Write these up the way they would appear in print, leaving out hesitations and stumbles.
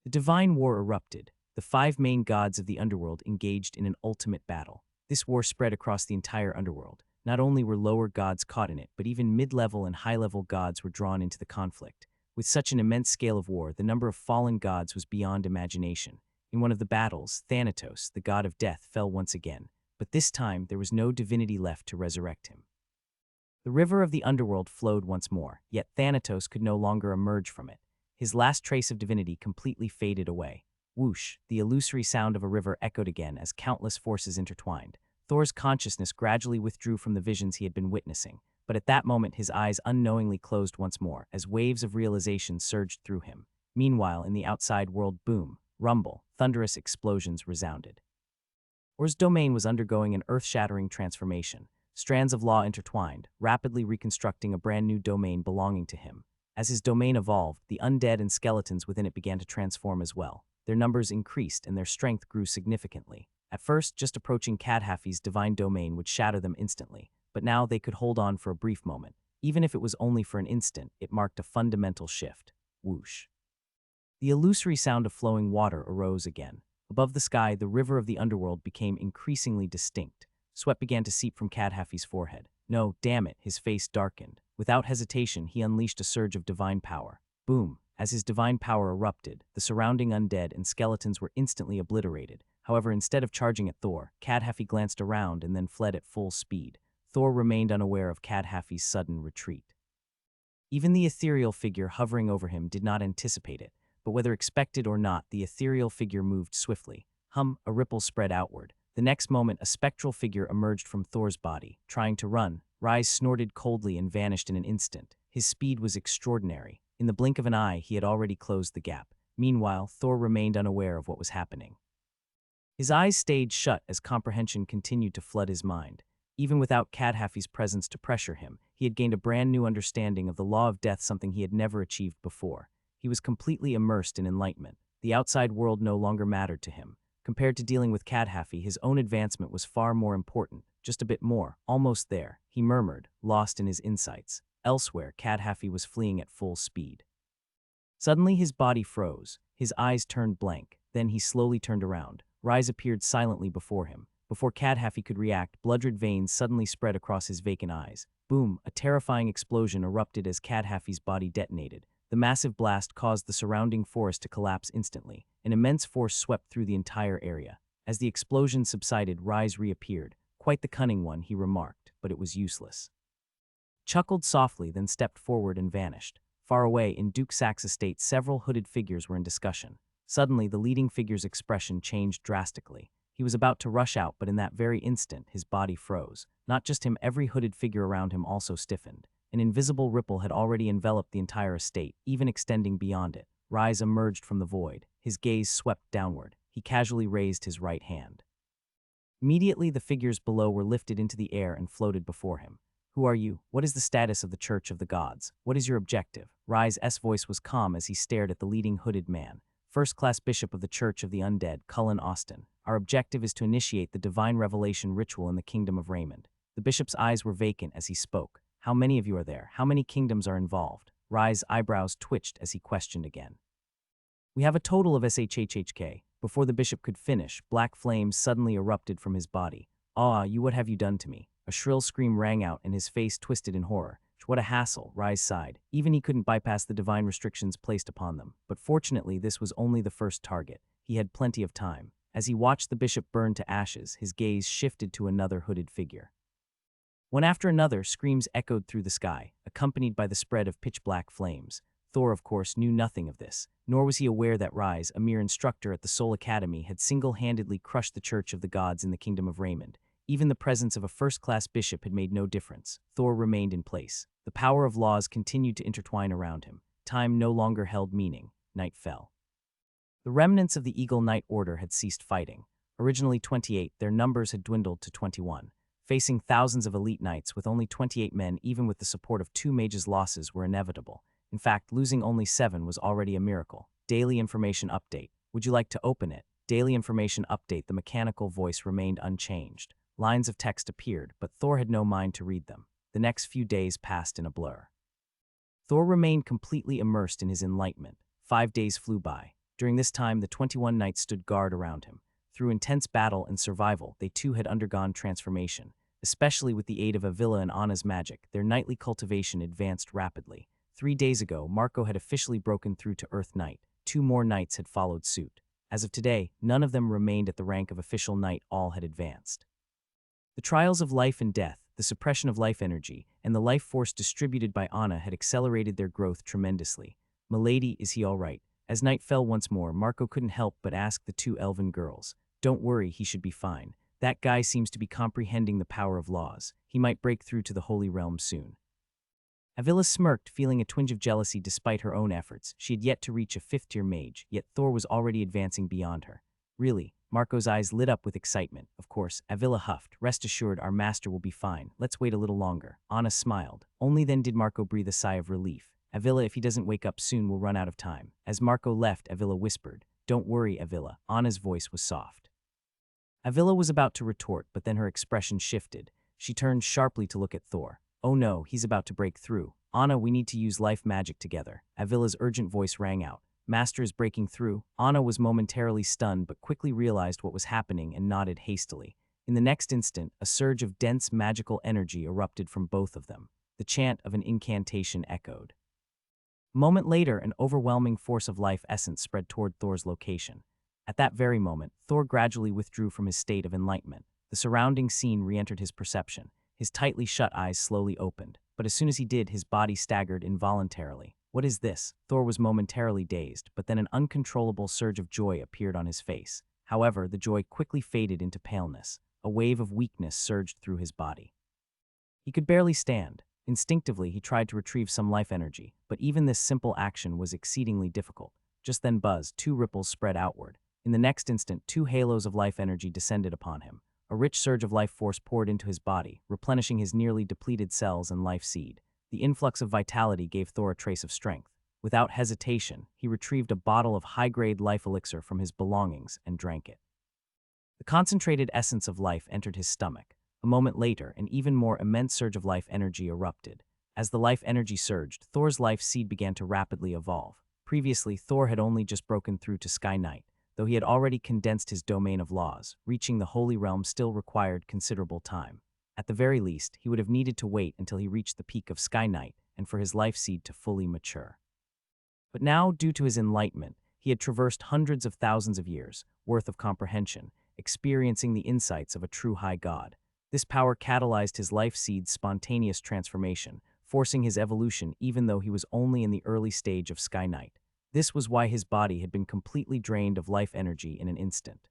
The divine war erupted. The five main gods of the underworld engaged in an ultimate battle. This war spread across the entire underworld. Not only were lower gods caught in it, but even mid-level and high-level gods were drawn into the conflict. With such an immense scale of war, the number of fallen gods was beyond imagination. In one of the battles, Thanatos, the god of death, fell once again, but this time there was no divinity left to resurrect him. The river of the underworld flowed once more, yet Thanatos could no longer emerge from it. His last trace of divinity completely faded away. Whoosh, the illusory sound of a river echoed again as countless forces intertwined. Thor's consciousness gradually withdrew from the visions he had been witnessing, but at that moment his eyes unknowingly closed once more as waves of realization surged through him. Meanwhile, in the outside world, boom, rumble, thunderous explosions resounded. Thor's domain was undergoing an earth-shattering transformation. Strands of law intertwined, rapidly reconstructing a brand new domain belonging to him. As his domain evolved, the undead and skeletons within it began to transform as well. Their numbers increased and their strength grew significantly. At first, just approaching Cadhafi's divine domain would shatter them instantly, but now they could hold on for a brief moment. Even if it was only for an instant, it marked a fundamental shift. Whoosh. The illusory sound of flowing water arose again. Above the sky, the river of the underworld became increasingly distinct. Sweat began to seep from Cadhafi's forehead. No, damn it, his face darkened. Without hesitation, he unleashed a surge of divine power. Boom. As his divine power erupted, the surrounding undead and skeletons were instantly obliterated. However, instead of charging at Thor, Cadhafi glanced around and then fled at full speed. Thor remained unaware of Cadhafi's sudden retreat. Even the ethereal figure hovering over him did not anticipate it, but whether expected or not, the ethereal figure moved swiftly. A ripple spread outward. The next moment, a spectral figure emerged from Thor's body. Trying to run, Rise snorted coldly and vanished in an instant. His speed was extraordinary. In the blink of an eye, he had already closed the gap. Meanwhile, Thor remained unaware of what was happening. His eyes stayed shut as comprehension continued to flood his mind. Even without Cadhafi's presence to pressure him, he had gained a brand new understanding of the law of death, something he had never achieved before. He was completely immersed in enlightenment. The outside world no longer mattered to him. Compared to dealing with Cadhafi, his own advancement was far more important. Just a bit more, almost there, he murmured, lost in his insights. Elsewhere, Cadhafi was fleeing at full speed. Suddenly his body froze. His eyes turned blank. Then he slowly turned around. Rise appeared silently before him. Before Cadhafi could react, blood-red veins suddenly spread across his vacant eyes. Boom, a terrifying explosion erupted as Cadhafi's body detonated. The massive blast caused the surrounding forest to collapse instantly. An immense force swept through the entire area. As the explosion subsided, Rise reappeared. Quite the cunning one, he remarked, but it was useless. Chuckled softly, then stepped forward and vanished. Far away, in Duke Sack's estate, several hooded figures were in discussion. Suddenly, the leading figure's expression changed drastically. He was about to rush out, but in that very instant, his body froze. Not just him, every hooded figure around him also stiffened. An invisible ripple had already enveloped the entire estate, even extending beyond it. Rise emerged from the void. His gaze swept downward. He casually raised his right hand. Immediately, the figures below were lifted into the air and floated before him. Who are you? What is the status of the Church of the Gods? What is your objective? Rise's voice was calm as he stared at the leading hooded man. First-class Bishop of the Church of the Undead, Cullen Austin. Our objective is to initiate the divine revelation ritual in the Kingdom of Raymond. The bishop's eyes were vacant as he spoke. How many of you are there? How many kingdoms are involved? Rise's eyebrows twitched as he questioned again. We have a total of SHHHK. Before the bishop could finish, black flames suddenly erupted from his body. Ah, what have you done to me? A shrill scream rang out and his face twisted in horror. What a hassle, Rise sighed. Even he couldn't bypass the divine restrictions placed upon them. But fortunately, this was only the first target. He had plenty of time. As he watched the bishop burn to ashes, his gaze shifted to another hooded figure. One after another, screams echoed through the sky, accompanied by the spread of pitch-black flames. Thor, of course, knew nothing of this, nor was he aware that Rise, a mere instructor at the Soul Academy, had single-handedly crushed the Church of the Gods in the Kingdom of Raymond. Even the presence of a first-class bishop had made no difference. Thor remained in place. The power of laws continued to intertwine around him. Time no longer held meaning. Night fell. The remnants of the Eagle Knight Order had ceased fighting. Originally 28, their numbers had dwindled to 21. Facing thousands of elite knights with only 28 men, even with the support of 2 mages, losses were inevitable. In fact, losing only 7 was already a miracle. Daily information update. Would you like to open it? Daily information update. The mechanical voice remained unchanged. Lines of text appeared, but Thor had no mind to read them. The next few days passed in a blur. Thor remained completely immersed in his enlightenment. 5 days flew by. During this time, the 21 knights stood guard around him. Through intense battle and survival, they too had undergone transformation. Especially with the aid of Ailla and Anna's magic, their knightly cultivation advanced rapidly. 3 days ago, Marco had officially broken through to Earth Knight. 2 more knights had followed suit. As of today, none of them remained at the rank of official knight, all had advanced. The trials of life and death, the suppression of life energy, and the life force distributed by Anna had accelerated their growth tremendously. "Milady, is he all right?" As night fell once more, Marco couldn't help but ask the 2 elven girls. "Don't worry, he should be fine. That guy seems to be comprehending the power of laws. He might break through to the Holy Realm soon." Ailla smirked, feeling a twinge of jealousy despite her own efforts. She had yet to reach a 5th-tier mage, yet Thor was already advancing beyond her. "Really?" Marco's eyes lit up with excitement. "Of course," Ailla huffed. "Rest assured, our master will be fine. Let's wait a little longer." Anna smiled. Only then did Marco breathe a sigh of relief. "Ailla, if he doesn't wake up soon, we'll run out of time." As Marco left, Ailla whispered, "Don't worry, Ailla." Anna's voice was soft. Ailla was about to retort, but then her expression shifted. She turned sharply to look at Thor. "Oh no, he's about to break through. Anna, we need to use life magic together." Avila's urgent voice rang out. "Master is breaking through." Anna was momentarily stunned but quickly realized what was happening and nodded hastily. In the next instant, a surge of dense magical energy erupted from both of them. The chant of an incantation echoed. A moment later, an overwhelming force of life essence spread toward Thor's location. At that very moment, Thor gradually withdrew from his state of enlightenment. The surrounding scene re-entered his perception. His tightly shut eyes slowly opened, but as soon as he did, his body staggered involuntarily. "What is this?" Thor was momentarily dazed, but then an uncontrollable surge of joy appeared on his face. However, the joy quickly faded into paleness. A wave of weakness surged through his body. He could barely stand. Instinctively, he tried to retrieve some life energy, but even this simple action was exceedingly difficult. Just then buzz, 2 ripples spread outward. In the next instant, 2 halos of life energy descended upon him. A rich surge of life force poured into his body, replenishing his nearly depleted cells and life seed. The influx of vitality gave Thor a trace of strength. Without hesitation, he retrieved a bottle of high-grade life elixir from his belongings and drank it. The concentrated essence of life entered his stomach. A moment later, an even more immense surge of life energy erupted. As the life energy surged, Thor's life seed began to rapidly evolve. Previously, Thor had only just broken through to Sky Knight. Though he had already condensed his domain of laws, reaching the Holy Realm still required considerable time. At the very least, he would have needed to wait until he reached the peak of Sky Knight and for his life seed to fully mature. But now, due to his enlightenment, he had traversed hundreds of thousands of years worth of comprehension, experiencing the insights of a true high god. This power catalyzed his life seed's spontaneous transformation, forcing his evolution even though he was only in the early stage of Sky Knight. This was why his body had been completely drained of life energy in an instant.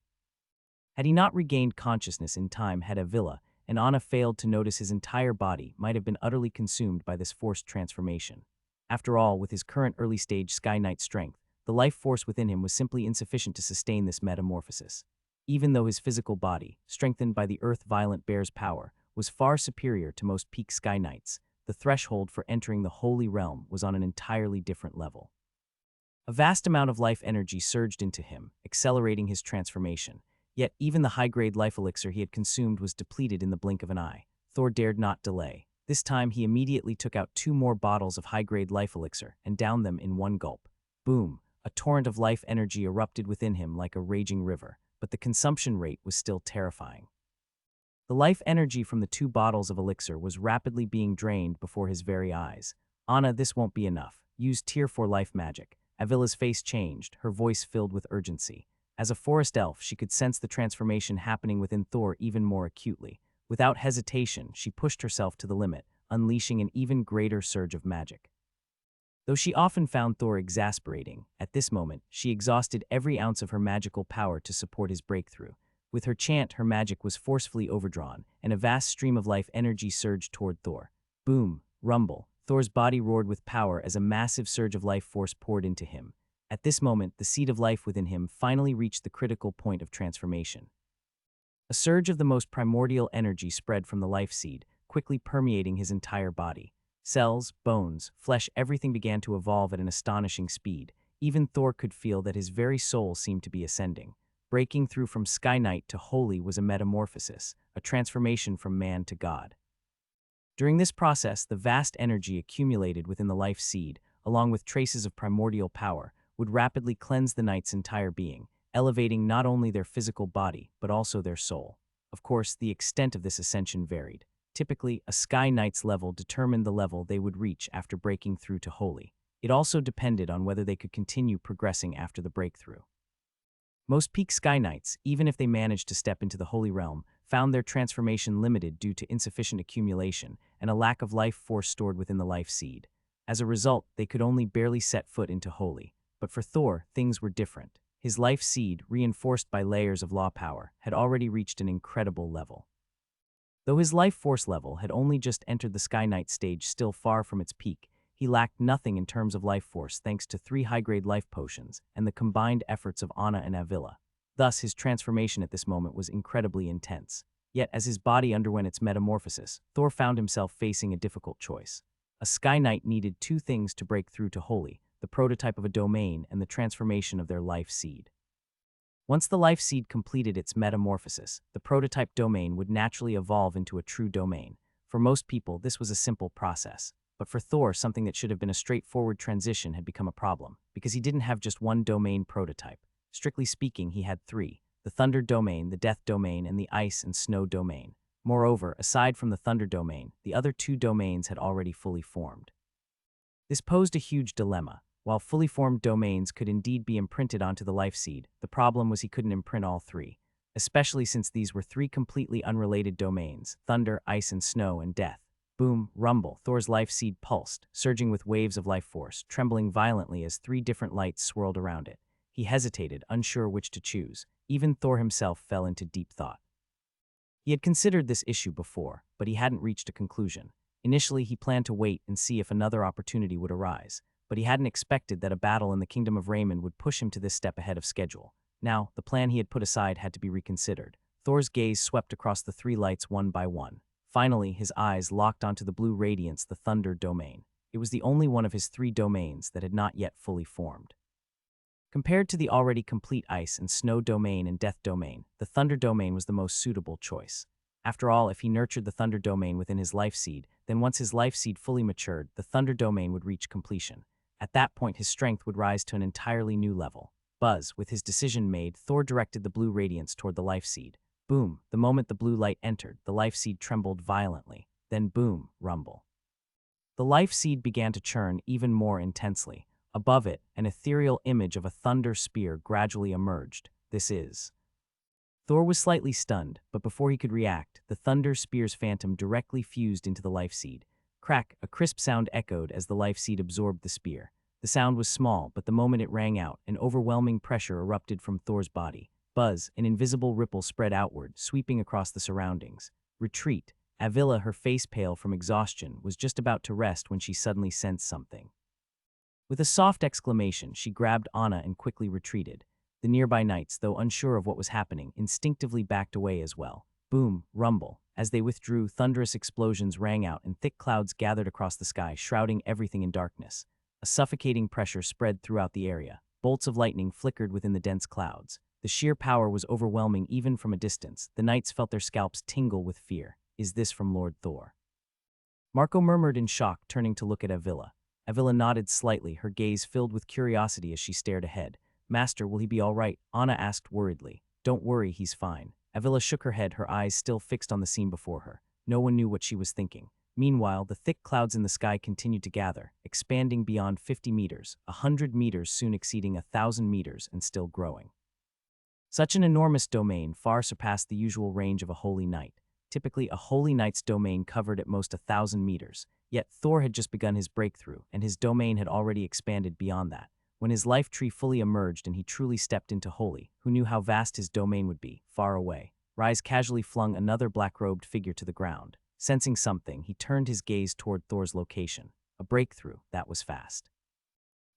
Had he not regained consciousness in time, had Ailla and Anna failed to notice, his entire body might have been utterly consumed by this forced transformation. After all, with his current early-stage Sky Knight strength, the life force within him was simply insufficient to sustain this metamorphosis. Even though his physical body, strengthened by the Earth-Violent Bear's power, was far superior to most peak Sky Knights, the threshold for entering the Holy Realm was on an entirely different level. A vast amount of life energy surged into him, accelerating his transformation. Yet even the high-grade life elixir he had consumed was depleted in the blink of an eye. Thor dared not delay. This time he immediately took out 2 more bottles of high-grade life elixir and downed them in one gulp. Boom! A torrent of life energy erupted within him like a raging river, but the consumption rate was still terrifying. The life energy from the 2 bottles of elixir was rapidly being drained before his very eyes. "Anna, this won't be enough. Use Tier 4 life magic." Avila's face changed, her voice filled with urgency. As a forest elf, she could sense the transformation happening within Thor even more acutely. Without hesitation, she pushed herself to the limit, unleashing an even greater surge of magic. Though she often found Thor exasperating, at this moment, she exhausted every ounce of her magical power to support his breakthrough. With her chant, her magic was forcefully overdrawn, and a vast stream of life energy surged toward Thor. Boom! Rumble! Thor's body roared with power as a massive surge of life force poured into him. At this moment, the seed of life within him finally reached the critical point of transformation. A surge of the most primordial energy spread from the life seed, quickly permeating his entire body. Cells, bones, flesh, everything began to evolve at an astonishing speed. Even Thor could feel that his very soul seemed to be ascending. Breaking through from Sky Knight to Holy was a metamorphosis, a transformation from man to god. During this process, the vast energy accumulated within the life seed, along with traces of primordial power, would rapidly cleanse the knight's entire being, elevating not only their physical body, but also their soul. Of course, the extent of this ascension varied. Typically, a Sky Knight's level determined the level they would reach after breaking through to Holy. It also depended on whether they could continue progressing after the breakthrough. Most peak Sky Knights, even if they managed to step into the Holy Realm, found their transformation limited due to insufficient accumulation and a lack of life force stored within the life seed. As a result, they could only barely set foot into Holy. But for Thor, things were different. His life seed, reinforced by layers of law power, had already reached an incredible level. Though his life force level had only just entered the Sky Knight stage, still far from its peak, he lacked nothing in terms of life force thanks to 3 high-grade life potions and the combined efforts of Anna and Ailla. Thus, his transformation at this moment was incredibly intense. Yet, as his body underwent its metamorphosis, Thor found himself facing a difficult choice. A Sky Knight needed 2 things to break through to Holy: the prototype of a domain and the transformation of their life seed. Once the life seed completed its metamorphosis, the prototype domain would naturally evolve into a true domain. For most people, this was a simple process. But for Thor, something that should have been a straightforward transition had become a problem, because he didn't have just one domain prototype. Strictly speaking, he had 3: the Thunder domain, the Death domain, and the Ice and Snow domain. Moreover, aside from the Thunder domain, the other 2 domains had already fully formed. This posed a huge dilemma. While fully formed domains could indeed be imprinted onto the life seed, the problem was he couldn't imprint all 3, especially since these were 3 completely unrelated domains: Thunder, Ice and Snow, and Death. Boom, rumble, Thor's life seed pulsed, surging with waves of life force, trembling violently as 3 different lights swirled around it. He hesitated, unsure which to choose. Even Thor himself fell into deep thought. He had considered this issue before, but he hadn't reached a conclusion. Initially, he planned to wait and see if another opportunity would arise, but he hadn't expected that a battle in the Kingdom of Raymond would push him to this step ahead of schedule. Now, the plan he had put aside had to be reconsidered. Thor's gaze swept across the 3 lights one by one. Finally, his eyes locked onto the blue radiance, the Thunder domain. It was the only one of his 3 domains that had not yet fully formed. Compared to the already complete Ice and Snow domain and Death domain, the Thunder domain was the most suitable choice. After all, if he nurtured the Thunder domain within his life seed, then once his life seed fully matured, the Thunder domain would reach completion. At that point, his strength would rise to an entirely new level. Buzz, with his decision made, Thor directed the blue radiance toward the life seed. Boom, the moment the blue light entered, the life seed trembled violently. Then boom, rumble. The life seed began to churn even more intensely. Above it, an ethereal image of a thunder spear gradually emerged. This is. Thor was slightly stunned, but before he could react, the thunder spear's phantom directly fused into the life seed. Crack, a crisp sound echoed as the life seed absorbed the spear. The sound was small, but the moment it rang out, an overwhelming pressure erupted from Thor's body. Buzz, an invisible ripple spread outward, sweeping across the surroundings. Retreat. Ailla, her face pale from exhaustion, was just about to rest when she suddenly sensed something. With a soft exclamation, she grabbed Anna and quickly retreated. The nearby knights, though unsure of what was happening, instinctively backed away as well. Boom, rumble. As they withdrew, thunderous explosions rang out and thick clouds gathered across the sky, shrouding everything in darkness. A suffocating pressure spread throughout the area. Bolts of lightning flickered within the dense clouds. The sheer power was overwhelming even from a distance. The knights felt their scalps tingle with fear. Is this from Lord Thor? Marco murmured in shock, turning to look at Ailla. Ailla nodded slightly, her gaze filled with curiosity as she stared ahead. Master, will he be all right? Anna asked worriedly. Don't worry, he's fine. Ailla shook her head, her eyes still fixed on the scene before her. No one knew what she was thinking. Meanwhile, the thick clouds in the sky continued to gather, expanding beyond 50 meters, 100 meters, soon exceeding 1,000 meters, and still growing. Such an enormous domain far surpassed the usual range of a holy knight. Typically, a holy knight's domain covered at most 1,000 meters. Yet Thor had just begun his breakthrough, and his domain had already expanded beyond that. When his life tree fully emerged and he truly stepped into Holy, who knew how vast his domain would be, far away. Rise casually flung another black-robed figure to the ground. Sensing something, he turned his gaze toward Thor's location. A breakthrough, that was fast.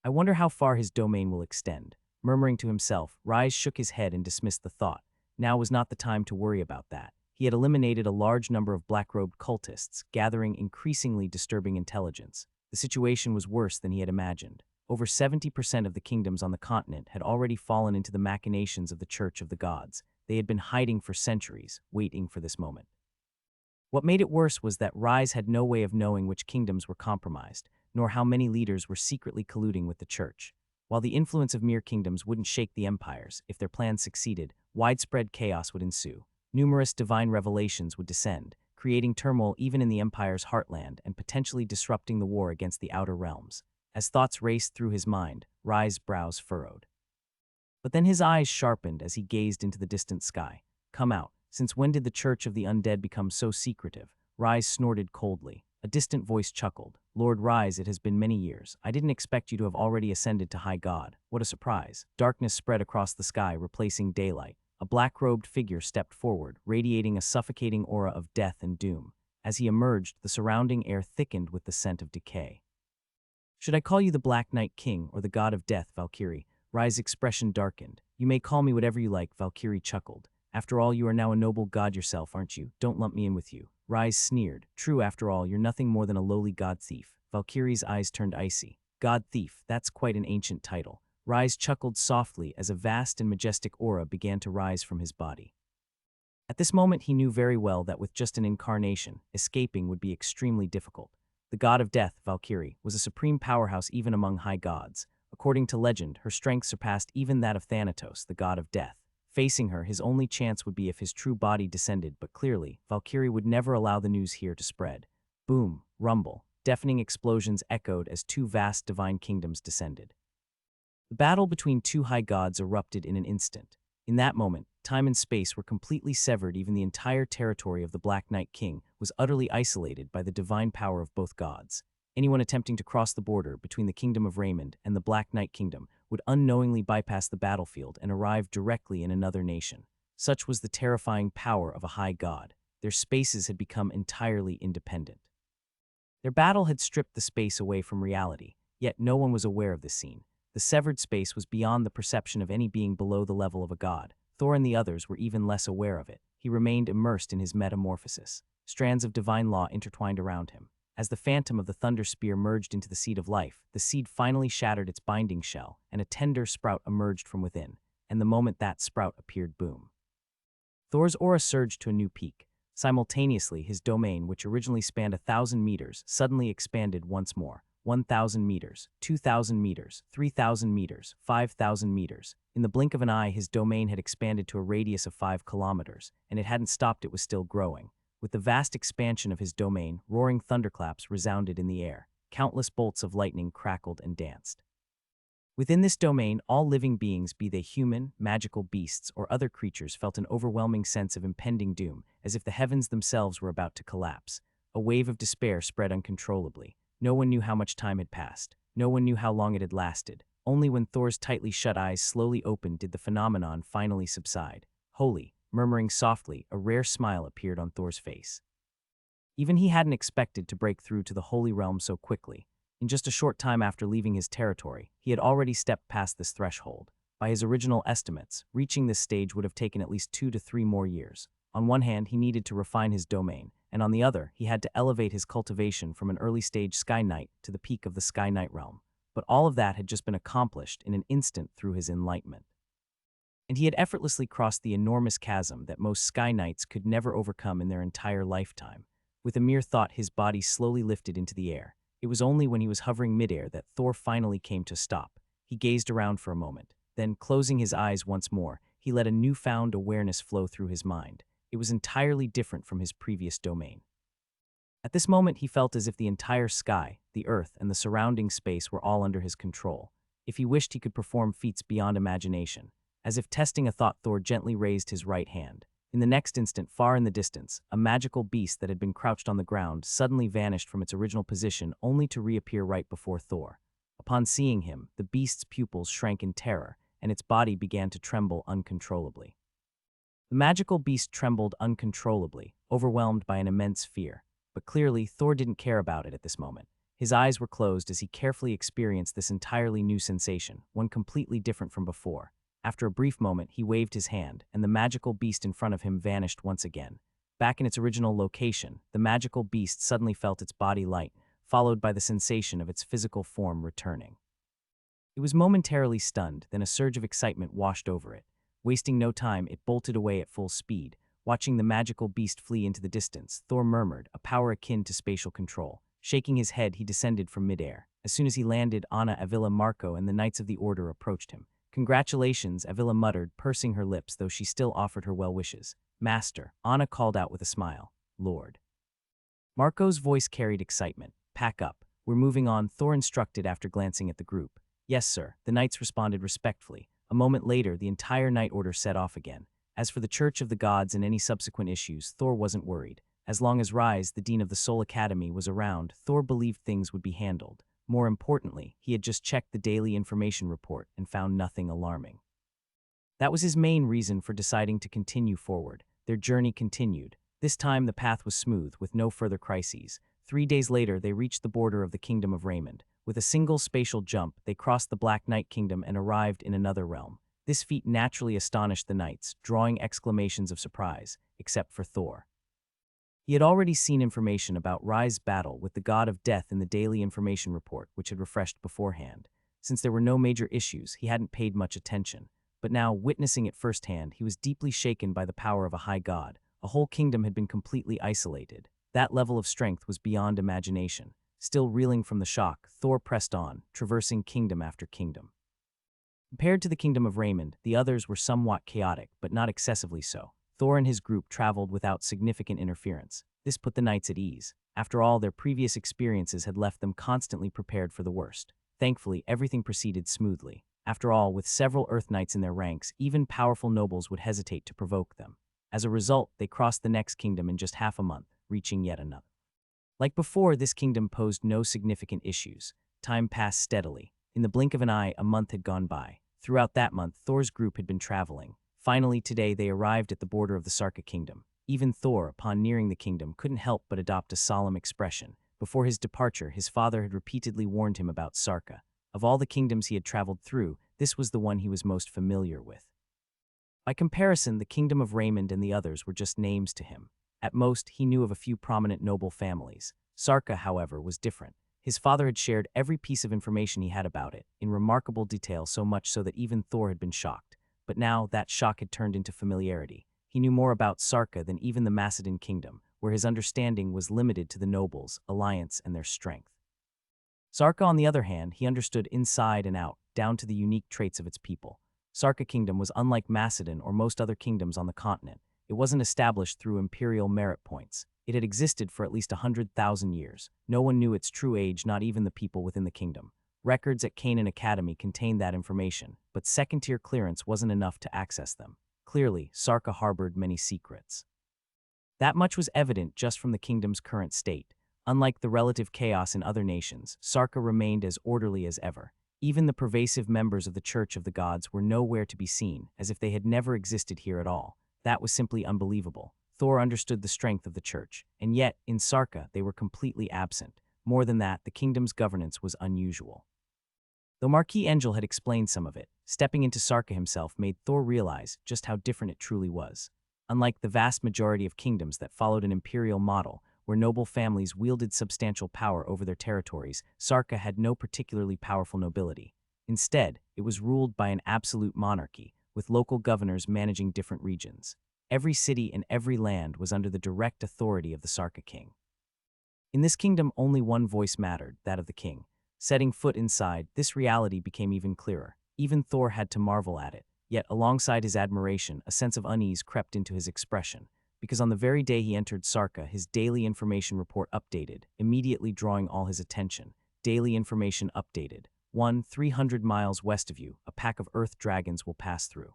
I wonder how far his domain will extend. Murmuring to himself, Rise shook his head and dismissed the thought. Now was not the time to worry about that. He had eliminated a large number of black-robed cultists, gathering increasingly disturbing intelligence. The situation was worse than he had imagined. Over 70% of the kingdoms on the continent had already fallen into the machinations of the Church of the Gods. They had been hiding for centuries, waiting for this moment. What made it worse was that Rise had no way of knowing which kingdoms were compromised, nor how many leaders were secretly colluding with the Church. While the influence of mere kingdoms wouldn't shake the empires, if their plans succeeded, widespread chaos would ensue. Numerous divine revelations would descend, creating turmoil even in the empire's heartland and potentially disrupting the war against the outer realms. As thoughts raced through his mind, Rai's brows furrowed. But then his eyes sharpened as he gazed into the distant sky. Come out. Since when did the Church of the Undead become so secretive? Rise snorted coldly. A distant voice chuckled. Lord Rise, it has been many years. I didn't expect you to have already ascended to high god. What a surprise. Darkness spread across the sky, replacing daylight. A black-robed figure stepped forward, radiating a suffocating aura of death and doom. As he emerged, the surrounding air thickened with the scent of decay. Should I call you the Black Knight King or the God of Death, Valkyrie? Rai's expression darkened. You may call me whatever you like, Valkyrie chuckled. After all, you are now a noble god yourself, aren't you? Don't lump me in with you. Rise sneered. True, after all, you're nothing more than a lowly god thief. Valkyrie's eyes turned icy. God thief, that's quite an ancient title. Rise chuckled softly as a vast and majestic aura began to rise from his body. At this moment, he knew very well that with just an incarnation, escaping would be extremely difficult. The god of death, Valkyrie, was a supreme powerhouse even among high gods. According to legend, her strength surpassed even that of Thanatos, the god of death. Facing her, his only chance would be if his true body descended, but clearly, Valkyrie would never allow the news here to spread. Boom, rumble, deafening explosions echoed as two vast divine kingdoms descended. The battle between two high gods erupted in an instant. In that moment, time and space were completely severed. Even the entire territory of the Black Knight King was utterly isolated by the divine power of both gods. Anyone attempting to cross the border between the Kingdom of Raymond and the Black Knight Kingdom would unknowingly bypass the battlefield and arrive directly in another nation. Such was the terrifying power of a high god. Their spaces had become entirely independent. Their battle had stripped the space away from reality, yet no one was aware of this scene. The severed space was beyond the perception of any being below the level of a god. Thor and the others were even less aware of it. He remained immersed in his metamorphosis. Strands of divine law intertwined around him. As the phantom of the thunder spear merged into the seed of life, the seed finally shattered its binding shell, and a tender sprout emerged from within. And the moment that sprout appeared, boom. Thor's aura surged to a new peak. Simultaneously, his domain, which originally spanned 1,000 meters, suddenly expanded once more. 1,000 meters, 2,000 meters, 3,000 meters, 5,000 meters. In the blink of an eye, his domain had expanded to a radius of 5 kilometers, and it hadn't stopped, it was still growing. With the vast expansion of his domain, roaring thunderclaps resounded in the air. Countless bolts of lightning crackled and danced. Within this domain, all living beings, be they human, magical beasts, or other creatures, felt an overwhelming sense of impending doom, as if the heavens themselves were about to collapse. A wave of despair spread uncontrollably. No one knew how much time had passed. No one knew how long it had lasted. Only when Thor's tightly shut eyes slowly opened did the phenomenon finally subside. Holy, murmuring softly, a rare smile appeared on Thor's face. Even he hadn't expected to break through to the Holy Realm so quickly. In just a short time after leaving his territory, he had already stepped past this threshold. By his original estimates, reaching this stage would have taken at least 2 to 3 more years. On one hand, he needed to refine his domain, and on the other, he had to elevate his cultivation from an early-stage Sky Knight to the peak of the Sky Knight realm. But all of that had just been accomplished in an instant through his enlightenment. And he had effortlessly crossed the enormous chasm that most Sky Knights could never overcome in their entire lifetime. With a mere thought, his body slowly lifted into the air. It was only when he was hovering midair that Thor finally came to stop. He gazed around for a moment. Then, closing his eyes once more, he let a newfound awareness flow through his mind. It was entirely different from his previous domain. At this moment, he felt as if the entire sky, the earth, and the surrounding space were all under his control. If he wished, he could perform feats beyond imagination. As if testing a thought, Thor gently raised his right hand. In the next instant, far in the distance, a magical beast that had been crouched on the ground suddenly vanished from its original position, only to reappear right before Thor. Upon seeing him, the beast's pupils shrank in terror, and its body began to tremble uncontrollably. The magical beast trembled uncontrollably, overwhelmed by an immense fear. But clearly, Thor didn't care about it at this moment. His eyes were closed as he carefully experienced this entirely new sensation, one completely different from before. After a brief moment, he waved his hand, and the magical beast in front of him vanished once again. Back in its original location, the magical beast suddenly felt its body light, followed by the sensation of its physical form returning. It was momentarily stunned, then a surge of excitement washed over it. Wasting no time, it bolted away at full speed. Watching the magical beast flee into the distance, Thor murmured, a power akin to spatial control. Shaking his head, he descended from midair. As soon as he landed, Anna, Avila, Marco, and the Knights of the Order approached him. "Congratulations," Avila muttered, pursing her lips, though she still offered her well wishes. "Master," Anna called out with a smile. "Lord." Marco's voice carried excitement. "Pack up. We're moving on," Thor instructed after glancing at the group. "Yes, sir," the knights responded respectfully. A moment later, the entire Knight Order set off again. As for the Church of the Gods and any subsequent issues, Thor wasn't worried. As long as Rise, the Dean of the Soul Academy, was around, Thor believed things would be handled. More importantly, he had just checked the daily information report and found nothing alarming. That was his main reason for deciding to continue forward. Their journey continued. This time the path was smooth, with no further crises. 3 days later, they reached the border of the Kingdom of Raymond. With a single spatial jump, they crossed the Black Knight Kingdom and arrived in another realm. This feat naturally astonished the knights, drawing exclamations of surprise, except for Thor. He had already seen information about Rise's battle with the god of death in the daily information report, which had refreshed beforehand. Since there were no major issues, he hadn't paid much attention. But now, witnessing it firsthand, he was deeply shaken by the power of a high god. A whole kingdom had been completely isolated. That level of strength was beyond imagination. Still reeling from the shock, Thor pressed on, traversing kingdom after kingdom. Compared to the Kingdom of Raymond, the others were somewhat chaotic, but not excessively so. Thor and his group traveled without significant interference. This put the knights at ease. After all, their previous experiences had left them constantly prepared for the worst. Thankfully, everything proceeded smoothly. After all, with several Earth Knights in their ranks, even powerful nobles would hesitate to provoke them. As a result, they crossed the next kingdom in just half a month, reaching yet another. Like before, this kingdom posed no significant issues. Time passed steadily. In the blink of an eye, a month had gone by. Throughout that month, Thor's group had been traveling. Finally, today, they arrived at the border of the Sarca kingdom. Even Thor, upon nearing the kingdom, couldn't help but adopt a solemn expression. Before his departure, his father had repeatedly warned him about Sarca. Of all the kingdoms he had traveled through, this was the one he was most familiar with. By comparison, the Kingdom of Raymond and the others were just names to him. At most, he knew of a few prominent noble families. Sarca, however, was different. His father had shared every piece of information he had about it, in remarkable detail, so much so that even Thor had been shocked. But now, that shock had turned into familiarity. He knew more about Sarca than even the Macedon kingdom, where his understanding was limited to the nobles, alliance, and their strength. Sarca, on the other hand, he understood inside and out, down to the unique traits of its people. Sarca kingdom was unlike Macedon or most other kingdoms on the continent. It wasn't established through imperial merit points. It had existed for at least 100,000 years. No one knew its true age, not even the people within the kingdom. Records at Canaan Academy contained that information, but second-tier clearance wasn't enough to access them. Clearly, Sarca harbored many secrets. That much was evident just from the kingdom's current state. Unlike the relative chaos in other nations, Sarca remained as orderly as ever. Even the pervasive members of the Church of the Gods were nowhere to be seen, as if they had never existed here at all. That was simply unbelievable. Thor understood the strength of the Church, and yet, in Sarca, they were completely absent. More than that, the kingdom's governance was unusual. Though Marquis Angel had explained some of it, stepping into Sarca himself made Thor realize just how different it truly was. Unlike the vast majority of kingdoms that followed an imperial model, where noble families wielded substantial power over their territories, Sarca had no particularly powerful nobility. Instead, it was ruled by an absolute monarchy, with local governors managing different regions. Every city and every land was under the direct authority of the Sarca king. In this kingdom, only one voice mattered, that of the king. Setting foot inside, this reality became even clearer. Even Thor had to marvel at it. Yet, alongside his admiration, a sense of unease crept into his expression. Because on the very day he entered Sarca, his daily information report updated, immediately drawing all his attention. Daily information updated. 300 miles west of you, a pack of earth dragons will pass through.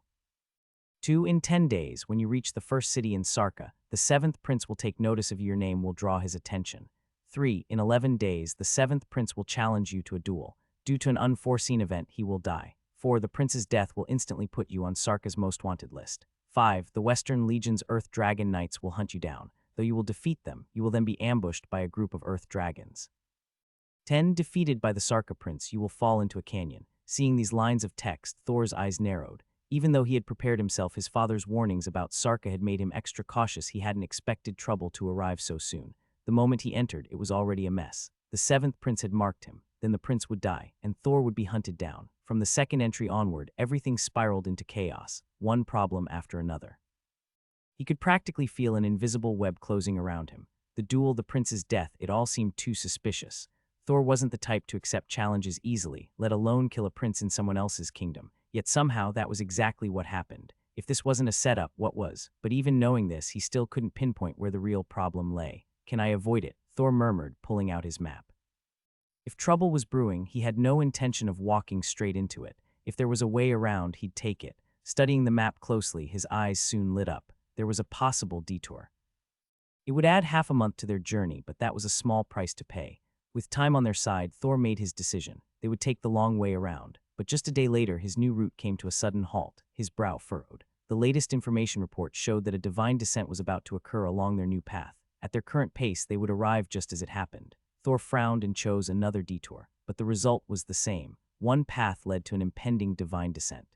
2, in 10 days, when you reach the first city in Sarca, the 7th prince will take notice of your name will draw his attention. 3, in 11 days, the 7th prince will challenge you to a duel. Due to an unforeseen event, he will die. 4, the prince's death will instantly put you on Sarca's most wanted list. 5, the Western Legion's Earth Dragon Knights will hunt you down. Though you will defeat them, you will then be ambushed by a group of Earth Dragons. 10, defeated by the Sarca prince, you will fall into a canyon. Seeing these lines of text, Thor's eyes narrowed. Even though he had prepared himself, his father's warnings about Sarca had made him extra cautious. He hadn't expected trouble to arrive so soon. The moment he entered, it was already a mess. The 7th prince had marked him. Then the prince would die, and Thor would be hunted down. From the second entry onward, everything spiraled into chaos, one problem after another. He could practically feel an invisible web closing around him. The duel, the prince's death, it all seemed too suspicious. Thor wasn't the type to accept challenges easily, let alone kill a prince in someone else's kingdom. Yet somehow that was exactly what happened. If this wasn't a setup, what was? But even knowing this, he still couldn't pinpoint where the real problem lay. Can I avoid it? Thor murmured, pulling out his map. If trouble was brewing, he had no intention of walking straight into it. If there was a way around, he'd take it. Studying the map closely, his eyes soon lit up. There was a possible detour. It would add half a month to their journey, but that was a small price to pay. With time on their side, Thor made his decision. They would take the long way around. But just a day later, his new route came to a sudden halt, his brow furrowed. The latest information report showed that a divine descent was about to occur along their new path. At their current pace, they would arrive just as it happened. Thor frowned and chose another detour, but the result was the same. One path led to an impending divine descent.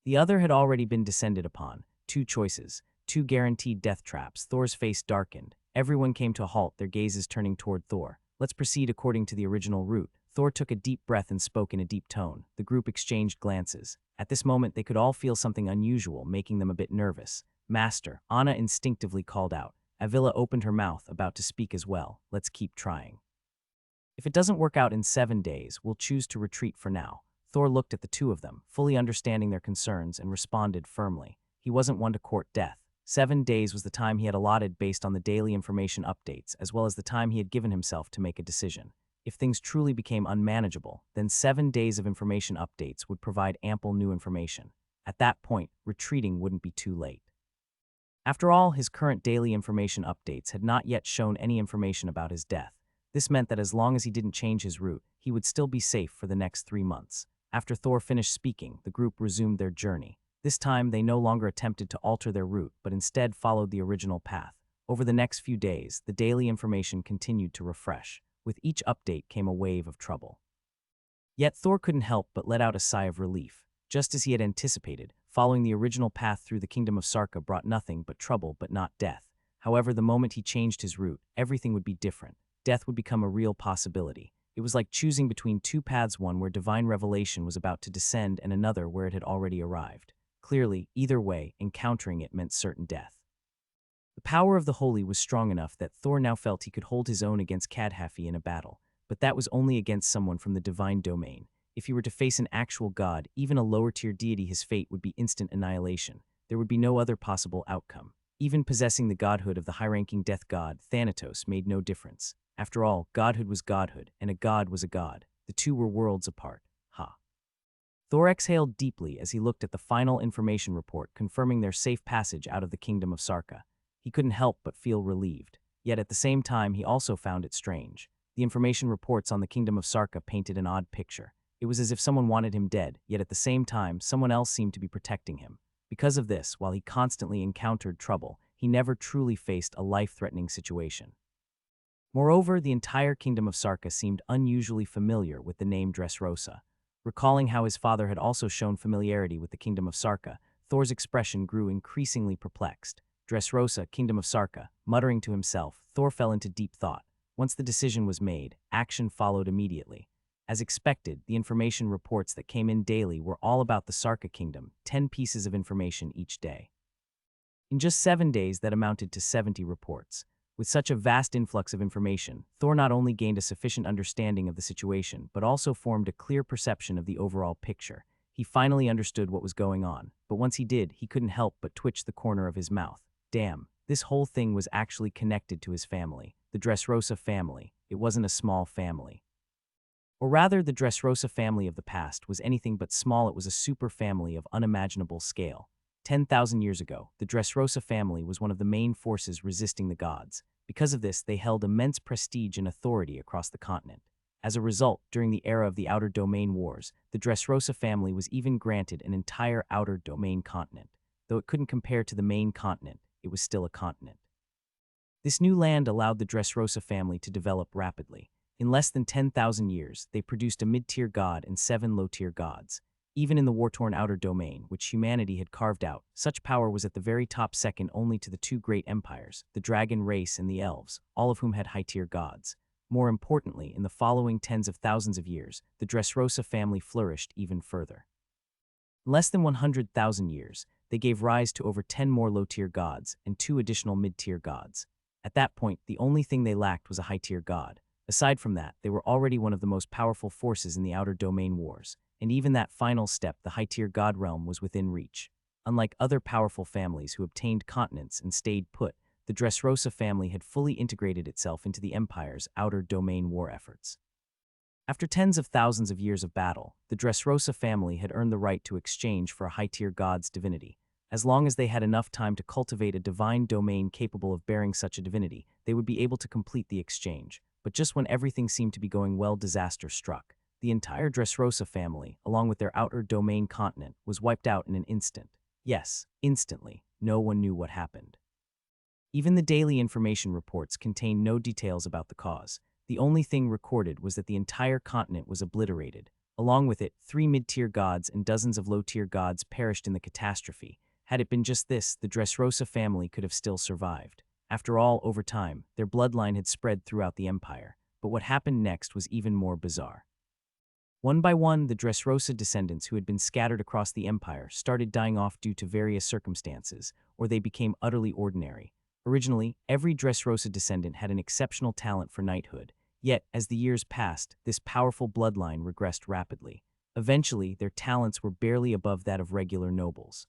The other had already been descended upon. Two choices, two guaranteed death traps. Thor's face darkened. Everyone came to a halt, their gazes turning toward Thor. Let's proceed according to the original route. Thor took a deep breath and spoke in a deep tone. The group exchanged glances. At this moment, they could all feel something unusual, making them a bit nervous. Master, Anna instinctively called out. Ailla opened her mouth, about to speak as well. Let's keep trying. If it doesn't work out in 7 days, we'll choose to retreat for now. Thor looked at the two of them, fully understanding their concerns, and responded firmly. He wasn't one to court death. 7 days was the time he had allotted based on the daily information updates, as well as the time he had given himself to make a decision. If things truly became unmanageable, then 7 days of information updates would provide ample new information. At that point, retreating wouldn't be too late. After all, his current daily information updates had not yet shown any information about his death. This meant that as long as he didn't change his route, he would still be safe for the next 3 months. After Thor finished speaking, the group resumed their journey. This time, they no longer attempted to alter their route, but instead followed the original path. Over the next few days, the daily information continued to refresh. With each update came a wave of trouble. Yet Thor couldn't help but let out a sigh of relief. Just as he had anticipated, following the original path through the kingdom of Sarca brought nothing but trouble but not death. However, the moment he changed his route, everything would be different. Death would become a real possibility. It was like choosing between two paths, one where divine revelation was about to descend and another where it had already arrived. Clearly, either way, encountering it meant certain death. The power of the Holy was strong enough that Thor now felt he could hold his own against Cadhafi in a battle, but that was only against someone from the divine domain. If he were to face an actual god, even a lower-tier deity, his fate would be instant annihilation. There would be no other possible outcome. Even possessing the godhood of the high-ranking death god, Thanatos, made no difference. After all, godhood was godhood, and a god was a god. The two were worlds apart. Thor exhaled deeply as he looked at the final information report confirming their safe passage out of the kingdom of Sarca. He couldn't help but feel relieved. Yet at the same time, he also found it strange. The information reports on the kingdom of Sarca painted an odd picture. It was as if someone wanted him dead, yet at the same time, someone else seemed to be protecting him. Because of this, while he constantly encountered trouble, he never truly faced a life-threatening situation. Moreover, the entire kingdom of Sarca seemed unusually familiar with the name Dresosa. Recalling how his father had also shown familiarity with the kingdom of Sarca, Thor's expression grew increasingly perplexed. Dresosa, kingdom of Sarca, muttering to himself, Thor fell into deep thought. Once the decision was made, action followed immediately. As expected, the information reports that came in daily were all about the Sarca kingdom, 10 pieces of information each day. In just 7 days, that amounted to 70 reports. With such a vast influx of information, Thor not only gained a sufficient understanding of the situation, but also formed a clear perception of the overall picture. He finally understood what was going on, but once he did, he couldn't help but twitch the corner of his mouth. Damn, this whole thing was actually connected to his family, the Dresosa family. It wasn't a small family. Or rather, the Dresosa family of the past was anything but small. It was a super family of unimaginable scale. 10,000 years ago, the Dresosa family was one of the main forces resisting the gods. Because of this, they held immense prestige and authority across the continent. As a result, during the era of the Outer Domain Wars, the Dresosa family was even granted an entire Outer Domain continent. Though it couldn't compare to the main continent, it was still a continent. This new land allowed the Dresosa family to develop rapidly. In less than 10,000 years, they produced a mid-tier god and 7 low-tier gods. Even in the war-torn Outer Domain, which humanity had carved out, such power was at the very top, second only to the two great empires, the dragon race and the elves, all of whom had high-tier gods. More importantly, in the following tens of thousands of years, the Dresosa family flourished even further. In less than 100,000 years, they gave rise to over 10 more low-tier gods and 2 additional mid-tier gods. At that point, the only thing they lacked was a high-tier god. Aside from that, they were already one of the most powerful forces in the Outer Domain Wars, and even that final step, the high-tier god realm, was within reach. Unlike other powerful families who obtained continents and stayed put, the Dressrosa family had fully integrated itself into the Empire's Outer Domain war efforts. After tens of thousands of years of battle, the Dressrosa family had earned the right to exchange for a high-tier god's divinity. As long as they had enough time to cultivate a divine domain capable of bearing such a divinity, they would be able to complete the exchange. But just when everything seemed to be going well, disaster struck. The entire Dressrosa family, along with their outer domain continent, was wiped out in an instant. Yes, instantly. No one knew what happened. Even the daily information reports contained no details about the cause. The only thing recorded was that the entire continent was obliterated. Along with it, 3 mid-tier gods and dozens of low-tier gods perished in the catastrophe. Had it been just this, the Dressrosa family could have still survived. After all, over time, their bloodline had spread throughout the empire. But what happened next was even more bizarre. One by one, the Dressrosa descendants who had been scattered across the empire started dying off due to various circumstances, or they became utterly ordinary. Originally, every Dressrosa descendant had an exceptional talent for knighthood. Yet, as the years passed, this powerful bloodline regressed rapidly. Eventually, their talents were barely above that of regular nobles.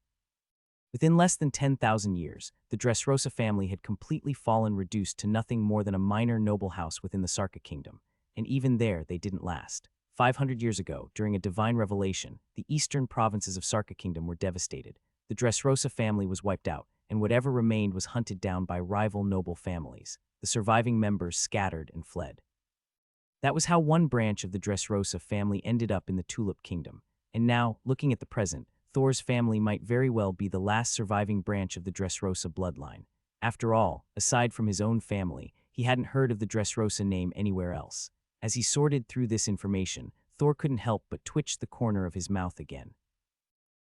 Within less than 10,000 years, the Dressrosa family had completely fallen, reduced to nothing more than a minor noble house within the Sarca kingdom. And even there, they didn't last. 500 years ago, during a divine revelation, the eastern provinces of Sarca kingdom were devastated. The Dressrosa family was wiped out, and whatever remained was hunted down by rival noble families. The surviving members scattered and fled. That was how one branch of the Dressrosa family ended up in the Tulip Kingdom. And now, looking at the present, Thor's family might very well be the last surviving branch of the Dressrosa bloodline. After all, aside from his own family, he hadn't heard of the Dressrosa name anywhere else. As he sorted through this information, Thor couldn't help but twitch the corner of his mouth again.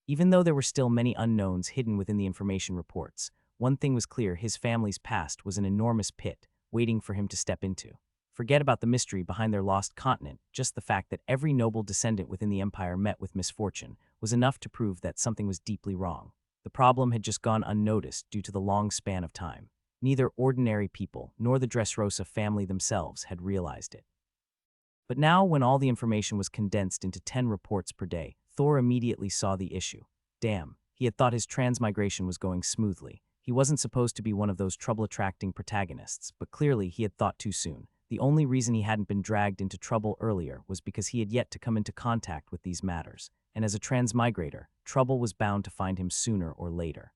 Even though there were still many unknowns hidden within the information reports, one thing was clear: his family's past was an enormous pit, waiting for him to step into. Forget about the mystery behind their lost continent, just the fact that every noble descendant within the empire met with misfortune was enough to prove that something was deeply wrong. The problem had just gone unnoticed due to the long span of time. Neither ordinary people nor the Dressrosa family themselves had realized it. But now, when all the information was condensed into 10 reports per day, Thor immediately saw the issue. Damn, he had thought his transmigration was going smoothly. He wasn't supposed to be one of those trouble-attracting protagonists, but clearly he had thought too soon. The only reason he hadn't been dragged into trouble earlier was because he had yet to come into contact with these matters, and as a transmigrator, trouble was bound to find him sooner or later.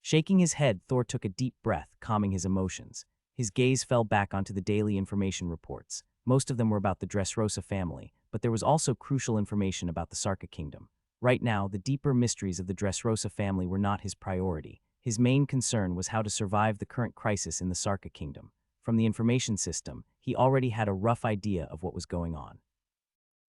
Shaking his head, Thor took a deep breath, calming his emotions. His gaze fell back onto the daily information reports. Most of them were about the Dressrosa family, but there was also crucial information about the Sarca kingdom. Right now, the deeper mysteries of the Dressrosa family were not his priority. His main concern was how to survive the current crisis in the Sarca kingdom. From the information system, he already had a rough idea of what was going on.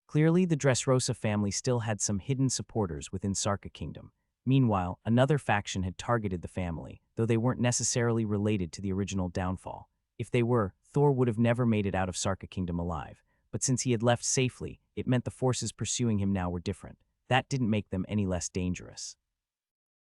Clearly, the Dressrosa family still had some hidden supporters within Sarca kingdom. Meanwhile, another faction had targeted the family, though they weren't necessarily related to the original downfall. If they were, Thor would have never made it out of Sarca kingdom alive. But since he had left safely, it meant the forces pursuing him now were different. That didn't make them any less dangerous.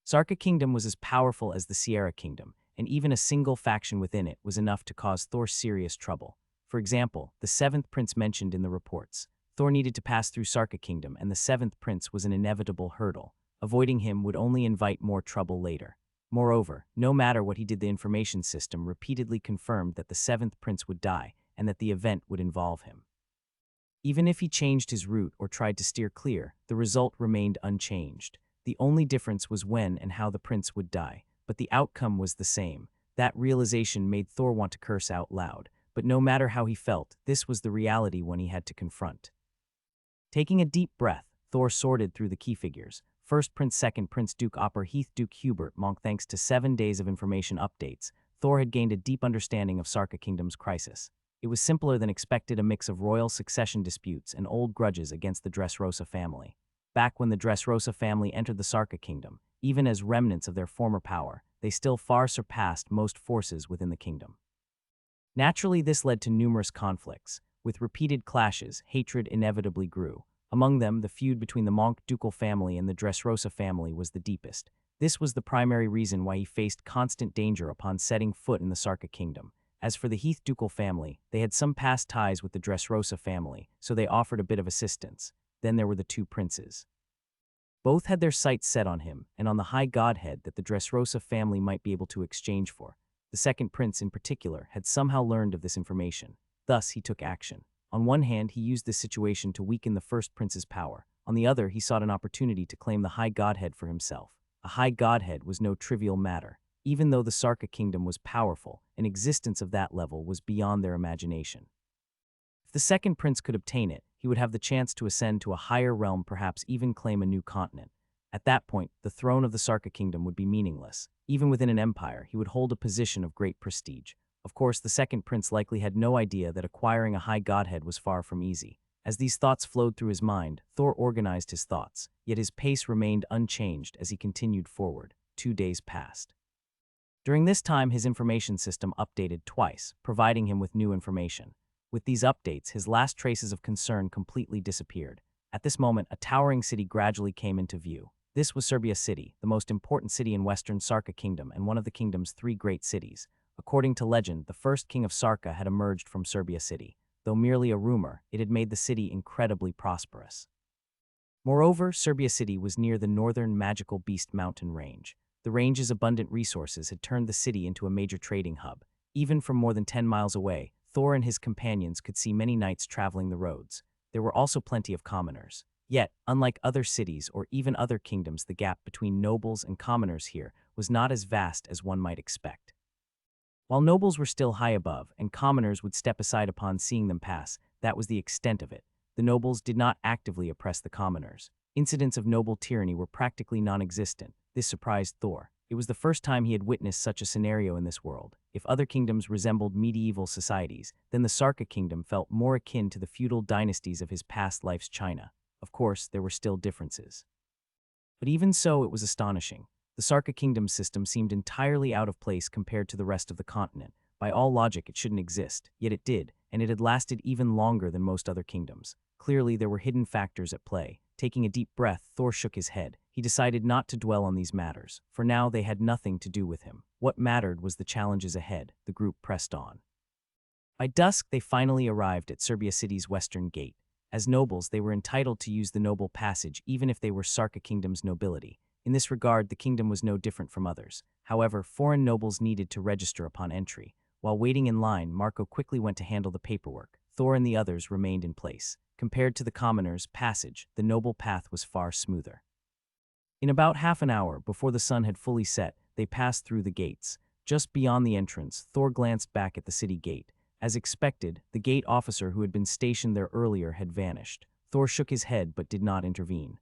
Sarca kingdom was as powerful as the Sierra kingdom, and even a single faction within it was enough to cause Thor serious trouble. For example, the 7th prince mentioned in the reports. Thor needed to pass through Sarca kingdom, and the 7th prince was an inevitable hurdle. Avoiding him would only invite more trouble later. Moreover, no matter what he did, the information system repeatedly confirmed that the 7th prince would die, and that the event would involve him. Even if he changed his route or tried to steer clear, the result remained unchanged. The only difference was when and how the prince would die, but the outcome was the same. That realization made Thor want to curse out loud, but no matter how he felt, this was the reality one he had to confront. Taking a deep breath, Thor sorted through the key figures. First Prince, Second Prince, Duke Opper, Heath, Duke Hubert, Monk. Thanks to 7 days of information updates, Thor had gained a deep understanding of Sarca Kingdom's crisis. It was simpler than expected, a mix of royal succession disputes and old grudges against the Dressrosa family. Back when the Dressrosa family entered the Sarca Kingdom, even as remnants of their former power, they still far surpassed most forces within the kingdom. Naturally, this led to numerous conflicts. With repeated clashes, hatred inevitably grew. Among them, the feud between the Monk ducal family and the Dressrosa family was the deepest. This was the primary reason why he faced constant danger upon setting foot in the Sarca Kingdom. As for the Heath ducal family, they had some past ties with the Dresosa family, so they offered a bit of assistance. Then there were the two princes. Both had their sights set on him and on the high godhead that the Dresosa family might be able to exchange for. The second prince in particular had somehow learned of this information. Thus, he took action. On one hand, he used this situation to weaken the first prince's power. On the other, he sought an opportunity to claim the high godhead for himself. A high godhead was no trivial matter. Even though the Sarca kingdom was powerful, an existence of that level was beyond their imagination. If the second prince could obtain it, he would have the chance to ascend to a higher realm, perhaps even claim a new continent. At that point, the throne of the Sarca kingdom would be meaningless. Even within an empire, he would hold a position of great prestige. Of course, the second prince likely had no idea that acquiring a high godhead was far from easy. As these thoughts flowed through his mind, Thor organized his thoughts, yet his pace remained unchanged as he continued forward. 2 days passed. During this time, his information system updated twice, providing him with new information. With these updates, his last traces of concern completely disappeared. At this moment, a towering city gradually came into view. This was Serbia City, the most important city in western Sarca Kingdom and one of the kingdom's 3 great cities. According to legend, the first king of Sarca had emerged from Serbia City. Though merely a rumor, it had made the city incredibly prosperous. Moreover, Serbia City was near the northern magical Beast Mountain range. The range's abundant resources had turned the city into a major trading hub. Even from more than 10 miles away, Thor and his companions could see many knights traveling the roads. There were also plenty of commoners. Yet, unlike other cities or even other kingdoms, the gap between nobles and commoners here was not as vast as one might expect. While nobles were still high above, and commoners would step aside upon seeing them pass, that was the extent of it. The nobles did not actively oppress the commoners. Incidents of noble tyranny were practically non-existent. This surprised Thor. It was the first time he had witnessed such a scenario in this world. If other kingdoms resembled medieval societies, then the Sarca kingdom felt more akin to the feudal dynasties of his past life's China. Of course, there were still differences. But even so, it was astonishing. The Sarca kingdom system seemed entirely out of place compared to the rest of the continent. By all logic, it shouldn't exist, yet it did, and it had lasted even longer than most other kingdoms. Clearly, there were hidden factors at play. Taking a deep breath, Thor shook his head. He decided not to dwell on these matters. For now, they had nothing to do with him. What mattered was the challenges ahead. The group pressed on. By dusk, they finally arrived at Serbia City's western gate. As nobles, they were entitled to use the noble passage even if they were Sarca kingdom's nobility. In this regard, the kingdom was no different from others. However, foreign nobles needed to register upon entry. While waiting in line, Marco quickly went to handle the paperwork. Thor and the others remained in place. Compared to the commoners' passage, the noble path was far smoother. In about half an hour, before the sun had fully set, they passed through the gates. Just beyond the entrance, Thor glanced back at the city gate. As expected, the gate officer who had been stationed there earlier had vanished. Thor shook his head but did not intervene.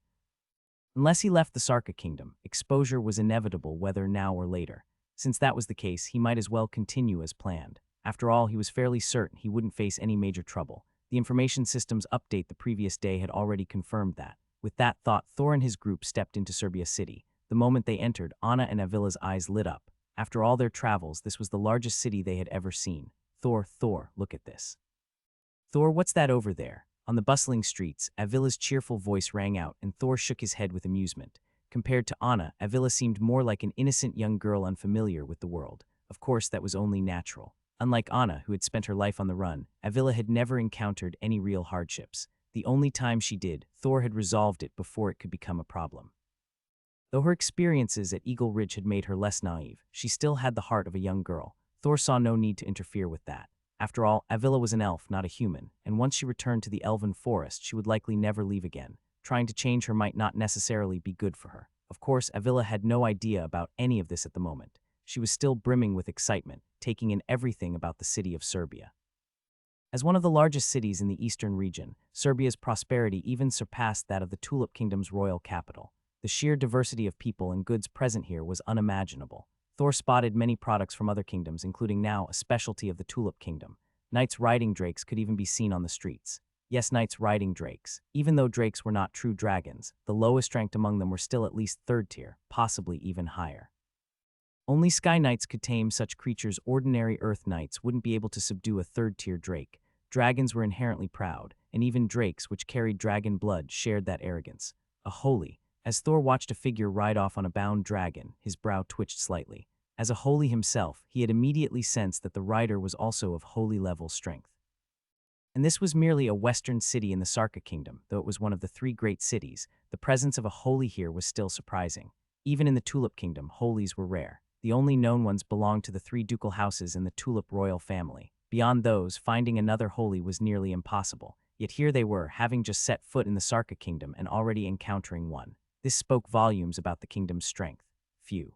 Unless he left the Sarca kingdom, exposure was inevitable whether now or later. Since that was the case, he might as well continue as planned. After all, he was fairly certain he wouldn't face any major trouble. The information system's update the previous day had already confirmed that. With that thought, Thor and his group stepped into Serbia City. The moment they entered, Anna and Avila's eyes lit up. After all their travels, this was the largest city they had ever seen. Thor, look at this. Thor, what's that over there? On the bustling streets, Avila's cheerful voice rang out, and Thor shook his head with amusement. Compared to Anna, Avila seemed more like an innocent young girl unfamiliar with the world. Of course, that was only natural. Unlike Anna, who had spent her life on the run, Avila had never encountered any real hardships. The only time she did, Thor had resolved it before it could become a problem. Though her experiences at Eagle Ridge had made her less naive, she still had the heart of a young girl. Thor saw no need to interfere with that. After all, Avila was an elf, not a human, and once she returned to the Elven forest, she would likely never leave again. Trying to change her might not necessarily be good for her. Of course, Avila had no idea about any of this at the moment. She was still brimming with excitement, taking in everything about the city of Serbia. As one of the largest cities in the eastern region, Serbia's prosperity even surpassed that of the Tulip Kingdom's royal capital. The sheer diversity of people and goods present here was unimaginable. Thor spotted many products from other kingdoms, including now a specialty of the Tulip Kingdom. Knights riding drakes could even be seen on the streets. Yes, knights riding drakes. Even though drakes were not true dragons, the lowest ranked among them were still at least 3rd tier, possibly even higher. Only sky knights could tame such creatures. Ordinary earth knights wouldn't be able to subdue a 3rd tier drake. Dragons were inherently proud, and even drakes which carried dragon blood shared that arrogance. A holy. As Thor watched a figure ride off on a bound dragon, his brow twitched slightly. As a holy himself, he had immediately sensed that the rider was also of holy level strength. And this was merely a western city in the Sarca kingdom, though it was one of the three great cities. The presence of a holy here was still surprising. Even in the Tulip Kingdom, holies were rare. The only known ones belonged to the three ducal houses in the Tulip royal family. Beyond those, finding another holy was nearly impossible. Yet here they were, having just set foot in the Sarca kingdom and already encountering one. This spoke volumes about the kingdom's strength. Phew.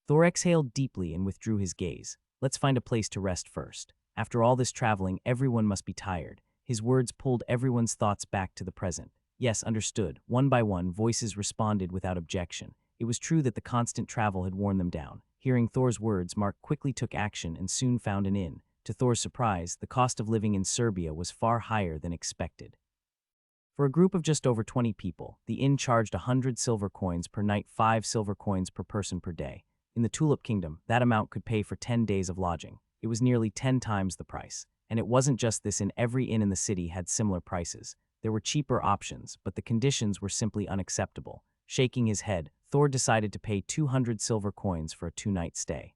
Thor exhaled deeply and withdrew his gaze. Let's find a place to rest first. After all this traveling, everyone must be tired. His words pulled everyone's thoughts back to the present. Yes, understood. One by one, voices responded without objection. It was true that the constant travel had worn them down. Hearing Thor's words, Mark quickly took action and soon found an inn. To Thor's surprise, the cost of living in Serbia was far higher than expected. For a group of just over 20 people, the inn charged 100 silver coins per night, 5 silver coins per person per day. In the Tulip Kingdom, that amount could pay for 10 days of lodging. It was nearly 10 times the price. And it wasn't just this, every inn in the city had similar prices. There were cheaper options, but the conditions were simply unacceptable. Shaking his head, Thor decided to pay 200 silver coins for a 2-night stay.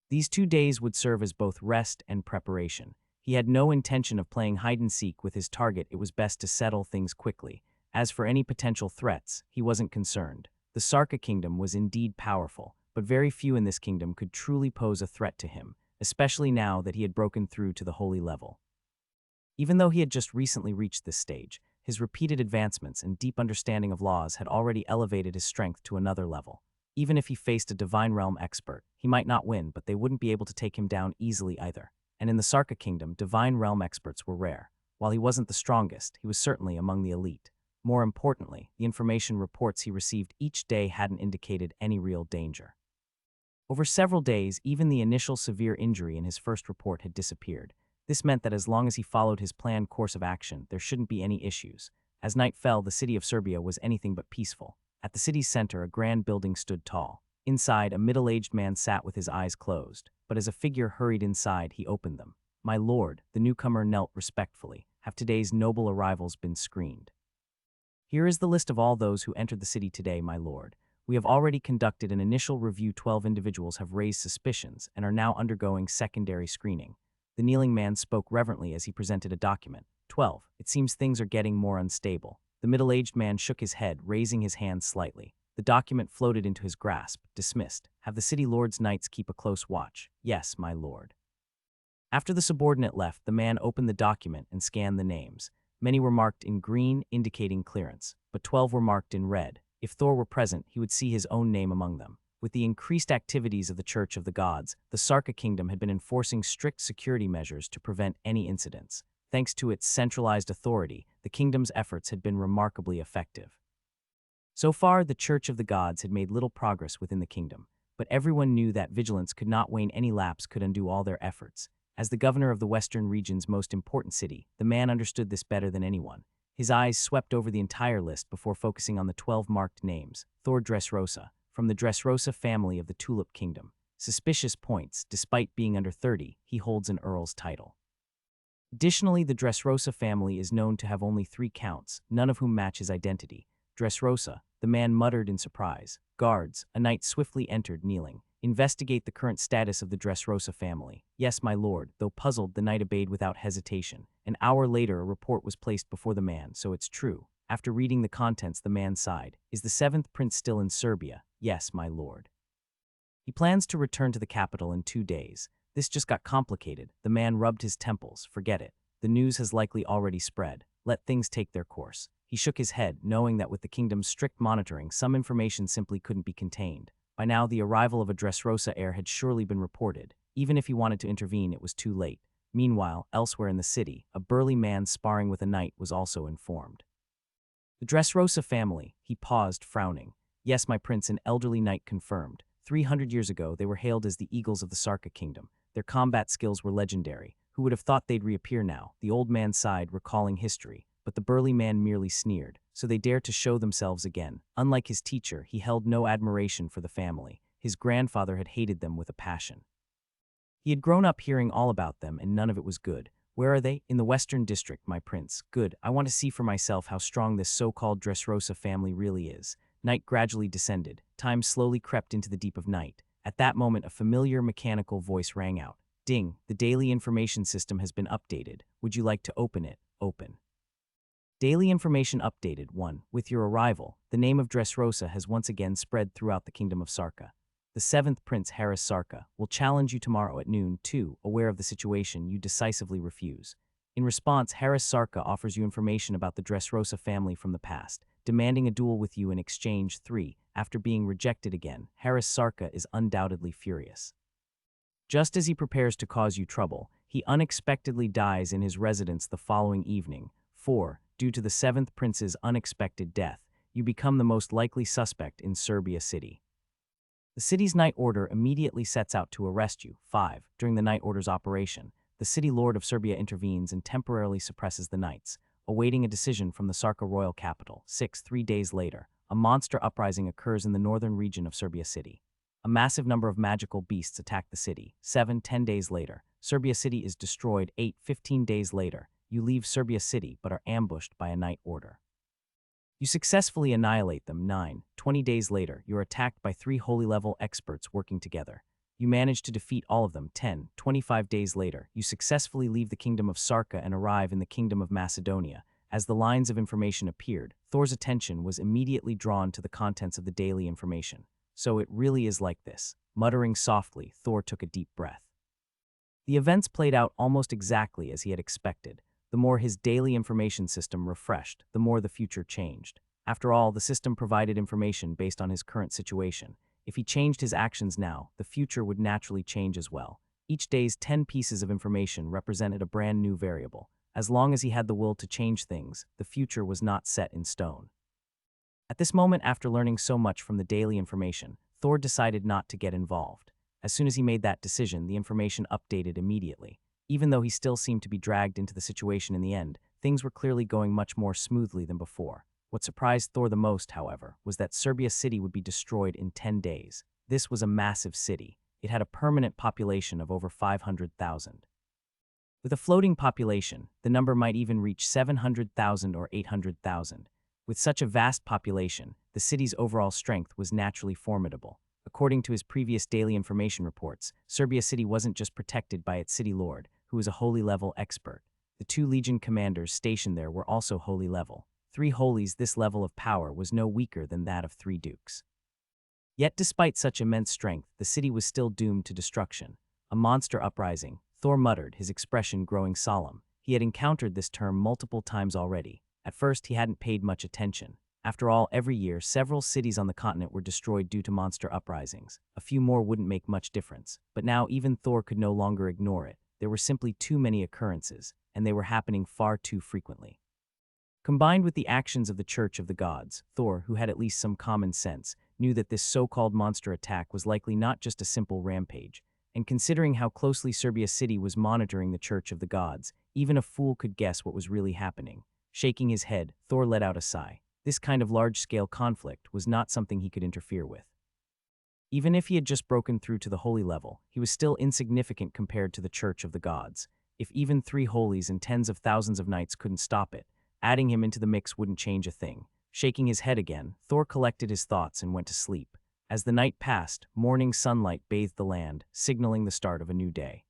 These 2 days would serve as both rest and preparation. He had no intention of playing hide-and-seek with his target. It was best to settle things quickly. As for any potential threats, he wasn't concerned. The Sarca kingdom was indeed powerful, but very few in this kingdom could truly pose a threat to him, especially now that he had broken through to the holy level. Even though he had just recently reached this stage, his repeated advancements and deep understanding of laws had already elevated his strength to another level. Even if he faced a Divine Realm expert, he might not win, but they wouldn't be able to take him down easily either. And in the Sarca kingdom, Divine Realm experts were rare. While he wasn't the strongest, he was certainly among the elite. More importantly, the information reports he received each day hadn't indicated any real danger. Over several days, even the initial severe injury in his first report had disappeared. This meant that as long as he followed his planned course of action, there shouldn't be any issues. As night fell, the city of Serbia was anything but peaceful. At the city's center, a grand building stood tall. Inside, a middle-aged man sat with his eyes closed, but as a figure hurried inside, he opened them. "My lord," the newcomer knelt respectfully. "Have today's noble arrivals been screened?" "Here is the list of all those who entered the city today, my lord. We have already conducted an initial review. 12 individuals have raised suspicions and are now undergoing secondary screening." The kneeling man spoke reverently as he presented a document. 12. It seems things are getting more unstable. The middle-aged man shook his head, raising his hand slightly. The document floated into his grasp. Dismissed. Have the city lord's knights keep a close watch. Yes, my lord. After the subordinate left, the man opened the document and scanned the names. Many were marked in green, indicating clearance, but 12 were marked in red. If Thor were present, he would see his own name among them. With the increased activities of the Church of the Gods, the Sarca kingdom had been enforcing strict security measures to prevent any incidents. Thanks to its centralized authority, the kingdom's efforts had been remarkably effective. So far, the Church of the Gods had made little progress within the kingdom, but everyone knew that vigilance could not wane. Any lapse could undo all their efforts. As the governor of the Western region's most important city, the man understood this better than anyone. His eyes swept over the entire list before focusing on the 12 marked names. Thor Dresosa, from the Dresosa family of the Tulip Kingdom. Suspicious points. Despite being under 30, he holds an earl's title. Additionally, the Dresosa family is known to have only 3 counts, none of whom match his identity. Dresosa, the man muttered in surprise. Guards, a knight swiftly entered, kneeling. Investigate the current status of the Dresosa family. Yes, my lord. Though puzzled, the knight obeyed without hesitation. An hour later, a report was placed before the man, so it's true. After reading the contents, the man sighed. Is the 7th prince still in Serbia? Yes, my lord. He plans to return to the capital in 2 days. This just got complicated. The man rubbed his temples. Forget it. The news has likely already spread. Let things take their course. He shook his head, knowing that with the kingdom's strict monitoring, some information simply couldn't be contained. By now, the arrival of a Dresosa heir had surely been reported. Even if he wanted to intervene, it was too late. Meanwhile, elsewhere in the city, a burly man sparring with a knight was also informed. The Dresosa family, he paused, frowning. Yes, my prince, an elderly knight confirmed. 300 years ago, they were hailed as the eagles of the Sarca kingdom. Their combat skills were legendary. Who would have thought they'd reappear now? The old man sighed, recalling history. But the burly man merely sneered. So they dared to show themselves again. Unlike his teacher, he held no admiration for the family. His grandfather had hated them with a passion. He had grown up hearing all about them, and none of it was good. Where are they? In the Western District, my prince. Good. I want to see for myself how strong this so-called Dresosa family really is. Night gradually descended. Time slowly crept into the deep of night. At that moment, a familiar mechanical voice rang out. Ding, the daily information system has been updated. Would you like to open it? Open. Daily information updated. 1. With your arrival, the name of Dresosa has once again spread throughout the kingdom of Sarca. The 7th Prince, Sarca, will challenge you tomorrow at noon. 2. Aware of the situation, you decisively refuse. In response, Sarca offers you information about the Dresosa family from the past, demanding a duel with you in exchange. 3. After being rejected again, Sarca is undoubtedly furious. Just as he prepares to cause you trouble, he unexpectedly dies in his residence the following evening. 4. Due to the 7th Prince's unexpected death, you become the most likely suspect in Serbia City. The city's Night Order immediately sets out to arrest you. 5. During the Night Order's operation, the city lord of Serbia intervenes and temporarily suppresses the knights, awaiting a decision from the Sarca royal capital. 6. 3 days later, a monster uprising occurs in the northern region of Serbia City. A massive number of magical beasts attack the city. 7. 10 days later, Serbia City is destroyed. 8. 15 days later, you leave Serbia City but are ambushed by a Night Order. You successfully annihilate them. 9. 20 days later, you're attacked by 3 holy level experts working together. You manage to defeat all of them. 10. 25 days later, you successfully leave the kingdom of Sarca and arrive in the kingdom of Macedonia. As the lines of information appeared, Thor's attention was immediately drawn to the contents of the daily information. So it really is like this. Muttering softly, Thor took a deep breath. The events played out almost exactly as he had expected. The more his daily information system refreshed, the more the future changed. After all, the system provided information based on his current situation. If he changed his actions now, the future would naturally change as well. Each day's 10 pieces of information represented a brand new variable. As long as he had the will to change things, the future was not set in stone. At this moment, after learning so much from the daily information, Thor decided not to get involved. As soon as he made that decision, the information updated immediately. Even though he still seemed to be dragged into the situation in the end, things were clearly going much more smoothly than before. What surprised Thor the most, however, was that Serbia City would be destroyed in 10 days. This was a massive city. It had a permanent population of over 500,000. With a floating population, the number might even reach 700,000 or 800,000. With such a vast population, the city's overall strength was naturally formidable. According to his previous daily information reports, Serbia City wasn't just protected by its city lord, who was a holy level expert. The 2 legion commanders stationed there were also holy level. 3 holies, this level of power was no weaker than that of 3 dukes. Yet despite such immense strength, the city was still doomed to destruction. A monster uprising, Thor muttered, his expression growing solemn. He had encountered this term multiple times already. At first, he hadn't paid much attention. After all, every year, several cities on the continent were destroyed due to monster uprisings. A few more wouldn't make much difference. But now even Thor could no longer ignore it. There were simply too many occurrences, and they were happening far too frequently. Combined with the actions of the Church of the Gods, Thor, who had at least some common sense, knew that this so-called monster attack was likely not just a simple rampage. And considering how closely Serbia City was monitoring the Church of the Gods, even a fool could guess what was really happening. Shaking his head, Thor let out a sigh. This kind of large-scale conflict was not something he could interfere with. Even if he had just broken through to the holy level, he was still insignificant compared to the Church of the Gods. If even 3 holies and tens of thousands of knights couldn't stop it, adding him into the mix wouldn't change a thing. Shaking his head again, Thor collected his thoughts and went to sleep. As the night passed, morning sunlight bathed the land, signaling the start of a new day.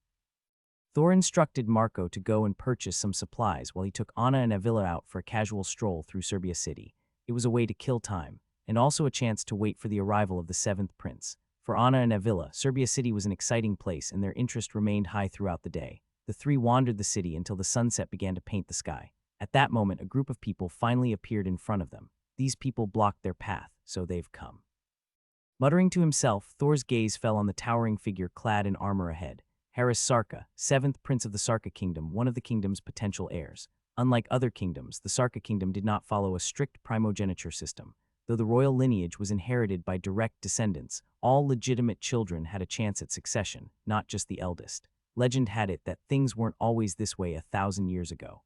Thor instructed Marco to go and purchase some supplies while he took Anna and Ailla out for a casual stroll through Serbia City. It was a way to kill time, and also a chance to wait for the arrival of the 7th Prince. For Anna and Ailla, Serbia City was an exciting place and their interest remained high throughout the day. The 3 wandered the city until the sunset began to paint the sky. At that moment, a group of people finally appeared in front of them. These people blocked their path, so they've come. Muttering to himself, Thor's gaze fell on the towering figure clad in armor ahead. Sarca, 7th Prince of the Sarca Kingdom, one of the kingdom's potential heirs. Unlike other kingdoms, the Sarca Kingdom did not follow a strict primogeniture system. Though the royal lineage was inherited by direct descendants, all legitimate children had a chance at succession, not just the eldest. Legend had it that things weren't always this way 1,000 years ago.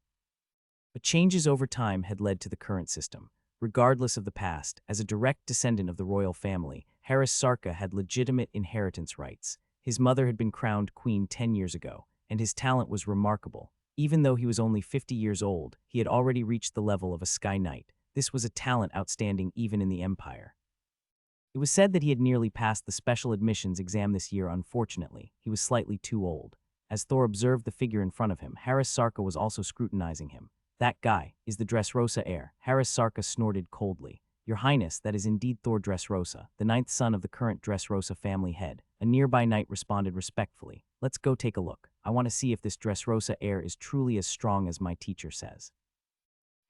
But changes over time had led to the current system. Regardless of the past, as a direct descendant of the royal family, Sarca had legitimate inheritance rights. His mother had been crowned queen 10 years ago, and his talent was remarkable. Even though he was only 50 years old, he had already reached the level of a Sky Knight. This was a talent outstanding even in the Empire. It was said that he had nearly passed the special admissions exam this year. Unfortunately, he was slightly too old. As Thor observed the figure in front of him, Sarca was also scrutinizing him. That guy is the Dresosa heir. Sarca snorted coldly. Your Highness, that is indeed Thor Dresosa, the ninth son of the current Dresosa family head. A nearby knight responded respectfully. Let's go take a look. I want to see if this Dresosa heir is truly as strong as my teacher says.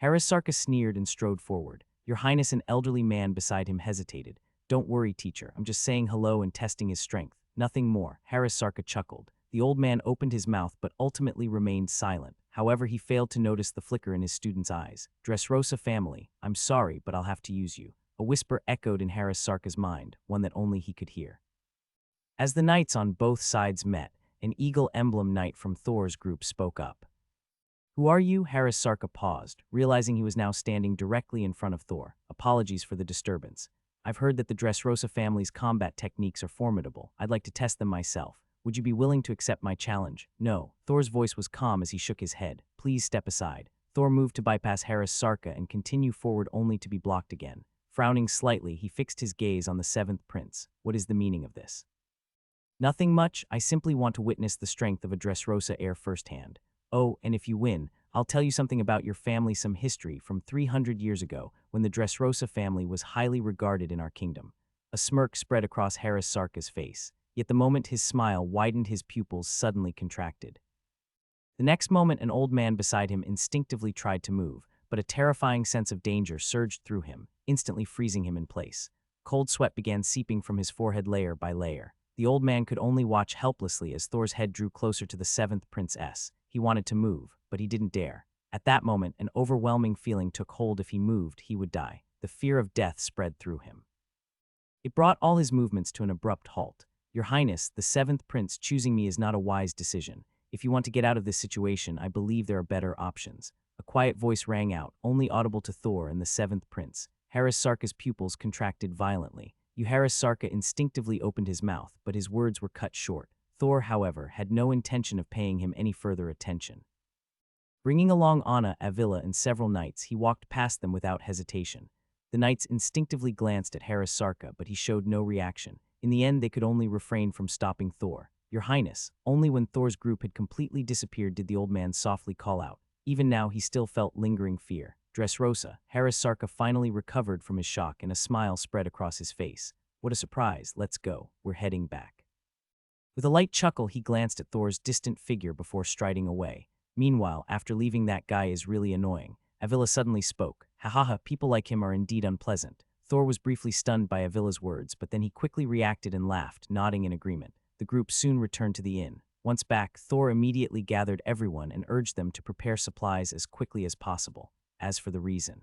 Sarca sneered and strode forward. Your Highness, an elderly man beside him hesitated. Don't worry, teacher. I'm just saying hello and testing his strength. Nothing more. Sarca chuckled. The old man opened his mouth but ultimately remained silent. However, he failed to notice the flicker in his student's eyes. Dresosa family, I'm sorry, but I'll have to use you. A whisper echoed in Sarca's mind, one that only he could hear. As the knights on both sides met, an eagle emblem knight from Thor's group spoke up. Who are you? Sarca paused, realizing he was now standing directly in front of Thor. Apologies for the disturbance. I've heard that the Dresosa family's combat techniques are formidable. I'd like to test them myself. Would you be willing to accept my challenge? No. Thor's voice was calm as he shook his head. Please step aside. Thor moved to bypass Sarca and continue forward only to be blocked again. Frowning slightly, he fixed his gaze on the seventh prince. What is the meaning of this? Nothing much. I simply want to witness the strength of a Dresosa heir firsthand. Oh, and if you win, I'll tell you something about your family, some history from 300 years ago when the Dresosa family was highly regarded in our kingdom. A smirk spread across Sarca's face. Yet the moment his smile widened, his pupils suddenly contracted. The next moment, an old man beside him instinctively tried to move, but a terrifying sense of danger surged through him, instantly freezing him in place. Cold sweat began seeping from his forehead layer by layer. The old man could only watch helplessly as Thor's head drew closer to the seventh princess. He wanted to move, but he didn't dare. At that moment, an overwhelming feeling took hold. If he moved, he would die. The fear of death spread through him. It brought all his movements to an abrupt halt. Your Highness, the seventh prince choosing me is not a wise decision. If you want to get out of this situation, I believe there are better options. A quiet voice rang out, only audible to Thor and the seventh prince. Sarca's pupils contracted violently. Sarca instinctively opened his mouth, but his words were cut short. Thor, however, had no intention of paying him any further attention. Bringing along Ailla and several knights, he walked past them without hesitation. The knights instinctively glanced at Sarca, but he showed no reaction. In the end, they could only refrain from stopping Thor. Your Highness, only when Thor's group had completely disappeared did the old man softly call out. Even now, he still felt lingering fear. Dresosa, Sarca finally recovered from his shock and a smile spread across his face. What a surprise. Let's go. We're heading back. With a light chuckle, he glanced at Thor's distant figure before striding away. Meanwhile, after leaving, that guy is really annoying. Ailla suddenly spoke. Hahaha, people like him are indeed unpleasant. Thor was briefly stunned by Avila's words, but then he quickly reacted and laughed, nodding in agreement. The group soon returned to the inn. Once back, Thor immediately gathered everyone and urged them to prepare supplies as quickly as possible. As for the reason,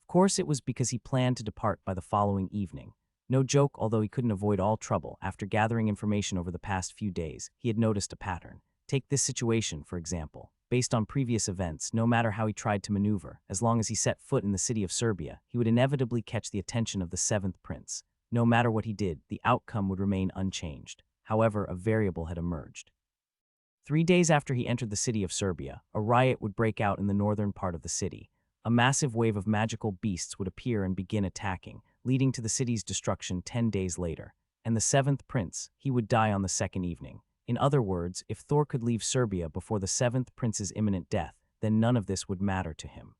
of course, it was because he planned to depart by the following evening. No joke, although he couldn't avoid all trouble. After gathering information over the past few days, he had noticed a pattern. Take this situation, for example. Based on previous events, no matter how he tried to maneuver, as long as he set foot in the city of Serbia, he would inevitably catch the attention of the seventh prince. No matter what he did, the outcome would remain unchanged. However, a variable had emerged. 3 days after he entered the city of Serbia, a riot would break out in the northern part of the city. A massive wave of magical beasts would appear and begin attacking, leading to the city's destruction 10 days later. And the seventh prince, he would die on the second evening. In other words, if Thor could leave Serbia before the seventh prince's imminent death, then none of this would matter to him.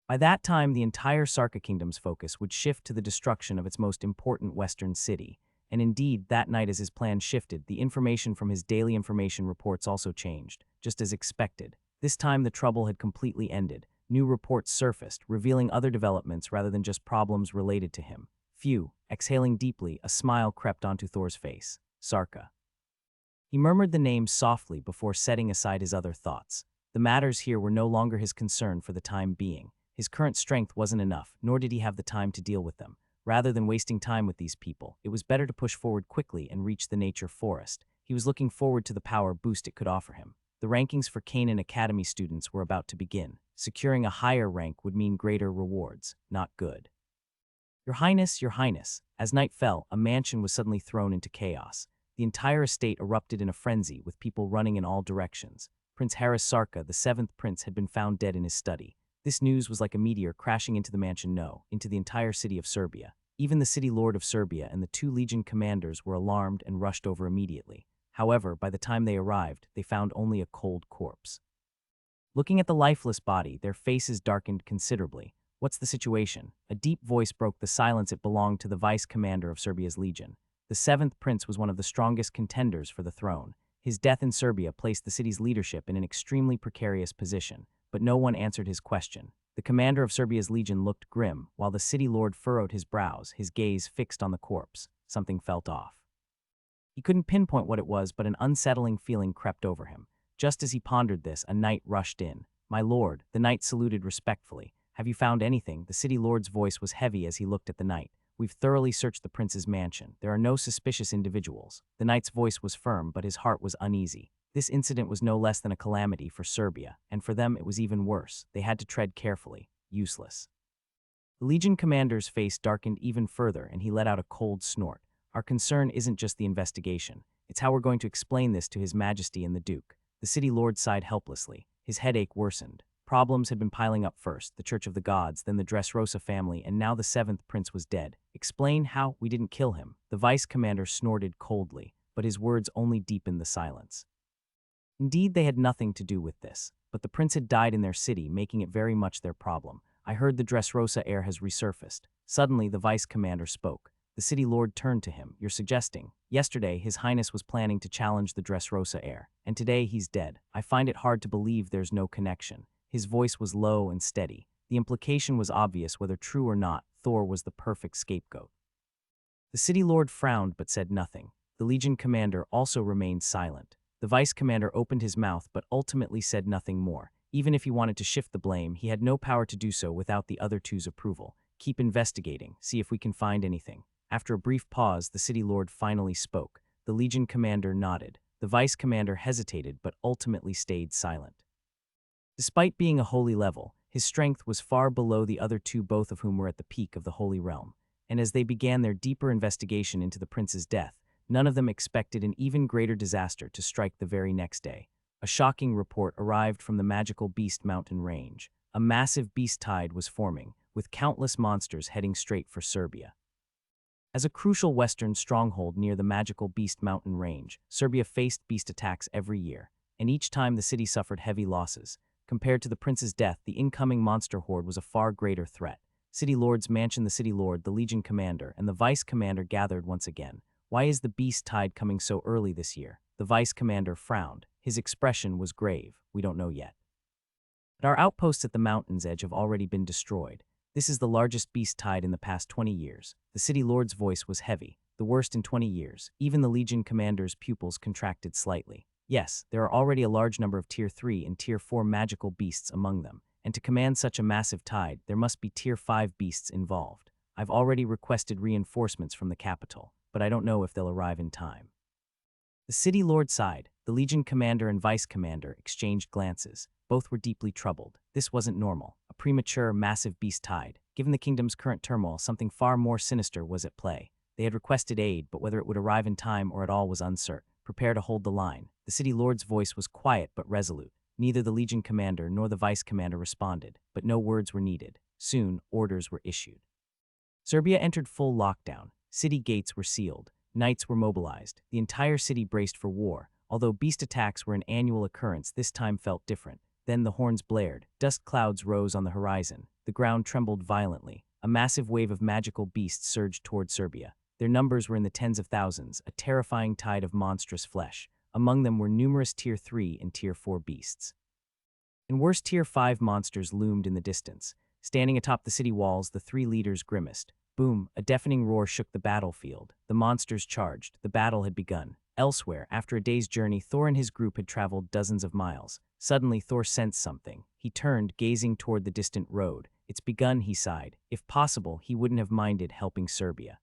By that time, the entire Sarca kingdom's focus would shift to the destruction of its most important western city. And indeed, that night as his plan shifted, the information from his daily information reports also changed, just as expected. This time the trouble had completely ended. New reports surfaced, revealing other developments rather than just problems related to him. Phew, exhaling deeply, a smile crept onto Thor's face. Sarca. He murmured the name softly before setting aside his other thoughts. The matters here were no longer his concern for the time being. His current strength wasn't enough, nor did he have the time to deal with them. Rather than wasting time with these people, it was better to push forward quickly and reach the nature forest. He was looking forward to the power boost it could offer him. The rankings for Canaan Academy students were about to begin. Securing a higher rank would mean greater rewards, not good. Your Highness, as night fell, a mansion was suddenly thrown into chaos. The entire estate erupted in a frenzy, with people running in all directions. Prince Sarca, the seventh prince, had been found dead in his study. This news was like a meteor crashing into the mansion, into the entire city of Serbia. Even the city lord of Serbia and the two legion commanders were alarmed and rushed over immediately. However, by the time they arrived, they found only a cold corpse. Looking at the lifeless body, their faces darkened considerably. "What's the situation?" A deep voice broke the silence. It belonged to the vice commander of Serbia's legion. The seventh prince was one of the strongest contenders for the throne. His death in Serbia placed the city's leadership in an extremely precarious position, but no one answered his question. The commander of Serbia's legion looked grim, while the city lord furrowed his brows, his gaze fixed on the corpse. Something felt off. He couldn't pinpoint what it was, but an unsettling feeling crept over him. Just as he pondered this, a knight rushed in. "My lord," the knight saluted respectfully. "Have you found anything?" The city lord's voice was heavy as he looked at the knight. "We've thoroughly searched the prince's mansion. There are no suspicious individuals." The knight's voice was firm, but his heart was uneasy. This incident was no less than a calamity for Serbia, and for them it was even worse. They had to tread carefully. Useless. The legion commander's face darkened even further, and he let out a cold snort. "Our concern isn't just the investigation. It's how we're going to explain this to His Majesty and the Duke." The city lord sighed helplessly. His headache worsened. Problems had been piling up first, the Church of the Gods, then the Dresosa family, and now the seventh prince was dead. "Explain how?" "We didn't kill him." The vice commander snorted coldly, but his words only deepened the silence. Indeed, they had nothing to do with this, but the prince had died in their city, making it very much their problem. "I heard the Dresosa heir has resurfaced." Suddenly, the vice commander spoke. The city lord turned to him. "You're suggesting?" "Yesterday, His Highness was planning to challenge the Dresosa heir, and today he's dead. I find it hard to believe there's no connection." His voice was low and steady. The implication was obvious. Whether true or not, Thor was the perfect scapegoat. The city lord frowned but said nothing. The legion commander also remained silent. The vice commander opened his mouth but ultimately said nothing more. Even if he wanted to shift the blame, he had no power to do so without the other two's approval. "Keep investigating. See if we can find anything." After a brief pause, the city lord finally spoke. The legion commander nodded. The vice commander hesitated but ultimately stayed silent. Despite being a holy level, his strength was far below the other two, both of whom were at the peak of the holy realm. And as they began their deeper investigation into the prince's death, none of them expected an even greater disaster to strike the very next day. A shocking report arrived from the magical Beast Mountain range. A massive beast tide was forming, with countless monsters heading straight for Serbia. As a crucial western stronghold near the magical Beast Mountain range, Serbia faced beast attacks every year, and each time the city suffered heavy losses. Compared to the prince's death, the incoming monster horde was a far greater threat. City lords mansion, the city lord, the legion commander, and the vice commander gathered once again. "Why is the beast tide coming so early this year?" The vice commander frowned. His expression was grave. "We don't know yet. But our outposts at the mountain's edge have already been destroyed. This is the largest beast tide in the past 20 years. The city lord's voice was heavy. "The worst in 20 years. Even the legion commander's pupils contracted slightly. "Yes, there are already a large number of Tier 3 and Tier 4 magical beasts among them, and to command such a massive tide, there must be Tier 5 beasts involved. I've already requested reinforcements from the capital, but I don't know if they'll arrive in time." The city lord sighed. The legion commander and vice commander exchanged glances. Both were deeply troubled. This wasn't normal. A premature, massive beast tide. Given the kingdom's current turmoil, something far more sinister was at play. They had requested aid, but whether it would arrive in time or at all was uncertain. "Prepare to hold the line." The city lord's voice was quiet but resolute. Neither the legion commander nor the vice commander responded, but no words were needed. Soon, orders were issued. Serbia entered full lockdown. City gates were sealed. Knights were mobilized. The entire city braced for war. Although beast attacks were an annual occurrence, this time felt different. Then the horns blared. Dust clouds rose on the horizon. The ground trembled violently. A massive wave of magical beasts surged toward Serbia. Their numbers were in the tens of thousands, a terrifying tide of monstrous flesh. Among them were numerous Tier 3 and Tier 4 beasts. And worse, Tier 5 monsters loomed in the distance. Standing atop the city walls, the three leaders grimaced. Boom! A deafening roar shook the battlefield. The monsters charged. The battle had begun. Elsewhere, after a day's journey, Thor and his group had traveled dozens of miles. Suddenly, Thor sensed something. He turned, gazing toward the distant road. "It's begun," he sighed. If possible, he wouldn't have minded helping Serbia.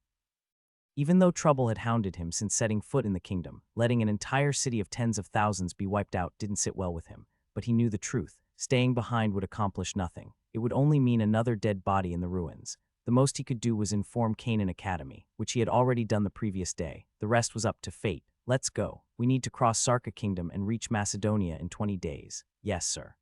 Even though trouble had hounded him since setting foot in the kingdom, letting an entire city of tens of thousands be wiped out didn't sit well with him. But he knew the truth. Staying behind would accomplish nothing. It would only mean another dead body in the ruins. The most he could do was inform Canaan Academy, which he had already done the previous day. The rest was up to fate. "Let's go. We need to cross Sarca Kingdom and reach Macedonia in 20 days. "Yes, sir."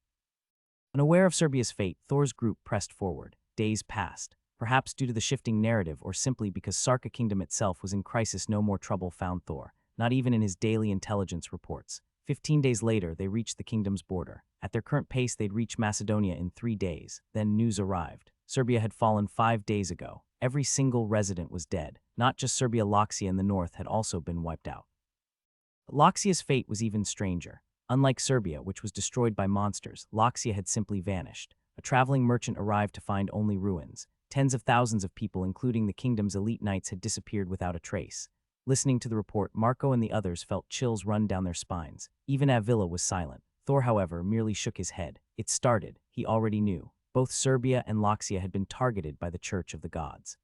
Unaware of Serbia's fate, Thor's group pressed forward. Days passed. Perhaps due to the shifting narrative or simply because Sarca Kingdom itself was in crisis, no more trouble found Thor, not even in his daily intelligence reports. 15 days later, they reached the kingdom's border. At their current pace, they'd reach Macedonia in 3 days. Then news arrived. Serbia had fallen 5 days ago. Every single resident was dead. Not just Serbia, Loxia in the north had also been wiped out. Loxia's fate was even stranger. Unlike Serbia, which was destroyed by monsters, Loxia had simply vanished. A traveling merchant arrived to find only ruins. Tens of thousands of people, including the kingdom's elite knights, had disappeared without a trace. Listening to the report, Marco and the others felt chills run down their spines. Even Avila was silent. Thor, however, merely shook his head. It started, he already knew. Both Serbia and Loxia had been targeted by the Church of the Gods.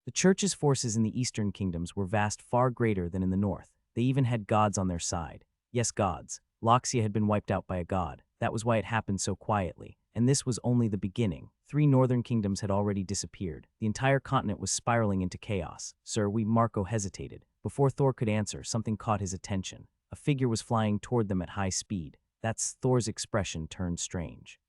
The Church's forces in the eastern kingdoms were vast, far greater than in the north. They even had gods on their side. Yes, gods. Loxia had been wiped out by a god. That was why it happened so quietly. And this was only the beginning. 3 northern kingdoms had already disappeared. The entire continent was spiraling into chaos. Sir, Marco hesitated. Before Thor could answer, something caught his attention. A figure was flying toward them at high speed. That's Thor's expression turned strange.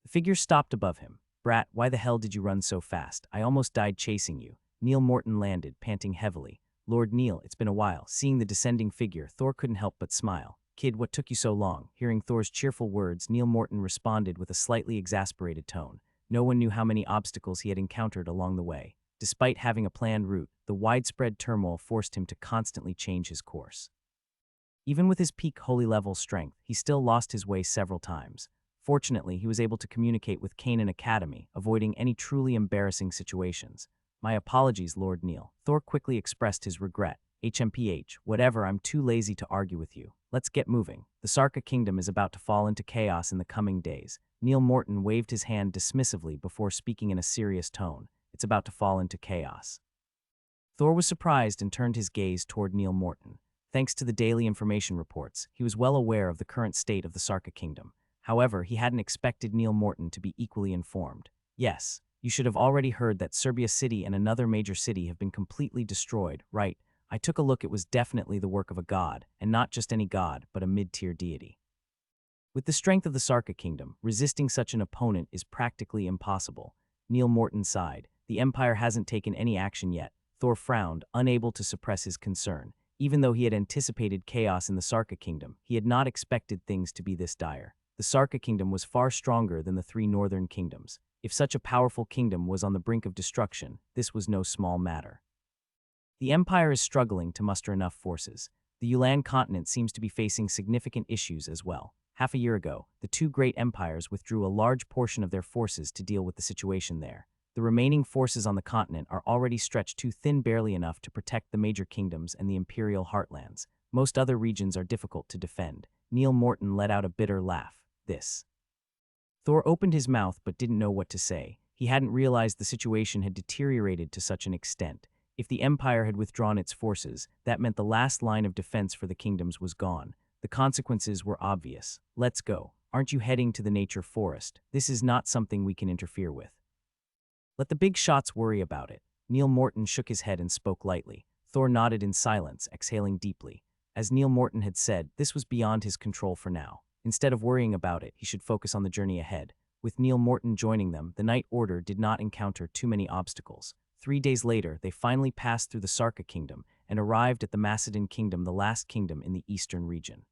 The figure stopped above him. Brat, why the hell did you run so fast? I almost died chasing you. Neil Morton landed, panting heavily. Lord Neil, it's been a while. Seeing the descending figure, Thor couldn't help but smile. Kid, what took you so long? Hearing Thor's cheerful words, Neil Morton responded with a slightly exasperated tone. No one knew how many obstacles he had encountered along the way. Despite having a planned route, the widespread turmoil forced him to constantly change his course. Even with his peak holy level strength, he still lost his way several times. Fortunately, he was able to communicate with Canaan Academy, avoiding any truly embarrassing situations. My apologies, Lord Neil. Thor quickly expressed his regret. HMPH, whatever, I'm too lazy to argue with you. Let's get moving. The Sarca Kingdom is about to fall into chaos in the coming days. Neil Morton waved his hand dismissively before speaking in a serious tone. It's about to fall into chaos. Thor was surprised and turned his gaze toward Neil Morton. Thanks to the daily information reports, he was well aware of the current state of the Sarca Kingdom. However, he hadn't expected Neil Morton to be equally informed. Yes, you should have already heard that Serbia City and another major city have been completely destroyed, right? I took a look, it was definitely the work of a god, and not just any god, but a mid-tier deity. With the strength of the Sarca Kingdom, resisting such an opponent is practically impossible. Neil Morton sighed. The Empire hasn't taken any action yet. Thor frowned, unable to suppress his concern. Even though he had anticipated chaos in the Sarca Kingdom, he had not expected things to be this dire. The Sarca Kingdom was far stronger than the 3 northern kingdoms. If such a powerful kingdom was on the brink of destruction, this was no small matter. The Empire is struggling to muster enough forces. The Yulan continent seems to be facing significant issues as well. Half a year ago, the 2 great empires withdrew a large portion of their forces to deal with the situation there. The remaining forces on the continent are already stretched too thin, barely enough to protect the major kingdoms and the imperial heartlands. Most other regions are difficult to defend. Neil Morton let out a bitter laugh. Thor opened his mouth but didn't know what to say. He hadn't realized the situation had deteriorated to such an extent. If the Empire had withdrawn its forces, that meant the last line of defense for the kingdoms was gone. The consequences were obvious. Let's go. Aren't you heading to the nature forest? This is not something we can interfere with. Let the big shots worry about it. Neil Morton shook his head and spoke lightly. Thor nodded in silence, exhaling deeply. As Neil Morton had said, this was beyond his control for now. Instead of worrying about it, he should focus on the journey ahead. With Neil Morton joining them, the Night Order did not encounter too many obstacles. 3 days later, they finally passed through the Sarca Kingdom and arrived at the Macedon Kingdom, the last kingdom in the eastern region.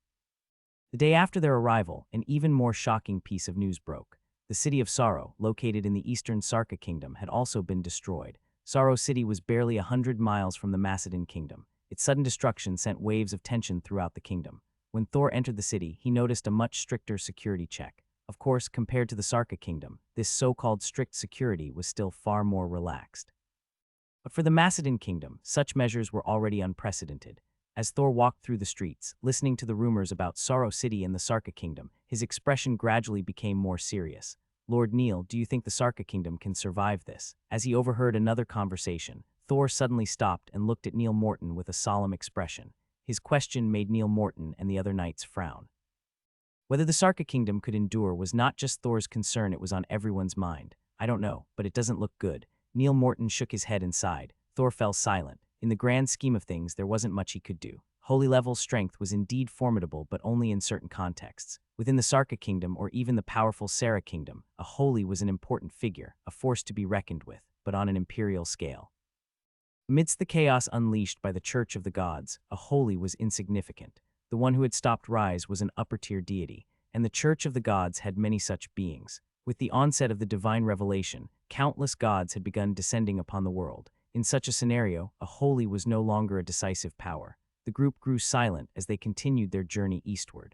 The day after their arrival, an even more shocking piece of news broke. The city of Saro, located in the eastern Sarca Kingdom, had also been destroyed. Saro City was barely 100 miles from the Macedon Kingdom. Its sudden destruction sent waves of tension throughout the kingdom. When Thor entered the city, he noticed a much stricter security check. Of course, compared to the Sarca Kingdom, this so-called strict security was still far more relaxed. But for the Macedon Kingdom, such measures were already unprecedented. As Thor walked through the streets, listening to the rumors about Saro City and the Sarca Kingdom, his expression gradually became more serious. Lord Neil, do you think the Sarca Kingdom can survive this? As he overheard another conversation, Thor suddenly stopped and looked at Neil Morton with a solemn expression. His question made Neil Morton and the other knights frown. Whether the Sarca Kingdom could endure was not just Thor's concern, it was on everyone's mind. I don't know, but it doesn't look good. Neil Morton shook his head and sighed. Thor fell silent. In the grand scheme of things, there wasn't much he could do. Holy level strength was indeed formidable, but only in certain contexts. Within the Sarca kingdom or even the powerful Sarah kingdom, a holy was an important figure, a force to be reckoned with, but on an imperial scale. Amidst the chaos unleashed by the Church of the Gods, a holy was insignificant. The one who had stopped Rise was an upper-tier deity, and the Church of the Gods had many such beings. With the onset of the divine revelation, countless gods had begun descending upon the world. In such a scenario, a holy was no longer a decisive power. The group grew silent as they continued their journey eastward.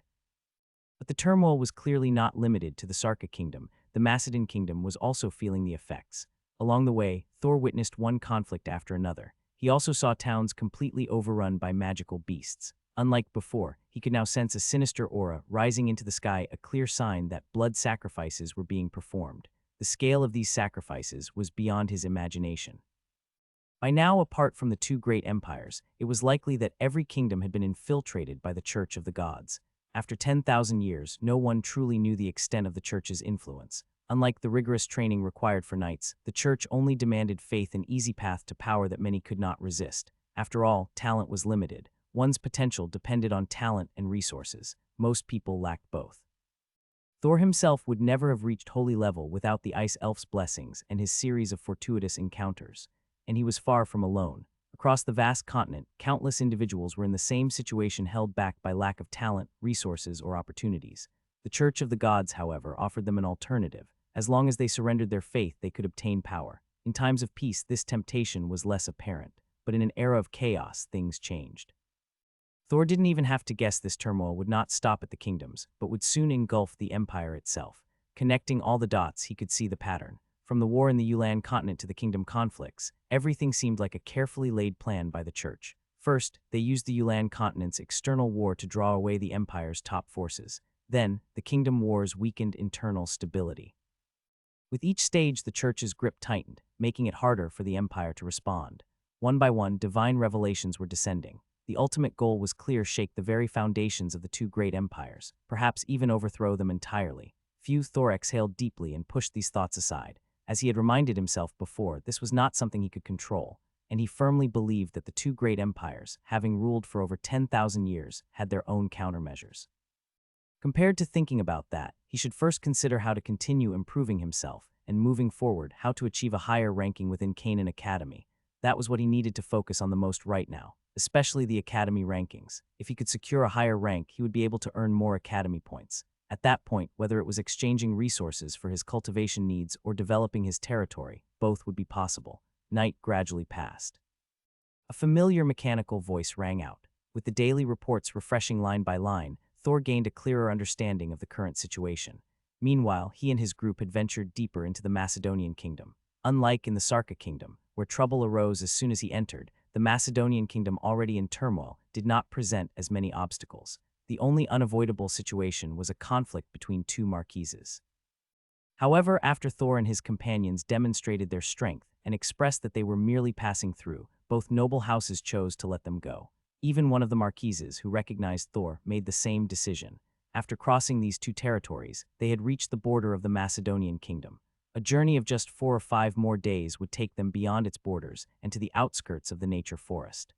But the turmoil was clearly not limited to the Sarca kingdom. The Macedon kingdom was also feeling the effects. Along the way, Thor witnessed one conflict after another. He also saw towns completely overrun by magical beasts. Unlike before, he could now sense a sinister aura rising into the sky, a clear sign that blood sacrifices were being performed. The scale of these sacrifices was beyond his imagination. By now, apart from the two great empires, it was likely that every kingdom had been infiltrated by the Church of the Gods. After 10,000 years, no one truly knew the extent of the Church's influence. Unlike the rigorous training required for knights, the Church only demanded faith, an easy path to power that many could not resist. After all, talent was limited. One's potential depended on talent and resources. Most people lacked both. Thor himself would never have reached holy level without the Ice Elf's blessings and his series of fortuitous encounters. And he was far from alone. Across the vast continent, countless individuals were in the same situation, held back by lack of talent, resources, or opportunities. The Church of the Gods, however, offered them an alternative. As long as they surrendered their faith, they could obtain power. In times of peace, this temptation was less apparent. But in an era of chaos, things changed. Thor didn't even have to guess this turmoil would not stop at the kingdoms, but would soon engulf the empire itself. Connecting all the dots, he could see the pattern. From the war in the Ulan continent to the kingdom conflicts, everything seemed like a carefully laid plan by the Church. First, they used the Ulan continent's external war to draw away the empire's top forces. Then, the kingdom wars weakened internal stability. With each stage, the Church's grip tightened, making it harder for the empire to respond. One by one, divine revelations were descending. The ultimate goal was clear: shake the very foundations of the two great empires, perhaps even overthrow them entirely. Thor exhaled deeply and pushed these thoughts aside. As he had reminded himself before, this was not something he could control, and he firmly believed that the two great empires, having ruled for over 10,000 years, had their own countermeasures. Compared to thinking about that, he should first consider how to continue improving himself, and moving forward, how to achieve a higher ranking within Canaan Academy. That was what he needed to focus on the most right now, especially the Academy rankings. If he could secure a higher rank, he would be able to earn more Academy points. At that point, whether it was exchanging resources for his cultivation needs or developing his territory, both would be possible. Night gradually passed. A familiar mechanical voice rang out. With the daily reports refreshing line by line, Thor gained a clearer understanding of the current situation. Meanwhile, he and his group had ventured deeper into the Macedonian kingdom. Unlike in the Sarca kingdom, where trouble arose as soon as he entered, the Macedonian kingdom, already in turmoil, did not present as many obstacles. The only unavoidable situation was a conflict between two marquises. However, after Thor and his companions demonstrated their strength and expressed that they were merely passing through, both noble houses chose to let them go. Even one of the marquises, who recognized Thor, made the same decision. After crossing these two territories, they had reached the border of the Macedonian kingdom. A journey of just 4 or 5 more days would take them beyond its borders and to the outskirts of the nature forest.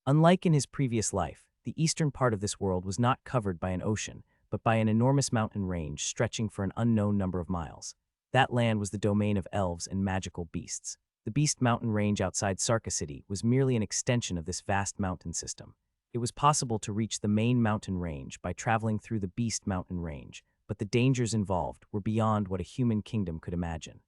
Unlike in his previous life, the eastern part of this world was not covered by an ocean, but by an enormous mountain range stretching for an unknown number of miles. That land was the domain of elves and magical beasts. The Beast Mountain Range outside Sarca City was merely an extension of this vast mountain system. It was possible to reach the main mountain range by traveling through the Beast Mountain Range, but the dangers involved were beyond what a human kingdom could imagine.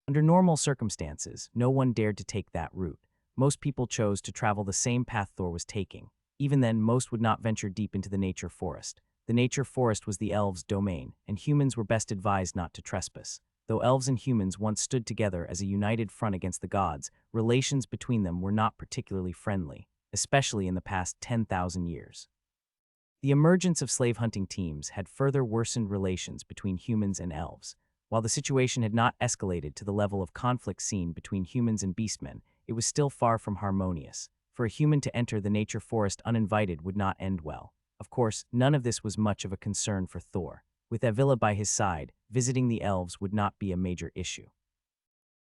Under normal circumstances, no one dared to take that route. Most people chose to travel the same path Thor was taking. Even then, most would not venture deep into the nature forest. The nature forest was the elves' domain, and humans were best advised not to trespass. Though elves and humans once stood together as a united front against the gods, relations between them were not particularly friendly, especially in the past 10,000 years. The emergence of slave-hunting teams had further worsened relations between humans and elves. While the situation had not escalated to the level of conflict seen between humans and beastmen, it was still far from harmonious. For a human to enter the nature forest uninvited would not end well. Of course, none of this was much of a concern for Thor. With Ailla by his side, visiting the elves would not be a major issue.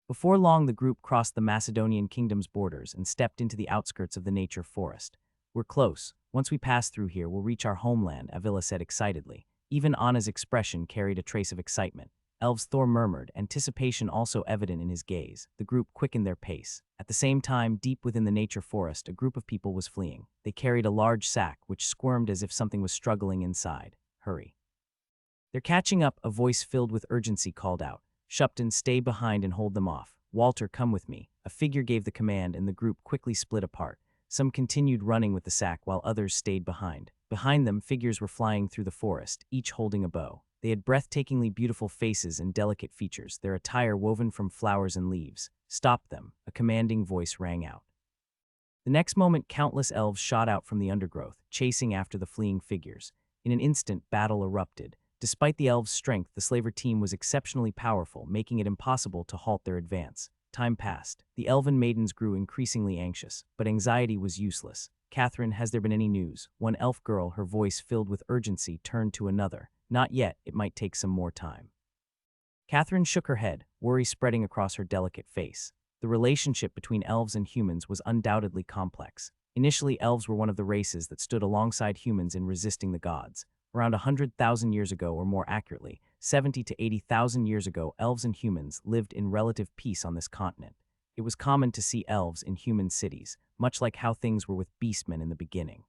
Before long, the group crossed the Macedonian kingdom's borders and stepped into the outskirts of the nature forest. We're close. Once we pass through here, we'll reach our homeland, Ailla said excitedly. Even Anna's expression carried a trace of excitement. Elves, Thor murmured, anticipation also evident in his gaze. The group quickened their pace. At the same time, deep within the nature forest, a group of people was fleeing. They carried a large sack, which squirmed as if something was struggling inside. Hurry. They're catching up, a voice filled with urgency called out. Shupton, stay behind and hold them off. Walter, come with me. A figure gave the command and the group quickly split apart. Some continued running with the sack while others stayed behind. Behind them, figures were flying through the forest, each holding a bow. They had breathtakingly beautiful faces and delicate features, their attire woven from flowers and leaves. Stop them, a commanding voice rang out. The next moment, countless elves shot out from the undergrowth, chasing after the fleeing figures. In an instant, battle erupted. Despite the elves' strength, the slaver team was exceptionally powerful, making it impossible to halt their advance. Time passed. The elven maidens grew increasingly anxious, but anxiety was useless. Catherine, has there been any news? One elf girl, her voice filled with urgency, turned to another. Not yet, it might take some more time. Catherine shook her head, worry spreading across her delicate face. The relationship between elves and humans was undoubtedly complex. Initially, elves were one of the races that stood alongside humans in resisting the gods. Around 100,000 years ago, or more accurately, 70 to 80,000 years ago, elves and humans lived in relative peace on this continent. It was common to see elves in human cities, much like how things were with beastmen in the beginning.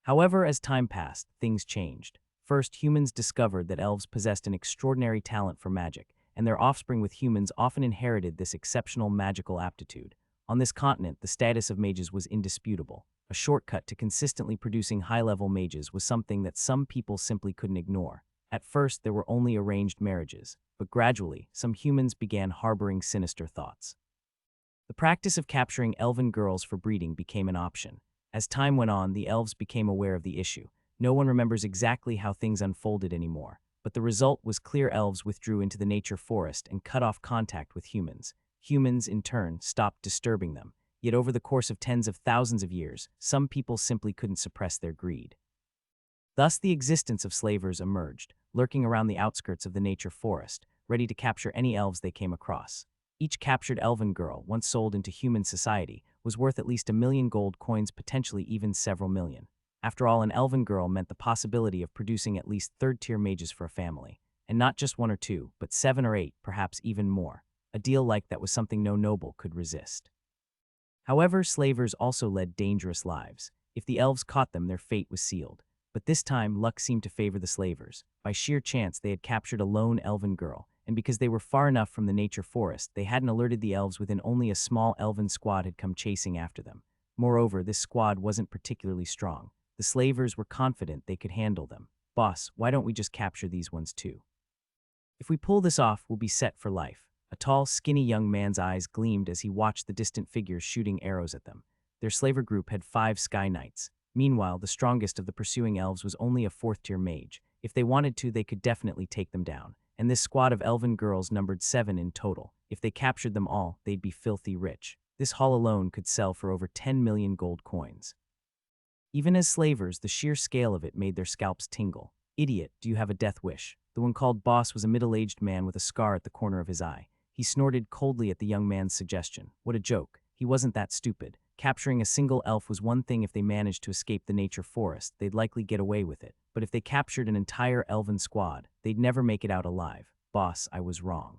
However, as time passed, things changed. First, humans discovered that elves possessed an extraordinary talent for magic, and their offspring with humans often inherited this exceptional magical aptitude. On this continent, the status of mages was indisputable. A shortcut to consistently producing high-level mages was something that some people simply couldn't ignore. At first, there were only arranged marriages, but gradually, some humans began harboring sinister thoughts. The practice of capturing elven girls for breeding became an option. As time went on, the elves became aware of the issue. No one remembers exactly how things unfolded anymore, but the result was clear: elves withdrew into the nature forest and cut off contact with humans. Humans, in turn, stopped disturbing them. Yet over the course of tens of thousands of years, some people simply couldn't suppress their greed. Thus, the existence of slavers emerged, lurking around the outskirts of the nature forest, ready to capture any elves they came across. Each captured elven girl, once sold into human society, was worth at least 1 million gold coins, potentially even several million. After all, an elven girl meant the possibility of producing at least third-tier mages for a family. And not just 1 or 2, but 7 or 8, perhaps even more. A deal like that was something no noble could resist. However, slavers also led dangerous lives. If the elves caught them, their fate was sealed. But this time, luck seemed to favor the slavers. By sheer chance, they had captured a lone elven girl, and because they were far enough from the nature forest, they hadn't alerted the elves within only a small elven squad had come chasing after them. Moreover, this squad wasn't particularly strong. The slavers were confident they could handle them. Boss, why don't we just capture these ones too? If we pull this off, we'll be set for life. A tall, skinny young man's eyes gleamed as he watched the distant figures shooting arrows at them. Their slaver group had 5 Sky Knights. Meanwhile, the strongest of the pursuing elves was only a 4th-tier mage. If they wanted to, they could definitely take them down. And this squad of elven girls numbered 7 in total. If they captured them all, they'd be filthy rich. This haul alone could sell for over 10 million gold coins. Even as slavers, the sheer scale of it made their scalps tingle. Idiot, do you have a death wish? The one called boss was a middle-aged man with a scar at the corner of his eye. He snorted coldly at the young man's suggestion. What a joke. He wasn't that stupid. Capturing a single elf was one thing. If they managed to escape the nature forest, they'd likely get away with it. But if they captured an entire elven squad, they'd never make it out alive. Boss, I was wrong.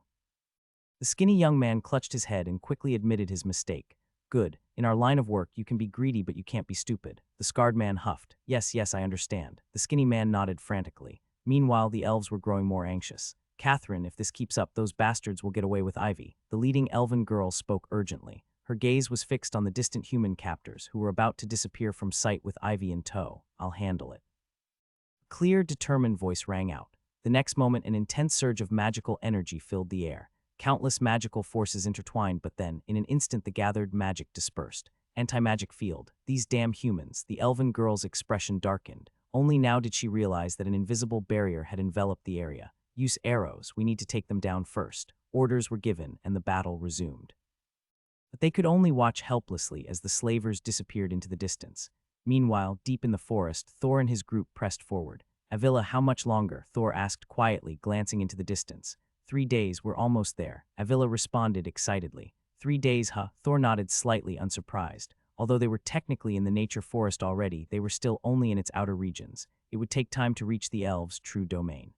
The skinny young man clutched his head and quickly admitted his mistake. Good. In our line of work, you can be greedy, but you can't be stupid. The scarred man huffed. Yes, I understand. The skinny man nodded frantically. Meanwhile, the elves were growing more anxious. Catherine, if this keeps up, those bastards will get away with Ivy. The leading elven girl spoke urgently. Her gaze was fixed on the distant human captors, who were about to disappear from sight with Ivy in tow. I'll handle it. A clear, determined voice rang out. The next moment, an intense surge of magical energy filled the air. Countless magical forces intertwined, but then, in an instant, the gathered magic dispersed. Anti-magic field. These damn humans. The elven girl's expression darkened. Only now did she realize that an invisible barrier had enveloped the area. Use arrows. We need to take them down first. Orders were given, and the battle resumed. But they could only watch helplessly as the slavers disappeared into the distance. Meanwhile, deep in the forest, Thor and his group pressed forward. Ailla, how much longer? Thor asked quietly, glancing into the distance. 3 days, we're almost there. Ailla responded excitedly. 3 days, huh? Thor nodded slightly, unsurprised. Although they were technically in the nature forest already, they were still only in its outer regions. It would take time to reach the elves' true domain.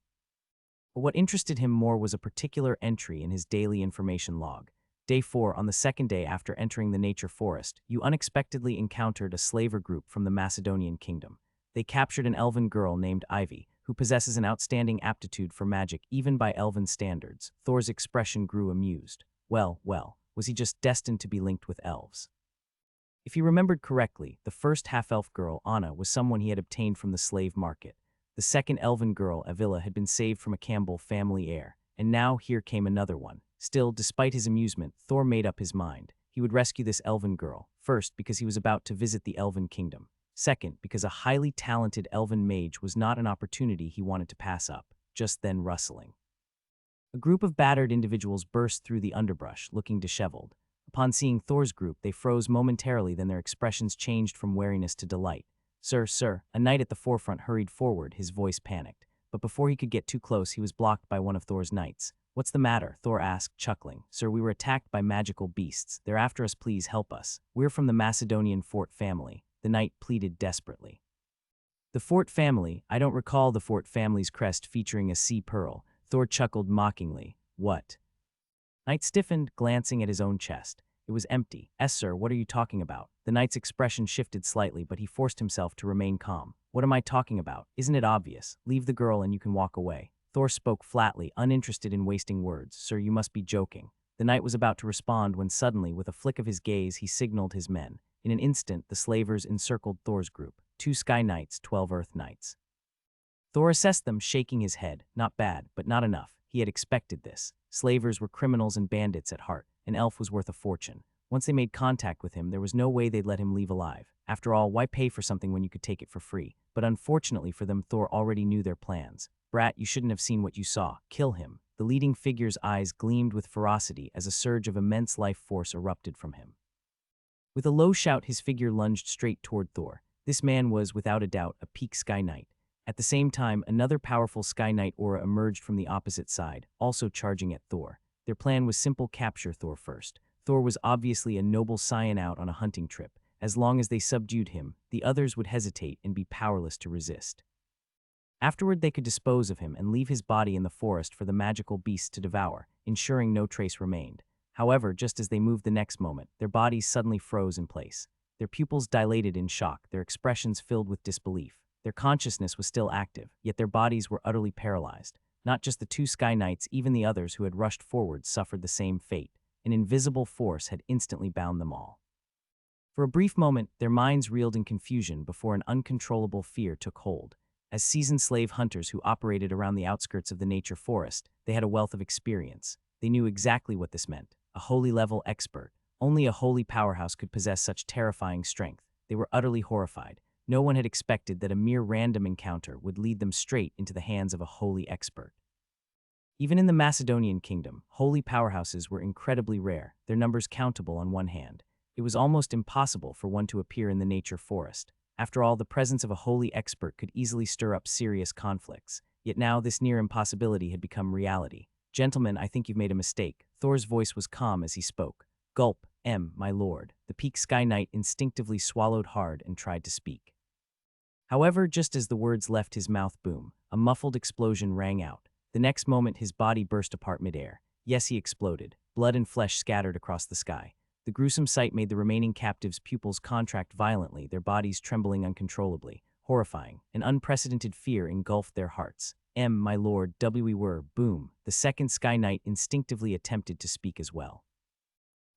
But what interested him more was a particular entry in his daily information log. Day 4, on the second day after entering the nature forest, you unexpectedly encountered a slaver group from the Macedonian kingdom. They captured an elven girl named Ivy, who possesses an outstanding aptitude for magic even by elven standards. Thor's expression grew amused. Well, was he just destined to be linked with elves? If he remembered correctly, the first half-elf girl, Anna, was someone he had obtained from the slave market. The second elven girl, Ailla, had been saved from a Campbell family heir, and now here came another one. Still, despite his amusement, Thor made up his mind. He would rescue this elven girl, first because he was about to visit the elven kingdom. Second, because a highly talented elven mage was not an opportunity he wanted to pass up. Just then, rustling. A group of battered individuals burst through the underbrush, looking disheveled. Upon seeing Thor's group, they froze momentarily, then their expressions changed from wariness to delight. Sir, a knight at the forefront hurried forward, his voice panicked. But before he could get too close, he was blocked by one of Thor's knights. What's the matter? Thor asked, chuckling. Sir, we were attacked by magical beasts. They're after us, please help us. We're from the Macedonian Fort family. The knight pleaded desperately. The Fort family? I don't recall the Fort family's crest featuring a sea pearl. Thor chuckled mockingly. What? Knight stiffened, glancing at his own chest. It was empty. Sir, what are you talking about? The knight's expression shifted slightly, but he forced himself to remain calm. What am I talking about? Isn't it obvious? Leave the girl and you can walk away. Thor spoke flatly, uninterested in wasting words. Sir, you must be joking. The knight was about to respond when suddenly, with a flick of his gaze, he signaled his men. In an instant, the slavers encircled Thor's group. 2 Sky Knights, 12 Earth Knights. Thor assessed them, shaking his head. Not bad, but not enough. He had expected this. Slavers were criminals and bandits at heart. An elf was worth a fortune. Once they made contact with him, there was no way they'd let him leave alive. After all, why pay for something when you could take it for free? But unfortunately for them, Thor already knew their plans. Brat, you shouldn't have seen what you saw. Kill him. The leading figure's eyes gleamed with ferocity as a surge of immense life force erupted from him. With a low shout, his figure lunged straight toward Thor. This man was, without a doubt, a peak Sky Knight. At the same time, another powerful Sky Knight aura emerged from the opposite side, also charging at Thor. Their plan was simple: capture Thor first. Thor was obviously a noble scion out on a hunting trip. As long as they subdued him, the others would hesitate and be powerless to resist. Afterward, they could dispose of him and leave his body in the forest for the magical beasts to devour, ensuring no trace remained. However, just as they moved the next moment, their bodies suddenly froze in place. Their pupils dilated in shock, their expressions filled with disbelief. Their consciousness was still active, yet their bodies were utterly paralyzed. Not just the 2 Sky Knights, even the others who had rushed forward suffered the same fate. An invisible force had instantly bound them all. For a brief moment, their minds reeled in confusion before an uncontrollable fear took hold. As seasoned slave hunters who operated around the outskirts of the nature forest, they had a wealth of experience. They knew exactly what this meant. A holy-level expert. Only a holy powerhouse could possess such terrifying strength. They were utterly horrified. No one had expected that a mere random encounter would lead them straight into the hands of a holy expert. Even in the Macedonian kingdom, holy powerhouses were incredibly rare, their numbers countable on one hand. It was almost impossible for one to appear in the nature forest. After all, the presence of a holy expert could easily stir up serious conflicts. Yet now this near impossibility had become reality. Gentlemen, I think you've made a mistake. Thor's voice was calm as he spoke. Gulp, my lord. The peak Sky Knight instinctively swallowed hard and tried to speak. However, just as the words left his mouth, boom, a muffled explosion rang out. The next moment, his body burst apart midair. Yes, he exploded. Blood and flesh scattered across the sky. The gruesome sight made the remaining captives' pupils contract violently, their bodies trembling uncontrollably. Horrifying. An unprecedented fear engulfed their hearts. My lord, we were, boom. The second Sky Knight instinctively attempted to speak as well.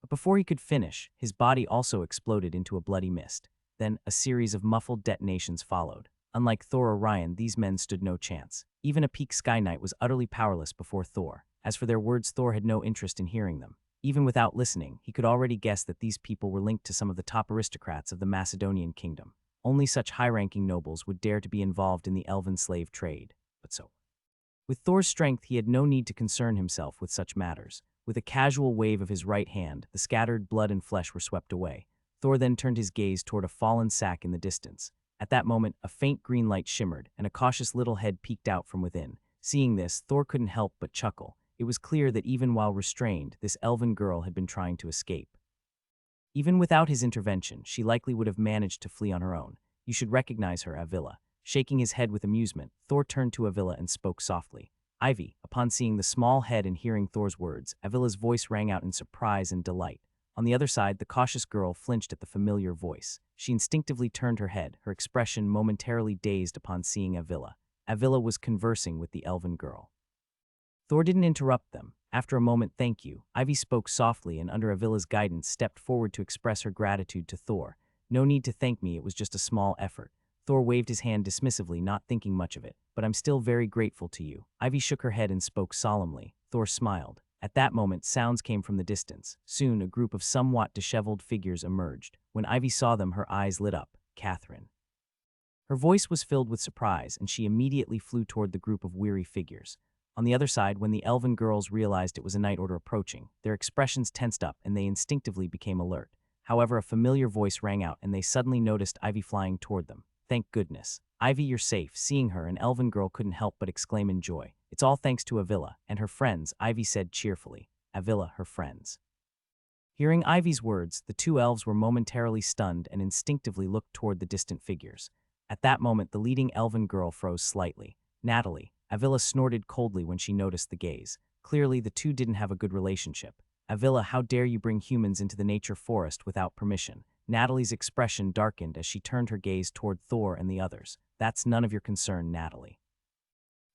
But before he could finish, his body also exploded into a bloody mist. Then, a series of muffled detonations followed. Unlike Thor or Ryan, these men stood no chance. Even a peak Sky Knight was utterly powerless before Thor. As for their words, Thor had no interest in hearing them. Even without listening, he could already guess that these people were linked to some of the top aristocrats of the Macedonian kingdom. Only such high-ranking nobles would dare to be involved in the elven slave trade. But so. With Thor's strength, he had no need to concern himself with such matters. With a casual wave of his right hand, the scattered blood and flesh were swept away. Thor then turned his gaze toward a fallen sack in the distance. At that moment, a faint green light shimmered, and a cautious little head peeked out from within. Seeing this, Thor couldn't help but chuckle. It was clear that even while restrained, this elven girl had been trying to escape. Even without his intervention, she likely would have managed to flee on her own. You should recognize her, Avila. Shaking his head with amusement, Thor turned to Avila and spoke softly. Ivy, upon seeing the small head and hearing Thor's words, Avila's voice rang out in surprise and delight. On the other side, the cautious girl flinched at the familiar voice. She instinctively turned her head, her expression momentarily dazed upon seeing Avila. Avila was conversing with the elven girl. Thor didn't interrupt them. After a moment, thank you, Ivy spoke softly and under Avila's guidance stepped forward to express her gratitude to Thor. No need to thank me, it was just a small effort. Thor waved his hand dismissively, not thinking much of it. But I'm still very grateful to you. Ivy shook her head and spoke solemnly. Thor smiled. At that moment, sounds came from the distance. Soon, a group of somewhat disheveled figures emerged. When Ivy saw them, her eyes lit up. Catherine. Her voice was filled with surprise, and she immediately flew toward the group of weary figures. On the other side, when the elven girls realized it was a night order approaching, their expressions tensed up and they instinctively became alert. However, a familiar voice rang out and they suddenly noticed Ivy flying toward them. Thank goodness. Ivy, you're safe. Seeing her, an elven girl couldn't help but exclaim in joy. It's all thanks to Avila and her friends, Ivy said cheerfully. Avila, her friends. Hearing Ivy's words, the two elves were momentarily stunned and instinctively looked toward the distant figures. At that moment, the leading elven girl froze slightly. Natalie. Avila snorted coldly when she noticed the gaze. Clearly, the two didn't have a good relationship. Avila, how dare you bring humans into the nature forest without permission? Natalie's expression darkened as she turned her gaze toward Thor and the others. That's none of your concern, Natalie.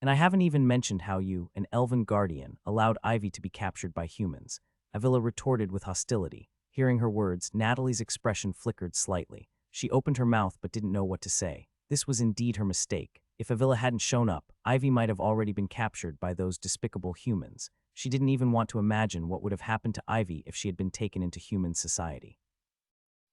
And I haven't even mentioned how you, an elven guardian, allowed Ivy to be captured by humans. Avila retorted with hostility. Hearing her words, Natalie's expression flickered slightly. She opened her mouth but didn't know what to say. This was indeed her mistake. If Avila hadn't shown up, Ivy might have already been captured by those despicable humans. She didn't even want to imagine what would have happened to Ivy if she had been taken into human society.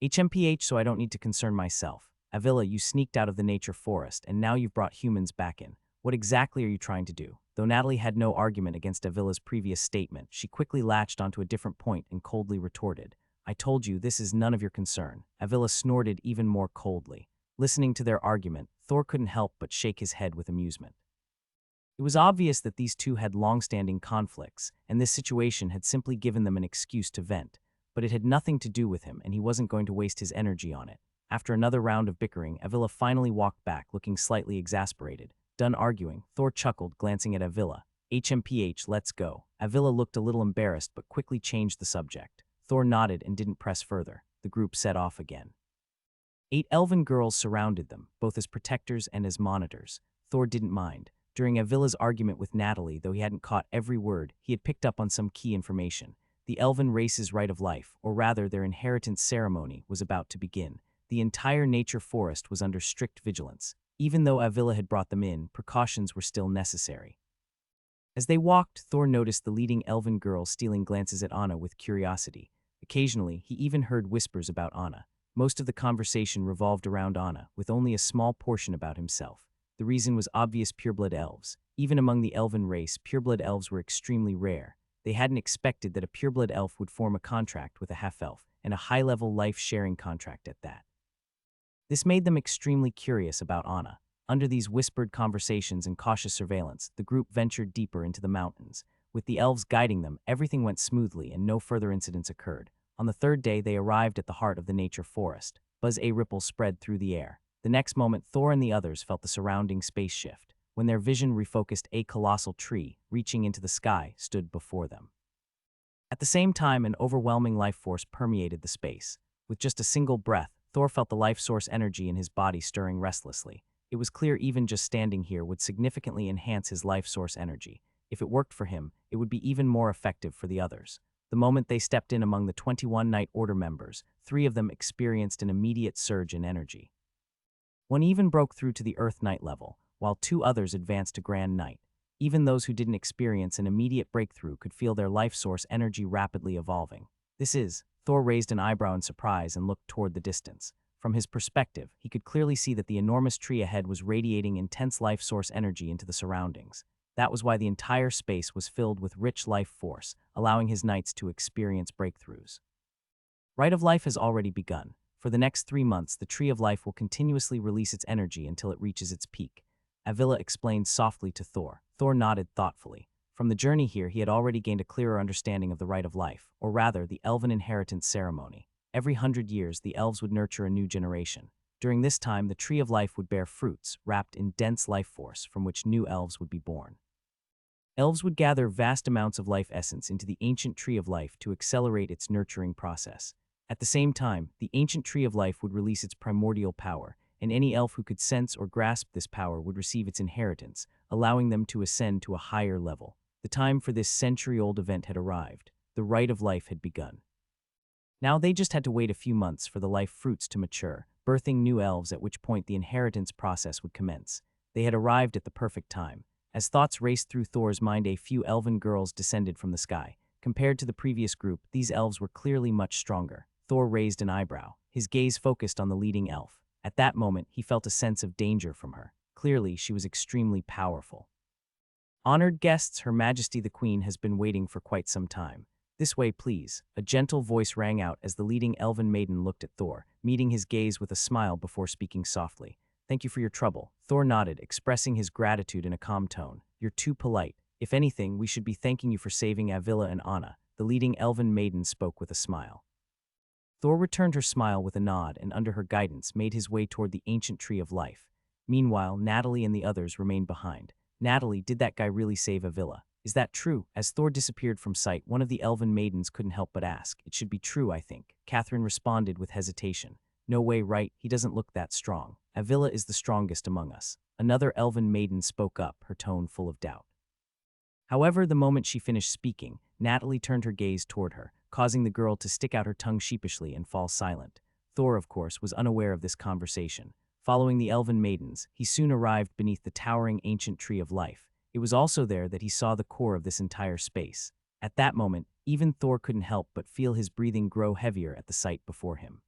HMPH, so I don't need to concern myself. Avila, you sneaked out of the nature forest, and now you've brought humans back in. What exactly are you trying to do? Though Natalie had no argument against Avila's previous statement, she quickly latched onto a different point and coldly retorted. I told you, this is none of your concern. Avila snorted even more coldly. Listening to their argument, Thor couldn't help but shake his head with amusement. It was obvious that these two had long-standing conflicts, and this situation had simply given them an excuse to vent. But it had nothing to do with him, and he wasn't going to waste his energy on it. After another round of bickering, Avila finally walked back, looking slightly exasperated. Done arguing, Thor chuckled, glancing at Avila. HMPH, let's go. Avila looked a little embarrassed, but quickly changed the subject. Thor nodded and didn't press further. The group set off again. 8 elven girls surrounded them, both as protectors and as monitors. Thor didn't mind. During Avila's argument with Natalie, though he hadn't caught every word, he had picked up on some key information. The elven race's rite of life, or rather their inheritance ceremony, was about to begin. The entire nature forest was under strict vigilance. Even though Avila had brought them in, precautions were still necessary. As they walked, Thor noticed the leading elven girl stealing glances at Anna with curiosity. Occasionally, he even heard whispers about Anna. Most of the conversation revolved around Anna, with only a small portion about himself. The reason was obvious: pureblood elves. Even among the elven race, pureblood elves were extremely rare. They hadn't expected that a pureblood elf would form a contract with a half-elf, and a high-level life-sharing contract at that. This made them extremely curious about Anna. Under these whispered conversations and cautious surveillance, the group ventured deeper into the mountains. With the elves guiding them, everything went smoothly and no further incidents occurred. On the third day, they arrived at the heart of the nature forest. A ripple spread through the air. The next moment, Thor and the others felt the surrounding space shift. When their vision refocused, a colossal tree, reaching into the sky, stood before them. At the same time, an overwhelming life force permeated the space. With just a single breath, Thor felt the life source energy in his body stirring restlessly. It was clear even just standing here would significantly enhance his life source energy. If it worked for him, it would be even more effective for the others. The moment they stepped in among the 21 Night Order members, 3 of them experienced an immediate surge in energy. One even broke through to the Earth Knight level, while 2 others advanced to Grand Knight. Even those who didn't experience an immediate breakthrough could feel their life source energy rapidly evolving. Thor raised an eyebrow in surprise and looked toward the distance. From his perspective, he could clearly see that the enormous tree ahead was radiating intense life source energy into the surroundings. That was why the entire space was filled with rich life force, allowing his knights to experience breakthroughs. Rite of Life has already begun. For the next 3 months, the Tree of Life will continuously release its energy until it reaches its peak. Avila explained softly to Thor. Thor nodded thoughtfully. From the journey here, he had already gained a clearer understanding of the Rite of Life, or rather, the Elven inheritance ceremony. Every 100 years, the elves would nurture a new generation. During this time, the tree of life would bear fruits, wrapped in dense life force, from which new elves would be born. Elves would gather vast amounts of life essence into the ancient tree of life to accelerate its nurturing process. At the same time, the ancient tree of life would release its primordial power, and any elf who could sense or grasp this power would receive its inheritance, allowing them to ascend to a higher level. The time for this century-old event had arrived. The rite of life had begun. Now they just had to wait a few months for the life fruits to mature, birthing new elves, at which point the inheritance process would commence. They had arrived at the perfect time. As thoughts raced through Thor's mind, a few elven girls descended from the sky. Compared to the previous group, these elves were clearly much stronger. Thor raised an eyebrow, his gaze focused on the leading elf. At that moment, he felt a sense of danger from her. Clearly, she was extremely powerful. Honored guests, Her Majesty the Queen has been waiting for quite some time. This way, please. A gentle voice rang out as the leading elven maiden looked at Thor, meeting his gaze with a smile before speaking softly. Thank you for your trouble. Thor nodded, expressing his gratitude in a calm tone. You're too polite. If anything, we should be thanking you for saving Ailla and Anna. The leading elven maiden spoke with a smile. Thor returned her smile with a nod and, under her guidance, made his way toward the ancient tree of life. Meanwhile, Natalie and the others remained behind. Natalie, did that guy really save Ailla? Is that true? As Thor disappeared from sight, one of the elven maidens couldn't help but ask. It should be true, I think. Catherine responded with hesitation. No way, right? He doesn't look that strong. Ailla is the strongest among us. Another elven maiden spoke up, her tone full of doubt. However, the moment she finished speaking, Natalie turned her gaze toward her, causing the girl to stick out her tongue sheepishly and fall silent. Thor, of course, was unaware of this conversation. Following the elven maidens, he soon arrived beneath the towering ancient tree of life. It was also there that he saw the core of this entire space. At that moment, even Thor couldn't help but feel his breathing grow heavier at the sight before him.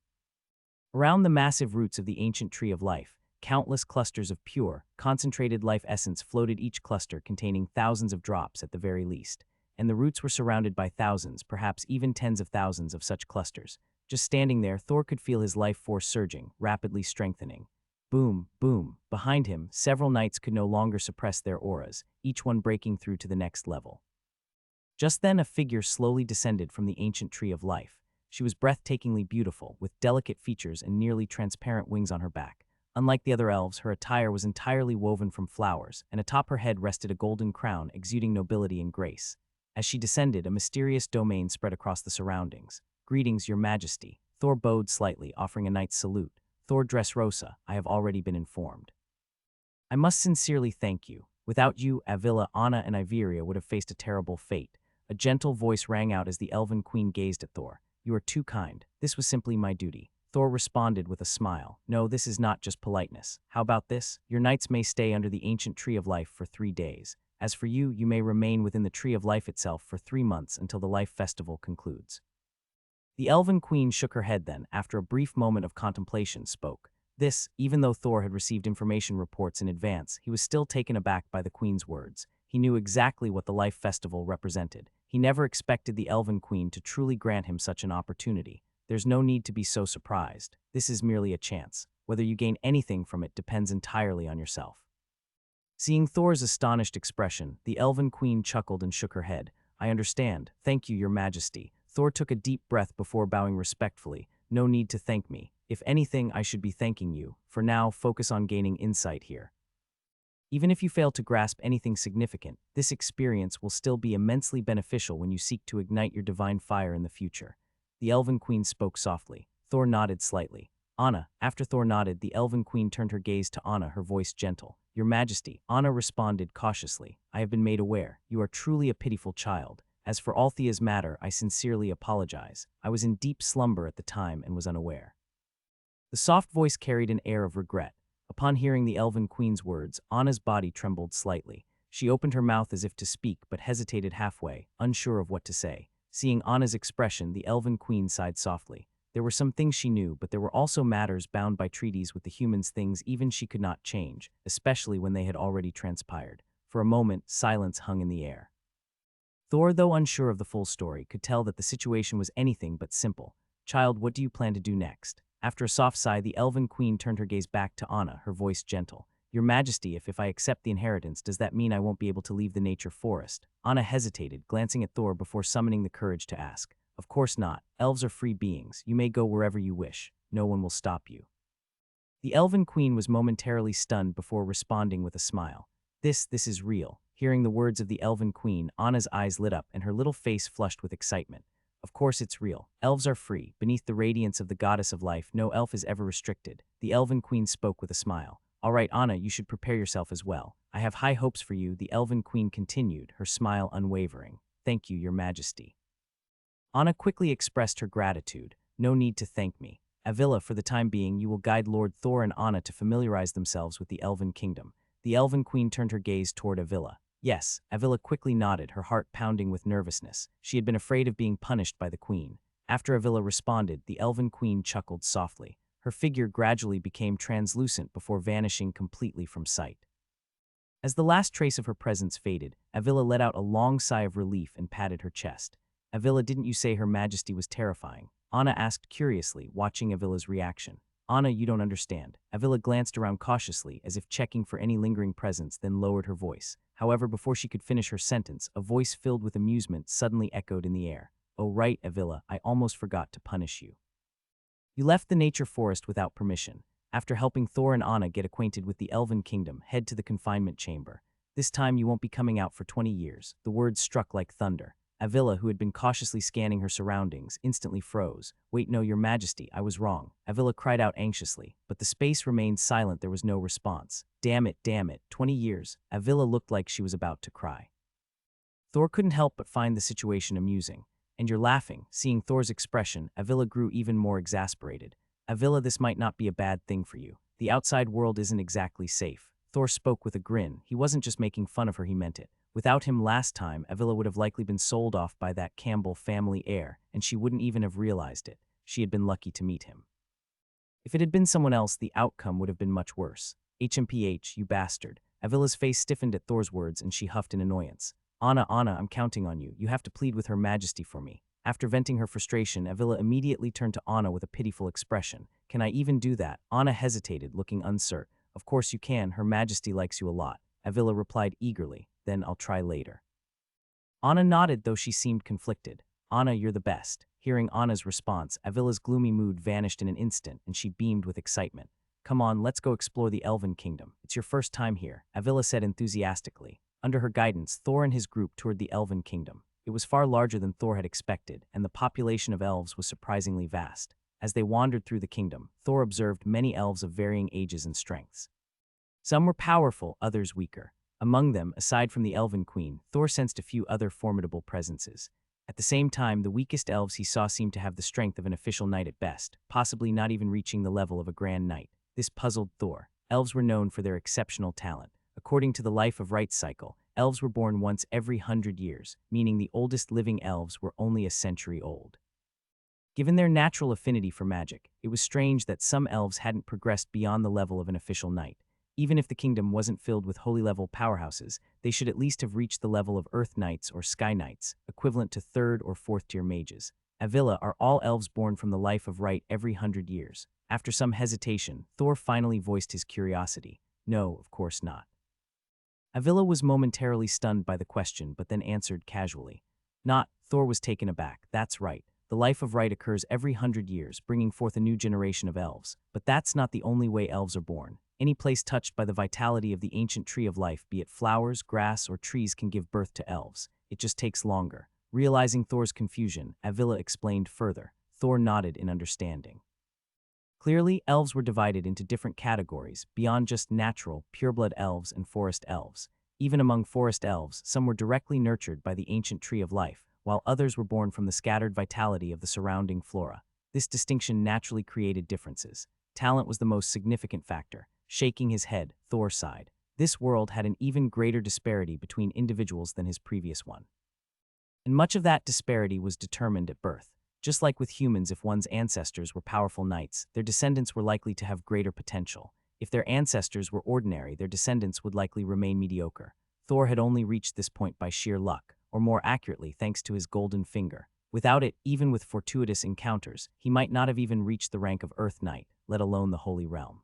Around the massive roots of the ancient tree of life, countless clusters of pure, concentrated life essence floated, each cluster containing thousands of drops at the very least. And the roots were surrounded by thousands, perhaps even tens of thousands of such clusters. Just standing there, Thor could feel his life force surging, rapidly strengthening. Boom, boom. Behind him, several knights could no longer suppress their auras, each one breaking through to the next level. Just then, a figure slowly descended from the ancient tree of life. She was breathtakingly beautiful, with delicate features and nearly transparent wings on her back. Unlike the other elves, her attire was entirely woven from flowers, and atop her head rested a golden crown exuding nobility and grace. As she descended, a mysterious domain spread across the surroundings. Greetings, Your Majesty. Thor bowed slightly, offering a knight's salute. Thor Dresosa, I have already been informed. I must sincerely thank you. Without you, Ailla, Anna, and Iveria would have faced a terrible fate. A gentle voice rang out as the elven queen gazed at Thor. You are too kind. This was simply my duty. Thor responded with a smile. No, this is not just politeness. How about this? Your knights may stay under the ancient tree of life for 3 days. As for you, you may remain within the tree of life itself for 3 months until the life festival concludes. The elven queen shook her head then, after a brief moment of contemplation, spoke. This, even though Thor had received information reports in advance, he was still taken aback by the queen's words. He knew exactly what the life festival represented. He never expected the elven queen to truly grant him such an opportunity. There's no need to be so surprised. This is merely a chance. Whether you gain anything from it depends entirely on yourself. Seeing Thor's astonished expression, the elven queen chuckled and shook her head. I understand. Thank you, Your Majesty. Thor took a deep breath before bowing respectfully. No need to thank me. If anything, I should be thanking you. For now, focus on gaining insight here. Even if you fail to grasp anything significant, this experience will still be immensely beneficial when you seek to ignite your divine fire in the future. The elven queen spoke softly. Thor nodded slightly. Anna. After Thor nodded, the elven queen turned her gaze to Anna, her voice gentle. Your Majesty. Anna responded cautiously. I have been made aware. You are truly a pitiful child. As for Althea's matter, I sincerely apologize. I was in deep slumber at the time and was unaware. The soft voice carried an air of regret. Upon hearing the elven queen's words, Anna's body trembled slightly. She opened her mouth as if to speak, but hesitated halfway, unsure of what to say. Seeing Anna's expression, the elven queen sighed softly. There were some things she knew, but there were also matters bound by treaties with the humans, things even she could not change, especially when they had already transpired. For a moment, silence hung in the air. Thor, though unsure of the full story, could tell that the situation was anything but simple. Child, what do you plan to do next? After a soft sigh, the elven queen turned her gaze back to Anna, her voice gentle. Your Majesty, if I accept the inheritance, does that mean I won't be able to leave the nature forest? Anna hesitated, glancing at Thor before summoning the courage to ask. Of course not. Elves are free beings. You may go wherever you wish. No one will stop you. The Elven Queen was momentarily stunned before responding with a smile. This is real. Hearing the words of the Elven Queen, Anna's eyes lit up and her little face flushed with excitement. Of course it's real. Elves are free. Beneath the radiance of the goddess of life, no elf is ever restricted. The Elven Queen spoke with a smile. All right, Anna, you should prepare yourself as well. I have high hopes for you, the Elven Queen continued, her smile unwavering. Thank you, your majesty. Anna quickly expressed her gratitude. No need to thank me. Ailla, for the time being, you will guide Lord Thor and Anna to familiarize themselves with the Elven Kingdom. The Elven Queen turned her gaze toward Ailla. Yes, Ailla quickly nodded, her heart pounding with nervousness. She had been afraid of being punished by the Queen. After Ailla responded, the Elven Queen chuckled softly. Her figure gradually became translucent before vanishing completely from sight. As the last trace of her presence faded, Ailla let out a long sigh of relief and patted her chest. Ailla, didn't you say Her Majesty was terrifying? Anna asked curiously, watching Avila's reaction. Anna, you don't understand. Ailla glanced around cautiously, as if checking for any lingering presence, then lowered her voice. However, before she could finish her sentence, a voice filled with amusement suddenly echoed in the air. Oh right, Ailla, I almost forgot to punish you. You left the nature forest without permission. After helping Thor and Anna get acquainted with the Elven Kingdom, head to the confinement chamber. This time you won't be coming out for 20 years. The words struck like thunder. Ailla, who had been cautiously scanning her surroundings, instantly froze. Wait, no, your majesty, I was wrong. Ailla cried out anxiously, but the space remained silent. There was no response. Damn it, 20 years. Ailla looked like she was about to cry. Thor couldn't help but find the situation amusing. And you're laughing. Seeing Thor's expression, Ailla grew even more exasperated. Ailla, this might not be a bad thing for you. The outside world isn't exactly safe. Thor spoke with a grin. He wasn't just making fun of her, he meant it. Without him last time, Ailla would have likely been sold off by that Campbell family heir, and she wouldn't even have realized it. She had been lucky to meet him. If it had been someone else, the outcome would have been much worse. HMPH, you bastard. Avila's face stiffened at Thor's words, and she huffed in annoyance. Anna, I'm counting on you. You have to plead with Her Majesty for me. After venting her frustration, Ailla immediately turned to Anna with a pitiful expression. Can I even do that? Anna hesitated, looking uncertain. Of course you can. Her Majesty likes you a lot. Ailla replied eagerly. Then I'll try later. Anna nodded, though she seemed conflicted. Anna, you're the best. Hearing Anna's response, Avila's gloomy mood vanished in an instant, and she beamed with excitement. Come on, let's go explore the Elven Kingdom. It's your first time here, Ailla said enthusiastically. Under her guidance, Thor and his group toured the Elven Kingdom. It was far larger than Thor had expected, and the population of elves was surprisingly vast. As they wandered through the kingdom, Thor observed many elves of varying ages and strengths. Some were powerful, others weaker. Among them, aside from the Elven Queen, Thor sensed a few other formidable presences. At the same time, the weakest elves he saw seemed to have the strength of an official knight at best, possibly not even reaching the level of a grand knight. This puzzled Thor. Elves were known for their exceptional talent. According to the life of rights cycle, elves were born once every 100 years, meaning the oldest living elves were only a century old. Given their natural affinity for magic, it was strange that some elves hadn't progressed beyond the level of an official knight. Even if the kingdom wasn't filled with holy-level powerhouses, they should at least have reached the level of Earth Knights or Sky Knights, equivalent to 3rd or 4th-tier mages. Ailla, are all elves born from the life of right every 100 years? After some hesitation, Thor finally voiced his curiosity. No, of course not. Ailla was momentarily stunned by the question, but then answered casually. Not. Thor was taken aback. That's right. The life of right occurs every 100 years, bringing forth a new generation of elves. But that's not the only way elves are born. Any place touched by the vitality of the ancient tree of life, be it flowers, grass, or trees, can give birth to elves. It just takes longer. Realizing Thor's confusion, Ailla explained further. Thor nodded in understanding. Clearly, elves were divided into different categories, beyond just natural, pureblood elves and forest elves. Even among forest elves, some were directly nurtured by the ancient tree of life, while others were born from the scattered vitality of the surrounding flora. This distinction naturally created differences. Talent was the most significant factor. Shaking his head, Thor sighed. This world had an even greater disparity between individuals than his previous one. And much of that disparity was determined at birth. Just like with humans, if one's ancestors were powerful knights, their descendants were likely to have greater potential. If their ancestors were ordinary, their descendants would likely remain mediocre. Thor had only reached this point by sheer luck, or more accurately, thanks to his golden finger. Without it, even with fortuitous encounters, he might not have even reached the rank of Earth Knight, let alone the Holy Realm.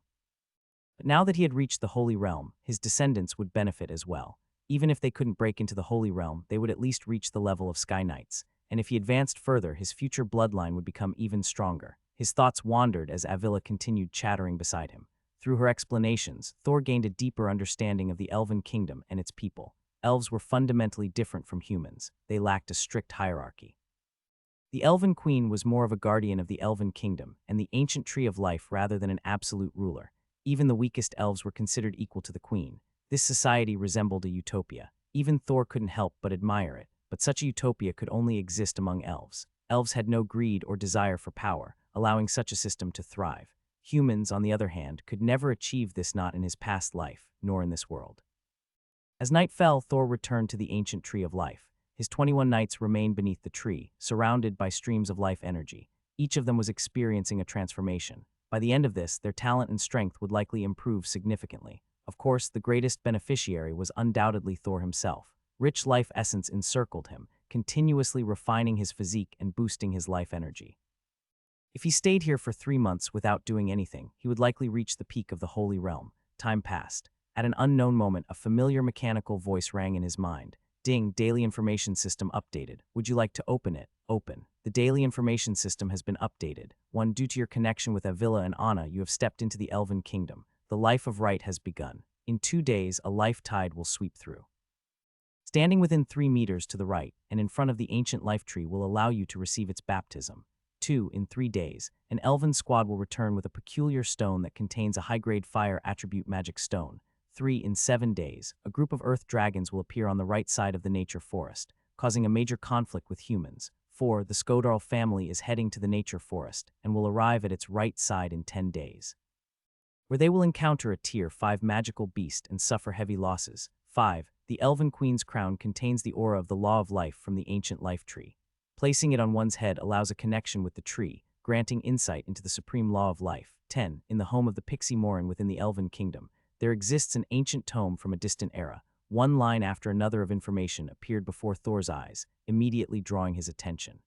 But now that he had reached the Holy Realm, his descendants would benefit as well. Even if they couldn't break into the Holy Realm, they would at least reach the level of Sky Knights. and if he advanced further, his future bloodline would become even stronger. His thoughts wandered as Ailla continued chattering beside him. Through her explanations, Thor gained a deeper understanding of the Elven kingdom and its people. Elves were fundamentally different from humans. They lacked a strict hierarchy. The Elven Queen was more of a guardian of the Elven kingdom and the ancient tree of life rather than an absolute ruler. Even the weakest elves were considered equal to the queen. This society resembled a utopia. Even Thor couldn't help but admire it, but such a utopia could only exist among elves. Elves had no greed or desire for power, allowing such a system to thrive. Humans, on the other hand, could never achieve this, not in his past life, nor in this world. As night fell, Thor returned to the ancient tree of life. His 21 knights remained beneath the tree, surrounded by streams of life energy. Each of them was experiencing a transformation. By the end of this, their talent and strength would likely improve significantly. Of course, the greatest beneficiary was undoubtedly Thor himself. Rich life essence encircled him, continuously refining his physique and boosting his life energy. If he stayed here for 3 months without doing anything, he would likely reach the peak of the Holy Realm. Time passed. At an unknown moment, a familiar mechanical voice rang in his mind. Ding, daily information system updated. Would you like to open it? Open. The daily information system has been updated. 1. Due to your connection with Ailla and Anna, you have stepped into the Elven kingdom. The life of right has begun. In 2 days, a life tide will sweep through. Standing within 3 meters to the right and in front of the ancient life tree will allow you to receive its baptism. 2. In 3 days, an Elven squad will return with a peculiar stone that contains a high-grade fire attribute magic stone. 3. In 7 days, a group of earth dragons will appear on the right side of the nature forest, causing a major conflict with humans. 4. The Skodarl family is heading to the nature forest and will arrive at its right side in 10 days, where they will encounter a tier 5 magical beast and suffer heavy losses. 5. The Elven Queen's crown contains the aura of the law of life from the ancient life tree. Placing it on one's head allows a connection with the tree, granting insight into the supreme law of life. 10. In the home of the Pixie Morin within the Elven kingdom, there exists an ancient tome from a distant era. One line after another of information appeared before Thor's eyes, immediately drawing his attention.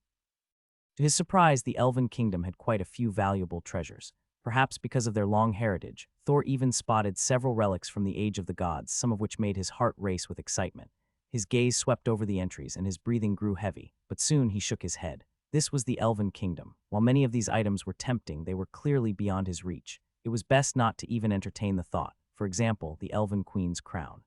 To his surprise, the Elven kingdom had quite a few valuable treasures. Perhaps because of their long heritage, Thor even spotted several relics from the Age of the Gods, some of which made his heart race with excitement. His gaze swept over the entries and his breathing grew heavy, but soon he shook his head. This was the Elven kingdom. While many of these items were tempting, they were clearly beyond his reach. It was best not to even entertain the thought. For example, the Elven Queen's crown.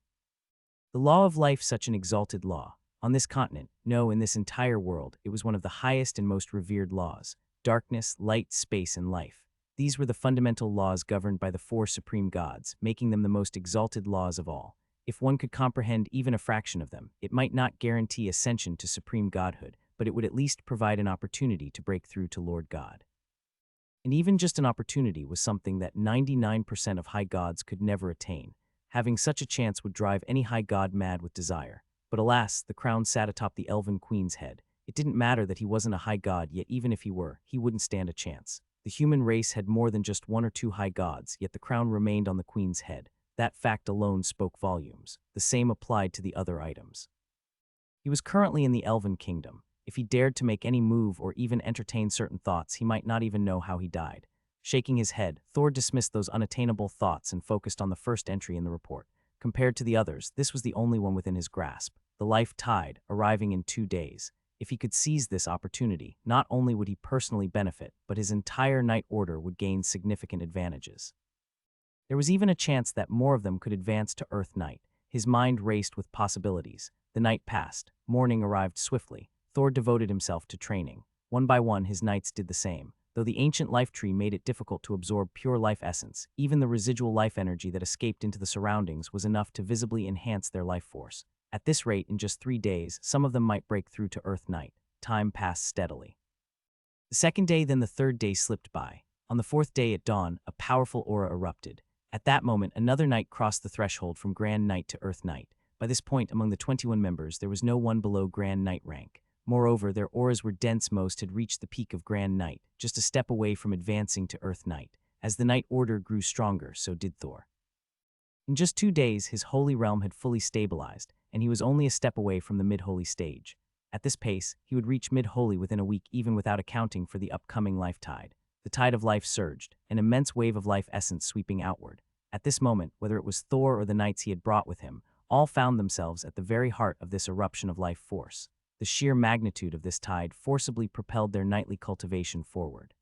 The law of life, such an exalted law. On this continent, no, in this entire world, it was one of the highest and most revered laws. Darkness, light, space, and life. These were the fundamental laws governed by the 4 supreme gods, making them the most exalted laws of all. If one could comprehend even a fraction of them, it might not guarantee ascension to supreme godhood, but it would at least provide an opportunity to break through to Lord God. And even just an opportunity was something that 99% of high gods could never attain. Having such a chance would drive any high god mad with desire. But alas, the crown sat atop the Elven Queen's head. It didn't matter that he wasn't a high god, yet even if he were, he wouldn't stand a chance. The human race had more than just 1 or 2 high gods, yet the crown remained on the Queen's head. That fact alone spoke volumes. The same applied to the other items. He was currently in the Elven kingdom. If he dared to make any move or even entertain certain thoughts, he might not even know how he died. Shaking his head, Thor dismissed those unattainable thoughts and focused on the first entry in the report. Compared to the others, this was the only one within his grasp. The life tide, arriving in 2 days. If he could seize this opportunity, not only would he personally benefit, but his entire Knight Order would gain significant advantages. There was even a chance that more of them could advance to Earth Knight. His mind raced with possibilities. The night passed. Morning arrived swiftly. Thor devoted himself to training. One by one, his knights did the same. Though the ancient life tree made it difficult to absorb pure life essence, even the residual life energy that escaped into the surroundings was enough to visibly enhance their life force. At this rate, in just 3 days, some of them might break through to Earth Knight. Time passed steadily. The 2nd day, then the 3rd day slipped by. On the 4th day at dawn, a powerful aura erupted. At that moment, another knight crossed the threshold from Grand Knight to Earth Knight. By this point, among the 21 members, there was no one below Grand Knight rank. Moreover, their auras were dense. Most had reached the peak of Grand Knight, just a step away from advancing to Earth Knight. As the Knight Order grew stronger, so did Thor. In just 2 days, his holy realm had fully stabilized, and he was only a step away from the mid-holy stage. At this pace, he would reach mid-holy within a week, even without accounting for the upcoming life tide. The tide of life surged, an immense wave of life essence sweeping outward. At this moment, whether it was Thor or the knights he had brought with him, all found themselves at the very heart of this eruption of life force. The sheer magnitude of this tide forcibly propelled their nightly cultivation forward.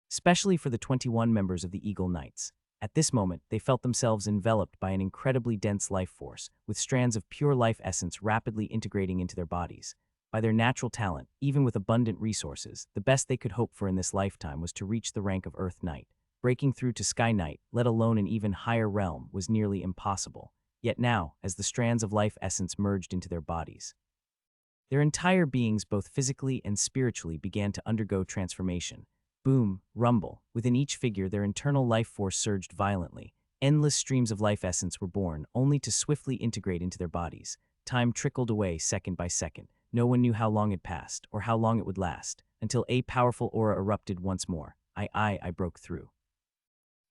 Especially for the 21 members of the Eagle Knights. At this moment, they felt themselves enveloped by an incredibly dense life force, with strands of pure life essence rapidly integrating into their bodies. By their natural talent, even with abundant resources, the best they could hope for in this lifetime was to reach the rank of Earth Knight. Breaking through to Sky Knight, let alone an even higher realm, was nearly impossible. Yet now, as the strands of life essence merged into their bodies, their entire beings, both physically and spiritually, began to undergo transformation. Boom, rumble. Within each figure, their internal life force surged violently. Endless streams of life essence were born, only to swiftly integrate into their bodies. Time trickled away second by second. No one knew how long had passed, or how long it would last, until a powerful aura erupted once more. I broke through.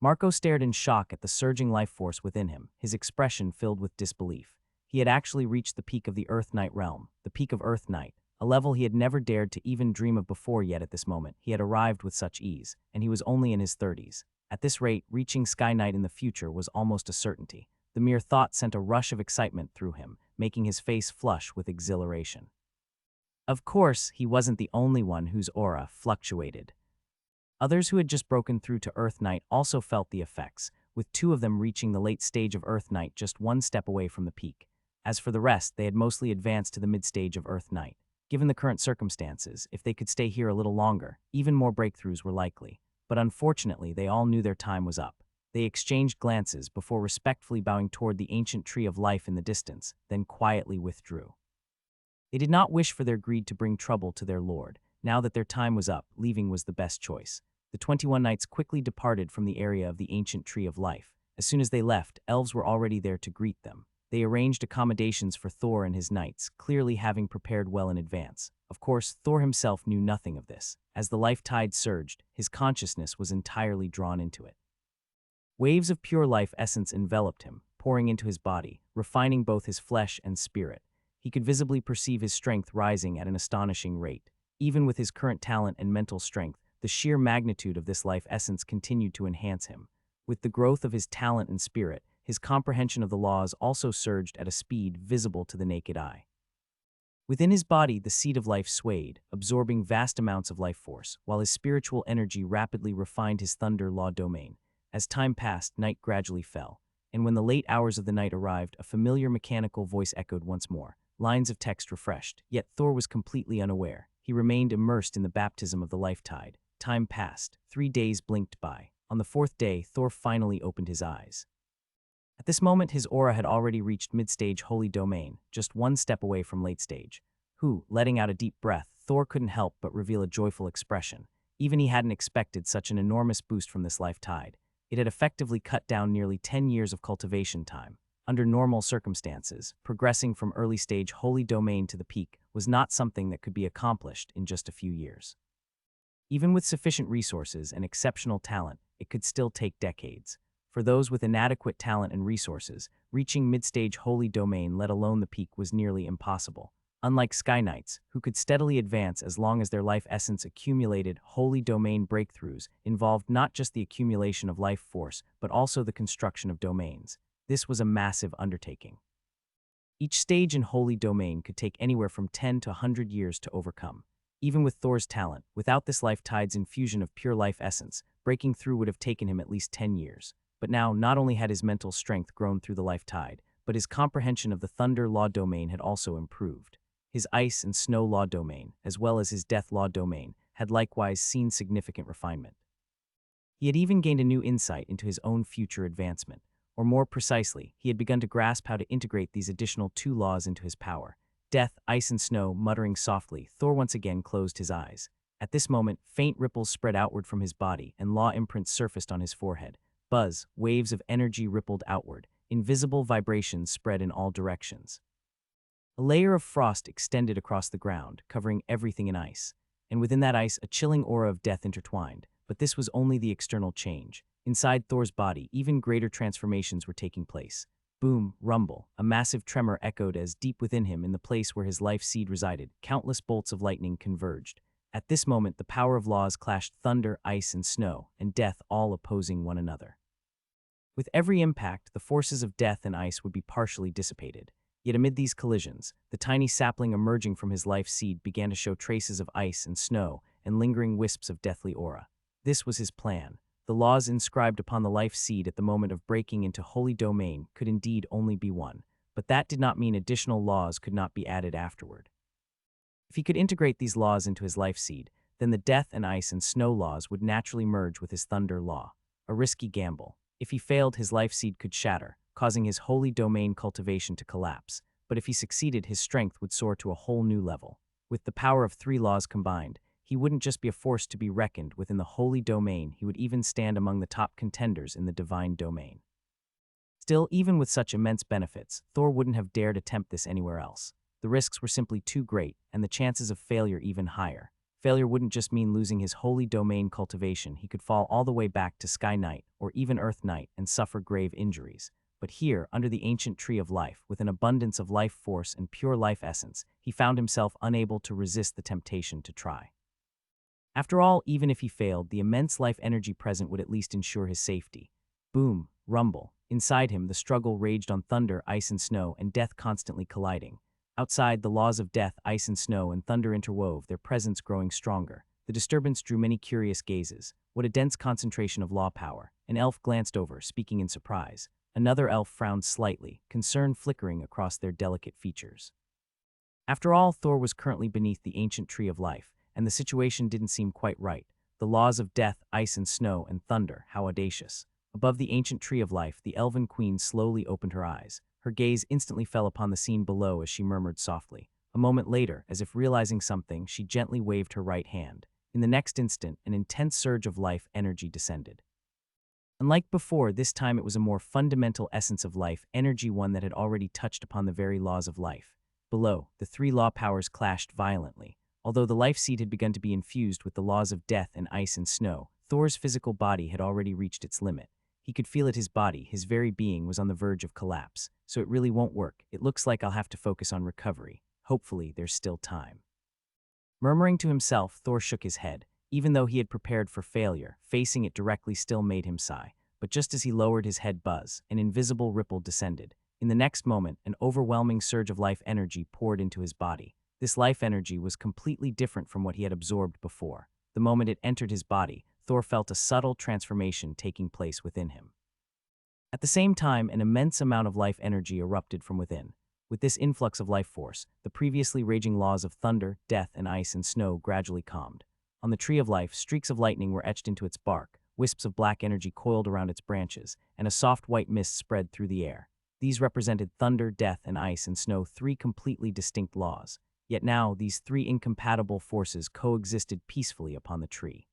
Marco stared in shock at the surging life force within him, his expression filled with disbelief. He had actually reached the peak of the Earth Knight realm, the peak of Earth Knight, a level he had never dared to even dream of before. Yet at this moment, he had arrived with such ease, and he was only in his 30s. At this rate, reaching Sky Knight in the future was almost a certainty. The mere thought sent a rush of excitement through him, making his face flush with exhilaration. Of course, he wasn't the only one whose aura fluctuated. Others who had just broken through to Earth Knight also felt the effects, with 2 of them reaching the late stage of Earth Knight just 1 step away from the peak. As for the rest, they had mostly advanced to the mid-stage of Earth Knight. Given the current circumstances, if they could stay here a little longer, even more breakthroughs were likely. But unfortunately, they all knew their time was up. They exchanged glances before respectfully bowing toward the ancient tree of life in the distance, then quietly withdrew. They did not wish for their greed to bring trouble to their lord. Now that their time was up, leaving was the best choice. The 21 knights quickly departed from the area of the ancient tree of life. As soon as they left, elves were already there to greet them. They arranged accommodations for Thor and his knights, clearly having prepared well in advance. Of course, Thor himself knew nothing of this. As the life tide surged, his consciousness was entirely drawn into it. Waves of pure life essence enveloped him, pouring into his body, refining both his flesh and spirit. He could visibly perceive his strength rising at an astonishing rate. Even with his current talent and mental strength, the sheer magnitude of this life essence continued to enhance him. With the growth of his talent and spirit, his comprehension of the laws also surged at a speed visible to the naked eye. Within his body, the seed of life swayed, absorbing vast amounts of life force, while his spiritual energy rapidly refined his thunder law domain. As time passed, night gradually fell, and when the late hours of the night arrived, a familiar mechanical voice echoed once more. Lines of text refreshed, yet Thor was completely unaware. He remained immersed in the baptism of the life tide. Time passed. 3 days blinked by. On the 4th day, Thor finally opened his eyes. At this moment, his aura had already reached mid-stage holy domain, just 1 step away from late stage. Letting out a deep breath, Thor couldn't help but reveal a joyful expression. Even he hadn't expected such an enormous boost from this life tide. It had effectively cut down nearly 10 years of cultivation time. Under normal circumstances, progressing from early stage holy domain to the peak was not something that could be accomplished in just a few years. Even with sufficient resources and exceptional talent, it could still take decades. For those with inadequate talent and resources, reaching mid-stage holy domain, let alone the peak, was nearly impossible. Unlike Sky Knights, who could steadily advance as long as their life essence accumulated, holy domain breakthroughs involved not just the accumulation of life force, but also the construction of domains. This was a massive undertaking. Each stage in holy domain could take anywhere from 10 to 100 years to overcome. Even with Thor's talent, without this life tide's infusion of pure life essence, breaking through would have taken him at least 10 years. But now, not only had his mental strength grown through the life tide, but his comprehension of the thunder law domain had also improved. His ice and snow law domain, as well as his death law domain, had likewise seen significant refinement. He had even gained a new insight into his own future advancement. Or more precisely, he had begun to grasp how to integrate these additional 2 laws into his power. Death, ice and snow. Muttering softly, Thor once again closed his eyes. At this moment, faint ripples spread outward from his body, and law imprints surfaced on his forehead. Buzz, waves of energy rippled outward. Invisible vibrations spread in all directions. A layer of frost extended across the ground, covering everything in ice. And within that ice, a chilling aura of death intertwined. But this was only the external change. Inside Thor's body, even greater transformations were taking place. Boom, rumble, a massive tremor echoed as deep within him, in the place where his life seed resided, countless bolts of lightning converged. At this moment, the power of laws clashed: thunder, ice and snow, and death, all opposing one another. With every impact, the forces of death and ice would be partially dissipated. Yet amid these collisions, the tiny sapling emerging from his life seed began to show traces of ice and snow and lingering wisps of deathly aura. This was his plan. The laws inscribed upon the life seed at the moment of breaking into holy domain could indeed only be one, but that did not mean additional laws could not be added afterward. If he could integrate these laws into his life seed, then the death and ice and snow laws would naturally merge with his thunder law. A risky gamble. If he failed, his life seed could shatter, causing his holy domain cultivation to collapse, but if he succeeded, his strength would soar to a whole new level. With the power of 3 laws combined, he wouldn't just be a force to be reckoned within the holy domain, he would even stand among the top contenders in the divine domain. Still, even with such immense benefits, Thor wouldn't have dared attempt this anywhere else. The risks were simply too great, and the chances of failure even higher. Failure wouldn't just mean losing his holy domain cultivation, he could fall all the way back to Sky Knight or even Earth Knight and suffer grave injuries. But here, under the ancient tree of life, with an abundance of life force and pure life essence, he found himself unable to resist the temptation to try. After all, even if he failed, the immense life energy present would at least ensure his safety. Boom, rumble. Inside him, the struggle raged on thunder, ice and snow, and death constantly colliding. Outside, the laws of death, ice and snow, and thunder interwove, their presence growing stronger. The disturbance drew many curious gazes. What a dense concentration of law power. An elf glanced over, speaking in surprise. Another elf frowned slightly, concern flickering across their delicate features. After all, Thor was currently beneath the ancient tree of life, and the situation didn't seem quite right. The laws of death, ice and snow, and thunder, how audacious. Above the ancient tree of life, the elven queen slowly opened her eyes. Her gaze instantly fell upon the scene below as she murmured softly. A moment later, as if realizing something, she gently waved her right hand. In the next instant, an intense surge of life energy descended. Unlike before, this time it was a more fundamental essence of life energy, one that had already touched upon the very laws of life. Below, the 3 law powers clashed violently. Although the life seed had begun to be infused with the laws of death and ice and snow, Thor's physical body had already reached its limit. He could feel it, his body, his very being was on the verge of collapse. So it really won't work. It looks like I'll have to focus on recovery. Hopefully, there's still time. Murmuring to himself, Thor shook his head. Even though he had prepared for failure, facing it directly still made him sigh. But just as he lowered his head, buzz, an invisible ripple descended. In the next moment, an overwhelming surge of life energy poured into his body. This life energy was completely different from what he had absorbed before. The moment it entered his body, Thor felt a subtle transformation taking place within him. At the same time, an immense amount of life energy erupted from within. With this influx of life force, the previously raging laws of thunder, death, and ice and snow gradually calmed. On the tree of life, streaks of lightning were etched into its bark, wisps of black energy coiled around its branches, and a soft white mist spread through the air. These represented thunder, death, and ice and snow, 3 completely distinct laws. Yet now, these 3 incompatible forces coexisted peacefully upon the tree.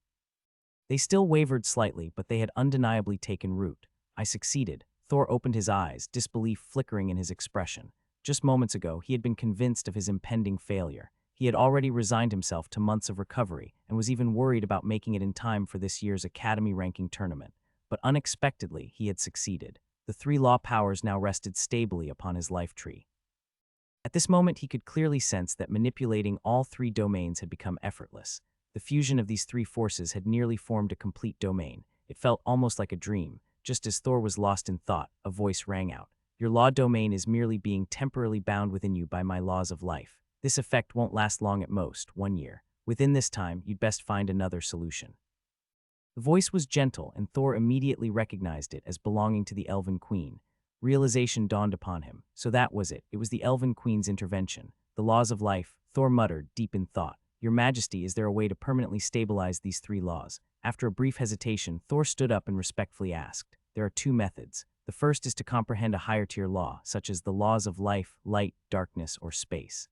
They still wavered slightly, but they had undeniably taken root. I succeeded. Thor opened his eyes, disbelief flickering in his expression. Just moments ago, he had been convinced of his impending failure. He had already resigned himself to months of recovery and was even worried about making it in time for this year's Academy ranking tournament. But unexpectedly, he had succeeded. The 3 law powers now rested stably upon his life tree. At this moment, he could clearly sense that manipulating all 3 domains had become effortless. The fusion of these 3 forces had nearly formed a complete domain. It felt almost like a dream. Just as Thor was lost in thought, a voice rang out. Your law domain is merely being temporarily bound within you by my laws of life. This effect won't last long, at most 1 year. Within this time, you'd best find another solution. The voice was gentle, and Thor immediately recognized it as belonging to the Elven Queen. Realization dawned upon him. So that was it. It was the Elven Queen's intervention. The laws of life, Thor muttered, deep in thought. Your Majesty, is there a way to permanently stabilize these 3 laws? After a brief hesitation, Thor stood up and respectfully asked. There are 2 methods. The first is to comprehend a higher-tier law, such as the laws of life, light, darkness, or space.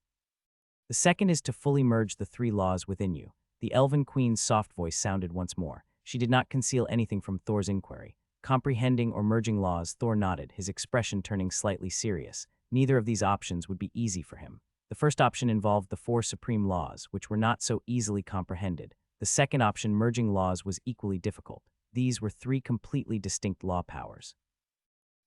The second is to fully merge the 3 laws within you. The Elven Queen's soft voice sounded once more. She did not conceal anything from Thor's inquiry. Comprehending or merging laws, Thor nodded, his expression turning slightly serious. Neither of these options would be easy for him. The first option involved the 4 supreme laws, which were not so easily comprehended. The second option, merging laws, was equally difficult. These were 3 completely distinct law powers.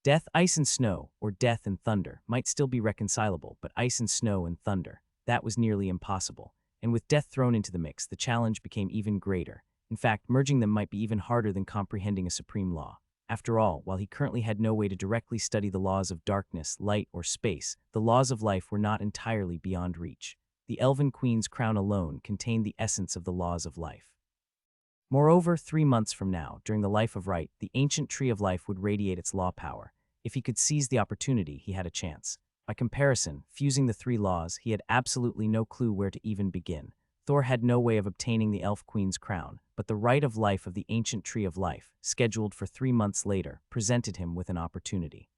Death, ice, and snow, or death and thunder, might still be reconcilable, but ice and snow and thunder, that was nearly impossible. And with death thrown into the mix, the challenge became even greater. In fact, merging them might be even harder than comprehending a supreme law. After all, while he currently had no way to directly study the laws of darkness, light, or space, the laws of life were not entirely beyond reach. The Elven Queen's crown alone contained the essence of the laws of life. Moreover, 3 months from now, during the life of right, the ancient tree of life would radiate its law power. If he could seize the opportunity, he had a chance. By comparison, fusing the 3 laws, he had absolutely no clue where to even begin. Thor had no way of obtaining the Elf Queen's crown, but the right of life of the ancient tree of life, scheduled for 3 months later, presented him with an opportunity.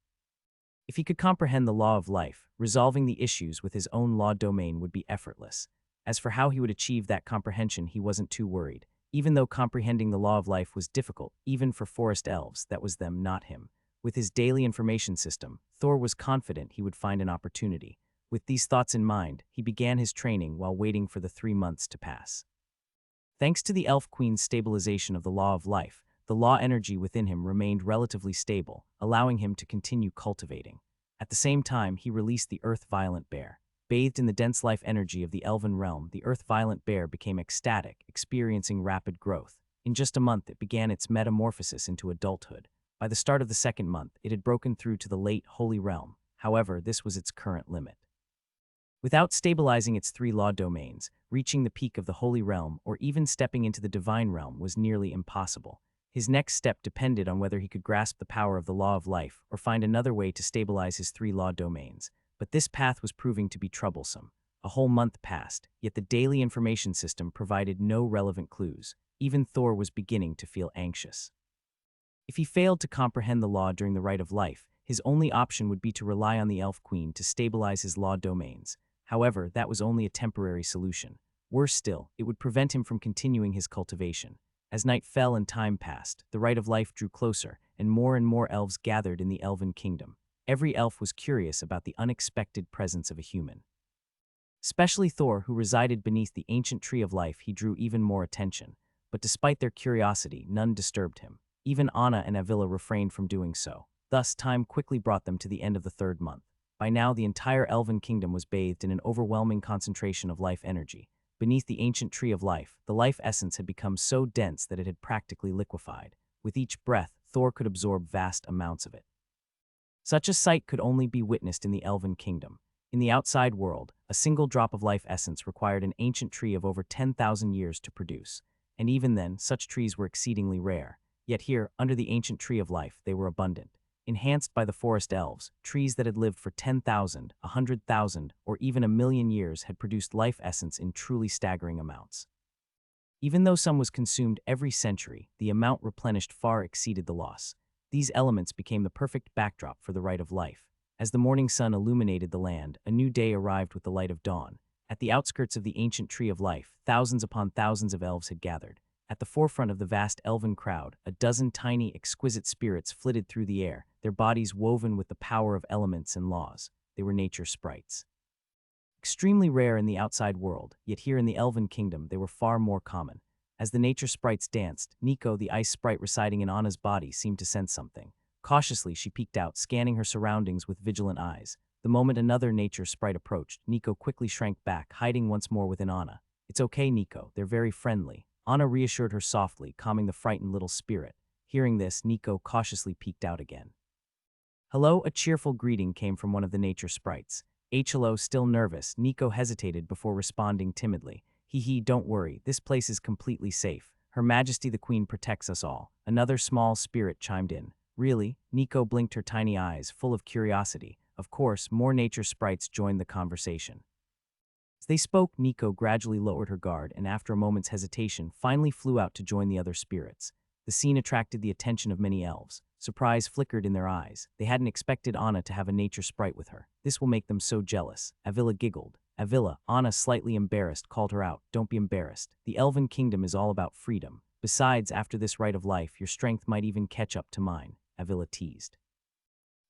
If he could comprehend the law of life, resolving the issues with his own law domain would be effortless. As for how he would achieve that comprehension, he wasn't too worried. Even though comprehending the law of life was difficult, even for forest elves, that was them, not him. With his daily information system, Thor was confident he would find an opportunity. With these thoughts in mind, he began his training while waiting for the 3 months to pass. Thanks to the Elf Queen's stabilization of the law of life, the law energy within him remained relatively stable, allowing him to continue cultivating. At the same time, he released the Earth-Violent Bear. Bathed in the dense life energy of the Elven realm, the Earth-Violent Bear became ecstatic, experiencing rapid growth. In just a month, it began its metamorphosis into adulthood. By the start of the 2nd month, it had broken through to the late Holy Realm. However, this was its current limit. Without stabilizing its 3 law domains, reaching the peak of the Holy Realm or even stepping into the Divine Realm was nearly impossible. His next step depended on whether he could grasp the power of the law of life or find another way to stabilize his 3 law domains. But this path was proving to be troublesome. A whole month passed, yet the daily information system provided no relevant clues. Even Thor was beginning to feel anxious. If he failed to comprehend the law during the rite of life, his only option would be to rely on the Elf Queen to stabilize his law domains. However, that was only a temporary solution. Worse still, it would prevent him from continuing his cultivation. As night fell and time passed, the rite of life drew closer, and more elves gathered in the Elven Kingdom. Every elf was curious about the unexpected presence of a human. Especially Thor, who resided beneath the ancient tree of life, he drew even more attention. But despite their curiosity, none disturbed him. Even Anna and Ailla refrained from doing so. Thus, time quickly brought them to the end of the 3rd month. By now, the entire Elven Kingdom was bathed in an overwhelming concentration of life energy. Beneath the ancient tree of life, the life essence had become so dense that it had practically liquefied. With each breath, Thor could absorb vast amounts of it. Such a sight could only be witnessed in the Elven Kingdom. In the outside world, a single drop of life essence required an ancient tree of over 10,000 years to produce. And even then, such trees were exceedingly rare. Yet here, under the ancient tree of life, they were abundant. Enhanced by the forest elves, trees that had lived for 10,000, 100,000, or even 1,000,000 years had produced life essence in truly staggering amounts. Even though some was consumed every century, the amount replenished far exceeded the loss. These elements became the perfect backdrop for the rite of life. As the morning sun illuminated the land, a new day arrived with the light of dawn. At the outskirts of the ancient tree of life, thousands upon thousands of elves had gathered. At the forefront of the vast elven crowd, a dozen tiny, exquisite spirits flitted through the air, their bodies woven with the power of elements and laws. They were nature sprites. Extremely rare in the outside world, yet here in the Elven Kingdom they were far more common. As the nature sprites danced, Nico, the ice sprite residing in Anna's body, seemed to sense something. Cautiously, she peeked out, scanning her surroundings with vigilant eyes. The moment another nature sprite approached, Nico quickly shrank back, hiding once more within Anna. "It's okay, Nico. They're very friendly." Anna reassured her softly, calming the frightened little spirit. Hearing this, Nico cautiously peeked out again. "Hello," a cheerful greeting came from one of the nature sprites. Hello, still nervous, Nico hesitated before responding timidly. "Hee, don't worry, this place is completely safe. Her Majesty the Queen protects us all." Another small spirit chimed in. "Really?" Nico blinked her tiny eyes, full of curiosity. Of course, more nature sprites joined the conversation. As they spoke, Nico gradually lowered her guard and after a moment's hesitation, finally flew out to join the other spirits. The scene attracted the attention of many elves. Surprise flickered in their eyes. They hadn't expected Anna to have a nature sprite with her. This will make them so jealous. Ailla giggled. Ailla, Anna, slightly embarrassed, called her out. "Don't be embarrassed. The Elven Kingdom is all about freedom. Besides, after this rite of life, your strength might even catch up to mine," Ailla teased.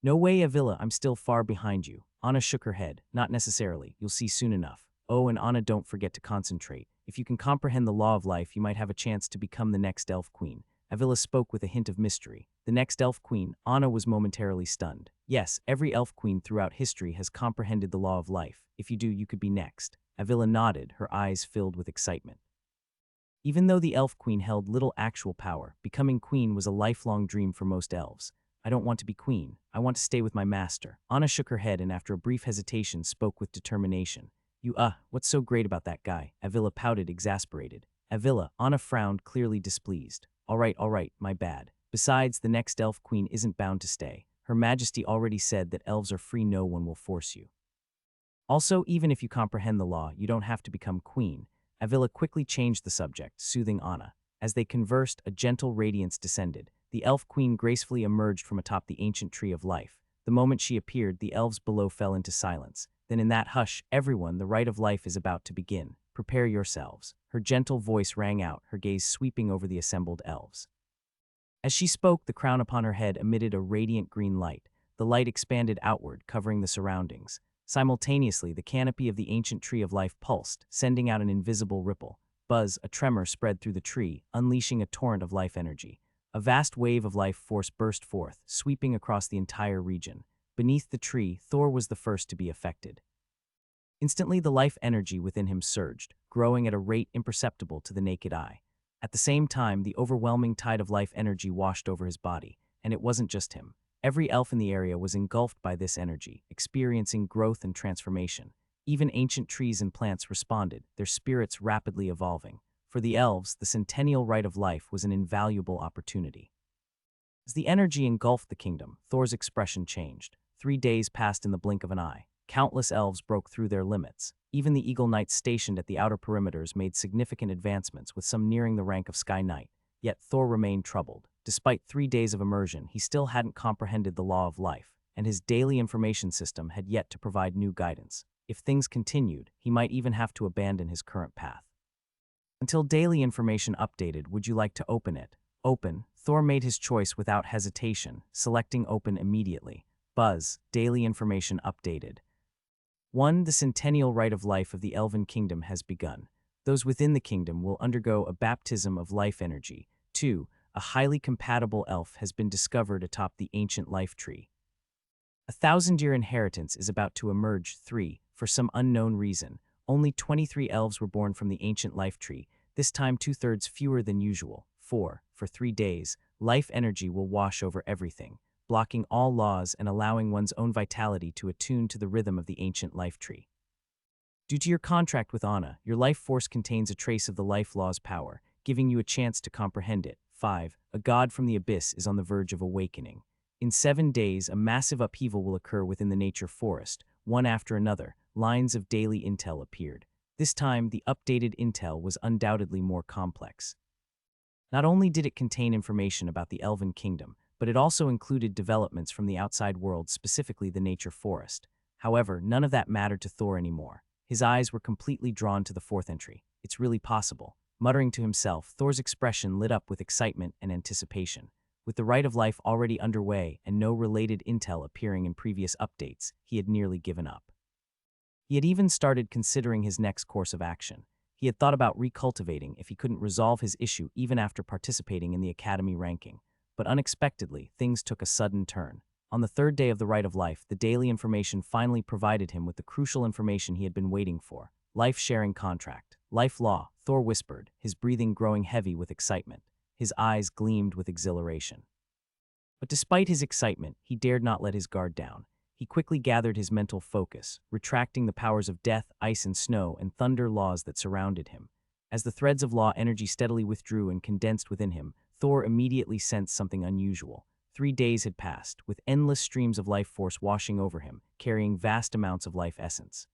"No way, Ailla, I'm still far behind you." Anna shook her head. "Not necessarily. You'll see soon enough. Oh, and Anna, don't forget to concentrate. If you can comprehend the law of life, you might have a chance to become the next Elf Queen." Ailla spoke with a hint of mystery. The next Elf Queen? Anna was momentarily stunned. "Yes, every Elf Queen throughout history has comprehended the law of life. If you do, you could be next." Ailla nodded, her eyes filled with excitement. Even though the elf queen held little actual power, becoming queen was a lifelong dream for most elves. I don't want to be queen. I want to stay with my master. Anna shook her head and after a brief hesitation spoke with determination. What's so great about that guy? Ailla pouted, exasperated. Ailla, Anna frowned, clearly displeased. All right, my bad. Besides, the next elf queen isn't bound to stay. Her Majesty already said that elves are free, no one will force you. Also, even if you comprehend the law, you don't have to become queen. Ailla quickly changed the subject, soothing Anna. As they conversed, a gentle radiance descended. The elf queen gracefully emerged from atop the ancient tree of life. The moment she appeared, the elves below fell into silence. Then in that hush, everyone, the rite of life is about to begin. Prepare yourselves. Her gentle voice rang out, her gaze sweeping over the assembled elves. As she spoke, the crown upon her head emitted a radiant green light. The light expanded outward, covering the surroundings. Simultaneously, the canopy of the ancient tree of life pulsed, sending out an invisible ripple. Buzz, a tremor spread through the tree, unleashing a torrent of life energy. A vast wave of life force burst forth, sweeping across the entire region. Beneath the tree, Thor was the first to be affected. Instantly, the life energy within him surged, growing at a rate imperceptible to the naked eye. At the same time, the overwhelming tide of life energy washed over his body, and it wasn't just him. Every elf in the area was engulfed by this energy, experiencing growth and transformation. Even ancient trees and plants responded, their spirits rapidly evolving. For the elves, the centennial rite of life was an invaluable opportunity. As the energy engulfed the kingdom, Thor's expression changed. 3 days passed in the blink of an eye. Countless elves broke through their limits. Even the eagle knights stationed at the outer perimeters made significant advancements, with some nearing the rank of Sky Knight. Yet Thor remained troubled. Despite 3 days of immersion, he still hadn't comprehended the law of life, and his daily information system had yet to provide new guidance. If things continued, he might even have to abandon his current path. Until daily information updated, would you like to open it? Open. Thor made his choice without hesitation, selecting open immediately. Buzz. Daily information updated. 1. The centennial rite of life of the Elven kingdom has begun. Those within the kingdom will undergo a baptism of life energy. 2. A highly compatible elf has been discovered atop the ancient life tree. A 1,000-year inheritance is about to emerge. 3. For some unknown reason, only 23 elves were born from the ancient life tree, this time 2/3 fewer than usual. 4. For 3 days, life energy will wash over everything, blocking all laws and allowing one's own vitality to attune to the rhythm of the ancient life tree. Due to your contract with Anna, your life force contains a trace of the life law's power, giving you a chance to comprehend it. 5. A god from the abyss is on the verge of awakening. In 7 days, a massive upheaval will occur within the nature forest. One after another, lines of daily intel appeared. This time, the updated intel was undoubtedly more complex. Not only did it contain information about the Elven kingdom, but it also included developments from the outside world, specifically the nature forest. However, none of that mattered to Thor anymore. His eyes were completely drawn to the 4th entry. It's really possible. Muttering to himself, Thor's expression lit up with excitement and anticipation. With the rite of life already underway and no related intel appearing in previous updates, he had nearly given up. He had even started considering his next course of action. He had thought about recultivating if he couldn't resolve his issue even after participating in the academy ranking. But unexpectedly, things took a sudden turn. On the 3rd day of the rite of life, the daily information finally provided him with the crucial information he had been waiting for. Life-sharing contract. Life law, Thor whispered, his breathing growing heavy with excitement. His eyes gleamed with exhilaration. But despite his excitement, he dared not let his guard down. He quickly gathered his mental focus, retracting the powers of death, ice and snow, and thunder laws that surrounded him. As the threads of law energy steadily withdrew and condensed within him, Thor immediately sensed something unusual. 3 days had passed, with endless streams of life force washing over him, carrying vast amounts of life essence.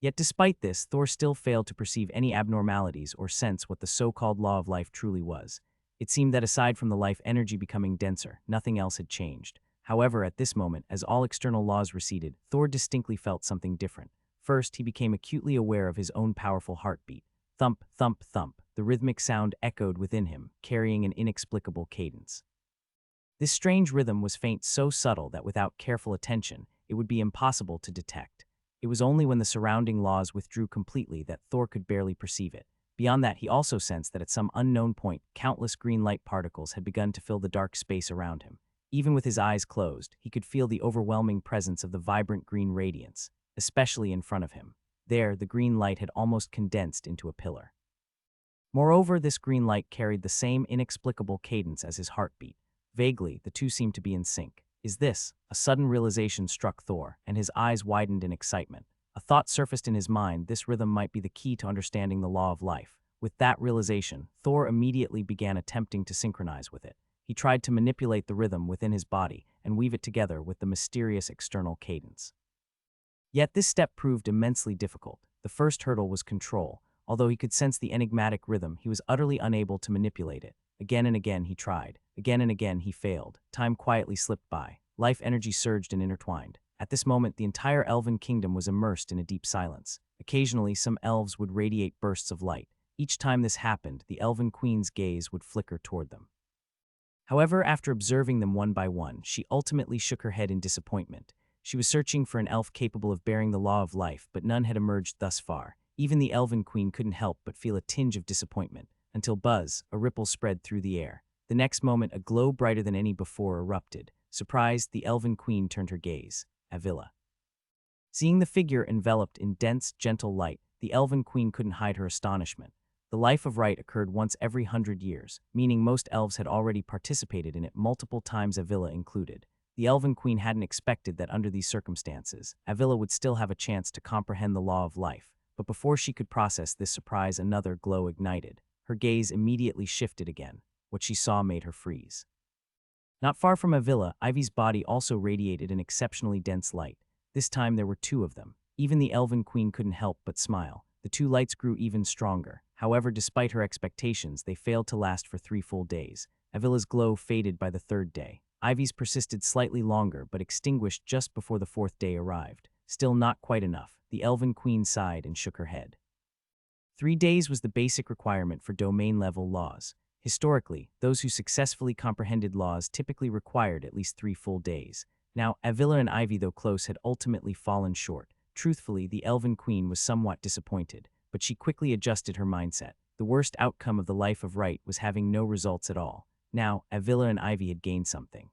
Yet despite this, Thor still failed to perceive any abnormalities or sense what the so-called law of life truly was. It seemed that aside from the life energy becoming denser, nothing else had changed. However, at this moment, as all external laws receded, Thor distinctly felt something different. First, he became acutely aware of his own powerful heartbeat. Thump, thump, thump. The rhythmic sound echoed within him, carrying an inexplicable cadence. This strange rhythm was faint, so subtle that without careful attention, it would be impossible to detect. It was only when the surrounding laws withdrew completely that Thor could barely perceive it. Beyond that, he also sensed that at some unknown point, countless green light particles had begun to fill the dark space around him. Even with his eyes closed, he could feel the overwhelming presence of the vibrant green radiance, especially in front of him. There, the green light had almost condensed into a pillar. Moreover, this green light carried the same inexplicable cadence as his heartbeat. Vaguely, the two seemed to be in sync. Is this? A sudden realization struck Thor, and his eyes widened in excitement. A thought surfaced in his mind: this rhythm might be the key to understanding the law of life. With that realization, Thor immediately began attempting to synchronize with it. He tried to manipulate the rhythm within his body and weave it together with the mysterious external cadence. Yet this step proved immensely difficult. The first hurdle was control. Although he could sense the enigmatic rhythm, he was utterly unable to manipulate it. Again and again he tried. Again and again he failed. Time quietly slipped by. Life energy surged and intertwined. At this moment, the entire Elven kingdom was immersed in a deep silence. Occasionally, some elves would radiate bursts of light. Each time this happened, the Elven Queen's gaze would flicker toward them. However, after observing them one by one, she ultimately shook her head in disappointment. She was searching for an elf capable of bearing the law of life, but none had emerged thus far. Even the Elven Queen couldn't help but feel a tinge of disappointment, until buzz, a ripple spread through the air. The next moment, a glow brighter than any before erupted. Surprised, the Elven Queen turned her gaze. Ailla. Seeing the figure enveloped in dense, gentle light, the Elven Queen couldn't hide her astonishment. The life of rite occurred once every 100 years, meaning most elves had already participated in it multiple times, Ailla included. The Elven Queen hadn't expected that under these circumstances, Ailla would still have a chance to comprehend the law of life. But before she could process this surprise, another glow ignited. Her gaze immediately shifted again. What she saw made her freeze. Not far from Ailla, Ivy's body also radiated an exceptionally dense light. This time there were two of them. Even the Elven Queen couldn't help but smile. The two lights grew even stronger. However, despite her expectations, they failed to last for 3 full days. Avila's glow faded by the 3rd day. Ivy's persisted slightly longer, but extinguished just before the 4th day arrived. Still not quite enough. The Elven Queen sighed and shook her head. 3 days was the basic requirement for domain-level laws. Historically, those who successfully comprehended laws typically required at least 3 full days. Now, Ailla and Ivy, though close, had ultimately fallen short. Truthfully, the Elven Queen was somewhat disappointed, but she quickly adjusted her mindset. The worst outcome of the life of rite was having no results at all. Now, Ailla and Ivy had gained something.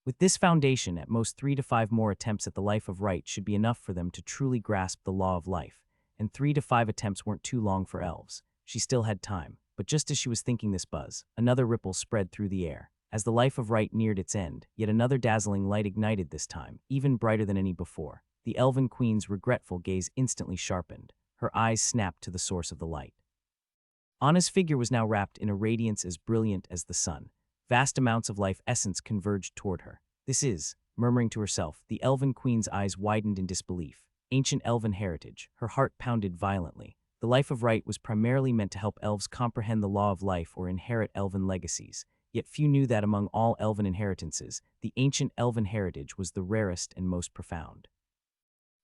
With this foundation, at most 3 to 5 more attempts at the life of rite should be enough for them to truly grasp the law of life. And 3 to 5 attempts weren't too long for elves. She still had time. But just as she was thinking this buzz, another ripple spread through the air. As the life of rite neared its end, yet another dazzling light ignited this time, even brighter than any before. The Elven Queen's regretful gaze instantly sharpened. Her eyes snapped to the source of the light. Anna's figure was now wrapped in a radiance as brilliant as the sun. Vast amounts of life essence converged toward her. This is, murmuring to herself, the Elven Queen's eyes widened in disbelief. Ancient elven heritage, her heart pounded violently. The life of rite was primarily meant to help elves comprehend the law of life or inherit elven legacies. Yet few knew that among all elven inheritances, the ancient elven heritage was the rarest and most profound.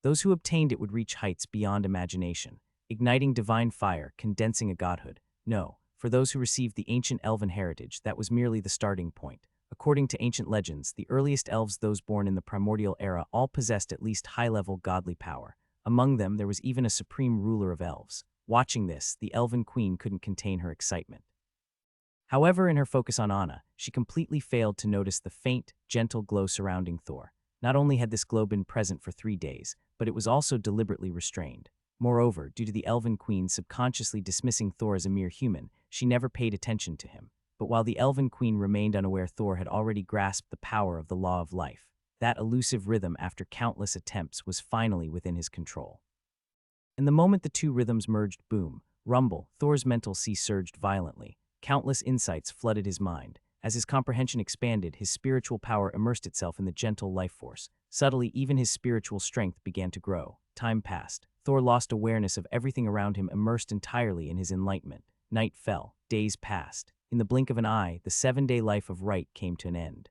Those who obtained it would reach heights beyond imagination, igniting divine fire, condensing a godhood. No, for those who received the ancient elven heritage, that was merely the starting point. According to ancient legends, the earliest elves, those born in the primordial era, all possessed at least high-level godly power. Among them, there was even a supreme ruler of elves. Watching this, the Elven Queen couldn't contain her excitement. However, in her focus on Anna, she completely failed to notice the faint, gentle glow surrounding Thor. Not only had this glow been present for 3 days, but it was also deliberately restrained. Moreover, due to the Elven Queen subconsciously dismissing Thor as a mere human, she never paid attention to him. But while the Elven Queen remained unaware, Thor had already grasped the power of the law of life. That elusive rhythm, after countless attempts, was finally within his control. And the moment the two rhythms merged, boom, rumble, Thor's mental sea surged violently. Countless insights flooded his mind. As his comprehension expanded, his spiritual power immersed itself in the gentle life force. Subtly, even his spiritual strength began to grow. Time passed. Thor lost awareness of everything around him, immersed entirely in his enlightenment. Night fell. Days passed. In the blink of an eye, the 7-day life of rite came to an end.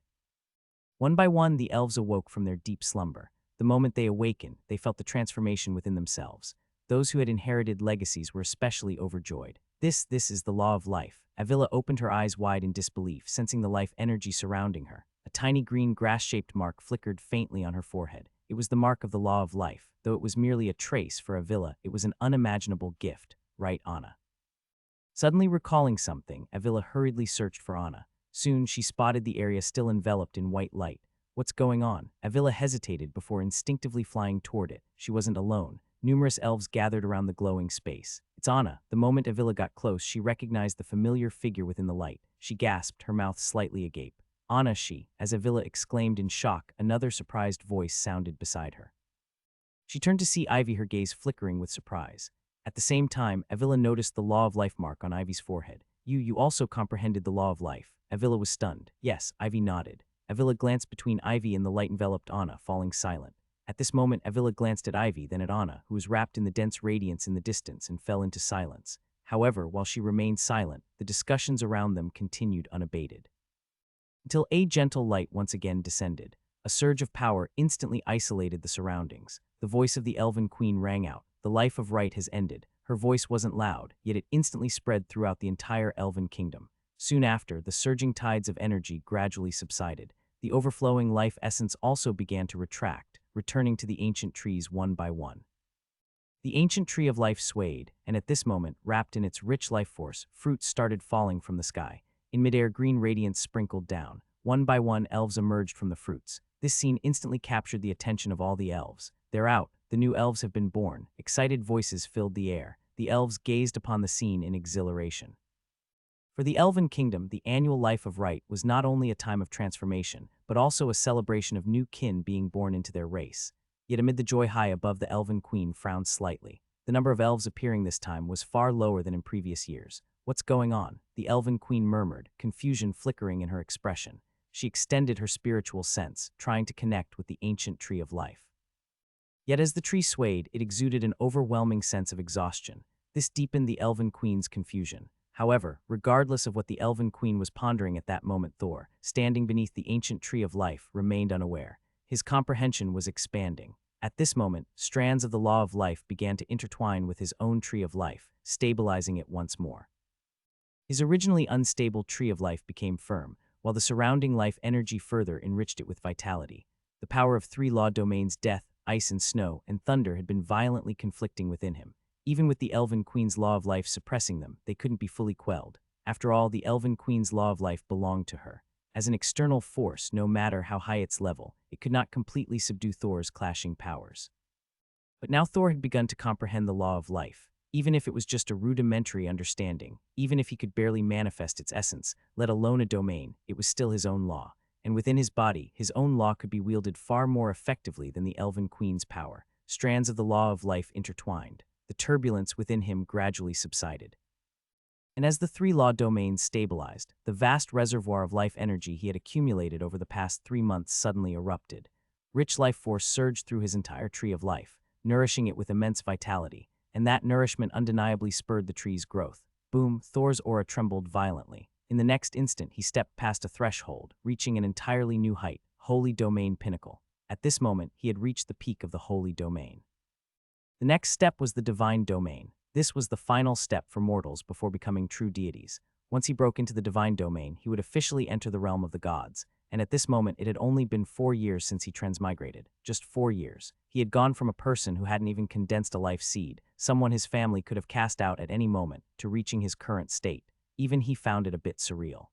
One by one, the elves awoke from their deep slumber. The moment they awakened, they felt the transformation within themselves. Those who had inherited legacies were especially overjoyed. This is the law of life. Ailla opened her eyes wide in disbelief, sensing the life energy surrounding her. A tiny green grass-shaped mark flickered faintly on her forehead. It was the mark of the law of life. Though it was merely a trace for Ailla, it was an unimaginable gift. Right, Anna? Suddenly recalling something, Ailla hurriedly searched for Anna. Soon, she spotted the area still enveloped in white light. What's going on? Ailla hesitated before instinctively flying toward it. She wasn't alone. Numerous elves gathered around the glowing space. It's Anna. The moment Ailla got close, she recognized the familiar figure within the light. She gasped, her mouth slightly agape. Anna, she, as Ailla exclaimed in shock, another surprised voice sounded beside her. She turned to see Ivy, her gaze flickering with surprise. At the same time, Ailla noticed the Law of Life mark on Ivy's forehead. You also comprehended the Law of Life. Ailla was stunned. Yes, Ivy nodded. Ailla glanced between Ivy and the light-enveloped Anna, falling silent. At this moment, Ailla glanced at Ivy, then at Anna, who was wrapped in the dense radiance in the distance, and fell into silence. However, while she remained silent, the discussions around them continued unabated. Until a gentle light once again descended. A surge of power instantly isolated the surroundings. The voice of the Elven Queen rang out. The life of right has ended. Her voice wasn't loud, yet it instantly spread throughout the entire Elven kingdom. Soon after, the surging tides of energy gradually subsided. The overflowing life essence also began to retract, returning to the ancient trees one by one. The ancient tree of life swayed, and at this moment, wrapped in its rich life force, fruits started falling from the sky. In midair, green radiance sprinkled down. One by one, elves emerged from the fruits. This scene instantly captured the attention of all the elves. They're out. The new elves have been born. Excited voices filled the air. The elves gazed upon the scene in exhilaration. For the Elven Kingdom, the annual Life of Right was not only a time of transformation, but also a celebration of new kin being born into their race. Yet amid the joy high above, the Elven Queen frowned slightly. The number of elves appearing this time was far lower than in previous years. What's going on? The Elven Queen murmured, confusion flickering in her expression. She extended her spiritual sense, trying to connect with the ancient tree of life. Yet as the tree swayed, it exuded an overwhelming sense of exhaustion. This deepened the Elven Queen's confusion. However, regardless of what the Elven Queen was pondering at that moment, Thor, standing beneath the ancient tree of life, remained unaware. His comprehension was expanding. At this moment, strands of the Law of Life began to intertwine with his own tree of life, stabilizing it once more. His originally unstable tree of life became firm, while the surrounding life energy further enriched it with vitality. The power of three law domains, death, ice and snow, and thunder, had been violently conflicting within him. Even with the Elven Queen's Law of Life suppressing them, they couldn't be fully quelled. After all, the Elven Queen's Law of Life belonged to her. As an external force, no matter how high its level, it could not completely subdue Thor's clashing powers. But now Thor had begun to comprehend the Law of Life. Even if it was just a rudimentary understanding, even if he could barely manifest its essence, let alone a domain, it was still his own law. And within his body, his own law could be wielded far more effectively than the Elven Queen's power. Strands of the Law of Life intertwined. The turbulence within him gradually subsided. And as the three law domains stabilized, the vast reservoir of life energy he had accumulated over the past 3 months suddenly erupted. Rich life force surged through his entire tree of life, nourishing it with immense vitality, and that nourishment undeniably spurred the tree's growth. Boom, Thor's aura trembled violently. In the next instant, he stepped past a threshold, reaching an entirely new height, Holy Domain Pinnacle. At this moment, he had reached the peak of the Holy Domain. The next step was the Divine Domain. This was the final step for mortals before becoming true deities. Once he broke into the Divine Domain, he would officially enter the realm of the gods. And at this moment, it had only been 4 years since he transmigrated. Just 4 years. He had gone from a person who hadn't even condensed a life seed, someone his family could have cast out at any moment, to reaching his current state. Even he found it a bit surreal.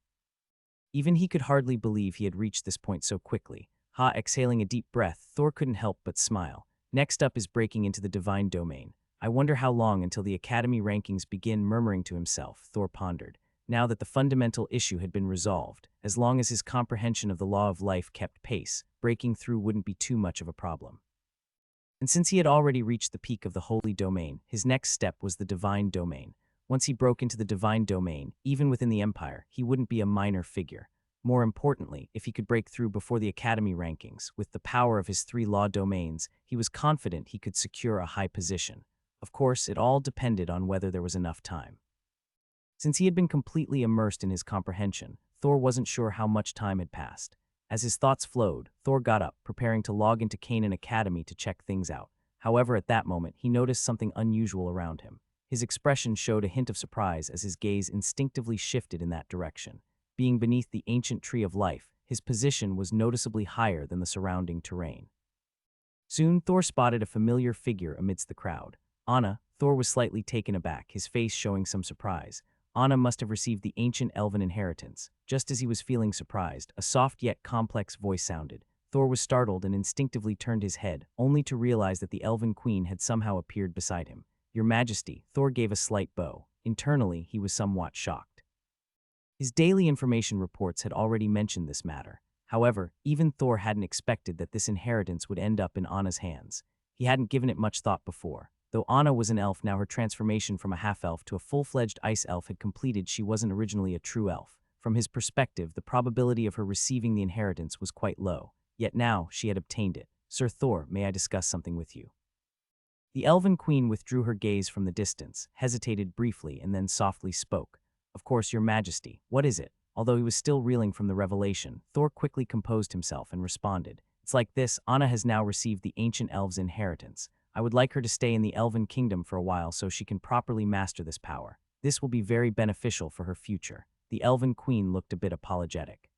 Even he could hardly believe he had reached this point so quickly. Exhaling a deep breath, Thor couldn't help but smile. Next up is breaking into the Divine Domain. I wonder how long until the Academy rankings begin, murmuring to himself, Thor pondered. Now that the fundamental issue had been resolved, as long as his comprehension of the Law of Life kept pace, breaking through wouldn't be too much of a problem. And since he had already reached the peak of the Holy Domain, his next step was the Divine Domain. Once he broke into the Divine Domain, even within the Empire, he wouldn't be a minor figure. More importantly, if he could break through before the Academy rankings, with the power of his 3 law domains, he was confident he could secure a high position. Of course, it all depended on whether there was enough time. Since he had been completely immersed in his comprehension, Thor wasn't sure how much time had passed. As his thoughts flowed, Thor got up, preparing to log into Canaan Academy to check things out. However, at that moment, he noticed something unusual around him. His expression showed a hint of surprise as his gaze instinctively shifted in that direction. Being beneath the ancient tree of life, his position was noticeably higher than the surrounding terrain. Soon, Thor spotted a familiar figure amidst the crowd. Anna. Thor was slightly taken aback, his face showing some surprise. Anna must have received the ancient elven inheritance. Just as he was feeling surprised, a soft yet complex voice sounded. Thor was startled and instinctively turned his head, only to realize that the Elven Queen had somehow appeared beside him. Your Majesty, Thor gave a slight bow. Internally, he was somewhat shocked. His daily information reports had already mentioned this matter. However, even Thor hadn't expected that this inheritance would end up in Anna's hands. He hadn't given it much thought before. Though Anna was an elf, now her transformation from a half-elf to a full-fledged ice elf had completed. She wasn't originally a true elf. From his perspective, the probability of her receiving the inheritance was quite low. Yet now, she had obtained it. Sir Thor, may I discuss something with you? The Elven Queen withdrew her gaze from the distance, hesitated briefly, and then softly spoke. Of course, Your Majesty, what is it? Although he was still reeling from the revelation, Thor quickly composed himself and responded. It's like this, Anna has now received the ancient elves' inheritance. I would like her to stay in the Elven Kingdom for a while so she can properly master this power. This will be very beneficial for her future. The Elven Queen looked a bit apologetic.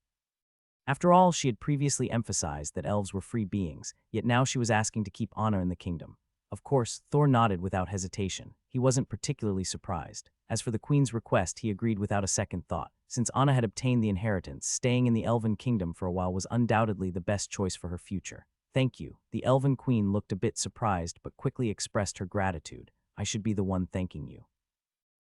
After all, she had previously emphasized that elves were free beings, yet now she was asking to keep Anna in the kingdom. Of course, Thor nodded without hesitation. He wasn't particularly surprised. As for the Queen's request, he agreed without a second thought. Since Anna had obtained the inheritance, staying in the Elven Kingdom for a while was undoubtedly the best choice for her future. Thank you. The Elven Queen looked a bit surprised but quickly expressed her gratitude. I should be the one thanking you.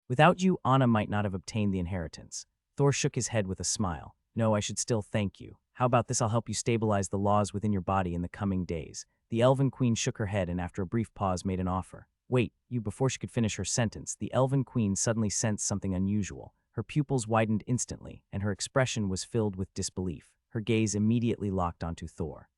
Without you, Anna might not have obtained the inheritance. Thor shook his head with a smile. No, I should still thank you. How about this? I'll help you stabilize the laws within your body in the coming days. The Elven Queen shook her head and after a brief pause made an offer. Wait, you. Before she could finish her sentence, the Elven Queen suddenly sensed something unusual. Her pupils widened instantly, and her expression was filled with disbelief. Her gaze immediately locked onto Thor.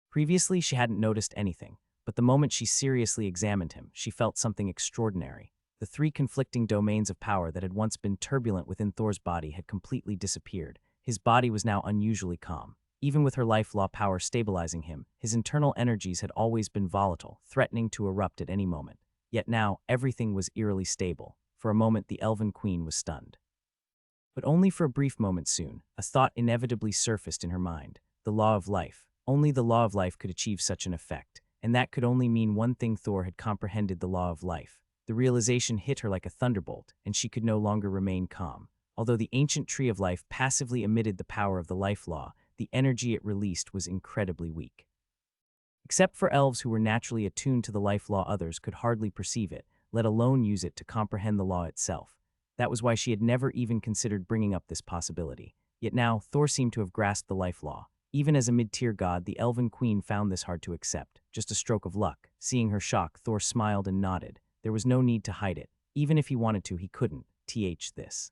Previously, she hadn't noticed anything, but the moment she seriously examined him, she felt something extraordinary. The three conflicting domains of power that had once been turbulent within Thor's body had completely disappeared. His body was now unusually calm. Even with her life law power stabilizing him, his internal energies had always been volatile, threatening to erupt at any moment. Yet now, everything was eerily stable. For a moment, the Elven Queen was stunned. But only for a brief moment soon, a thought inevitably surfaced in her mind. The law of life. Only the law of life could achieve such an effect, and that could only mean one thing: Thor had comprehended the law of life. The realization hit her like a thunderbolt, and she could no longer remain calm. Although the ancient tree of life passively emitted the power of the life law, the energy it released was incredibly weak. Except for elves who were naturally attuned to the life law, others could hardly perceive it, let alone use it to comprehend the law itself. That was why she had never even considered bringing up this possibility. Yet now, Thor seemed to have grasped the life law. Even as a mid-tier god, the Elven Queen found this hard to accept. Just a stroke of luck. Seeing her shock, Thor smiled and nodded. There was no need to hide it. Even if he wanted to, he couldn't. This.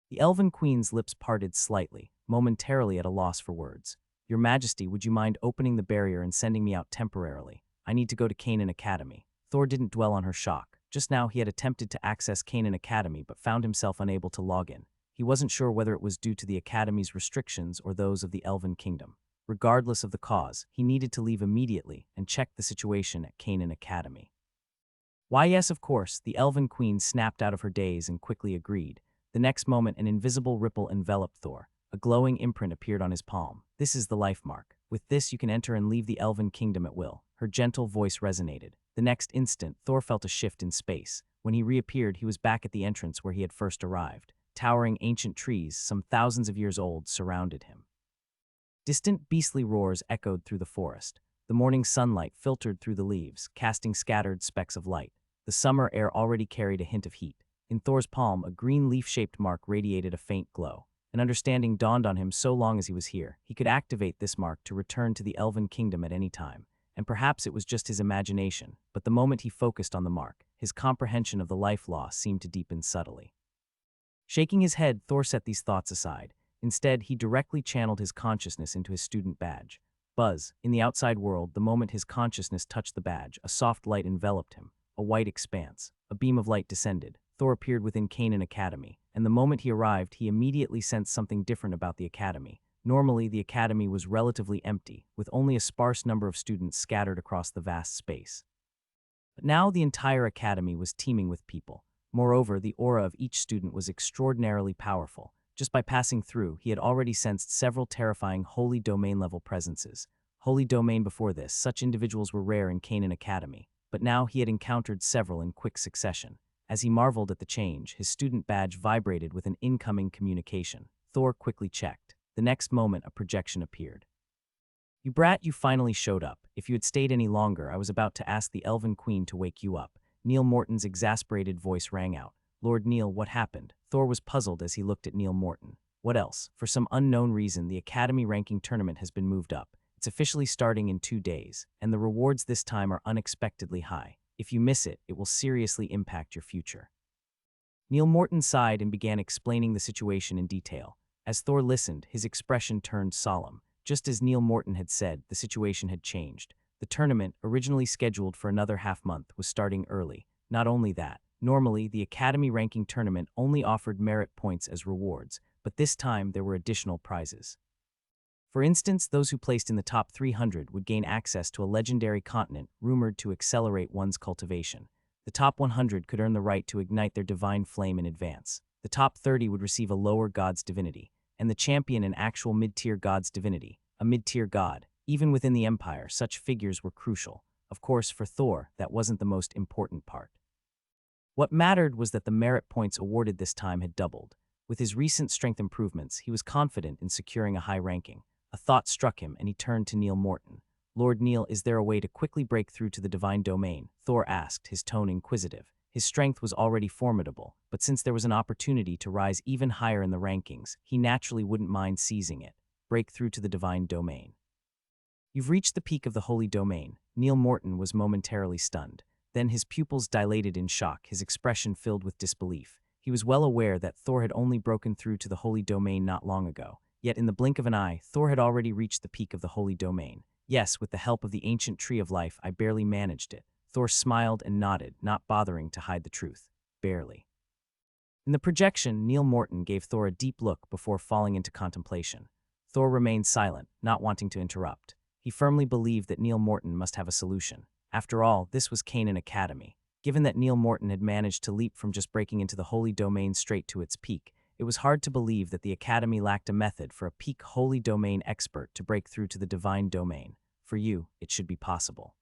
The Elven Queen's lips parted slightly, momentarily at a loss for words. Your Majesty, would you mind opening the barrier and sending me out temporarily? I need to go to Canaan Academy. Thor didn't dwell on her shock. Just now he had attempted to access Canaan Academy but found himself unable to log in. He wasn't sure whether it was due to the Academy's restrictions or those of the Elven Kingdom. Regardless of the cause, he needed to leave immediately and check the situation at Canaan Academy. Why, yes, of course, the Elven Queen snapped out of her daze and quickly agreed. The next moment, an invisible ripple enveloped Thor. A glowing imprint appeared on his palm. This is the life mark. With this, you can enter and leave the Elven Kingdom at will. Her gentle voice resonated. The next instant, Thor felt a shift in space. When he reappeared, he was back at the entrance where he had first arrived. Towering ancient trees, some thousands of years old, surrounded him. Distant beastly roars echoed through the forest. The morning sunlight filtered through the leaves, casting scattered specks of light. The summer air already carried a hint of heat. In Thor's palm, a green leaf-shaped mark radiated a faint glow. An understanding dawned on him. So long as he was here, he could activate this mark to return to the Elven Kingdom at any time. And perhaps it was just his imagination, but the moment he focused on the mark, his comprehension of the life law seemed to deepen subtly. Shaking his head, Thor set these thoughts aside. Instead, he directly channeled his consciousness into his student badge. Buzz, in the outside world, the moment his consciousness touched the badge, a soft light enveloped him, a white expanse. A beam of light descended. Thor appeared within Canaan Academy, and the moment he arrived, he immediately sensed something different about the academy. Normally, the academy was relatively empty, with only a sparse number of students scattered across the vast space. But now the entire academy was teeming with people. Moreover, the aura of each student was extraordinarily powerful. Just by passing through, he had already sensed several terrifying Holy Domain-level presences. Holy Domain before this, such individuals were rare in Canaan Academy, but now he had encountered several in quick succession. As he marveled at the change, his student badge vibrated with an incoming communication. Thor quickly checked. The next moment, a projection appeared. You brat, you finally showed up. If you had stayed any longer, I was about to ask the Elven Queen to wake you up. Neil Morton's exasperated voice rang out. "Lord Neil, what happened?" Thor was puzzled as he looked at Neil Morton. "What else? For some unknown reason, the Academy ranking tournament has been moved up. It's officially starting in 2 days, and the rewards this time are unexpectedly high. If you miss it, it will seriously impact your future." Neil Morton sighed and began explaining the situation in detail. As Thor listened, his expression turned solemn. Just as Neil Morton had said, the situation had changed. The tournament, originally scheduled for another half-month, was starting early. Not only that, normally the Academy ranking tournament only offered merit points as rewards, but this time there were additional prizes. For instance, those who placed in the top 300 would gain access to a legendary continent rumored to accelerate one's cultivation. The top 100 could earn the right to ignite their divine flame in advance. The top 30 would receive a lower god's divinity, and the champion an actual mid-tier god's divinity, a mid-tier god. Even within the Empire, such figures were crucial. Of course, for Thor, that wasn't the most important part. What mattered was that the merit points awarded this time had doubled. With his recent strength improvements, he was confident in securing a high ranking. A thought struck him, and he turned to Neil Morton. "Lord Neil, is there a way to quickly break through to the divine domain?" Thor asked, his tone inquisitive. His strength was already formidable, but since there was an opportunity to rise even higher in the rankings, he naturally wouldn't mind seizing it. Break through to the divine domain. "You've reached the peak of the holy domain." Neil Morton was momentarily stunned. Then his pupils dilated in shock, his expression filled with disbelief. He was well aware that Thor had only broken through to the holy domain not long ago. Yet in the blink of an eye, Thor had already reached the peak of the holy domain. "Yes, with the help of the ancient tree of life, I barely managed it." Thor smiled and nodded, not bothering to hide the truth. Barely. In the projection, Neil Morton gave Thor a deep look before falling into contemplation. Thor remained silent, not wanting to interrupt. He firmly believed that Neil Morton must have a solution. After all, this was Canaan Academy. Given that Neil Morton had managed to leap from just breaking into the holy domain straight to its peak, it was hard to believe that the Academy lacked a method for a peak holy domain expert to break through to the divine domain. For you, it should be possible.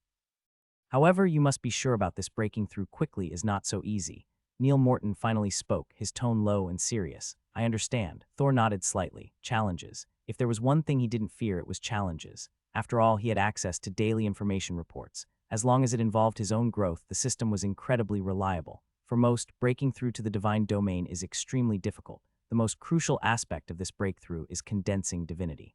However, you must be sure about this. Breaking through quickly is not so easy. Neil Morton finally spoke, his tone low and serious. "I understand." Thor nodded slightly. "Challenges." If there was one thing he didn't fear, it was challenges. After all, he had access to daily information reports. As long as it involved his own growth, the system was incredibly reliable. For most, breaking through to the divine domain is extremely difficult. The most crucial aspect of this breakthrough is condensing divinity.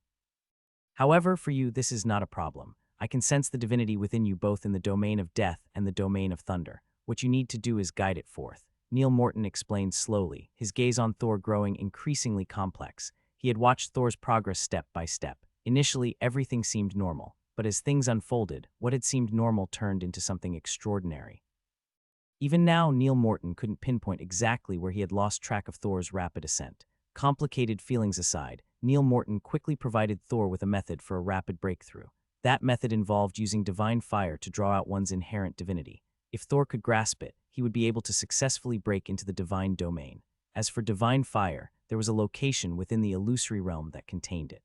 However, for you, this is not a problem. I can sense the divinity within you both in the domain of death and the domain of thunder. What you need to do is guide it forth." Neil Morton explained slowly, his gaze on Thor growing increasingly complex. He had watched Thor's progress step by step. Initially, everything seemed normal, but as things unfolded, what had seemed normal turned into something extraordinary. Even now, Neil Morton couldn't pinpoint exactly where he had lost track of Thor's rapid ascent. Complicated feelings aside, Neil Morton quickly provided Thor with a method for a rapid breakthrough. That method involved using divine fire to draw out one's inherent divinity. If Thor could grasp it, he would be able to successfully break into the divine domain. As for divine fire, there was a location within the illusory realm that contained it.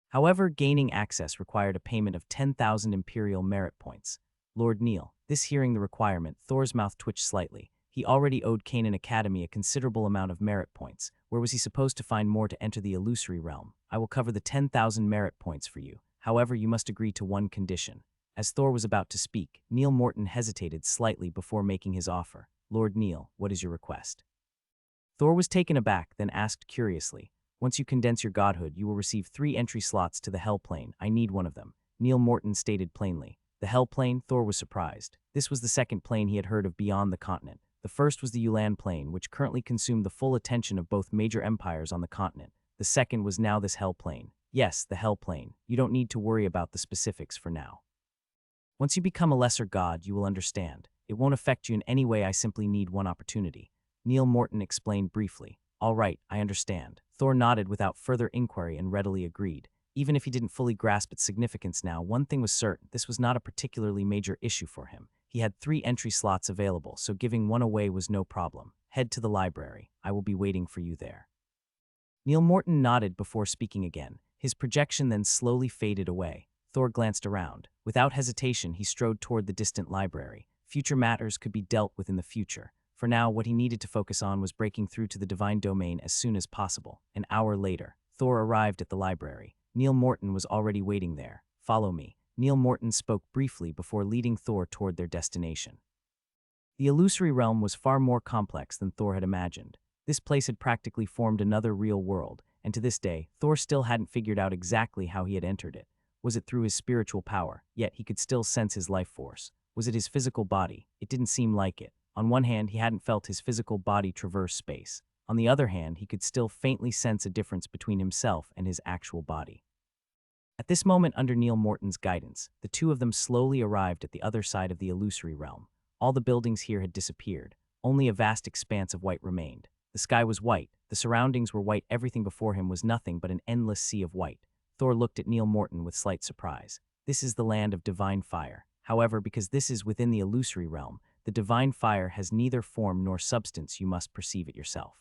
However, gaining access required a payment of 10,000 Imperial merit points. "Lord Neil." This hearing the requirement, Thor's mouth twitched slightly. He already owed Canaan Academy a considerable amount of merit points. Where was he supposed to find more to enter the illusory realm? "I will cover the 10,000 merit points for you. However, you must agree to one condition." As Thor was about to speak, Neil Morton hesitated slightly before making his offer. "Lord Neil, what is your request?" Thor was taken aback, then asked curiously. "Once you condense your godhood, you will receive 3 entry slots to the Hell Plane. I need one of them." Neil Morton stated plainly. The Hell Plane? Thor was surprised. This was the second plane he had heard of beyond the continent. The first was the Ulan Plane, which currently consumed the full attention of both major empires on the continent. The second was now this Hell Plane. "Yes, the Hell Plane. You don't need to worry about the specifics for now. Once you become a lesser god, you will understand. It won't affect you in any way. I simply need one opportunity." Neil Morton explained briefly. "All right, I understand." Thor nodded without further inquiry and readily agreed. Even if he didn't fully grasp its significance now, one thing was certain: this was not a particularly major issue for him. He had 3 entry slots available, so giving one away was no problem. "Head to the library. I will be waiting for you there." Neil Morton nodded before speaking again. His projection then slowly faded away. Thor glanced around. Without hesitation, he strode toward the distant library. Future matters could be dealt with in the future. For now, what he needed to focus on was breaking through to the divine domain as soon as possible. An hour later, Thor arrived at the library. Neil Morton was already waiting there. "Follow me." Neil Morton spoke briefly before leading Thor toward their destination. The illusory realm was far more complex than Thor had imagined. This place had practically formed another real world, and to this day, Thor still hadn't figured out exactly how he had entered it. Was it through his spiritual power? Yet he could still sense his life force. Was it his physical body? It didn't seem like it. On one hand, he hadn't felt his physical body traverse space. On the other hand, he could still faintly sense a difference between himself and his actual body. At this moment, under Neil Morton's guidance, the two of them slowly arrived at the other side of the illusory realm. All the buildings here had disappeared. Only a vast expanse of white remained. The sky was white, the surroundings were white, everything before him was nothing but an endless sea of white. Thor looked at Neil Morton with slight surprise. This is the land of divine fire. However, because this is within the illusory realm, the divine fire has neither form nor substance. You must perceive it yourself.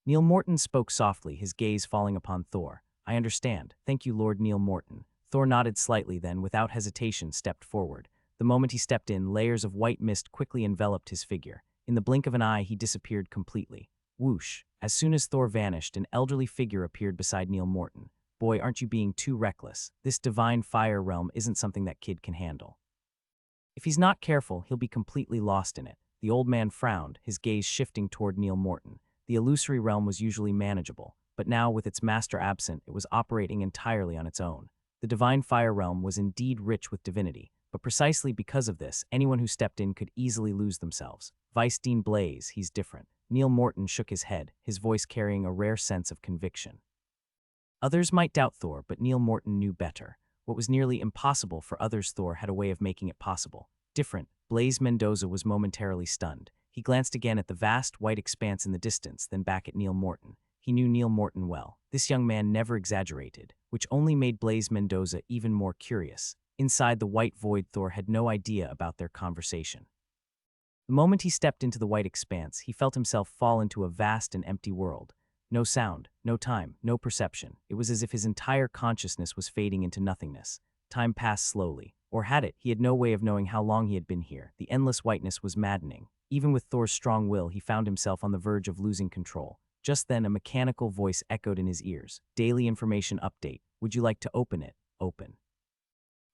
Neil Morton spoke softly, his gaze falling upon Thor. I understand. Thank you, Lord Neil Morton. Thor nodded slightly, then, without hesitation, stepped forward. The moment he stepped in, layers of white mist quickly enveloped his figure. In the blink of an eye, he disappeared completely. Whoosh! As soon as Thor vanished, an elderly figure appeared beside Neil Morton. Boy, aren't you being too reckless? This divine fire realm isn't something that kid can handle. If he's not careful, he'll be completely lost in it. The old man frowned, his gaze shifting toward Neil Morton. The illusory realm was usually manageable, but now, with its master absent, it was operating entirely on its own. The divine fire realm was indeed rich with divinity, but precisely because of this, anyone who stepped in could easily lose themselves. Vice Dean Blaze, he's different. Neil Morton shook his head, his voice carrying a rare sense of conviction. Others might doubt Thor, but Neil Morton knew better. What was nearly impossible for others, Thor had a way of making it possible. Different. Blaze Mendoza was momentarily stunned. He glanced again at the vast white expanse in the distance, then back at Neil Morton. He knew Neil Morton well. This young man never exaggerated, which only made Blaze Mendoza even more curious. Inside the white void, Thor had no idea about their conversation. The moment he stepped into the white expanse, he felt himself fall into a vast and empty world. No sound, no time, no perception. It was as if his entire consciousness was fading into nothingness. Time passed slowly. Or had it? He had no way of knowing how long he had been here. The endless whiteness was maddening. Even with Thor's strong will, he found himself on the verge of losing control. Just then, a mechanical voice echoed in his ears. Daily information update. Would you like to open it? Open.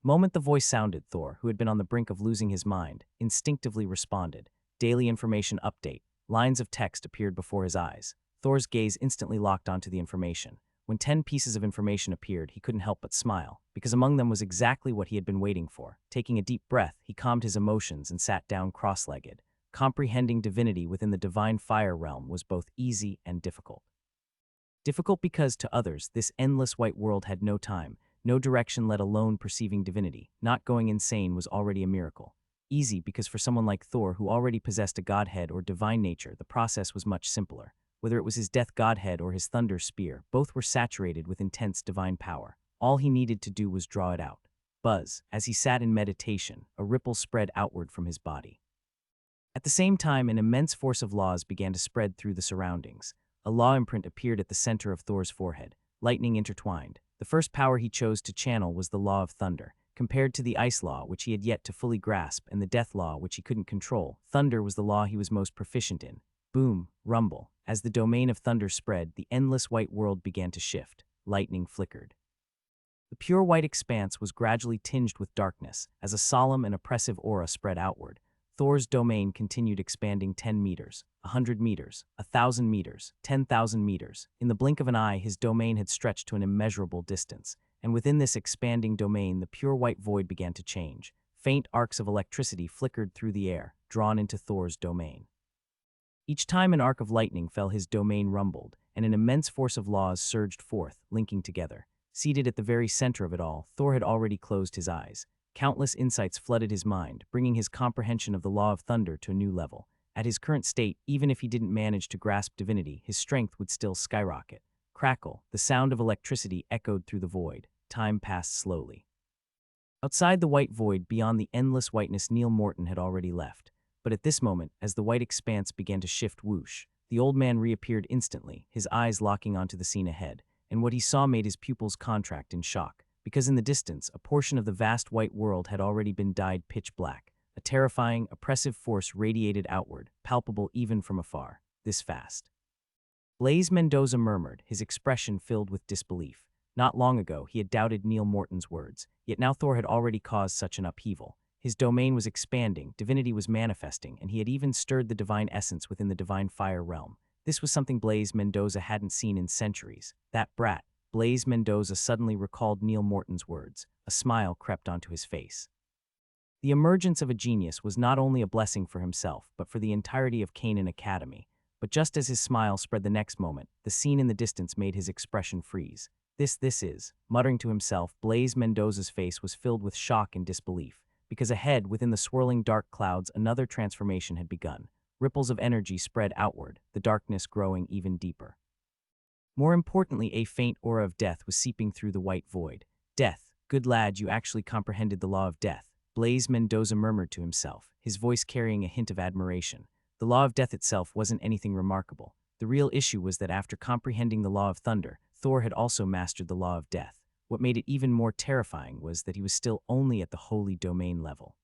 Moment the voice sounded, Thor, who had been on the brink of losing his mind, instinctively responded. Daily information update. Lines of text appeared before his eyes. Thor's gaze instantly locked onto the information. When 10 pieces of information appeared, he couldn't help but smile, because among them was exactly what he had been waiting for. Taking a deep breath, he calmed his emotions and sat down cross-legged. Comprehending divinity within the divine fire realm was both easy and difficult. Difficult because, to others, this endless white world had no time, no direction, let alone perceiving divinity. Not going insane was already a miracle. Easy because for someone like Thor, who already possessed a godhead or divine nature, the process was much simpler. Whether it was his death godhead or his thunder spear, both were saturated with intense divine power. All he needed to do was draw it out. Buzz, as he sat in meditation, a ripple spread outward from his body. At the same time, an immense force of laws began to spread through the surroundings. A law imprint appeared at the center of Thor's forehead, lightning intertwined. The first power he chose to channel was the law of thunder. Compared to the ice law, which he had yet to fully grasp, and the death law, which he couldn't control, thunder was the law he was most proficient in. Boom, rumble. As the domain of thunder spread, the endless white world began to shift. Lightning flickered. The pure white expanse was gradually tinged with darkness, as a solemn and oppressive aura spread outward. Thor's domain continued expanding 10 meters, 100 meters, 1,000 meters, 10,000 meters. In the blink of an eye, his domain had stretched to an immeasurable distance, and within this expanding domain, the pure white void began to change. Faint arcs of electricity flickered through the air, drawn into Thor's domain. Each time an arc of lightning fell, his domain rumbled, and an immense force of laws surged forth, linking together. Seated at the very center of it all, Thor had already closed his eyes. Countless insights flooded his mind, bringing his comprehension of the law of thunder to a new level. At his current state, even if he didn't manage to grasp divinity, his strength would still skyrocket. Crackle, the sound of electricity echoed through the void. Time passed slowly. Outside the white void, beyond the endless whiteness, Neil Morton had already left. But at this moment, as the white expanse began to shift, whoosh, the old man reappeared instantly, his eyes locking onto the scene ahead, and what he saw made his pupils contract in shock. Because in the distance, a portion of the vast white world had already been dyed pitch black. A terrifying, oppressive force radiated outward, palpable even from afar. This fast. Blaze Mendoza murmured, his expression filled with disbelief. Not long ago, he had doubted Neil Morton's words, yet now Thor had already caused such an upheaval. His domain was expanding, divinity was manifesting, and he had even stirred the divine essence within the divine fire realm. This was something Blaise Mendoza hadn't seen in centuries. That brat, Blaise Mendoza, suddenly recalled Neil Morton's words. A smile crept onto his face. The emergence of a genius was not only a blessing for himself, but for the entirety of Canaan Academy. But just as his smile spread the next moment, the scene in the distance made his expression freeze. This is, muttering to himself, Blaise Mendoza's face was filled with shock and disbelief, because ahead, within the swirling dark clouds, another transformation had begun. Ripples of energy spread outward, the darkness growing even deeper. More importantly, a faint aura of death was seeping through the white void. Death, good lad, you actually comprehended the law of death, Blaise Mendoza murmured to himself, his voice carrying a hint of admiration. The law of death itself wasn't anything remarkable. The real issue was that after comprehending the law of thunder, Thor had also mastered the law of death. What made it even more terrifying was that he was still only at the holy domain level.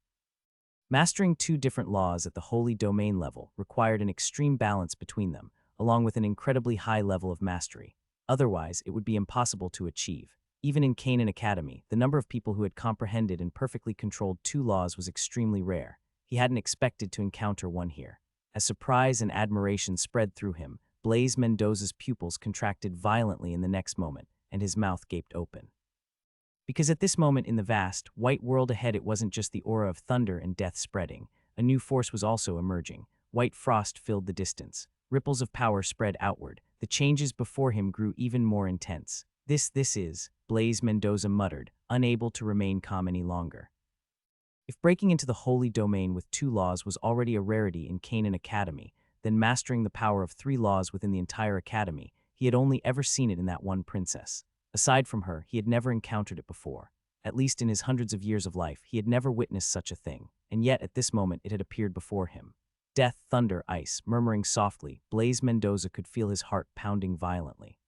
Mastering two different laws at the holy domain level required an extreme balance between them, along with an incredibly high level of mastery. Otherwise, it would be impossible to achieve. Even in Canaan Academy, the number of people who had comprehended and perfectly controlled two laws was extremely rare. He hadn't expected to encounter one here. As surprise and admiration spread through him, Blaise Mendoza's pupils contracted violently in the next moment, and his mouth gaped open. Because at this moment in the vast, white world ahead, it wasn't just the aura of thunder and death spreading. A new force was also emerging. White frost filled the distance. Ripples of power spread outward. The changes before him grew even more intense. This is, Blaise Mendoza muttered, unable to remain calm any longer. If breaking into the holy domain with two laws was already a rarity in Canaan Academy, then mastering the power of three laws within the entire academy, he had only ever seen it in that one princess. Aside from her, he had never encountered it before. At least in his hundreds of years of life, he had never witnessed such a thing, and yet at this moment it had appeared before him. Death, thunder, ice, murmuring softly, Blaise Mendoza could feel his heart pounding violently.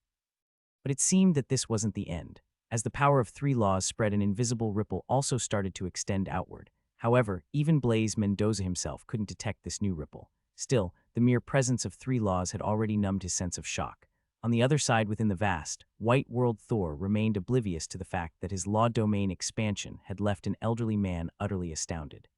But it seemed that this wasn't the end. As the power of three laws spread, an invisible ripple also started to extend outward. However, even Blaise Mendoza himself couldn't detect this new ripple. Still, the mere presence of three laws had already numbed his sense of shock. On the other side, within the vast, white world, Thor remained oblivious to the fact that his law domain expansion had left an elderly man utterly astounded.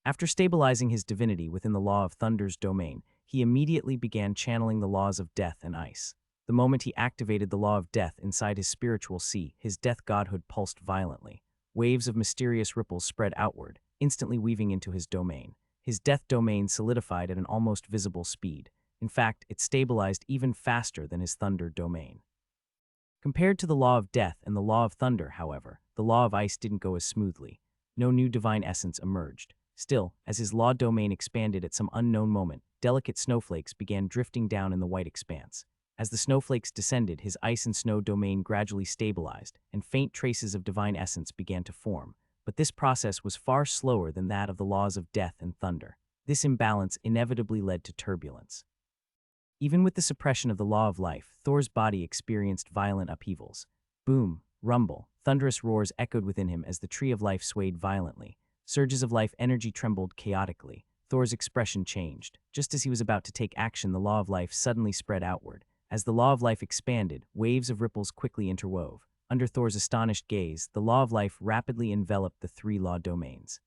After stabilizing his divinity within the law of thunder's domain, he immediately began channeling the laws of death and ice. The moment he activated the law of death inside his spiritual sea, his death godhood pulsed violently. Waves of mysterious ripples spread outward, instantly weaving into his domain. His death domain solidified at an almost visible speed. In fact, it stabilized even faster than his thunder domain. Compared to the law of death and the law of thunder, however, the law of ice didn't go as smoothly. No new divine essence emerged. Still, as his law domain expanded at some unknown moment, delicate snowflakes began drifting down in the white expanse. As the snowflakes descended, his ice and snow domain gradually stabilized, and faint traces of divine essence began to form. But this process was far slower than that of the laws of death and thunder. This imbalance inevitably led to turbulence. Even with the suppression of the law of life, Thor's body experienced violent upheavals. Boom, rumble, thunderous roars echoed within him as the tree of life swayed violently. Surges of life energy trembled chaotically. Thor's expression changed. Just as he was about to take action, the law of life suddenly spread outward. As the law of life expanded, waves of ripples quickly interwove. Under Thor's astonished gaze, the law of life rapidly enveloped the three law domains.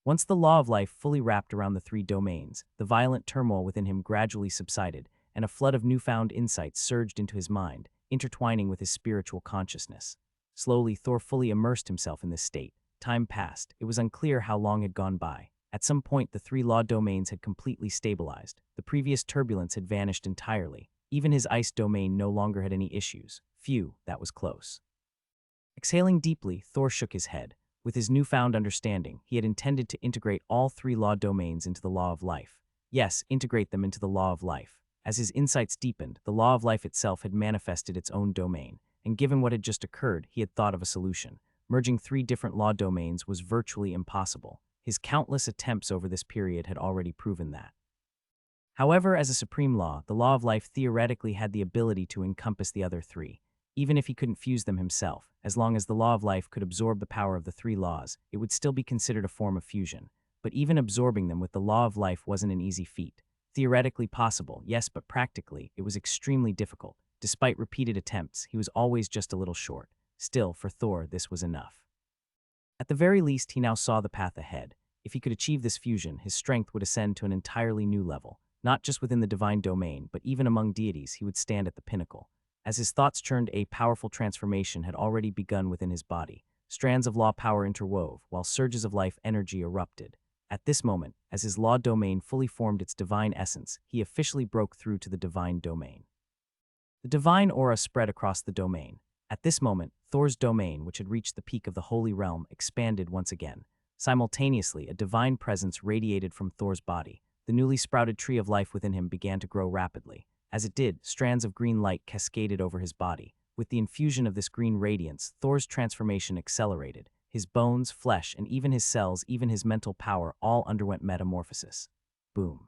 Once the law of life fully wrapped around the three domains, the violent turmoil within him gradually subsided, and a flood of newfound insights surged into his mind, intertwining with his spiritual consciousness. Slowly, Thor fully immersed himself in this state. Time passed. It was unclear how long had gone by. At some point, the three law domains had completely stabilized. The previous turbulence had vanished entirely. Even his ice domain no longer had any issues. Phew, that was close. Exhaling deeply, Thor shook his head. With his newfound understanding, he had intended to integrate all three law domains into the law of life. Yes, integrate them into the law of life. As his insights deepened, the law of life itself had manifested its own domain, and given what had just occurred, he had thought of a solution. Merging three different law domains was virtually impossible. His countless attempts over this period had already proven that. However, as a supreme law, the law of life theoretically had the ability to encompass the other three. Even if he couldn't fuse them himself, as long as the law of life could absorb the power of the three laws, it would still be considered a form of fusion. But even absorbing them with the law of life wasn't an easy feat. Theoretically possible, yes, but practically, it was extremely difficult. Despite repeated attempts, he was always just a little short. Still, for Thor, this was enough. At the very least, he now saw the path ahead. If he could achieve this fusion, his strength would ascend to an entirely new level. Not just within the divine domain, but even among deities, he would stand at the pinnacle. As his thoughts churned, a powerful transformation had already begun within his body. Strands of law power interwove, while surges of life energy erupted. At this moment, as his law domain fully formed its divine essence, he officially broke through to the divine domain. The divine aura spread across the domain. At this moment, Thor's domain, which had reached the peak of the holy realm, expanded once again. Simultaneously, a divine presence radiated from Thor's body. The newly sprouted tree of life within him began to grow rapidly. As it did, strands of green light cascaded over his body. With the infusion of this green radiance, Thor's transformation accelerated. His bones, flesh, and even his cells, even his mental power, all underwent metamorphosis. Boom.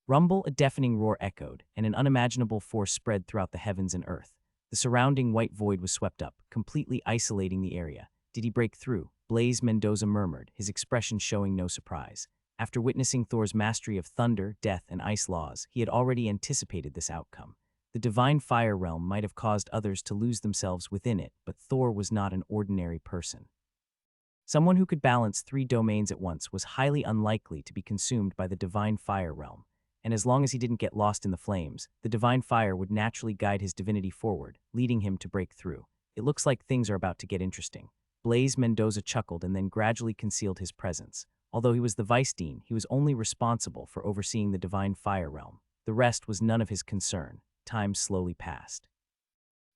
Rumble, a deafening roar echoed, and an unimaginable force spread throughout the heavens and earth. The surrounding white void was swept up, completely isolating the area. Did he break through? Blaze Mendoza murmured, his expression showing no surprise. After witnessing Thor's mastery of thunder, death, and ice laws, he had already anticipated this outcome. The divine fire realm might have caused others to lose themselves within it, but Thor was not an ordinary person. Someone who could balance 3 domains at once was highly unlikely to be consumed by the divine fire realm, and as long as he didn't get lost in the flames, the divine fire would naturally guide his divinity forward, leading him to break through. It looks like things are about to get interesting. Blaze Mendoza chuckled and then gradually concealed his presence. Although he was the vice dean, he was only responsible for overseeing the divine fire realm. The rest was none of his concern. Time slowly passed.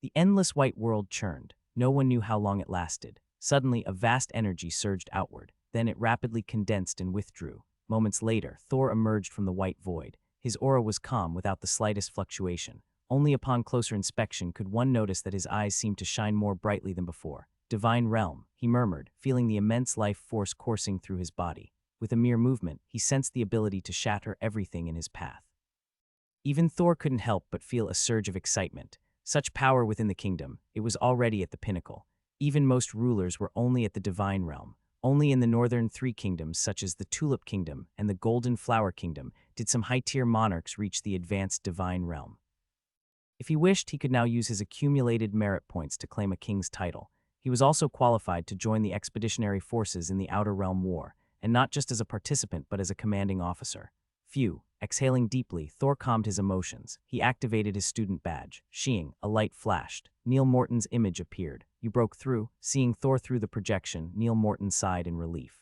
The endless white world churned. No one knew how long it lasted. Suddenly, a vast energy surged outward. Then it rapidly condensed and withdrew. Moments later, Thor emerged from the white void. His aura was calm without the slightest fluctuation. Only upon closer inspection could one notice that his eyes seemed to shine more brightly than before. Divine realm, he murmured, feeling the immense life force coursing through his body. With a mere movement, he sensed the ability to shatter everything in his path. Even Thor couldn't help but feel a surge of excitement. Such power within the kingdom, it was already at the pinnacle. Even most rulers were only at the divine realm. Only in the northern 3 kingdoms, such as the Tulip Kingdom and the Golden Flower Kingdom, did some high-tier monarchs reach the advanced divine realm. If he wished, he could now use his accumulated merit points to claim a king's title. He was also qualified to join the expeditionary forces in the Outer Realm War, and not just as a participant but as a commanding officer. Phew. Exhaling deeply, Thor calmed his emotions. He activated his student badge. Sheeing, a light flashed. Neil Morton's image appeared. You broke through. Seeing Thor through the projection, Neil Morton sighed in relief.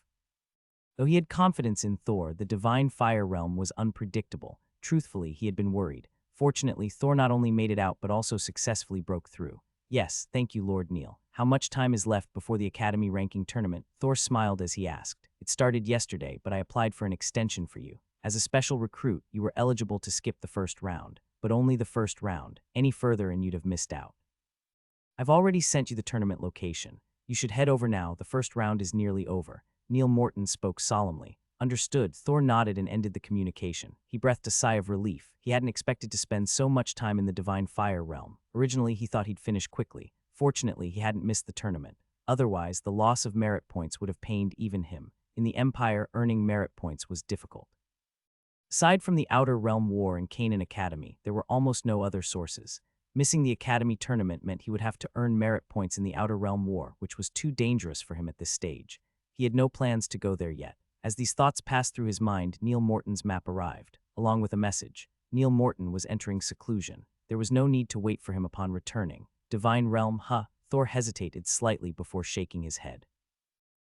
Though he had confidence in Thor, the divine fire realm was unpredictable. Truthfully, he had been worried. Fortunately, Thor not only made it out but also successfully broke through. Yes, thank you, Lord Neil. How much time is left before the Academy ranking tournament? Thor smiled as he asked. It started yesterday, but I applied for an extension for you. As a special recruit, you were eligible to skip the first round, but only the first round. Any further and you'd have missed out. I've already sent you the tournament location. You should head over now. The first round is nearly over. Neil Morton spoke solemnly. Understood. Thor nodded and ended the communication. He breathed a sigh of relief. He hadn't expected to spend so much time in the divine fire realm. Originally, he thought he'd finish quickly. Fortunately, he hadn't missed the tournament. Otherwise, the loss of merit points would have pained even him. In the Empire, earning merit points was difficult. Aside from the Outer Realm War and Canaan Academy, there were almost no other sources. Missing the Academy tournament meant he would have to earn merit points in the Outer Realm War, which was too dangerous for him at this stage. He had no plans to go there yet. As these thoughts passed through his mind, Neil Morton's map arrived, along with a message. Neil Morton was entering seclusion. There was no need to wait for him upon returning. Divine Realm, Thor hesitated slightly before shaking his head.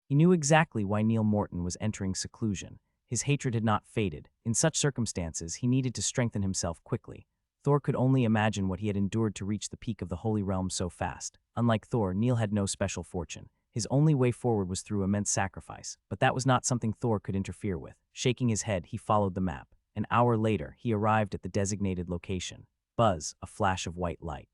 He knew exactly why Neil Morton was entering seclusion. His hatred had not faded. In such circumstances, he needed to strengthen himself quickly. Thor could only imagine what he had endured to reach the peak of the Holy Realm so fast. Unlike Thor, Neil had no special fortune. His only way forward was through immense sacrifice, but that was not something Thor could interfere with. Shaking his head, he followed the map. An hour later, he arrived at the designated location. Buzz, a flash of white light.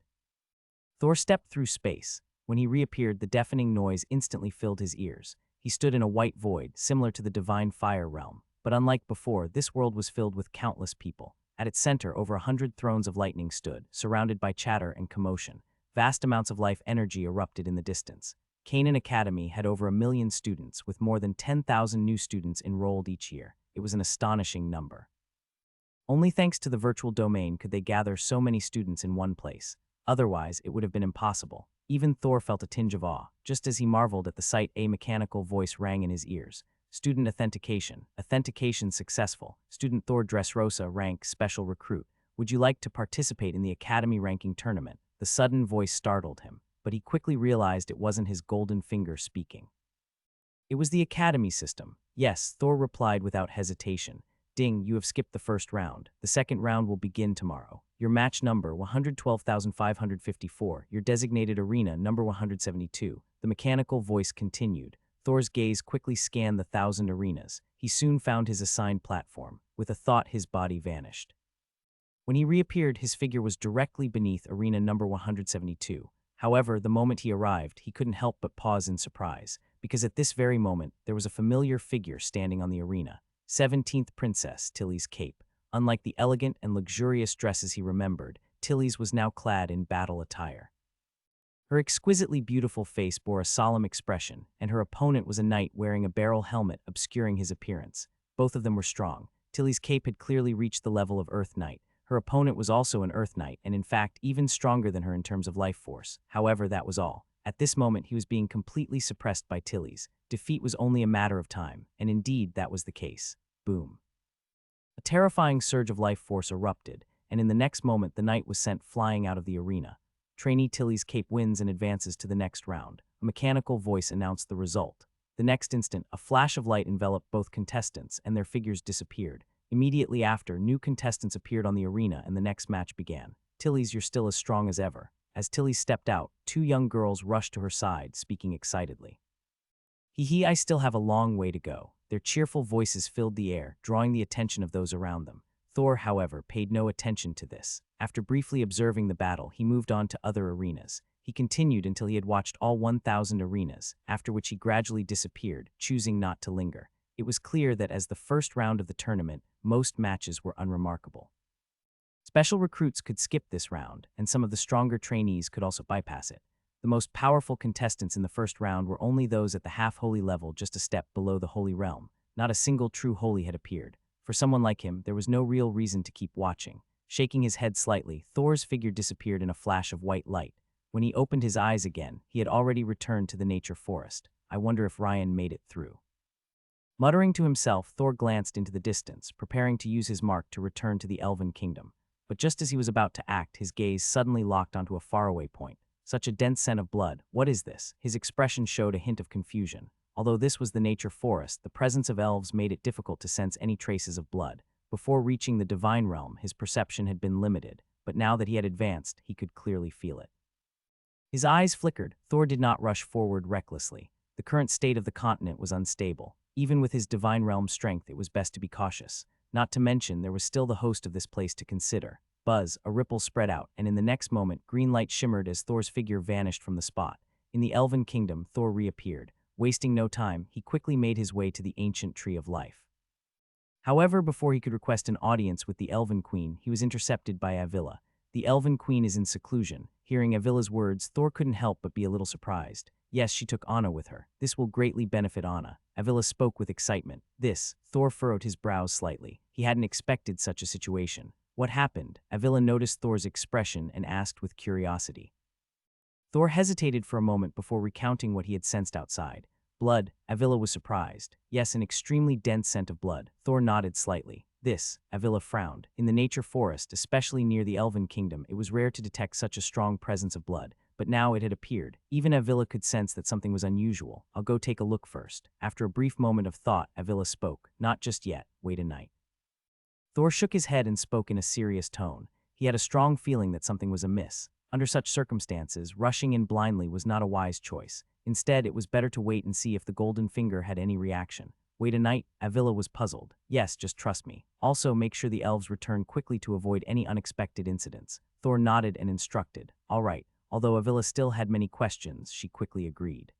Thor stepped through space. When he reappeared, the deafening noise instantly filled his ears. He stood in a white void, similar to the divine fire realm. But unlike before, this world was filled with countless people. At its center, over 100 thrones of lightning stood, surrounded by chatter and commotion. Vast amounts of life energy erupted in the distance. Canaan Academy had over 1 million students, with more than 10,000 new students enrolled each year. It was an astonishing number. Only thanks to the virtual domain could they gather so many students in one place. Otherwise, it would have been impossible. Even Thor felt a tinge of awe. Just as he marveled at the sight, a mechanical voice rang in his ears. Student authentication. Authentication successful. Student Thor Dresosa, rank special recruit. Would you like to participate in the Academy ranking tournament? The sudden voice startled him, but he quickly realized it wasn't his golden finger speaking. It was the Academy system. Yes, Thor replied without hesitation. Ding, you have skipped the first round. The second round will begin tomorrow. Your match number 112,554. Your designated arena number 172. The mechanical voice continued. Thor's gaze quickly scanned the 1,000 arenas. He soon found his assigned platform. With a thought, his body vanished. When he reappeared, his figure was directly beneath arena number 172. However, the moment he arrived, he couldn't help but pause in surprise, because at this very moment, there was a familiar figure standing on the arena. 17th Princess Tilly's cape. Unlike the elegant and luxurious dresses he remembered, Tilly's was now clad in battle attire. Her exquisitely beautiful face bore a solemn expression, and her opponent was a knight wearing a barrel helmet obscuring his appearance. Both of them were strong. Tilly's cape had clearly reached the level of Earth Knight. Her opponent was also an Earth Knight, and in fact even stronger than her in terms of life force. However, that was all. At this moment, he was being completely suppressed by Tilly's. Defeat was only a matter of time, and indeed that was the case. Boom. A terrifying surge of life force erupted, and in the next moment the knight was sent flying out of the arena. Trainee Tilly's cape wins and advances to the next round. A mechanical voice announced the result. The next instant, a flash of light enveloped both contestants, and their figures disappeared. Immediately after, new contestants appeared on the arena, and the next match began. Tilly's, you're still as strong as ever. As Tilly stepped out, two young girls rushed to her side, speaking excitedly. Hee, I still have a long way to go. Their cheerful voices filled the air, drawing the attention of those around them. Thor, however, paid no attention to this. After briefly observing the battle, he moved on to other arenas. He continued until he had watched all 1,000 arenas, after which he gradually disappeared, choosing not to linger. It was clear that as the first round of the tournament, most matches were unremarkable. Special recruits could skip this round, and some of the stronger trainees could also bypass it. The most powerful contestants in the first round were only those at the half-holy level, just a step below the holy realm. Not a single true holy had appeared. For someone like him, there was no real reason to keep watching. Shaking his head slightly, Thor's figure disappeared in a flash of white light. When he opened his eyes again, he had already returned to the nature forest. I wonder if Ryan made it through. Muttering to himself, Thor glanced into the distance, preparing to use his mark to return to the Elven kingdom. But just as he was about to act, his gaze suddenly locked onto a faraway point. Such a dense scent of blood. What is this? His expression showed a hint of confusion. Although this was the nature forest, the presence of elves made it difficult to sense any traces of blood. Before reaching the divine realm, his perception had been limited, but now that he had advanced, he could clearly feel it. His eyes flickered. Thor did not rush forward recklessly. The current state of the continent was unstable. Even with his divine realm strength, it was best to be cautious. Not to mention, there was still the host of this place to consider. Buzz, a ripple spread out, and in the next moment, green light shimmered as Thor's figure vanished from the spot. In the Elven kingdom, Thor reappeared. Wasting no time, he quickly made his way to the ancient tree of life. However, before he could request an audience with the Elven queen, he was intercepted by Ailla. The Elven queen is in seclusion. Hearing Avila's words, Thor couldn't help but be a little surprised. Yes, she took Anna with her. This will greatly benefit Anna. Ailla spoke with excitement. Thor furrowed his brows slightly. He hadn't expected such a situation. What happened? Ailla noticed Thor's expression and asked with curiosity. Thor hesitated for a moment before recounting what he had sensed outside. Blood. Ailla was surprised. Yes, an extremely dense scent of blood. Thor nodded slightly. Ailla frowned. In the nature forest, especially near the Elven kingdom, it was rare to detect such a strong presence of blood. But now it had appeared. Even Ailla could sense that something was unusual. I'll go take a look first. After a brief moment of thought, Ailla spoke. Not just yet. Wait a night. Thor shook his head and spoke in a serious tone. He had a strong feeling that something was amiss. Under such circumstances, rushing in blindly was not a wise choice. Instead, it was better to wait and see if the golden finger had any reaction. Wait a night? Ailla was puzzled. Yes, just trust me. Also, make sure the elves return quickly to avoid any unexpected incidents. Thor nodded and instructed. All right. Although Ailla still had many questions, she quickly agreed.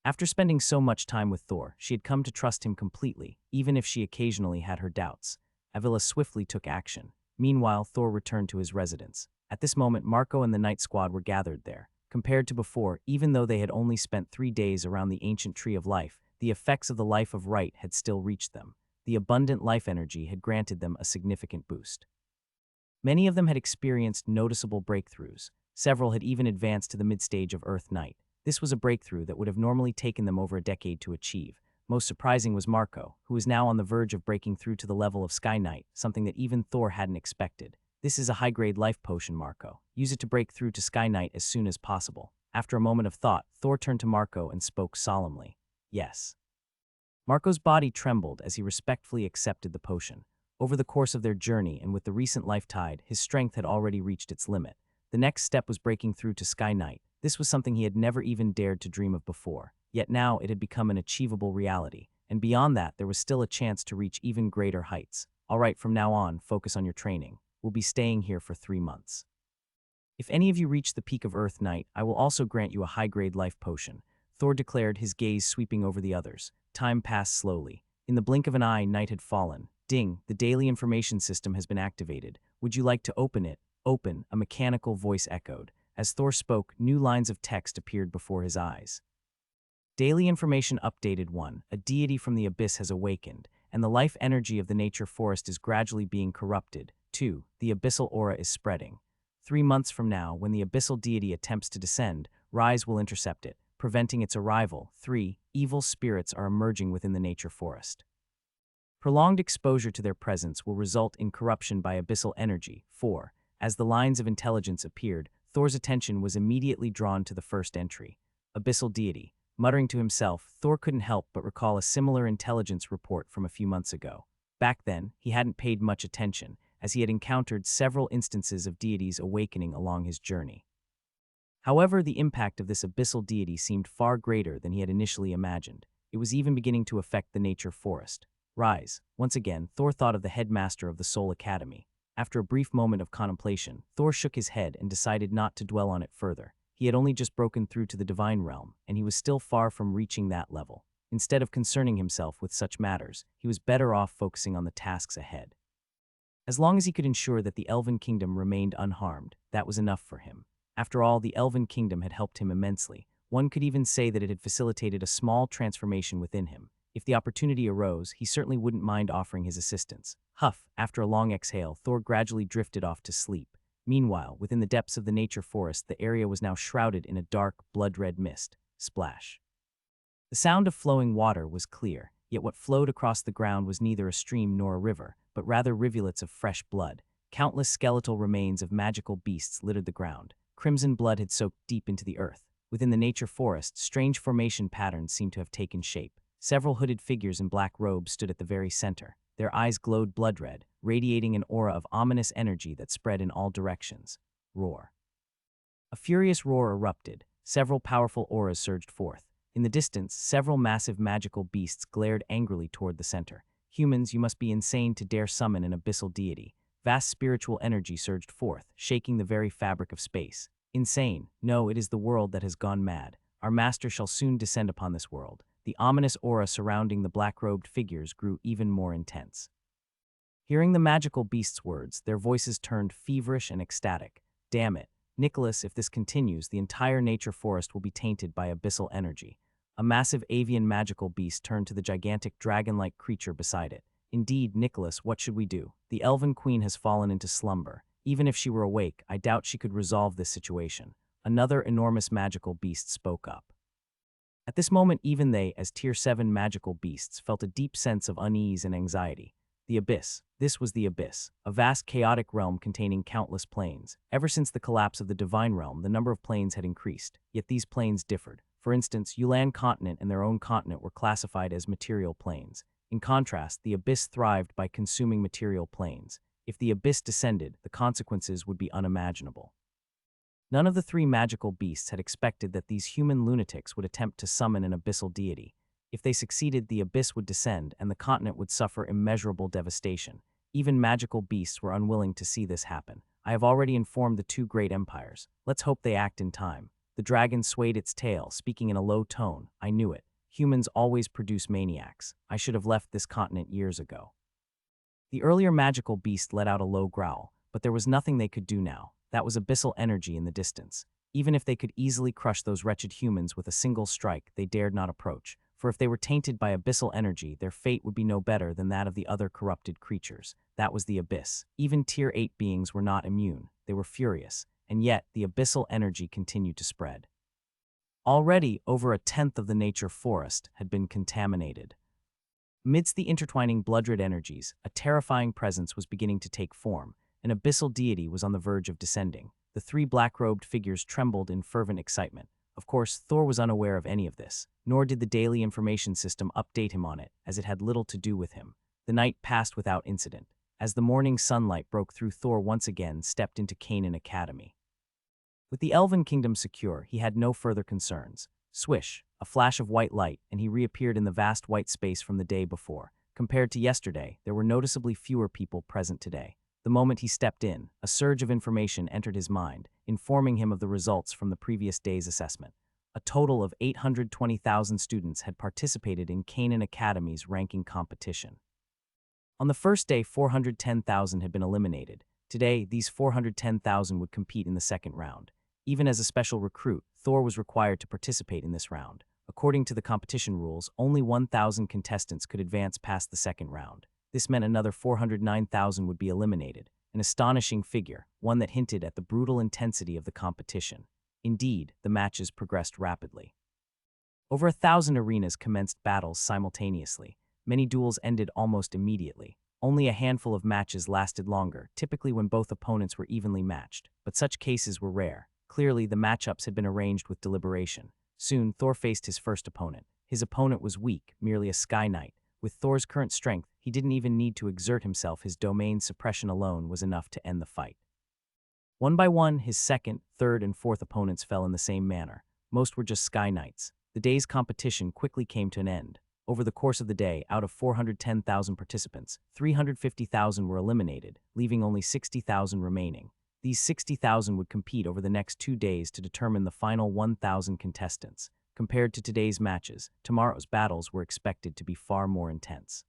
After spending so much time with Thor, she had come to trust him completely, even if she occasionally had her doubts. Ailla swiftly took action. Meanwhile, Thor returned to his residence. At this moment, Marco and the Night Squad were gathered there. Compared to before, even though they had only spent 3 days around the ancient tree of life, the effects of the life of right had still reached them. The abundant life energy had granted them a significant boost. Many of them had experienced noticeable breakthroughs. Several had even advanced to the mid-stage of Earth Knight. This was a breakthrough that would have normally taken them over a decade to achieve. Most surprising was Marco, who was now on the verge of breaking through to the level of Sky Knight, something that even Thor hadn't expected. This is a high-grade life potion, Marco. Use it to break through to Sky Knight as soon as possible. After a moment of thought, Thor turned to Marco and spoke solemnly. Yes. Marco's body trembled as he respectfully accepted the potion. Over the course of their journey and with the recent life tide, his strength had already reached its limit. The next step was breaking through to Sky Knight. This was something he had never even dared to dream of before. Yet now it had become an achievable reality. And beyond that, there was still a chance to reach even greater heights. All right, from now on, focus on your training. We'll be staying here for 3 months. If any of you reach the peak of Earth Knight, I will also grant you a high-grade life potion, Thor declared, his gaze sweeping over the others. Time passed slowly. In the blink of an eye, night had fallen. Ding, the daily information system has been activated. Would you like to open it? Open, a mechanical voice echoed. As Thor spoke, new lines of text appeared before his eyes. Daily information updated 1. A deity from the abyss has awakened, and the life energy of the nature forest is gradually being corrupted. 2. The abyssal aura is spreading. 3 months from now, when the abyssal deity attempts to descend, Rise will intercept it, preventing its arrival. 3. Evil spirits are emerging within the nature forest. Prolonged exposure to their presence will result in corruption by abyssal energy. 4. As the lines of intelligence appeared, Thor's attention was immediately drawn to the first entry. Abyssal deity. Muttering to himself, Thor couldn't help but recall a similar intelligence report from a few months ago. Back then, he hadn't paid much attention, as he had encountered several instances of deities awakening along his journey. However, the impact of this abyssal deity seemed far greater than he had initially imagined. It was even beginning to affect the nature forest. Rise. Once again, Thor thought of the headmaster of the Soul Academy. After a brief moment of contemplation, Thor shook his head and decided not to dwell on it further. He had only just broken through to the divine realm, and he was still far from reaching that level. Instead of concerning himself with such matters, he was better off focusing on the tasks ahead. As long as he could ensure that the Elven kingdom remained unharmed, that was enough for him. After all, the Elven kingdom had helped him immensely. One could even say that it had facilitated a small transformation within him. If the opportunity arose, he certainly wouldn't mind offering his assistance. Huff, after a long exhale, Thor gradually drifted off to sleep. Meanwhile, within the depths of the nature forest, the area was now shrouded in a dark, blood-red mist. Splash. The sound of flowing water was clear, yet what flowed across the ground was neither a stream nor a river, but rather rivulets of fresh blood. Countless skeletal remains of magical beasts littered the ground. Crimson blood had soaked deep into the earth. Within the nature forest, strange formation patterns seemed to have taken shape. Several hooded figures in black robes stood at the very center. Their eyes glowed blood-red, radiating an aura of ominous energy that spread in all directions. Roar. A furious roar erupted. Several powerful auras surged forth. In the distance, several massive magical beasts glared angrily toward the center. Humans, you must be insane to dare summon an abyssal deity. Vast spiritual energy surged forth, shaking the very fabric of space. Insane. No, it is the world that has gone mad. Our master shall soon descend upon this world. The ominous aura surrounding the black-robed figures grew even more intense. Hearing the magical beast's words, their voices turned feverish and ecstatic. Damn it. Nicholas, if this continues, the entire nature forest will be tainted by abyssal energy. A massive avian magical beast turned to the gigantic dragon-like creature beside it. Indeed, Nicholas, what should we do? The Elven Queen has fallen into slumber. Even if she were awake, I doubt she could resolve this situation. Another enormous magical beast spoke up. At this moment, even they, as Tier 7 magical beasts, felt a deep sense of unease and anxiety. The Abyss. This was the Abyss, a vast chaotic realm containing countless planes. Ever since the collapse of the Divine Realm, the number of planes had increased, yet these planes differed. For instance, Yulan continent and their own continent were classified as material planes. In contrast, the Abyss thrived by consuming material planes. If the Abyss descended, the consequences would be unimaginable. None of the 3 magical beasts had expected that these human lunatics would attempt to summon an abyssal deity. If they succeeded, the abyss would descend and the continent would suffer immeasurable devastation. Even magical beasts were unwilling to see this happen. I have already informed the 2 great empires. Let's hope they act in time. The dragon swayed its tail, speaking in a low tone. I knew it. Humans always produce maniacs. I should have left this continent years ago. The earlier magical beast let out a low growl, but there was nothing they could do now. That was abyssal energy in the distance. Even if they could easily crush those wretched humans with a single strike, they dared not approach, for if they were tainted by abyssal energy, their fate would be no better than that of the other corrupted creatures. That was the Abyss. Even Tier 8 beings were not immune. They were furious. and yet the abyssal energy continued to spread. Already, over a tenth of the nature forest had been contaminated. Amidst the intertwining blood-red energies, a terrifying presence was beginning to take form. An abyssal deity was on the verge of descending. The three black-robed figures trembled in fervent excitement. Of course, Thor was unaware of any of this, nor did the daily information system update him on it, as it had little to do with him. The night passed without incident. As the morning sunlight broke through, Thor once again stepped into Canaan Academy. With the Elven kingdom secure, he had no further concerns. Swish, a flash of white light, and he reappeared in the vast white space from the day before. Compared to yesterday, there were noticeably fewer people present today. The moment he stepped in, a surge of information entered his mind, informing him of the results from the previous day's assessment. A total of 820,000 students had participated in Canaan Academy's ranking competition. On the first day, 410,000 had been eliminated. Today, these 410,000 would compete in the second round. Even as a special recruit, Thor was required to participate in this round. According to the competition rules, only 1,000 contestants could advance past the second round. This meant another 409,000 would be eliminated, an astonishing figure, one that hinted at the brutal intensity of the competition. Indeed, the matches progressed rapidly. Over 1,000 arenas commenced battles simultaneously. Many duels ended almost immediately. Only a handful of matches lasted longer, typically when both opponents were evenly matched, but such cases were rare. Clearly, the matchups had been arranged with deliberation. Soon, Thor faced his first opponent. His opponent was weak, merely a Sky Knight. With Thor's current strength, he didn't even need to exert himself. His domain suppression alone was enough to end the fight. One by one, his second, third, and fourth opponents fell in the same manner. Most were just Sky Knights. The day's competition quickly came to an end. Over the course of the day, out of 410,000 participants, 350,000 were eliminated, leaving only 60,000 remaining. These 60,000 would compete over the next 2 days to determine the final 1,000 contestants. Compared to today's matches, tomorrow's battles were expected to be far more intense.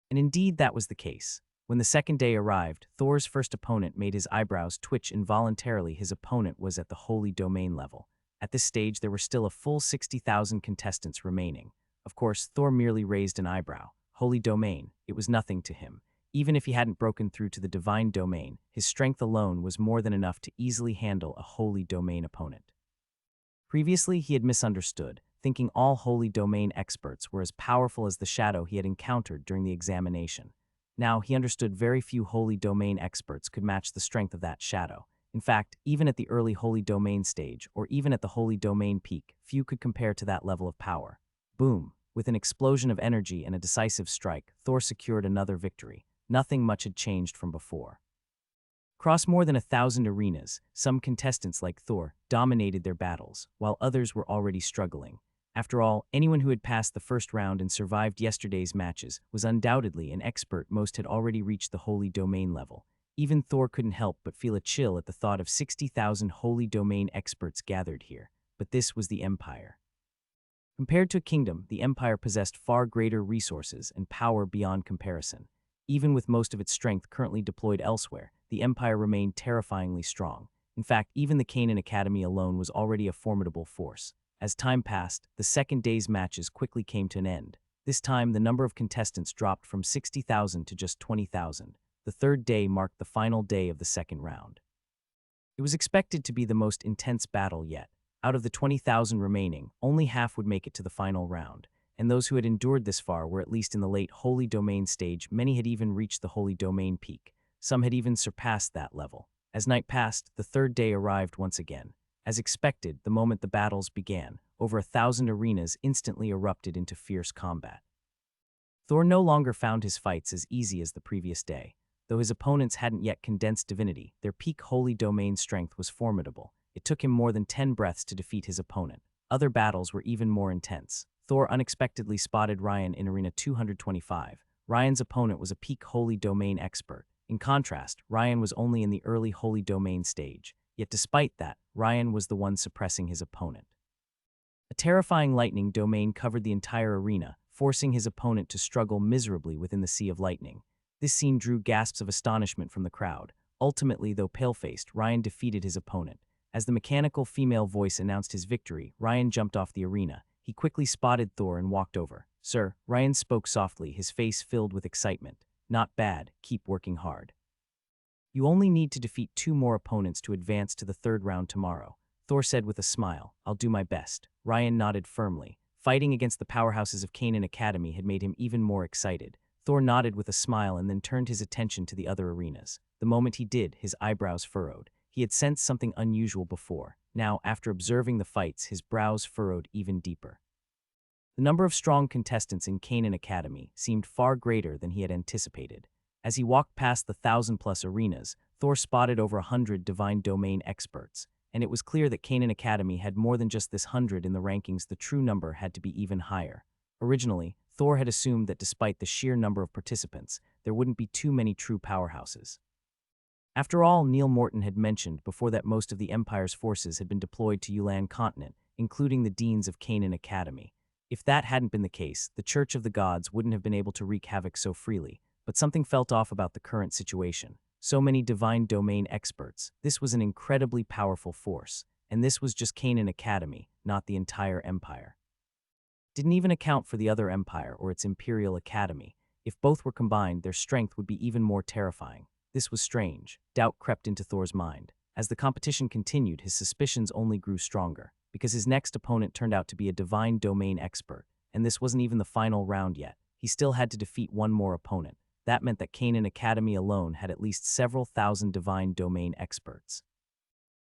And indeed, that was the case. When the second day arrived, Thor's first opponent made his eyebrows twitch involuntarily. His opponent was at the Holy Domain level. At this stage, there were still a full 60,000 contestants remaining. Of course, Thor merely raised an eyebrow. Holy Domain, it was nothing to him. Even if he hadn't broken through to the Divine Domain, his strength alone was more than enough to easily handle a Holy Domain opponent. Previously, he had misunderstood, thinking all Holy Domain experts were as powerful as the shadow he had encountered during the examination. Now, he understood very few Holy Domain experts could match the strength of that shadow. In fact, even at the early Holy Domain stage, or even at the Holy Domain peak, few could compare to that level of power. Boom! With an explosion of energy and a decisive strike, Thor secured another victory. Nothing much had changed from before. Across more than 1,000 arenas, some contestants like Thor dominated their battles, while others were already struggling. After all, anyone who had passed the first round and survived yesterday's matches was undoubtedly an expert. Most had already reached the Holy Domain level. Even Thor couldn't help but feel a chill at the thought of 60,000 Holy Domain experts gathered here. But this was the Empire. Compared to a kingdom, the Empire possessed far greater resources and power beyond comparison. Even with most of its strength currently deployed elsewhere, the Empire remained terrifyingly strong. In fact, even the Canaan Academy alone was already a formidable force. As time passed, the second day's matches quickly came to an end. This time, the number of contestants dropped from 60,000 to just 20,000. The third day marked the final day of the second round. It was expected to be the most intense battle yet. Out of the 20,000 remaining, only half would make it to the final round. And those who had endured this far were at least in the late Holy Domain stage. Many had even reached the Holy Domain peak. Some had even surpassed that level. As night passed, the third day arrived once again. As expected, the moment the battles began, over 1,000 arenas instantly erupted into fierce combat. Thor no longer found his fights as easy as the previous day. Though his opponents hadn't yet condensed divinity, their peak Holy Domain strength was formidable. It took him more than 10 breaths to defeat his opponent. Other battles were even more intense. Thor unexpectedly spotted Ryan in Arena 225. Ryan's opponent was a peak Holy Domain expert. In contrast, Ryan was only in the early Holy Domain stage. Yet despite that, Ryan was the one suppressing his opponent. A terrifying lightning domain covered the entire arena, forcing his opponent to struggle miserably within the sea of lightning. This scene drew gasps of astonishment from the crowd. Ultimately, though pale-faced, Ryan defeated his opponent. As the mechanical female voice announced his victory, Ryan jumped off the arena. He quickly spotted Thor and walked over. "Sir," Ryan spoke softly, his face filled with excitement. "Not bad, keep working hard." You only need to defeat 2 more opponents to advance to the 3rd round tomorrow, Thor said with a smile. I'll do my best. Ryan nodded firmly. Fighting against the powerhouses of Canaan Academy had made him even more excited. Thor nodded with a smile and then turned his attention to the other arenas. The moment he did, his eyebrows furrowed. He had sensed something unusual before. Now, after observing the fights, his brows furrowed even deeper. The number of strong contestants in Canaan Academy seemed far greater than he had anticipated. As he walked past the 1,000-plus arenas, Thor spotted over 100 divine domain experts, and it was clear that Canaan Academy had more than just this 100 in the rankings. The true number had to be even higher. Originally, Thor had assumed that despite the sheer number of participants, there wouldn't be too many true powerhouses. After all, Neil Morton had mentioned before that most of the Empire's forces had been deployed to Yulan continent, including the deans of Canaan Academy. If that hadn't been the case, the Church of the Gods wouldn't have been able to wreak havoc so freely, but something felt off about the current situation. So many divine domain experts. This was an incredibly powerful force, and this was just Canaan Academy, not the entire Empire. Didn't even account for the other Empire or its Imperial Academy. If both were combined, their strength would be even more terrifying. This was strange. Doubt crept into Thor's mind. As the competition continued, his suspicions only grew stronger, because his next opponent turned out to be a divine domain expert, and this wasn't even the final round yet. He still had to defeat one more opponent. That meant that Canaan Academy alone had at least several thousand divine domain experts.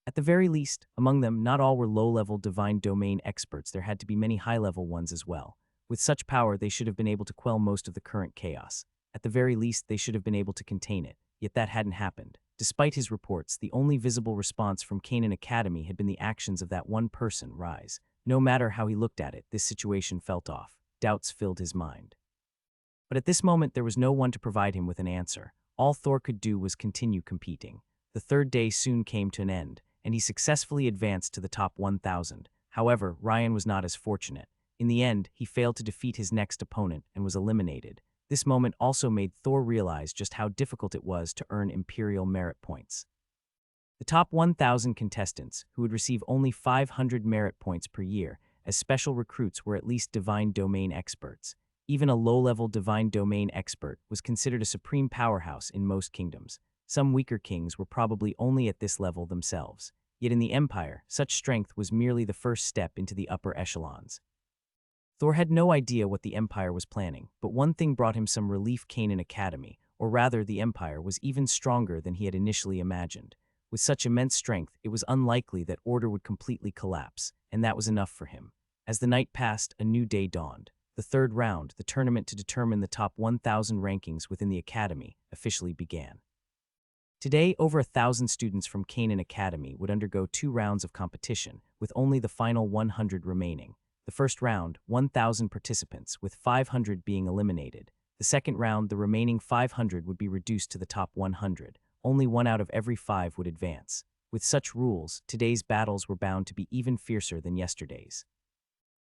At the very least, among them, not all were low-level divine domain experts. There had to be many high-level ones as well. With such power, they should have been able to quell most of the current chaos. At the very least, they should have been able to contain it. Yet that hadn't happened. Despite his reports, the only visible response from Canaan Academy had been the actions of that one person, Rise. No matter how he looked at it, this situation felt off. Doubts filled his mind. But at this moment, there was no one to provide him with an answer. All Thor could do was continue competing. The 3rd day soon came to an end, and he successfully advanced to the top 1,000. However, Ryan was not as fortunate. In the end, he failed to defeat his next opponent and was eliminated. This moment also made Thor realize just how difficult it was to earn Imperial merit points. The top 1,000 contestants, who would receive only 500 merit points per year as special recruits, were at least divine domain experts. Even a low-level divine domain expert was considered a supreme powerhouse in most kingdoms. Some weaker kings were probably only at this level themselves. Yet in the Empire, such strength was merely the first step into the upper echelons. Thor had no idea what the Empire was planning, but one thing brought him some relief: Canaan Academy, or rather the Empire, was even stronger than he had initially imagined. With such immense strength, it was unlikely that order would completely collapse, and that was enough for him. As the night passed, a new day dawned. The 3rd round, the tournament to determine the top 1,000 rankings within the Academy, officially began. Today, over 1,000 students from Canaan Academy would undergo 2 rounds of competition, with only the final 100 remaining. The first round, 1,000 participants, with 500 being eliminated. The second round, the remaining 500 would be reduced to the top 100. Only 1 out of every 5 would advance. With such rules, today's battles were bound to be even fiercer than yesterday's.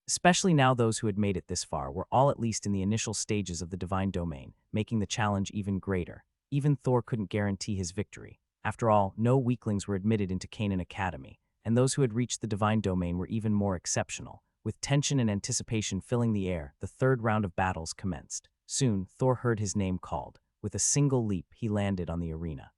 Especially now those who had made it this far were all at least in the initial stages of the divine domain, making the challenge even greater. Even Thor couldn't guarantee his victory. After all, no weaklings were admitted into Canaan Academy, and those who had reached the divine domain were even more exceptional. With tension and anticipation filling the air, the 3rd round of battles commenced. Soon, Thor heard his name called. With a single leap, he landed on the arena.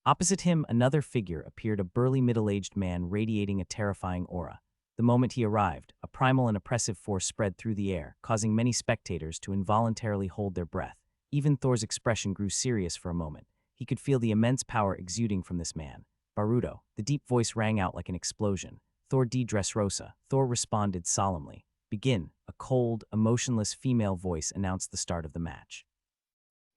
Opposite him, another figure appeared, a burly middle-aged man radiating a terrifying aura. The moment he arrived, a primal and oppressive force spread through the air, causing many spectators to involuntarily hold their breath. Even Thor's expression grew serious for a moment. He could feel the immense power exuding from this man. Baruto. The deep voice rang out like an explosion. Thor D. Dresosa. Thor responded solemnly. Begin. A cold, emotionless female voice announced the start of the match.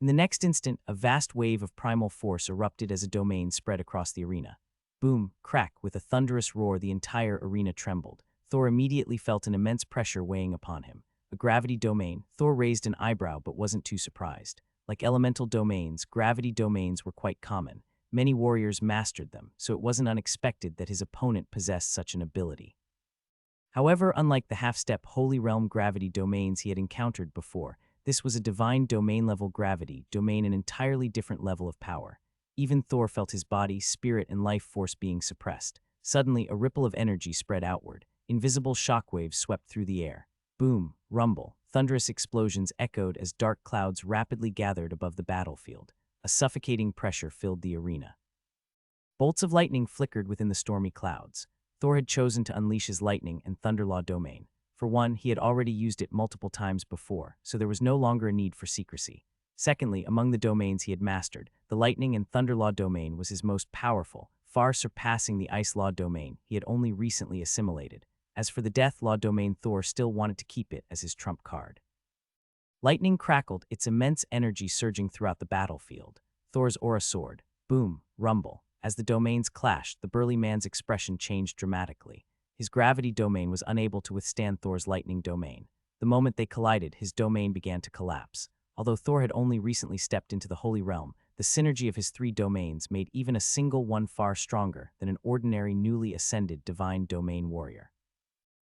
In the next instant, a vast wave of primal force erupted as a domain spread across the arena. Boom, crack, with a thunderous roar, the entire arena trembled. Thor immediately felt an immense pressure weighing upon him. A gravity domain. Thor raised an eyebrow but wasn't too surprised. Like elemental domains, gravity domains were quite common. Many warriors mastered them, so it wasn't unexpected that his opponent possessed such an ability. However, unlike the half-step Holy Realm gravity domains he had encountered before, this was a divine domain-level gravity domain, an entirely different level of power. Even Thor felt his body, spirit, and life force being suppressed. Suddenly, a ripple of energy spread outward. Invisible shockwaves swept through the air. Boom, rumble, thunderous explosions echoed as dark clouds rapidly gathered above the battlefield. A suffocating pressure filled the arena. Bolts of lightning flickered within the stormy clouds. Thor had chosen to unleash his lightning and thunderlaw domain. For one, he had already used it multiple times before, so there was no longer a need for secrecy. Secondly, among the domains he had mastered, the lightning and thunderlaw domain was his most powerful, far surpassing the ice law domain he had only recently assimilated. As for the death law domain, Thor still wanted to keep it as his trump card. Lightning crackled, its immense energy surging throughout the battlefield. Thor's aura soared. Boom, rumble. As the domains clashed, the burly man's expression changed dramatically. His gravity domain was unable to withstand Thor's lightning domain. The moment they collided, his domain began to collapse. Although Thor had only recently stepped into the Holy Realm, the synergy of his three domains made even a single one far stronger than an ordinary newly ascended divine domain warrior.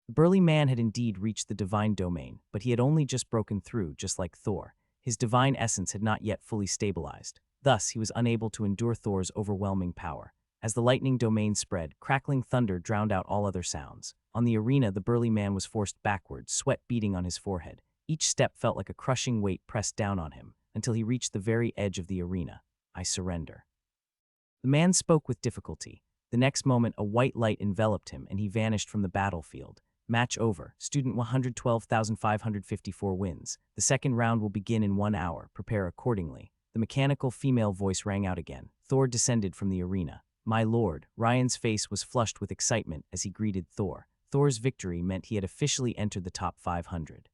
The burly man had indeed reached the divine domain, but he had only just broken through, just like Thor. His divine essence had not yet fully stabilized. Thus, he was unable to endure Thor's overwhelming power. As the lightning domain spread, crackling thunder drowned out all other sounds. On the arena, the burly man was forced backwards, sweat beading on his forehead. Each step felt like a crushing weight pressed down on him, until he reached the very edge of the arena. "I surrender." The man spoke with difficulty. The next moment, a white light enveloped him, and he vanished from the battlefield. Match over. Student 112,554 wins. The second round will begin in 1 hour. Prepare accordingly. The mechanical female voice rang out again. Thor descended from the arena. "My lord." Ryan's face was flushed with excitement as he greeted Thor. Thor's victory meant he had officially entered the top 500.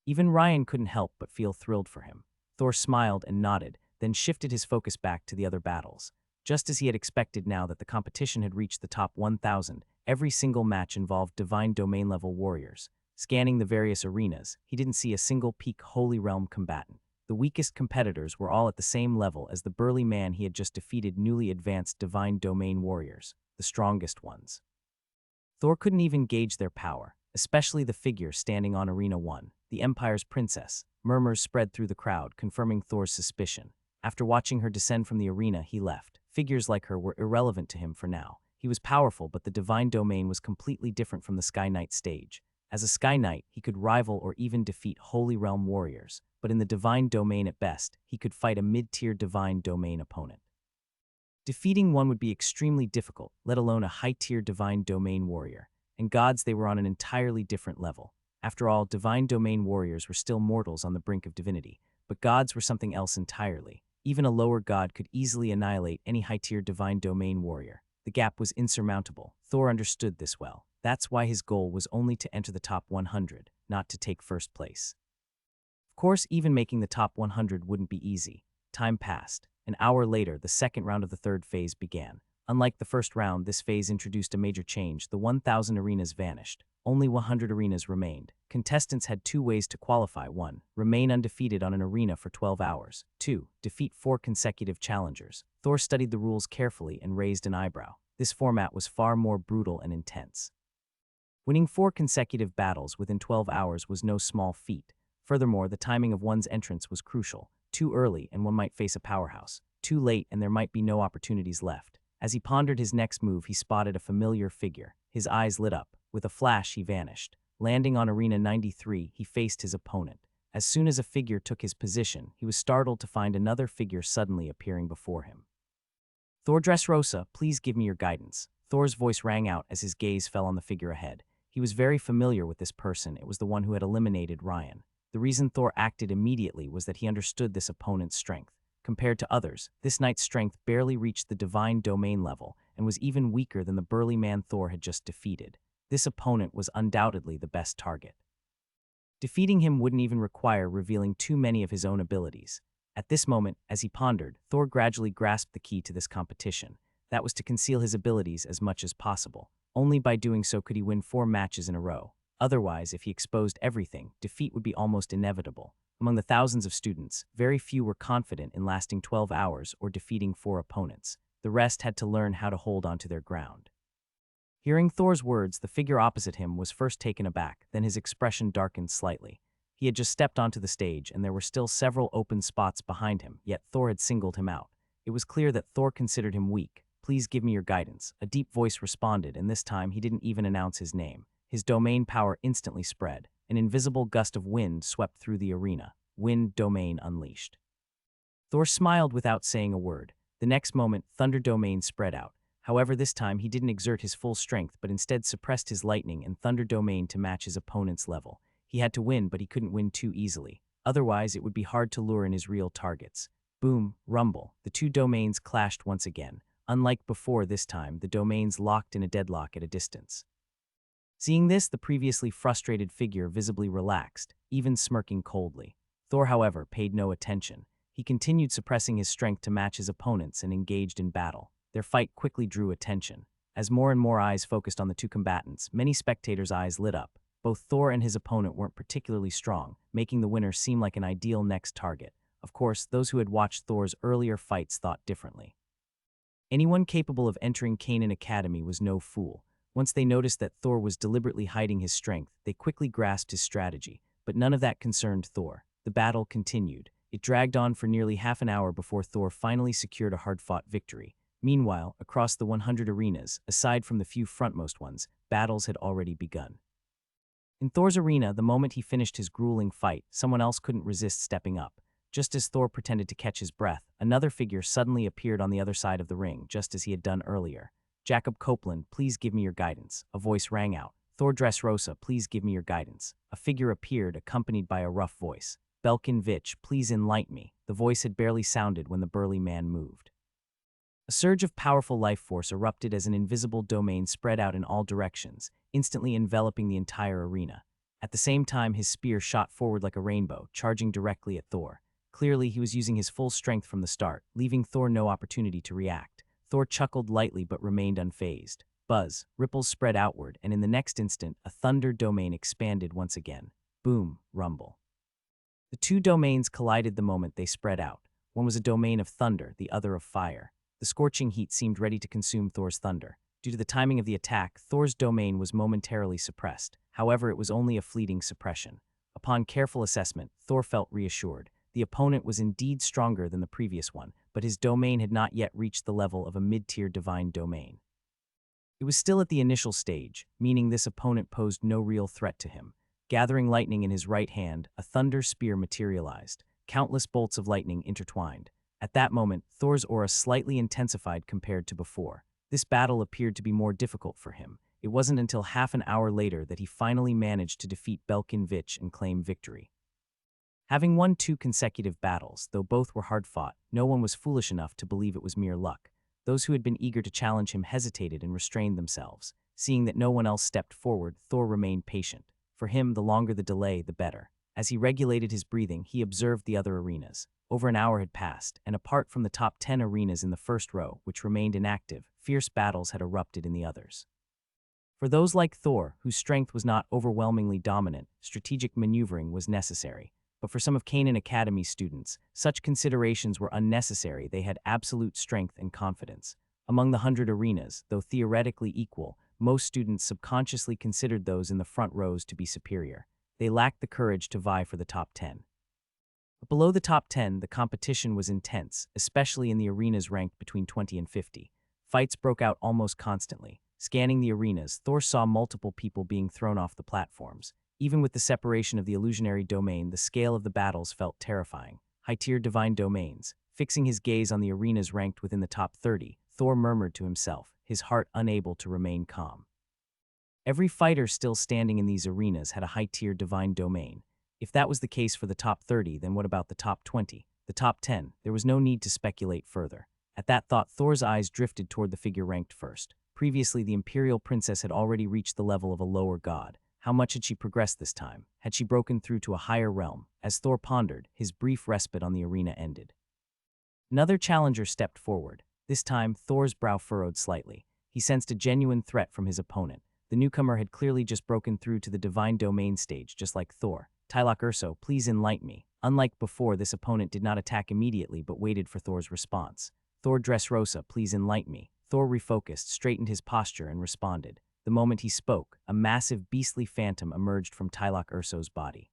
Even Ryan couldn't help but feel thrilled for him. Thor smiled and nodded, then shifted his focus back to the other battles. Just as he had expected, now that the competition had reached the top 1,000, every single match involved divine domain-level warriors. Scanning the various arenas, he didn't see a single peak Holy Realm combatant. The weakest competitors were all at the same level as the burly man he had just defeated, newly advanced divine domain warriors, the strongest ones. Thor couldn't even gauge their power, especially the figure standing on Arena 1, the Empire's princess. Murmurs spread through the crowd, confirming Thor's suspicion. After watching her descend from the arena, he left. Figures like her were irrelevant to him for now. He was powerful, but the divine domain was completely different from the Sky Knight stage. As a Sky Knight, he could rival or even defeat Holy Realm warriors, but in the divine domain at best, he could fight a mid-tier divine domain opponent. Defeating one would be extremely difficult, let alone a high-tier divine domain warrior. And gods, they were on an entirely different level. After all, divine domain warriors were still mortals on the brink of divinity, but gods were something else entirely. Even a lower god could easily annihilate any high-tier divine domain warrior. The gap was insurmountable. Thor understood this well. That's why his goal was only to enter the top 100, not to take first place. Of course, even making the top 100 wouldn't be easy. Time passed. An hour later, the second round of the third phase began. Unlike the first round, this phase introduced a major change. The 1,000 arenas vanished. Only 100 arenas remained. Contestants had 2 ways to qualify. 1. Remain undefeated on an arena for 12 hours. 2. Defeat 4 consecutive challengers. Thor studied the rules carefully and raised an eyebrow. This format was far more brutal and intense. Winning 4 consecutive battles within 12 hours was no small feat. Furthermore, the timing of one's entrance was crucial. Too early, and one might face a powerhouse. Too late, and there might be no opportunities left. As he pondered his next move, he spotted a familiar figure. His eyes lit up. With a flash, he vanished. Landing on Arena 93, he faced his opponent. As soon as a figure took his position, he was startled to find another figure suddenly appearing before him. "Thor Dresosa, please give me your guidance." Thor's voice rang out as his gaze fell on the figure ahead. He was very familiar with this person. It was the one who had eliminated Ryan. The reason Thor acted immediately was that he understood this opponent's strength. Compared to others, this knight's strength barely reached the divine domain level and was even weaker than the burly man Thor had just defeated. This opponent was undoubtedly the best target. Defeating him wouldn't even require revealing too many of his own abilities. At this moment, as he pondered, Thor gradually grasped the key to this competition. That was to conceal his abilities as much as possible. Only by doing so could he win 4 matches in a row. Otherwise, if he exposed everything, defeat would be almost inevitable. Among the thousands of students, very few were confident in lasting 12 hours or defeating 4 opponents. The rest had to learn how to hold onto their ground. Hearing Thor's words, the figure opposite him was first taken aback, then his expression darkened slightly. He had just stepped onto the stage, and there were still several open spots behind him, yet Thor had singled him out. It was clear that Thor considered him weak. "Please give me your guidance." A deep voice responded, and this time he didn't even announce his name. His domain power instantly spread. An invisible gust of wind swept through the arena. Wind domain unleashed. Thor smiled without saying a word. The next moment, Thunder Domain spread out. However, this time he didn't exert his full strength but instead suppressed his lightning and Thunder Domain to match his opponent's level. He had to win, but he couldn't win too easily. Otherwise, it would be hard to lure in his real targets. Boom, rumble. The two domains clashed once again. Unlike before, this time, the domains locked in a deadlock at a distance. Seeing this, the previously frustrated figure visibly relaxed, even smirking coldly. Thor, however, paid no attention. He continued suppressing his strength to match his opponents and engaged in battle. Their fight quickly drew attention. As more and more eyes focused on the two combatants, many spectators' eyes lit up. Both Thor and his opponent weren't particularly strong, making the winner seem like an ideal next target. Of course, those who had watched Thor's earlier fights thought differently. Anyone capable of entering Kanan Academy was no fool. Once they noticed that Thor was deliberately hiding his strength, they quickly grasped his strategy. But none of that concerned Thor. The battle continued. It dragged on for nearly half an hour before Thor finally secured a hard-fought victory. Meanwhile, across the 100 arenas, aside from the few frontmost ones, battles had already begun. In Thor's arena, the moment he finished his grueling fight, someone else couldn't resist stepping up. Just as Thor pretended to catch his breath, another figure suddenly appeared on the other side of the ring, just as he had done earlier. "Jacob Copeland, please give me your guidance," a voice rang out. "Thor Dresosa, please give me your guidance." A figure appeared, accompanied by a rough voice. "Belkin Vich, please enlighten me." The voice had barely sounded when the burly man moved. A surge of powerful life force erupted as an invisible domain spread out in all directions, instantly enveloping the entire arena. At the same time, his spear shot forward like a rainbow, charging directly at Thor. Clearly, he was using his full strength from the start, leaving Thor no opportunity to react. Thor chuckled lightly but remained unfazed. Buzz, ripples spread outward, and in the next instant, a thunder domain expanded once again. Boom, rumble. The two domains collided the moment they spread out. One was a domain of thunder, the other of fire. The scorching heat seemed ready to consume Thor's thunder. Due to the timing of the attack, Thor's domain was momentarily suppressed. However, it was only a fleeting suppression. Upon careful assessment, Thor felt reassured. The opponent was indeed stronger than the previous one, but his domain had not yet reached the level of a mid-tier divine domain. It was still at the initial stage, meaning this opponent posed no real threat to him. Gathering lightning in his right hand, a thunder spear materialized. Countless bolts of lightning intertwined. At that moment, Thor's aura slightly intensified compared to before. This battle appeared to be more difficult for him. It wasn't until half an hour later that he finally managed to defeat Belkin Vich and claim victory. Having won 2 consecutive battles, though both were hard-fought, no one was foolish enough to believe it was mere luck. Those who had been eager to challenge him hesitated and restrained themselves. Seeing that no one else stepped forward, Thor remained patient. For him, the longer the delay, the better. As he regulated his breathing, he observed the other arenas. Over an hour had passed, and apart from the top 10 arenas in the first row, which remained inactive, fierce battles had erupted in the others. For those like Thor, whose strength was not overwhelmingly dominant, strategic maneuvering was necessary. But for some of Kanan Academy students, such considerations were unnecessary. They had absolute strength and confidence. Among the 100 arenas, though theoretically equal, most students subconsciously considered those in the front rows to be superior. They lacked the courage to vie for the top 10. But below the top 10, the competition was intense, especially in the arenas ranked between 20 and 50. Fights broke out almost constantly. Scanning the arenas, Thor saw multiple people being thrown off the platforms. Even with the separation of the illusionary domain, the scale of the battles felt terrifying. High-tier divine domains. Fixing his gaze on the arenas ranked within the top 30, Thor murmured to himself, his heart unable to remain calm. Every fighter still standing in these arenas had a high-tier divine domain. If that was the case for the top 30, then what about the top 20? The top 10? There was no need to speculate further. At that thought, Thor's eyes drifted toward the figure ranked first. Previously, the Imperial Princess had already reached the level of a lower god. How much had she progressed this time? Had she broken through to a higher realm? As Thor pondered, his brief respite on the arena ended. Another challenger stepped forward. This time, Thor's brow furrowed slightly. He sensed a genuine threat from his opponent. The newcomer had clearly just broken through to the divine domain stage, just like Thor. "Tylok Urso, please enlighten me." Unlike before, this opponent did not attack immediately but waited for Thor's response. "Thor Dresosa, please enlighten me." Thor refocused, straightened his posture, and responded. The moment he spoke, a massive beastly phantom emerged from Tylok Urso's body.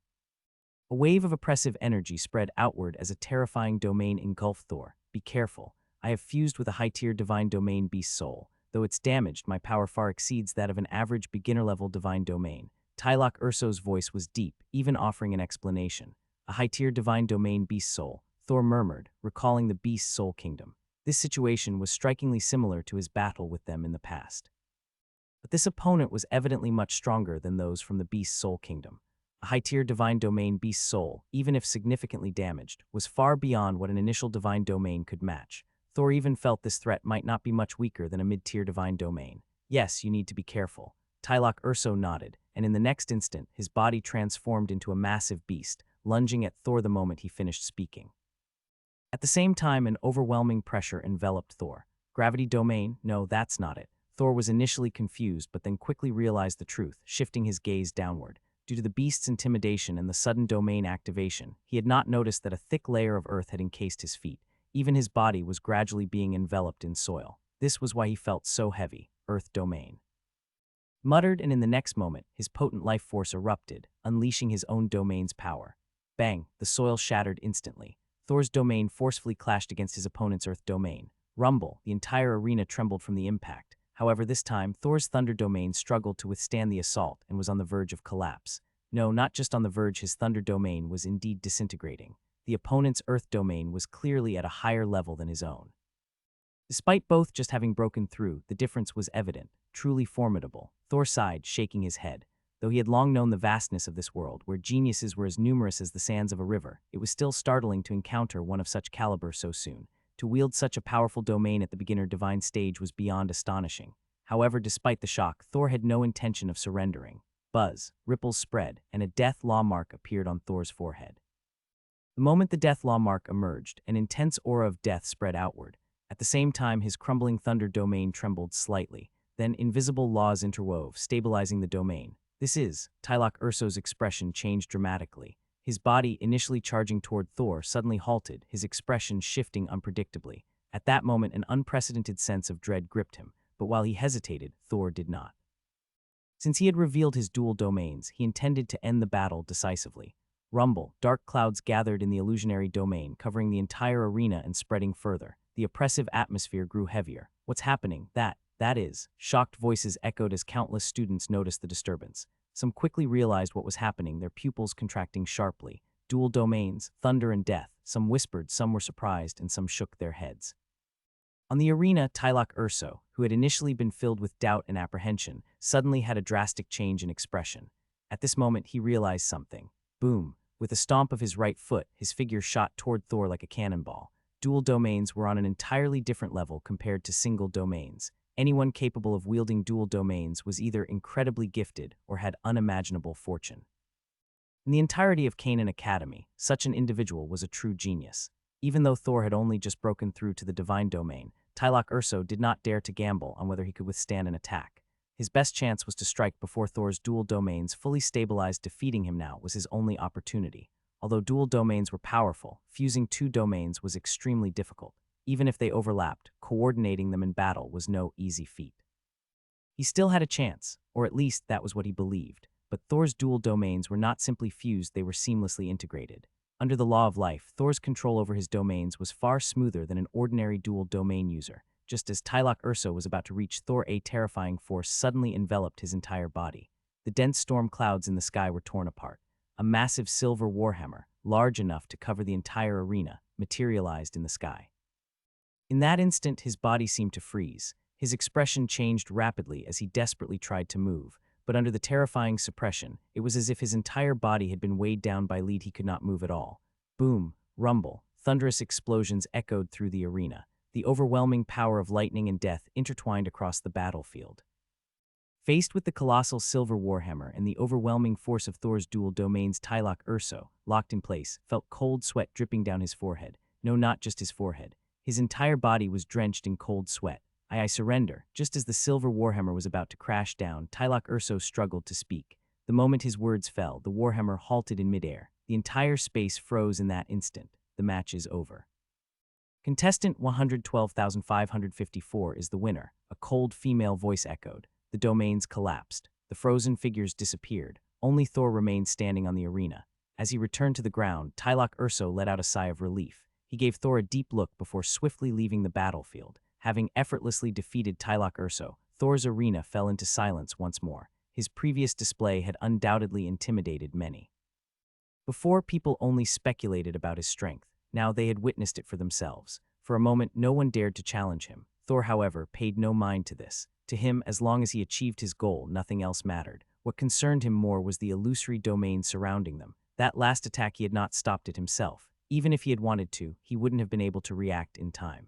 A wave of oppressive energy spread outward as a terrifying domain engulfed Thor. "Be careful. I have fused with a high-tier divine domain beast soul. Though it's damaged, my power far exceeds that of an average beginner-level divine domain." Tylok Urso's voice was deep, even offering an explanation. A high-tier divine domain beast soul. Thor murmured, recalling the beast's soul kingdom. This situation was strikingly similar to his battle with them in the past. But this opponent was evidently much stronger than those from the beast's soul kingdom. A high-tier divine domain beast's soul, even if significantly damaged, was far beyond what an initial divine domain could match. Thor even felt this threat might not be much weaker than a mid-tier divine domain. Yes, you need to be careful. Tylok Urso nodded, and in the next instant, his body transformed into a massive beast, lunging at Thor the moment he finished speaking. At the same time, an overwhelming pressure enveloped Thor. Gravity domain? No, that's not it. Thor was initially confused, but then quickly realized the truth, shifting his gaze downward. Due to the beast's intimidation and the sudden domain activation, he had not noticed that a thick layer of earth had encased his feet. Even his body was gradually being enveloped in soil. This was why he felt so heavy. Earth domain. Muttered, and in the next moment, his potent life force erupted, unleashing his own domain's power. Bang! The soil shattered instantly. Thor's domain forcefully clashed against his opponent's earth domain. Rumble! The entire arena trembled from the impact. However, this time, Thor's thunder domain struggled to withstand the assault and was on the verge of collapse. No, not just on the verge, his thunder domain was indeed disintegrating. The opponent's earth domain was clearly at a higher level than his own. Despite both just having broken through, the difference was evident, truly formidable. Thor sighed, shaking his head. Though he had long known the vastness of this world, where geniuses were as numerous as the sands of a river, it was still startling to encounter one of such caliber so soon. To wield such a powerful domain at the beginner divine stage was beyond astonishing. However, despite the shock, Thor had no intention of surrendering. Buzz, ripples spread, and a death law mark appeared on Thor's forehead. The moment the death law mark emerged, an intense aura of death spread outward. At the same time, his crumbling thunder domain trembled slightly. Then invisible laws interwove, stabilizing the domain. This is, Tylok Urso's expression changed dramatically. His body, initially charging toward Thor, suddenly halted, his expression shifting unpredictably. At that moment, an unprecedented sense of dread gripped him, but while he hesitated, Thor did not. Since he had revealed his dual domains, he intended to end the battle decisively. Rumble! Dark clouds gathered in the illusionary domain, covering the entire arena and spreading further. The oppressive atmosphere grew heavier. What's happening? That is. Shocked voices echoed as countless students noticed the disturbance. Some quickly realized what was happening, their pupils contracting sharply. Dual domains, thunder and death. Some whispered, some were surprised, and some shook their heads. On the arena, Tylok Urso, who had initially been filled with doubt and apprehension, suddenly had a drastic change in expression. At this moment, he realized something. Boom! With a stomp of his right foot, his figure shot toward Thor like a cannonball. Dual domains were on an entirely different level compared to single domains. Anyone capable of wielding dual domains was either incredibly gifted or had unimaginable fortune. In the entirety of Canaan Academy, such an individual was a true genius. Even though Thor had only just broken through to the divine domain, Tylok Urso did not dare to gamble on whether he could withstand an attack. His best chance was to strike before Thor's dual domains fully stabilized. Defeating him now was his only opportunity. Although dual domains were powerful, fusing two domains was extremely difficult. Even if they overlapped, coordinating them in battle was no easy feat. He still had a chance, or at least that was what he believed, but Thor's dual domains were not simply fused, they were seamlessly integrated. Under the law of life, Thor's control over his domains was far smoother than an ordinary dual domain user. Just as Tylok Urso was about to reach Thor, a terrifying force suddenly enveloped his entire body. The dense storm clouds in the sky were torn apart. A massive silver warhammer, large enough to cover the entire arena, materialized in the sky. In that instant, his body seemed to freeze. His expression changed rapidly as he desperately tried to move, but under the terrifying suppression, it was as if his entire body had been weighed down by lead. He could not move at all. Boom, rumble, thunderous explosions echoed through the arena. The overwhelming power of lightning and death intertwined across the battlefield. Faced with the colossal silver warhammer and the overwhelming force of Thor's dual domains, Tylok Urso, locked in place, felt cold sweat dripping down his forehead. No, not just his forehead. His entire body was drenched in cold sweat. I surrender. Just as the silver warhammer was about to crash down, Tylok Urso struggled to speak. The moment his words fell, the warhammer halted in midair. The entire space froze in that instant. The match is over. Contestant 112,554 is the winner. A cold female voice echoed. The domains collapsed. The frozen figures disappeared. Only Thor remained standing on the arena. As he returned to the ground, Tylok Urso let out a sigh of relief. He gave Thor a deep look before swiftly leaving the battlefield. Having effortlessly defeated Tylok Urso, Thor's arena fell into silence once more. His previous display had undoubtedly intimidated many. Before, people only speculated about his strength. Now they had witnessed it for themselves. For a moment, no one dared to challenge him. Thor, however, paid no mind to this. To him, as long as he achieved his goal, nothing else mattered. What concerned him more was the illusory domain surrounding them. That last attack, he had not stopped it himself. Even if he had wanted to, he wouldn't have been able to react in time.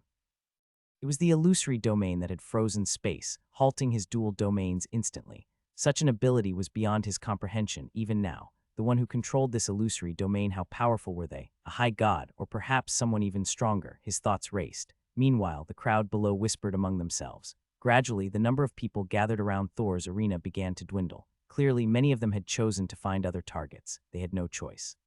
It was the illusory domain that had frozen space, halting his dual domains instantly. Such an ability was beyond his comprehension even now. The one who controlled this illusory domain, how powerful were they? A high god, or perhaps someone even stronger? His thoughts raced. Meanwhile, the crowd below whispered among themselves. Gradually, the number of people gathered around Thor's arena began to dwindle. Clearly, many of them had chosen to find other targets. They had no choice.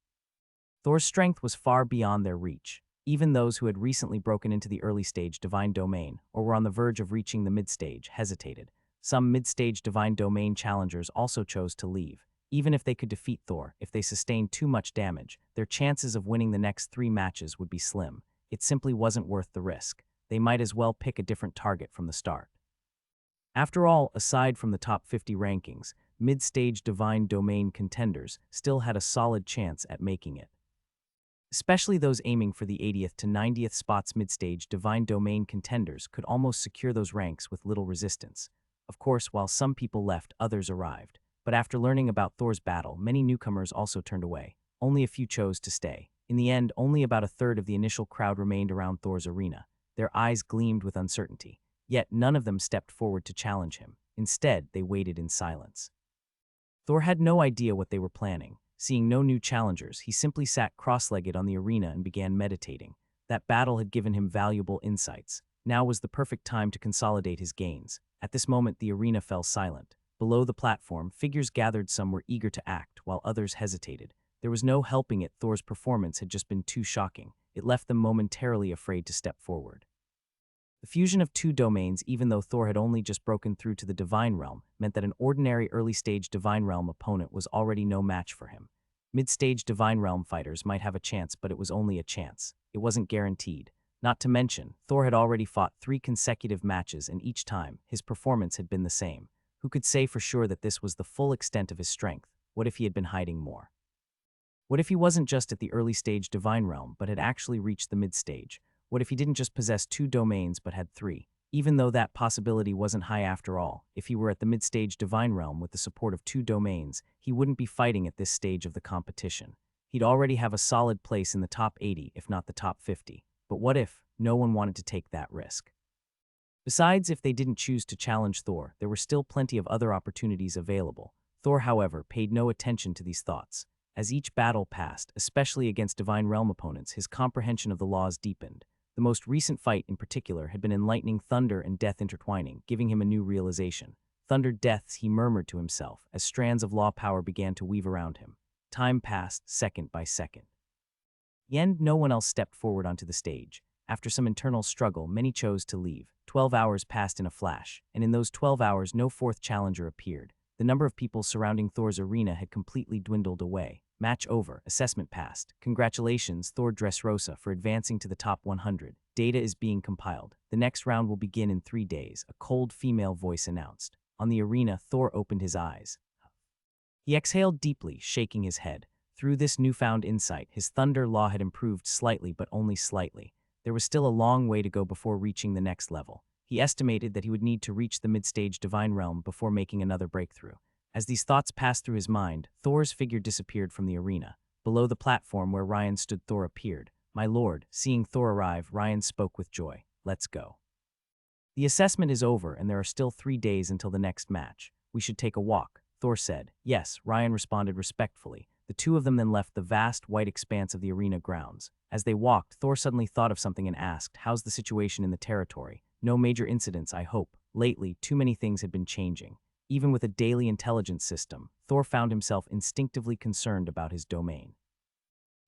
Thor's strength was far beyond their reach. Even those who had recently broken into the early stage divine domain, or were on the verge of reaching the mid-stage, hesitated. Some mid-stage divine domain challengers also chose to leave. Even if they could defeat Thor, if they sustained too much damage, their chances of winning the next 3 matches would be slim. It simply wasn't worth the risk. They might as well pick a different target from the start. After all, aside from the top 50 rankings, mid-stage divine domain contenders still had a solid chance at making it. Especially those aiming for the 80th to 90th spots. Mid-stage divine domain contenders could almost secure those ranks with little resistance. Of course, while some people left, others arrived. But after learning about Thor's battle, many newcomers also turned away. Only a few chose to stay. In the end, only about a third of the initial crowd remained around Thor's arena. Their eyes gleamed with uncertainty. Yet none of them stepped forward to challenge him. Instead, they waited in silence. Thor had no idea what they were planning. Seeing no new challengers, he simply sat cross-legged on the arena and began meditating. That battle had given him valuable insights. Now was the perfect time to consolidate his gains. At this moment, the arena fell silent. Below the platform, figures gathered. Some were eager to act, while others hesitated. There was no helping it. Thor's performance had just been too shocking. It left them momentarily afraid to step forward. The fusion of 2 domains, even though Thor had only just broken through to the Divine Realm, meant that an ordinary early-stage Divine Realm opponent was already no match for him. Mid-stage Divine Realm fighters might have a chance, but it was only a chance. It wasn't guaranteed. Not to mention, Thor had already fought 3 consecutive matches, and each time, his performance had been the same. Who could say for sure that this was the full extent of his strength? What if he had been hiding more? What if he wasn't just at the early-stage Divine Realm, but had actually reached the mid-stage? What if he didn't just possess 2 domains but had 3? Even though that possibility wasn't high after all, if he were at the mid-stage Divine Realm with the support of 2 domains, he wouldn't be fighting at this stage of the competition. He'd already have a solid place in the top 80, if not the top 50. But what if no one wanted to take that risk? Besides, if they didn't choose to challenge Thor, there were still plenty of other opportunities available. Thor, however, paid no attention to these thoughts. As each battle passed, especially against Divine Realm opponents, his comprehension of the laws deepened. The most recent fight in particular had been enlightening thunder and death intertwining, giving him a new realization. Thunder deaths, he murmured to himself, as strands of law power began to weave around him. Time passed, second by second. In the end, no one else stepped forward onto the stage. After some internal struggle, many chose to leave. 12 hours passed in a flash, and in those 12 hours no 4th challenger appeared. The number of people surrounding Thor's arena had completely dwindled away. Match over. Assessment passed. Congratulations, Thor Dresosa, for advancing to the top 100. Data is being compiled. The next round will begin in 3 days, a cold female voice announced. On the arena, Thor opened his eyes. He exhaled deeply, shaking his head. Through this newfound insight, his thunder law had improved slightly, but only slightly. There was still a long way to go before reaching the next level. He estimated that he would need to reach the mid-stage Divine Realm before making another breakthrough. As these thoughts passed through his mind, Thor's figure disappeared from the arena. Below the platform where Ryan stood, Thor appeared. "My lord." Seeing Thor arrive, Ryan spoke with joy. "Let's go." "The assessment is over, and there are still 3 days until the next match. We should take a walk," Thor said. "Yes," Ryan responded respectfully. The two of them then left the vast, white expanse of the arena grounds. As they walked, Thor suddenly thought of something and asked, "How's the situation in the territory?" "No major incidents, I hope. Lately, too many things had been changing." Even with a daily intelligence system, Thor found himself instinctively concerned about his domain.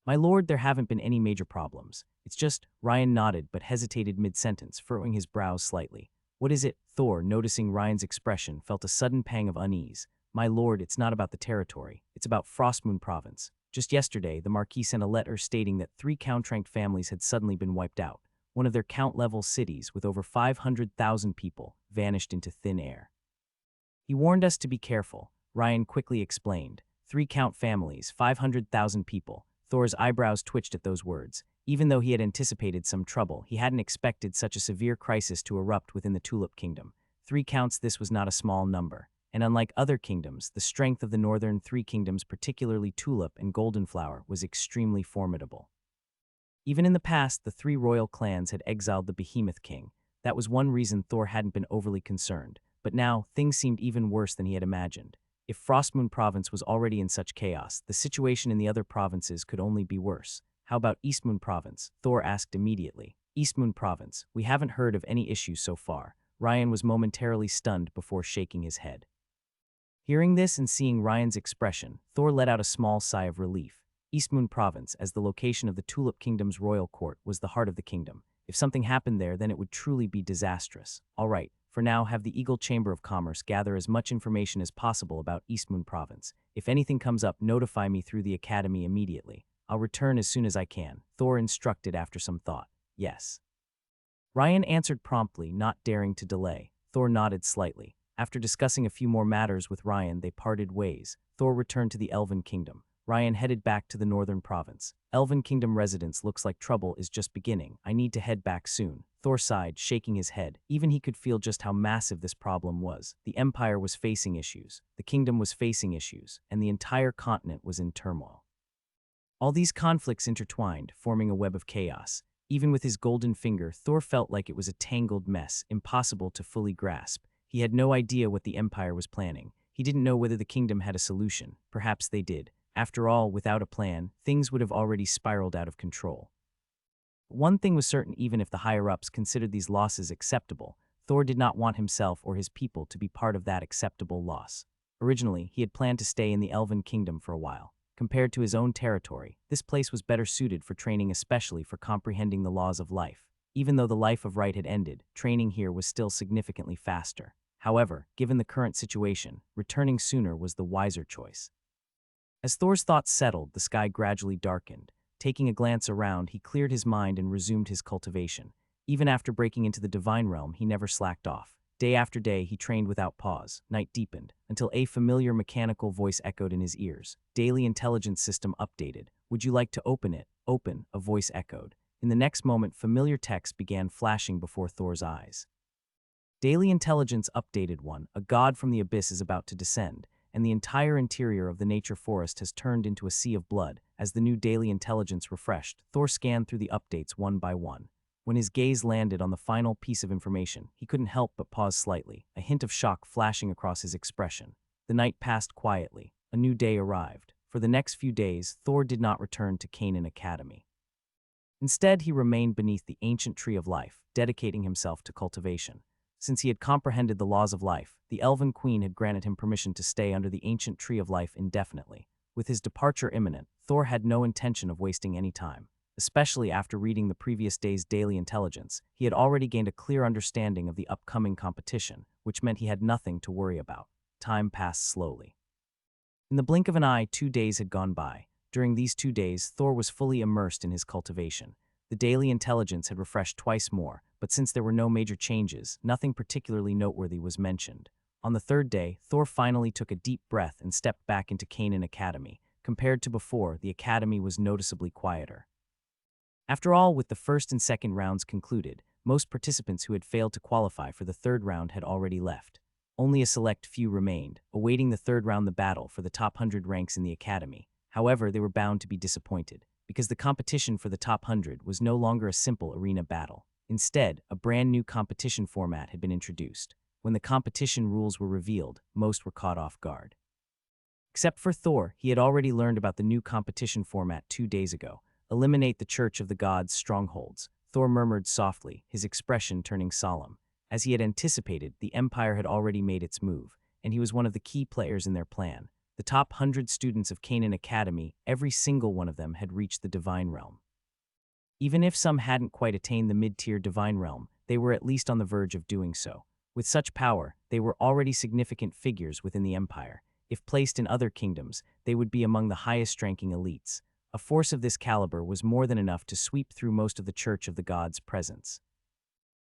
"My lord, there haven't been any major problems. It's just," Ryan nodded but hesitated mid-sentence, furrowing his brows slightly. "What is it?" Thor, noticing Ryan's expression, felt a sudden pang of unease. "My lord, it's not about the territory. It's about Frostmoon Province. Just yesterday, the Marquis sent a letter stating that 3 count-ranked families had suddenly been wiped out. One of their count-level cities, with over 500,000 people, vanished into thin air. He warned us to be careful," Ryan quickly explained. 3 count families, 500,000 people. Thor's eyebrows twitched at those words. Even though he had anticipated some trouble, he hadn't expected such a severe crisis to erupt within the Tulip Kingdom. 3 counts, this was not a small number. And unlike other kingdoms, the strength of the northern 3 kingdoms, particularly Tulip and Goldenflower, was extremely formidable. Even in the past, the 3 royal clans had exiled the Behemoth King. That was one reason Thor hadn't been overly concerned. But now, things seemed even worse than he had imagined. If Frostmoon Province was already in such chaos, the situation in the other provinces could only be worse. How about Eastmoon Province? Thor asked immediately. Eastmoon Province. We haven't heard of any issues so far. Ryan was momentarily stunned before shaking his head. Hearing this and seeing Ryan's expression, Thor let out a small sigh of relief. Eastmoon Province, as the location of the Tulip Kingdom's royal court, was the heart of the kingdom. If something happened there, then it would truly be disastrous. All right, for now, have the Eagle Chamber of Commerce gather as much information as possible about Eastmoon Province. If anything comes up, notify me through the academy immediately. I'll return as soon as I can, Thor instructed after some thought. Yes. Ryan answered promptly, not daring to delay. Thor nodded slightly. After discussing a few more matters with Ryan, they parted ways. Thor returned to the Elven Kingdom. Ryan headed back to the northern province. Elven Kingdom residents, looks like trouble is just beginning. I need to head back soon. Thor sighed, shaking his head. Even he could feel just how massive this problem was. The Empire was facing issues, the kingdom was facing issues, and the entire continent was in turmoil. All these conflicts intertwined, forming a web of chaos. Even with his golden finger, Thor felt like it was a tangled mess, impossible to fully grasp. He had no idea what the Empire was planning. He didn't know whether the kingdom had a solution. Perhaps they did. After all, without a plan, things would have already spiraled out of control. One thing was certain: even if the higher-ups considered these losses acceptable, Thor did not want himself or his people to be part of that acceptable loss. Originally, he had planned to stay in the Elven Kingdom for a while. Compared to his own territory, this place was better suited for training, especially for comprehending the laws of life. Even though the life of right had ended, training here was still significantly faster. However, given the current situation, returning sooner was the wiser choice. As Thor's thoughts settled, the sky gradually darkened. Taking a glance around, he cleared his mind and resumed his cultivation. Even after breaking into the Divine Realm, he never slacked off. Day after day, he trained without pause. Night deepened, until a familiar mechanical voice echoed in his ears. Daily intelligence system updated. Would you like to open it? Open, a voice echoed. In the next moment, familiar text began flashing before Thor's eyes. Daily intelligence updated 1. A god from the abyss is about to descend, and the entire interior of the nature forest has turned into a sea of blood. As the new daily intelligence refreshed, Thor scanned through the updates one by one. When his gaze landed on the final piece of information, he couldn't help but pause slightly, a hint of shock flashing across his expression. The night passed quietly. A new day arrived. For the next few days, Thor did not return to Canaan Academy. Instead, he remained beneath the ancient tree of life, dedicating himself to cultivation. Since he had comprehended the laws of life, the Elven Queen had granted him permission to stay under the ancient tree of life indefinitely. With his departure imminent, Thor had no intention of wasting any time. Especially after reading the previous day's daily intelligence, he had already gained a clear understanding of the upcoming competition, which meant he had nothing to worry about. Time passed slowly. In the blink of an eye, 2 days had gone by. During these 2 days, Thor was fully immersed in his cultivation. The daily intelligence had refreshed twice more, but since there were no major changes, nothing particularly noteworthy was mentioned. On the 3rd day, Thor finally took a deep breath and stepped back into Canaan Academy. Compared to before, the academy was noticeably quieter. After all, with the 1st and 2nd rounds concluded, most participants who had failed to qualify for the 3rd round had already left. Only a select few remained, awaiting the 3rd round, the battle for the top 100 ranks in the academy. However, they were bound to be disappointed, because the competition for the top 100 was no longer a simple arena battle. Instead, a brand new competition format had been introduced. When the competition rules were revealed, most were caught off guard. Except for Thor, he had already learned about the new competition format 2 days ago. Eliminate the Church of the Gods' strongholds, Thor murmured softly, his expression turning solemn. As he had anticipated, the Empire had already made its move, and he was one of the key players in their plan. The top 100 students of Canaan Academy, every single one of them had reached the Divine Realm. Even if some hadn't quite attained the mid-tier Divine Realm, they were at least on the verge of doing so. With such power, they were already significant figures within the Empire. If placed in other kingdoms, they would be among the highest-ranking elites. A force of this caliber was more than enough to sweep through most of the Church of the Gods' presence.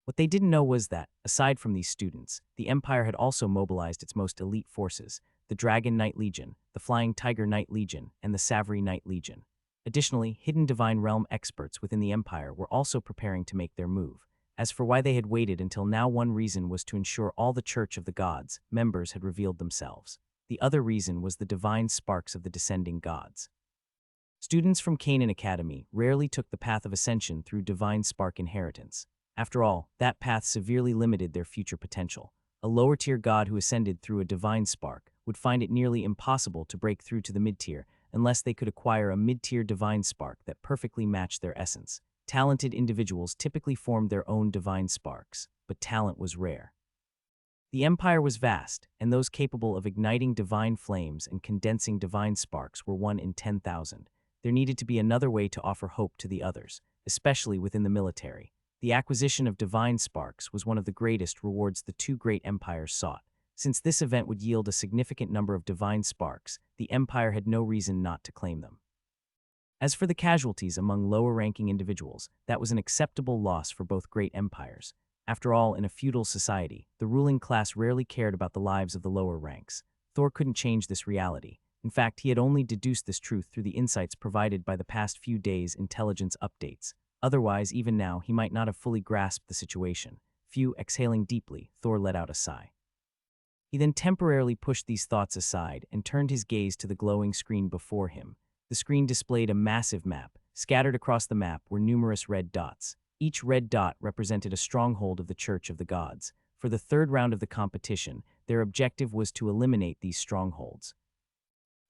What they didn't know was that, aside from these students, the Empire had also mobilized its most elite forces, the Dragon Knight Legion, the Flying Tiger Knight Legion, and the Savary Knight Legion. Additionally, hidden divine realm experts within the Empire were also preparing to make their move. As for why they had waited until now, one reason was to ensure all the Church of the Gods members had revealed themselves. The other reason was the divine sparks of the descending gods. Students from Canaan Academy rarely took the path of ascension through divine spark inheritance. After all, that path severely limited their future potential. A lower-tier god who ascended through a divine spark would find it nearly impossible to break through to the mid-tier unless they could acquire a mid-tier divine spark that perfectly matched their essence. Talented individuals typically formed their own divine sparks, but talent was rare. The Empire was vast, and those capable of igniting divine flames and condensing divine sparks were 1 in 10,000. There needed to be another way to offer hope to the others, especially within the military. The acquisition of divine sparks was one of the greatest rewards the two great empires sought. Since this event would yield a significant number of divine sparks, the Empire had no reason not to claim them. As for the casualties among lower-ranking individuals, that was an acceptable loss for both great empires. After all, in a feudal society, the ruling class rarely cared about the lives of the lower ranks. Thor couldn't change this reality. In fact, he had only deduced this truth through the insights provided by the past few days' intelligence updates. Otherwise, even now, he might not have fully grasped the situation. Exhaling deeply, Thor let out a sigh. He then temporarily pushed these thoughts aside and turned his gaze to the glowing screen before him. The screen displayed a massive map. Scattered across the map were numerous red dots. Each red dot represented a stronghold of the Church of the Gods. For the third round of the competition, their objective was to eliminate these strongholds.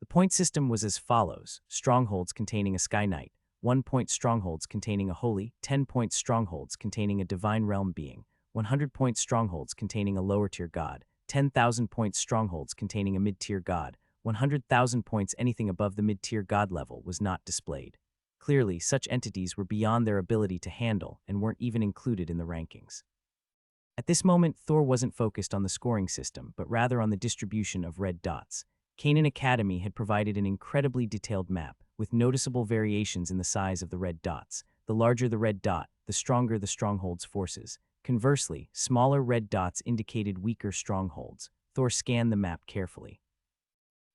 The point system was as follows: strongholds containing a Sky Knight, 1-point strongholds containing a Holy, 10-point strongholds containing a Divine Realm being, 100-point strongholds containing a lower-tier god, 10,000-point strongholds containing a mid-tier god, 100,000 points anything above the mid-tier god level was not displayed. Clearly, such entities were beyond their ability to handle and weren't even included in the rankings. At this moment, Thor wasn't focused on the scoring system, but rather on the distribution of red dots. Canaan Academy had provided an incredibly detailed map, with noticeable variations in the size of the red dots. The larger the red dot, the stronger the stronghold's forces. Conversely, smaller red dots indicated weaker strongholds. Thor scanned the map carefully.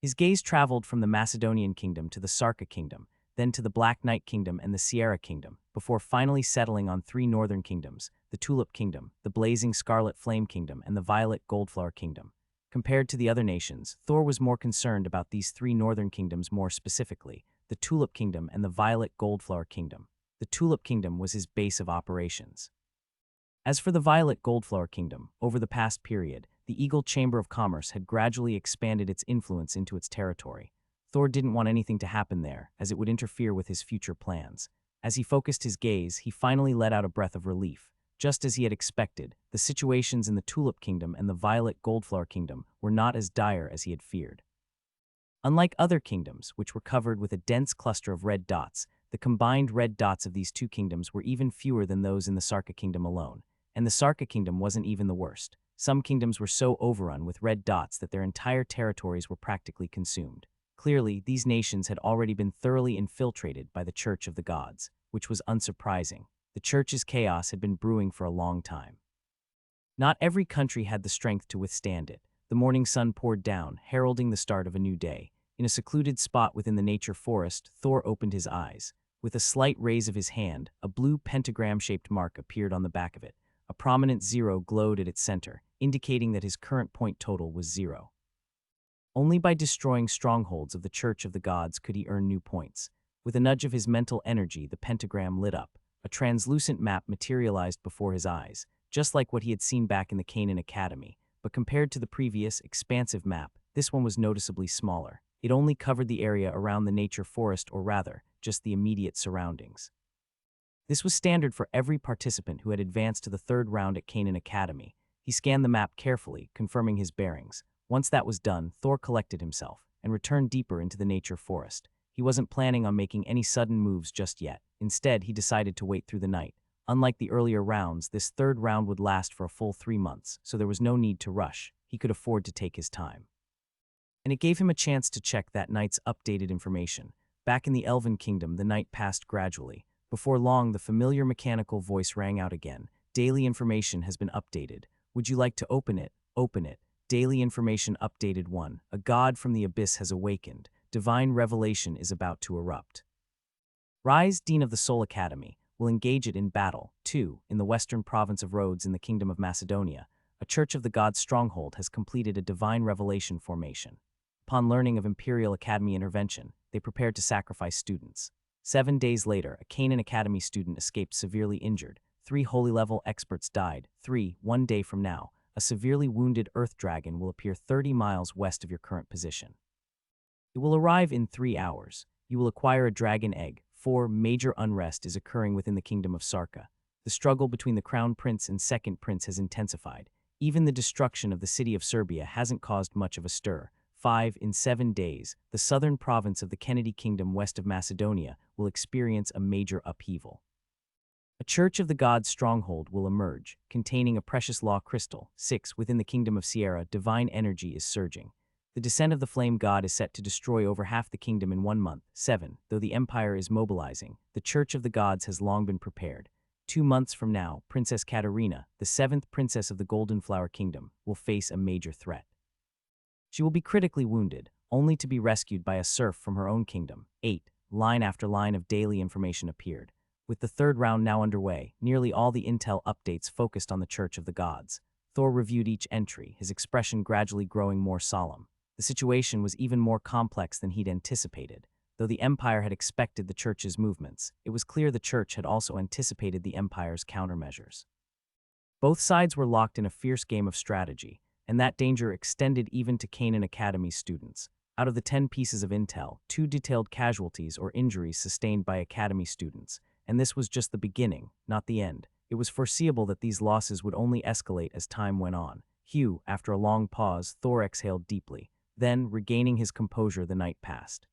His gaze traveled from the Macedonian kingdom to the Sarca kingdom, then to the Black Knight kingdom and the Sierra kingdom, before finally settling on 3 northern kingdoms: the Tulip kingdom, the Blazing Scarlet Flame kingdom, and the Violet Goldflower kingdom. Compared to the other nations, Thor was more concerned about these 3 northern kingdoms more specifically: the Tulip kingdom and the Violet Goldflower kingdom. The Tulip kingdom was his base of operations. As for the Violet Goldflower kingdom, over the past period, the Eagle Chamber of Commerce had gradually expanded its influence into its territory. Thor didn't want anything to happen there, as it would interfere with his future plans. As he focused his gaze, he finally let out a breath of relief. Just as he had expected, the situations in the Tulip Kingdom and the Violet Goldflower Kingdom were not as dire as he had feared. Unlike other kingdoms, which were covered with a dense cluster of red dots, the combined red dots of these two kingdoms were even fewer than those in the Sarca Kingdom alone. And the Sarca Kingdom wasn't even the worst. Some kingdoms were so overrun with red dots that their entire territories were practically consumed. Clearly, these nations had already been thoroughly infiltrated by the Church of the Gods, which was unsurprising. The Church's chaos had been brewing for a long time. Not every country had the strength to withstand it. The morning sun poured down, heralding the start of a new day. In a secluded spot within the nature forest, Thor opened his eyes. With a slight raise of his hand, a blue pentagram-shaped mark appeared on the back of it. A prominent 0 glowed at its center, indicating that his current point total was 0. Only by destroying strongholds of the Church of the Gods could he earn new points. With a nudge of his mental energy, the pentagram lit up. A translucent map materialized before his eyes, just like what he had seen back in the Canaan Academy. But compared to the previous, expansive map, this one was noticeably smaller. It only covered the area around the nature forest, or rather, just the immediate surroundings. This was standard for every participant who had advanced to the 3rd round at Canaan Academy. He scanned the map carefully, confirming his bearings. Once that was done, Thor collected himself and returned deeper into the nature forest. He wasn't planning on making any sudden moves just yet. Instead, he decided to wait through the night. Unlike the earlier rounds, this 3rd round would last for a full 3 months, so there was no need to rush. He could afford to take his time. And it gave him a chance to check that night's updated information. Back in the Elven kingdom, the night passed gradually. Before long, the familiar mechanical voice rang out again. Daily information has been updated. Would you like to open it? Open it. Daily information updated 1. A god from the abyss has awakened. Divine revelation is about to erupt. Rise, Dean of the Soul Academy, will engage it in battle. 2. In the western province of Rhodes in the Kingdom of Macedonia, a Church of the Gods stronghold has completed a divine revelation formation. Upon learning of Imperial Academy intervention, they prepared to sacrifice students. 7 days later, a Canaan Academy student escaped severely injured. 3 holy level experts died. 3. 1 day from now, a severely wounded earth dragon will appear 30 miles west of your current position. It will arrive in 3 hours. You will acquire a dragon egg. 4. Major unrest is occurring within the kingdom of Sarca. The struggle between the crown prince and second prince has intensified. Even the destruction of the city of Serbia hasn't caused much of a stir. 5. In 7 days, the southern province of the Kennedy Kingdom west of Macedonia will experience a major upheaval. A Church of the Gods stronghold will emerge, containing a precious law crystal. 6. Within the kingdom of Sierra, divine energy is surging. The descent of the flame god is set to destroy over half the kingdom in 1 month. 7. Though the empire is mobilizing, the Church of the Gods has long been prepared. 2 months from now, Princess Katerina, the 7th princess of the Golden Flower Kingdom, will face a major threat. She will be critically wounded, only to be rescued by a serf from her own kingdom. 8. Line after line of daily information appeared. With the 3rd round now underway, nearly all the intel updates focused on the Church of the Gods. Thor reviewed each entry, his expression gradually growing more solemn. The situation was even more complex than he'd anticipated. Though the Empire had expected the Church's movements, it was clear the Church had also anticipated the Empire's countermeasures. Both sides were locked in a fierce game of strategy, and that danger extended even to Canaan Academy students. Out of the 10 pieces of intel, 2 detailed casualties or injuries sustained by Academy students, and this was just the beginning, not the end. It was foreseeable that these losses would only escalate as time went on. Hugh, after a long pause, Thor exhaled deeply. Then, regaining his composure, the night passed.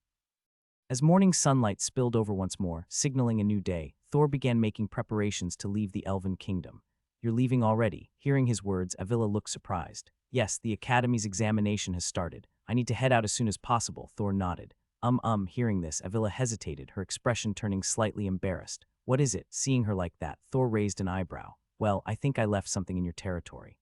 As morning sunlight spilled over once more, signaling a new day, Thor began making preparations to leave the Elven kingdom. "You're leaving already?" Hearing his words, Ailla looked surprised. "Yes, the Academy's examination has started. I need to head out as soon as possible," Thor nodded. Hearing this, Ailla hesitated, her expression turning slightly embarrassed. "What is it?" Seeing her like that, Thor raised an eyebrow. "Well, I think I left something in your territory.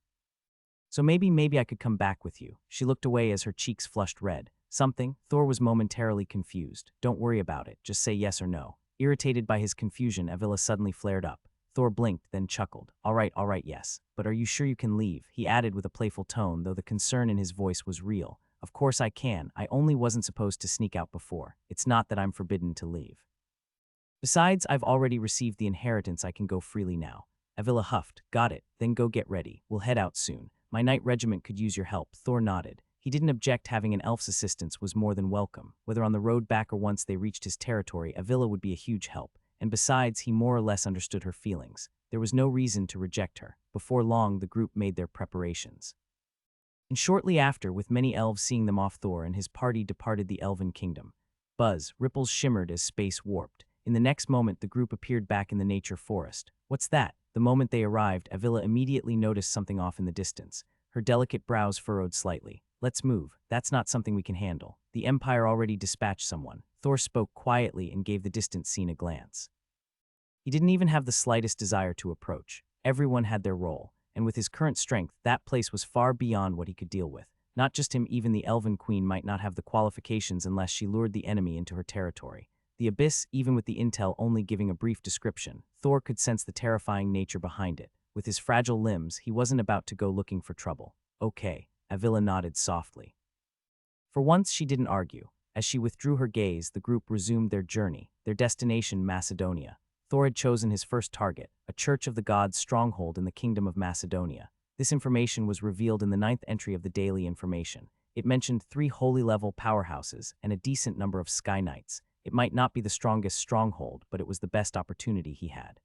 So maybe I could come back with you." She looked away as her cheeks flushed red. "Something?" Thor was momentarily confused. "Don't worry about it, just say yes or no." Irritated by his confusion, Ailla suddenly flared up. Thor blinked, then chuckled. All right, yes. But are you sure you can leave?" He added with a playful tone, though the concern in his voice was real. "Of course I can. I only wasn't supposed to sneak out before. It's not that I'm forbidden to leave. Besides, I've already received the inheritance. I can go freely now." Ailla huffed. "Got it. Then go get ready. We'll head out soon. My knight regiment could use your help." Thor nodded. He didn't object. Having an elf's assistance was more than welcome. Whether on the road back or once they reached his territory, Ailla would be a huge help. And besides, he more or less understood her feelings. There was no reason to reject her. Before long, the group made their preparations. And shortly after, with many elves seeing them off, Thor and his party departed the Elven kingdom. Buzz, ripples shimmered as space warped. In the next moment, the group appeared back in the nature forest. "What's that?" The moment they arrived, Ailla immediately noticed something off in the distance. Her delicate brows furrowed slightly. "Let's move. That's not something we can handle. The Empire already dispatched someone." Thor spoke quietly and gave the distant scene a glance. He didn't even have the slightest desire to approach. Everyone had their role, and with his current strength, that place was far beyond what he could deal with. Not just him, even the Elven Queen might not have the qualifications unless she lured the enemy into her territory. The abyss, even with the intel only giving a brief description, Thor could sense the terrifying nature behind it. With his fragile limbs, he wasn't about to go looking for trouble. "Okay," Ailla nodded softly. For once, she didn't argue. As she withdrew her gaze, the group resumed their journey, their destination Macedonia. Thor had chosen his first target, a Church of the Gods stronghold in the Kingdom of Macedonia. This information was revealed in the 9th entry of the Daily Information. It mentioned 3 holy-level powerhouses and a decent number of Sky Knights. It might not be the strongest stronghold, but it was the best opportunity he had.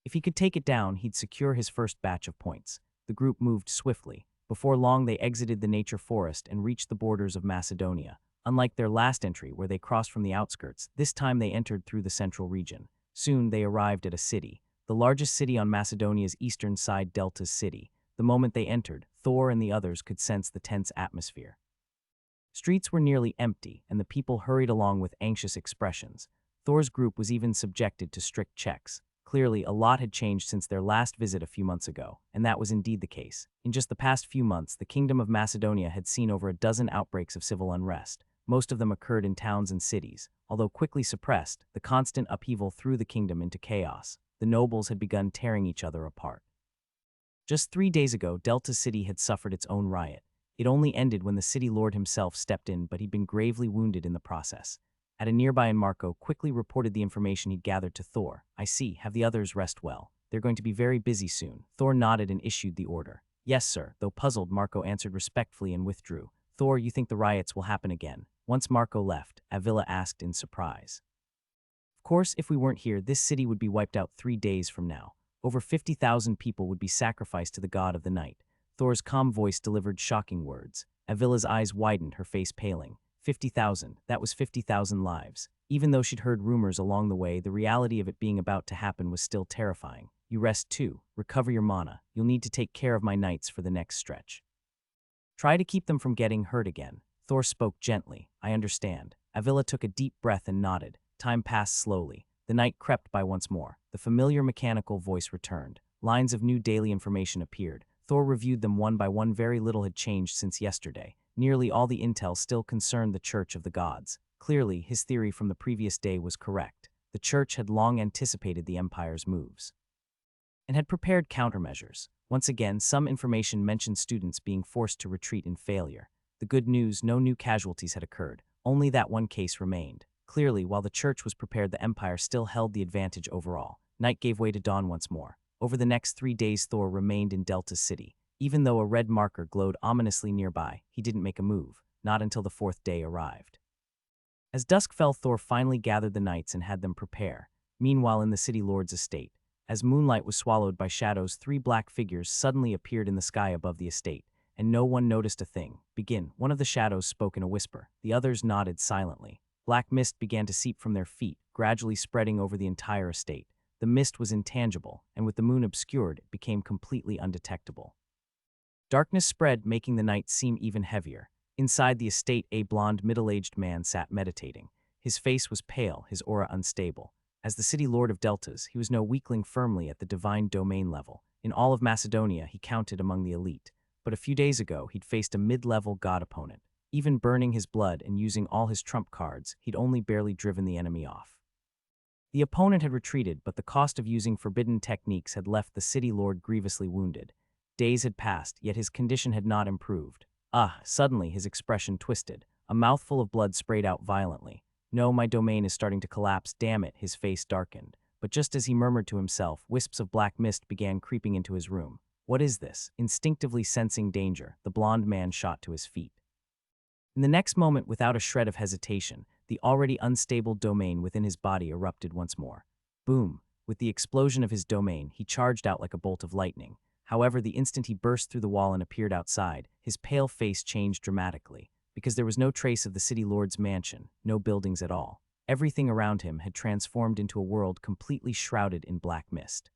If he could take it down, he'd secure his first batch of points. The group moved swiftly. Before long, they exited the nature forest and reached the borders of Macedonia. Unlike their last entry, where they crossed from the outskirts, this time they entered through the central region. Soon, they arrived at a city, the largest city on Macedonia's eastern side, Delta's city. The moment they entered, Thor and the others could sense the tense atmosphere. Streets were nearly empty, and the people hurried along with anxious expressions. Thor's group was even subjected to strict checks. Clearly, a lot had changed since their last visit a few months ago, and that was indeed the case. In just the past few months, the Kingdom of Macedonia had seen over a dozen outbreaks of civil unrest. Most of them occurred in towns and cities. Although quickly suppressed, the constant upheaval threw the kingdom into chaos. The nobles had begun tearing each other apart. Just 3 days ago, Delta City had suffered its own riot. It only ended when the city lord himself stepped in, but he'd been gravely wounded in the process. At a nearby inn, Marco quickly reported the information he'd gathered to Thor. "I see, have the others rest well. They're going to be very busy soon." Thor nodded and issued the order. "Yes, sir." Though puzzled, Marco answered respectfully and withdrew. "Thor, you think the riots will happen again?" Once Marco left, Ailla asked in surprise. "Of course, if we weren't here, this city would be wiped out 3 days from now. Over 50,000 people would be sacrificed to the god of the night." Thor's calm voice delivered shocking words. Avila's eyes widened, her face paling. 50,000, that was 50,000 lives. Even though she'd heard rumors along the way, the reality of it being about to happen was still terrifying. "You rest too. Recover your mana. You'll need to take care of my knights for the next stretch. Try to keep them from getting hurt again." Thor spoke gently. "I understand." Ailla took a deep breath and nodded. Time passed slowly. The night crept by once more. The familiar mechanical voice returned. Lines of new daily information appeared. Thor reviewed them one by one. Very little had changed since yesterday. Nearly all the intel still concerned the Church of the Gods. Clearly, his theory from the previous day was correct. The Church had long anticipated the Empire's moves and had prepared countermeasures. Once again, some information mentioned students being forced to retreat in failure. The good news, no new casualties had occurred. Only that one case remained. Clearly, while the Church was prepared, the Empire still held the advantage overall. Night gave way to dawn once more. Over the next 3 days, Thor remained in Delta City. Even though a red marker glowed ominously nearby, he didn't make a move, not until the 4th day arrived. As dusk fell, Thor finally gathered the knights and had them prepare. Meanwhile, in the city lord's estate, as moonlight was swallowed by shadows, 3 black figures suddenly appeared in the sky above the estate, and no one noticed a thing. "Begin." One of the shadows spoke in a whisper. The others nodded silently. Black mist began to seep from their feet, gradually spreading over the entire estate. The mist was intangible, and with the moon obscured, it became completely undetectable. Darkness spread, making the night seem even heavier. Inside the estate, a blonde, middle-aged man sat meditating. His face was pale, his aura unstable. As the city lord of Deltas, he was no weakling, firmly at the divine domain level. In all of Macedonia, he counted among the elite. But a few days ago, he'd faced a mid-level god opponent. Even burning his blood and using all his trump cards, he'd only barely driven the enemy off. The opponent had retreated, but the cost of using forbidden techniques had left the city lord grievously wounded. Days had passed, yet his condition had not improved. Suddenly his expression twisted. A mouthful of blood sprayed out violently. "No, my domain is starting to collapse, damn it." His face darkened. But just as he murmured to himself, wisps of black mist began creeping into his room. "What is this?" Instinctively sensing danger, the blond man shot to his feet. In the next moment, without a shred of hesitation, the already unstable domain within his body erupted once more. Boom! With the explosion of his domain, he charged out like a bolt of lightning. However, the instant he burst through the wall and appeared outside, his pale face changed dramatically, because there was no trace of the city lord's mansion, no buildings at all. Everything around him had transformed into a world completely shrouded in black mist.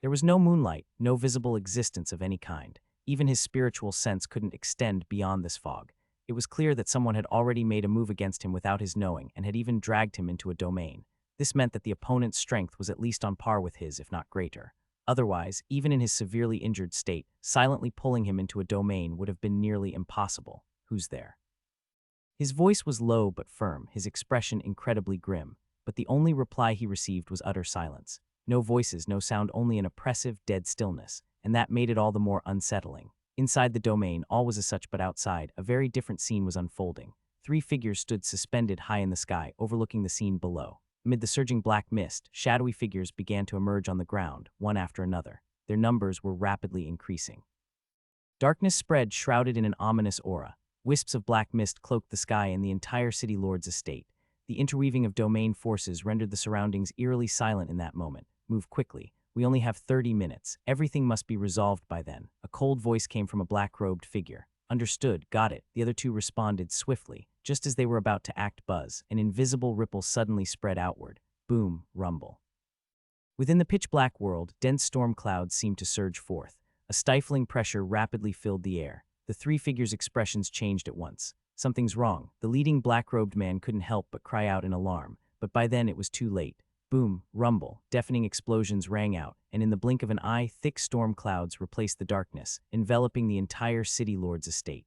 There was no moonlight, no visible existence of any kind. Even his spiritual sense couldn't extend beyond this fog. It was clear that someone had already made a move against him without his knowing and had even dragged him into a domain. This meant that the opponent's strength was at least on par with his, if not greater. Otherwise, even in his severely injured state, silently pulling him into a domain would have been nearly impossible. "Who's there?" His voice was low but firm, his expression incredibly grim, but the only reply he received was utter silence. No voices, no sound, only an oppressive, dead stillness, and that made it all the more unsettling. Inside the domain, all was as such, but outside, a very different scene was unfolding. 3 figures stood suspended high in the sky, overlooking the scene below. Amid the surging black mist, shadowy figures began to emerge on the ground, one after another. Their numbers were rapidly increasing. Darkness spread, shrouded in an ominous aura. Wisps of black mist cloaked the sky and the entire city lord's estate. The interweaving of domain forces rendered the surroundings eerily silent in that moment. "Move quickly. We only have 30 minutes. Everything must be resolved by then." A cold voice came from a black-robed figure. "Understood, got it." The other 2 responded swiftly. Just as they were about to act, buzz, an invisible ripple suddenly spread outward. Boom, rumble. Within the pitch-black world, dense storm clouds seemed to surge forth. A stifling pressure rapidly filled the air. The 3 figures' expressions changed at once. "Something's wrong." The leading black-robed man couldn't help but cry out in alarm, but by then it was too late. Boom, rumble, deafening explosions rang out, and in the blink of an eye, thick storm clouds replaced the darkness, enveloping the entire city lord's estate.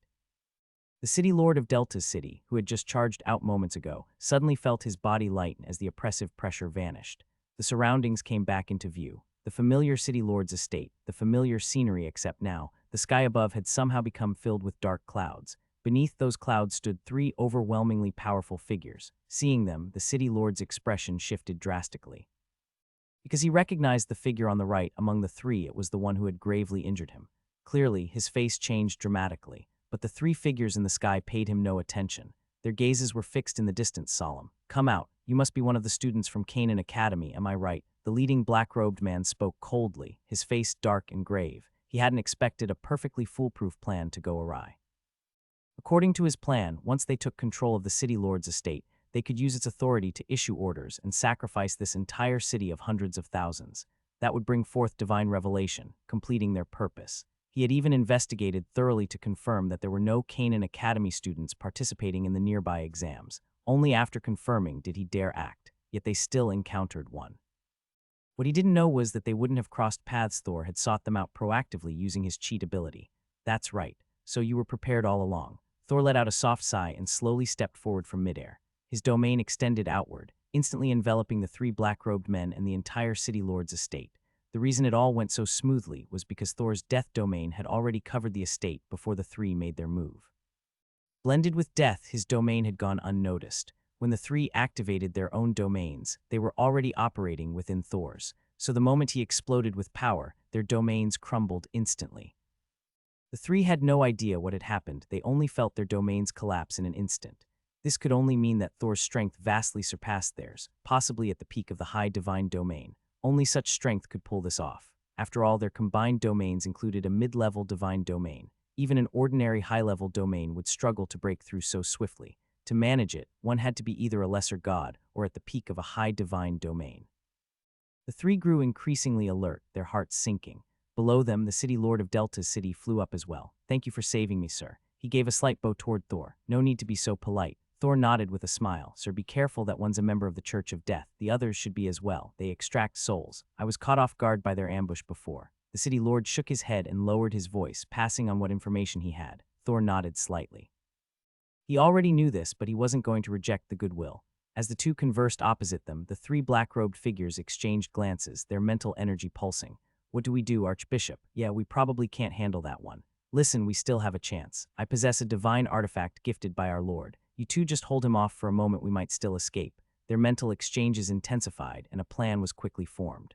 The city lord of Delta's city, who had just charged out moments ago, suddenly felt his body lighten as the oppressive pressure vanished. The surroundings came back into view. The familiar city lord's estate, the familiar scenery, except now, the sky above had somehow become filled with dark clouds. Beneath those clouds stood three overwhelmingly powerful figures. Seeing them, the city lord's expression shifted drastically. Because he recognized the figure on the right among the three, it was the one who had gravely injured him. Clearly, his face changed dramatically, but the three figures in the sky paid him no attention. Their gazes were fixed in the distance, solemn. "Come out. You must be one of the students from Canaan Academy, am I right?" The leading black-robed man spoke coldly, his face dark and grave. He hadn't expected a perfectly foolproof plan to go awry. According to his plan, once they took control of the city lord's estate, they could use its authority to issue orders and sacrifice this entire city of hundreds of thousands. That would bring forth divine revelation, completing their purpose. He had even investigated thoroughly to confirm that there were no Canaan Academy students participating in the nearby exams. Only after confirming did he dare act, yet they still encountered one. What he didn't know was that they wouldn't have crossed paths. Thor had sought them out proactively using his cheat ability. "That's right, so you were prepared all along." Thor let out a soft sigh and slowly stepped forward from midair. His domain extended outward, instantly enveloping the three black-robed men and the entire city lord's estate. The reason it all went so smoothly was because Thor's death domain had already covered the estate before the three made their move. Blended with death, his domain had gone unnoticed. When the three activated their own domains, they were already operating within Thor's, so the moment he exploded with power, their domains crumbled instantly. The three had no idea what had happened. They only felt their domains collapse in an instant. This could only mean that Thor's strength vastly surpassed theirs, possibly at the peak of the high divine domain. Only such strength could pull this off. After all, their combined domains included a mid-level divine domain. Even an ordinary high-level domain would struggle to break through so swiftly. To manage it, one had to be either a lesser god or at the peak of a high divine domain. The three grew increasingly alert, their hearts sinking. Below them, the city lord of Delta's city flew up as well. "Thank you for saving me, sir." He gave a slight bow toward Thor. "No need to be so polite." Thor nodded with a smile. "Sir, be careful that one's a member of the Church of Death. The others should be as well. They extract souls. I was caught off guard by their ambush before." The city lord shook his head and lowered his voice, passing on what information he had. Thor nodded slightly. He already knew this, but he wasn't going to reject the goodwill. As the two conversed opposite them, the three black-robed figures exchanged glances, their mental energy pulsing. "What do we do, Archbishop?" "Yeah, we probably can't handle that one." "Listen, we still have a chance. I possess a divine artifact gifted by our Lord. You two just hold him off for a moment, we might still escape." Their mental exchanges intensified, and a plan was quickly formed.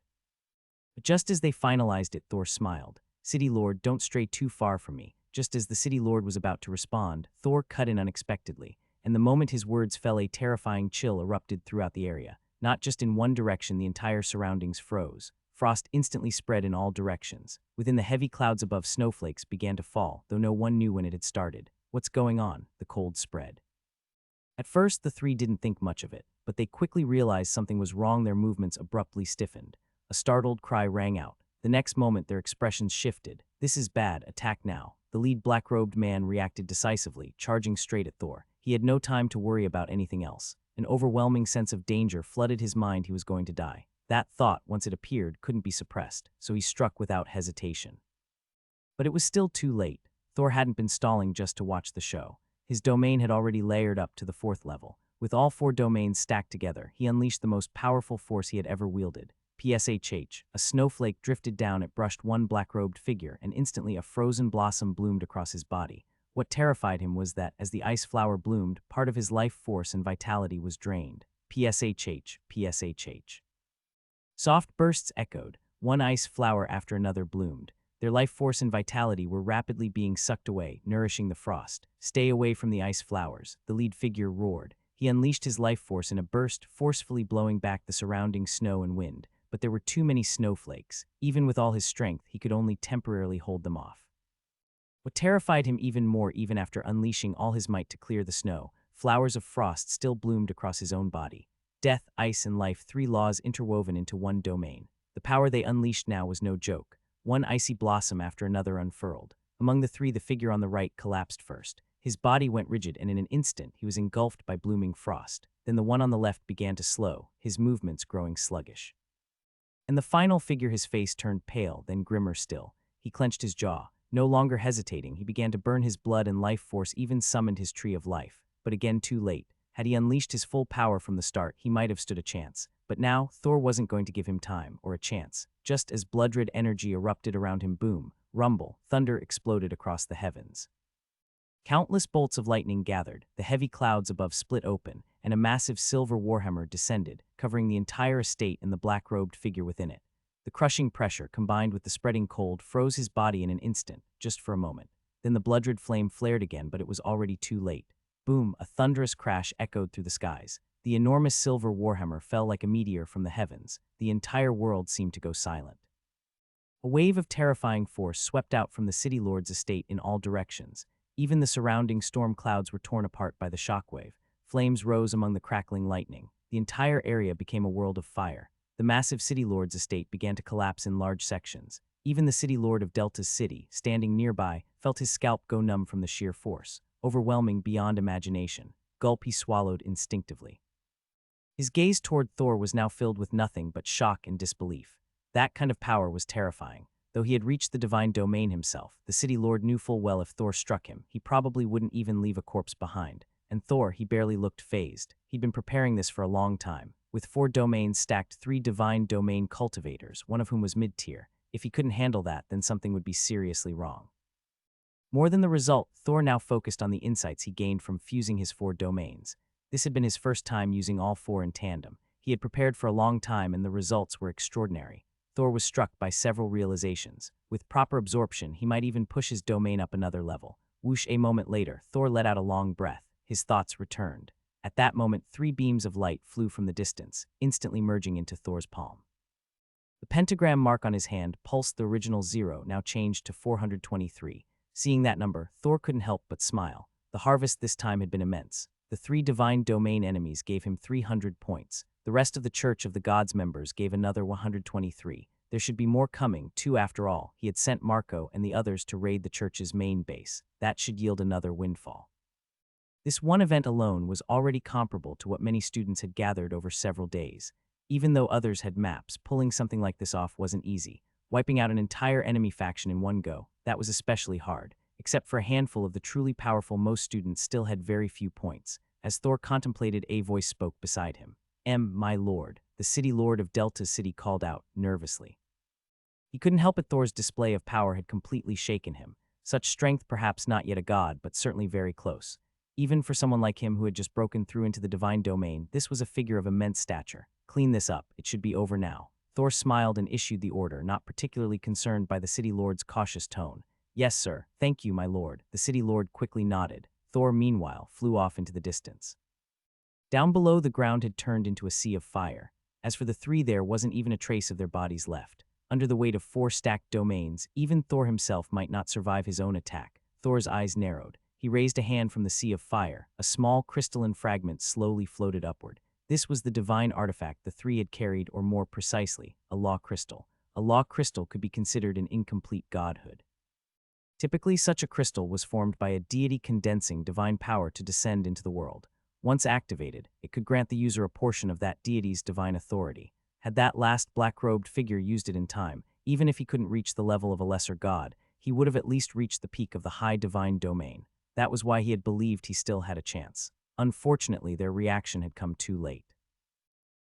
But just as they finalized it, Thor smiled. "City Lord, don't stray too far from me." Just as the city lord was about to respond, Thor cut in unexpectedly, and the moment his words fell, a terrifying chill erupted throughout the area. Not just in one direction, the entire surroundings froze. Frost instantly spread in all directions. Within the heavy clouds above, snowflakes began to fall, though no one knew when it had started. "What's going on?" The cold spread. At first, the three didn't think much of it, but they quickly realized something was wrong. Their movements abruptly stiffened. A startled cry rang out. The next moment, their expressions shifted. "This is bad. Attack now." The lead black-robed man reacted decisively, charging straight at Thor. He had no time to worry about anything else. An overwhelming sense of danger flooded his mind. He was going to die. That thought, once it appeared, couldn't be suppressed, so he struck without hesitation. But it was still too late. Thor hadn't been stalling just to watch the show. His domain had already layered up to the 4th level. With all 4 domains stacked together, he unleashed the most powerful force he had ever wielded. PSHH, a snowflake drifted down. It brushed one black-robed figure, and instantly a frozen blossom bloomed across his body. What terrified him was that, as the ice flower bloomed, part of his life force and vitality was drained. PSHH, PSHH. Soft bursts echoed. One ice flower after another bloomed. Their life force and vitality were rapidly being sucked away, nourishing the frost. "Stay away from the ice flowers," the lead figure roared. He unleashed his life force in a burst, forcefully blowing back the surrounding snow and wind. But there were too many snowflakes. Even with all his strength, he could only temporarily hold them off. What terrified him even more, even after unleashing all his might to clear the snow, flowers of frost still bloomed across his own body. Death, ice, and life, 3 laws interwoven into one domain. The power they unleashed now was no joke. One icy blossom after another unfurled. Among the 3, the figure on the right collapsed first. His body went rigid, and in an instant, he was engulfed by blooming frost. Then the one on the left began to slow, his movements growing sluggish. And the final figure, his face turned pale, then grimmer still. He clenched his jaw. No longer hesitating, he began to burn his blood and life force, even summoned his tree of life. But again, too late. Had he unleashed his full power from the start, he might have stood a chance. But now, Thor wasn't going to give him time, or a chance. Just as blood-red energy erupted around him, boom, rumble, thunder exploded across the heavens. Countless bolts of lightning gathered, the heavy clouds above split open, and a massive silver warhammer descended, covering the entire estate and the black-robed figure within it. The crushing pressure, combined with the spreading cold, froze his body in an instant, just for a moment. Then the blood-red flame flared again, but it was already too late. Boom, a thunderous crash echoed through the skies. The enormous silver warhammer fell like a meteor from the heavens. The entire world seemed to go silent. A wave of terrifying force swept out from the city lord's estate in all directions. Even the surrounding storm clouds were torn apart by the shockwave. Flames rose among the crackling lightning. The entire area became a world of fire. The massive city lord's estate began to collapse in large sections. Even the city lord of Delta's city, standing nearby, felt his scalp go numb from the sheer force. Overwhelming beyond imagination. Gulp, he swallowed instinctively. His gaze toward Thor was now filled with nothing but shock and disbelief. That kind of power was terrifying. Though he had reached the divine domain himself, the city lord knew full well if Thor struck him, he probably wouldn't even leave a corpse behind. And Thor, he barely looked fazed. He'd been preparing this for a long time. With 4 domains stacked, 3 divine domain cultivators, one of whom was mid-tier. If he couldn't handle that, then something would be seriously wrong. More than the result, Thor now focused on the insights he gained from fusing his 4 domains. This had been his first time using all 4 in tandem. He had prepared for a long time, and the results were extraordinary. Thor was struck by several realizations. With proper absorption, he might even push his domain up another level. Whoosh, a moment later, Thor let out a long breath. His thoughts returned. At that moment, 3 beams of light flew from the distance, instantly merging into Thor's palm. The pentagram mark on his hand pulsed the original 0, now changed to 423. Seeing that number, Thor couldn't help but smile. The harvest this time had been immense. The 3 divine domain enemies gave him 300 points. The rest of the Church of the Gods members gave another 123. There should be more coming, too, after all. He had sent Marco and the others to raid the church's main base. That should yield another windfall. This one event alone was already comparable to what many students had gathered over several days. Even though others had maps, pulling something like this off wasn't easy. Wiping out an entire enemy faction in one go, that was especially hard. Except for a handful of the truly powerful, most students still had very few points. As Thor contemplated, a voice spoke beside him. My lord, the city lord of Delta's city called out, nervously. He couldn't help it. Thor's display of power had completely shaken him. Such strength, perhaps not yet a god, but certainly very close. Even for someone like him who had just broken through into the divine domain, this was a figure of immense stature. Clean this up, it should be over now. Thor smiled and issued the order, not particularly concerned by the city lord's cautious tone. Yes, sir, thank you, my lord. The city lord quickly nodded. Thor, meanwhile, flew off into the distance. Down below, the ground had turned into a sea of fire. As for the 3, there wasn't even a trace of their bodies left. Under the weight of 4 stacked domains, even Thor himself might not survive his own attack. Thor's eyes narrowed. He raised a hand from the sea of fire. A small crystalline fragment slowly floated upward. This was the divine artifact the 3 had carried, or more precisely, a law crystal. A law crystal could be considered an incomplete godhood. Typically, such a crystal was formed by a deity condensing divine power to descend into the world. Once activated, it could grant the user a portion of that deity's divine authority. Had that last black-robed figure used it in time, even if he couldn't reach the level of a lesser god, he would have at least reached the peak of the high divine domain. That was why he had believed he still had a chance. Unfortunately, their reaction had come too late.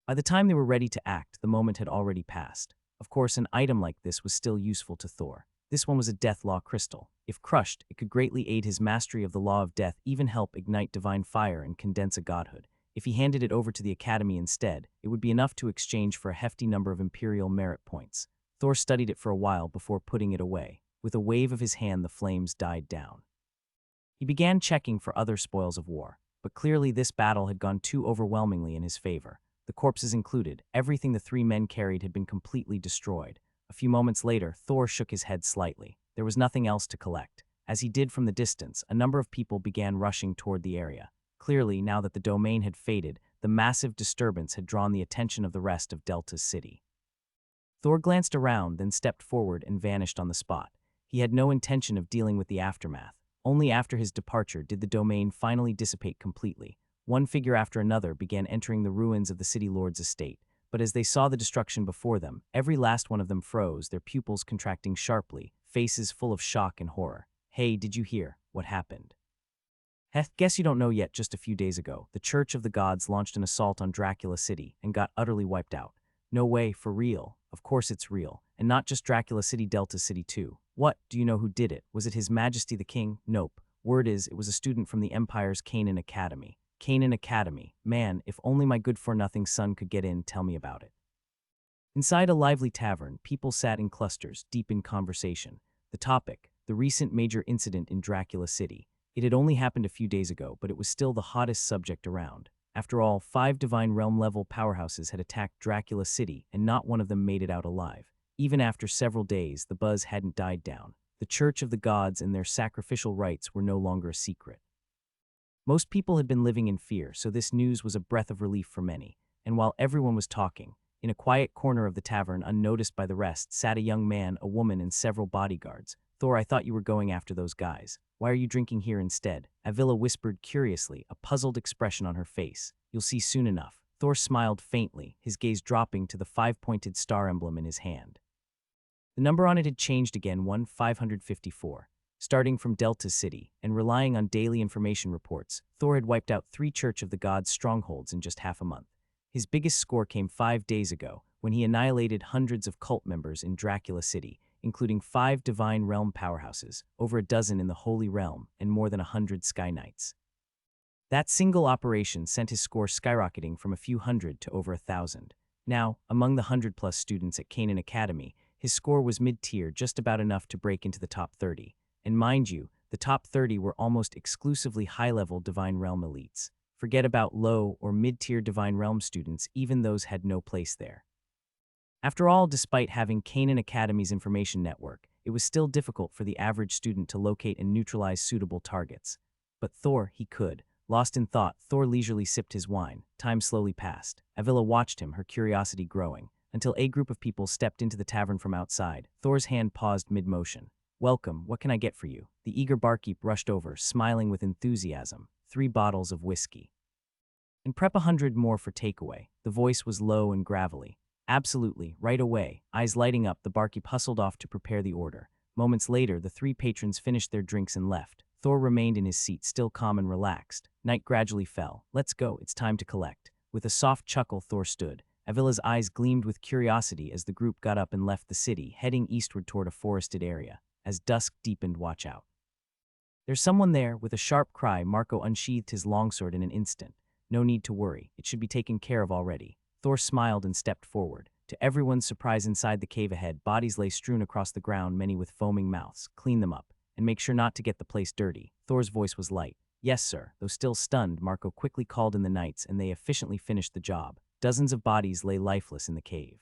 By the time they were ready to act, the moment had already passed. Of course, an item like this was still useful to Thor. This one was a death law crystal. If crushed, it could greatly aid his mastery of the law of death, even help ignite divine fire and condense a godhood. If he handed it over to the academy instead, it would be enough to exchange for a hefty number of imperial merit points. Thor studied it for a while before putting it away. With a wave of his hand, the flames died down. He began checking for other spoils of war, but clearly this battle had gone too overwhelmingly in his favor. The corpses included, everything the 3 men carried had been completely destroyed. A few moments later, Thor shook his head slightly. There was nothing else to collect. As he did from the distance, a number of people began rushing toward the area. Clearly, now that the domain had faded, the massive disturbance had drawn the attention of the rest of Delta's city. Thor glanced around, then stepped forward and vanished on the spot. He had no intention of dealing with the aftermath. Only after his departure did the domain finally dissipate completely. One figure after another began entering the ruins of the city lord's estate. But as they saw the destruction before them, every last one of them froze, their pupils contracting sharply, faces full of shock and horror. Hey, did you hear what happened? Heh, guess you don't know yet. Just a few days ago, the Church of the Gods launched an assault on Dracula City and got utterly wiped out. No way, for real. Of course it's real. And not just Dracula City, Delta City too. What? Do you know who did it? Was it His Majesty the King? Nope. Word is, it was a student from the Empire's Canaan Academy. Canaan Academy. Man, if only my good-for-nothing son could get in, tell me about it. Inside a lively tavern, people sat in clusters, deep in conversation. The topic, the recent major incident in Dracula City. It had only happened a few days ago, but it was still the hottest subject around. After all, 5 Divine Realm-level powerhouses had attacked Dracula City, and not one of them made it out alive. Even after several days, the buzz hadn't died down. The Church of the Gods and their sacrificial rites were no longer a secret. Most people had been living in fear, so this news was a breath of relief for many. And while everyone was talking, in a quiet corner of the tavern, unnoticed by the rest, sat a young man, a woman, and several bodyguards. Thor, I thought you were going after those guys. Why are you drinking here instead? Ailla whispered curiously, a puzzled expression on her face. You'll see soon enough. Thor smiled faintly, his gaze dropping to the 5-pointed star emblem in his hand. The number on it had changed again, 1554. Starting from Delta City, and relying on daily information reports, Thor had wiped out 3 Church of the Gods strongholds in just half a month. His biggest score came 5 days ago, when he annihilated hundreds of cult members in Dracula City, including 5 Divine Realm powerhouses, over a dozen in the Holy Realm, and more than 100 Sky Knights. That single operation sent his score skyrocketing from a few hundred to over 1,000. Now, among the 100-plus students at Canaan Academy, his score was mid-tier, just about enough to break into the top 30. And mind you, the top 30 were almost exclusively high-level Divine Realm elites. Forget about low or mid-tier Divine Realm students, even those had no place there. After all, despite having Canaan Academy's information network, it was still difficult for the average student to locate and neutralize suitable targets. But Thor, he could. Lost in thought, Thor leisurely sipped his wine. Time slowly passed. Ailla watched him, her curiosity growing, until a group of people stepped into the tavern from outside. Thor's hand paused mid-motion. Welcome, what can I get for you? The eager barkeep rushed over, smiling with enthusiasm. 3 bottles of whiskey. And prep 100 more for takeaway. The voice was low and gravelly. Absolutely, right away. Eyes lighting up, the barkeep hustled off to prepare the order. Moments later, the 3 patrons finished their drinks and left. Thor remained in his seat, still calm and relaxed. Night gradually fell. Let's go, it's time to collect. With a soft chuckle, Thor stood. Ailla's eyes gleamed with curiosity as the group got up and left the city, heading eastward toward a forested area. As dusk deepened, watch out. There's someone there. With a sharp cry, Marco unsheathed his longsword in an instant. No need to worry, it should be taken care of already. Thor smiled and stepped forward. To everyone's surprise, inside the cave ahead, bodies lay strewn across the ground, many with foaming mouths. Clean them up, and make sure not to get the place dirty. Thor's voice was light. Yes, sir. Though still stunned, Marco quickly called in the knights, and they efficiently finished the job. Dozens of bodies lay lifeless in the cave.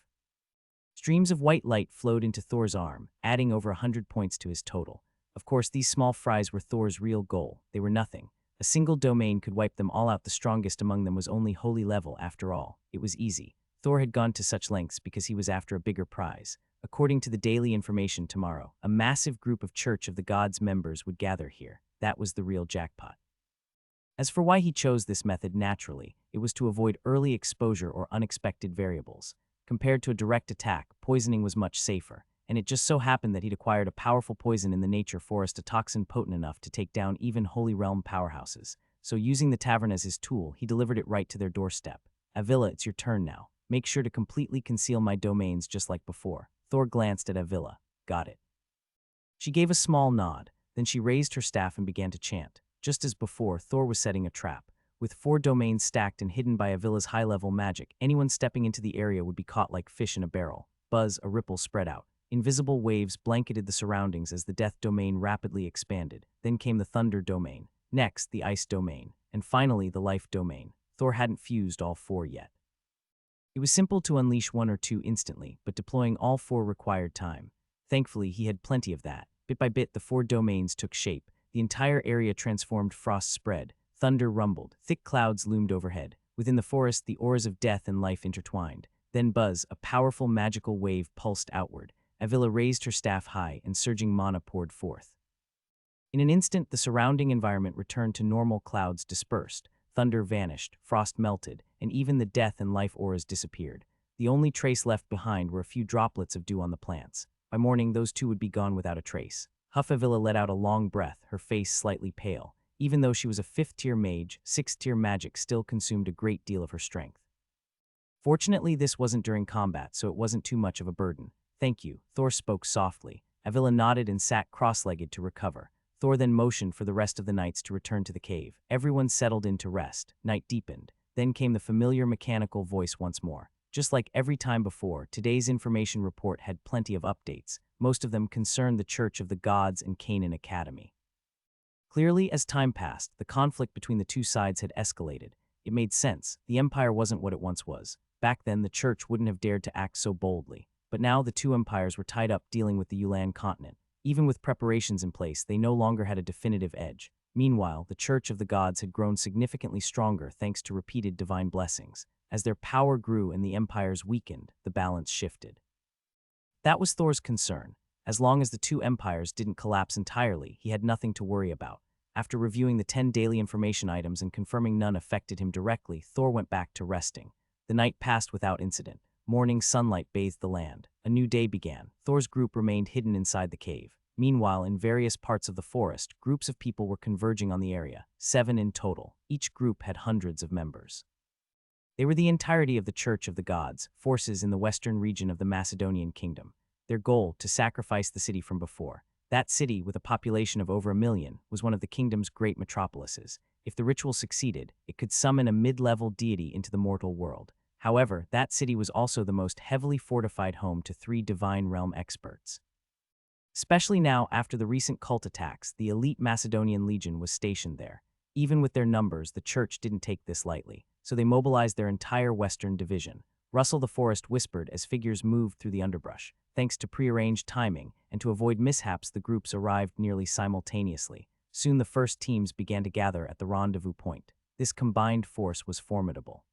Streams of white light flowed into Thor's arm, adding over 100 points to his total. Of course, these small fries were Thor's real goal. They were nothing. A single domain could wipe them all out. The strongest among them was only holy level, after all. It was easy. Thor had gone to such lengths because he was after a bigger prize. According to the daily information tomorrow, a massive group of Church of the Gods members would gather here. That was the real jackpot. As for why he chose this method, naturally, it was to avoid early exposure or unexpected variables. Compared to a direct attack, poisoning was much safer, and it just so happened that he'd acquired a powerful poison in the nature forest, a toxin potent enough to take down even Holy Realm powerhouses. So using the tavern as his tool, he delivered it right to their doorstep. Ailla, it's your turn now. Make sure to completely conceal my domains just like before. Thor glanced at Ailla. Got it. She gave a small nod, then she raised her staff and began to chant. Just as before, Thor was setting a trap. With 4 domains stacked and hidden by Ailla's high-level magic, anyone stepping into the area would be caught like fish in a barrel. Buzz, a ripple spread out. Invisible waves blanketed the surroundings as the death domain rapidly expanded. Then came the thunder domain. Next, the ice domain. And finally, the life domain. Thor hadn't fused all 4 yet. It was simple to unleash 1 or 2 instantly, but deploying all 4 required time. Thankfully, he had plenty of that. Bit by bit, the 4 domains took shape. The entire area transformed, frost spread. Thunder rumbled. Thick clouds loomed overhead. Within the forest, the auras of death and life intertwined. Then buzz, a powerful magical wave pulsed outward. Ailla raised her staff high, and surging mana poured forth. In an instant, the surrounding environment returned to normal. Clouds dispersed. Thunder vanished, frost melted, and even the death and life auras disappeared. The only trace left behind were a few droplets of dew on the plants. By morning, those two would be gone without a trace. Huffavilla let out a long breath, her face slightly pale. Even though she was a 5th-tier mage, 6th-tier magic still consumed a great deal of her strength. Fortunately, this wasn't during combat, so it wasn't too much of a burden. Thank you, Thor spoke softly. Avila nodded and sat cross-legged to recover. Thor then motioned for the rest of the knights to return to the cave. Everyone settled in to rest. Night deepened. Then came the familiar mechanical voice once more. Just like every time before, today's information report had plenty of updates. Most of them concerned the Church of the Gods and Canaan Academy. Clearly, as time passed, the conflict between the two sides had escalated. It made sense. The Empire wasn't what it once was. Back then, the Church wouldn't have dared to act so boldly. But now the two empires were tied up dealing with the Yulan continent. Even with preparations in place, they no longer had a definitive edge. Meanwhile, the Church of the Gods had grown significantly stronger thanks to repeated divine blessings. As their power grew and the empires weakened, the balance shifted. That was Thor's concern. As long as the two empires didn't collapse entirely, he had nothing to worry about. After reviewing the 10 daily information items and confirming none affected him directly, Thor went back to resting. The night passed without incident. Morning sunlight bathed the land. A new day began. Thor's group remained hidden inside the cave. Meanwhile, in various parts of the forest, groups of people were converging on the area, 7 in total. Each group had hundreds of members. They were the entirety of the Church of the Gods, forces in the western region of the Macedonian kingdom. Their goal, to sacrifice the city from before. That city, with a population of over 1 million, was one of the kingdom's great metropolises. If the ritual succeeded, it could summon a mid-level deity into the mortal world. However, that city was also the most heavily fortified home to 3 divine realm experts. Especially now, after the recent cult attacks, the elite Macedonian legion was stationed there. Even with their numbers, the church didn't take this lightly, so they mobilized their entire western division. Rustle the Forest whispered as figures moved through the underbrush. Thanks to prearranged timing, and to avoid mishaps, the groups arrived nearly simultaneously. Soon the first teams began to gather at the rendezvous point. This combined force was formidable.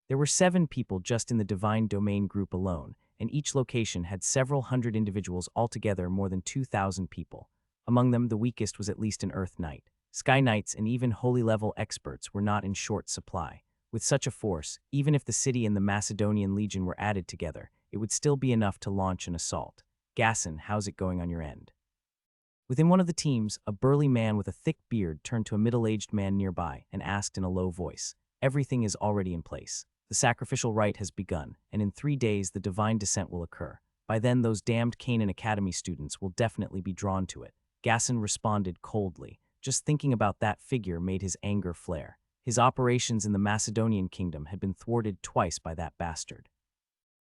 There were 7 people just in the Divine Domain group alone, and each location had several hundred individuals, altogether more than 2,000 people. Among them, the weakest was at least an Earth Knight. Sky Knights and even holy-level experts were not in short supply. With such a force, even if the city and the Macedonian Legion were added together, it would still be enough to launch an assault. Gasson, how's it going on your end? Within one of the teams, a burly man with a thick beard turned to a middle-aged man nearby and asked in a low voice, "Everything is already in place. The sacrificial rite has begun, and in 3 days the divine descent will occur. By then those damned Canaan Academy students will definitely be drawn to it." Gasson responded coldly. Just thinking about that figure made his anger flare. His operations in the Macedonian kingdom had been thwarted twice by that bastard.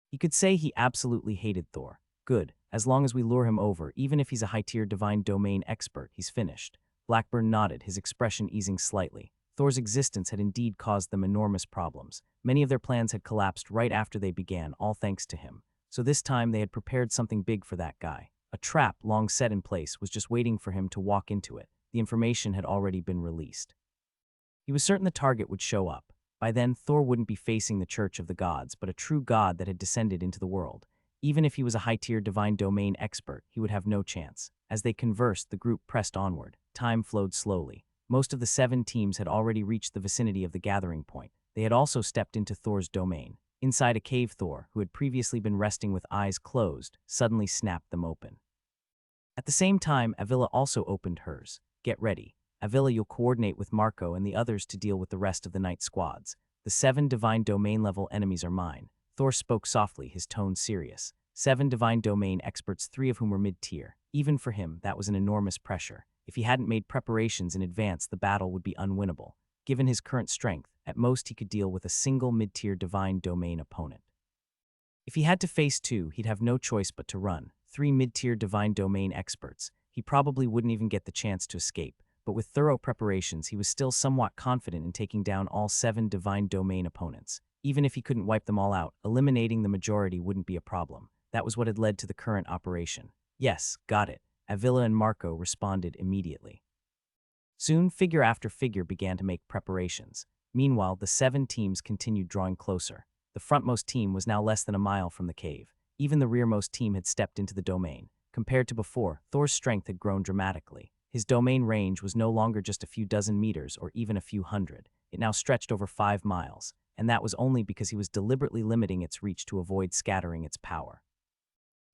He could say he absolutely hated Thor. Good, as long as we lure him over, even if he's a high-tier divine domain expert, he's finished. Blackburn nodded, his expression easing slightly. Thor's existence had indeed caused them enormous problems. Many of their plans had collapsed right after they began, all thanks to him. So this time they had prepared something big for that guy. A trap, long set in place, was just waiting for him to walk into it. The information had already been released. He was certain the target would show up. By then, Thor wouldn't be facing the Church of the Gods, but a true god that had descended into the world. Even if he was a high-tier divine domain expert, he would have no chance. As they conversed, the group pressed onward. Time flowed slowly. Most of the 7 teams had already reached the vicinity of the gathering point. They had also stepped into Thor's domain. Inside a cave, Thor, who had previously been resting with eyes closed, suddenly snapped them open. At the same time, Avila also opened hers. Get ready. Avila, you'll coordinate with Marco and the others to deal with the rest of the night squads. The 7 divine domain-level enemies are mine. Thor spoke softly, his tone serious. 7 divine domain experts, 3 of whom were mid-tier. Even for him, that was an enormous pressure. If he hadn't made preparations in advance, the battle would be unwinnable. Given his current strength, at most he could deal with a single mid-tier divine domain opponent. If he had to face 2, he'd have no choice but to run. 3 mid-tier divine domain experts. He probably wouldn't even get the chance to escape. But with thorough preparations, he was still somewhat confident in taking down all 7 divine domain opponents. Even if he couldn't wipe them all out, eliminating the majority wouldn't be a problem. That was what had led to the current operation. Yes, got it. Avila and Marco responded immediately. Soon, figure after figure began to make preparations. Meanwhile, the 7 teams continued drawing closer. The frontmost team was now less than a mile from the cave. Even the rearmost team had stepped into the domain. Compared to before, Thor's strength had grown dramatically. His domain range was no longer just a few dozen meters or even a few hundred. It now stretched over 5 miles, and that was only because he was deliberately limiting its reach to avoid scattering its power.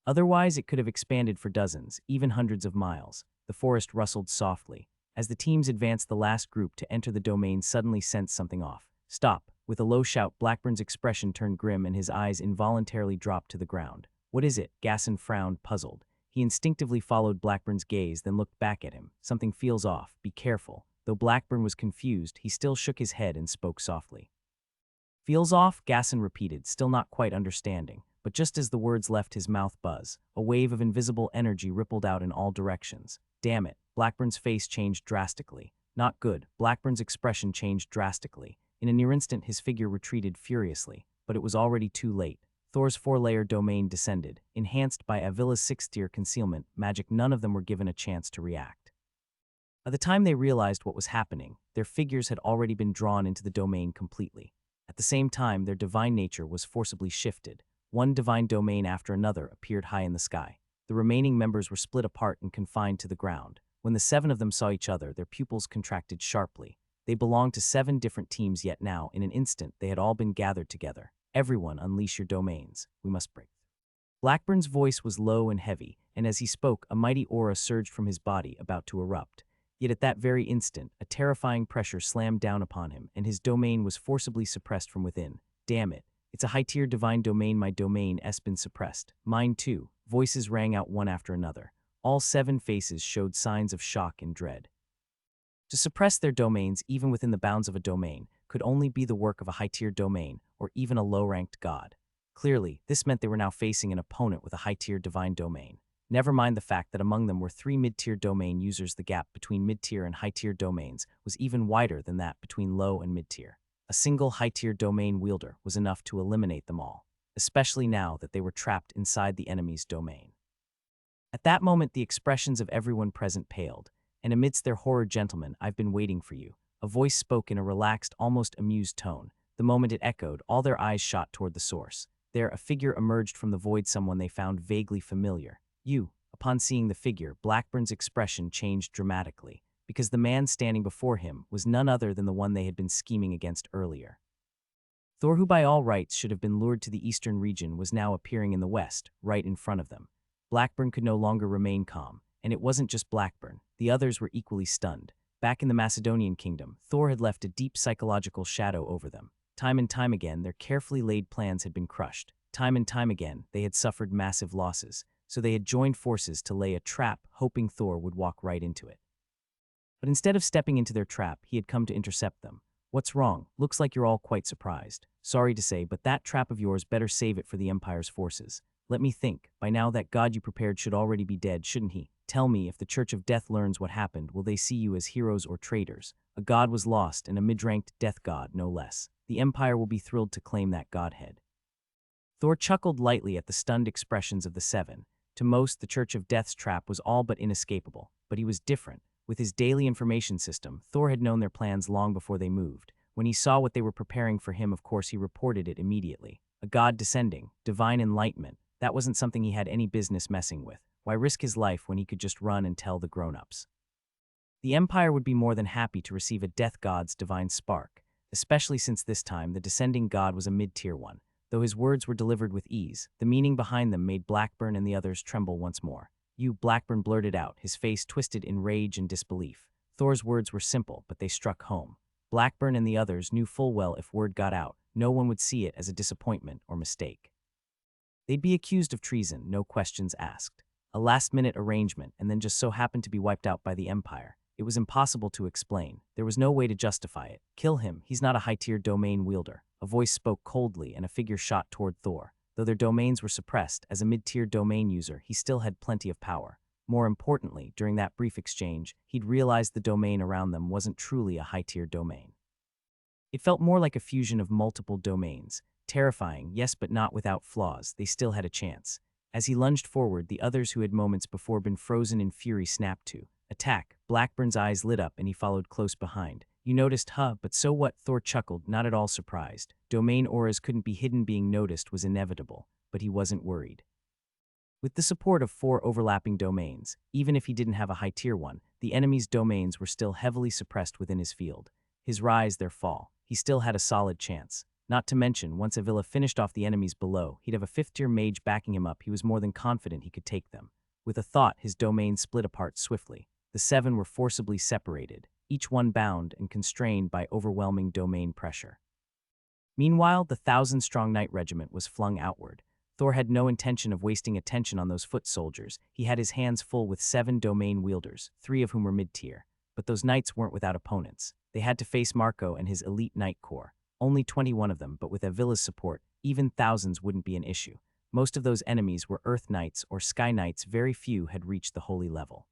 Otherwise, it could have expanded for dozens, even hundreds of miles. The forest rustled softly. As the teams advanced, the last group to enter the domain suddenly sensed something off. Stop. With a low shout, Blackburn's expression turned grim and his eyes involuntarily dropped to the ground. What is it? Gasson frowned, puzzled. He instinctively followed Blackburn's gaze, then looked back at him. Something feels off. Be careful. Though Blackburn was confused, he still shook his head and spoke softly. Feels off? Gasson repeated, still not quite understanding. But just as the words left his mouth buzz, a wave of invisible energy rippled out in all directions. Damn it. Blackburn's face changed drastically. Not good. Blackburn's expression changed drastically. In a near instant, his figure retreated furiously. But it was already too late. Thor's 4-layer domain descended. Enhanced by Avila's 6th-tier concealment magic, none of them were given a chance to react. By the time they realized what was happening, their figures had already been drawn into the domain completely. At the same time, their divine nature was forcibly shifted. One divine domain after another appeared high in the sky. The remaining members were split apart and confined to the ground. When the 7 of them saw each other, their pupils contracted sharply. They belonged to 7 different teams, yet now, in an instant, they had all been gathered together. Everyone, unleash your domains. We must break. Blackburn's voice was low and heavy, and as he spoke, a mighty aura surged from his body, about to erupt. Yet at that very instant, a terrifying pressure slammed down upon him, and his domain was forcibly suppressed from within. Damn it. It's a high-tier divine domain. My domain has been suppressed. Mine too. Voices rang out one after another. All 7 faces showed signs of shock and dread. To suppress their domains, even within the bounds of a domain, could only be the work of a high-tier domain, or even a low-ranked god. Clearly, this meant they were now facing an opponent with a high-tier divine domain. Never mind the fact that among them were 3 mid-tier domain users. The gap between mid-tier and high-tier domains was even wider than that between low and mid-tier. A single high-tier domain wielder was enough to eliminate them all, especially now that they were trapped inside the enemy's domain. At that moment, the expressions of everyone present paled, and amidst their horror, "Gentlemen, I've been waiting for you." A voice spoke in a relaxed, almost amused tone. The moment it echoed, all their eyes shot toward the source. There, a figure emerged from the void, someone they found vaguely familiar. You. Upon seeing the figure, Blackburn's expression changed dramatically, because the man standing before him was none other than the one they had been scheming against earlier. Thor, who by all rights should have been lured to the eastern region, was now appearing in the west, right in front of them. Blackburn could no longer remain calm, and it wasn't just Blackburn. The others were equally stunned. Back in the Macedonian kingdom, Thor had left a deep psychological shadow over them. Time and time again, their carefully laid plans had been crushed. Time and time again, they had suffered massive losses, so they had joined forces to lay a trap, hoping Thor would walk right into it. But instead of stepping into their trap, he had come to intercept them. What's wrong? Looks like you're all quite surprised. Sorry to say, but that trap of yours, better save it for the Empire's forces. Let me think. By now that god you prepared should already be dead, shouldn't he? Tell me, if the Church of Death learns what happened, will they see you as heroes or traitors? A god was lost, and a mid-ranked death god, no less. The Empire will be thrilled to claim that godhead. Thor chuckled lightly at the stunned expressions of the 7. To most, the Church of Death's trap was all but inescapable, but he was different. With his daily information system, Thor had known their plans long before they moved. When he saw what they were preparing for him, of course he reported it immediately. A god descending, divine enlightenment, that wasn't something he had any business messing with. Why risk his life when he could just run and tell the grown-ups? The Empire would be more than happy to receive a death god's divine spark, especially since this time the descending god was a mid-tier one. Though his words were delivered with ease, the meaning behind them made Blackburn and the others tremble once more. You, Blackburn blurted out, his face twisted in rage and disbelief. Thor's words were simple, but they struck home. Blackburn and the others knew full well if word got out, no one would see it as a disappointment or mistake. They'd be accused of treason, no questions asked. A last-minute arrangement, and then just so happened to be wiped out by the Empire. It was impossible to explain. There was no way to justify it. Kill him, he's not a high-tier domain wielder. A voice spoke coldly, and a figure shot toward Thor. Though their domains were suppressed, as a mid-tier domain user, he still had plenty of power. More importantly, during that brief exchange, he'd realized the domain around them wasn't truly a high-tier domain. It felt more like a fusion of multiple domains. Terrifying, yes, but not without flaws. They still had a chance. As he lunged forward, the others who had moments before been frozen in fury snapped to attack. Blackburn's eyes lit up and he followed close behind. You noticed, huh? But so what? Thor chuckled, not at all surprised. Domain auras couldn't be hidden, being noticed was inevitable, but he wasn't worried. With the support of 4 overlapping domains, even if he didn't have a high-tier one, the enemy's domains were still heavily suppressed within his field. His rise, their fall. He still had a solid chance. Not to mention, once Ailla finished off the enemies below, he'd have a 5th-tier mage backing him up. He was more than confident he could take them. With a thought, his domain split apart swiftly. The 7 were forcibly separated, each one bound and constrained by overwhelming domain pressure. Meanwhile, the 1,000-strong knight regiment was flung outward. Thor had no intention of wasting attention on those foot soldiers. He had his hands full with 7 domain wielders, 3 of whom were mid-tier. But those knights weren't without opponents. They had to face Marco and his elite knight corps. Only 21 of them, but with Avila's support, even thousands wouldn't be an issue. Most of those enemies were Earth Knights or Sky Knights. Very few had reached the holy level.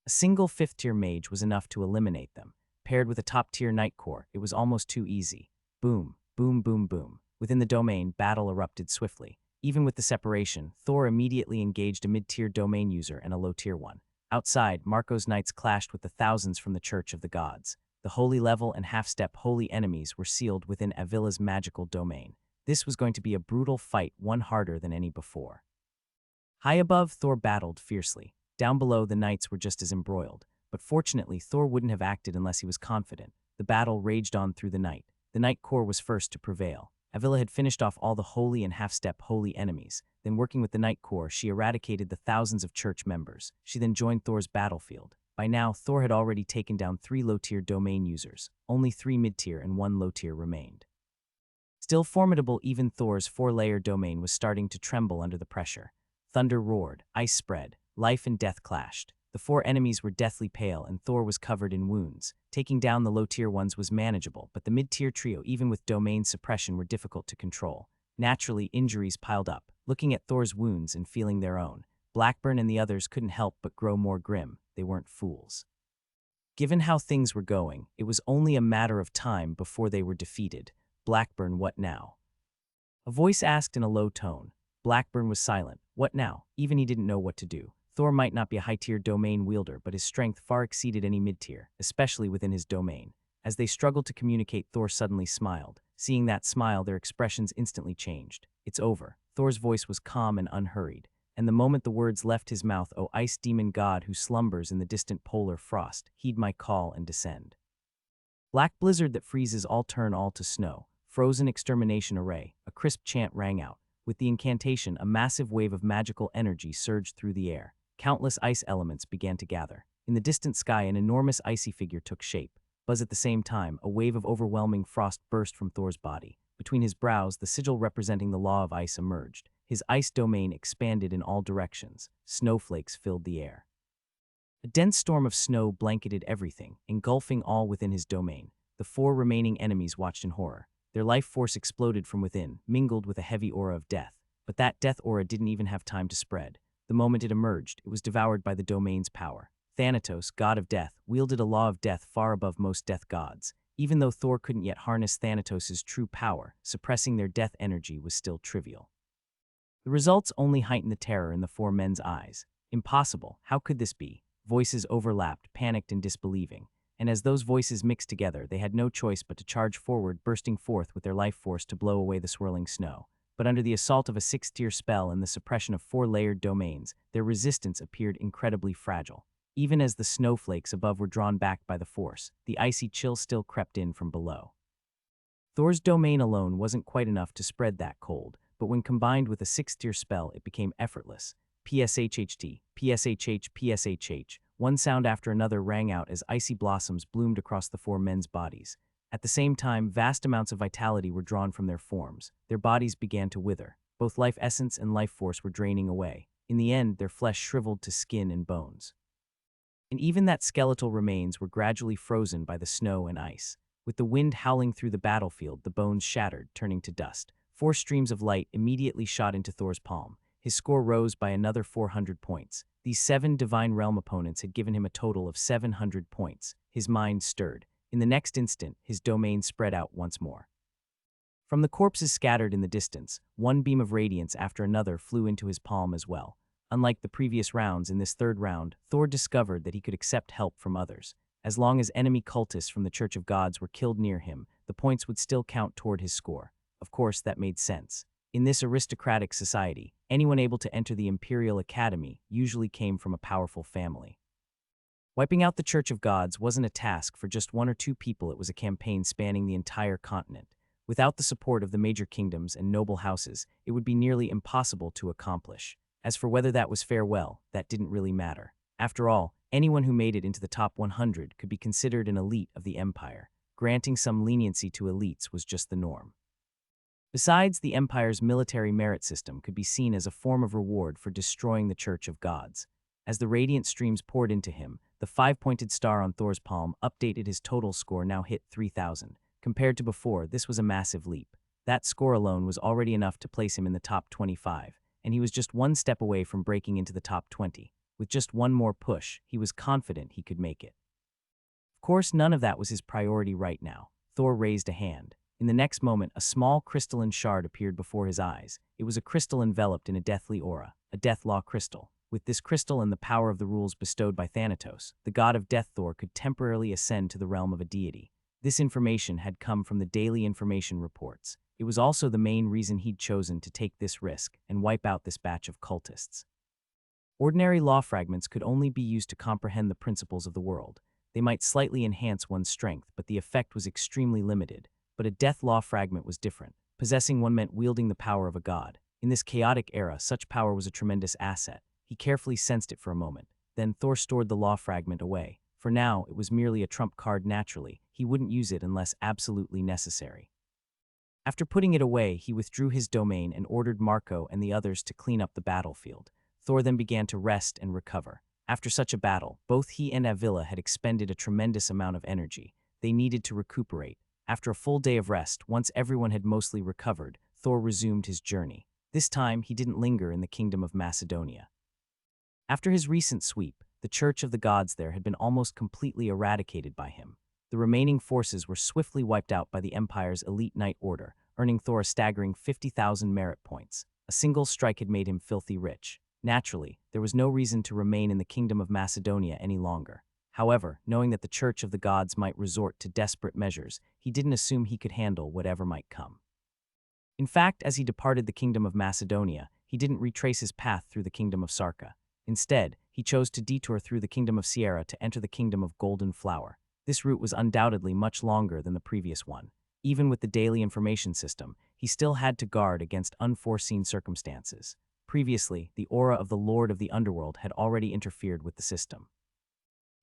A single 5th-tier mage was enough to eliminate them. Paired with a top-tier knight corps, it was almost too easy. Boom, boom, boom, boom. Within the domain, battle erupted swiftly. Even with the separation, Thor immediately engaged a mid-tier domain user and a low-tier one. Outside, Marco's knights clashed with the thousands from the Church of the Gods. The holy level and half-step holy enemies were sealed within Avila's magical domain. This was going to be a brutal fight, one harder than any before. High above, Thor battled fiercely. Down below, the knights were just as embroiled. But fortunately, Thor wouldn't have acted unless he was confident. The battle raged on through the night. The knight corps was first to prevail. Ailla had finished off all the holy and half-step holy enemies. Then, working with the knight corps, she eradicated the thousands of church members. She then joined Thor's battlefield. By now, Thor had already taken down 3 low-tier domain users. Only 3 mid-tier and 1 low-tier remained. Still formidable, even Thor's 4-layer domain was starting to tremble under the pressure. Thunder roared, ice spread, life and death clashed. The 4 enemies were deathly pale and Thor was covered in wounds. Taking down the low-tier ones was manageable, but the mid-tier trio, even with domain suppression, were difficult to control. Naturally, injuries piled up. Looking at Thor's wounds and feeling their own, Blackburn and the others couldn't help but grow more grim. They weren't fools. Given how things were going, it was only a matter of time before they were defeated. Blackburn, what now? A voice asked in a low tone. Blackburn was silent. What now? Even he didn't know what to do. Thor might not be a high-tier domain wielder, but his strength far exceeded any mid-tier, especially within his domain. As they struggled to communicate, Thor suddenly smiled. Seeing that smile, their expressions instantly changed. It's over. Thor's voice was calm and unhurried. And the moment the words left his mouth, "O ice demon god who slumbers in the distant polar frost, heed my call and descend." Black blizzard that freezes all turn all to snow. Frozen extermination array. A crisp chant rang out. With the incantation, a massive wave of magical energy surged through the air. Countless ice elements began to gather. In the distant sky, an enormous icy figure took shape. Buzz at the same time, a wave of overwhelming frost burst from Thor's body. Between his brows, the sigil representing the law of ice emerged. His ice domain expanded in all directions. Snowflakes filled the air. A dense storm of snow blanketed everything, engulfing all within his domain. The 4 remaining enemies watched in horror. Their life force exploded from within, mingled with a heavy aura of death. But that death aura didn't even have time to spread. The moment it emerged, it was devoured by the domain's power. Thanatos, god of death, wielded a law of death far above most death gods. Even though Thor couldn't yet harness Thanatos' true power, suppressing their death energy was still trivial. The results only heightened the terror in the 4 men's eyes. Impossible. How could this be? Voices overlapped, panicked and disbelieving. And as those voices mixed together, they had no choice but to charge forward, bursting forth with their life force to blow away the swirling snow. But under the assault of a 6th-tier spell and the suppression of 4-layered domains, their resistance appeared incredibly fragile. Even as the snowflakes above were drawn back by the force, the icy chill still crept in from below. Thor's domain alone wasn't quite enough to spread that cold, but when combined with a 6th-tier spell, it became effortless. PSHHT, PSHH, PSHH. One sound after another rang out as icy blossoms bloomed across the 4 men's bodies. At the same time, vast amounts of vitality were drawn from their forms. Their bodies began to wither. Both life essence and life force were draining away. In the end, their flesh shriveled to skin and bones. And even that skeletal remains were gradually frozen by the snow and ice. With the wind howling through the battlefield, the bones shattered, turning to dust. 4 streams of light immediately shot into Thor's palm. His score rose by another 400 points. These 7 Divine Realm opponents had given him a total of 700 points. His mind stirred. In the next instant, his domain spread out once more. From the corpses scattered in the distance, one beam of radiance after another flew into his palm as well. Unlike the previous rounds, in this 3rd round, Thor discovered that he could accept help from others. As long as enemy cultists from the Church of Gods were killed near him, the points would still count toward his score. Of course, that made sense. In this aristocratic society, anyone able to enter the Imperial Academy usually came from a powerful family. Wiping out the Church of Gods wasn't a task for just 1 or 2 people, it was a campaign spanning the entire continent. Without the support of the major kingdoms and noble houses, it would be nearly impossible to accomplish. As for whether that was fair, well, that didn't really matter. After all, anyone who made it into the top 100 could be considered an elite of the empire. Granting some leniency to elites was just the norm. Besides, the empire's military merit system could be seen as a form of reward for destroying the Church of Gods. As the radiant streams poured into him, the five-pointed star on Thor's palm updated. His total score now hit 3,000. Compared to before, this was a massive leap. That score alone was already enough to place him in the top 25, and he was just one step away from breaking into the top 20. With just one more push, he was confident he could make it. Of course, none of that was his priority right now. Thor raised a hand. In the next moment, a small crystalline shard appeared before his eyes. It was a crystal enveloped in a deathly aura, a death law crystal. With this crystal and the power of the rules bestowed by Thanatos, the god of death Thor could temporarily ascend to the realm of a deity. This information had come from the daily information reports. It was also the main reason he'd chosen to take this risk and wipe out this batch of cultists. Ordinary law fragments could only be used to comprehend the principles of the world. They might slightly enhance one's strength, but the effect was extremely limited. But a death law fragment was different. Possessing one meant wielding the power of a god. In this chaotic era, such power was a tremendous asset. He carefully sensed it for a moment. Then Thor stored the law fragment away. For now, it was merely a trump card naturally. He wouldn't use it unless absolutely necessary. After putting it away, he withdrew his domain and ordered Marco and the others to clean up the battlefield. Thor then began to rest and recover. After such a battle, both he and Ailla had expended a tremendous amount of energy. They needed to recuperate. After a full day of rest, once everyone had mostly recovered, Thor resumed his journey. This time, he didn't linger in the kingdom of Macedonia. After his recent sweep, the Church of the Gods there had been almost completely eradicated by him. The remaining forces were swiftly wiped out by the Empire's elite knight order, earning Thor a staggering 50,000 merit points. A single strike had made him filthy rich. Naturally, there was no reason to remain in the kingdom of Macedonia any longer. However, knowing that the Church of the Gods might resort to desperate measures, he didn't assume he could handle whatever might come. In fact, as he departed the kingdom of Macedonia, he didn't retrace his path through the kingdom of Sarca. Instead, he chose to detour through the kingdom of Sierra to enter the kingdom of Golden Flower. This route was undoubtedly much longer than the previous one. Even with the daily information system, he still had to guard against unforeseen circumstances. Previously, the aura of the Lord of the Underworld had already interfered with the system.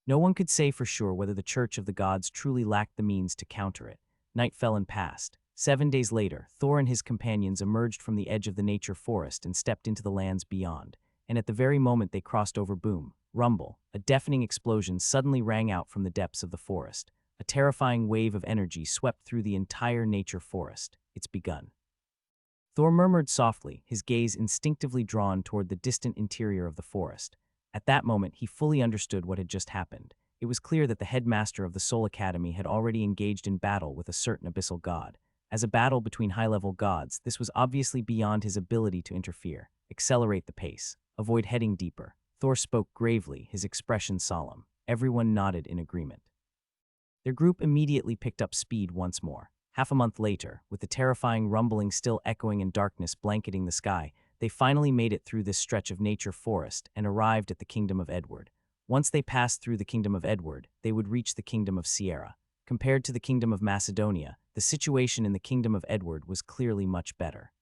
No one could say for sure whether the Church of the Gods truly lacked the means to counter it. Night fell and passed. 7 days later, Thor and his companions emerged from the edge of the nature forest and stepped into the lands beyond. And at the very moment they crossed over, boom, rumble, a deafening explosion suddenly rang out from the depths of the forest. A terrifying wave of energy swept through the entire nature forest. It's begun. Thor murmured softly, his gaze instinctively drawn toward the distant interior of the forest. At that moment, he fully understood what had just happened. It was clear that the headmaster of the Soul Academy had already engaged in battle with a certain abyssal god. As a battle between high-level gods, this was obviously beyond his ability to interfere. Accelerate the pace. Avoid heading deeper. Thor spoke gravely, his expression solemn. Everyone nodded in agreement. Their group immediately picked up speed once more. Half a month later, with the terrifying rumbling still echoing and darkness blanketing the sky, they finally made it through this stretch of nature forest and arrived at the Kingdom of Edward. Once they passed through the Kingdom of Edward, they would reach the Kingdom of Sierra. Compared to the Kingdom of Macedonia, the situation in the Kingdom of Edward was clearly much better.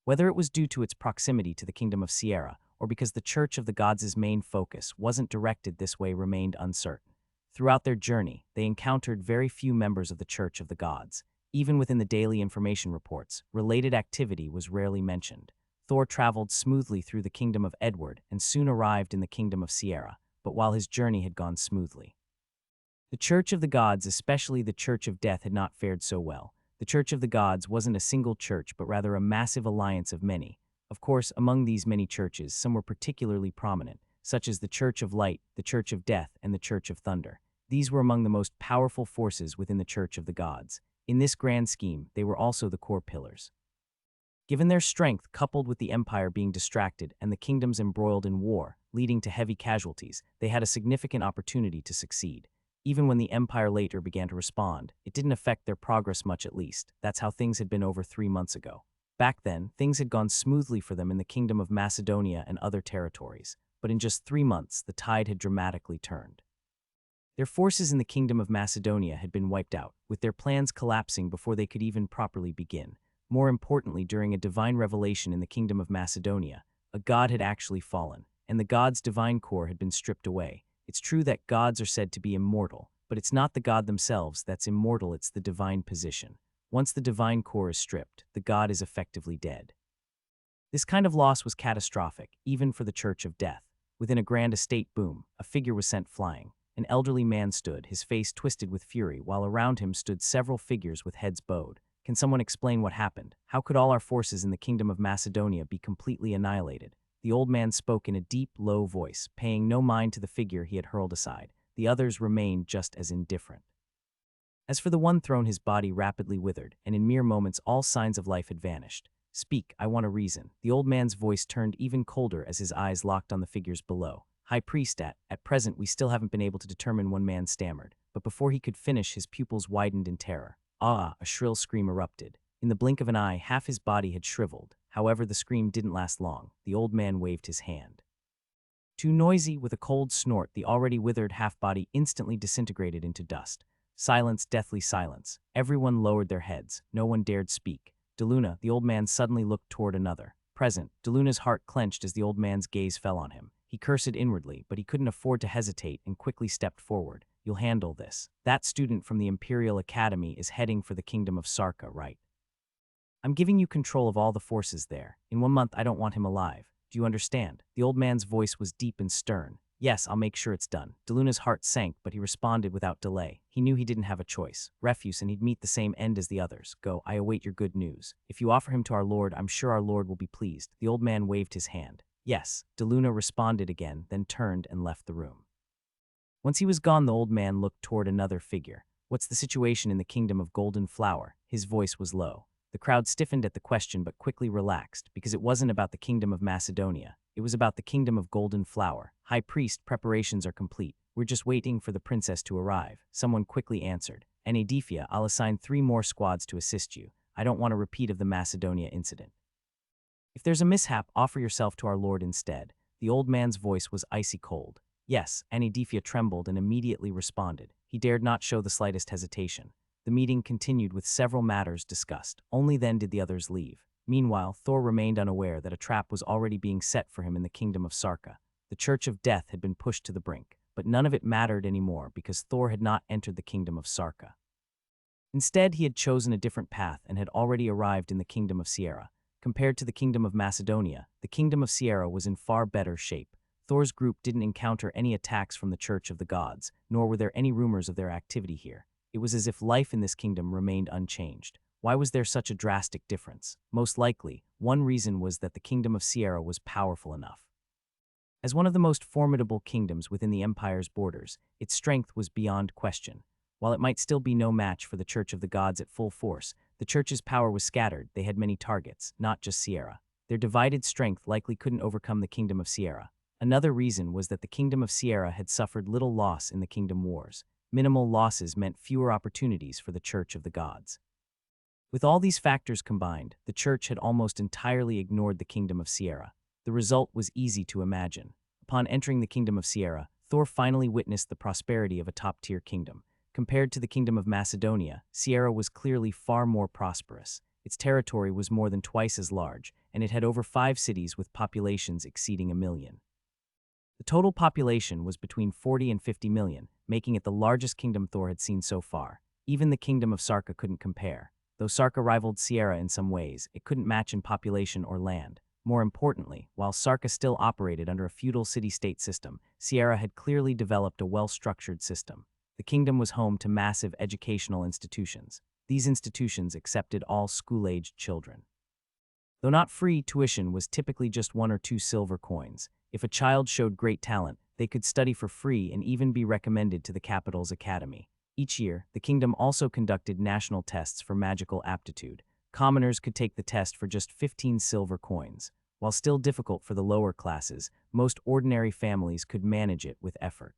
Whether it was due to its proximity to the Kingdom of Sierra, or because the Church of the Gods' main focus wasn't directed this way remained uncertain. Throughout their journey, they encountered very few members of the Church of the Gods. Even within the daily information reports, related activity was rarely mentioned. Thor traveled smoothly through the Kingdom of Edward and soon arrived in the Kingdom of Sierra, but while his journey had gone smoothly, the Church of the Gods, especially the Church of Death, had not fared so well. The Church of the Gods wasn't a single church, but rather a massive alliance of many. Of course, among these many churches, some were particularly prominent, such as the Church of Light, the Church of Death, and the Church of Thunder. These were among the most powerful forces within the Church of the Gods. In this grand scheme, they were also the core pillars. Given their strength, coupled with the Empire being distracted and the kingdoms embroiled in war, leading to heavy casualties, they had a significant opportunity to succeed. Even when the Empire later began to respond, it didn't affect their progress much, at least. That's how things had been over 3 months ago. Back then, things had gone smoothly for them in the Kingdom of Macedonia and other territories, but in just 3 months, the tide had dramatically turned. Their forces in the Kingdom of Macedonia had been wiped out, with their plans collapsing before they could even properly begin. More importantly, during a divine revelation in the Kingdom of Macedonia, a god had actually fallen, and the god's divine core had been stripped away. It's true that gods are said to be immortal, but it's not the god themselves that's immortal, it's the divine position. Once the divine core is stripped, the god is effectively dead. This kind of loss was catastrophic, even for the Church of Death. Within a grand estate boom, a figure was sent flying. An elderly man stood, his face twisted with fury, while around him stood several figures with heads bowed. Can someone explain what happened? How could all our forces in the Kingdom of Macedonia be completely annihilated? The old man spoke in a deep, low voice, paying no mind to the figure he had hurled aside. The others remained just as indifferent. As for the one thrown, his body rapidly withered, and in mere moments all signs of life had vanished. Speak, I want a reason. The old man's voice turned even colder as his eyes locked on the figures below. High priest, at present we still haven't been able to determine, one man stammered. But before he could finish, his pupils widened in terror. Ah! A shrill scream erupted. In the blink of an eye, half his body had shriveled. However, the scream didn't last long. The old man waved his hand. Too noisy, with a cold snort, the already withered half-body instantly disintegrated into dust. Silence, deathly silence. Everyone lowered their heads. No one dared speak. Deluna, the old man suddenly looked toward another. Present, Deluna's heart clenched as the old man's gaze fell on him. He cursed inwardly, but he couldn't afford to hesitate and quickly stepped forward. You'll handle this. That student from the Imperial Academy is heading for the Kingdom of Sarca, right? I'm giving you control of all the forces there. In 1 month, I don't want him alive. Do you understand? The old man's voice was deep and stern. Yes, I'll make sure it's done. Deluna's heart sank, but he responded without delay. He knew he didn't have a choice. Refuse, and he'd meet the same end as the others. Go, I await your good news. If you offer him to our Lord, I'm sure our Lord will be pleased. The old man waved his hand. Yes, Deluna responded again, then turned and left the room. Once he was gone, the old man looked toward another figure. What's the situation in the Kingdom of Golden Flower? His voice was low. The crowd stiffened at the question but quickly relaxed, because it wasn't about the Kingdom of Macedonia. It was about the Kingdom of Golden Flower. High Priest, preparations are complete. We're just waiting for the princess to arrive. Someone quickly answered. Anadifia, I'll assign 3 more squads to assist you. I don't want a repeat of the Macedonia incident. If there's a mishap, offer yourself to our Lord instead. The old man's voice was icy cold. Yes, Anadifia trembled and immediately responded. He dared not show the slightest hesitation. The meeting continued with several matters discussed. Only then did the others leave. Meanwhile, Thor remained unaware that a trap was already being set for him in the Kingdom of Sarca. The Church of Death had been pushed to the brink, but none of it mattered anymore because Thor had not entered the Kingdom of Sarca. Instead, he had chosen a different path and had already arrived in the Kingdom of Sierra. Compared to the Kingdom of Macedonia, the Kingdom of Sierra was in far better shape. Thor's group didn't encounter any attacks from the Church of the Gods, nor were there any rumors of their activity here. It was as if life in this kingdom remained unchanged. Why was there such a drastic difference? Most likely, one reason was that the Kingdom of Sierra was powerful enough. As one of the most formidable kingdoms within the Empire's borders, its strength was beyond question. While it might still be no match for the Church of the Gods at full force, the Church's power was scattered. They had many targets, not just Sierra. Their divided strength likely couldn't overcome the Kingdom of Sierra. Another reason was that the Kingdom of Sierra had suffered little loss in the Kingdom Wars. Minimal losses meant fewer opportunities for the Church of the Gods. With all these factors combined, the Church had almost entirely ignored the Kingdom of Sierra. The result was easy to imagine. Upon entering the Kingdom of Sierra, Thor finally witnessed the prosperity of a top-tier kingdom. Compared to the Kingdom of Macedonia, Sierra was clearly far more prosperous. Its territory was more than twice as large, and it had over 5 cities with populations exceeding 1 million. The total population was between 40 and 50 million, making it the largest kingdom Thor had seen so far. Even the Kingdom of Sarca couldn't compare. Though Sarca rivaled Sierra in some ways, it couldn't match in population or land. More importantly, while Sarca still operated under a feudal city-state system, Sierra had clearly developed a well-structured system. The kingdom was home to massive educational institutions. These institutions accepted all school-aged children. Though not free, tuition was typically just 1 or 2 silver coins. If a child showed great talent, they could study for free and even be recommended to the capital's academy. Each year, the kingdom also conducted national tests for magical aptitude. Commoners could take the test for just 15 silver coins. While still difficult for the lower classes, most ordinary families could manage it with effort.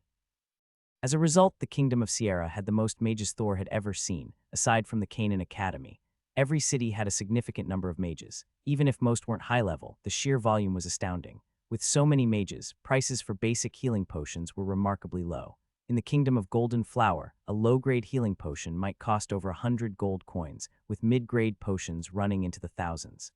As a result, the Kingdom of Sierra had the most mages Thor had ever seen, aside from the Canaan Academy. Every city had a significant number of mages. Even if most weren't high-level, the sheer volume was astounding. With so many mages, prices for basic healing potions were remarkably low. In the kingdom of Golden Flower, a low-grade healing potion might cost over 100 gold coins, with mid-grade potions running into the thousands.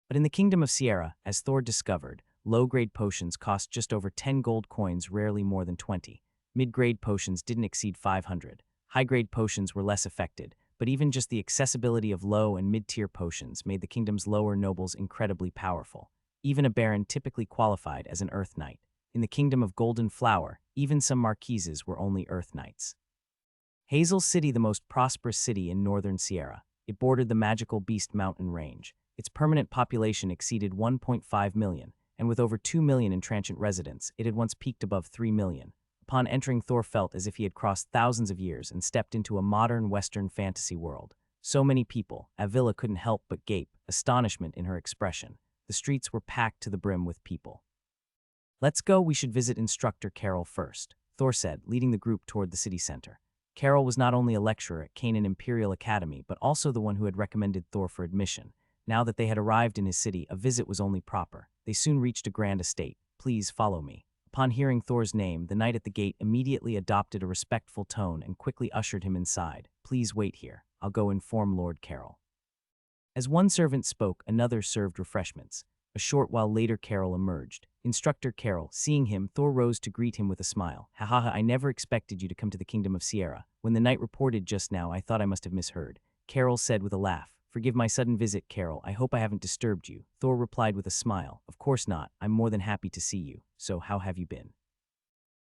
But in the kingdom of Sierra, as Thor discovered, low-grade potions cost just over 10 gold coins, rarely more than 20. Mid-grade potions didn't exceed 500. High-grade potions were less affected, but even just the accessibility of low and mid-tier potions made the kingdom's lower nobles incredibly powerful. Even a baron typically qualified as an Earth Knight. In the kingdom of Golden Flower, even some marquises were only Earth Knights. Hazel City, the most prosperous city in northern Sierra. It bordered the magical Beast Mountain Range. Its permanent population exceeded 1.5 million, and with over 2 million in transient residents, it had once peaked above 3 million. Upon entering, Thor felt as if he had crossed thousands of years and stepped into a modern Western fantasy world. So many people, Avila couldn't help but gape, astonishment in her expression. The streets were packed to the brim with people. "Let's go, we should visit Instructor Carol first," Thor said, leading the group toward the city center. Carol was not only a lecturer at Canaan Imperial Academy, but also the one who had recommended Thor for admission. Now that they had arrived in his city, a visit was only proper. They soon reached a grand estate. "Please follow me." Upon hearing Thor's name, the knight at the gate immediately adopted a respectful tone and quickly ushered him inside. "Please wait here. I'll go inform Lord Carol." As one servant spoke, another served refreshments. A short while later, Carol emerged. Instructor Carol, seeing him, Thor rose to greet him with a smile. "Ha ha ha, I never expected you to come to the kingdom of Sierra. When the knight reported just now, I thought I must have misheard." Carol said with a laugh. "Forgive my sudden visit, Carol. I hope I haven't disturbed you." Thor replied with a smile. "Of course not. I'm more than happy to see you. So, how have you been?"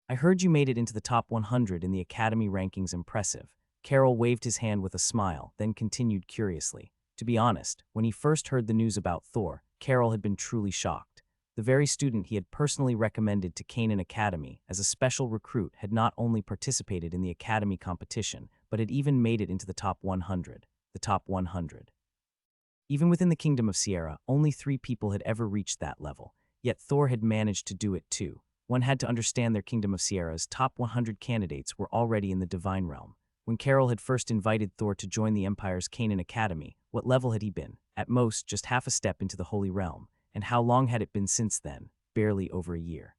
"I heard you made it into the top 100 in the Academy rankings. Impressive." Carol waved his hand with a smile, then continued curiously. To be honest, when he first heard the news about Thor, Carol had been truly shocked. The very student he had personally recommended to Canaan Academy as a special recruit had not only participated in the Academy competition, but had even made it into the top 100. The top 100. Even within the kingdom of Sierra, only 3 people had ever reached that level, yet Thor had managed to do it too. One had to understand their kingdom of Sierra's top 100 candidates were already in the divine realm. When Carol had first invited Thor to join the Empire's Canaan Academy, what level had he been? At most, just half a step into the Holy Realm. And how long had it been since then? Barely over a year.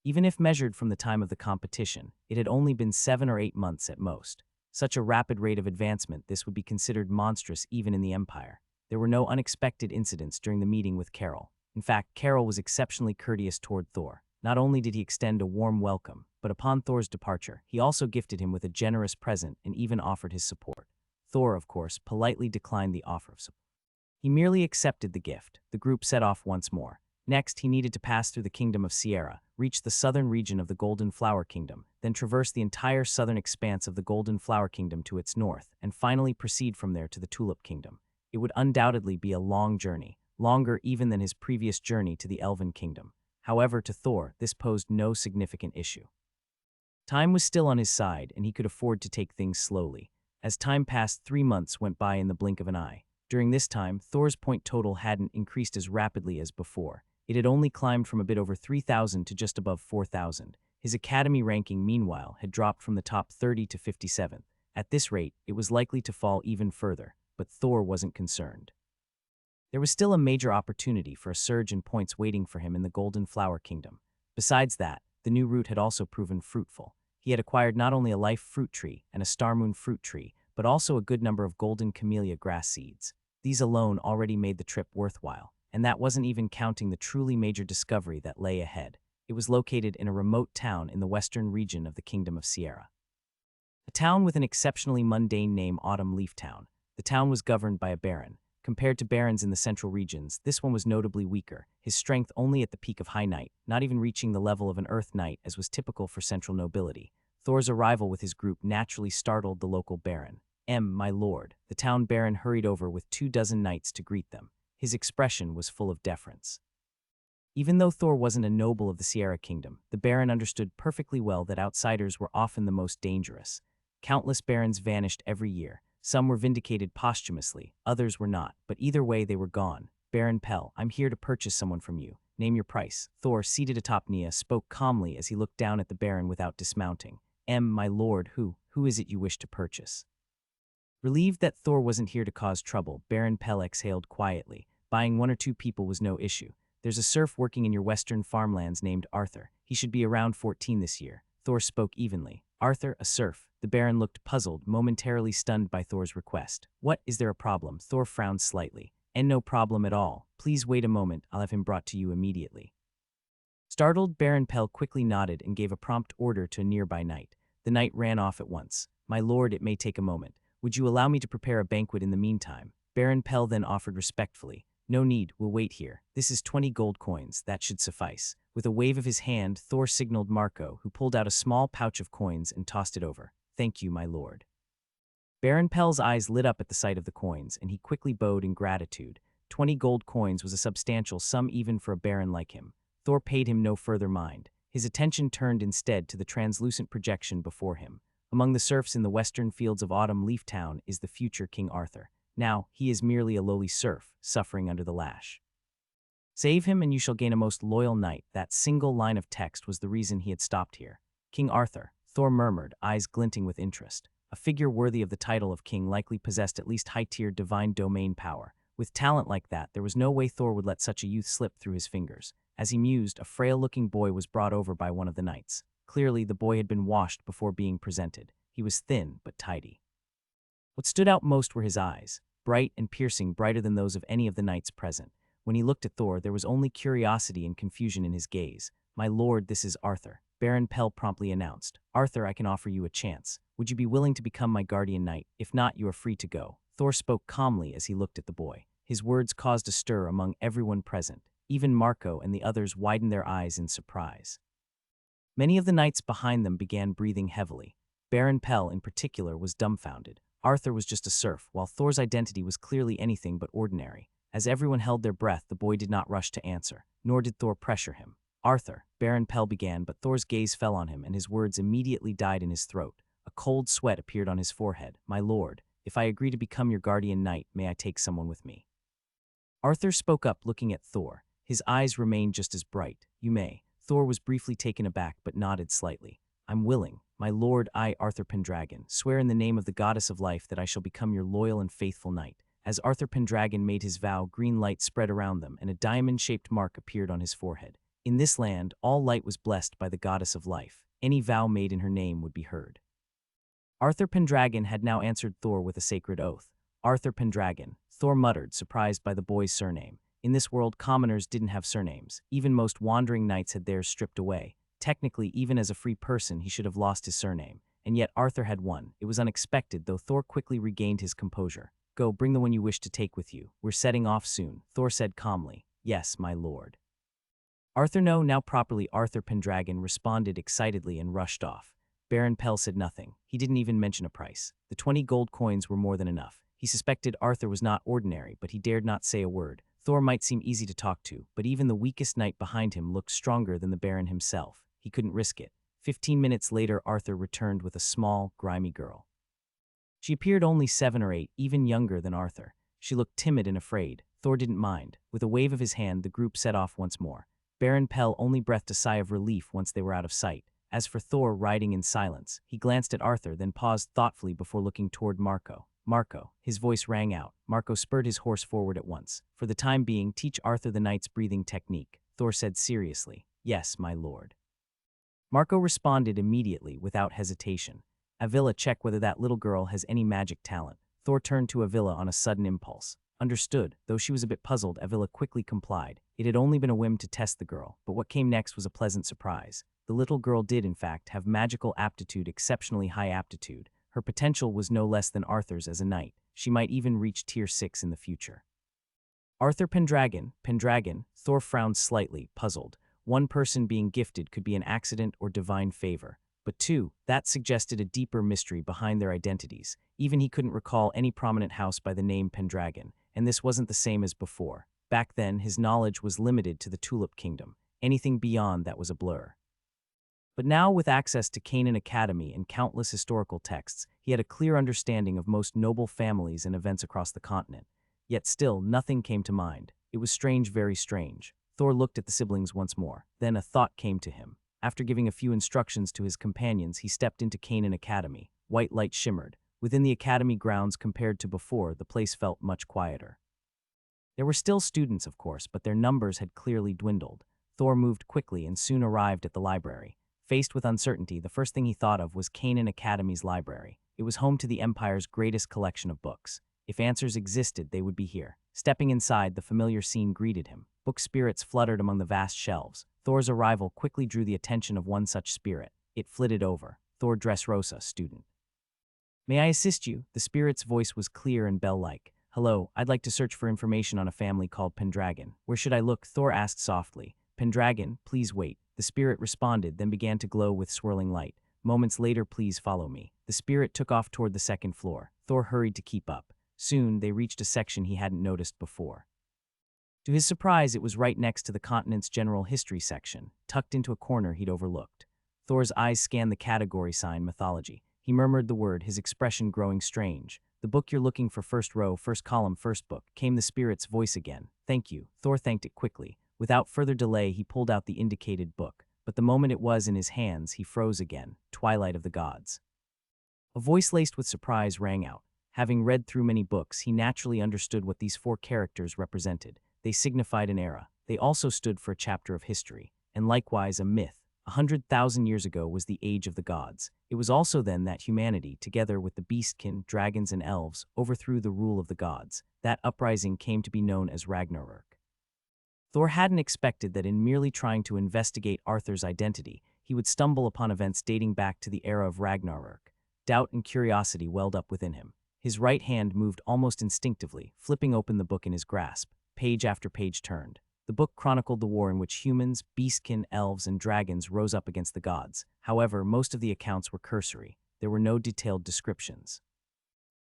Even if measured from the time of the competition, it had only been 7 or 8 months at most. Such a rapid rate of advancement, this would be considered monstrous even in the Empire. There were no unexpected incidents during the meeting with Carol. In fact, Carol was exceptionally courteous toward Thor. Not only did he extend a warm welcome, but upon Thor's departure, he also gifted him with a generous present and even offered his support. Thor, of course, politely declined the offer of support. He merely accepted the gift. The group set off once more. Next, he needed to pass through the kingdom of Sierra, reach the southern region of the Golden Flower Kingdom, then traverse the entire southern expanse of the Golden Flower Kingdom to its north, and finally proceed from there to the Tulip Kingdom. It would undoubtedly be a long journey, longer even than his previous journey to the Elven Kingdom. However, to Thor, this posed no significant issue. Time was still on his side, and he could afford to take things slowly. As time passed, 3 months went by in the blink of an eye. During this time, Thor's point total hadn't increased as rapidly as before. It had only climbed from a bit over 3,000 to just above 4,000. His academy ranking, meanwhile, had dropped from the top 30 to 57th. At this rate, it was likely to fall even further, but Thor wasn't concerned. There was still a major opportunity for a surge in points waiting for him in the Golden Flower Kingdom. Besides that, the new route had also proven fruitful. He had acquired not only a life fruit tree and a star moon fruit tree, but also a good number of golden camellia grass seeds. These alone already made the trip worthwhile, and that wasn't even counting the truly major discovery that lay ahead. It was located in a remote town in the western region of the Kingdom of Sierra. A town with an exceptionally mundane name, Autumn Leaf Town. The town was governed by a baron. Compared to barons in the central regions, this one was notably weaker, his strength only at the peak of High Knight, not even reaching the level of an Earth Knight as was typical for central nobility. Thor's arrival with his group naturally startled the local baron. "My lord." The town baron hurried over with 24 knights to greet them. His expression was full of deference. Even though Thor wasn't a noble of the Sierra Kingdom, the baron understood perfectly well that outsiders were often the most dangerous. Countless barons vanished every year. Some were vindicated posthumously, others were not, but either way they were gone. "Baron Pell, I'm here to purchase someone from you. Name your price." Thor, seated atop Nia, spoke calmly as he looked down at the baron without dismounting. My lord, who is it you wish to purchase?" Relieved that Thor wasn't here to cause trouble, Baron Pell exhaled quietly. Buying 1 or 2 people was no issue. "There's a serf working in your western farmlands named Arthur. He should be around 14 this year." Thor spoke evenly. Arthur, a serf. The Baron looked puzzled, momentarily stunned by Thor's request. What, is there a problem? Thor frowned slightly. And no problem at all. Please wait a moment, I'll have him brought to you immediately. Startled, Baron Pell quickly nodded and gave a prompt order to a nearby knight. The knight ran off at once. My lord, it may take a moment. Would you allow me to prepare a banquet in the meantime? Baron Pell then offered respectfully. No need, we'll wait here. This is 20 gold coins, that should suffice. With a wave of his hand, Thor signaled Marco, who pulled out a small pouch of coins and tossed it over. Thank you, my lord. Baron Pell's eyes lit up at the sight of the coins, and he quickly bowed in gratitude. 20 gold coins was a substantial sum even for a baron like him. Thor paid him no further mind. His attention turned instead to the translucent projection before him. Among the serfs in the western fields of Autumn Leaf Town is the future King Arthur. Now, he is merely a lowly serf, suffering under the lash. Save him and you shall gain a most loyal knight. That single line of text was the reason he had stopped here. King Arthur, Thor murmured, eyes glinting with interest. A figure worthy of the title of king likely possessed at least high-tier divine domain power. With talent like that, there was no way Thor would let such a youth slip through his fingers. As he mused, a frail-looking boy was brought over by one of the knights. Clearly, the boy had been washed before being presented. He was thin, but tidy. What stood out most were his eyes, bright and piercing, brighter than those of any of the knights present. When he looked at Thor, there was only curiosity and confusion in his gaze. My lord, this is Arthur. Baron Pell promptly announced. Arthur, I can offer you a chance. Would you be willing to become my guardian knight? If not, you are free to go. Thor spoke calmly as he looked at the boy. His words caused a stir among everyone present. Even Marco and the others widened their eyes in surprise. Many of the knights behind them began breathing heavily. Baron Pell, in particular, was dumbfounded. Arthur was just a serf, while Thor's identity was clearly anything but ordinary. As everyone held their breath, the boy did not rush to answer, nor did Thor pressure him. Arthur, Baron Pell began, but Thor's gaze fell on him, and his words immediately died in his throat. A cold sweat appeared on his forehead. My lord, if I agree to become your guardian knight, may I take someone with me? Arthur spoke up, looking at Thor. His eyes remained just as bright. You may. Thor was briefly taken aback, but nodded slightly. I'm willing. My lord, I, Arthur Pendragon, swear in the name of the goddess of life that I shall become your loyal and faithful knight. As Arthur Pendragon made his vow, green light spread around them, and a diamond-shaped mark appeared on his forehead. In this land, all light was blessed by the goddess of life. Any vow made in her name would be heard. Arthur Pendragon had now answered Thor with a sacred oath. Arthur Pendragon, Thor muttered, surprised by the boy's surname. In this world, commoners didn't have surnames. Even most wandering knights had theirs stripped away. Technically, even as a free person, he should have lost his surname. And yet Arthur had one. It was unexpected, though Thor quickly regained his composure. Go, bring the one you wish to take with you. We're setting off soon, Thor said calmly. Yes, my lord. Arthur, no, now properly Arthur Pendragon responded excitedly and rushed off. Baron Pell said nothing. He didn't even mention a price. The 20 gold coins were more than enough. He suspected Arthur was not ordinary, but he dared not say a word. Thor might seem easy to talk to, but even the weakest knight behind him looked stronger than the Baron himself. He couldn't risk it. 15 minutes later, Arthur returned with a small, grimy girl. She appeared only 7 or 8, even younger than Arthur. She looked timid and afraid. Thor didn't mind. With a wave of his hand, the group set off once more. Baron Pell only breathed a sigh of relief once they were out of sight. As for Thor, riding in silence, he glanced at Arthur, then paused thoughtfully before looking toward Marco. Marco, his voice rang out. Marco spurred his horse forward at once. For the time being, teach Arthur the knight's breathing technique, Thor said seriously. Yes, my lord. Marco responded immediately, without hesitation. Ailla, check whether that little girl has any magic talent. Thor turned to Ailla on a sudden impulse. Understood. Though she was a bit puzzled, Ailla quickly complied. It had only been a whim to test the girl, but what came next was a pleasant surprise. The little girl did, in fact, have magical aptitude, exceptionally high aptitude. Her potential was no less than Arthur's as a knight. She might even reach tier 6 in the future. Arthur Pendragon, Thor frowned slightly, puzzled. One person being gifted could be an accident or divine favor. But two, that suggested a deeper mystery behind their identities. Even he couldn't recall any prominent house by the name Pendragon, and this wasn't the same as before. Back then, his knowledge was limited to the Tulip Kingdom. Anything beyond that was a blur. But now, with access to Canaan Academy and countless historical texts, he had a clear understanding of most noble families and events across the continent. Yet still, nothing came to mind. It was strange, very strange. Thor looked at the siblings once more. Then a thought came to him. After giving a few instructions to his companions, he stepped into Canaan Academy. White light shimmered. Within the academy grounds, compared to before, the place felt much quieter. There were still students, of course, but their numbers had clearly dwindled. Thor moved quickly and soon arrived at the library. Faced with uncertainty, the first thing he thought of was Canaan Academy's library. It was home to the Empire's greatest collection of books. If answers existed, they would be here. Stepping inside, the familiar scene greeted him. Book spirits fluttered among the vast shelves. Thor's arrival quickly drew the attention of one such spirit. It flitted over. Thor Dresosa, student. May I assist you? The spirit's voice was clear and bell-like. Hello, I'd like to search for information on a family called Pendragon. Where should I look? Thor asked softly. Pendragon, please wait. The spirit responded, then began to glow with swirling light. Moments later, please follow me. The spirit took off toward the second floor. Thor hurried to keep up. Soon, they reached a section he hadn't noticed before. To his surprise, it was right next to the continent's general history section, tucked into a corner he'd overlooked. Thor's eyes scanned the category sign, mythology. He murmured the word, his expression growing strange. The book you're looking for, first row, first column, first book, came the spirit's voice again. Thank you. Thor thanked it quickly. Without further delay, he pulled out the indicated book. But the moment it was in his hands, he froze again. Twilight of the Gods. A voice laced with surprise rang out. Having read through many books, he naturally understood what these 4 characters represented. They signified an era. They also stood for a chapter of history, and likewise a myth. 100,000 years ago was the Age of the Gods. It was also then that humanity, together with the beastkin, dragons, and elves, overthrew the rule of the gods. That uprising came to be known as Ragnarok. Thor hadn't expected that in merely trying to investigate Arthur's identity, he would stumble upon events dating back to the era of Ragnarok. Doubt and curiosity welled up within him. His right hand moved almost instinctively, flipping open the book in his grasp. Page after page turned. The book chronicled the war in which humans, beastkin, elves, and dragons rose up against the gods. However, most of the accounts were cursory. There were no detailed descriptions.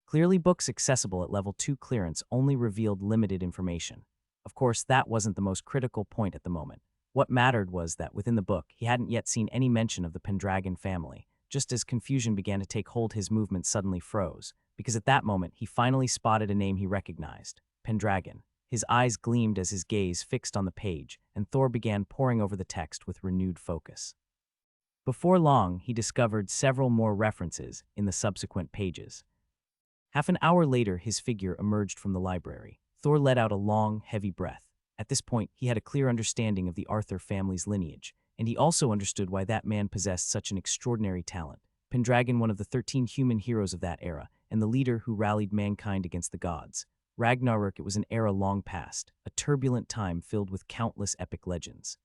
Clearly, books accessible at level 2 clearance only revealed limited information. Of course, that wasn't the most critical point at the moment. What mattered was that within the book, he hadn't yet seen any mention of the Pendragon family. Just as confusion began to take hold, his movement suddenly froze, because at that moment, he finally spotted a name he recognized, Pendragon. His eyes gleamed as his gaze fixed on the page, and Thor began poring over the text with renewed focus. Before long, he discovered several more references in the subsequent pages. Half an hour later, his figure emerged from the library. Thor let out a long, heavy breath. At this point, he had a clear understanding of the Arthur family's lineage, and he also understood why that man possessed such an extraordinary talent. Pendragon, one of the 13 human heroes of that era, and the leader who rallied mankind against the gods. Ragnarok, it was an era long past, a turbulent time filled with countless epic legends.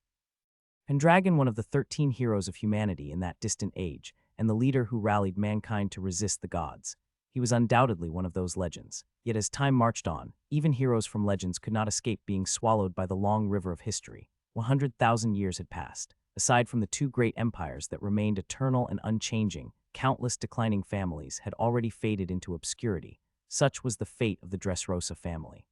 Pendragon, one of the 13 heroes of humanity in that distant age, and the leader who rallied mankind to resist the gods. He was undoubtedly one of those legends. Yet as time marched on, even heroes from legends could not escape being swallowed by the long river of history. 100,000 years had passed. Aside from the 2 great empires that remained eternal and unchanging, countless declining families had already faded into obscurity. Such was the fate of the Dresosa family.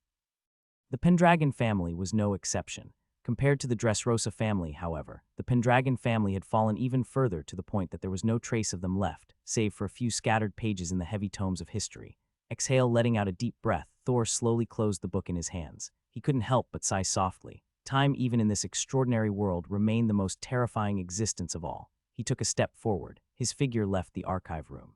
The Pendragon family was no exception. Compared to the Dresosa family, however, the Pendragon family had fallen even further, to the point that there was no trace of them left, save for a few scattered pages in the heavy tomes of history. Exhale, letting out a deep breath, Thor slowly closed the book in his hands. He couldn't help but sigh softly. Time, even in this extraordinary world, remained the most terrifying existence of all. He took a step forward. His figure left the archive room.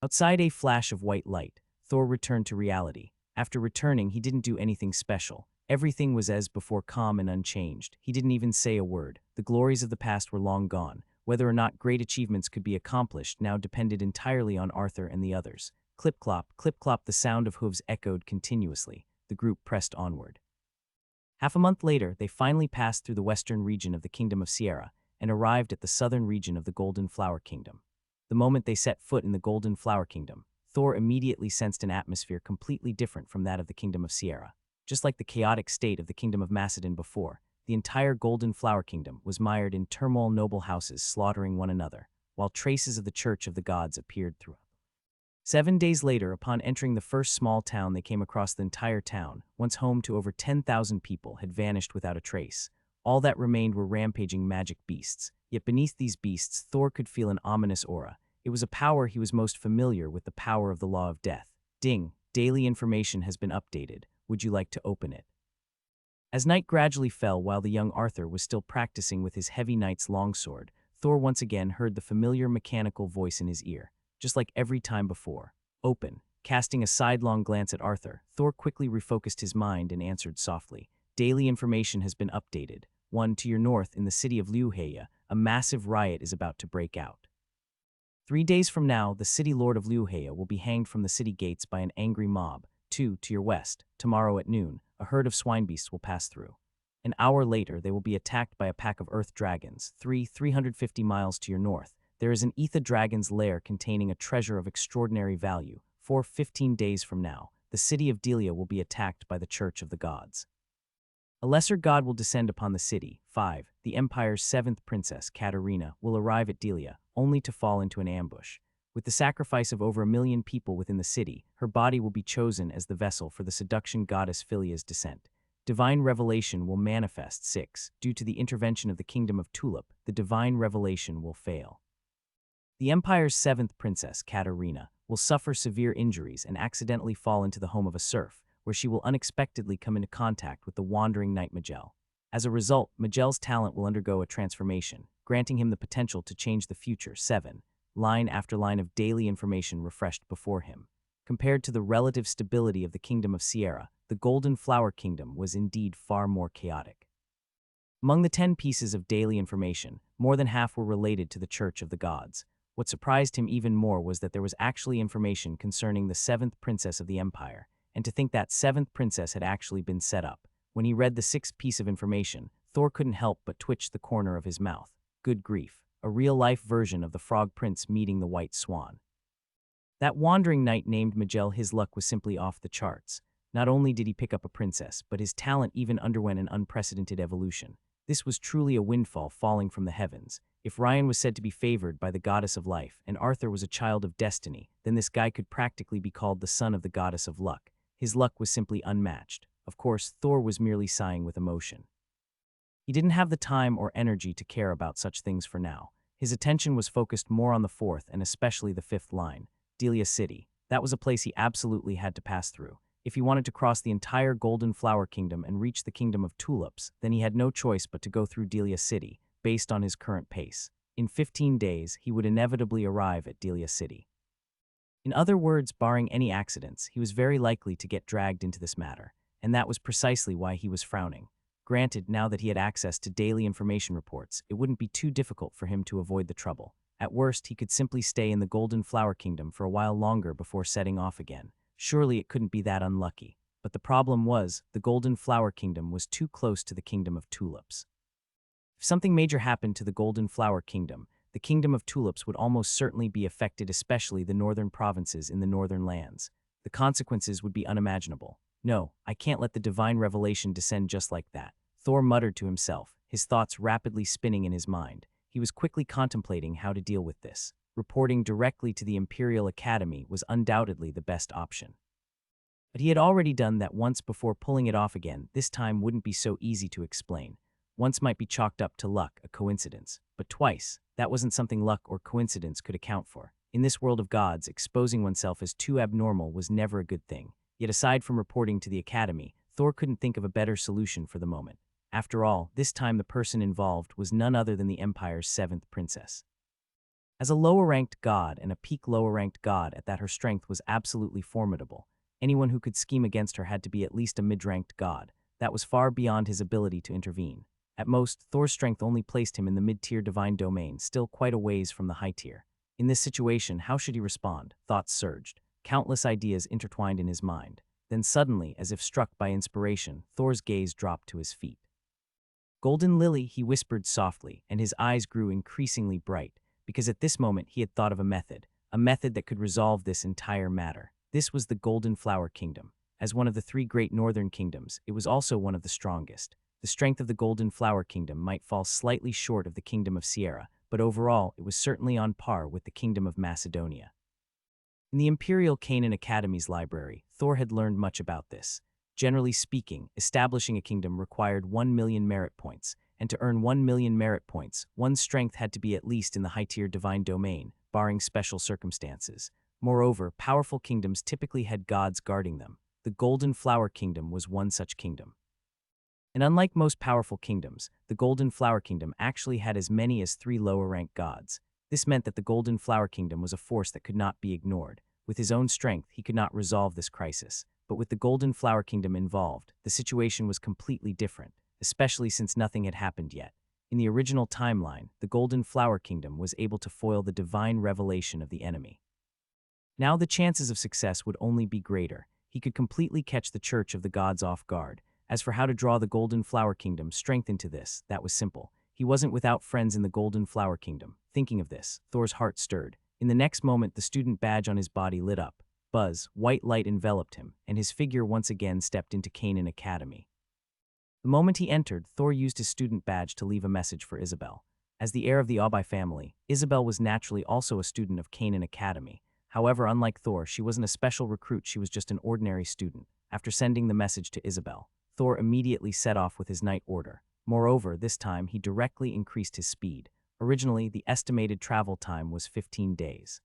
Outside a flash of white light, Thor returned to reality. After returning, he didn't do anything special. Everything was as before, calm and unchanged. He didn't even say a word. The glories of the past were long gone. Whether or not great achievements could be accomplished now depended entirely on Arthur and the others. Clip-clop, the sound of hooves echoed continuously. The group pressed onward. Half a month later, they finally passed through the western region of the Kingdom of Sierra and arrived at the southern region of the Golden Flower Kingdom. The moment they set foot in the Golden Flower Kingdom, Thor immediately sensed an atmosphere completely different from that of the Kingdom of Sierra. Just like the chaotic state of the Kingdom of Macedon before, the entire Golden Flower Kingdom was mired in turmoil, noble houses slaughtering one another, while traces of the Church of the Gods appeared throughout. 7 days later, upon entering the first small town, they came across the entire town, once home to over 10,000 people, had vanished without a trace. All that remained were rampaging magic beasts. Yet beneath these beasts, Thor could feel an ominous aura. It was a power he was most familiar with, the power of the Law of Death. Ding, daily information has been updated. Would you like to open it? As night gradually fell while the young Arthur was still practicing with his heavy knight's longsword, Thor once again heard the familiar mechanical voice in his ear. Just like every time before. Open. Casting a sidelong glance at Arthur, Thor quickly refocused his mind and answered softly. Daily information has been updated. 1. To your north, in the city of Liuheya, a massive riot is about to break out. 3 days from now, the city lord of Liuheia will be hanged from the city gates by an angry mob. 2 to your west, tomorrow at noon, a herd of swine beasts will pass through. An hour later, they will be attacked by a pack of earth dragons. 350 miles to your north, there is an Etha dragon's lair containing a treasure of extraordinary value. 15 days from now, the city of Delia will be attacked by the Church of the Gods. A lesser god will descend upon the city. 5. The Empire's 7th princess, Katerina, will arrive at Delia, only to fall into an ambush. With the sacrifice of over 1 million people within the city, her body will be chosen as the vessel for the seduction goddess Philia's descent. Divine revelation will manifest. 6. Due to the intervention of the kingdom of Tulip, the divine revelation will fail. The Empire's 7th princess, Katerina, will suffer severe injuries and accidentally fall into the home of a serf, where she will unexpectedly come into contact with the wandering knight Magel. As a result, Magel's talent will undergo a transformation, granting him the potential to change the future. 7. Line after line of daily information refreshed before him. Compared to the relative stability of the Kingdom of Sierra, the Golden Flower Kingdom was indeed far more chaotic. Among the 10 pieces of daily information, more than half were related to the Church of the Gods. What surprised him even more was that there was actually information concerning the 7th princess of the Empire, and to think that 7th princess had actually been set up. When he read the 6th piece of information, Thor couldn't help but twitch the corner of his mouth. Good grief, a real-life version of the Frog Prince meeting the White Swan. That wandering knight named Magel, his luck was simply off the charts. Not only did he pick up a princess, but his talent even underwent an unprecedented evolution. This was truly a windfall falling from the heavens. If Ryan was said to be favored by the goddess of life, and Arthur was a child of destiny, then this guy could practically be called the son of the goddess of luck. His luck was simply unmatched. Of course, Thor was merely sighing with emotion. He didn't have the time or energy to care about such things for now. His attention was focused more on the 4th and especially the 5th line, Delia City. That was a place he absolutely had to pass through. If he wanted to cross the entire Golden Flower Kingdom and reach the Kingdom of Tulips, then he had no choice but to go through Delia City, based on his current pace. In 15 days, he would inevitably arrive at Delia City. In other words, barring any accidents, he was very likely to get dragged into this matter, and that was precisely why he was frowning. Granted, now that he had access to daily information reports, it wouldn't be too difficult for him to avoid the trouble. At worst, he could simply stay in the Golden Flower Kingdom for a while longer before setting off again. Surely it couldn't be that unlucky. But the problem was, the Golden Flower Kingdom was too close to the Kingdom of Tulips. If something major happened to the Golden Flower Kingdom, the Kingdom of Tulips would almost certainly be affected, especially the northern provinces in the northern lands. The consequences would be unimaginable. No, I can't let the divine revelation descend just like that, Thor muttered to himself, his thoughts rapidly spinning in his mind. He was quickly contemplating how to deal with this. Reporting directly to the Imperial Academy was undoubtedly the best option. But he had already done that once before. Pulling it off again, this time wouldn't be so easy to explain. Once might be chalked up to luck, a coincidence. But twice, that wasn't something luck or coincidence could account for. In this world of gods, exposing oneself as too abnormal was never a good thing. Yet aside from reporting to the Academy, Thor couldn't think of a better solution for the moment. After all, this time the person involved was none other than the Empire's 7th princess. As a lower-ranked god and a peak lower-ranked god at that, her strength was absolutely formidable. Anyone who could scheme against her had to be at least a mid-ranked god. That was far beyond his ability to intervene. At most, Thor's strength only placed him in the mid-tier divine domain, still quite a ways from the high tier. In this situation, how should he respond? Thoughts surged. Countless ideas intertwined in his mind. Then suddenly, as if struck by inspiration, Thor's gaze dropped to his feet. Golden Lily, he whispered softly, and his eyes grew increasingly bright, because at this moment he had thought of a method that could resolve this entire matter. This was the Golden Flower Kingdom. As one of the 3 great northern kingdoms, it was also one of the strongest. The strength of the Golden Flower Kingdom might fall slightly short of the Kingdom of Sierra, but overall it was certainly on par with the Kingdom of Macedonia. In the Imperial Canaan Academy's library, Thor had learned much about this. Generally speaking, establishing a kingdom required 1 million merit points, and to earn 1 million merit points, one's strength had to be at least in the high-tier divine domain, barring special circumstances. Moreover, powerful kingdoms typically had gods guarding them. The Golden Flower Kingdom was one such kingdom. And unlike most powerful kingdoms, the Golden Flower Kingdom actually had as many as 3 lower-ranked gods. This meant that the Golden Flower Kingdom was a force that could not be ignored. With his own strength, he could not resolve this crisis. But with the Golden Flower Kingdom involved, the situation was completely different, especially since nothing had happened yet. In the original timeline, the Golden Flower Kingdom was able to foil the divine revelation of the enemy. Now the chances of success would only be greater. He could completely catch the Church of the Gods off guard. As for how to draw the Golden Flower Kingdom strength into this, that was simple. He wasn't without friends in the Golden Flower Kingdom. Thinking of this, Thor's heart stirred. In the next moment, the student badge on his body lit up. Buzz, white light enveloped him, and his figure once again stepped into Canaan Academy. The moment he entered, Thor used his student badge to leave a message for Isabel. As the heir of the Abai family, Isabel was naturally also a student of Canaan Academy. However, unlike Thor, she wasn't a special recruit, she was just an ordinary student. After sending the message to Isabel, Thor immediately set off with his night order. Moreover, this time he directly increased his speed. Originally, the estimated travel time was 15 days.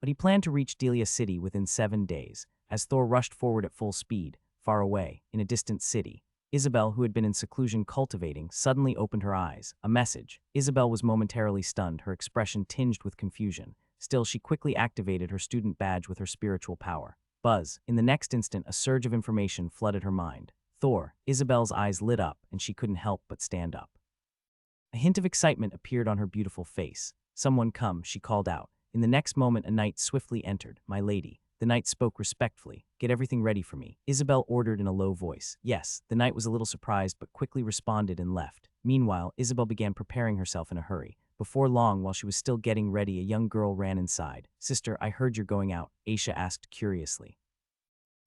But he planned to reach Delia City within 7 days. As Thor rushed forward at full speed, far away, in a distant city, Isabel, who had been in seclusion cultivating, suddenly opened her eyes. A message. Isabel was momentarily stunned, her expression tinged with confusion. Still, she quickly activated her student badge with her spiritual power. Buzz. In the next instant, a surge of information flooded her mind. Thor. Isabel's eyes lit up, and she couldn't help but stand up. A hint of excitement appeared on her beautiful face. Someone come, she called out. In the next moment, a knight swiftly entered. My lady. The knight spoke respectfully. Get everything ready for me, Isabel ordered in a low voice. Yes, the knight was a little surprised but quickly responded and left. Meanwhile, Isabel began preparing herself in a hurry. Before long, while she was still getting ready, a young girl ran inside. Sister, I heard you're going out, Aisha asked curiously.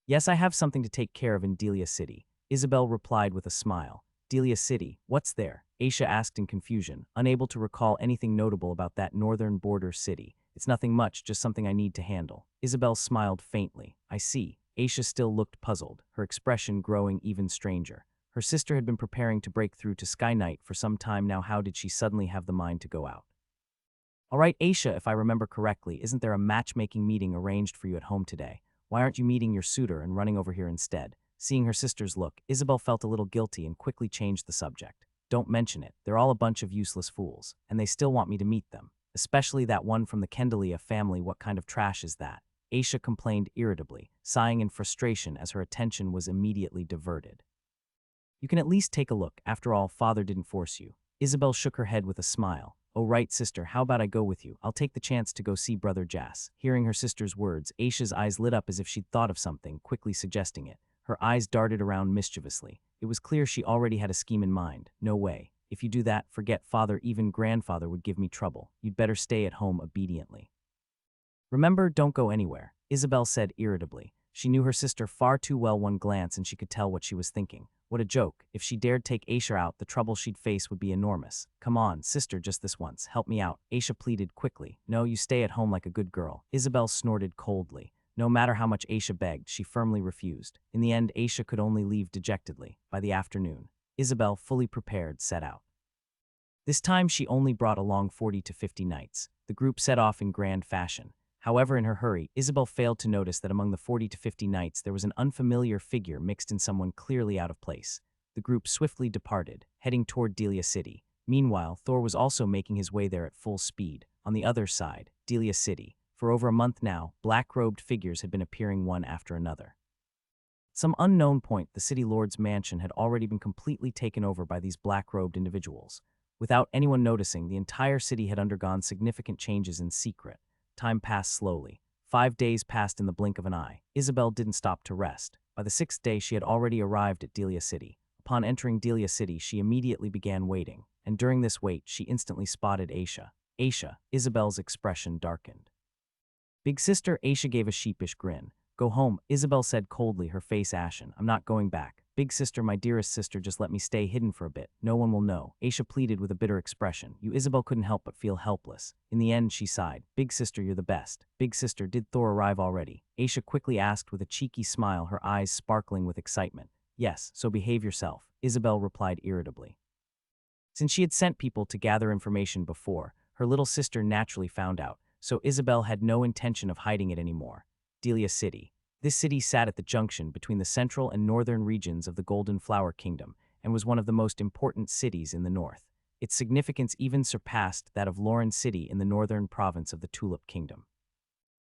Yes, I have something to take care of in Delia City, Isabel replied with a smile. Delia City, what's there? Aisha asked in confusion, unable to recall anything notable about that northern border city. It's nothing much, just something I need to handle. Isabel smiled faintly. I see. Aisha still looked puzzled, her expression growing even stranger. Her sister had been preparing to break through to Sky Knight for some time now. How did she suddenly have the mind to go out? All right, Aisha, if I remember correctly, isn't there a matchmaking meeting arranged for you at home today? Why aren't you meeting your suitor and running over here instead? Seeing her sister's look, Isabel felt a little guilty and quickly changed the subject. Don't mention it. They're all a bunch of useless fools, and they still want me to meet them. Especially that one from the Kendalia family. What kind of trash is that? Aisha complained irritably, sighing in frustration as her attention was immediately diverted. You can at least take a look. After all, father didn't force you. Isabel shook her head with a smile. Oh right, sister, how about I go with you? I'll take the chance to go see brother Jas. Hearing her sister's words, Aisha's eyes lit up as if she'd thought of something, quickly suggesting it. Her eyes darted around mischievously. It was clear she already had a scheme in mind. No way. If you do that, forget father, even grandfather would give me trouble. You'd better stay at home obediently. Remember, don't go anywhere, Isabel said irritably. She knew her sister far too well. One glance and she could tell what she was thinking. What a joke. If she dared take Aisha out, the trouble she'd face would be enormous. Come on, sister, just this once. Help me out. Aisha pleaded quickly. No, you stay at home like a good girl. Isabel snorted coldly. No matter how much Aisha begged, she firmly refused. In the end, Aisha could only leave dejectedly. By the afternoon, Isabel, fully prepared, set out. This time she only brought along 40 to 50 knights. The group set off in grand fashion. However, in her hurry, Isabel failed to notice that among the 40 to 50 knights there was an unfamiliar figure mixed in someone clearly out of place. The group swiftly departed, heading toward Delia City. Meanwhile, Thor was also making his way there at full speed. On the other side, Delia City. For over a month now, black-robed figures had been appearing one after another. Some unknown point, the city lord's mansion had already been completely taken over by these black-robed individuals. Without anyone noticing, the entire city had undergone significant changes in secret. Time passed slowly. 5 days passed in the blink of an eye. Isabel didn't stop to rest. By the 6th day, she had already arrived at Delia City. Upon entering Delia City, she immediately began waiting, and during this wait, she instantly spotted Aisha. Aisha, Isabel's expression darkened. Big sister, Aisha gave a sheepish grin. Go home, Isabel said coldly, her face ashen. I'm not going back. Big sister, my dearest sister, just let me stay hidden for a bit. No one will know. Aisha pleaded with a bitter expression. Isabel couldn't help but feel helpless. In the end, she sighed. Big sister, you're the best. Big sister, did Thor arrive already? Aisha quickly asked with a cheeky smile, her eyes sparkling with excitement. Yes, so behave yourself, Isabel replied irritably. Since she had sent people to gather information before, her little sister naturally found out, so Isabel had no intention of hiding it anymore. Delia City. This city sat at the junction between the central and northern regions of the Golden Flower Kingdom and was one of the most important cities in the north. Its significance even surpassed that of Lauren City in the northern province of the Tulip Kingdom.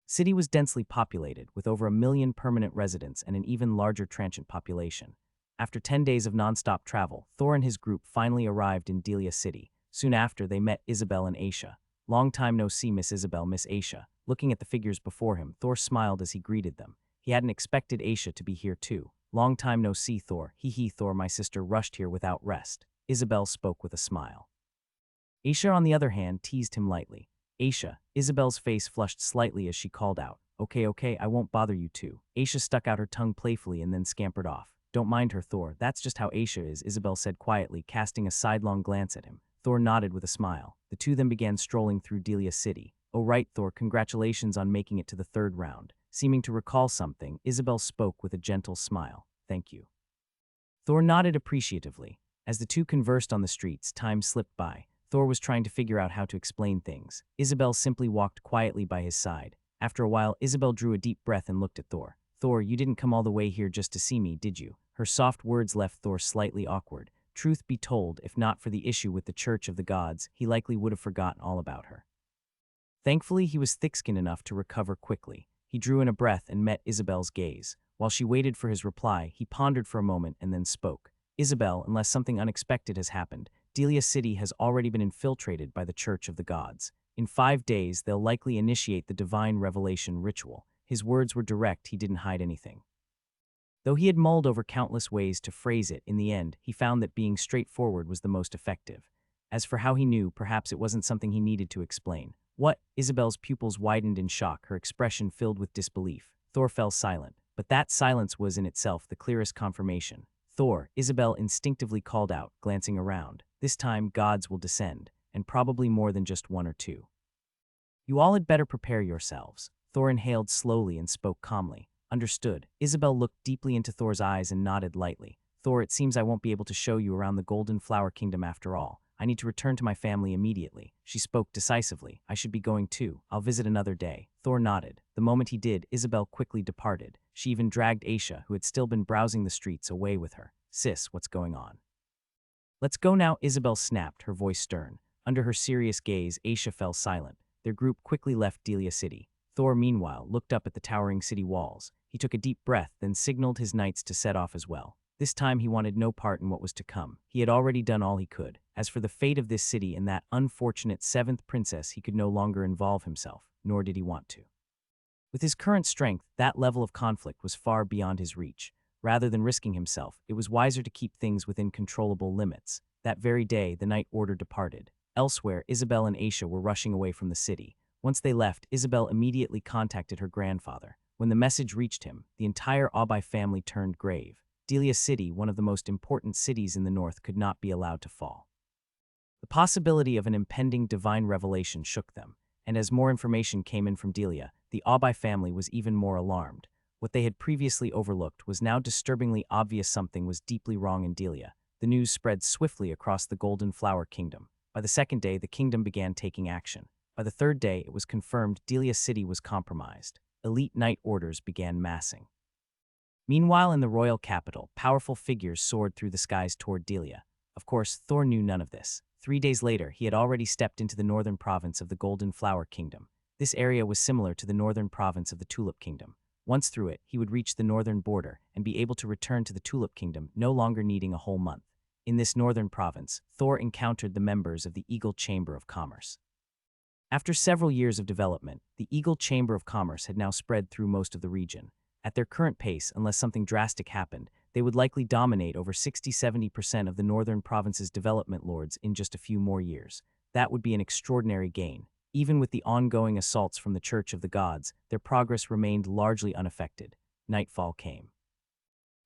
City was densely populated, with over 1 million permanent residents and an even larger transient population. After 10 days of non-stop travel, Thor and his group finally arrived in Delia City. Soon after, they met Isabel and Aisha. Long time no see, Miss Isabel, Miss Aisha. Looking at the figures before him, Thor smiled as he greeted them. He hadn't expected Aisha to be here too. Long time no see, Thor. Hee hee, Thor, my sister rushed here without rest. Isabel spoke with a smile. Aisha, on the other hand, teased him lightly. Aisha, Isabel's face flushed slightly as she called out. Okay, I won't bother you two. Aisha stuck out her tongue playfully and then scampered off. Don't mind her, Thor. That's just how Aisha is, Isabel said quietly, casting a sidelong glance at him. Thor nodded with a smile. The two then began strolling through Delia City. Oh right, Thor, congratulations on making it to the third round. Seeming to recall something, Isabel spoke with a gentle smile. Thank you. Thor nodded appreciatively. As the two conversed on the streets, time slipped by. Thor was trying to figure out how to explain things. Isabel simply walked quietly by his side. After a while, Isabel drew a deep breath and looked at Thor. Thor, you didn't come all the way here just to see me, did you? Her soft words left Thor slightly awkward. Truth be told, if not for the issue with the Church of the Gods, he likely would have forgotten all about her. Thankfully, he was thick-skinned enough to recover quickly. He drew in a breath and met Isabel's gaze. While she waited for his reply, he pondered for a moment and then spoke. Isabel, unless something unexpected has happened, Delia City has already been infiltrated by the Church of the Gods. In 5 days, they'll likely initiate the divine revelation ritual. His words were direct, he didn't hide anything. Though he had mulled over countless ways to phrase it, in the end, he found that being straightforward was the most effective. As for how he knew, perhaps it wasn't something he needed to explain. What? Isabel's pupils widened in shock, her expression filled with disbelief. Thor fell silent, but that silence was in itself the clearest confirmation. Thor, Isabel instinctively called out, glancing around. This time, gods will descend, and probably more than just one or two. You all had better prepare yourselves. Thor inhaled slowly and spoke calmly. Understood. Isabel looked deeply into Thor's eyes and nodded lightly. Thor, it seems I won't be able to show you around the Golden Flower Kingdom after all. I need to return to my family immediately. She spoke decisively. I should be going too. I'll visit another day. Thor nodded. The moment he did, Isabel quickly departed. She even dragged Aisha, who had still been browsing the streets, away with her. Sis, what's going on? Let's go now, Isabel snapped, her voice stern. Under her serious gaze, Aisha fell silent. Their group quickly left Delia City. Thor, meanwhile, looked up at the towering city walls. He took a deep breath, then signaled his knights to set off as well. This time he wanted no part in what was to come. He had already done all he could. As for the fate of this city and that unfortunate 7th princess, he could no longer involve himself, nor did he want to. With his current strength, that level of conflict was far beyond his reach. Rather than risking himself, it was wiser to keep things within controllable limits. That very day, the night order departed. Elsewhere, Isabel and Aisha were rushing away from the city. Once they left, Isabel immediately contacted her grandfather. When the message reached him, the entire Abai family turned grave. Delia City, one of the most important cities in the north, could not be allowed to fall. The possibility of an impending divine revelation shook them, and as more information came in from Delia, the Abai family was even more alarmed. What they had previously overlooked was now disturbingly obvious. Something was deeply wrong in Delia. The news spread swiftly across the Golden Flower Kingdom. By the second day, the kingdom began taking action. By the third day, it was confirmed Delia City was compromised. Elite knight orders began massing. Meanwhile, in the royal capital, powerful figures soared through the skies toward Delia. Of course, Thor knew none of this. 3 days later, he had already stepped into the northern province of the Golden Flower Kingdom. This area was similar to the northern province of the Tulip Kingdom. Once through it, he would reach the northern border and be able to return to the Tulip Kingdom, no longer needing a whole month. In this northern province, Thor encountered the members of the Eagle Chamber of Commerce. After several years of development, the Eagle Chamber of Commerce had now spread through most of the region. At their current pace, unless something drastic happened, they would likely dominate over 60–70% of the northern province's development lords in just a few more years. That would be an extraordinary gain. Even with the ongoing assaults from the Church of the Gods, their progress remained largely unaffected. Nightfall came.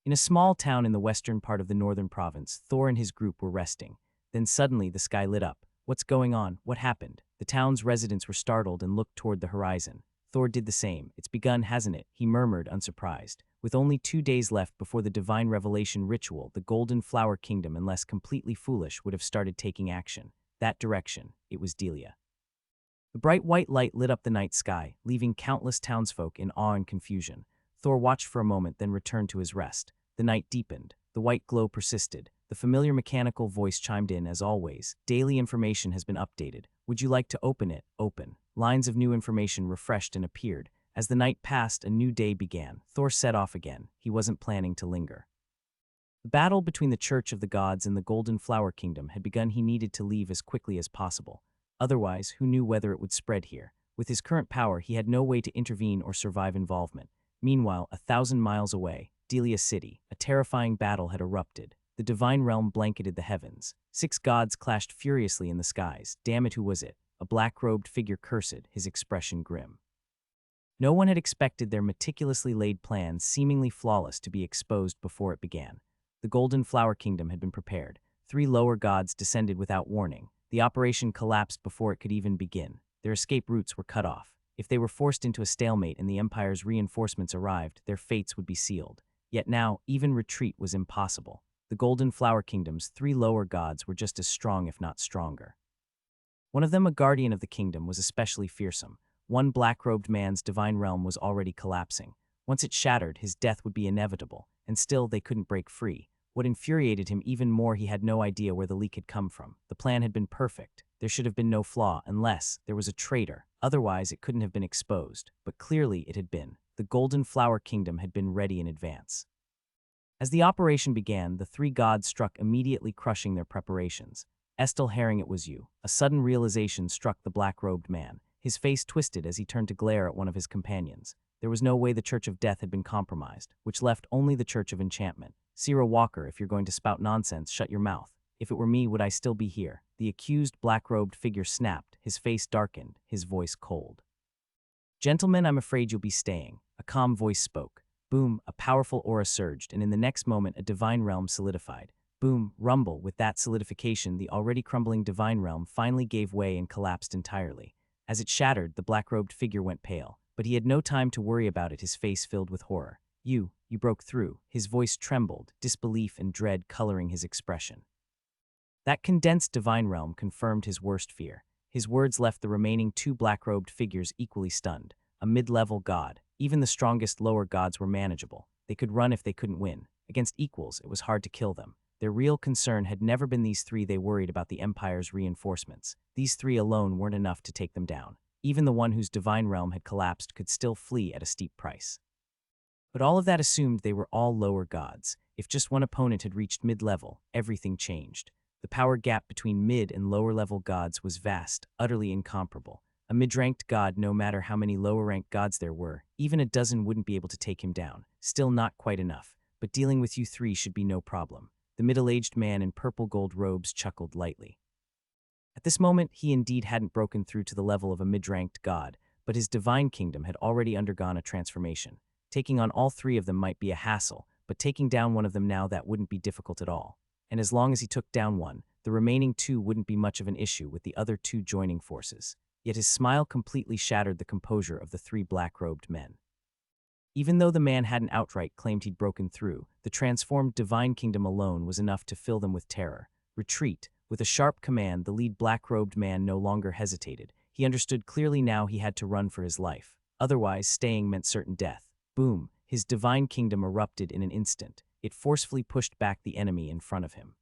In a small town in the western part of the northern province, Thor and his group were resting. Then suddenly the sky lit up. What's going on? What happened? The town's residents were startled and looked toward the horizon. Thor did the same. It's begun, hasn't it? He murmured, unsurprised. With only 2 days left before the divine revelation ritual, the Golden Flower Kingdom, unless completely foolish, would have started taking action. That direction, it was Delia. The bright white light lit up the night sky, leaving countless townsfolk in awe and confusion. Thor watched for a moment, then returned to his rest. The night deepened. The white glow persisted. The familiar mechanical voice chimed in as always. Daily information has been updated. Would you like to open it? Open. Lines of new information refreshed and appeared. As the night passed, a new day began. Thor set off again. He wasn't planning to linger. The battle between the Church of the Gods and the Golden Flower Kingdom had begun. He needed to leave as quickly as possible. Otherwise, who knew whether it would spread here? With his current power, he had no way to intervene or survive involvement. Meanwhile, 1,000 miles away, Delia City, a terrifying battle had erupted. The divine realm blanketed the heavens. 6 gods clashed furiously in the skies. Damn it, who was it? A black-robed figure cursed, his expression grim. No one had expected their meticulously laid plans, seemingly flawless, to be exposed before it began. The Golden Flower Kingdom had been prepared. 3 lower gods descended without warning. The operation collapsed before it could even begin. Their escape routes were cut off. If they were forced into a stalemate and the Empire's reinforcements arrived, their fates would be sealed. Yet now, even retreat was impossible. The Golden Flower Kingdom's 3 lower gods were just as strong, if not stronger. One of them, a guardian of the kingdom, was especially fearsome. One black-robed man's divine realm was already collapsing. Once it shattered, his death would be inevitable, and still they couldn't break free. What infuriated him even more, he had no idea where the leak had come from. The plan had been perfect. There should have been no flaw unless there was a traitor. Otherwise, it couldn't have been exposed. But clearly it had been. The Golden Flower Kingdom had been ready in advance. As the operation began, the 3 gods struck, immediately crushing their preparations. Estel Herring, it was you. A sudden realization struck the black-robed man. His face twisted as he turned to glare at one of his companions. There was no way the Church of Death had been compromised, which left only the Church of Enchantment. Sierra Walker, if you're going to spout nonsense, shut your mouth. If it were me, would I still be here? The accused black-robed figure snapped, his face darkened, his voice cold. Gentlemen, I'm afraid you'll be staying. A calm voice spoke. Boom, a powerful aura surged, and in the next moment a divine realm solidified. Boom, rumble, with that solidification, the already crumbling divine realm finally gave way and collapsed entirely. As it shattered, the black-robed figure went pale, but he had no time to worry about it, his face filled with horror. You broke through. His voice trembled, disbelief and dread coloring his expression. That condensed divine realm confirmed his worst fear. His words left the remaining 2 black-robed figures equally stunned. A mid-level god. Even the strongest lower gods were manageable. They could run if they couldn't win. Against equals, it was hard to kill them. Their real concern had never been these 3. They worried about the Empire's reinforcements. These 3 alone weren't enough to take them down. Even the one whose divine realm had collapsed could still flee at a steep price. But all of that assumed they were all lower gods. If just one opponent had reached mid-level, everything changed. The power gap between mid and lower-level gods was vast, utterly incomparable. A mid-ranked god, no matter how many lower-ranked gods there were, even a dozen wouldn't be able to take him down. Still not quite enough, but dealing with you 3 should be no problem. The middle-aged man in purple-gold robes chuckled lightly. At this moment, he indeed hadn't broken through to the level of a mid-ranked god, but his divine kingdom had already undergone a transformation. Taking on all 3 of them might be a hassle, but taking down one of them now, that wouldn't be difficult at all. And as long as he took down one, the remaining 2 wouldn't be much of an issue, with the other 2 joining forces. Yet his smile completely shattered the composure of the 3 black-robed men. Even though the man hadn't outright claimed he'd broken through, the transformed divine kingdom alone was enough to fill them with terror. Retreat. With a sharp command, the lead black-robed man no longer hesitated. He understood clearly now he had to run for his life. Otherwise, staying meant certain death. Boom, his divine kingdom erupted in an instant. It forcefully pushed back the enemy in front of him.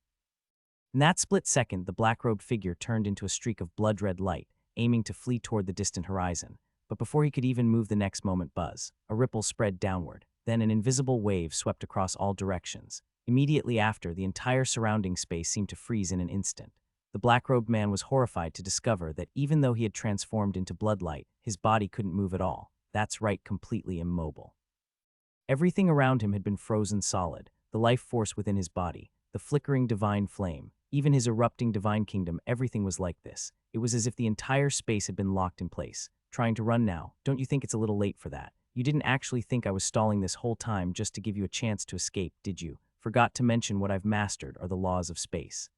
In that split second, the black-robed figure turned into a streak of blood-red light, aiming to flee toward the distant horizon. But before he could even move, the next moment, buzz. A ripple spread downward. Then an invisible wave swept across all directions. Immediately after, the entire surrounding space seemed to freeze in an instant. The black-robed man was horrified to discover that even though he had transformed into bloodlight, his body couldn't move at all. That's right, completely immobile. Everything around him had been frozen solid. The life force within his body, the flickering divine flame, even his erupting divine kingdom, everything was like this. It was as if the entire space had been locked in place. Trying to run now, don't you think it's a little late for that? You didn't actually think I was stalling this whole time just to give you a chance to escape, did you? Forgot to mention what I've mastered are the laws of space.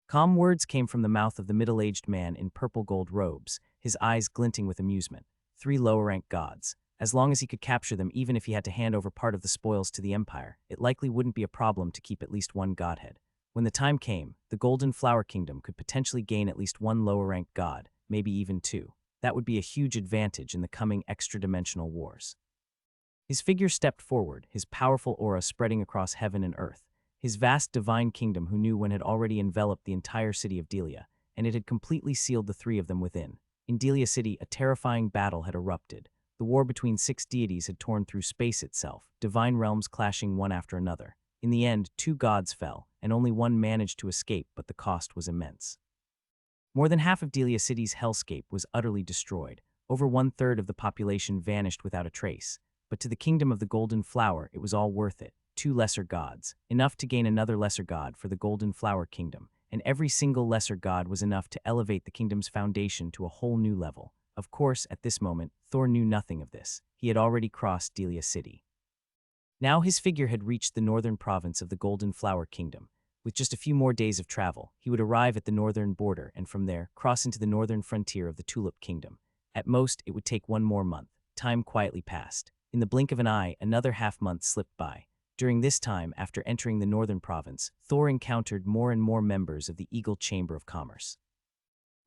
Calm words came from the mouth of the middle-aged man in purple-gold robes, his eyes glinting with amusement. 3 lower-ranked gods. As long as he could capture them, even if he had to hand over part of the spoils to the Empire, it likely wouldn't be a problem to keep at least one godhead. When the time came, the Golden Flower Kingdom could potentially gain at least 1 lower-ranked god, maybe even 2. That would be a huge advantage in the coming extra-dimensional wars. His figure stepped forward, his powerful aura spreading across heaven and earth. His vast divine kingdom, who knew when, had already enveloped the entire city of Delia, and it had completely sealed the 3 of them within. In Delia City, a terrifying battle had erupted. The war between 6 deities had torn through space itself, divine realms clashing one after another. In the end, 2 gods fell, and only one managed to escape, but the cost was immense. More than half of Delia City's hellscape was utterly destroyed. Over 1/3 of the population vanished without a trace. But to the kingdom of the Golden Flower, it was all worth it. 2 lesser gods, enough to gain another lesser god for the Golden Flower Kingdom, and every single lesser god was enough to elevate the kingdom's foundation to a whole new level. Of course, at this moment, Thor knew nothing of this. He had already crossed Delia City. Now his figure had reached the northern province of the Golden Flower Kingdom. With just a few more days of travel, he would arrive at the northern border and from there cross into the northern frontier of the Tulip Kingdom. At most, it would take 1 more month. Time quietly passed. In the blink of an eye, another half-month slipped by. During this time, after entering the northern province, Thor encountered more and more members of the Eagle Chamber of Commerce.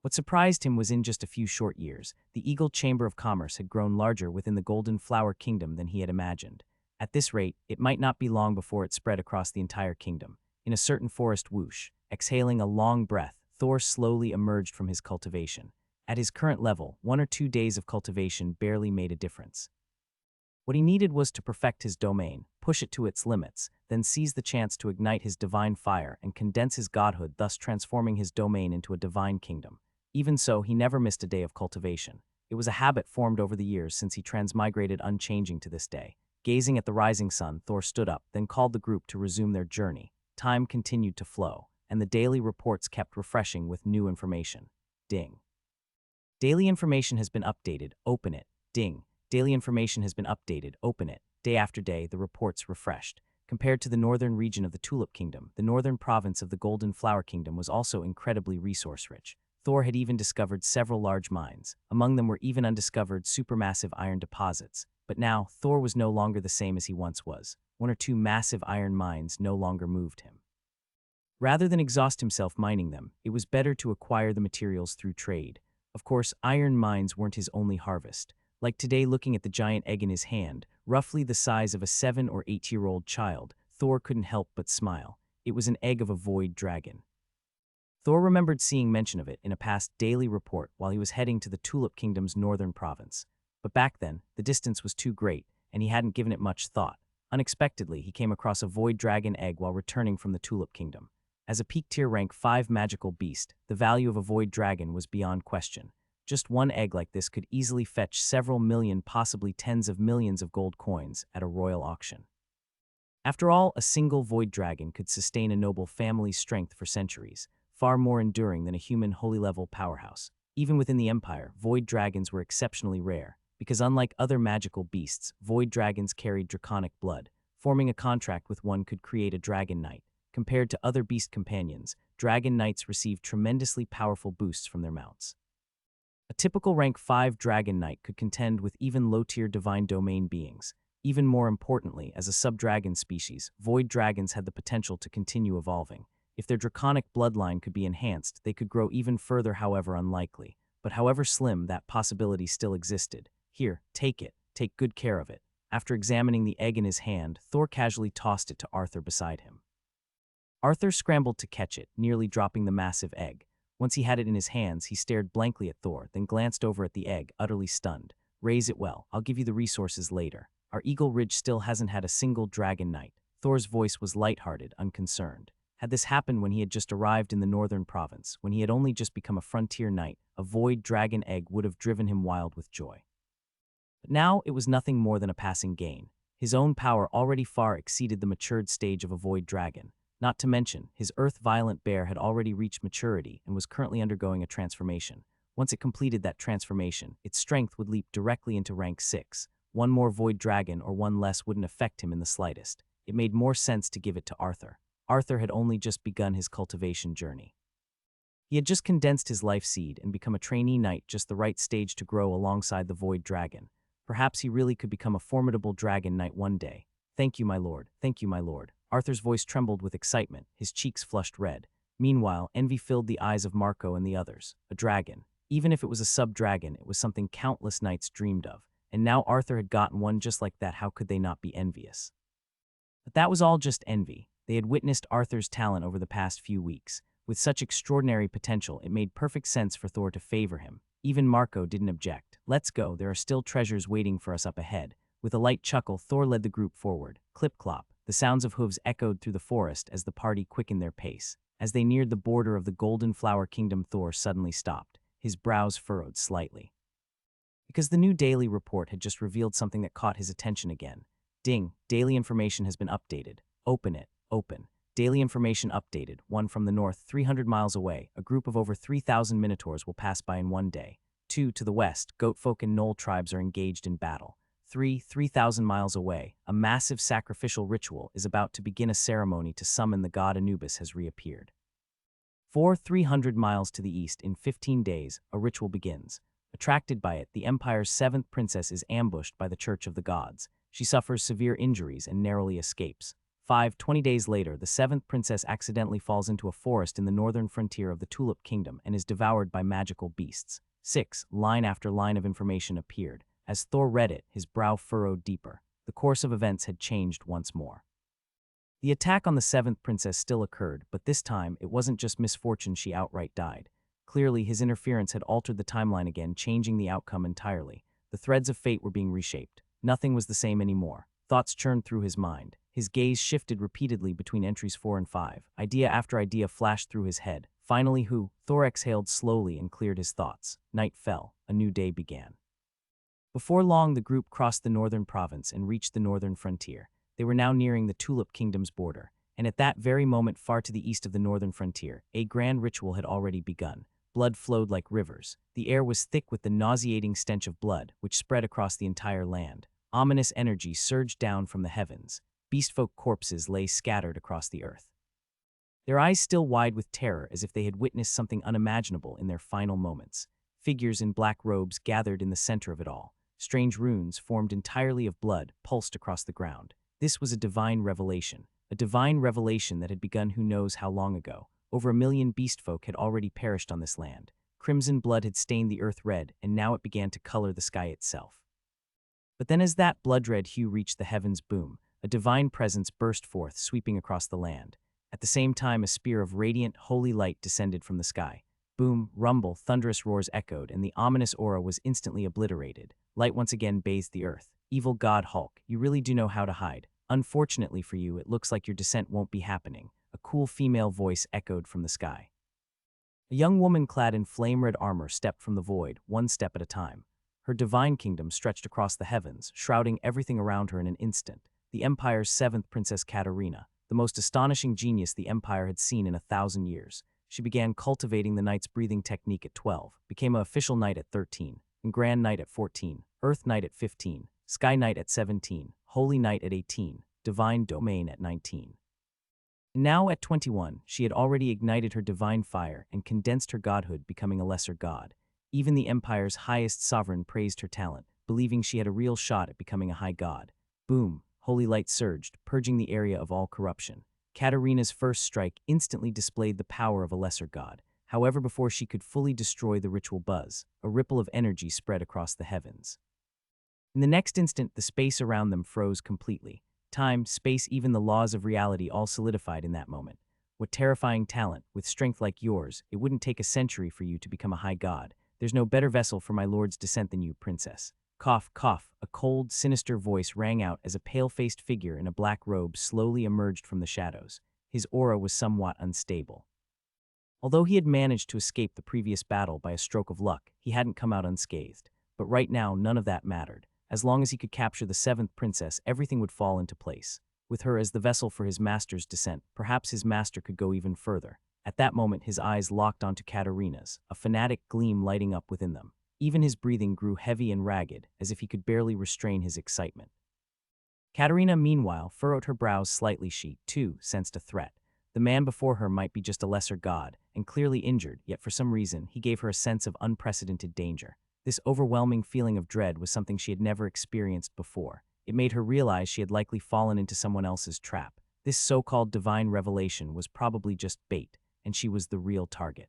What surprised him was in just a few short years, the Eagle Chamber of Commerce had grown larger within the Golden Flower Kingdom than he had imagined. At this rate, it might not be long before it spread across the entire kingdom. In a certain forest whoosh, exhaling a long breath, Thor slowly emerged from his cultivation. At his current level, 1 or 2 days of cultivation barely made a difference. What he needed was to perfect his domain, push it to its limits, then seize the chance to ignite his divine fire and condense his godhood, thus transforming his domain into a divine kingdom. Even so, he never missed a day of cultivation. It was a habit formed over the years since he transmigrated unchanging to this day. Gazing at the rising sun, Thor stood up, then called the group to resume their journey. Time continued to flow, and the daily reports kept refreshing with new information. Ding. Daily information has been updated. Open it. Ding. Daily information has been updated. Open it. Day after day, the reports refreshed. Compared to the northern region of the Tulip Kingdom, the northern province of the Golden Flower Kingdom was also incredibly resource-rich. Thor had even discovered several large mines. Among them were even undiscovered supermassive iron deposits. But now, Thor was no longer the same as he once was. 1 or 2 massive iron mines no longer moved him. Rather than exhaust himself mining them, it was better to acquire the materials through trade. Of course, iron mines weren't his only harvest. Like today, looking at the giant egg in his hand, roughly the size of a 7- or 8-year-old child, Thor couldn't help but smile. It was an egg of a void dragon. Thor remembered seeing mention of it in a past daily report while he was heading to the Tulip Kingdom's northern province. But back then, the distance was too great, and he hadn't given it much thought. Unexpectedly, he came across a void dragon egg while returning from the Tulip Kingdom. As a peak tier rank 5 magical beast, the value of a void dragon was beyond question. Just 1 egg like this could easily fetch several million, possibly tens of millions of gold coins at a royal auction. After all, a single void dragon could sustain a noble family's strength for centuries, far more enduring than a human holy-level powerhouse. Even within the Empire, void dragons were exceptionally rare, because unlike other magical beasts, void dragons carried draconic blood. Forming a contract with one could create a dragon knight. Compared to other beast companions, dragon knights received tremendously powerful boosts from their mounts. A typical rank 5 dragon knight could contend with even low-tier divine domain beings. Even more importantly, as a sub-dragon species, void dragons had the potential to continue evolving. If their draconic bloodline could be enhanced, they could grow even further, however unlikely. But however slim, that possibility still existed. Here, take it. Take good care of it. After examining the egg in his hand, Thor casually tossed it to Arthur beside him. Arthur scrambled to catch it, nearly dropping the massive egg. Once he had it in his hands, he stared blankly at Thor, then glanced over at the egg, utterly stunned. Raise it well. I'll give you the resources later. Our Eagle Ridge still hasn't had a single dragon knight. Thor's voice was lighthearted, unconcerned. Had this happened when he had just arrived in the northern province, when he had only just become a frontier knight, a void dragon egg would have driven him wild with joy. But now it was nothing more than a passing gain. His own power already far exceeded the matured stage of a void dragon. Not to mention, his earth-violent bear had already reached maturity and was currently undergoing a transformation. Once it completed that transformation, its strength would leap directly into rank 6. 1 more void dragon or 1 less wouldn't affect him in the slightest. It made more sense to give it to Arthur. Arthur had only just begun his cultivation journey. He had just condensed his life seed and become a trainee knight, just the right stage to grow alongside the void dragon. Perhaps he really could become a formidable dragon knight one day. Thank you, my lord. Thank you, my lord. Arthur's voice trembled with excitement, his cheeks flushed red. Meanwhile, envy filled the eyes of Marco and the others. A dragon. Even if it was a sub-dragon, it was something countless knights dreamed of. And now Arthur had gotten one just like that. How could they not be envious? But that was all just envy. They had witnessed Arthur's talent over the past few weeks. With such extraordinary potential, it made perfect sense for Thor to favor him. Even Marco didn't object. Let's go, there are still treasures waiting for us up ahead. With a light chuckle, Thor led the group forward. Clip-clop. The sounds of hooves echoed through the forest as the party quickened their pace. As they neared the border of the Golden Flower Kingdom, Thor suddenly stopped, his brows furrowed slightly. Because the new daily report had just revealed something that caught his attention again. Ding, daily information has been updated. Open it, open. Daily information updated, one from the north 300 miles away, a group of over 3,000 minotaurs will pass by in one day. 2, to the west, goatfolk and knoll tribes are engaged in battle. 3, 3,000 miles away, a massive sacrificial ritual is about to begin. A ceremony to summon the god Anubis has reappeared. 4, 300 miles to the east, in 15 days, a ritual begins. Attracted by it, the Empire's 7th princess is ambushed by the Church of the Gods. She suffers severe injuries and narrowly escapes. 5, 20 days later, the 7th princess accidentally falls into a forest in the northern frontier of the Tulip Kingdom and is devoured by magical beasts. 6, line after line of information appeared. As Thor read it, his brow furrowed deeper. The course of events had changed once more. The attack on the 7th princess still occurred, but this time it wasn't just misfortune, she outright died. Clearly, his interference had altered the timeline again, changing the outcome entirely. The threads of fate were being reshaped. Nothing was the same anymore. Thoughts churned through his mind. His gaze shifted repeatedly between entries 4 and 5. Idea after idea flashed through his head. Finally, Thor exhaled slowly and cleared his thoughts. Night fell. A new day began. Before long, the group crossed the northern province and reached the northern frontier. They were now nearing the Tulip Kingdom's border, and at that very moment, far to the east of the northern frontier, a grand ritual had already begun. Blood flowed like rivers. The air was thick with the nauseating stench of blood, which spread across the entire land. Ominous energy surged down from the heavens. Beastfolk corpses lay scattered across the earth, their eyes still wide with terror, as if they had witnessed something unimaginable in their final moments. Figures in black robes gathered in the center of it all. Strange runes, formed entirely of blood, pulsed across the ground. This was a divine revelation that had begun who knows how long ago. Over 1 million beastfolk had already perished on this land. Crimson blood had stained the earth red, and now it began to color the sky itself. But then as that blood-red hue reached the heavens, boom, a divine presence burst forth, sweeping across the land. At the same time, a spear of radiant, holy light descended from the sky. Boom, rumble, thunderous roars echoed, and the ominous aura was instantly obliterated. Light once again bathed the earth. Evil god Hulk, you really do know how to hide. Unfortunately for you, it looks like your descent won't be happening. A cool female voice echoed from the sky. A young woman clad in flame-red armor stepped from the void, one step at a time. Her divine kingdom stretched across the heavens, shrouding everything around her in an instant. The Empire's 7th Princess Katarina, the most astonishing genius the Empire had seen in 1,000 years. She began cultivating the Knight's breathing technique at 12, became an official Knight at 13, and Grand Knight at 14, Earth Knight at 15, Sky Knight at 17, Holy Knight at 18, Divine Domain at 19. Now at 21, she had already ignited her divine fire and condensed her godhood, becoming a lesser god. Even the Empire's highest sovereign praised her talent, believing she had a real shot at becoming a high god. Boom, holy light surged, purging the area of all corruption. Katarina's first strike instantly displayed the power of a lesser god. However, before she could fully destroy the ritual buzz, a ripple of energy spread across the heavens. In the next instant, the space around them froze completely. Time, space, even the laws of reality all solidified in that moment. What terrifying talent! With strength like yours, it wouldn't take a century for you to become a high god. There's no better vessel for my lord's descent than you, princess. Cough, cough, a cold, sinister voice rang out as a pale-faced figure in a black robe slowly emerged from the shadows. His aura was somewhat unstable. Although he had managed to escape the previous battle by a stroke of luck, he hadn't come out unscathed. But right now, none of that mattered. As long as he could capture the 7th princess, everything would fall into place. With her as the vessel for his master's descent, perhaps his master could go even further. At that moment, his eyes locked onto Katarina's, a fanatic gleam lighting up within them. Even his breathing grew heavy and ragged, as if he could barely restrain his excitement. Katarina, meanwhile, furrowed her brows slightly. She, too, sensed a threat. The man before her might be just a lesser god, and clearly injured, yet for some reason, he gave her a sense of unprecedented danger. This overwhelming feeling of dread was something she had never experienced before. It made her realize she had likely fallen into someone else's trap. This so-called divine revelation was probably just bait, and she was the real target.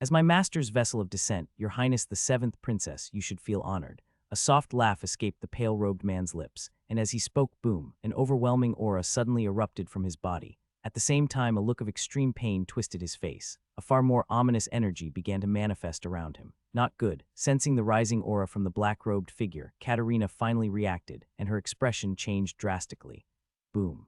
As my master's vessel of descent, Your Highness the 7th Princess, you should feel honored. A soft laugh escaped the pale-robed man's lips, and as he spoke, boom, an overwhelming aura suddenly erupted from his body. At the same time, a look of extreme pain twisted his face. A far more ominous energy began to manifest around him. Not good. Sensing the rising aura from the black-robed figure, Katarina finally reacted, and her expression changed drastically. Boom.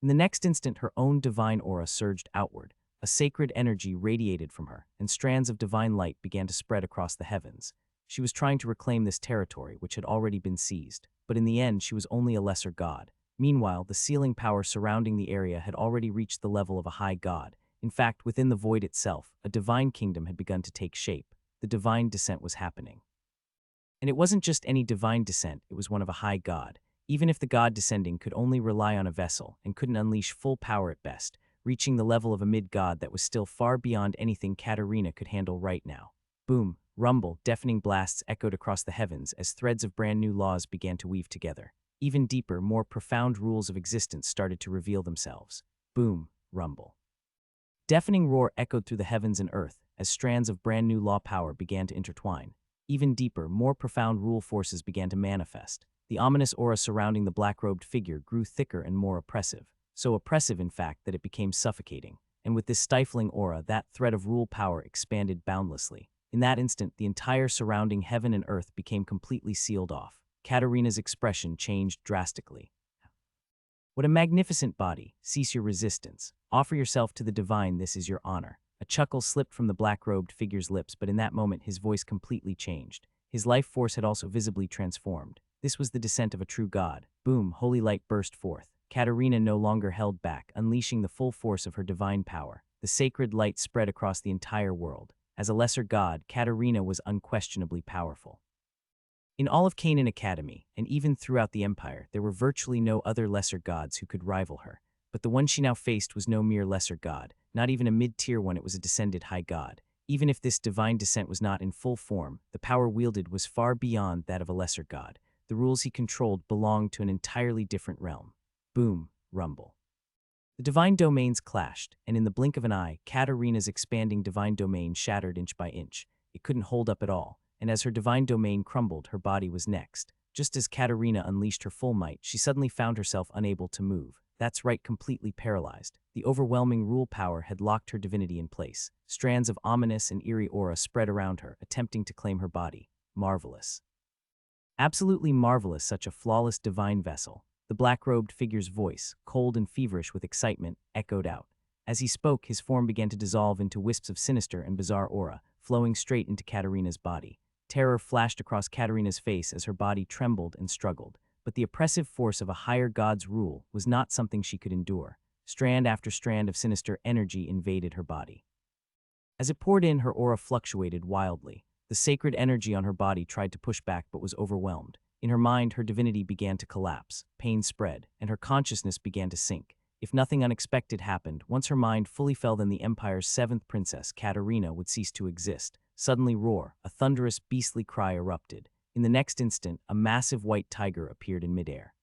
In the next instant, her own divine aura surged outward. A sacred energy radiated from her, and strands of divine light began to spread across the heavens. She was trying to reclaim this territory, which had already been seized, but in the end she was only a lesser god. Meanwhile, the sealing power surrounding the area had already reached the level of a high god. In fact, within the void itself, a divine kingdom had begun to take shape. The divine descent was happening. And it wasn't just any divine descent, it was one of a high god. Even if the god descending could only rely on a vessel and couldn't unleash full power at best, reaching the level of a mid-god that was still far beyond anything Katarina could handle right now. Boom, rumble, deafening blasts echoed across the heavens as threads of brand new laws began to weave together. Even deeper, more profound rules of existence started to reveal themselves. Boom, rumble. Deafening roar echoed through the heavens and earth as strands of brand new law power began to intertwine. Even deeper, more profound rule forces began to manifest. The ominous aura surrounding the black-robed figure grew thicker and more oppressive. So oppressive, in fact, that it became suffocating. And with this stifling aura, that thread of rule power expanded boundlessly. In that instant, the entire surrounding heaven and earth became completely sealed off. Katarina's expression changed drastically. What a magnificent body. Cease your resistance. Offer yourself to the divine, this is your honor. A chuckle slipped from the black-robed figure's lips, but in that moment his voice completely changed. His life force had also visibly transformed. This was the descent of a true god. Boom, holy light burst forth. Katarina no longer held back, unleashing the full force of her divine power. The sacred light spread across the entire world. As a lesser god, Katarina was unquestionably powerful. In all of Canaan Academy, and even throughout the Empire, there were virtually no other lesser gods who could rival her. But the one she now faced was no mere lesser god, not even a mid-tier one, it was a descended high god. Even if this divine descent was not in full form, the power wielded was far beyond that of a lesser god. The rules he controlled belonged to an entirely different realm. Boom, rumble. The divine domains clashed, and in the blink of an eye, Katarina's expanding divine domain shattered inch by inch. It couldn't hold up at all, and as her divine domain crumbled, her body was next. Just as Katarina unleashed her full might, she suddenly found herself unable to move. That's right, completely paralyzed. The overwhelming rule power had locked her divinity in place. Strands of ominous and eerie aura spread around her, attempting to claim her body. Marvelous. Absolutely marvelous, such a flawless divine vessel. The black-robed figure's voice, cold and feverish with excitement, echoed out. As he spoke, his form began to dissolve into wisps of sinister and bizarre aura, flowing straight into Katarina's body. Terror flashed across Katarina's face as her body trembled and struggled. But the oppressive force of a higher god's rule was not something she could endure. Strand after strand of sinister energy invaded her body. As it poured in, her aura fluctuated wildly. The sacred energy on her body tried to push back but was overwhelmed. In her mind, her divinity began to collapse, pain spread, and her consciousness began to sink. If nothing unexpected happened, once her mind fully fell, then the Empire's seventh princess, Katarina, would cease to exist. Suddenly roar, a thunderous, beastly cry erupted. In the next instant, a massive white tiger appeared in midair.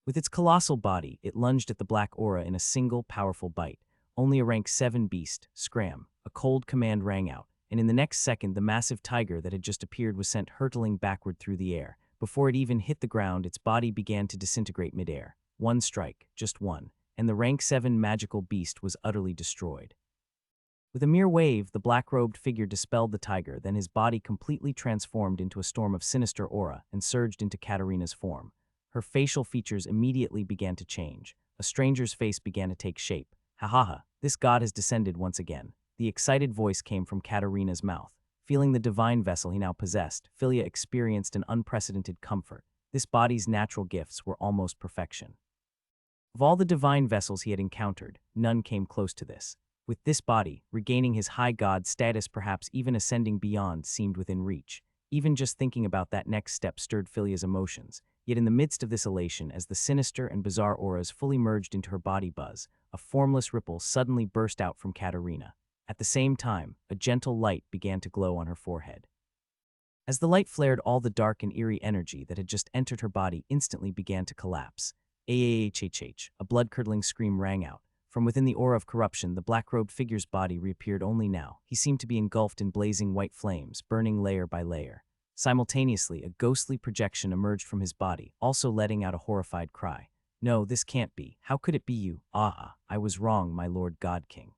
With its colossal body, it lunged at the black aura in a single, powerful bite. Only a rank 7 beast, scram. A cold command rang out, and in the next second, the massive tiger that had just appeared was sent hurtling backward through the air. Before it even hit the ground, its body began to disintegrate midair. One strike, just one, and the rank 7 magical beast was utterly destroyed. With a mere wave, the black-robed figure dispelled the tiger, then his body completely transformed into a storm of sinister aura and surged into Katarina's form. Her facial features immediately began to change. A stranger's face began to take shape. Ha ha ha, this god has descended once again. The excited voice came from Katarina's mouth. Feeling the divine vessel he now possessed, Philia experienced an unprecedented comfort. This body's natural gifts were almost perfection. Of all the divine vessels he had encountered, none came close to this. With this body, regaining his high god status, perhaps even ascending beyond, seemed within reach. Even just thinking about that next step stirred Philia's emotions. Yet in the midst of this elation, as the sinister and bizarre auras fully merged into her body buzz, a formless ripple suddenly burst out from Katarina. At the same time, a gentle light began to glow on her forehead. As the light flared, all the dark and eerie energy that had just entered her body instantly began to collapse. A blood-curdling scream rang out. From within the aura of corruption, the black-robed figure's body reappeared only now. He seemed to be engulfed in blazing white flames, burning layer by layer. Simultaneously, a ghostly projection emerged from his body, also letting out a horrified cry. No, this can't be. How could it be you? Ah, I was wrong, my lord God King.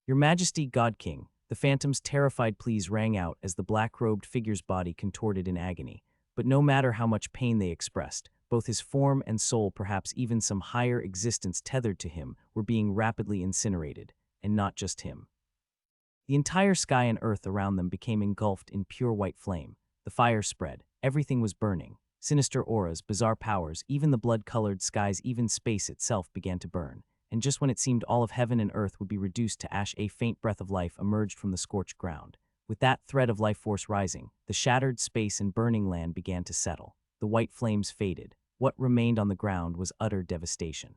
Your Majesty, God King. The phantom's terrified pleas rang out as the black-robed figure's body contorted in agony. But no matter how much pain they expressed, Both his form and soul, perhaps even some higher existence tethered to him, were being rapidly incinerated, and not just him. The entire sky and earth around them became engulfed in pure white flame. The fire spread. Everything was burning. Sinister auras, bizarre powers, even the blood-colored skies, even space itself began to burn. And just when it seemed all of heaven and earth would be reduced to ash, a faint breath of life emerged from the scorched ground. With that thread of life force rising, the shattered space and burning land began to settle. The white flames faded. What remained on the ground was utter devastation.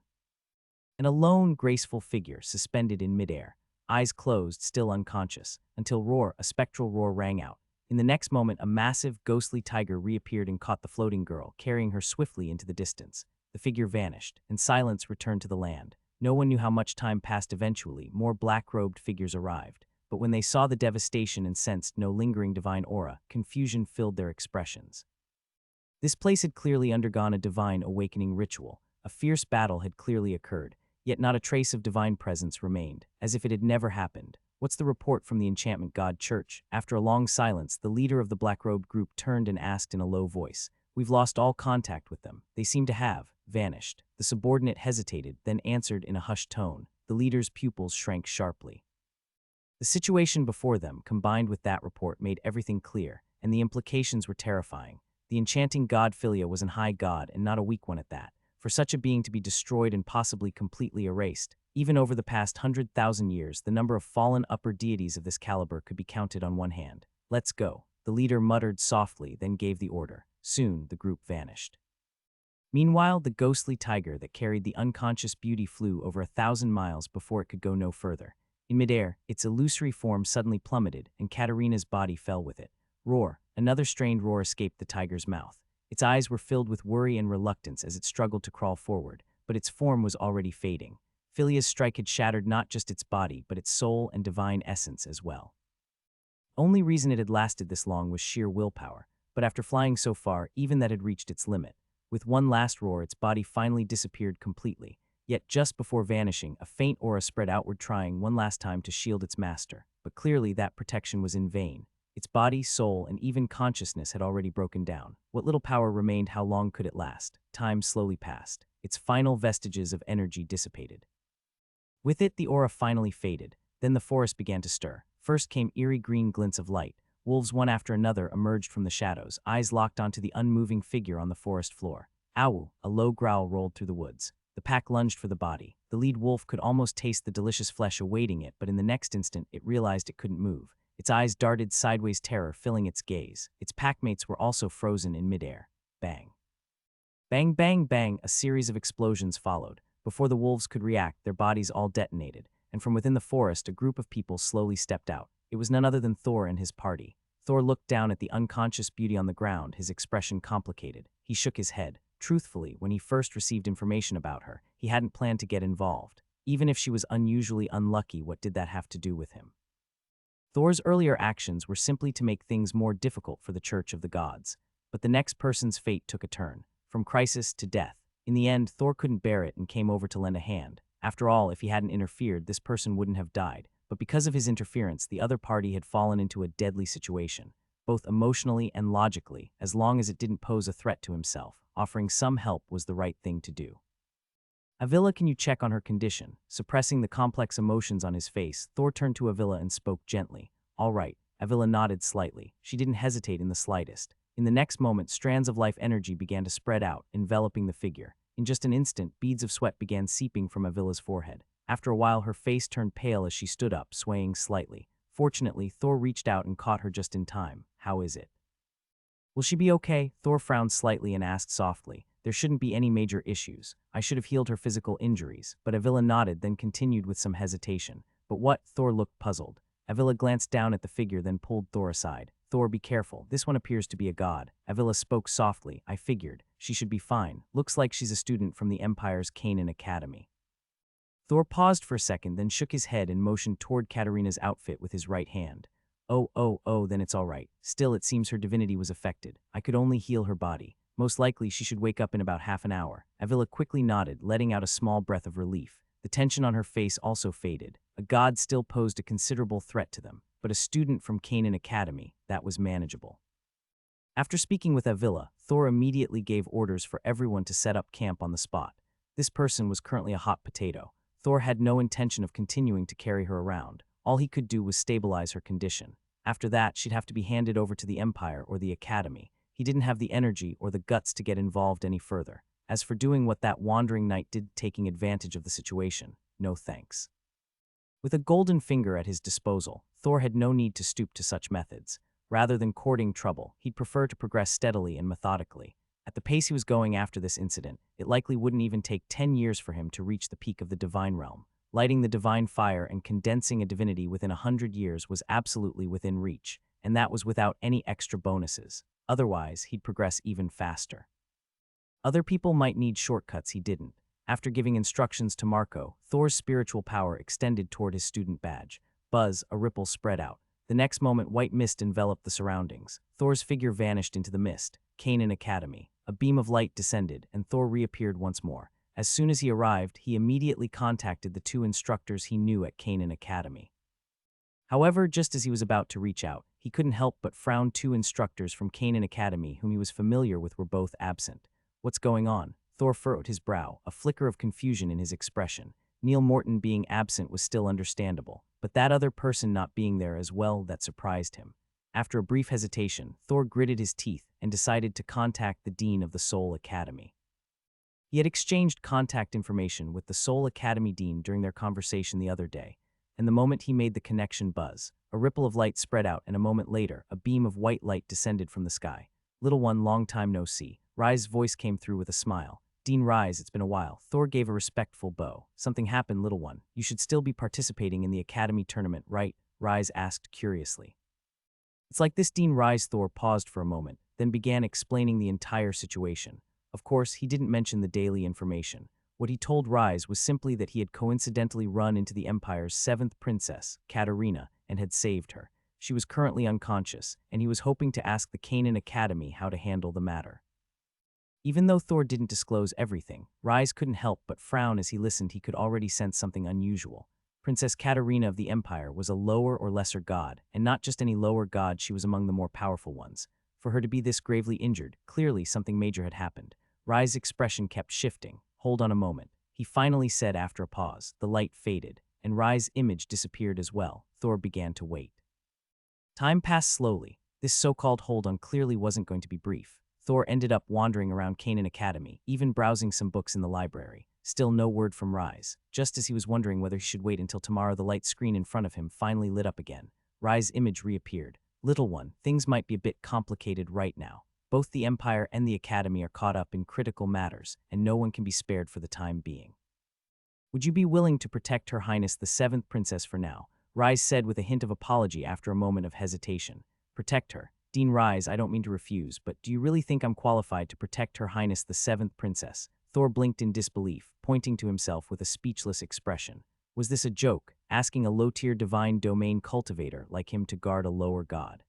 And a lone, graceful figure suspended in midair, eyes closed, still unconscious, until a spectral roar rang out. In the next moment, a massive, ghostly tiger reappeared and caught the floating girl, carrying her swiftly into the distance. The figure vanished, and silence returned to the land. No one knew how much time passed. Eventually, more black-robed figures arrived. But when they saw the devastation and sensed no lingering divine aura, confusion filled their expressions. This place had clearly undergone a divine awakening ritual. A fierce battle had clearly occurred, yet not a trace of divine presence remained, as if it had never happened. What's the report from the enchantment god church? After a long silence, the leader of the black-robed group turned and asked in a low voice. We've lost all contact with them. They seem to have vanished. The subordinate hesitated, then answered in a hushed tone. The leader's pupils shrank sharply. The situation before them, combined with that report, made everything clear, and the implications were terrifying. The enchanting god Philia was an high god, and not a weak one at that. For such a being to be destroyed and possibly completely erased, even over the past 100,000 years, the number of fallen upper deities of this caliber could be counted on one hand. Let's go. The leader muttered softly, then gave the order. Soon, the group vanished. Meanwhile, the ghostly tiger that carried the unconscious beauty flew over 1,000 miles before it could go no further. In midair, its illusory form suddenly plummeted, and Katarina's body fell with it. Roar! Another strained roar escaped the tiger's mouth. Its eyes were filled with worry and reluctance as it struggled to crawl forward, but its form was already fading. Philia's strike had shattered not just its body, but its soul and divine essence as well. Only reason it had lasted this long was sheer willpower, but after flying so far, even that had reached its limit. With one last roar, its body finally disappeared completely, yet just before vanishing, a faint aura spread outward, trying one last time to shield its master. But clearly that protection was in vain. Its body, soul, and even consciousness had already broken down. What little power remained, how long could it last? Time slowly passed. Its final vestiges of energy dissipated. With it, the aura finally faded. Then the forest began to stir. First came eerie green glints of light. Wolves one after another emerged from the shadows, eyes locked onto the unmoving figure on the forest floor. Ow! A low growl rolled through the woods. The pack lunged for the body. The lead wolf could almost taste the delicious flesh awaiting it, but in the next instant, it realized it couldn't move. Its eyes darted sideways, terror filling its gaze. Its packmates were also frozen in midair. Bang. Bang, bang, bang, a series of explosions followed. Before the wolves could react, their bodies all detonated, and from within the forest, a group of people slowly stepped out. It was none other than Thor and his party. Thor looked down at the unconscious beauty on the ground, his expression complicated. He shook his head. Truthfully, when he first received information about her, he hadn't planned to get involved. Even if she was unusually unlucky, what did that have to do with him? Thor's earlier actions were simply to make things more difficult for the Church of the Gods. But the next person's fate took a turn, from crisis to death. In the end, Thor couldn't bear it and came over to lend a hand. After all, if he hadn't interfered, this person wouldn't have died. But because of his interference, the other party had fallen into a deadly situation, both emotionally and logically, as long as it didn't pose a threat to himself. Offering some help was the right thing to do. Avila, can you check on her condition? Suppressing the complex emotions on his face, Thor turned to Avila and spoke gently. All right. Avila nodded slightly. She didn't hesitate in the slightest. In the next moment, strands of life energy began to spread out, enveloping the figure. In just an instant, beads of sweat began seeping from Avila's forehead. After a while, her face turned pale as she stood up, swaying slightly. Fortunately, Thor reached out and caught her just in time. How is it? Will she be okay? Thor frowned slightly and asked softly. There shouldn't be any major issues. I should have healed her physical injuries. But Avila nodded, then continued with some hesitation. But what? Thor looked puzzled. Avila glanced down at the figure, then pulled Thor aside. Thor, be careful. This one appears to be a god. Avila spoke softly. I figured. She should be fine. Looks like she's a student from the Empire's Canaan Academy. Thor paused for a second, then shook his head and motioned toward Katarina's outfit with his right hand. Oh, then it's all right. Still, it seems her divinity was affected. I could only heal her body. Most likely, she should wake up in about half an hour. Avila quickly nodded, letting out a small breath of relief. The tension on her face also faded. A god still posed a considerable threat to them, but a student from Canaan Academy, that was manageable. After speaking with Avila, Thor immediately gave orders for everyone to set up camp on the spot. This person was currently a hot potato. Thor had no intention of continuing to carry her around. All he could do was stabilize her condition. After that, she'd have to be handed over to the Empire or the Academy. He didn't have the energy or the guts to get involved any further. As for doing what that wandering knight did, taking advantage of the situation, no thanks. With a golden finger at his disposal, Thor had no need to stoop to such methods. Rather than courting trouble, he'd prefer to progress steadily and methodically. At the pace he was going after this incident, it likely wouldn't even take 10 years for him to reach the peak of the divine realm. Lighting the divine fire and condensing a divinity within 100 years was absolutely within reach, and that was without any extra bonuses. Otherwise, he'd progress even faster. Other people might need shortcuts, he didn't. After giving instructions to Marco, Thor's spiritual power extended toward his student badge. Buzz, a ripple spread out. The next moment, white mist enveloped the surroundings. Thor's figure vanished into the mist. Canaan Academy. A beam of light descended, and Thor reappeared once more. As soon as he arrived, he immediately contacted the two instructors he knew at Canaan Academy. However, just as he was about to reach out, he couldn't help but frown. Two instructors from Canaan Academy whom he was familiar with were both absent. What's going on? Thor furrowed his brow, a flicker of confusion in his expression. Neil Morton being absent was still understandable, but that other person not being there as well, that surprised him. After a brief hesitation, Thor gritted his teeth and decided to contact the dean of the Soul Academy. He had exchanged contact information with the Soul Academy dean during their conversation the other day, and the moment he made the connection, buzz, a ripple of light spread out, and a moment later, a beam of white light descended from the sky. "Little one, long time no see." Rai's voice came through with a smile. "Dean Rise, it's been a while." Thor gave a respectful bow. "Something happened, little one. You should still be participating in the Academy tournament, right?" Rise asked curiously. "It's like this, Dean Rise." Thor paused for a moment, then began explaining the entire situation. Of course, he didn't mention the daily information. What he told Rise was simply that he had coincidentally run into the Empire's 7th princess, Katarina, and had saved her. She was currently unconscious, and he was hoping to ask the Canaan Academy how to handle the matter. Even though Thor didn't disclose everything, Rise couldn't help but frown as he listened. He could already sense something unusual. Princess Katarina of the Empire was a lower or lesser god, and not just any lower god, she was among the more powerful ones. For her to be this gravely injured, clearly something major had happened. Rise's expression kept shifting. "Hold on a moment," he finally said after a pause. The light faded, and Rise's image disappeared as well. Thor began to wait. Time passed slowly. This so-called hold on clearly wasn't going to be brief. Thor ended up wandering around Canaan Academy, even browsing some books in the library. Still no word from Rise. Just as he was wondering whether he should wait until tomorrow, the light screen in front of him finally lit up again. Rise's image reappeared. "Little one, things might be a bit complicated right now. Both the Empire and the Academy are caught up in critical matters, and no one can be spared for the time being. Would you be willing to protect Her Highness the 7th Princess for now?" Rise said with a hint of apology after a moment of hesitation. "Protect her? Dean Rise, I don't mean to refuse, but do you really think I'm qualified to protect Her Highness the 7th Princess?" Thor blinked in disbelief, pointing to himself with a speechless expression. Was this a joke, asking a low-tier divine domain cultivator like him to guard a lower god?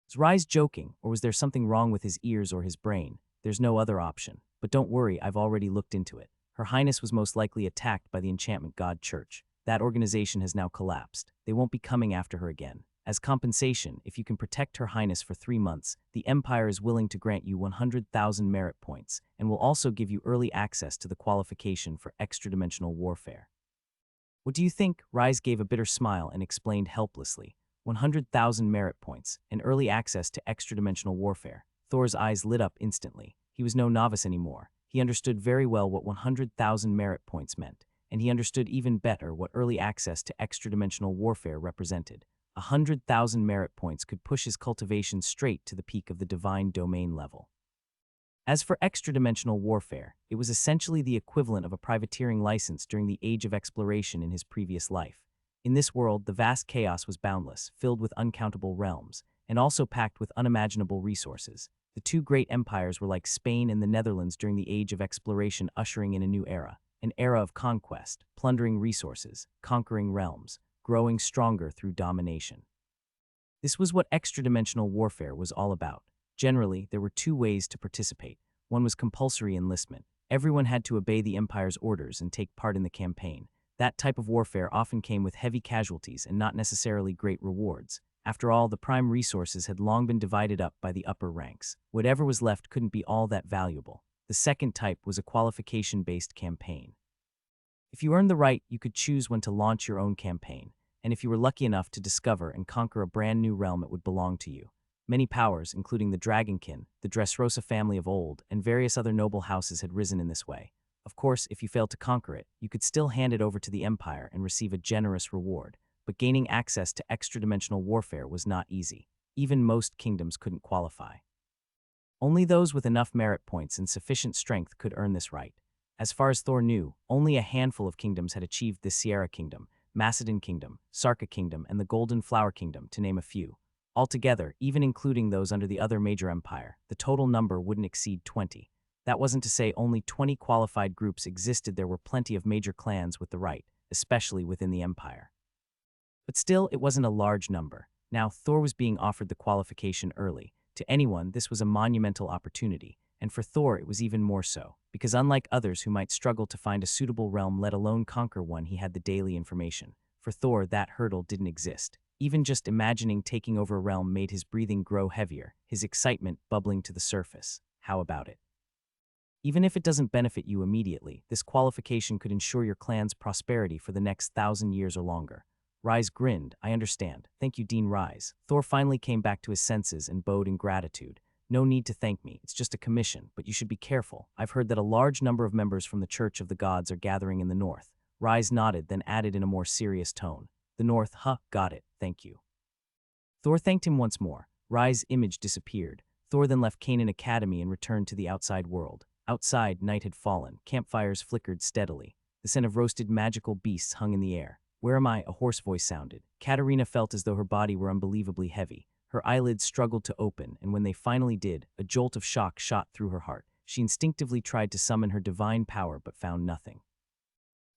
Was Rise joking, or was there something wrong with his ears or his brain? "There's no other option. But don't worry, I've already looked into it. Her Highness was most likely attacked by the Enchantment God Church. That organization has now collapsed. They won't be coming after her again. As compensation, if you can protect Her Highness for 3 months, the Empire is willing to grant you 100,000 merit points, and will also give you early access to the qualification for extra-dimensional warfare." "What do you think?" Rise gave a bitter smile and explained helplessly. 100,000 merit points, and early access to extra-dimensional warfare. Thor's eyes lit up instantly. He was no novice anymore. He understood very well what 100,000 merit points meant, and he understood even better what early access to extra-dimensional warfare represented. 100,000 merit points could push his cultivation straight to the peak of the divine domain level. As for extra-dimensional warfare, it was essentially the equivalent of a privateering license during the Age of Exploration in his previous life. In this world, the vast chaos was boundless, filled with uncountable realms, and also packed with unimaginable resources. The two great empires were like Spain and the Netherlands during the Age of Exploration, ushering in a new era, an era of conquest, plundering resources, conquering realms, growing stronger through domination. This was what extra-dimensional warfare was all about. Generally, there were 2 ways to participate. One was compulsory enlistment. Everyone had to obey the Empire's orders and take part in the campaign. That type of warfare often came with heavy casualties and not necessarily great rewards. After all, the prime resources had long been divided up by the upper ranks. Whatever was left couldn't be all that valuable. The second type was a qualification-based campaign. If you earned the right, you could choose when to launch your own campaign, and if you were lucky enough to discover and conquer a brand new realm, it would belong to you. Many powers, including the Dragonkin, the Dresosa family of old, and various other noble houses had risen in this way. Of course, if you failed to conquer it, you could still hand it over to the Empire and receive a generous reward, but gaining access to extra-dimensional warfare was not easy. Even most kingdoms couldn't qualify. Only those with enough merit points and sufficient strength could earn this right. As far as Thor knew, only a handful of kingdoms had achieved this: Sierra Kingdom, Macedon Kingdom, Sarca Kingdom, and the Golden Flower Kingdom, to name a few. Altogether, even including those under the other major empire, the total number wouldn't exceed 20. That wasn't to say only 20 qualified groups existed. There were plenty of major clans with the right, especially within the empire. But still, it wasn't a large number. Now, Thor was being offered the qualification early. To anyone, this was a monumental opportunity, and for Thor it was even more so, because unlike others who might struggle to find a suitable realm, let alone conquer one, he had the daily information. For Thor, that hurdle didn't exist. Even just imagining taking over a realm made his breathing grow heavier, his excitement bubbling to the surface. How about it? Even if it doesn't benefit you immediately, this qualification could ensure your clan's prosperity for the next 1,000 years or longer. Rise grinned. I understand. Thank you, Dean Rise. Thor finally came back to his senses and bowed in gratitude. No need to thank me. It's just a commission, but you should be careful. I've heard that a large number of members from the Church of the Gods are gathering in the north. Rise nodded, then added in a more serious tone. The north, huh? Got it. Thank you. Thor thanked him once more. Rise's image disappeared. Thor then left Canaan Academy and returned to the outside world. Outside, night had fallen. Campfires flickered steadily. The scent of roasted magical beasts hung in the air. Where am I? A hoarse voice sounded. Katarina felt as though her body were unbelievably heavy. Her eyelids struggled to open, and when they finally did, a jolt of shock shot through her heart. She instinctively tried to summon her divine power but found nothing.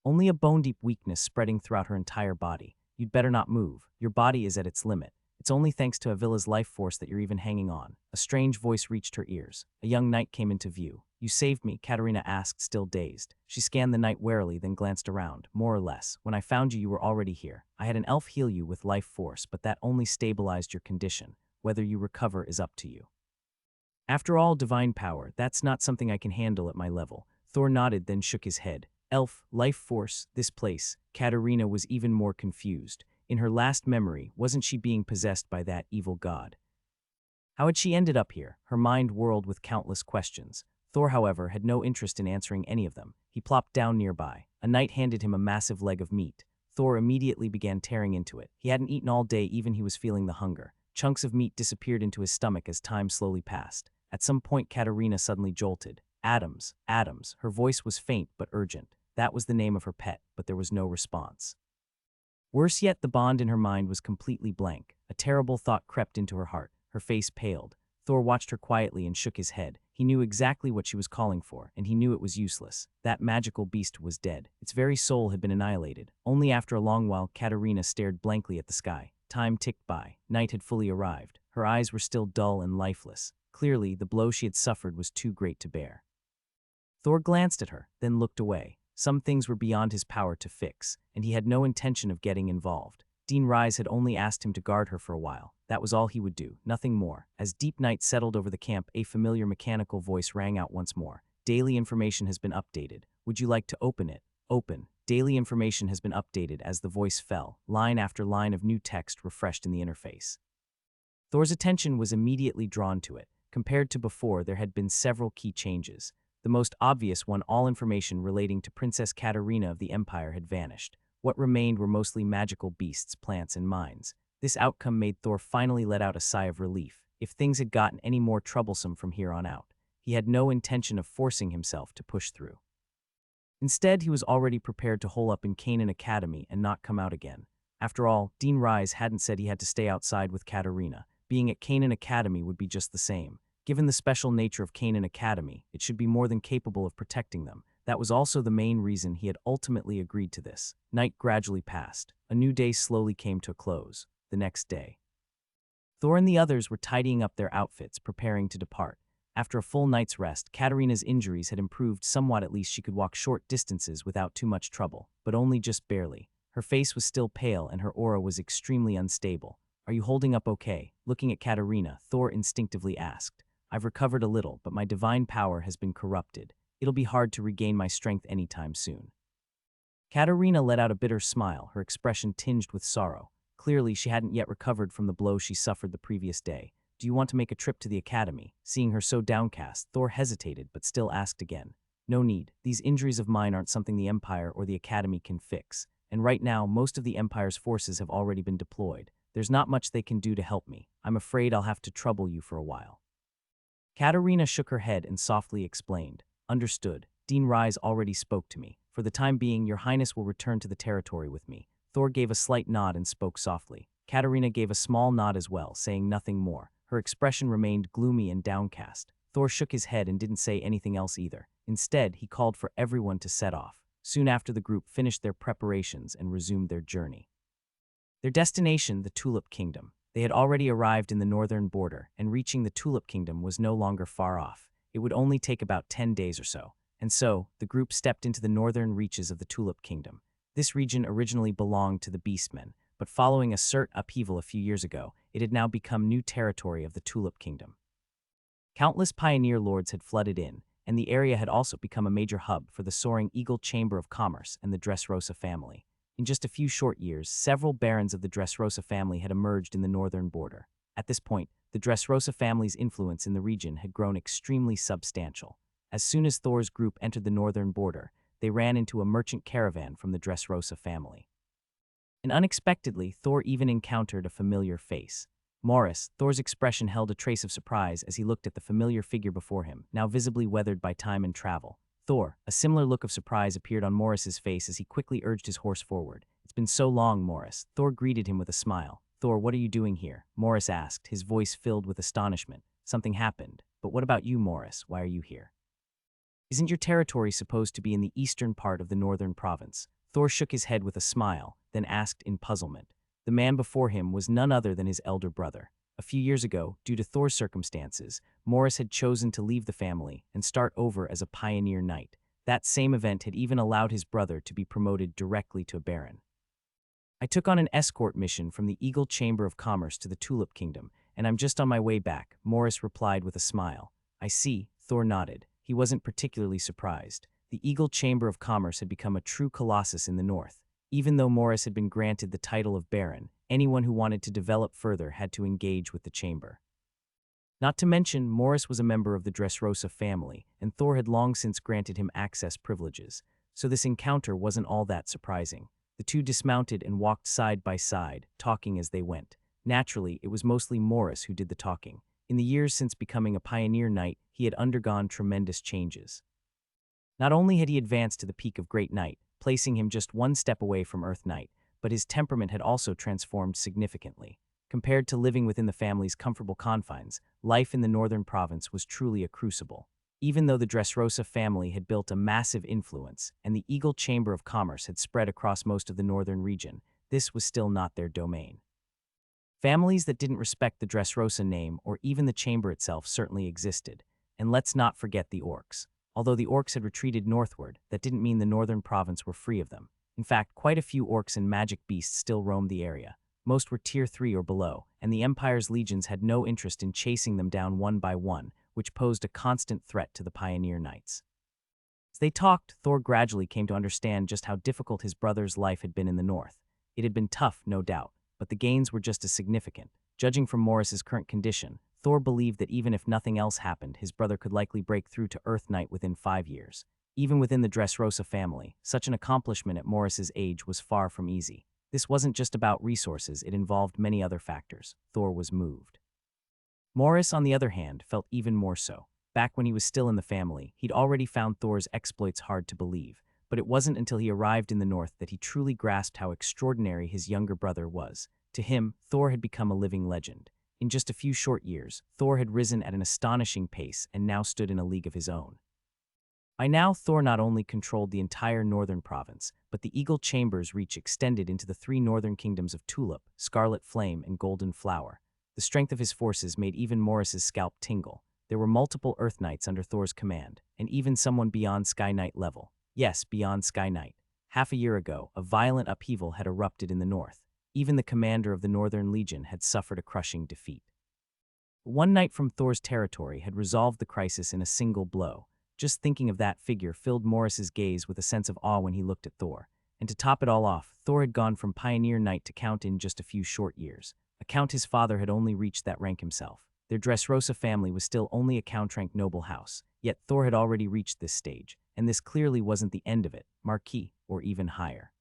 Only a bone-deep weakness spreading throughout her entire body. You'd better not move. Your body is at its limit. It's only thanks to Avila's life force that you're even hanging on. A strange voice reached her ears. A young knight came into view. You saved me, Katarina asked, still dazed. She scanned the knight warily, then glanced around. More or less. When I found you, you were already here. I had an elf heal you with life force, but that only stabilized your condition. Whether you recover is up to you. After all, divine power, that's not something I can handle at my level. Thor nodded, then shook his head. Elf, life force, this place. Katarina was even more confused. In her last memory, wasn't she being possessed by that evil god? How had she ended up here? Her mind whirled with countless questions. Thor, however, had no interest in answering any of them. He plopped down nearby. A knight handed him a massive leg of meat. Thor immediately began tearing into it. He hadn't eaten all day, even he was feeling the hunger. Chunks of meat disappeared into his stomach as time slowly passed. At some point, Katarina suddenly jolted. Adams, Adams. Her voice was faint but urgent. That was the name of her pet, but there was no response. Worse yet, the bond in her mind was completely blank. A terrible thought crept into her heart. Her face paled. Thor watched her quietly and shook his head. He knew exactly what she was calling for, and he knew it was useless. That magical beast was dead. Its very soul had been annihilated. Only after a long while, Katarina stared blankly at the sky. Time ticked by. Night had fully arrived. Her eyes were still dull and lifeless. Clearly, the blow she had suffered was too great to bear. Thor glanced at her, then looked away. Some things were beyond his power to fix, and he had no intention of getting involved. Dean Rise had only asked him to guard her for a while. That was all he would do, nothing more. As deep night settled over the camp, a familiar mechanical voice rang out once more. Daily information has been updated. Would you like to open it? Open. Daily information has been updated. As the voice fell, line after line of new text refreshed in the interface. Thor's attention was immediately drawn to it. Compared to before, there had been several key changes. The most obvious one, all information relating to Princess Katarina of the Empire had vanished. What remained were mostly magical beasts, plants, and mines. This outcome made Thor finally let out a sigh of relief. If things had gotten any more troublesome from here on out, he had no intention of forcing himself to push through. Instead, he was already prepared to hole up in Canaan Academy and not come out again. After all, Dean Rise hadn't said he had to stay outside with Katarina. Being at Canaan Academy would be just the same. Given the special nature of Canaan Academy, it should be more than capable of protecting them. That was also the main reason he had ultimately agreed to this. Night gradually passed. A new day slowly came to a close. The next day, Thor and the others were tidying up their outfits, preparing to depart. After a full night's rest, Katarina's injuries had improved somewhat. At least she could walk short distances without too much trouble, but only just barely. Her face was still pale and her aura was extremely unstable. Are you holding up okay? Looking at Katarina, Thor instinctively asked. I've recovered a little, but my divine power has been corrupted. It'll be hard to regain my strength anytime soon. Katarina let out a bitter smile, her expression tinged with sorrow. Clearly, she hadn't yet recovered from the blow she suffered the previous day. Do you want to make a trip to the academy? Seeing her so downcast, Thor hesitated but still asked again. No need. These injuries of mine aren't something the Empire or the academy can fix. And right now, most of the Empire's forces have already been deployed. There's not much they can do to help me. I'm afraid I'll have to trouble you for a while. Katarina shook her head and softly explained. Understood. Dean Rise already spoke to me. For the time being, your highness will return to the territory with me. Thor gave a slight nod and spoke softly. Katarina gave a small nod as well, saying nothing more. Her expression remained gloomy and downcast. Thor shook his head and didn't say anything else either. Instead, he called for everyone to set off. Soon after, the group finished their preparations and resumed their journey. Their destination, the Tulip Kingdom. They had already arrived in the northern border, and reaching the Tulip Kingdom was no longer far off. It would only take about 10 days or so. And so, the group stepped into the northern reaches of the Tulip Kingdom. This region originally belonged to the Beastmen, but following a cert upheaval a few years ago, it had now become new territory of the Tulip Kingdom. Countless pioneer lords had flooded in, and the area had also become a major hub for the soaring Eagle Chamber of Commerce and the Dresosa family. In just a few short years, several barons of the Dresosa family had emerged in the northern border. At this point, the Dresosa family's influence in the region had grown extremely substantial. As soon as Thor's group entered the northern border, they ran into a merchant caravan from the Dresosa family. And unexpectedly, Thor even encountered a familiar face. Morris, Thor's expression held a trace of surprise as he looked at the familiar figure before him, now visibly weathered by time and travel. Thor, a similar look of surprise appeared on Morris's face as he quickly urged his horse forward. It's been so long, Morris. Thor greeted him with a smile. Thor, what are you doing here? Morris asked, his voice filled with astonishment. Something happened. But what about you, Morris? Why are you here? Isn't your territory supposed to be in the eastern part of the northern province? Thor shook his head with a smile, then asked in puzzlement. The man before him was none other than his elder brother. A few years ago, due to Thor's circumstances, Morris had chosen to leave the family and start over as a pioneer knight. That same event had even allowed his brother to be promoted directly to a baron. I took on an escort mission from the Eagle Chamber of Commerce to the Tulip Kingdom, and I'm just on my way back, Morris replied with a smile. I see, Thor nodded. He wasn't particularly surprised. The Eagle Chamber of Commerce had become a true colossus in the north. Even though Morris had been granted the title of baron, anyone who wanted to develop further had to engage with the chamber. Not to mention, Morris was a member of the Dresosa family, and Thor had long since granted him access privileges, so this encounter wasn't all that surprising. The two dismounted and walked side by side, talking as they went. Naturally, it was mostly Morris who did the talking. In the years since becoming a pioneer knight, he had undergone tremendous changes. Not only had he advanced to the peak of Great Knight, placing him just one step away from Earth Knight, but his temperament had also transformed significantly. Compared to living within the family's comfortable confines, life in the northern province was truly a crucible. Even though the Dresosa family had built a massive influence and the Eagle Chamber of Commerce had spread across most of the northern region, this was still not their domain. Families that didn't respect the Dresosa name or even the chamber itself certainly existed. And let's not forget the orcs. Although the orcs had retreated northward, that didn't mean the northern province were free of them. In fact, quite a few orcs and magic beasts still roamed the area. Most were tier 3 or below, and the Empire's legions had no interest in chasing them down one by one, which posed a constant threat to the pioneer knights. As they talked, Thor gradually came to understand just how difficult his brother's life had been in the north. It had been tough, no doubt, but the gains were just as significant. Judging from Morris's current condition, Thor believed that even if nothing else happened, his brother could likely break through to Earth Knight within 5 years. Even within the Dresosa family, such an accomplishment at Morris's age was far from easy. This wasn't just about resources, it involved many other factors. Thor was moved. Morris, on the other hand, felt even more so. Back when he was still in the family, he'd already found Thor's exploits hard to believe, but it wasn't until he arrived in the north that he truly grasped how extraordinary his younger brother was. To him, Thor had become a living legend. In just a few short years, Thor had risen at an astonishing pace and now stood in a league of his own. By now, Thor not only controlled the entire northern province, but the Eagle Chamber's reach extended into the 3 northern kingdoms of Tulip, Scarlet Flame, and Golden Flower. The strength of his forces made even Morris's scalp tingle. There were multiple Earth Knights under Thor's command, and even someone beyond Sky Knight level. Yes, beyond Sky Knight. Half a year ago, a violent upheaval had erupted in the north. Even the commander of the Northern Legion had suffered a crushing defeat. One knight from Thor's territory had resolved the crisis in a single blow. Just thinking of that figure filled Morris's gaze with a sense of awe when he looked at Thor. And to top it all off, Thor had gone from pioneer knight to count in just a few short years. A count his father had only reached that rank himself. Their Dresosa family was still only a count-rank noble house, yet Thor had already reached this stage, and this clearly wasn't the end of it, Marquis, or even higher.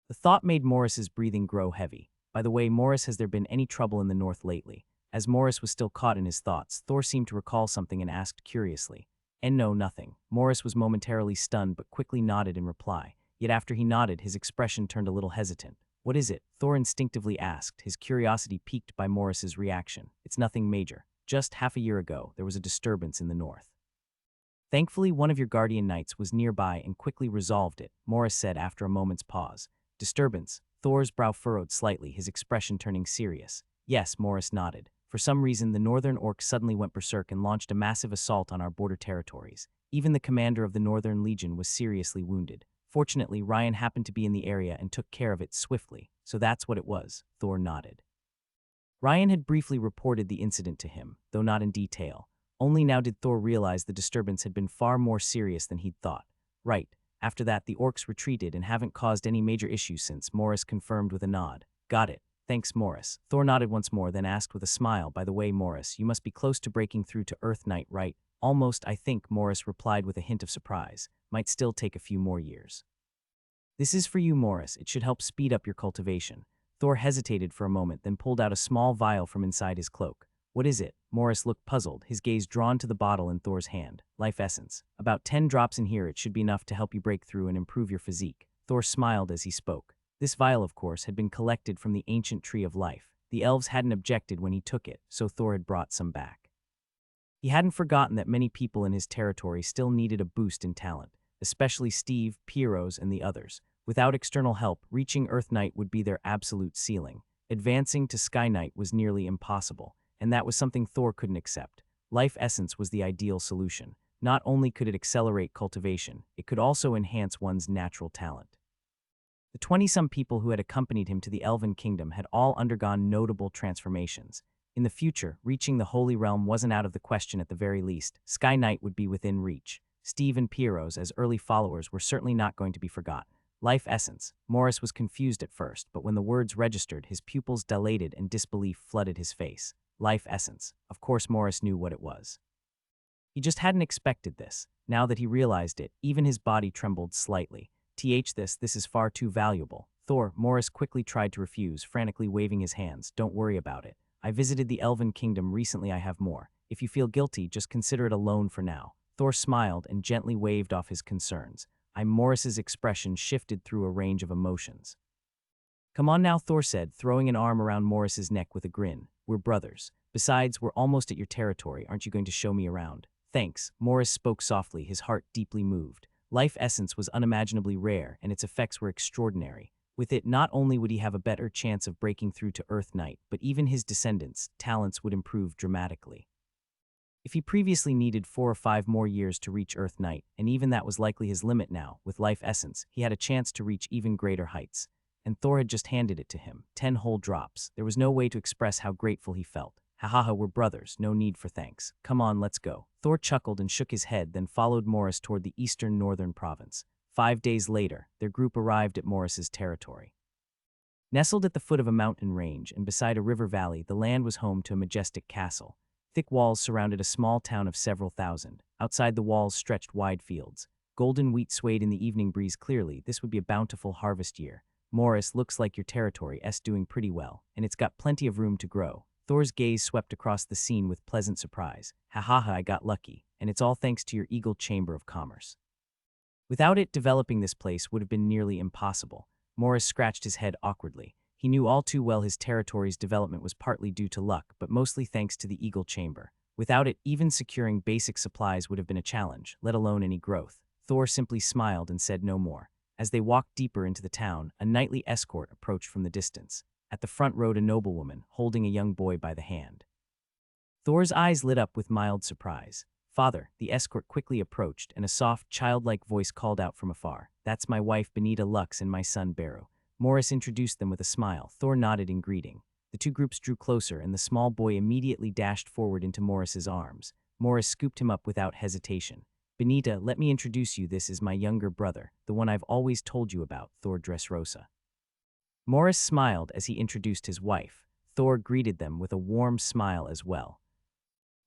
The thought made Morris's breathing grow heavy. By the way, Morris, has there been any trouble in the north lately? As Morris was still caught in his thoughts, Thor seemed to recall something and asked curiously. And no, nothing. Morris was momentarily stunned but quickly nodded in reply, yet after he nodded, his expression turned a little hesitant. What is it? Thor instinctively asked, his curiosity piqued by Morris's reaction. It's nothing major. Just half a year ago, there was a disturbance in the north. Thankfully, one of your guardian knights was nearby and quickly resolved it, Morris said after a moment's pause. Disturbance? Thor's brow furrowed slightly, his expression turning serious. Yes, Morris nodded. For some reason, the northern orcs suddenly went berserk and launched a massive assault on our border territories. Even the commander of the Northern Legion was seriously wounded. Fortunately, Ryan happened to be in the area and took care of it swiftly. So that's what it was, Thor nodded. Ryan had briefly reported the incident to him, though not in detail. Only now did Thor realize the disturbance had been far more serious than he'd thought. Right. After that, the orcs retreated and haven't caused any major issues since, Morris confirmed with a nod. Got it. Thanks, Morris. Thor nodded once more, then asked with a smile, by the way, Morris, you must be close to breaking through to Earth Knight, right? Almost, I think, Morris replied with a hint of surprise. Might still take a few more years. This is for you, Morris. It should help speed up your cultivation. Thor hesitated for a moment, then pulled out a small vial from inside his cloak. What is it? Morris looked puzzled, his gaze drawn to the bottle in Thor's hand. Life essence. About 10 drops in here, it should be enough to help you break through and improve your physique. Thor smiled as he spoke. This vial, of course, had been collected from the ancient tree of life. The elves hadn't objected when he took it, so Thor had brought some back. He hadn't forgotten that many people in his territory still needed a boost in talent, especially Steve, Piro's, and the others. Without external help, reaching Earth Knight would be their absolute ceiling. Advancing to Sky Knight was nearly impossible, and that was something Thor couldn't accept. Life Essence was the ideal solution. Not only could it accelerate cultivation, it could also enhance one's natural talent. The 20-some people who had accompanied him to the Elven Kingdom had all undergone notable transformations. In the future, reaching the Holy Realm wasn't out of the question at the very least. Sky Knight would be within reach. Steve and Piro's, as early followers, were certainly not going to be forgotten. Life Essence. Morris was confused at first, but when the words registered, his pupils dilated and disbelief flooded his face. Life Essence. Of course, Morris knew what it was. He just hadn't expected this. Now that he realized it, even his body trembled slightly. This is far too valuable. Thor, Morris quickly tried to refuse, frantically waving his hands. Don't worry about it. I visited the Elven Kingdom recently, I have more. If you feel guilty, just consider it a loan for now. Thor smiled and gently waved off his concerns. Morris's expression shifted through a range of emotions. Come on now, Thor said, throwing an arm around Morris's neck with a grin. We're brothers. Besides, we're almost at your territory. Aren't you going to show me around? Thanks. Morris spoke softly, his heart deeply moved. Life Essence was unimaginably rare, and its effects were extraordinary. With it, not only would he have a better chance of breaking through to Earth Knight, but even his descendants' talents would improve dramatically. If he previously needed 4 or 5 more years to reach Earth Knight, and even that was likely his limit now, with Life Essence, he had a chance to reach even greater heights. And Thor had just handed it to him. 10 whole drops. There was no way to express how grateful he felt. Hahaha, we're brothers. No need for thanks. Come on, let's go. Thor chuckled and shook his head, then followed Morris toward the eastern northern province. 5 days later, their group arrived at Morris's territory. Nestled at the foot of a mountain range and beside a river valley, the land was home to a majestic castle. Thick walls surrounded a small town of several thousand. Outside the walls stretched wide fields. Golden wheat swayed in the evening breeze clearly. This would be a bountiful harvest year. Morris, looks like your territory's doing pretty well, and it's got plenty of room to grow. Thor's gaze swept across the scene with pleasant surprise. Ha, I got lucky, and it's all thanks to your Eagle Chamber of Commerce. Without it, developing this place would have been nearly impossible. Morris scratched his head awkwardly. He knew all too well his territory's development was partly due to luck, but mostly thanks to the Eagle Chamber. Without it, even securing basic supplies would have been a challenge, let alone any growth. Thor simply smiled and said no more. As they walked deeper into the town, a knightly escort approached from the distance. At the front rode a noblewoman, holding a young boy by the hand. Thor's eyes lit up with mild surprise. Father, the escort quickly approached, and a soft, childlike voice called out from afar. That's my wife Benita Lux and my son Baru. Morris introduced them with a smile. Thor nodded in greeting. The two groups drew closer, and the small boy immediately dashed forward into Morris's arms. Morris scooped him up without hesitation. Benita, let me introduce you. This is my younger brother, the one I've always told you about, Thor Dresosa. Morris smiled as he introduced his wife. Thor greeted them with a warm smile as well.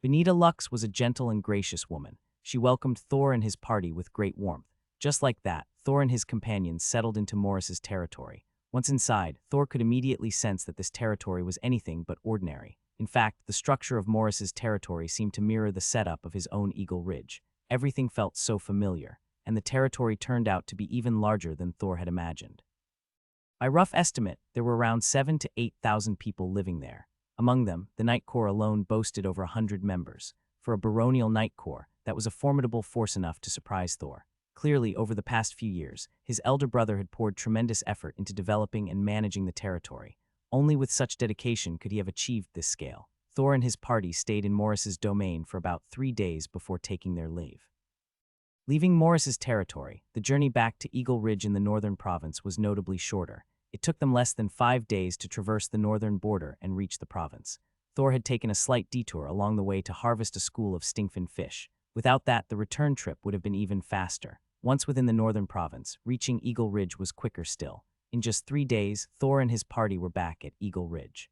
Benita Lux was a gentle and gracious woman. She welcomed Thor and his party with great warmth. Just like that, Thor and his companions settled into Morris's territory. Once inside, Thor could immediately sense that this territory was anything but ordinary. In fact, the structure of Morris's territory seemed to mirror the setup of his own Eagle Ridge. Everything felt so familiar, and the territory turned out to be even larger than Thor had imagined. By rough estimate, there were around 7,000 to 8,000 people living there. Among them, the Night Corps alone boasted over 100 members. For a baronial Night Corps, that was a formidable force enough to surprise Thor. Clearly, over the past few years, his elder brother had poured tremendous effort into developing and managing the territory. Only with such dedication could he have achieved this scale. Thor and his party stayed in Morris's domain for about 3 days before taking their leave. Leaving Morris's territory, the journey back to Eagle Ridge in the northern province was notably shorter. It took them less than 5 days to traverse the northern border and reach the province. Thor had taken a slight detour along the way to harvest a school of stinkfin fish. Without that, the return trip would have been even faster. Once within the northern province, reaching Eagle Ridge was quicker still. In just 3 days, Thor and his party were back at Eagle Ridge.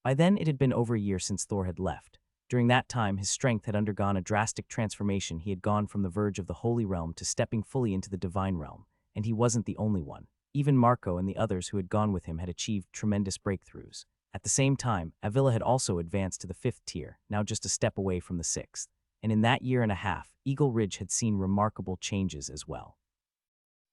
By then, it had been over a year since Thor had left. During that time, his strength had undergone a drastic transformation. He had gone from the verge of the Holy Realm to stepping fully into the Divine Realm, and he wasn't the only one. Even Marco and the others who had gone with him had achieved tremendous breakthroughs. At the same time, Ailla had also advanced to the 5th tier, now just a step away from the 6th. And in that year and a half, Eagle Ridge had seen remarkable changes as well.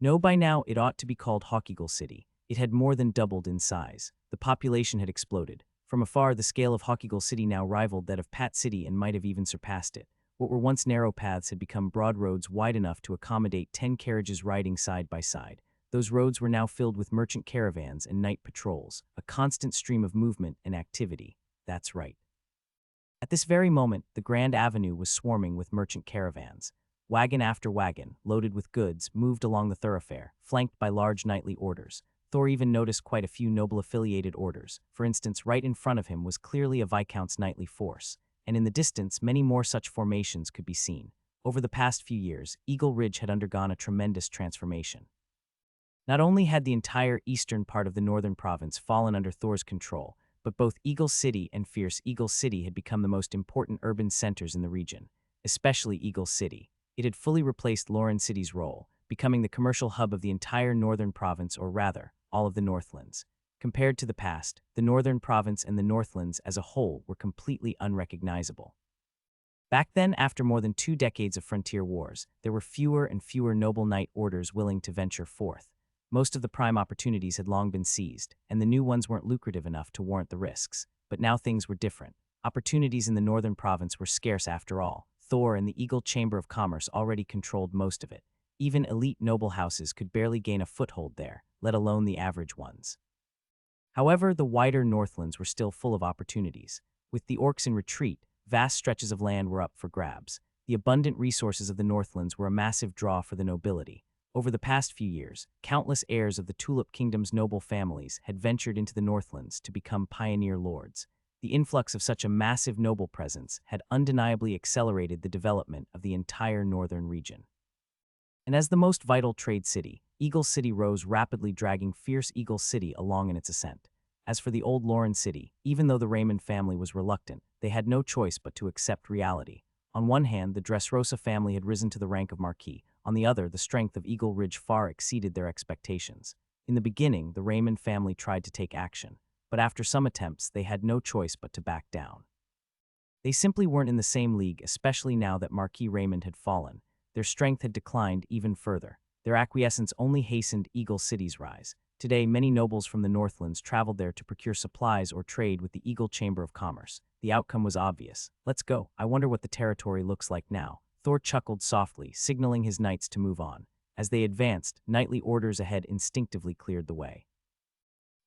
No, by now it ought to be called Hawkeagle City. It had more than doubled in size. The population had exploded. From afar, the scale of Hawkeagle City now rivaled that of Pat City and might have even surpassed it. What were once narrow paths had become broad roads wide enough to accommodate 10 carriages riding side by side. Those roads were now filled with merchant caravans and night patrols, a constant stream of movement and activity. That's right. At this very moment, the Grand Avenue was swarming with merchant caravans. Wagon after wagon, loaded with goods, moved along the thoroughfare, flanked by large nightly orders. Thor even noticed quite a few noble-affiliated orders. For instance, right in front of him was clearly a Viscount's nightly force, and in the distance, many more such formations could be seen. Over the past few years, Eagle Ridge had undergone a tremendous transformation. Not only had the entire eastern part of the northern province fallen under Thor's control, but both Eagle City and Fierce Eagle City had become the most important urban centers in the region, especially Eagle City. It had fully replaced Lauren City's role, becoming the commercial hub of the entire northern province, or rather, all of the Northlands. Compared to the past, the northern province and the Northlands as a whole were completely unrecognizable. Back then, after more than 2 decades of frontier wars, there were fewer and fewer noble knight orders willing to venture forth. Most of the prime opportunities had long been seized, and the new ones weren't lucrative enough to warrant the risks. But now things were different. Opportunities in the northern province were scarce after all. Thor and the Eagle Chamber of Commerce already controlled most of it. Even elite noble houses could barely gain a foothold there, let alone the average ones. However, the wider Northlands were still full of opportunities. With the orcs in retreat, vast stretches of land were up for grabs. The abundant resources of the Northlands were a massive draw for the nobility. Over the past few years, countless heirs of the Tulip Kingdom's noble families had ventured into the Northlands to become pioneer lords. The influx of such a massive noble presence had undeniably accelerated the development of the entire northern region. And as the most vital trade city, Eagle City rose rapidly, dragging Fierce Eagle City along in its ascent. As for the old Lauren City, even though the Raymond family was reluctant, they had no choice but to accept reality. On one hand, the Dresosa family had risen to the rank of Marquis. On the other, the strength of Eagle Ridge far exceeded their expectations. In the beginning, the Raymond family tried to take action, but after some attempts, they had no choice but to back down. They simply weren't in the same league, especially now that Marquis Raymond had fallen. Their strength had declined even further. Their acquiescence only hastened Eagle City's rise. Today, many nobles from the Northlands traveled there to procure supplies or trade with the Eagle Chamber of Commerce. The outcome was obvious. Let's go. I wonder what the territory looks like now. Thor chuckled softly, signaling his knights to move on. As they advanced, knightly orders ahead instinctively cleared the way.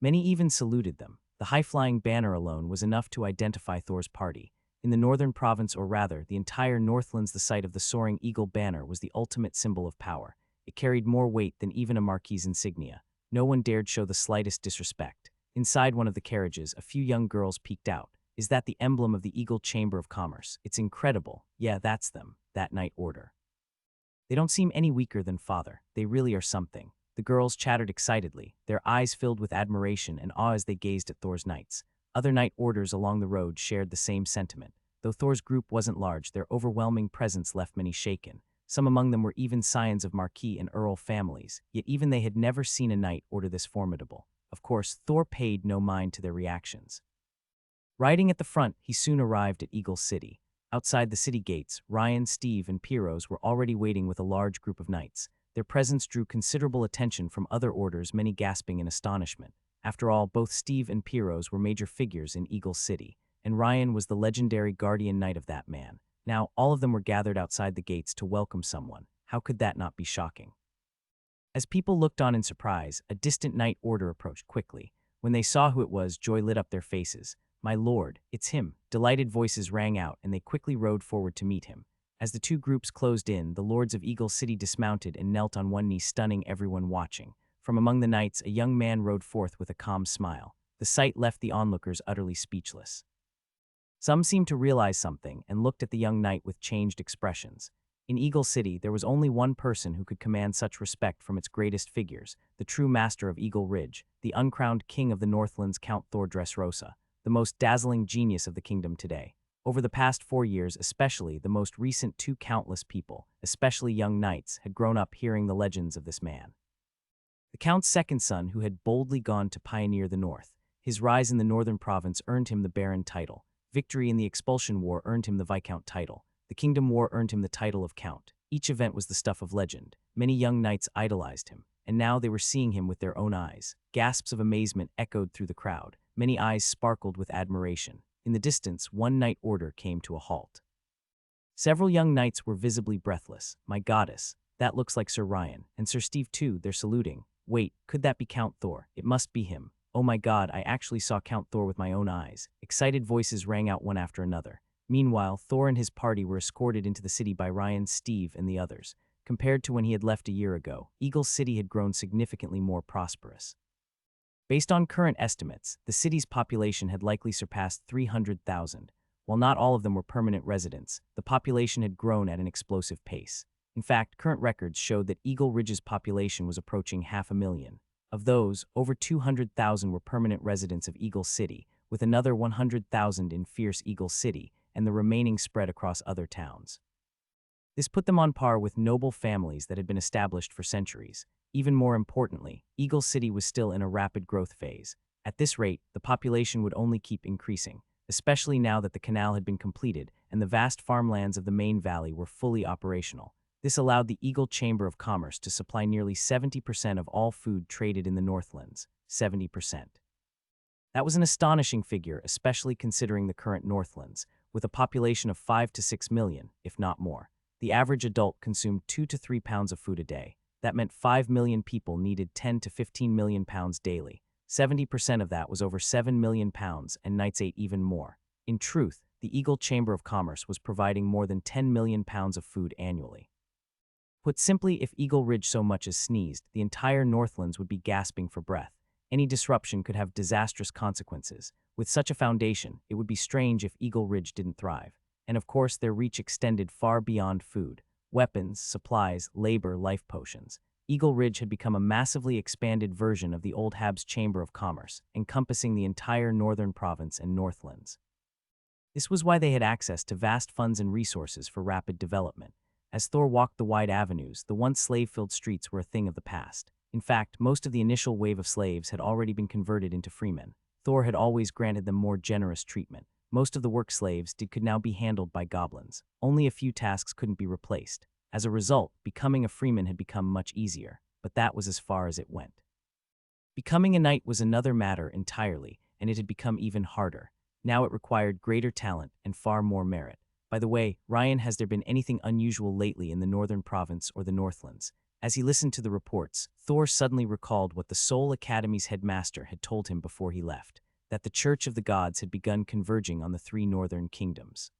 Many even saluted them. The high-flying banner alone was enough to identify Thor's party. In the northern province, or rather, the entire Northlands, the sight of the soaring eagle banner was the ultimate symbol of power. It carried more weight than even a marquis's insignia. No one dared show the slightest disrespect. Inside one of the carriages, a few young girls peeked out. Is that the emblem of the Eagle Chamber of Commerce? It's incredible. Yeah, that's them. That Knight Order. They don't seem any weaker than Father. They really are something. The girls chattered excitedly, their eyes filled with admiration and awe as they gazed at Thor's knights. Other Knight Orders along the road shared the same sentiment. Though Thor's group wasn't large, their overwhelming presence left many shaken. Some among them were even scions of Marquis and Earl families, yet even they had never seen a Knight Order this formidable. Of course, Thor paid no mind to their reactions. Riding at the front, he soon arrived at Eagle City. Outside the city gates, Ryan, Steve, and Piros were already waiting with a large group of knights. Their presence drew considerable attention from other orders, many gasping in astonishment. After all, both Steve and Piros were major figures in Eagle City, and Ryan was the legendary guardian knight of that man. Now, all of them were gathered outside the gates to welcome someone. How could that not be shocking? As people looked on in surprise, a distant Knight Order approached quickly. When they saw who it was, joy lit up their faces. "My lord, it's him." Delighted voices rang out, and they quickly rode forward to meet him. As the two groups closed in, the lords of Eagle City dismounted and knelt on one knee, stunning everyone watching. From among the knights, a young man rode forth with a calm smile. The sight left the onlookers utterly speechless. Some seemed to realize something and looked at the young knight with changed expressions. In Eagle City, there was only one person who could command such respect from its greatest figures, the true master of Eagle Ridge, the uncrowned king of the Northlands, Count Thor Dresosa, the most dazzling genius of the kingdom today. Over the past 4 years, especially the most recent two, countless people, especially young knights, had grown up hearing the legends of this man. The Count's second son, who had boldly gone to pioneer the North. His rise in the northern province earned him the Baron title. Victory in the Expulsion War earned him the Viscount title. The Kingdom War earned him the title of Count. Each event was the stuff of legend. Many young knights idolized him, and now they were seeing him with their own eyes. Gasps of amazement echoed through the crowd. Many eyes sparkled with admiration. In the distance, one Knight Order came to a halt. Several young knights were visibly breathless. "My goddess, that looks like Sir Ryan. And Sir Steve too, they're saluting. Wait, could that be Count Thor? It must be him. Oh my god, I actually saw Count Thor with my own eyes." Excited voices rang out one after another. Meanwhile, Thor and his party were escorted into the city by Ryan, Steve, and the others. Compared to when he had left a year ago, Eagle City had grown significantly more prosperous. Based on current estimates, the city's population had likely surpassed 300,000. While not all of them were permanent residents, the population had grown at an explosive pace. In fact, current records showed that Eagle Ridge's population was approaching 500,000. Of those, over 200,000 were permanent residents of Eagle City, with another 100,000 in Fierce Eagle City, and the remaining spread across other towns. This put them on par with noble families that had been established for centuries. Even more importantly, Eagle City was still in a rapid growth phase. At this rate, the population would only keep increasing, especially now that the canal had been completed and the vast farmlands of the main valley were fully operational. This allowed the Eagle Chamber of Commerce to supply nearly 70% of all food traded in the Northlands. 70%. That was an astonishing figure, especially considering the current Northlands, with a population of 5 to 6 million, if not more. The average adult consumed 2 to 3 pounds of food a day. That meant 5 million people needed 10 to 15 million pounds daily. 70% of that was over 7 million pounds, and knights ate even more. In truth, the Eagle Chamber of Commerce was providing more than 10 million pounds of food annually. Put simply, if Eagle Ridge so much as sneezed, the entire Northlands would be gasping for breath. Any disruption could have disastrous consequences. With such a foundation, it would be strange if Eagle Ridge didn't thrive. And of course, their reach extended far beyond food. Weapons, supplies, labor, life potions. Eagle Ridge had become a massively expanded version of the old Habs Chamber of Commerce, encompassing the entire northern province and Northlands. This was why they had access to vast funds and resources for rapid development. As Thor walked the wide avenues, the once slave-filled streets were a thing of the past. In fact, most of the initial wave of slaves had already been converted into freemen. Thor had always granted them more generous treatment. Most of the work slaves could now be handled by goblins. Only a few tasks couldn't be replaced. As a result, becoming a freeman had become much easier, but that was as far as it went. Becoming a knight was another matter entirely, and it had become even harder. Now it required greater talent and far more merit. By the way, Ryan, has there been anything unusual lately in the northern province or the Northlands? As he listened to the reports, Thor suddenly recalled what the Soul Academy's headmaster had told him before he left, that the Church of the Gods had begun converging on the 3 northern kingdoms.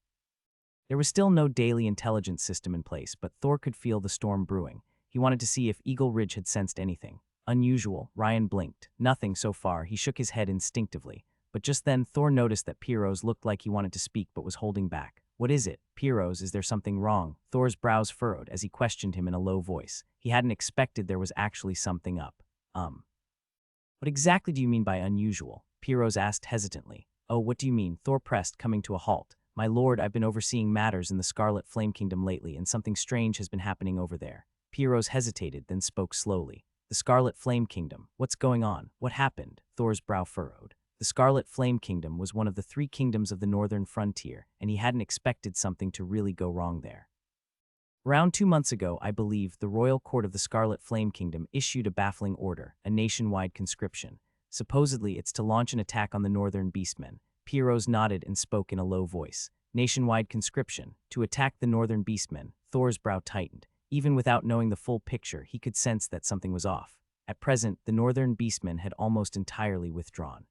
There was still no daily intelligence system in place, but Thor could feel the storm brewing. He wanted to see if Eagle Ridge had sensed anything. Unusual, Ryan blinked. Nothing so far, he shook his head instinctively. But just then, Thor noticed that Piro's looked like he wanted to speak but was holding back. What is it? Piro's, is there something wrong? Thor's brows furrowed as he questioned him in a low voice. He hadn't expected there was actually something up. What exactly do you mean by unusual? Piro's asked hesitantly. Oh, what do you mean? Thor pressed, coming to a halt. My lord, I've been overseeing matters in the Scarlet Flame Kingdom lately, and something strange has been happening over there. Piro's hesitated, then spoke slowly. The Scarlet Flame Kingdom. What's going on? What happened? Thor's brow furrowed. The Scarlet Flame Kingdom was one of the 3 kingdoms of the northern frontier, and he hadn't expected something to really go wrong there. Around 2 months ago, I believe, the royal court of the Scarlet Flame Kingdom issued a baffling order, a nationwide conscription. Supposedly, it's to launch an attack on the northern beastmen. Piro's nodded and spoke in a low voice. Nationwide conscription, to attack the northern beastmen. Thor's brow tightened. Even without knowing the full picture, he could sense that something was off. At present, the northern beastmen had almost entirely withdrawn.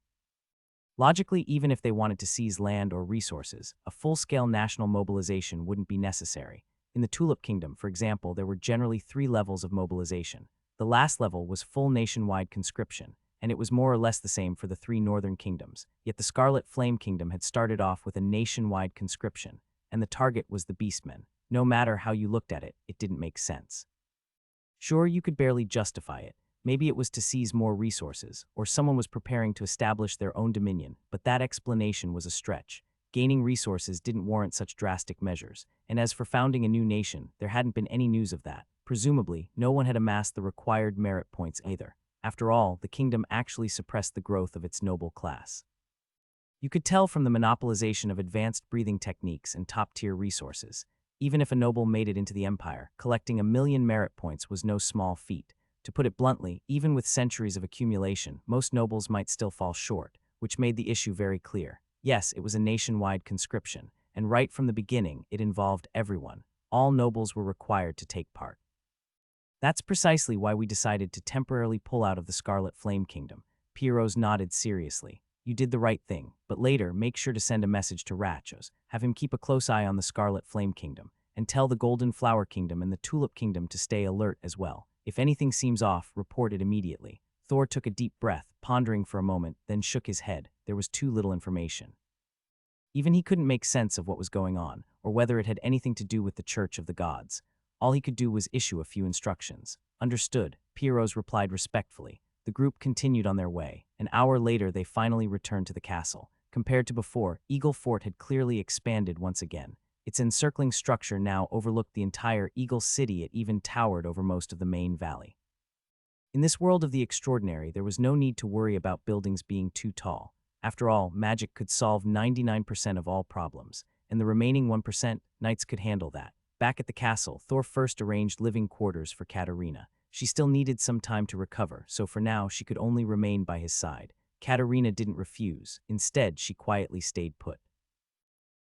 Logically, even if they wanted to seize land or resources, a full-scale national mobilization wouldn't be necessary. In the Tulip Kingdom, for example, there were generally 3 levels of mobilization. The last level was full nationwide conscription, and it was more or less the same for the 3 northern kingdoms. Yet the Scarlet Flame Kingdom had started off with a nationwide conscription, and the target was the beastmen. No matter how you looked at it, it didn't make sense. Sure, you could barely justify it. Maybe it was to seize more resources, or someone was preparing to establish their own dominion, but that explanation was a stretch. Gaining resources didn't warrant such drastic measures, and as for founding a new nation, there hadn't been any news of that. Presumably, no one had amassed the required merit points either. After all, the kingdom actually suppressed the growth of its noble class. You could tell from the monopolization of advanced breathing techniques and top-tier resources. Even if a noble made it into the empire, collecting 1,000,000 merit points was no small feat. To put it bluntly, even with centuries of accumulation, most nobles might still fall short, which made the issue very clear. Yes, it was a nationwide conscription, and right from the beginning, it involved everyone. All nobles were required to take part. That's precisely why we decided to temporarily pull out of the Scarlet Flame Kingdom. Piro's nodded seriously. You did the right thing, but later, make sure to send a message to Rachos, have him keep a close eye on the Scarlet Flame Kingdom, and tell the Golden Flower Kingdom and the Tulip Kingdom to stay alert as well. If anything seems off, report it immediately. Thor took a deep breath, pondering for a moment, then shook his head. There was too little information. Even he couldn't make sense of what was going on, or whether it had anything to do with the Church of the Gods. All he could do was issue a few instructions. Understood, Piro's replied respectfully. The group continued on their way. An hour later, they finally returned to the castle. Compared to before, Eagle Fort had clearly expanded once again. Its encircling structure now overlooked the entire Eagle City. It even towered over most of the main valley. In this world of the extraordinary, there was no need to worry about buildings being too tall. After all, magic could solve 99% of all problems, and the remaining 1%, knights could handle that. Back at the castle, Thor first arranged living quarters for Katarina. She still needed some time to recover, so for now she could only remain by his side. Katarina didn't refuse. Instead, she quietly stayed put.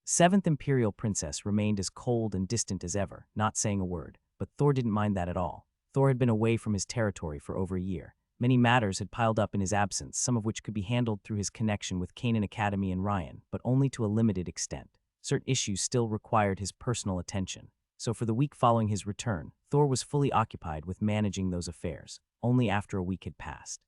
7th Imperial Princess remained as cold and distant as ever, not saying a word, but Thor didn't mind that at all. Thor had been away from his territory for over a year. Many matters had piled up in his absence, some of which could be handled through his connection with Canaan Academy and Ryan, but only to a limited extent. Certain issues still required his personal attention. So for the week following his return, Thor was fully occupied with managing those affairs. Only after a week had passed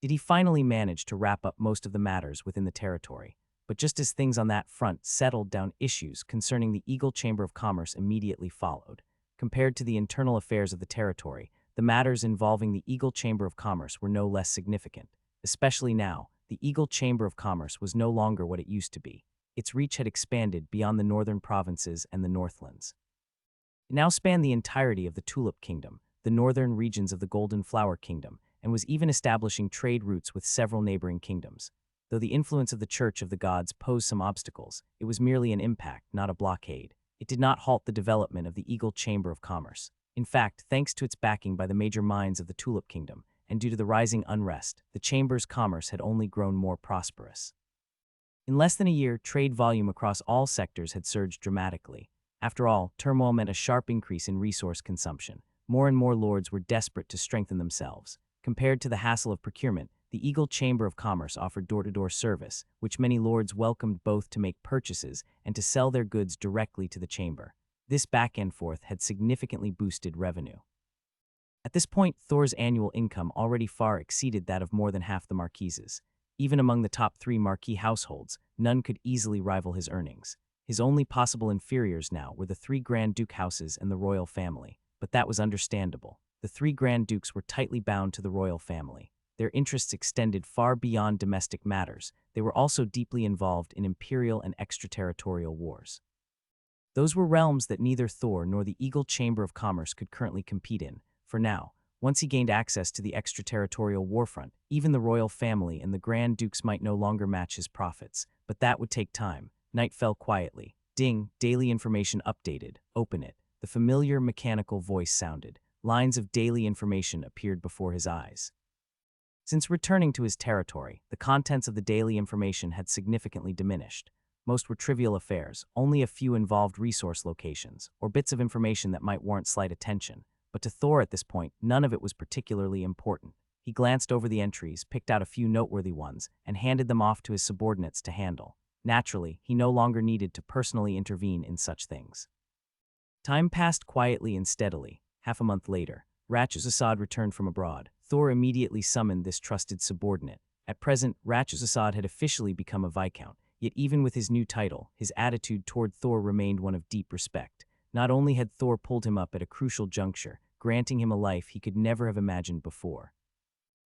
did he finally manage to wrap up most of the matters within the territory. But just as things on that front settled down, issues concerning the Eagle Chamber of Commerce immediately followed. Compared to the internal affairs of the territory, the matters involving the Eagle Chamber of Commerce were no less significant. Especially now, the Eagle Chamber of Commerce was no longer what it used to be. Its reach had expanded beyond the northern provinces and the Northlands. It now spanned the entirety of the Tulip Kingdom, the northern regions of the Golden Flower Kingdom, and was even establishing trade routes with several neighboring kingdoms. Though the influence of the Church of the Gods posed some obstacles, it was merely an impact, not a blockade. It did not halt the development of the Eagle Chamber of Commerce. In fact, thanks to its backing by the major minds of the Tulip Kingdom, and due to the rising unrest, the Chamber's commerce had only grown more prosperous. In less than a year, trade volume across all sectors had surged dramatically. After all, turmoil meant a sharp increase in resource consumption. More and more lords were desperate to strengthen themselves. Compared to the hassle of procurement, the Eagle Chamber of Commerce offered door-to-door service, which many lords welcomed both to make purchases and to sell their goods directly to the chamber. This back and forth had significantly boosted revenue. At this point, Thor's annual income already far exceeded that of more than half the marquises. Even among the top 3 marquis households, none could easily rival his earnings. His only possible inferiors now were the 3 Grand Duke houses and the royal family, but that was understandable. The 3 Grand Dukes were tightly bound to the royal family. Their interests extended far beyond domestic matters. They were also deeply involved in imperial and extraterritorial wars. Those were realms that neither Thor nor the Eagle Chamber of Commerce could currently compete in. For now, once he gained access to the extraterritorial warfront, even the royal family and the Grand Dukes might no longer match his profits. But that would take time. Night fell quietly. Ding, daily information updated. Open it. The familiar mechanical voice sounded. Lines of daily information appeared before his eyes. Since returning to his territory, the contents of the daily information had significantly diminished. Most were trivial affairs, only a few involved resource locations, or bits of information that might warrant slight attention. But to Thor at this point, none of it was particularly important. He glanced over the entries, picked out a few noteworthy ones, and handed them off to his subordinates to handle. Naturally, he no longer needed to personally intervene in such things. Time passed quietly and steadily. Half a month later, Ratchazasad returned from abroad. Thor immediately summoned this trusted subordinate. At present, Ratchazasad had officially become a viscount, yet even with his new title, his attitude toward Thor remained one of deep respect. Not only had Thor pulled him up at a crucial juncture, granting him a life he could never have imagined before,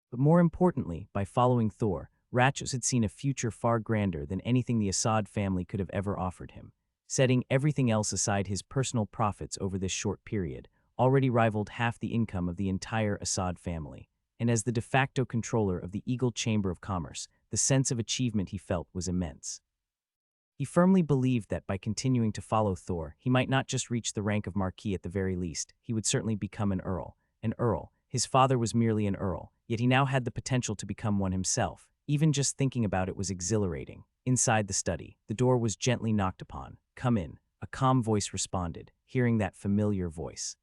but more importantly, by following Thor, Ratchas had seen a future far grander than anything the Assad family could have ever offered him. Setting everything else aside, his personal profits over this short period already rivaled half the income of the entire Assad family. And as the de facto controller of the Eagle Chamber of Commerce, the sense of achievement he felt was immense. He firmly believed that by continuing to follow Thor, he might not just reach the rank of Marquis at the very least, he would certainly become an Earl. An Earl. His father was merely an Earl, yet he now had the potential to become one himself. Even just thinking about it was exhilarating. Inside the study, the door was gently knocked upon. "Come in," a calm voice responded, hearing that familiar voice.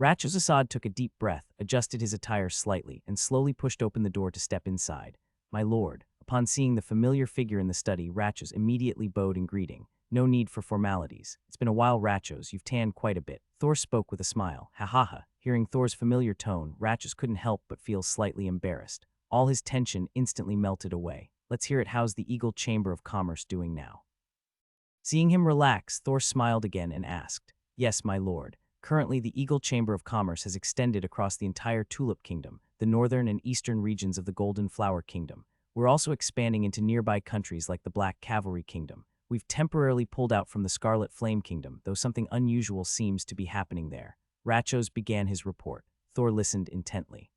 Ratchazasad took a deep breath, adjusted his attire slightly, and slowly pushed open the door to step inside. "My lord." Upon seeing the familiar figure in the study, Ratchos immediately bowed in greeting. "No need for formalities. It's been a while, Ratchos. You've tanned quite a bit." Thor spoke with a smile. "Ha ha ha." Hearing Thor's familiar tone, Ratchos couldn't help but feel slightly embarrassed. All his tension instantly melted away. "Let's hear it. How's the Eagle Chamber of Commerce doing now?" Seeing him relax, Thor smiled again and asked, "Yes, my lord. Currently, the Eagle Chamber of Commerce has extended across the entire Tulip Kingdom, the northern and eastern regions of the Golden Flower Kingdom. We're also expanding into nearby countries like the Black Cavalry Kingdom. We've temporarily pulled out from the Scarlet Flame Kingdom, though something unusual seems to be happening there." Ratchos began his report. Thor listened intently.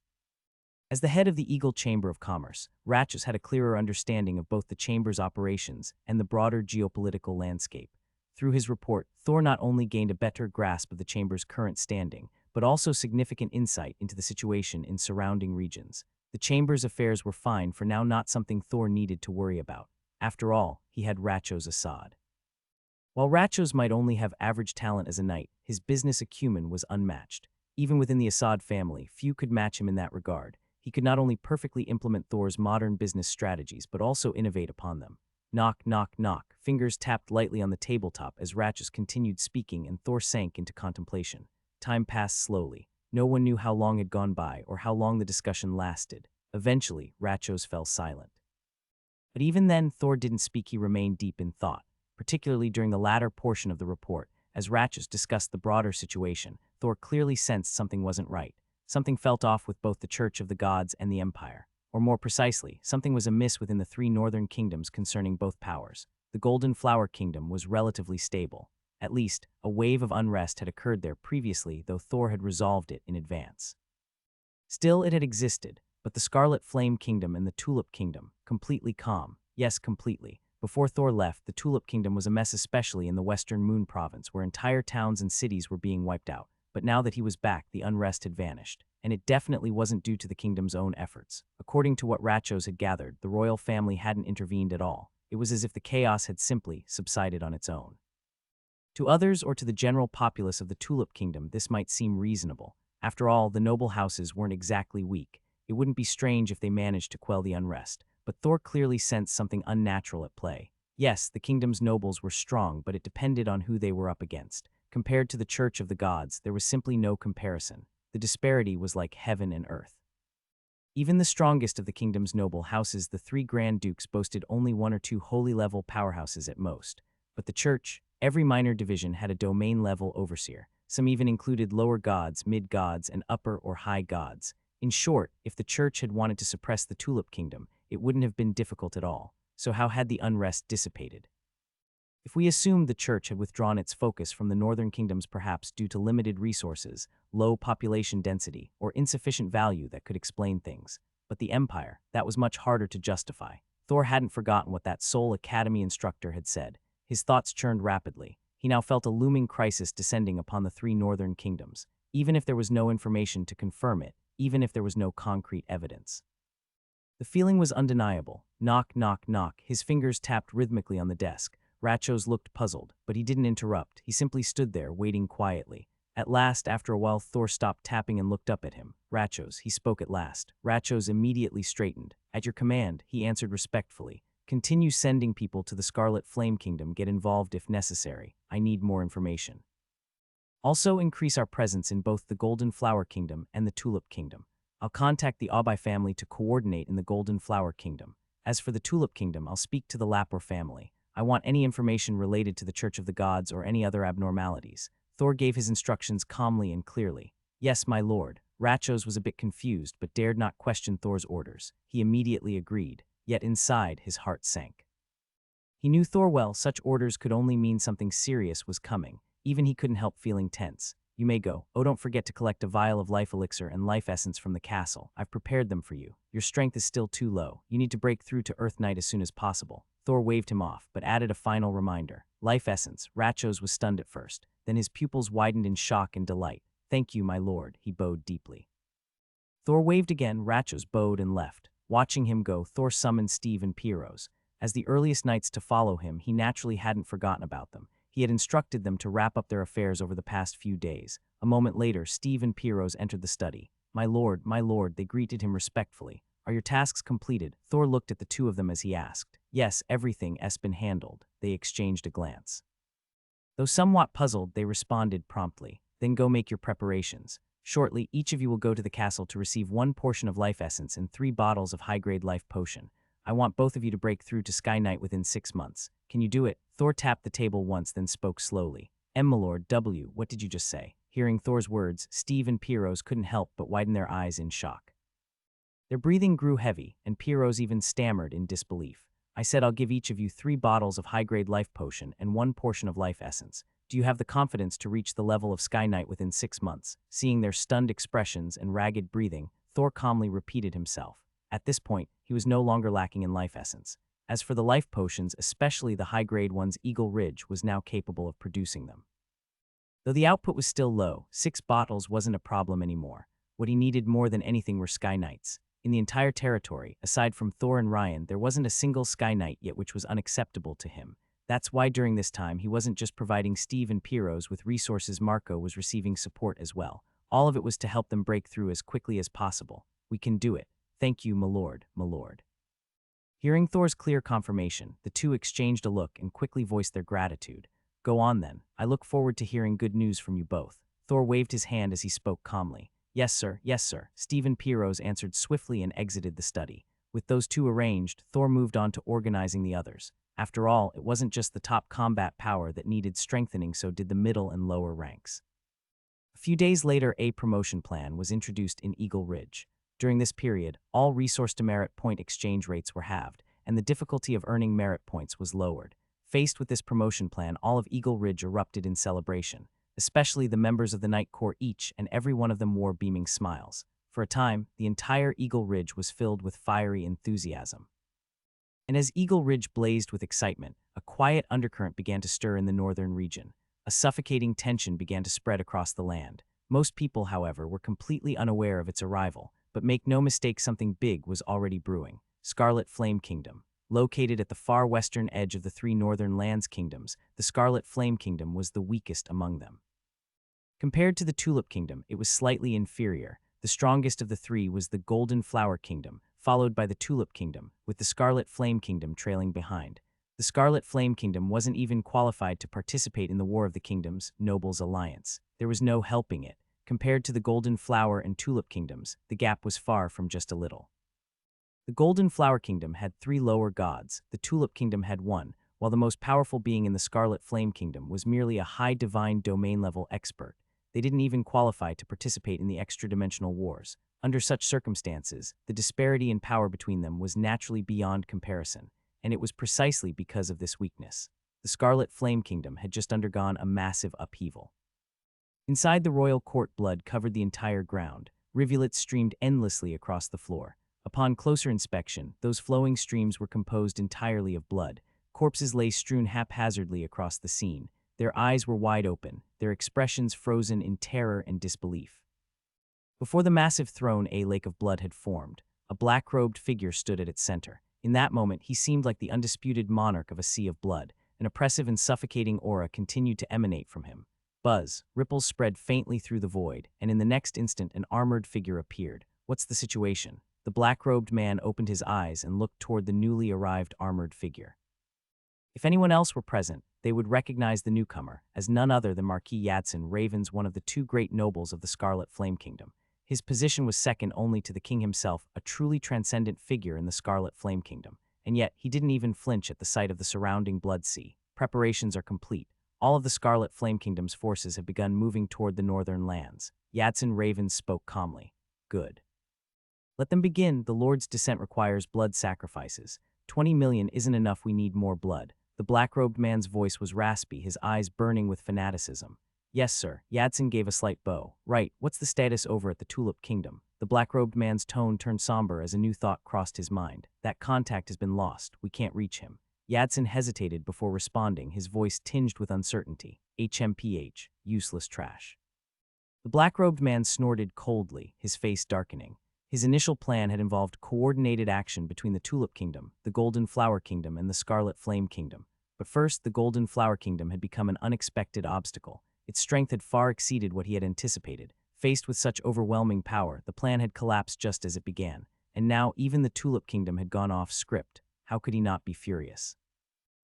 As the head of the Eagle Chamber of Commerce, Ratchos had a clearer understanding of both the chamber's operations and the broader geopolitical landscape. Through his report, Thor not only gained a better grasp of the chamber's current standing, but also significant insight into the situation in surrounding regions. The chamber's affairs were fine for now, not something Thor needed to worry about. After all, he had Ratchos Assad. While Ratchos might only have average talent as a knight, his business acumen was unmatched. Even within the Assad family, few could match him in that regard. He could not only perfectly implement Thor's modern business strategies, but also innovate upon them. Knock, knock, knock. Fingers tapped lightly on the tabletop as Ratchos continued speaking, and Thor sank into contemplation. Time passed slowly. No one knew how long had gone by or how long the discussion lasted. Eventually, Ratchos fell silent. But even then, Thor didn't speak. He remained deep in thought, particularly during the latter portion of the report. As Ratchos discussed the broader situation, Thor clearly sensed something wasn't right. Something felt off with both the Church of the Gods and the Empire. Or more precisely, something was amiss within the 3 northern kingdoms concerning both powers. The Golden Flower Kingdom was relatively stable. At least, a wave of unrest had occurred there previously, though Thor had resolved it in advance. Still, it had existed, but the Scarlet Flame Kingdom and the Tulip Kingdom, completely calm. Yes, completely. Before Thor left, the Tulip Kingdom was a mess, especially in the Western Moon Province, where entire towns and cities were being wiped out. But now that he was back, the unrest had vanished, and it definitely wasn't due to the kingdom's own efforts. According to what Ratchos had gathered, the royal family hadn't intervened at all. It was as if the chaos had simply subsided on its own. To others or to the general populace of the Tulip Kingdom, this might seem reasonable. After all, the noble houses weren't exactly weak. It wouldn't be strange if they managed to quell the unrest. But Thor clearly sensed something unnatural at play. Yes, the kingdom's nobles were strong, but it depended on who they were up against. Compared to the Church of the Gods, there was simply no comparison. The disparity was like heaven and earth. Even the strongest of the kingdom's noble houses, the three Grand Dukes, boasted only one or two holy-level powerhouses at most. But the church, every minor division had a domain-level overseer. Some even included lower gods, mid-gods, and upper or high gods. In short, if the church had wanted to suppress the Tulip Kingdom, it wouldn't have been difficult at all. So how had the unrest dissipated? If we assumed the church had withdrawn its focus from the northern kingdoms, perhaps due to limited resources, low population density, or insufficient value, that could explain things. But the empire, that was much harder to justify. Thor hadn't forgotten what that Soul Academy instructor had said. His thoughts churned rapidly. He now felt a looming crisis descending upon the three northern kingdoms, even if there was no information to confirm it, even if there was no concrete evidence. The feeling was undeniable. Knock, knock, knock. His fingers tapped rhythmically on the desk. Rachos looked puzzled, but he didn't interrupt. He simply stood there, waiting quietly. At last, after a while, Thor stopped tapping and looked up at him. Rachos, he spoke at last. Rachos immediately straightened. At your command, he answered respectfully. Continue sending people to the Scarlet Flame Kingdom. Get involved if necessary. I need more information. Also increase our presence in both the Golden Flower Kingdom and the Tulip Kingdom. I'll contact the Abai family to coordinate in the Golden Flower Kingdom. As for the Tulip Kingdom, I'll speak to the Lapor family. I want any information related to the Church of the Gods or any other abnormalities. Thor gave his instructions calmly and clearly. Yes, my lord. Rachos was a bit confused, but dared not question Thor's orders. He immediately agreed, yet inside his heart sank. He knew Thor well. Such orders could only mean something serious was coming. Even he couldn't help feeling tense. You may go. Oh, don't forget to collect a vial of life elixir and life essence from the castle. I've prepared them for you. Your strength is still too low. You need to break through to Earth Knight as soon as possible. Thor waved him off, but added a final reminder. Life essence. Rachos was stunned at first. Then his pupils widened in shock and delight. Thank you, my lord. He bowed deeply. Thor waved again. Rachos bowed and left. Watching him go, Thor summoned Steve and Piros. As the earliest knights to follow him, he naturally hadn't forgotten about them. He had instructed them to wrap up their affairs over the past few days. A moment later, Steve and Piros entered the study. My lord, they greeted him respectfully. Are your tasks completed? Thor looked at the two of them as he asked. Yes, everything has been handled. They exchanged a glance. Though somewhat puzzled, they responded promptly. Then go make your preparations. Shortly, each of you will go to the castle to receive 1 portion of life essence and 3 bottles of high-grade life potion. I want both of you to break through to Sky Knight within 6 months. Can you do it? Thor tapped the table once, then spoke slowly. My lord, what did you just say? Hearing Thor's words, Steve and Piros couldn't help but widen their eyes in shock. Their breathing grew heavy, and Piros even stammered in disbelief. I said I'll give each of you 3 bottles of high-grade life potion and 1 portion of life essence. Do you have the confidence to reach the level of Sky Knight within 6 months? Seeing their stunned expressions and ragged breathing, Thor calmly repeated himself. At this point, he was no longer lacking in life essence. As for the life potions, especially the high-grade ones, Eagle Ridge was now capable of producing them. Though the output was still low, 6 bottles wasn't a problem anymore. What he needed more than anything were Sky Knights. In the entire territory, aside from Thor and Ryan, there wasn't a single Sky Knight yet, which was unacceptable to him. That's why during this time, he wasn't just providing Steve and Piros with resources. Marco was receiving support as well. All of it was to help them break through as quickly as possible. We can do it. Thank you, my lord, my lord. Hearing Thor's clear confirmation, the two exchanged a look and quickly voiced their gratitude. Go on then. I look forward to hearing good news from you both. Thor waved his hand as he spoke calmly. Yes, sir. Yes, sir. Steve and Piros answered swiftly and exited the study. With those two arranged, Thor moved on to organizing the others. After all, it wasn't just the top combat power that needed strengthening, so did the middle and lower ranks. A few days later, a promotion plan was introduced in Eagle Ridge. During this period, all resource-to-merit point exchange rates were halved, and the difficulty of earning merit points was lowered. Faced with this promotion plan, all of Eagle Ridge erupted in celebration, especially the members of the Night Corps. Each and every one of them wore beaming smiles. For a time, the entire Eagle Ridge was filled with fiery enthusiasm. And as Eagle Ridge blazed with excitement, a quiet undercurrent began to stir in the northern region. A suffocating tension began to spread across the land. Most people, however, were completely unaware of its arrival, but make no mistake, something big was already brewing. Scarlet Flame Kingdom. Located at the far western edge of the 3 northern lands kingdoms, the Scarlet Flame Kingdom was the weakest among them. Compared to the Tulip Kingdom, it was slightly inferior. The strongest of the 3 was the Golden Flower Kingdom, followed by the Tulip Kingdom, with the Scarlet Flame Kingdom trailing behind. The Scarlet Flame Kingdom wasn't even qualified to participate in the War of the Kingdoms, Nobles Alliance. There was no helping it. Compared to the Golden Flower and Tulip Kingdoms, the gap was far from just a little. The Golden Flower Kingdom had 3 lower gods, the Tulip Kingdom had 1, while the most powerful being in the Scarlet Flame Kingdom was merely a high divine domain-level expert. They didn't even qualify to participate in the extra-dimensional wars. Under such circumstances, the disparity in power between them was naturally beyond comparison, and it was precisely because of this weakness. The Scarlet Flame Kingdom had just undergone a massive upheaval. Inside the royal court, blood covered the entire ground. Rivulets streamed endlessly across the floor. Upon closer inspection, those flowing streams were composed entirely of blood. Corpses lay strewn haphazardly across the scene. Their eyes were wide open, their expressions frozen in terror and disbelief. Before the massive throne, a lake of blood had formed. A black-robed figure stood at its center. In that moment, he seemed like the undisputed monarch of a sea of blood. An oppressive and suffocating aura continued to emanate from him. Buzz, ripples spread faintly through the void, and in the next instant an armored figure appeared. What's the situation? The black-robed man opened his eyes and looked toward the newly arrived armored figure. If anyone else were present, they would recognize the newcomer as none other than Marquis Yadsen Ravens, one of the 2 great nobles of the Scarlet Flame Kingdom. His position was second only to the king himself, a truly transcendent figure in the Scarlet Flame Kingdom. And yet, he didn't even flinch at the sight of the surrounding blood sea. Preparations are complete. All of the Scarlet Flame Kingdom's forces have begun moving toward the northern lands. Yadsen Ravens spoke calmly. Good. Let them begin. The Lord's descent requires blood sacrifices. 20 million isn't enough, we need more blood. The black-robed man's voice was raspy, his eyes burning with fanaticism. Yes, sir. Yadsen gave a slight bow. Right, what's the status over at the Tulip Kingdom? The black-robed man's tone turned somber as a new thought crossed his mind. That contact has been lost. We can't reach him. Yadsen hesitated before responding, his voice tinged with uncertainty. HMPH, useless trash. The black-robed man snorted coldly, his face darkening. His initial plan had involved coordinated action between the Tulip Kingdom, the Golden Flower Kingdom, and the Scarlet Flame Kingdom. But first, the Golden Flower Kingdom had become an unexpected obstacle. Its strength had far exceeded what he had anticipated. Faced with such overwhelming power, the plan had collapsed just as it began. And now even the Tulip Kingdom had gone off script. How could he not be furious?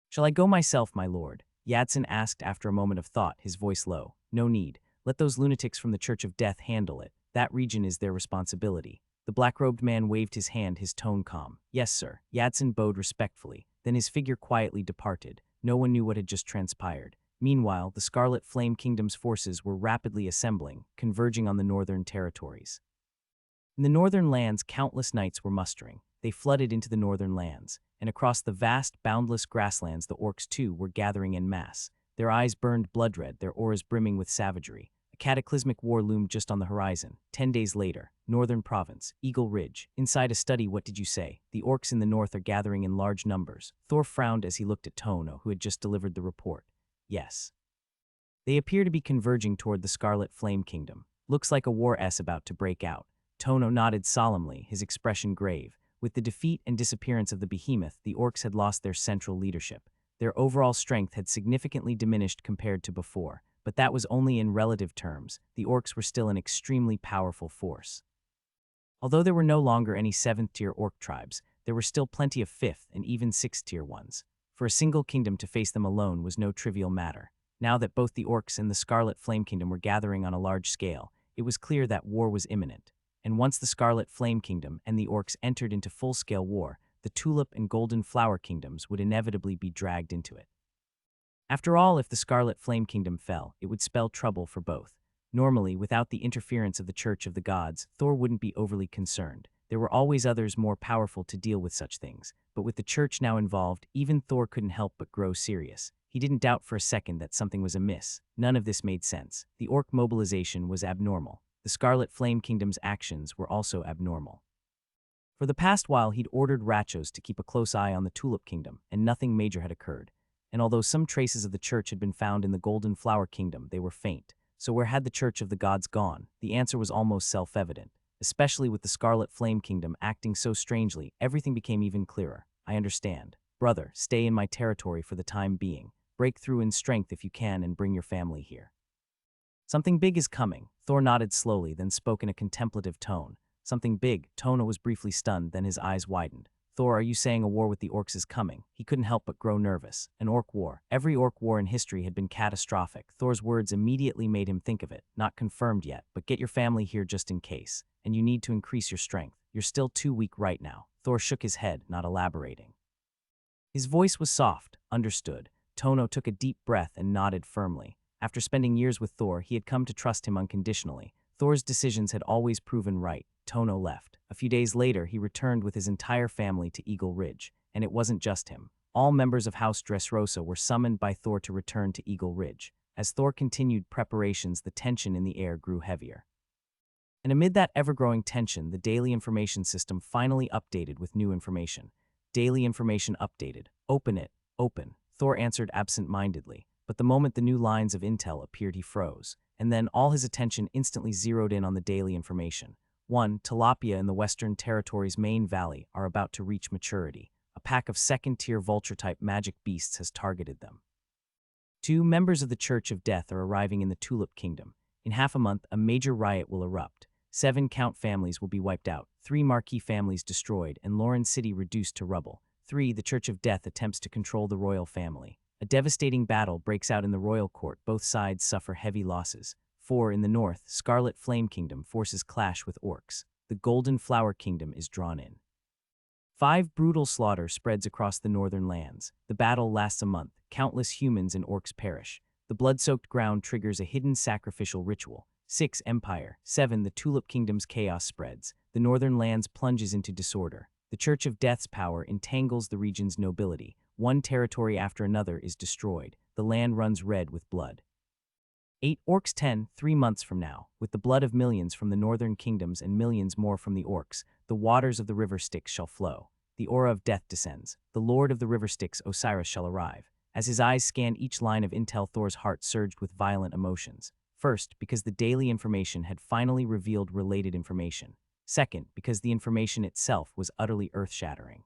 Shall I go myself, my lord? Yadsen asked after a moment of thought, his voice low. No need. Let those lunatics from the Church of Death handle it. That region is their responsibility. The black-robed man waved his hand, his tone calm. Yes, sir. Yadsen bowed respectfully. Then his figure quietly departed. No one knew what had just transpired. Meanwhile, the Scarlet Flame Kingdom's forces were rapidly assembling, converging on the northern territories. In the northern lands, countless knights were mustering. They flooded into the northern lands, and across the vast, boundless grasslands the orcs too were gathering en masse. Their eyes burned blood-red, their auras brimming with savagery. A cataclysmic war loomed just on the horizon. 10 days later, Northern Province, Eagle Ridge. Inside a study, what did you say? The orcs in the north are gathering in large numbers. Thor frowned as he looked at Tono, who had just delivered the report. Yes. They appear to be converging toward the Scarlet Flame Kingdom. Looks like a war-'s about to break out. Tono nodded solemnly, his expression grave. With the defeat and disappearance of the behemoth, the orcs had lost their central leadership. Their overall strength had significantly diminished compared to before, but that was only in relative terms. The orcs were still an extremely powerful force. Although there were no longer any 7th-tier orc tribes, there were still plenty of 5th and even 6th-tier ones. For a single kingdom to face them alone was no trivial matter. Now that both the orcs and the Scarlet Flame Kingdom were gathering on a large scale, it was clear that war was imminent. And once the Scarlet Flame Kingdom and the orcs entered into full-scale war, the Tulip and Golden Flower Kingdoms would inevitably be dragged into it. After all, if the Scarlet Flame Kingdom fell, it would spell trouble for both. Normally, without the interference of the Church of the Gods, Thor wouldn't be overly concerned. There were always others more powerful to deal with such things. But with the Church now involved, even Thor couldn't help but grow serious. He didn't doubt for a second that something was amiss. None of this made sense. The orc mobilization was abnormal. The Scarlet Flame Kingdom's actions were also abnormal. For the past while, he'd ordered Rachos to keep a close eye on the Tulip Kingdom, and nothing major had occurred. And although some traces of the Church had been found in the Golden Flower Kingdom, they were faint. So where had the Church of the Gods gone? The answer was almost self-evident. Especially with the Scarlet Flame Kingdom acting so strangely, everything became even clearer. I understand. Brother, stay in my territory for the time being. Break through in strength if you can and bring your family here. Something big is coming. Thor nodded slowly, then spoke in a contemplative tone. Something big. Tono was briefly stunned, then his eyes widened. Thor, are you saying a war with the orcs is coming? He couldn't help but grow nervous. An orc war. Every orc war in history had been catastrophic. Thor's words immediately made him think of it. Not confirmed yet, but get your family here just in case. And you need to increase your strength. You're still too weak right now. Thor shook his head, not elaborating. His voice was soft, understood. Tono took a deep breath and nodded firmly. After spending years with Thor, he had come to trust him unconditionally. Thor's decisions had always proven right. Tono left. A few days later, he returned with his entire family to Eagle Ridge. And it wasn't just him. All members of House Dresosa were summoned by Thor to return to Eagle Ridge. As Thor continued preparations, the tension in the air grew heavier. And amid that ever-growing tension, the daily information system finally updated with new information. Daily information updated. Open it. Open. Thor answered absent-mindedly. But the moment the new lines of intel appeared, he froze. And then all his attention instantly zeroed in on the daily information. 1. Tilapia in the Western Territory's main valley are about to reach maturity. A pack of second-tier vulture-type magic beasts has targeted them. 2. Members of the Church of Death are arriving in the Tulip Kingdom. In half a month, a major riot will erupt. 7 Count families will be wiped out, 3 Marquis families destroyed, and Lauren City reduced to rubble. 3. The Church of Death attempts to control the royal family. A devastating battle breaks out in the royal court. Both sides suffer heavy losses. 4. In the north, Scarlet Flame Kingdom forces clash with orcs. The Golden Flower Kingdom is drawn in. 5. Brutal slaughter spreads across the northern lands. The battle lasts a month. Countless humans and orcs perish. The blood-soaked ground triggers a hidden sacrificial ritual. 6. Empire. 7. The Tulip Kingdom's chaos spreads. The northern lands plunges into disorder. The Church of Death's power entangles the region's nobility. One territory after another is destroyed. The land runs red with blood. 8. Orcs 10. 3 months from now, with the blood of millions from the northern kingdoms and millions more from the orcs, the waters of the river Styx shall flow. The aura of death descends. The lord of the river Styx, Osiris, shall arrive. As his eyes scanned each line of intel, Thor's heart surged with violent emotions. First, because the daily information had finally revealed related information. Second, because the information itself was utterly earth-shattering.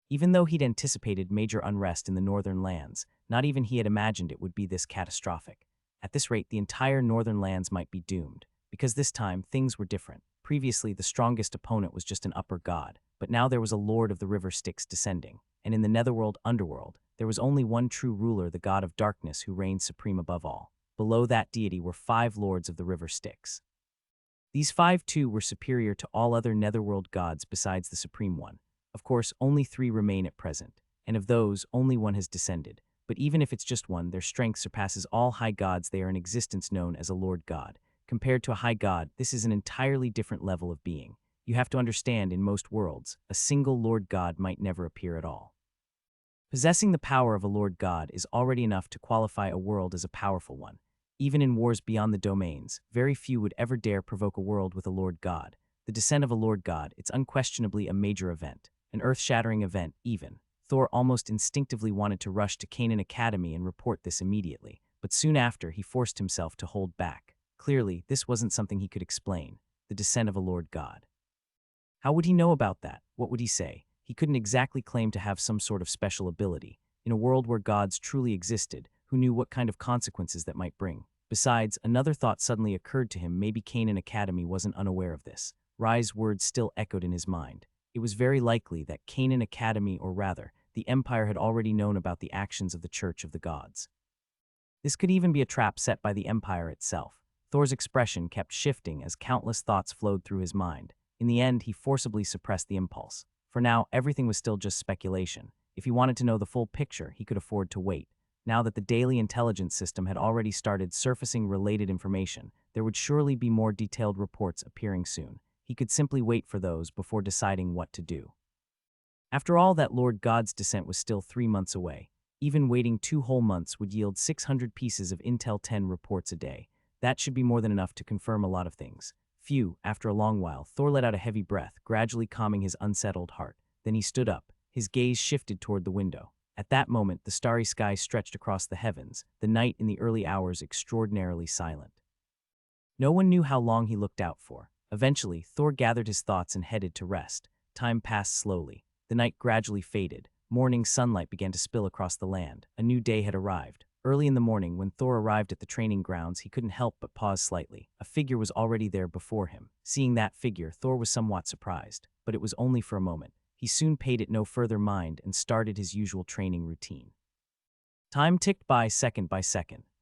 Even though he'd anticipated major unrest in the northern lands, not even he had imagined it would be this catastrophic. At this rate, the entire northern lands might be doomed. Because this time, things were different. Previously, the strongest opponent was just an upper god, but now there was a lord of the river Styx descending. And in the netherworld underworld, there was only one true ruler, the god of darkness, who reigned supreme above all. Below that deity were 5 lords of the river Styx. These 5 too were superior to all other netherworld gods besides the supreme one. Of course, only 3 remain at present, and of those, only one has descended. But even if it's just one, their strength surpasses all high gods they are in existence, known as a lord god. Compared to a high god, this is an entirely different level of being. You have to understand, in most worlds, a single lord god might never appear at all. Possessing the power of a lord god is already enough to qualify a world as a powerful one. Even in wars beyond the domains, very few would ever dare provoke a world with a lord god. The descent of a lord god, it's unquestionably a major event. An earth-shattering event, even. Thor almost instinctively wanted to rush to Canaan Academy and report this immediately, but soon after he forced himself to hold back. Clearly, this wasn't something he could explain, the descent of a lord god. How would he know about that? What would he say? He couldn't exactly claim to have some sort of special ability. In a world where gods truly existed, who knew what kind of consequences that might bring? Besides, another thought suddenly occurred to him. Maybe Canaan Academy wasn't unaware of this. Rai's words still echoed in his mind. It was very likely that Canaan Academy, or rather, the Empire, had already known about the actions of the Church of the Gods. This could even be a trap set by the Empire itself. Thor's expression kept shifting as countless thoughts flowed through his mind. In the end, he forcibly suppressed the impulse. For now, everything was still just speculation. If he wanted to know the full picture, he could afford to wait. Now that the daily intelligence system had already started surfacing related information, there would surely be more detailed reports appearing soon. He could simply wait for those before deciding what to do. After all, that Lord God's descent was still 3 months away. Even waiting 2 whole months would yield 600 pieces of Intel 10 reports a day. That should be more than enough to confirm a lot of things. Phew, after a long while, Thor let out a heavy breath, gradually calming his unsettled heart. Then he stood up. His gaze shifted toward the window. At that moment, the starry sky stretched across the heavens, the night in the early hours extraordinarily silent. No one knew how long he looked out for. Eventually, Thor gathered his thoughts and headed to rest. Time passed slowly. The night gradually faded. Morning sunlight began to spill across the land. A new day had arrived. Early in the morning, when Thor arrived at the training grounds, he couldn't help but pause slightly. A figure was already there before him. Seeing that figure, Thor was somewhat surprised, but it was only for a moment. he soon paid it no further mind and started his usual training routine. Time ticked by second.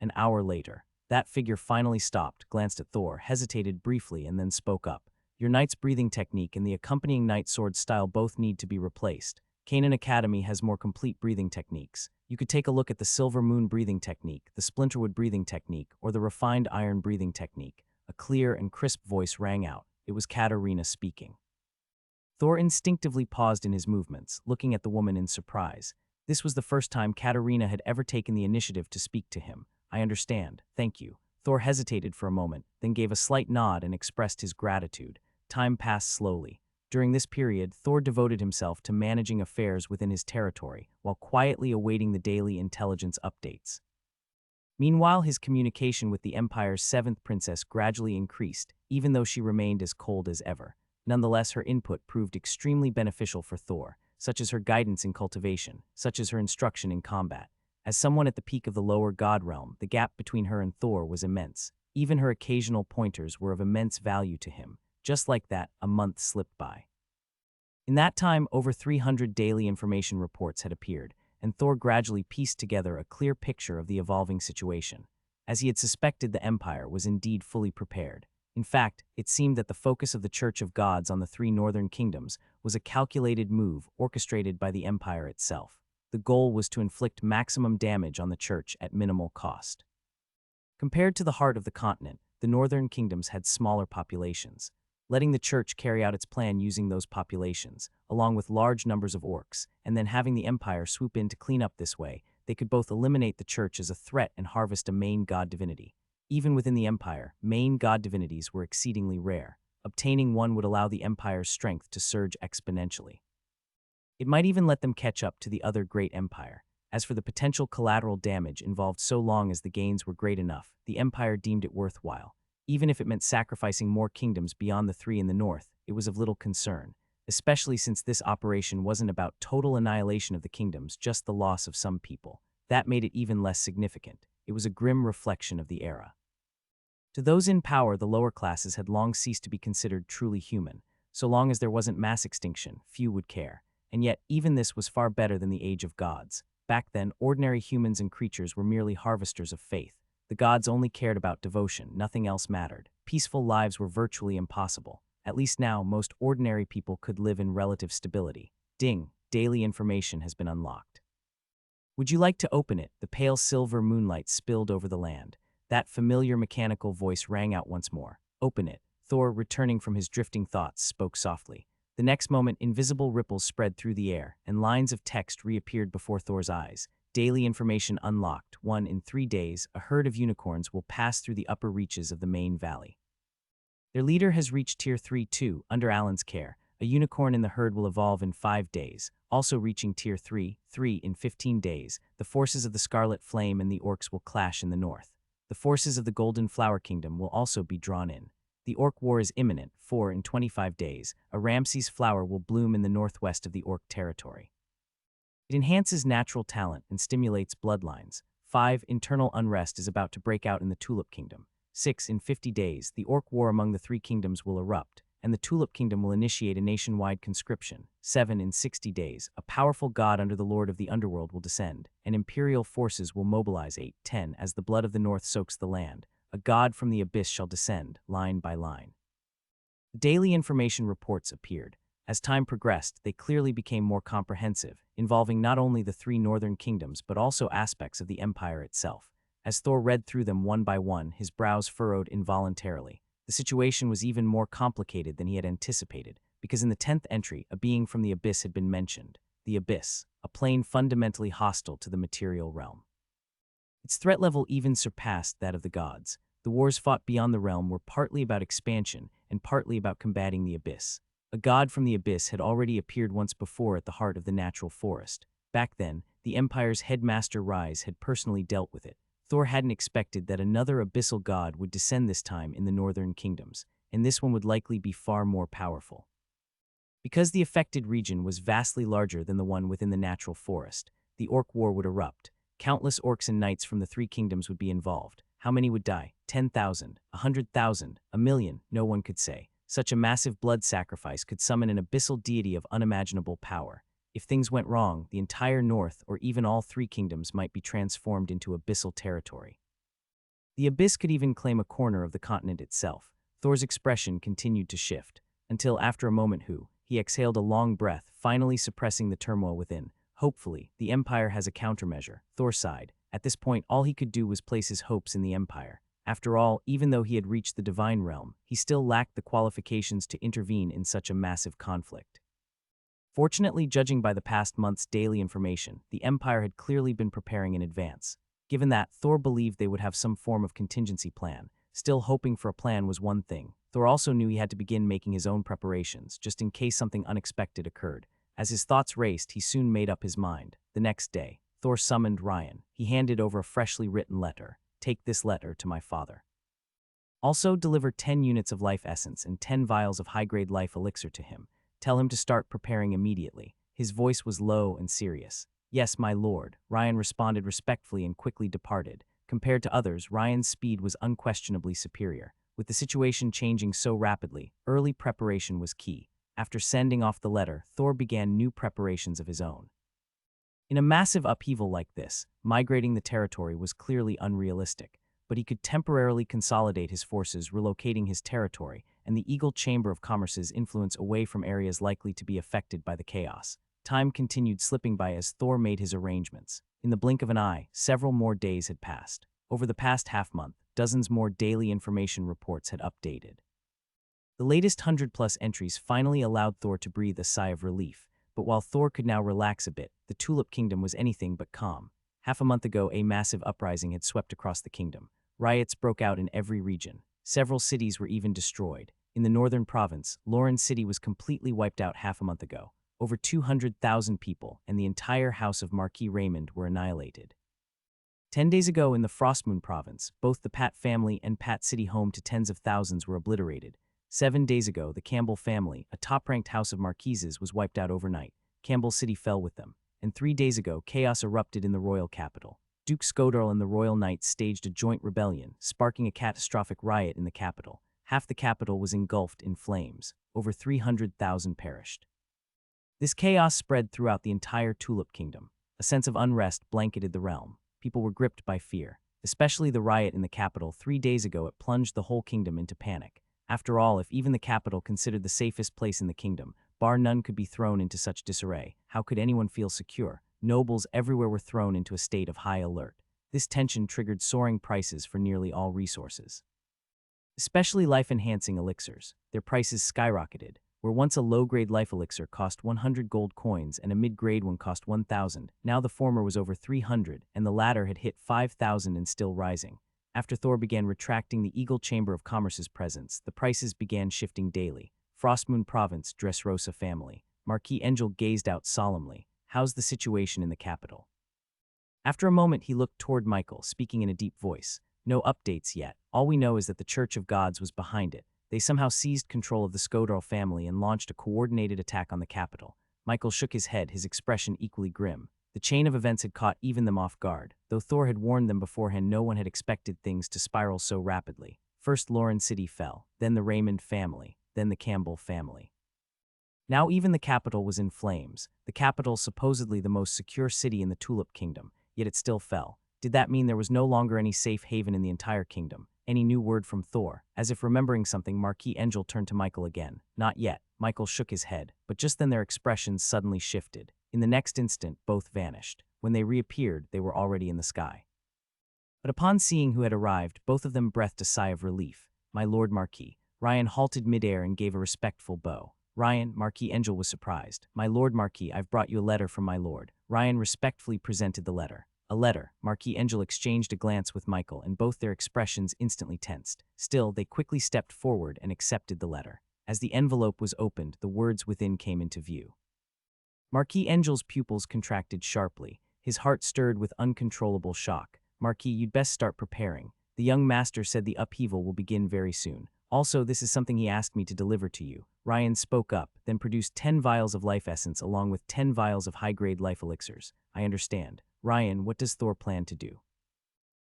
An hour later, that figure finally stopped, glanced at Thor, hesitated briefly, and then spoke up. Your knight's breathing technique and the accompanying knight sword style both need to be replaced. Kanan Academy has more complete breathing techniques. You could take a look at the Silver Moon breathing technique, the Splinterwood breathing technique, or the Refined Iron breathing technique. A clear and crisp voice rang out. It was Katarina speaking. Thor instinctively paused in his movements, looking at the woman in surprise. This was the first time Katarina had ever taken the initiative to speak to him. I understand, thank you. Thor hesitated for a moment, then gave a slight nod and expressed his gratitude. Time passed slowly. During this period, Thor devoted himself to managing affairs within his territory, while quietly awaiting the daily intelligence updates. Meanwhile, his communication with the Empire's seventh princess gradually increased, even though she remained as cold as ever. Nonetheless, her input proved extremely beneficial for Thor, such as her guidance in cultivation, such as her instruction in combat. As someone at the peak of the lower god realm, the gap between her and Thor was immense. Even her occasional pointers were of immense value to him. Just like that, a month slipped by. In that time, over 300 daily information reports had appeared, and Thor gradually pieced together a clear picture of the evolving situation. As he had suspected, the Empire was indeed fully prepared. In fact, it seemed that the focus of the Church of Gods on the three northern kingdoms was a calculated move orchestrated by the Empire itself. The goal was to inflict maximum damage on the Church at minimal cost. Compared to the heart of the continent, the northern kingdoms had smaller populations. Letting the Church carry out its plan using those populations, along with large numbers of orcs, and then having the Empire swoop in to clean up this way, they could both eliminate the Church as a threat and harvest a main god divinity. Even within the Empire, main god divinities were exceedingly rare. Obtaining one would allow the Empire's strength to surge exponentially. It might even let them catch up to the other great empire. As for the potential collateral damage involved, so long as the gains were great enough, the Empire deemed it worthwhile. Even if it meant sacrificing more kingdoms beyond the three in the north, it was of little concern, especially since this operation wasn't about total annihilation of the kingdoms, just the loss of some people. That made it even less significant. It was a grim reflection of the era. To those in power, the lower classes had long ceased to be considered truly human. So long as there wasn't mass extinction, few would care. And yet, even this was far better than the age of gods. Back then, ordinary humans and creatures were merely harvesters of faith. The gods only cared about devotion, nothing else mattered. Peaceful lives were virtually impossible. At least now, most ordinary people could live in relative stability. Ding, daily information has been unlocked. Would you like to open it? The pale silver moonlight spilled over the land. That familiar mechanical voice rang out once more. Open it. Thor, returning from his drifting thoughts, spoke softly. The next moment, invisible ripples spread through the air, and lines of text reappeared before Thor's eyes. Daily information unlocked. 1. In 3 days, a herd of unicorns will pass through the upper reaches of the main valley. Their leader has reached Tier 3. 2. Under Alan's care, a unicorn in the herd will evolve in 5 days, also reaching Tier 3. 3. In 15 days, the forces of the Scarlet Flame and the orcs will clash in the north. The forces of the Golden Flower Kingdom will also be drawn in. The Orc War is imminent. 4. In 25 days, a Ramses flower will bloom in the northwest of the Orc territory. It enhances natural talent and stimulates bloodlines. 5. Internal unrest is about to break out in the Tulip Kingdom. 6. In 50 days, the Orc War among the three kingdoms will erupt, and the Tulip Kingdom will initiate a nationwide conscription. 7. In 60 days, a powerful god under the Lord of the Underworld will descend, and imperial forces will mobilize. 8. 10. As the blood of the north soaks the land, a god from the abyss shall descend, line by line. Daily information reports appeared. As time progressed, they clearly became more comprehensive, involving not only the three northern kingdoms but also aspects of the empire itself. As Thor read through them one by one, his brows furrowed involuntarily. The situation was even more complicated than he had anticipated, because in the 10th entry, a being from the abyss had been mentioned. The abyss, a plane fundamentally hostile to the material realm. Its threat level even surpassed that of the gods. The wars fought beyond the realm were partly about expansion and partly about combating the abyss. A god from the abyss had already appeared once before at the heart of the natural forest. Back then, the Empire's headmaster Rise had personally dealt with it. Thor hadn't expected that another abyssal god would descend this time in the northern kingdoms, and this one would likely be far more powerful. Because the affected region was vastly larger than the one within the natural forest, the Orc War would erupt. Countless orcs and knights from the three kingdoms would be involved. How many would die? 10,000, 100,000, a million, no one could say. Such a massive blood sacrifice could summon an abyssal deity of unimaginable power. If things went wrong, the entire north or even all three kingdoms might be transformed into abyssal territory. The abyss could even claim a corner of the continent itself. Thor's expression continued to shift, until after a moment he exhaled a long breath, finally suppressing the turmoil within. Hopefully, the Empire has a countermeasure, Thor sighed. At this point, all he could do was place his hopes in the Empire. After all, even though he had reached the divine realm, he still lacked the qualifications to intervene in such a massive conflict. Fortunately, judging by the past month's daily information, the Empire had clearly been preparing in advance. Given that, Thor believed they would have some form of contingency plan. Still, hoping for a plan was one thing. Thor also knew he had to begin making his own preparations, just in case something unexpected occurred. As his thoughts raced, he soon made up his mind. The next day, Thor summoned Ryan. He handed over a freshly written letter. Take this letter to my father. Also, deliver 10 units of life essence and 10 vials of high-grade life elixir to him. Tell him to start preparing immediately. His voice was low and serious. Yes, my lord, Ryan responded respectfully and quickly departed. Compared to others, Ryan's speed was unquestionably superior. With the situation changing so rapidly, early preparation was key. After sending off the letter, Thor began new preparations of his own. In a massive upheaval like this, migrating the territory was clearly unrealistic, but he could temporarily consolidate his forces, relocating his territory and the Eagle Chamber of Commerce's influence away from areas likely to be affected by the chaos. Time continued slipping by as Thor made his arrangements. In the blink of an eye, several more days had passed. Over the past half-month, dozens more daily information reports had updated. The latest 100-plus entries finally allowed Thor to breathe a sigh of relief, but while Thor could now relax a bit, the Tulip Kingdom was anything but calm. Half a month ago, a massive uprising had swept across the kingdom. Riots broke out in every region. Several cities were even destroyed. In the northern province, Lauren City was completely wiped out half a month ago. Over 200,000 people and the entire house of Marquis Raymond were annihilated. 10 days ago in the Frostmoon province, both the Pat family and Pat City home to tens of thousands were obliterated. 7 days ago, the Campbell family, a top-ranked house of marquises, was wiped out overnight. Campbell City fell with them. And 3 days ago, chaos erupted in the royal capital. Duke Skodorl and the royal knights staged a joint rebellion, sparking a catastrophic riot in the capital. Half the capital was engulfed in flames. Over 300,000 perished. This chaos spread throughout the entire Tulip Kingdom. A sense of unrest blanketed the realm. People were gripped by fear. Especially the riot in the capital 3 days ago, it plunged the whole kingdom into panic. After all, if even the capital, considered the safest place in the kingdom, bar none, could be thrown into such disarray, how could anyone feel secure? Nobles everywhere were thrown into a state of high alert. This tension triggered soaring prices for nearly all resources. Especially life-enhancing elixirs. Their prices skyrocketed. Where once a low-grade life elixir cost 100 gold coins and a mid-grade one cost 1,000, now the former was over 300 and the latter had hit 5,000 and still rising. After Thor began retracting the Eagle Chamber of Commerce's presence, the prices began shifting daily. Frostmoon Province, Dresosa family. Marquis Angel gazed out solemnly. How's the situation in the capital? After a moment, he looked toward Michael, speaking in a deep voice. No updates yet. All we know is that the Church of Gods was behind it. They somehow seized control of the Skodorl family and launched a coordinated attack on the capital. Michael shook his head, his expression equally grim. The chain of events had caught even them off guard. Though Thor had warned them beforehand, no one had expected things to spiral so rapidly. First Lauren City fell, then the Raymond family, then the Campbell family. Now even the capital was in flames. The capital, supposedly the most secure city in the Tulip Kingdom, yet it still fell. Did that mean there was no longer any safe haven in the entire kingdom? Any new word from Thor? As if remembering something, Marquis Angel turned to Michael again. Not yet. Michael shook his head, but just then their expressions suddenly shifted. In the next instant, both vanished. When they reappeared, they were already in the sky. But upon seeing who had arrived, both of them breathed a sigh of relief. My lord Marquis. Ryan halted midair and gave a respectful bow. Ryan, Marquis Angel was surprised. My lord Marquis, I've brought you a letter from my lord. Ryan respectfully presented the letter. A letter. Marquis Angel exchanged a glance with Michael, and both their expressions instantly tensed. Still, they quickly stepped forward and accepted the letter. As the envelope was opened, the words within came into view. Marquis Angel's pupils contracted sharply. His heart stirred with uncontrollable shock. Marquis, you'd best start preparing. The young master said the upheaval will begin very soon. Also, this is something he asked me to deliver to you. Ryan spoke up, then produced 10 vials of life essence along with 10 vials of high-grade life elixirs. I understand. Ryan, what does Thor plan to do?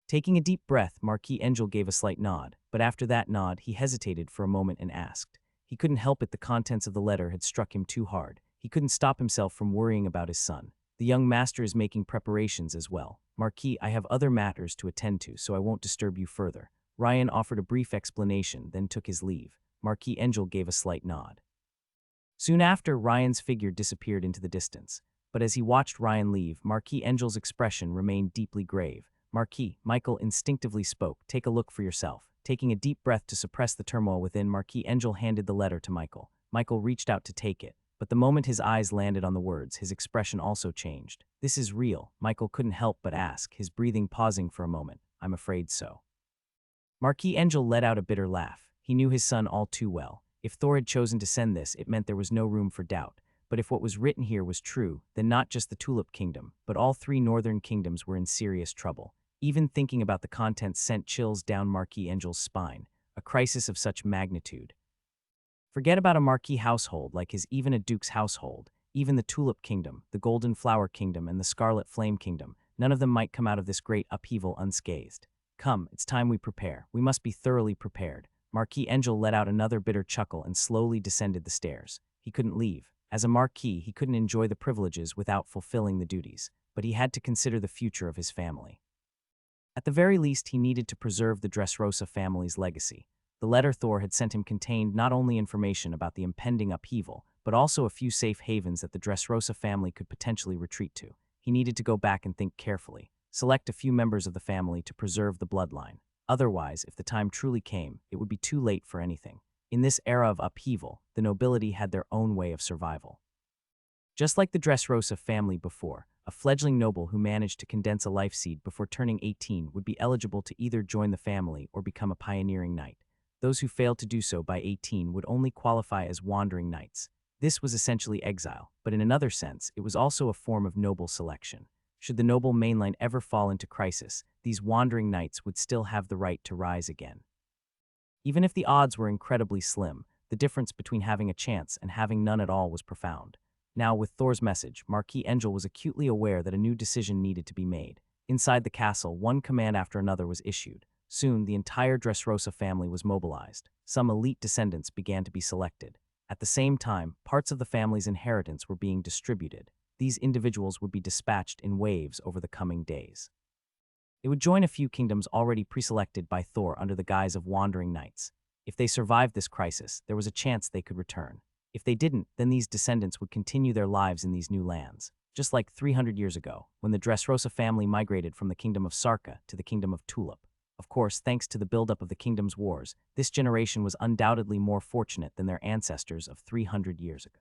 Taking a deep breath, Marquis Angel gave a slight nod, but after that nod, he hesitated for a moment and asked, He couldn't help it, the contents of the letter had struck him too hard. He couldn't stop himself from worrying about his son. The young master is making preparations as well. Marquis, I have other matters to attend to, so I won't disturb you further. Ryan offered a brief explanation, then took his leave. Marquis Angel gave a slight nod. Soon after, Ryan's figure disappeared into the distance. But as he watched Ryan leave, Marquis Angel's expression remained deeply grave. Marquis, Michael instinctively spoke. Take a look for yourself. Taking a deep breath to suppress the turmoil within, Marquis Angel handed the letter to Michael. Michael reached out to take it. But the moment his eyes landed on the words, his expression also changed. This is real, Michael couldn't help but ask, his breathing pausing for a moment. I'm afraid so. Marquis Angel let out a bitter laugh. He knew his son all too well. If Thor had chosen to send this, it meant there was no room for doubt. But if what was written here was true, then not just the Tulip Kingdom, but all three northern kingdoms were in serious trouble. Even thinking about the contents sent chills down Marquis Angel's spine. A crisis of such magnitude. Forget about a marquis household like his, even a duke's household, even the Tulip Kingdom, the Golden Flower Kingdom, and the Scarlet Flame Kingdom, none of them might come out of this great upheaval unscathed. Come, it's time we prepare. We must be thoroughly prepared. Marquis Angel let out another bitter chuckle and slowly descended the stairs. He couldn't leave. As a marquis, he couldn't enjoy the privileges without fulfilling the duties, but he had to consider the future of his family. At the very least, he needed to preserve the Dresosa family's legacy. The letter Thor had sent him contained not only information about the impending upheaval, but also a few safe havens that the Dresosa family could potentially retreat to. He needed to go back and think carefully, select a few members of the family to preserve the bloodline. Otherwise, if the time truly came, it would be too late for anything. In this era of upheaval, the nobility had their own way of survival. Just like the Dresosa family before, a fledgling noble who managed to condense a life seed before turning 18 would be eligible to either join the family or become a pioneering knight. Those who failed to do so by 18 would only qualify as wandering knights. This was essentially exile, but in another sense, it was also a form of noble selection. Should the noble mainline ever fall into crisis, these wandering knights would still have the right to rise again. Even if the odds were incredibly slim, the difference between having a chance and having none at all was profound. Now, with Thor's message, Marquis Angel was acutely aware that a new decision needed to be made. Inside the castle, one command after another was issued. Soon, the entire Dresosa family was mobilized. Some elite descendants began to be selected. At the same time, parts of the family's inheritance were being distributed. These individuals would be dispatched in waves over the coming days. They would join a few kingdoms already preselected by Thor under the guise of wandering knights. If they survived this crisis, there was a chance they could return. If they didn't, then these descendants would continue their lives in these new lands. Just like 300 years ago, when the Dresosa family migrated from the kingdom of Sarca to the kingdom of Tulip. Of course, thanks to the buildup of the kingdom's wars, this generation was undoubtedly more fortunate than their ancestors of 300 years ago.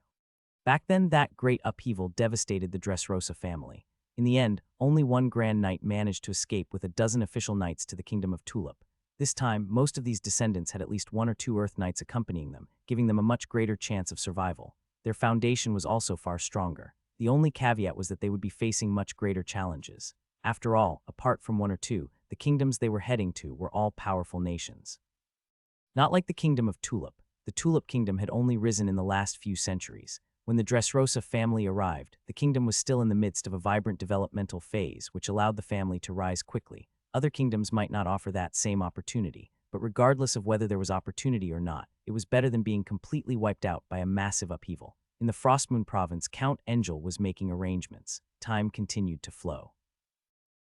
Back then, that great upheaval devastated the Dresosa family. In the end, only one Grand Knight managed to escape with a dozen official knights to the kingdom of Tulip. This time, most of these descendants had at least one or two Earth Knights accompanying them, giving them a much greater chance of survival. Their foundation was also far stronger. The only caveat was that they would be facing much greater challenges. After all, apart from one or two, the kingdoms they were heading to were all powerful nations. Not like the kingdom of Tulip. The Tulip Kingdom had only risen in the last few centuries. When the Dresosa family arrived, the kingdom was still in the midst of a vibrant developmental phase, which allowed the family to rise quickly. Other kingdoms might not offer that same opportunity, but regardless of whether there was opportunity or not, it was better than being completely wiped out by a massive upheaval. In the Frostmoon province, Count Angel was making arrangements. Time continued to flow.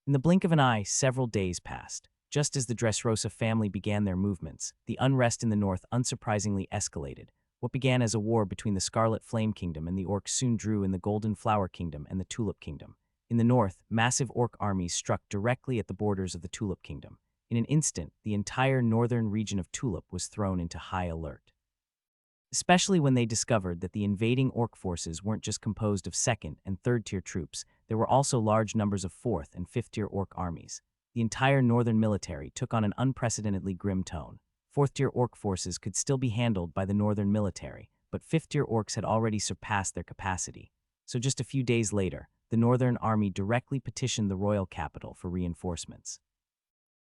In the blink of an eye, several days passed. Just as the Dresosa family began their movements, the unrest in the north unsurprisingly escalated. What began as a war between the Scarlet Flame Kingdom and the Orcs soon drew in the Golden Flower Kingdom and the Tulip Kingdom. In the north, massive orc armies struck directly at the borders of the Tulip Kingdom. In an instant, the entire northern region of Tulip was thrown into high alert. Especially when they discovered that the invading orc forces weren't just composed of second- and third-tier troops, there were also large numbers of fourth- and fifth-tier orc armies. The entire northern military took on an unprecedentedly grim tone. Fourth-tier orc forces could still be handled by the northern military, but fifth-tier orcs had already surpassed their capacity. So just a few days later, the northern army directly petitioned the royal capital for reinforcements.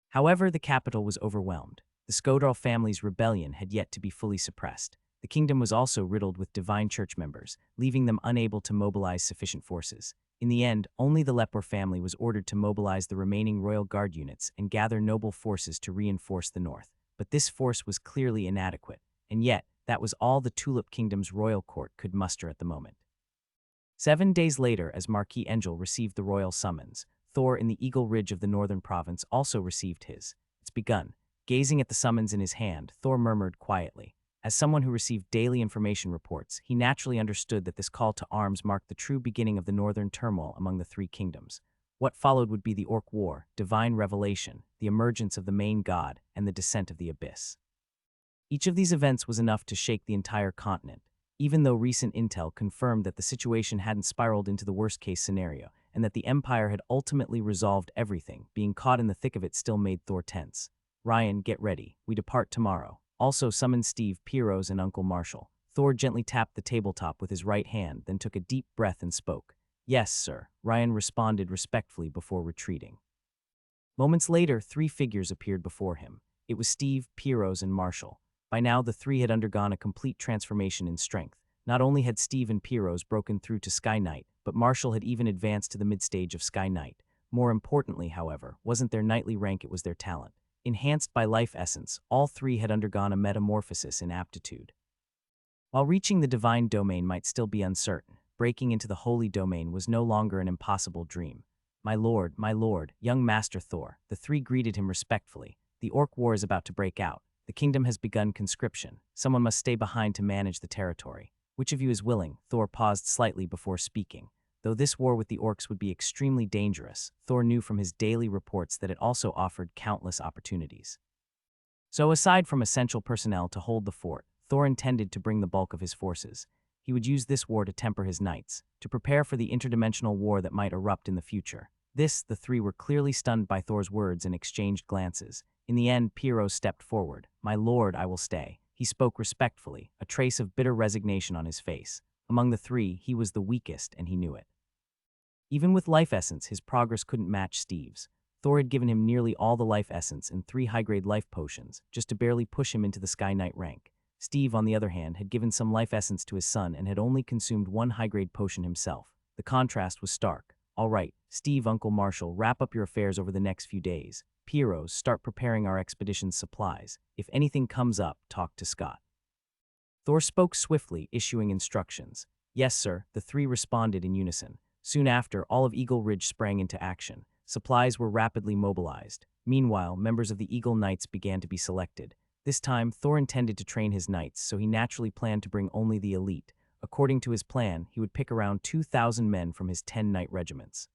However, the capital was overwhelmed. The Skodral family's rebellion had yet to be fully suppressed. The kingdom was also riddled with divine church members, leaving them unable to mobilize sufficient forces. In the end, only the Lepor family was ordered to mobilize the remaining royal guard units and gather noble forces to reinforce the north. But this force was clearly inadequate, and yet, That was all the Tulip Kingdom's royal court could muster at the moment. 7 days later, as Marquis Angel received the royal summons, Thor in the Eagle Ridge of the northern province also received his. It's begun. Gazing at the summons in his hand, Thor murmured quietly. As someone who received daily information reports, he naturally understood that this call to arms marked the true beginning of the northern turmoil among the three kingdoms. What followed would be the Orc War, divine revelation, the emergence of the main god, and the descent of the abyss. Each of these events was enough to shake the entire continent, even though recent intel confirmed that the situation hadn't spiraled into the worst-case scenario, and that the Empire had ultimately resolved everything. Being caught in the thick of it still made Thor tense. "Ryan, get ready. We depart tomorrow. Also summon Steve, Piro's, and Uncle Marshall." Thor gently tapped the tabletop with his right hand, then took a deep breath and spoke. "Yes, sir," Ryan responded respectfully before retreating. Moments later, 3 figures appeared before him. It was Steve, Piro's, and Marshall. By now, the 3 had undergone a complete transformation in strength. Not only had Steve and Piro's broken through to Sky Knight, but Marshall had even advanced to the mid-stage of Sky Knight. More importantly, however, wasn't their knightly rank, it was their talent. Enhanced by life essence, all 3 had undergone a metamorphosis in aptitude. While reaching the divine domain might still be uncertain, breaking into the holy domain was no longer an impossible dream. My lord, young Master Thor," the 3 greeted him respectfully. "The Orc War is about to break out. The kingdom has begun conscription. Someone must stay behind to manage the territory. Which of you is willing?" Thor paused slightly before speaking. Though this war with the orcs would be extremely dangerous, Thor knew from his daily reports that it also offered countless opportunities. So aside from essential personnel to hold the fort, Thor intended to bring the bulk of his forces. He would use this war to temper his knights, to prepare for the interdimensional war that might erupt in the future. The 3 were clearly stunned by Thor's words and exchanged glances. In the end, Piro stepped forward. "My lord, I will stay." He spoke respectfully, a trace of bitter resignation on his face. Among the 3, he was the weakest, and he knew it. Even with life essence, his progress couldn't match Steve's. Thor had given him nearly all the life essence and 3 high-grade life potions, just to barely push him into the Sky Knight rank. Steve, on the other hand, had given some life essence to his son and had only consumed 1 high-grade potion himself. The contrast was stark. "All right, Steve, Uncle Marshall, wrap up your affairs over the next few days. Piro's, start preparing our expedition's supplies. If anything comes up, talk to Scott." Thor spoke swiftly, issuing instructions. "Yes, sir," the 3 responded in unison. Soon after, all of Eagle Ridge sprang into action. Supplies were rapidly mobilized. Meanwhile, members of the Eagle Knights began to be selected. This time, Thor intended to train his knights, so he naturally planned to bring only the elite. According to his plan, he would pick around 2,000 men from his 10 knight regiments.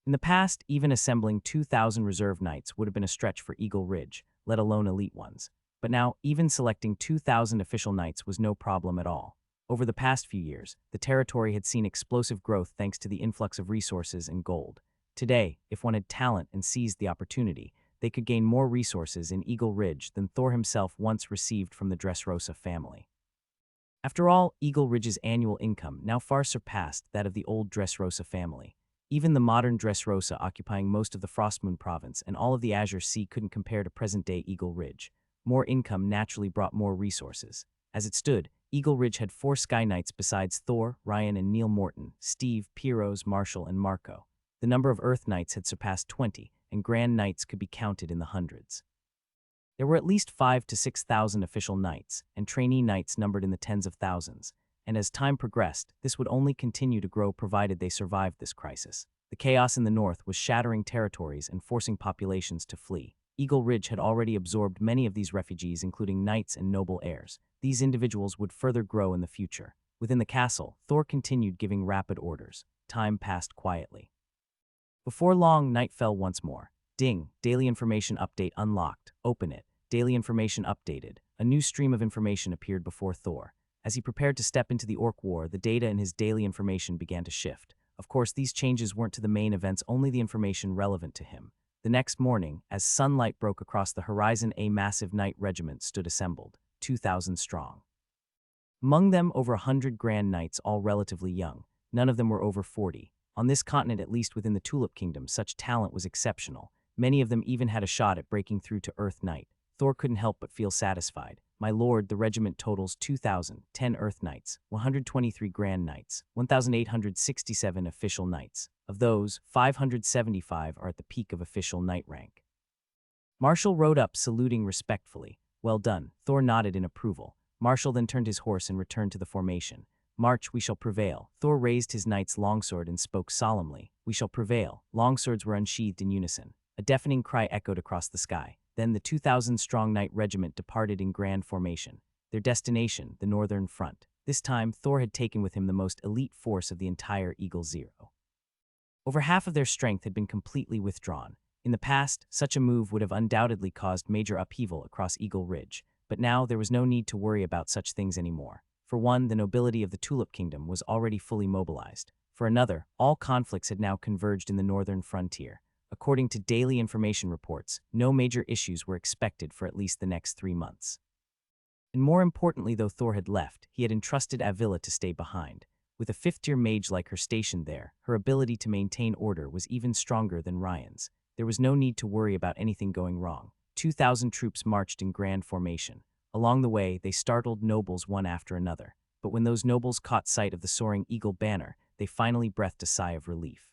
In the past, even assembling 2,000 reserve knights would have been a stretch for Eagle Ridge, let alone elite ones. But now, even selecting 2,000 official knights was no problem at all. Over the past few years, the territory had seen explosive growth thanks to the influx of resources and gold. Today, if one had talent and seized the opportunity, they could gain more resources in Eagle Ridge than Thor himself once received from the Dresosa family. After all, Eagle Ridge's annual income now far surpassed that of the old Dresosa family. Even the modern Dresosa, occupying most of the Frostmoon province and all of the Azure Sea, couldn't compare to present-day Eagle Ridge. More income naturally brought more resources. As it stood, Eagle Ridge had 4 Sky Knights besides Thor, Ryan, and Neil Morton, Steve, Piro's, Marshall, and Marco. The number of Earth Knights had surpassed 20, and Grand Knights could be counted in the hundreds. There were at least 5,000 to 6,000 official knights, and trainee knights numbered in the tens of thousands. And as time progressed, this would only continue to grow provided they survived this crisis. The chaos in the north was shattering territories and forcing populations to flee. Eagle Ridge had already absorbed many of these refugees, including knights and noble heirs. These individuals would further grow in the future. Within the castle, Thor continued giving rapid orders. Time passed quietly. Before long, night fell once more. Ding, daily information update unlocked. Open it. Daily information updated. A new stream of information appeared before Thor. As he prepared to step into the Orc War, the data in his daily information began to shift. Of course, these changes weren't to the main events, only the information relevant to him. The next morning, as sunlight broke across the horizon, a massive knight regiment stood assembled, 2,000 strong. Among them, over 100 Grand Knights, all relatively young. None of them were over 40. On this continent, at least within the Tulip Kingdom, such talent was exceptional. Many of them even had a shot at breaking through to Earth Knight. Thor couldn't help but feel satisfied. My lord, the regiment totals 2,000, 10 Earth Knights, 123 Grand Knights, 1,867 official knights. Of those, 575 are at the peak of official knight rank. Marshall rode up, saluting respectfully. Well done. Thor nodded in approval. Marshall then turned his horse and returned to the formation. March, we shall prevail. Thor raised his knight's longsword and spoke solemnly. We shall prevail. Longswords were unsheathed in unison. A deafening cry echoed across the sky. Then the 2,000-strong knight regiment departed in grand formation. Their destination, the northern front. This time, Thor had taken with him the most elite force of the entire Eagle Zero. Over half of their strength had been completely withdrawn. In the past, such a move would have undoubtedly caused major upheaval across Eagle Ridge, but now there was no need to worry about such things anymore. For one, the nobility of the Tulip Kingdom was already fully mobilized. For another, all conflicts had now converged in the northern frontier. According to daily information reports, no major issues were expected for at least the next 3 months. And more importantly, though Thor had left, he had entrusted Ailla to stay behind. With a fifth-tier mage like her stationed there, her ability to maintain order was even stronger than Ryan's. There was no need to worry about anything going wrong. 2,000 troops marched in grand formation. Along the way, they startled nobles one after another. But when those nobles caught sight of the soaring eagle banner, they finally breathed a sigh of relief.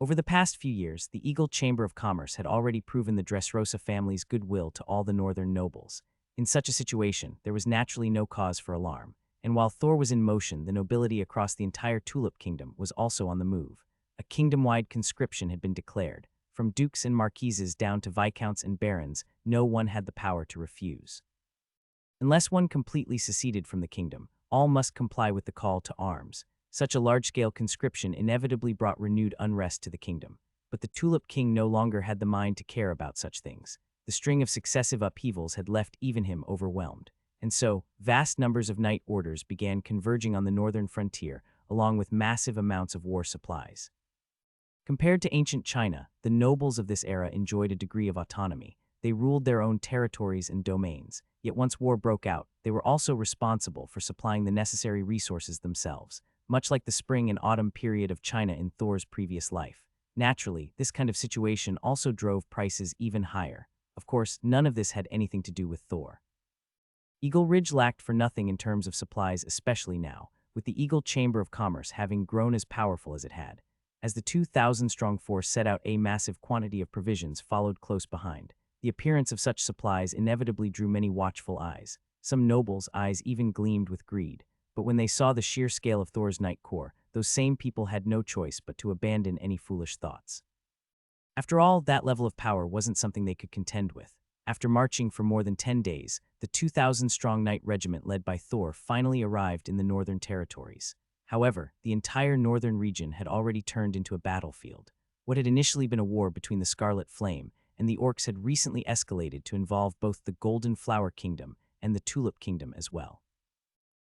Over the past few years, the Eagle Chamber of Commerce had already proven the Dresosa family's goodwill to all the northern nobles. In such a situation, there was naturally no cause for alarm. And while Thor was in motion, the nobility across the entire Tulip Kingdom was also on the move. A kingdom-wide conscription had been declared. From dukes and marquises down to viscounts and barons, no one had the power to refuse. Unless one completely seceded from the kingdom, all must comply with the call to arms. Such a large-scale conscription inevitably brought renewed unrest to the kingdom. But the Tulip King no longer had the mind to care about such things. The string of successive upheavals had left even him overwhelmed. And so, vast numbers of knight orders began converging on the northern frontier, along with massive amounts of war supplies. Compared to ancient China, the nobles of this era enjoyed a degree of autonomy. They ruled their own territories and domains. Yet once war broke out, they were also responsible for supplying the necessary resources themselves, much like the spring and autumn period of China in Thor's previous life. Naturally, this kind of situation also drove prices even higher. Of course, none of this had anything to do with Thor. Eagle Ridge lacked for nothing in terms of supplies, especially now, with the Eagle Chamber of Commerce having grown as powerful as it had. As the 2,000-strong force set out, a massive quantity of provisions followed close behind. The appearance of such supplies inevitably drew many watchful eyes. Some nobles' eyes even gleamed with greed. But when they saw the sheer scale of Thor's Knight Corps, those same people had no choice but to abandon any foolish thoughts. After all, that level of power wasn't something they could contend with. After marching for more than 10 days, the 2,000-strong knight regiment led by Thor finally arrived in the northern territories. However, the entire northern region had already turned into a battlefield. What had initially been a war between the Scarlet Flame and the Orcs had recently escalated to involve both the Golden Flower Kingdom and the Tulip Kingdom as well.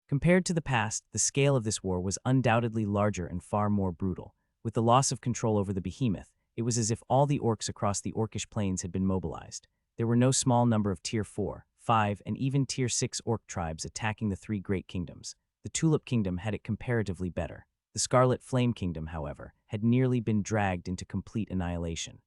Compared to the past, the scale of this war was undoubtedly larger and far more brutal. With the loss of control over the behemoth, it was as if all the orcs across the Orcish plains had been mobilized. There were no small number of Tier 4, 5, and even Tier 6 orc tribes attacking the three great kingdoms. The Tulip Kingdom had it comparatively better. The Scarlet Flame Kingdom, however, had nearly been dragged into complete annihilation.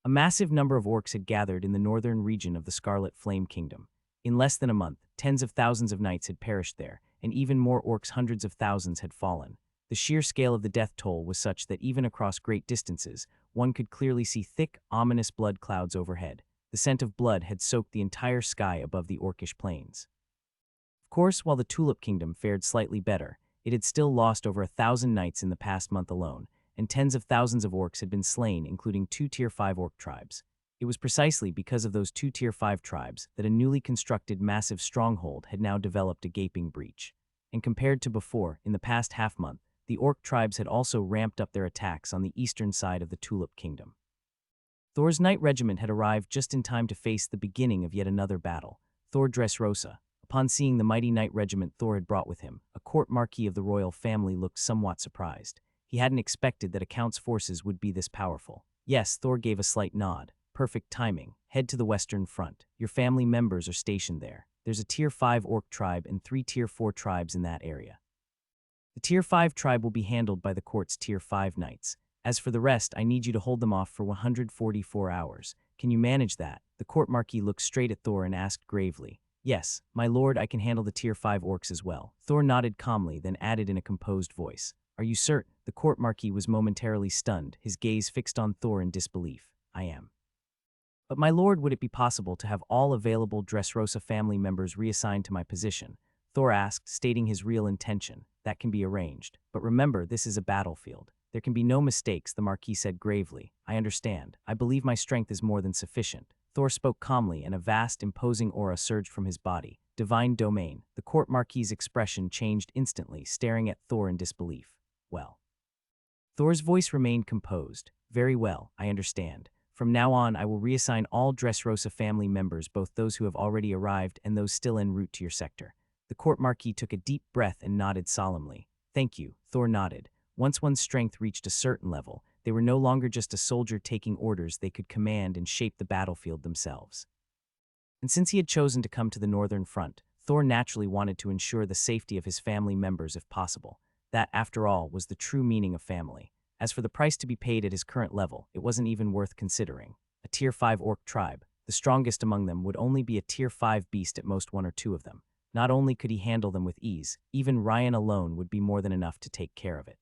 A massive number of orcs had gathered in the northern region of the Scarlet Flame Kingdom. In less than a month, tens of thousands of knights had perished there, and even more orcs, hundreds of thousands, had fallen. The sheer scale of the death toll was such that even across great distances, one could clearly see thick, ominous blood clouds overhead. The scent of blood had soaked the entire sky above the Orcish plains. Of course, while the Tulip Kingdom fared slightly better, it had still lost over 1,000 knights in the past month alone, and tens of thousands of orcs had been slain, including 2 Tier 5 orc tribes. It was precisely because of those 2 Tier 5 tribes that a newly constructed massive stronghold had now developed a gaping breach. And compared to before, in the past half-month, the orc tribes had also ramped up their attacks on the eastern side of the Tulip Kingdom. Thor's knight regiment had arrived just in time to face the beginning of yet another battle. Thor Dresosa. Upon seeing the mighty knight regiment Thor had brought with him, a court marquis of the royal family looked somewhat surprised. He hadn't expected that a count's forces would be this powerful. Yes, Thor gave a slight nod. Perfect timing. Head to the western front. Your family members are stationed there. There's a Tier 5 orc tribe and 3 Tier 4 tribes in that area. The Tier 5 tribe will be handled by the court's Tier 5 knights. As for the rest, I need you to hold them off for 144 hours. Can you manage that? The court marquis looked straight at Thor and asked gravely. Yes, my lord, I can handle the Tier 5 orcs as well. Thor nodded calmly, then added in a composed voice. Are you certain? The court marquis was momentarily stunned, his gaze fixed on Thor in disbelief. I am. But my lord, would it be possible to have all available Dressrosa family members reassigned to my position? Thor asked, stating his real intention. That can be arranged. But remember, this is a battlefield. There can be no mistakes, the Marquis said gravely. I understand. I believe my strength is more than sufficient. Thor spoke calmly, and a vast, imposing aura surged from his body. Divine domain. The court Marquis's expression changed instantly, staring at Thor in disbelief. Well. Thor's voice remained composed. Very well, I understand. From now on, I will reassign all Dressrosa family members, both those who have already arrived and those still en route to your sector. The court Marquis took a deep breath and nodded solemnly. Thank you, Thor nodded. Once one's strength reached a certain level, they were no longer just a soldier taking orders, they could command and shape the battlefield themselves. And since he had chosen to come to the northern front, Thor naturally wanted to ensure the safety of his family members if possible. That, after all, was the true meaning of family. As for the price to be paid at his current level, it wasn't even worth considering. A Tier 5 orc tribe, the strongest among them, would only be a Tier 5 beast, at most 1 or 2 of them. Not only could he handle them with ease, even Ryan alone would be more than enough to take care of it.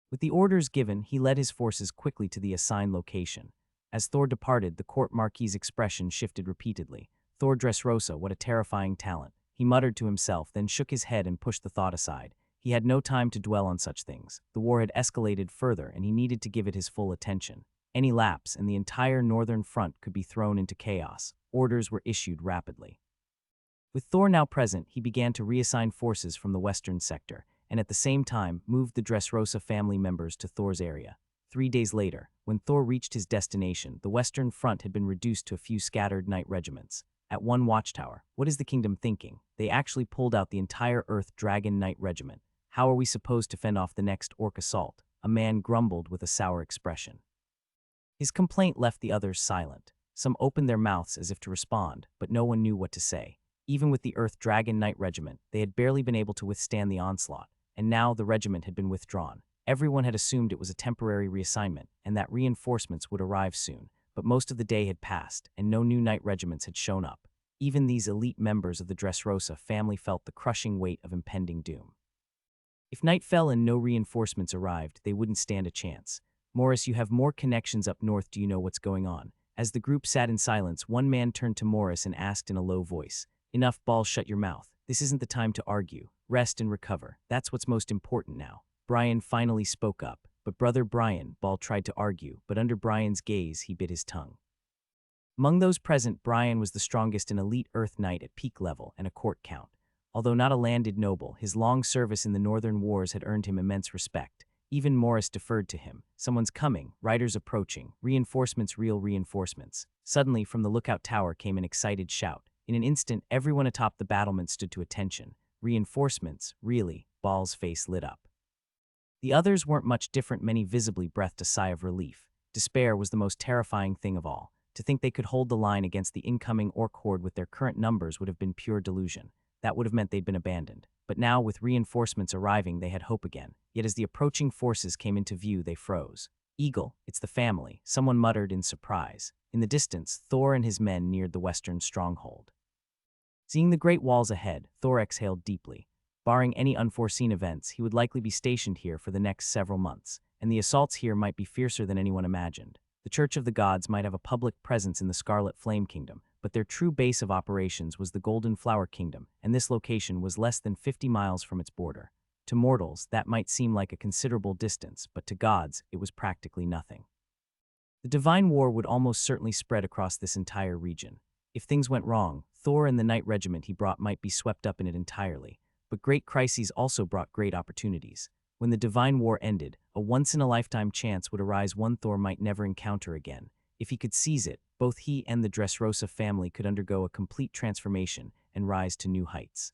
With the orders given, he led his forces quickly to the assigned location. As Thor departed, the court Marquis's expression shifted repeatedly. Thor Dressrosa, what a terrifying talent. He muttered to himself, then shook his head and pushed the thought aside. He had no time to dwell on such things. The war had escalated further, and he needed to give it his full attention. Any lapse, and the entire northern front could be thrown into chaos. Orders were issued rapidly. With Thor now present, he began to reassign forces from the western sector, and at the same time moved the Dressrosa family members to Thor's area. 3 days later, when Thor reached his destination, the western front had been reduced to a few scattered knight regiments. At one watchtower, what is the kingdom thinking? They actually pulled out the entire Earth Dragon Knight regiment. How are we supposed to fend off the next orc assault? A man grumbled with a sour expression. His complaint left the others silent. Some opened their mouths as if to respond, but no one knew what to say. Even with the Earth Dragon Knight regiment, they had barely been able to withstand the onslaught, and now the regiment had been withdrawn. Everyone had assumed it was a temporary reassignment, and that reinforcements would arrive soon, but most of the day had passed, and no new knight regiments had shown up. Even these elite members of the Dressrosa family felt the crushing weight of impending doom. If night fell and no reinforcements arrived, they wouldn't stand a chance. Morris, you have more connections up north, do you know what's going on? As the group sat in silence, one man turned to Morris and asked in a low voice, Enough, Ball, shut your mouth. This isn't the time to argue. Rest and recover. That's what's most important now. Brian finally spoke up, but brother Brian, Ball tried to argue, but under Brian's gaze, he bit his tongue. Among those present, Brian was the strongest in elite Earth Knight at peak level and a court count. Although not a landed noble, his long service in the Northern Wars had earned him immense respect. Even Morris deferred to him. Someone's coming, riders approaching, reinforcements, real reinforcements. Suddenly, from the lookout tower came an excited shout. In an instant, everyone atop the battlement stood to attention. Reinforcements, really? Ball's face lit up. The others weren't much different, many visibly breathed a sigh of relief. Despair was the most terrifying thing of all. To think they could hold the line against the incoming orc horde with their current numbers would have been pure delusion. That would have meant they'd been abandoned. But now, with reinforcements arriving, they had hope again. Yet as the approaching forces came into view, they froze. Eagle, it's the family, someone muttered in surprise. In the distance, Thor and his men neared the western stronghold. Seeing the great walls ahead, Thor exhaled deeply. Barring any unforeseen events, he would likely be stationed here for the next several months, and the assaults here might be fiercer than anyone imagined. The Church of the Gods might have a public presence in the Scarlet Flame Kingdom, but their true base of operations was the Golden Flower Kingdom, and this location was less than 50 miles from its border. To mortals, that might seem like a considerable distance, but to gods, it was practically nothing. The Divine War would almost certainly spread across this entire region. If things went wrong, Thor and the Knight Regiment he brought might be swept up in it entirely. But great crises also brought great opportunities. When the Divine War ended, a once-in-a-lifetime chance would arise one Thor might never encounter again. If he could seize it, both he and the Dressrosa family could undergo a complete transformation and rise to new heights.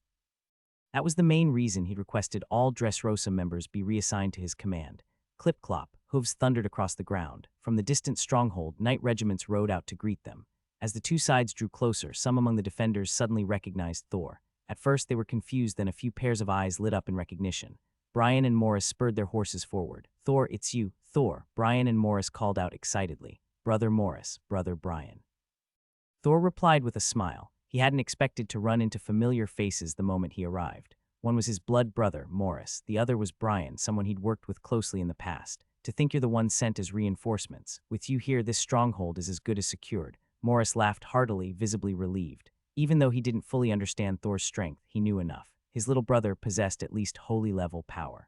That was the main reason he requested all Dressrosa members be reassigned to his command. Clip-clop, hooves thundered across the ground. From the distant stronghold, knight regiments rode out to greet them. As the two sides drew closer, some among the defenders suddenly recognized Thor. At first they were confused, then a few pairs of eyes lit up in recognition. Brian and Morris spurred their horses forward. Thor, it's you, Thor, Brian and Morris called out excitedly. Brother Morris, brother Brian. Thor replied with a smile. He hadn't expected to run into familiar faces the moment he arrived. One was his blood brother, Morris. The other was Brian, someone he'd worked with closely in the past. To think you're the one sent as reinforcements. With you here, this stronghold is as good as secured. Morris laughed heartily, visibly relieved. Even though he didn't fully understand Thor's strength, he knew enough. His little brother possessed at least holy-level power.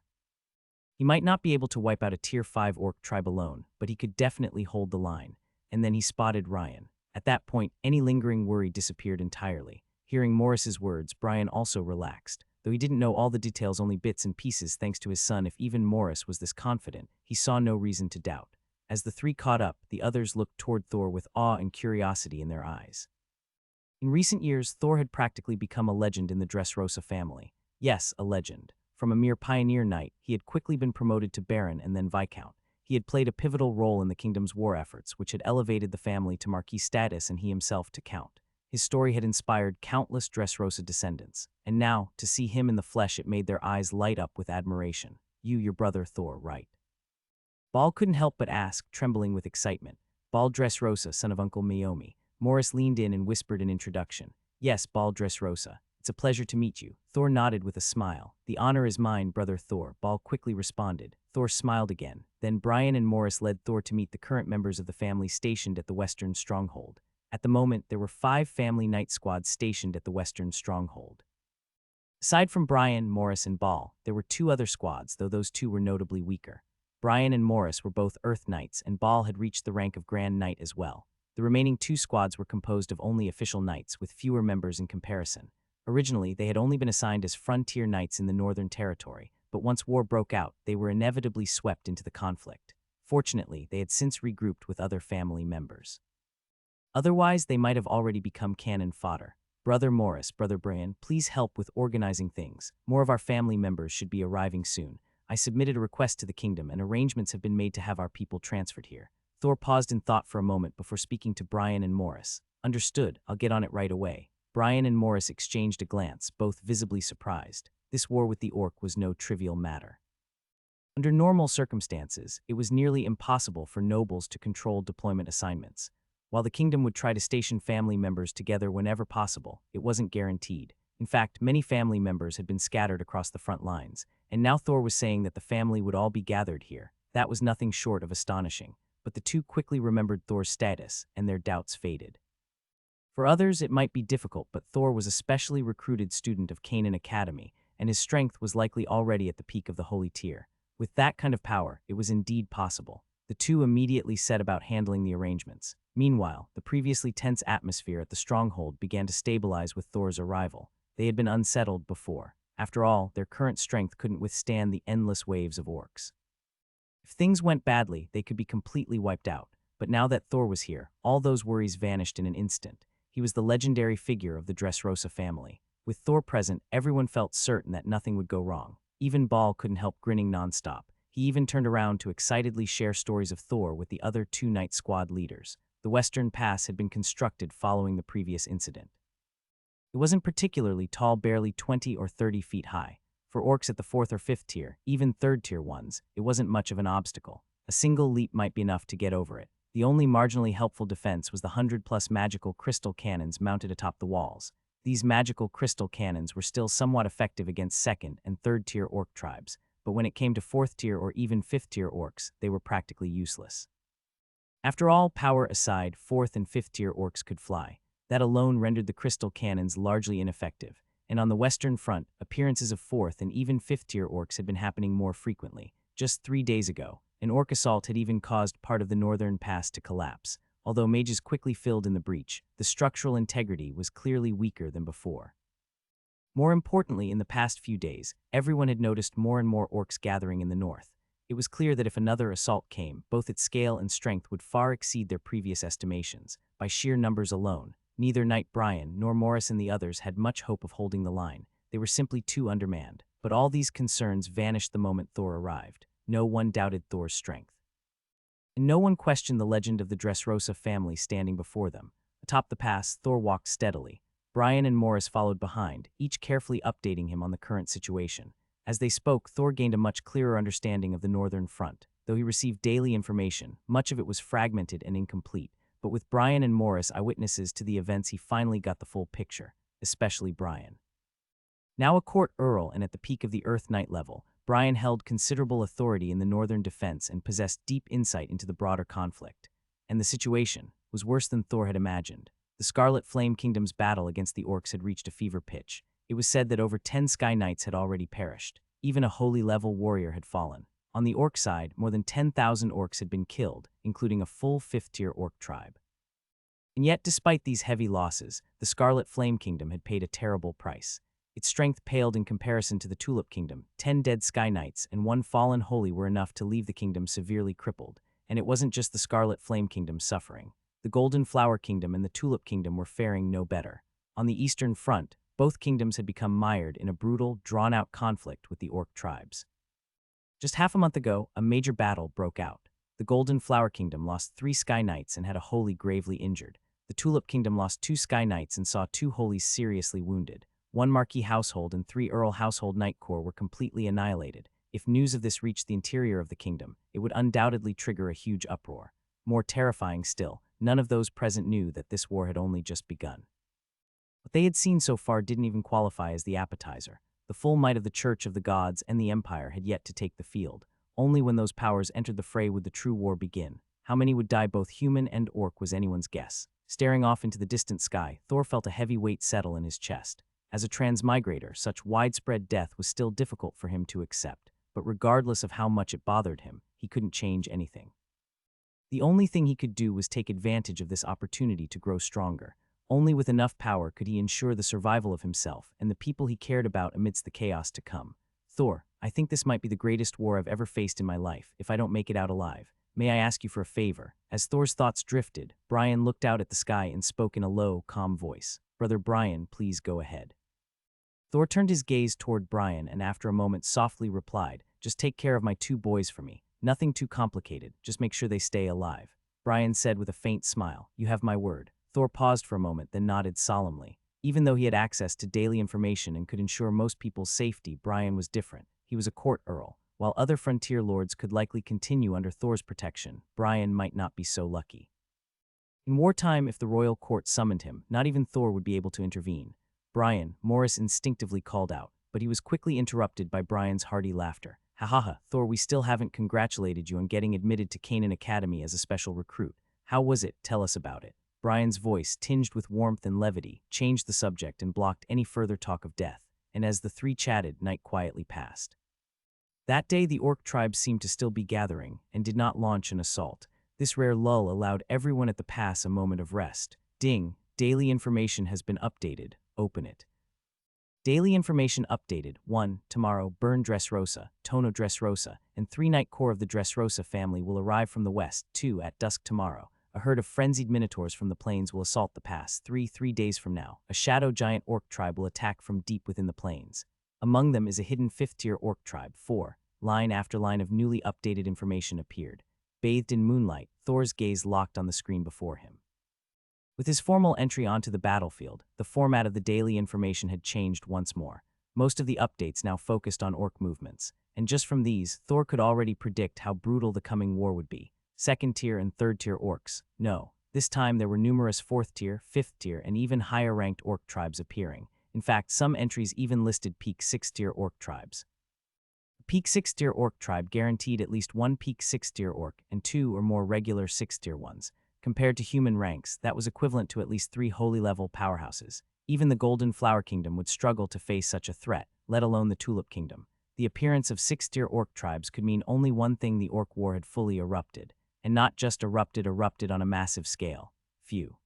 He might not be able to wipe out a Tier 5 orc tribe alone, but he could definitely hold the line. And then he spotted Ryan. At that point, any lingering worry disappeared entirely. Hearing Morris's words, Brian also relaxed. Though he didn't know all the details, only bits and pieces thanks to his son. If even Morris was this confident, he saw no reason to doubt. As the three caught up, the others looked toward Thor with awe and curiosity in their eyes. In recent years, Thor had practically become a legend in the Dresosa family. Yes, a legend. From a mere pioneer knight, he had quickly been promoted to Baron and then Viscount. He had played a pivotal role in the kingdom's war efforts, which had elevated the family to Marquis status and he himself to Count. His story had inspired countless Dresosa descendants, and now, to see him in the flesh, it made their eyes light up with admiration. "You, your brother Thor, right?" Ball couldn't help but ask, trembling with excitement. "Ball Dresosa, son of Uncle Miomi." Morris leaned in and whispered an introduction. "Yes, Ball Dresosa. It's a pleasure to meet you." Thor nodded with a smile. "The honor is mine, brother Thor," Ball quickly responded. Thor smiled again. Then Brian and Morris led Thor to meet the current members of the family stationed at the Western Stronghold. At the moment, there were 5 family knight squads stationed at the Western Stronghold. Aside from Brian, Morris, and Ball, there were 2 other squads, though those 2 were notably weaker. Brian and Morris were both Earth Knights, and Ball had reached the rank of Grand Knight as well. The remaining 2 squads were composed of only official knights, with fewer members in comparison. Originally, they had only been assigned as frontier knights in the Northern Territory, but once war broke out, they were inevitably swept into the conflict. Fortunately, they had since regrouped with other family members. Otherwise, they might have already become cannon fodder. "Brother Morris, Brother Brian, please help with organizing things. More of our family members should be arriving soon. I submitted a request to the kingdom, and arrangements have been made to have our people transferred here." Thor paused in thought for a moment before speaking to Brian and Morris. "Understood, I'll get on it right away." Brian and Morris exchanged a glance, both visibly surprised. This war with the orc was no trivial matter. Under normal circumstances, it was nearly impossible for nobles to control deployment assignments. While the kingdom would try to station family members together whenever possible, it wasn't guaranteed. In fact, many family members had been scattered across the front lines, and now Thor was saying that the family would all be gathered here. That was nothing short of astonishing. But the 2 quickly remembered Thor's status, and their doubts faded. For others, it might be difficult, but Thor was a specially recruited student of Canaan Academy, and his strength was likely already at the peak of the holy tier. With that kind of power, it was indeed possible. The 2 immediately set about handling the arrangements. Meanwhile, the previously tense atmosphere at the stronghold began to stabilize with Thor's arrival. They had been unsettled before. After all, their current strength couldn't withstand the endless waves of orcs. If things went badly, they could be completely wiped out. But now that Thor was here, all those worries vanished in an instant. He was the legendary figure of the Dresosa family. With Thor present, everyone felt certain that nothing would go wrong. Even Ball couldn't help grinning nonstop. He even turned around to excitedly share stories of Thor with the other 2 Knight Squad leaders. The Western Pass had been constructed following the previous incident. It wasn't particularly tall, barely 20 or 30 feet high. For orcs at the 4th or 5th tier, even 3rd tier ones, it wasn't much of an obstacle. A single leap might be enough to get over it. The only marginally helpful defense was the 100+ magical crystal cannons mounted atop the walls. These magical crystal cannons were still somewhat effective against 2nd and 3rd tier orc tribes, but when it came to 4th tier or even 5th tier orcs, they were practically useless. After all, power aside, 4th and 5th tier orcs could fly. That alone rendered the crystal cannons largely ineffective, and on the western front, appearances of 4th and even 5th tier orcs had been happening more frequently. Just 3 days ago, an orc assault had even caused part of the northern pass to collapse. Although mages quickly filled in the breach, the structural integrity was clearly weaker than before. More importantly, in the past few days, everyone had noticed more and more orcs gathering in the north. It was clear that if another assault came, both its scale and strength would far exceed their previous estimations. By sheer numbers alone, neither Knight Brian nor Morris and the others had much hope of holding the line. They were simply too undermanned. But all these concerns vanished the moment Thor arrived. No one doubted Thor's strength. And no one questioned the legend of the Dresosa family standing before them. Atop the pass, Thor walked steadily. Brian and Morris followed behind, each carefully updating him on the current situation. As they spoke, Thor gained a much clearer understanding of the northern front. Though he received daily information, much of it was fragmented and incomplete. But with Brian and Morris eyewitnesses to the events, he finally got the full picture, especially Brian. Now a court earl and at the peak of the Earth Knight level, Brian held considerable authority in the northern defense and possessed deep insight into the broader conflict. And the situation, was worse than Thor had imagined. The Scarlet Flame Kingdom's battle against the orcs had reached a fever pitch. It was said that over 10 Sky Knights had already perished. Even a holy level warrior had fallen. On the orc side, more than 10,000 orcs had been killed, including a full 5th-tier orc tribe. And yet, despite these heavy losses, the Scarlet Flame Kingdom had paid a terrible price. Its strength paled in comparison to the Tulip Kingdom. 10 dead Sky Knights and 1 fallen holy were enough to leave the kingdom severely crippled. And it wasn't just the Scarlet Flame Kingdom suffering. The Golden Flower Kingdom and the Tulip Kingdom were faring no better. On the Eastern Front, both kingdoms had become mired in a brutal, drawn-out conflict with the orc tribes. Just half a month ago, a major battle broke out. The Golden Flower Kingdom lost 3 Sky Knights and had a holy gravely injured. The Tulip Kingdom lost 2 Sky Knights and saw 2 holies seriously wounded. 1 Marquis household and 3 Earl household Knight Corps were completely annihilated. If news of this reached the interior of the kingdom, it would undoubtedly trigger a huge uproar. More terrifying still, none of those present knew that this war had only just begun. What they had seen so far didn't even qualify as the appetizer. The full might of the Church of the Gods and the Empire had yet to take the field. Only when those powers entered the fray would the true war begin. How many would die both human and orc was anyone's guess. Staring off into the distant sky, Thor felt a heavy weight settle in his chest. As a transmigrator, such widespread death was still difficult for him to accept, but regardless of how much it bothered him, he couldn't change anything. The only thing he could do was take advantage of this opportunity to grow stronger. Only with enough power could he ensure the survival of himself and the people he cared about amidst the chaos to come. Thor, I think this might be the greatest war I've ever faced in my life, if I don't make it out alive. May I ask you for a favor? As Thor's thoughts drifted, Brian looked out at the sky and spoke in a low, calm voice. Brother Brian, please go ahead. Thor turned his gaze toward Brian and after a moment softly replied, just take care of my 2 boys for me. Nothing too complicated, just make sure they stay alive. Brian said with a faint smile, you have my word. Thor paused for a moment, then nodded solemnly. Even though he had access to daily information and could ensure most people's safety, Brian was different. He was a court earl. While other frontier lords could likely continue under Thor's protection, Brian might not be so lucky. In wartime, if the royal court summoned him, not even Thor would be able to intervene. Brian, Morris instinctively called out, but he was quickly interrupted by Brian's hearty laughter. Ha ha ha, Thor, we still haven't congratulated you on getting admitted to Canaan Academy as a special recruit. How was it? Tell us about it. Brian's voice, tinged with warmth and levity, changed the subject and blocked any further talk of death, and as the 3 chatted, night quietly passed. That day the orc tribe seemed to still be gathering, and did not launch an assault. This rare lull allowed everyone at the pass a moment of rest. Ding, daily information has been updated. Open it. Daily information updated. 1. Tomorrow, burn Dresosa, Tono Dresosa, and 3 Knight Corps of the Dresosa family will arrive from the west. 2. At dusk tomorrow, a herd of frenzied minotaurs from the plains will assault the pass. 3 days from now, a shadow giant orc tribe will attack from deep within the plains. Among them is a hidden 5th-tier orc tribe. 4. Line after line of newly updated information appeared. Bathed in moonlight, Thor's gaze locked on the screen before him. With his formal entry onto the battlefield, the format of the daily information had changed once more. Most of the updates now focused on orc movements, and just from these, Thor could already predict how brutal the coming war would be. 2nd-tier and 3rd-tier orcs. No, this time there were numerous 4th-tier, 5th-tier, and even higher-ranked orc tribes appearing. In fact, some entries even listed peak 6th-tier orc tribes. A peak 6th-tier orc tribe guaranteed at least 1 peak 6th-tier orc and 2 or more regular 6th-tier ones. Compared to human ranks, that was equivalent to at least 3 holy-level powerhouses. Even the Golden Flower Kingdom would struggle to face such a threat, let alone the Tulip Kingdom. The appearance of 6th-tier orc tribes could mean only one thing: the orc war had fully erupted. And not just erupted on a massive scale. Phew.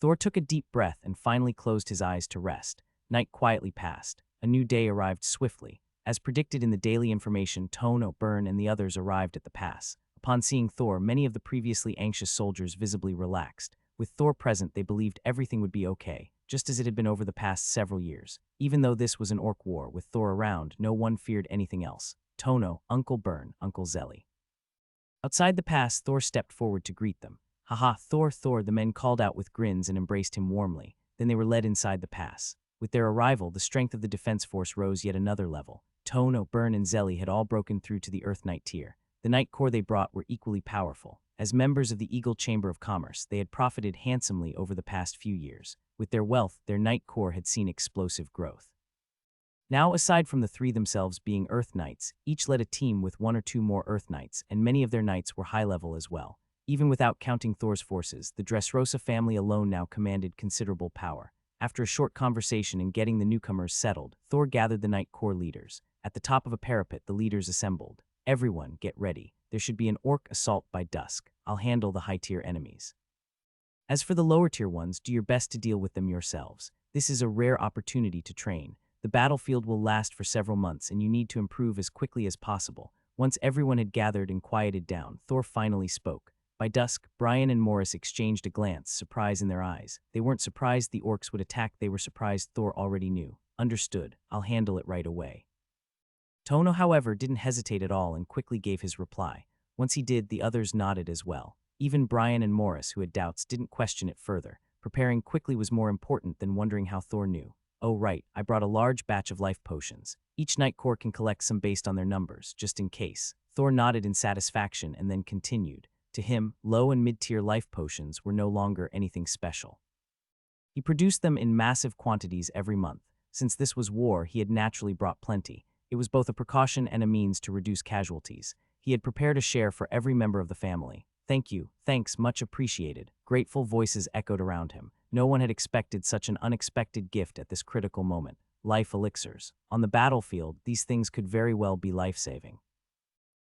Thor took a deep breath and finally closed his eyes to rest. Night quietly passed. A new day arrived swiftly. As predicted in the daily information, Tono, Burn, and the others arrived at the pass. Upon seeing Thor, many of the previously anxious soldiers visibly relaxed. With Thor present, they believed everything would be okay, just as it had been over the past several years. Even though this was an orc war, with Thor around, no one feared anything else. Tono, Uncle Burn, Uncle Zelly. Outside the pass, Thor stepped forward to greet them. Haha, Thor, Thor, the men called out with grins and embraced him warmly. Then they were led inside the pass. With their arrival, the strength of the defense force rose yet another level. Tono, Burn, and Zelly had all broken through to the Earth Knight tier. The Knight Corps they brought were equally powerful. As members of the Eagle Chamber of Commerce, they had profited handsomely over the past few years. With their wealth, their Knight Corps had seen explosive growth. Now, aside from the 3 themselves being Earth Knights, each led a team with 1 or 2 more Earth Knights, and many of their knights were high level as well. Even without counting Thor's forces, the Dresosa family alone now commanded considerable power. After a short conversation and getting the newcomers settled, Thor gathered the Night Corps leaders. At the top of a parapet, the leaders assembled. Everyone, get ready. There should be an orc assault by dusk. I'll handle the high-tier enemies. As for the lower-tier ones, do your best to deal with them yourselves. This is a rare opportunity to train. The battlefield will last for several months, and you need to improve as quickly as possible. Once everyone had gathered and quieted down, Thor finally spoke. By dusk, Brian and Morris exchanged a glance, surprise in their eyes. They weren't surprised the orcs would attack, they were surprised Thor already knew. Understood, I'll handle it right away. Tono, however, didn't hesitate at all and quickly gave his reply. Once he did, the others nodded as well. Even Brian and Morris, who had doubts, didn't question it further. Preparing quickly was more important than wondering how Thor knew. Oh right, I brought a large batch of life potions. Each Night Corps can collect some based on their numbers, just in case. Thor nodded in satisfaction and then continued. To him, low and mid-tier life potions were no longer anything special. He produced them in massive quantities every month. Since this was war, he had naturally brought plenty. It was both a precaution and a means to reduce casualties. He had prepared a share for every member of the family. Thank you, thanks, much appreciated. Grateful voices echoed around him. No one had expected such an unexpected gift at this critical moment. Life elixirs. On the battlefield, these things could very well be life-saving.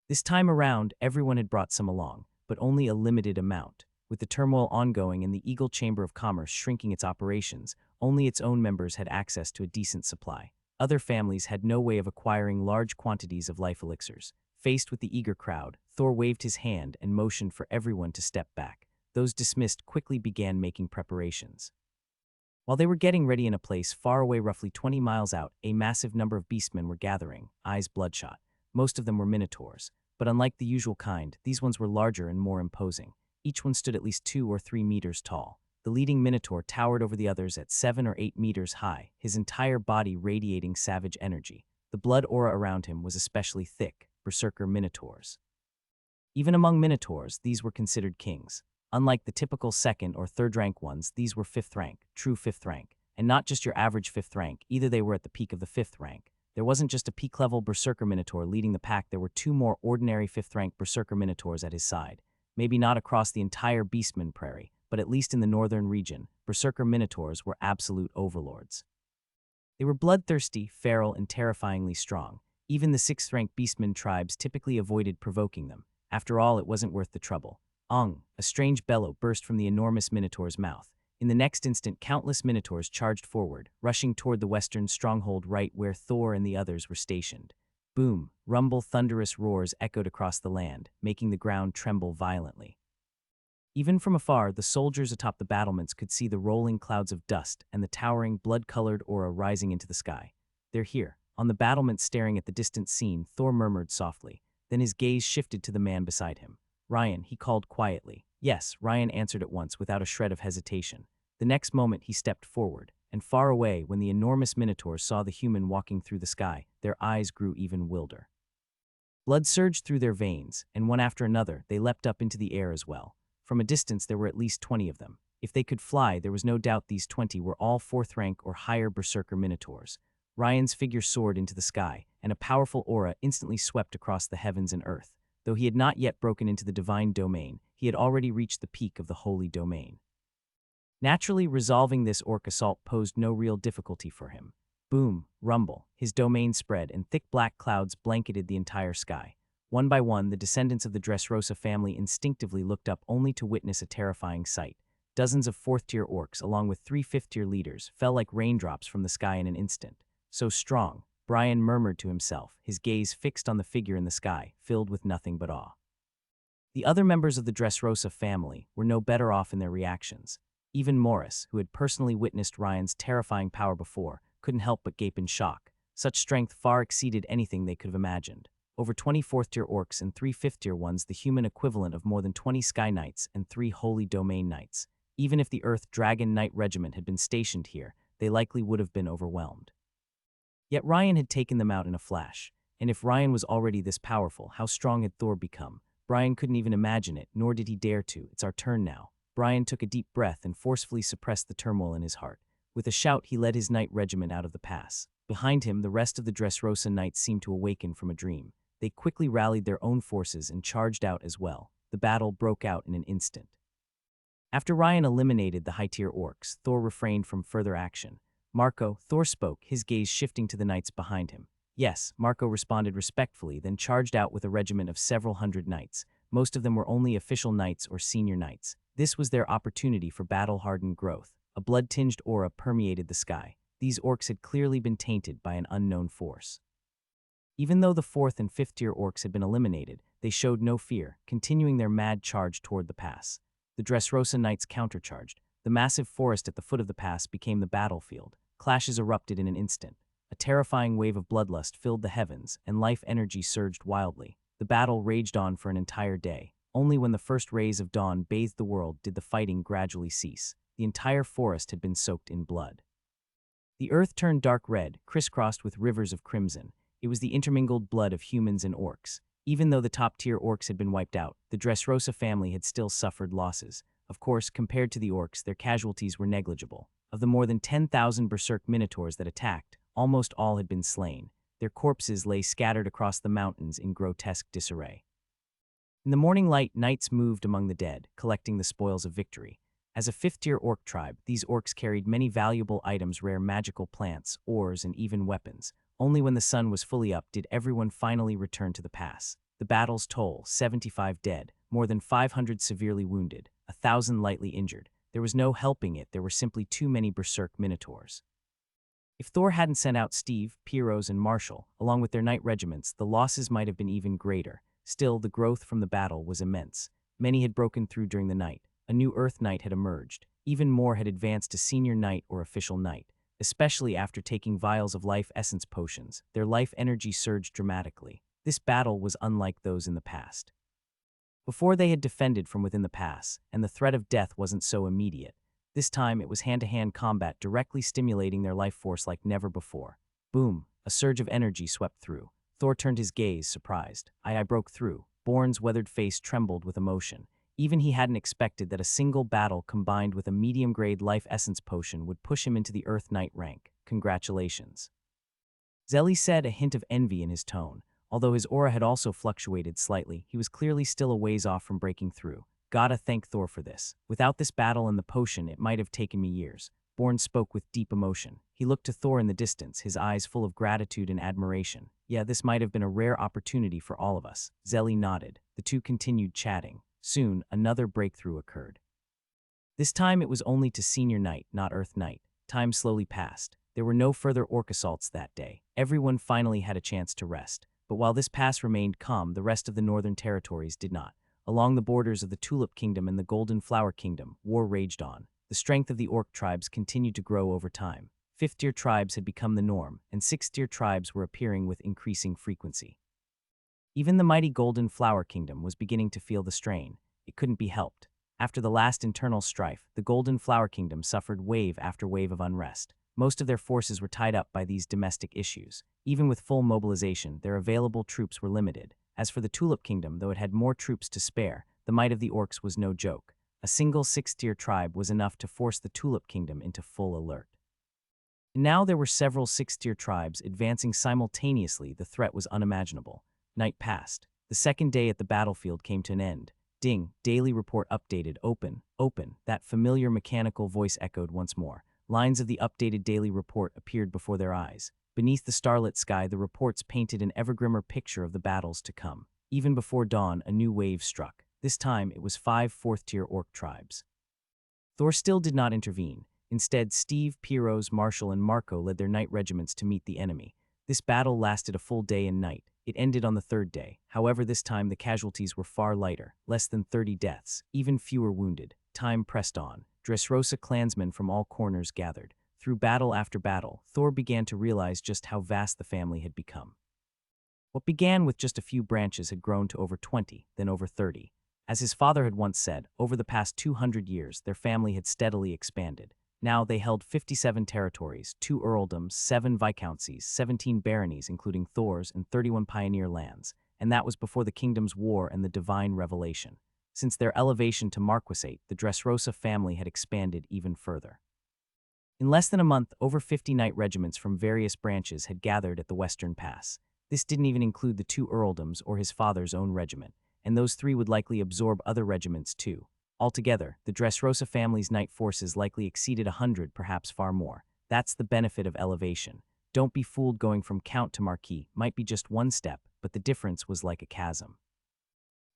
This time around, everyone had brought some along, but only a limited amount. With the turmoil ongoing and the Eagle Chamber of Commerce shrinking its operations, only its own members had access to a decent supply. Other families had no way of acquiring large quantities of life elixirs. Faced with the eager crowd, Thor waved his hand and motioned for everyone to step back. Those dismissed quickly began making preparations. While they were getting ready in a place far away, roughly 20 miles out, a massive number of beastmen were gathering, eyes bloodshot. Most of them were minotaurs, but unlike the usual kind, these ones were larger and more imposing. Each one stood at least 2 or 3 meters tall. The leading minotaur towered over the others at 7 or 8 meters high, his entire body radiating savage energy. The blood aura around him was especially thick, berserker minotaurs. Even among minotaurs, these were considered kings. Unlike the typical 2nd or 3rd rank ones, these were 5th rank, true 5th rank, and not just your average 5th rank, either they were at the peak of the 5th rank. There wasn't just a peak-level berserker minotaur leading the pack, there were 2 more ordinary 5th rank berserker minotaurs at his side. Maybe not across the entire beastman prairie, but at least in the northern region, berserker minotaurs were absolute overlords. They were bloodthirsty, feral, and terrifyingly strong. Even the 6th rank beastman tribes typically avoided provoking them. After all, it wasn't worth the trouble. Ong! A strange bellow burst from the enormous minotaur's mouth. In the next instant, countless minotaurs charged forward, rushing toward the western stronghold right where Thor and the others were stationed. Boom! Rumble, thunderous roars echoed across the land, making the ground tremble violently. Even from afar, the soldiers atop the battlements could see the rolling clouds of dust and the towering, blood-colored aura rising into the sky. They're here. On the battlements staring at the distant scene, Thor murmured softly. Then his gaze shifted to the man beside him. Ryan, he called quietly. Yes, Ryan answered at once without a shred of hesitation. The next moment he stepped forward, and far away, when the enormous minotaurs saw the human walking through the sky, their eyes grew even wilder. Blood surged through their veins, and one after another, they leapt up into the air as well. From a distance, there were at least 20 of them. If they could fly, there was no doubt these 20 were all 4th rank or higher berserker minotaurs. Ryan's figure soared into the sky, and a powerful aura instantly swept across the heavens and earth. Though he had not yet broken into the divine domain, he had already reached the peak of the holy domain. Naturally, resolving this orc assault posed no real difficulty for him. Boom, rumble, his domain spread, and thick black clouds blanketed the entire sky. One by one, the descendants of the Dresosa family instinctively looked up only to witness a terrifying sight. Dozens of 4th-tier orcs, along with 3 5th-tier leaders, fell like raindrops from the sky in an instant. So strong, Brian murmured to himself, his gaze fixed on the figure in the sky, filled with nothing but awe. The other members of the Dresosa family were no better off in their reactions. Even Morris, who had personally witnessed Ryan's terrifying power before, couldn't help but gape in shock. Such strength far exceeded anything they could have imagined. Over 20 4th-tier orcs and 3 5th-tier ones, the human equivalent of more than 20 Sky Knights and 3 Holy Domain Knights. Even if the Earth Dragon Knight Regiment had been stationed here, they likely would have been overwhelmed. Yet Ryan had taken them out in a flash, and if Ryan was already this powerful, how strong had Thor become? Brian couldn't even imagine it, nor did he dare to. It's our turn now. Brian took a deep breath and forcefully suppressed the turmoil in his heart. With a shout, he led his knight regiment out of the pass. Behind him, the rest of the Dresosa knights seemed to awaken from a dream. They quickly rallied their own forces and charged out as well. the battle broke out in an instant. After Ryan eliminated the high-tier orcs, Thor refrained from further action. "Marco," Thor spoke, his gaze shifting to the knights behind him. "Yes," Marco responded respectfully, then charged out with a regiment of several hundred knights. Most of them were only official knights or senior knights. This was their opportunity for battle-hardened growth. A blood-tinged aura permeated the sky. These orcs had clearly been tainted by an unknown force. Even though the 4th and 5th-tier orcs had been eliminated, they showed no fear, continuing their mad charge toward the pass. The Dresosa knights countercharged. The massive forest at the foot of the pass became the battlefield. Clashes erupted in an instant. A terrifying wave of bloodlust filled the heavens, and life energy surged wildly. The battle raged on for an entire day. Only when the first rays of dawn bathed the world did the fighting gradually cease. The entire forest had been soaked in blood. The earth turned dark red, crisscrossed with rivers of crimson. It was the intermingled blood of humans and orcs. Even though the top-tier orcs had been wiped out, the Dresosa family had still suffered losses. Of course, compared to the orcs, their casualties were negligible. Of the more than 10,000 berserk minotaurs that attacked, almost all had been slain. Their corpses lay scattered across the mountains in grotesque disarray. In the morning light, knights moved among the dead, collecting the spoils of victory. As a 5th-tier orc tribe, these orcs carried many valuable items, rare magical plants, ores, and even weapons. Only when the sun was fully up did everyone finally return to the pass. The battle's toll: 75 dead, more than 500 severely wounded, 1,000 lightly injured. There was no helping it, there were simply too many berserk minotaurs. If Thor hadn't sent out Steve, Piros, and Marshall, along with their knight regiments, the losses might have been even greater. Still, the growth from the battle was immense. Many had broken through during the night. A new Earth Knight had emerged. Even more had advanced to senior knight or official knight. Especially after taking vials of life essence potions, their life energy surged dramatically. This battle was unlike those in the past. Before, they had defended from within the pass, and the threat of death wasn't so immediate. This time, it was hand-to-hand combat, directly stimulating their life force like never before. Boom! A surge of energy swept through. Thor turned his gaze, surprised. I broke through. Born's weathered face trembled with emotion. Even he hadn't expected that a single battle combined with a medium-grade life essence potion would push him into the Earth Knight rank. Congratulations. Zelly said, a hint of envy in his tone. Although his aura had also fluctuated slightly, he was clearly still a ways off from breaking through. Gotta thank Thor for this. Without this battle and the potion, it might have taken me years. Born spoke with deep emotion. He looked to Thor in the distance, his eyes full of gratitude and admiration. Yeah, this might have been a rare opportunity for all of us. Zelly nodded. The two continued chatting. Soon, another breakthrough occurred. This time it was only to Senior Knight, not Earth Knight. Time slowly passed. There were no further orc assaults that day. Everyone finally had a chance to rest. But while this pass remained calm, the rest of the northern territories did not. Along the borders of the Tulip Kingdom and the Golden Flower Kingdom, war raged on. The strength of the orc tribes continued to grow over time. 5th-tier tribes had become the norm, and 6th-tier tribes were appearing with increasing frequency. Even the mighty Golden Flower Kingdom was beginning to feel the strain. It couldn't be helped. After the last internal strife, the Golden Flower Kingdom suffered wave after wave of unrest. Most of their forces were tied up by these domestic issues. Even with full mobilization, their available troops were limited. As for the Tulip Kingdom, though it had more troops to spare, the might of the orcs was no joke. A single 6th-tier tribe was enough to force the Tulip Kingdom into full alert. Now there were several 6th-tier tribes advancing simultaneously. The threat was unimaginable. Night passed. The second day at the battlefield came to an end. Ding, daily report updated, open, open. That familiar mechanical voice echoed once more. Lines of the updated daily report appeared before their eyes. Beneath the starlit sky, the reports painted an ever-grimmer picture of the battles to come. Even before dawn, a new wave struck. This time, it was 5 4th-tier orc tribes. Thor still did not intervene. Instead, Steve, Piros, Marshall, and Marco led their knight regiments to meet the enemy. This battle lasted a full day and night. It ended on the third day. However, this time the casualties were far lighter, less than 30 deaths, even fewer wounded. Time pressed on. Dresosa clansmen from all corners gathered. Through battle after battle, Thor began to realize just how vast the family had become. What began with just a few branches had grown to over 20, then over 30. As his father had once said, over the past 200 years, their family had steadily expanded. Now they held 57 territories, 2 earldoms, 7 viscounties, 17 baronies including Thor's, and 31 pioneer lands, and that was before the kingdom's war and the divine revelation. Since their elevation to marquisate, the Dresosa family had expanded even further. In less than a month, over 50 knight regiments from various branches had gathered at the Western Pass. This didn't even include the 2 earldoms or his father's own regiment. and those 3 would likely absorb other regiments too. Altogether, the Dressrosa family's knight forces likely exceeded 100, perhaps far more. That's the benefit of elevation. Don't be fooled, going from count to marquis might be just one step, but the difference was like a chasm.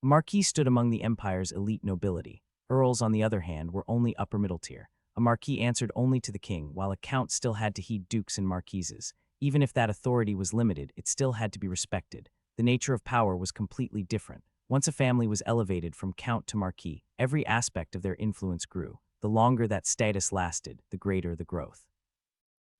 A marquis stood among the empire's elite nobility. Earls, on the other hand, were only upper middle tier. A marquis answered only to the king, while a count still had to heed dukes and marquises. Even if that authority was limited, it still had to be respected. The nature of power was completely different. Once a family was elevated from count to marquis, every aspect of their influence grew. The longer that status lasted, the greater the growth.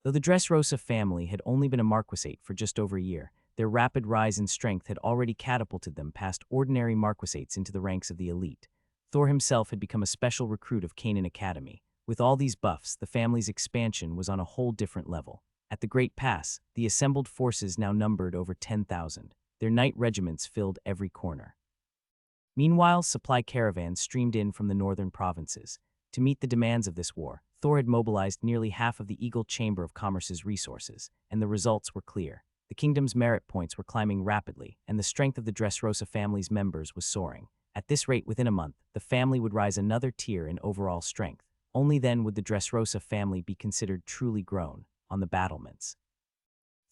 Though the Dressrosa family had only been a marquisate for just over a year, their rapid rise in strength had already catapulted them past ordinary marquisates into the ranks of the elite. Thor himself had become a special recruit of Canaan Academy. With all these buffs, the family's expansion was on a whole different level. At the Great Pass, the assembled forces now numbered over 10,000. Their knight regiments filled every corner. Meanwhile, supply caravans streamed in from the northern provinces. To meet the demands of this war, Thor had mobilized nearly half of the Eagle Chamber of Commerce's resources, and the results were clear. The kingdom's merit points were climbing rapidly, and the strength of the Dressrosa family's members was soaring. At this rate, within a month, the family would rise another tier in overall strength. Only then would the Dressrosa family be considered truly grown. On the battlements,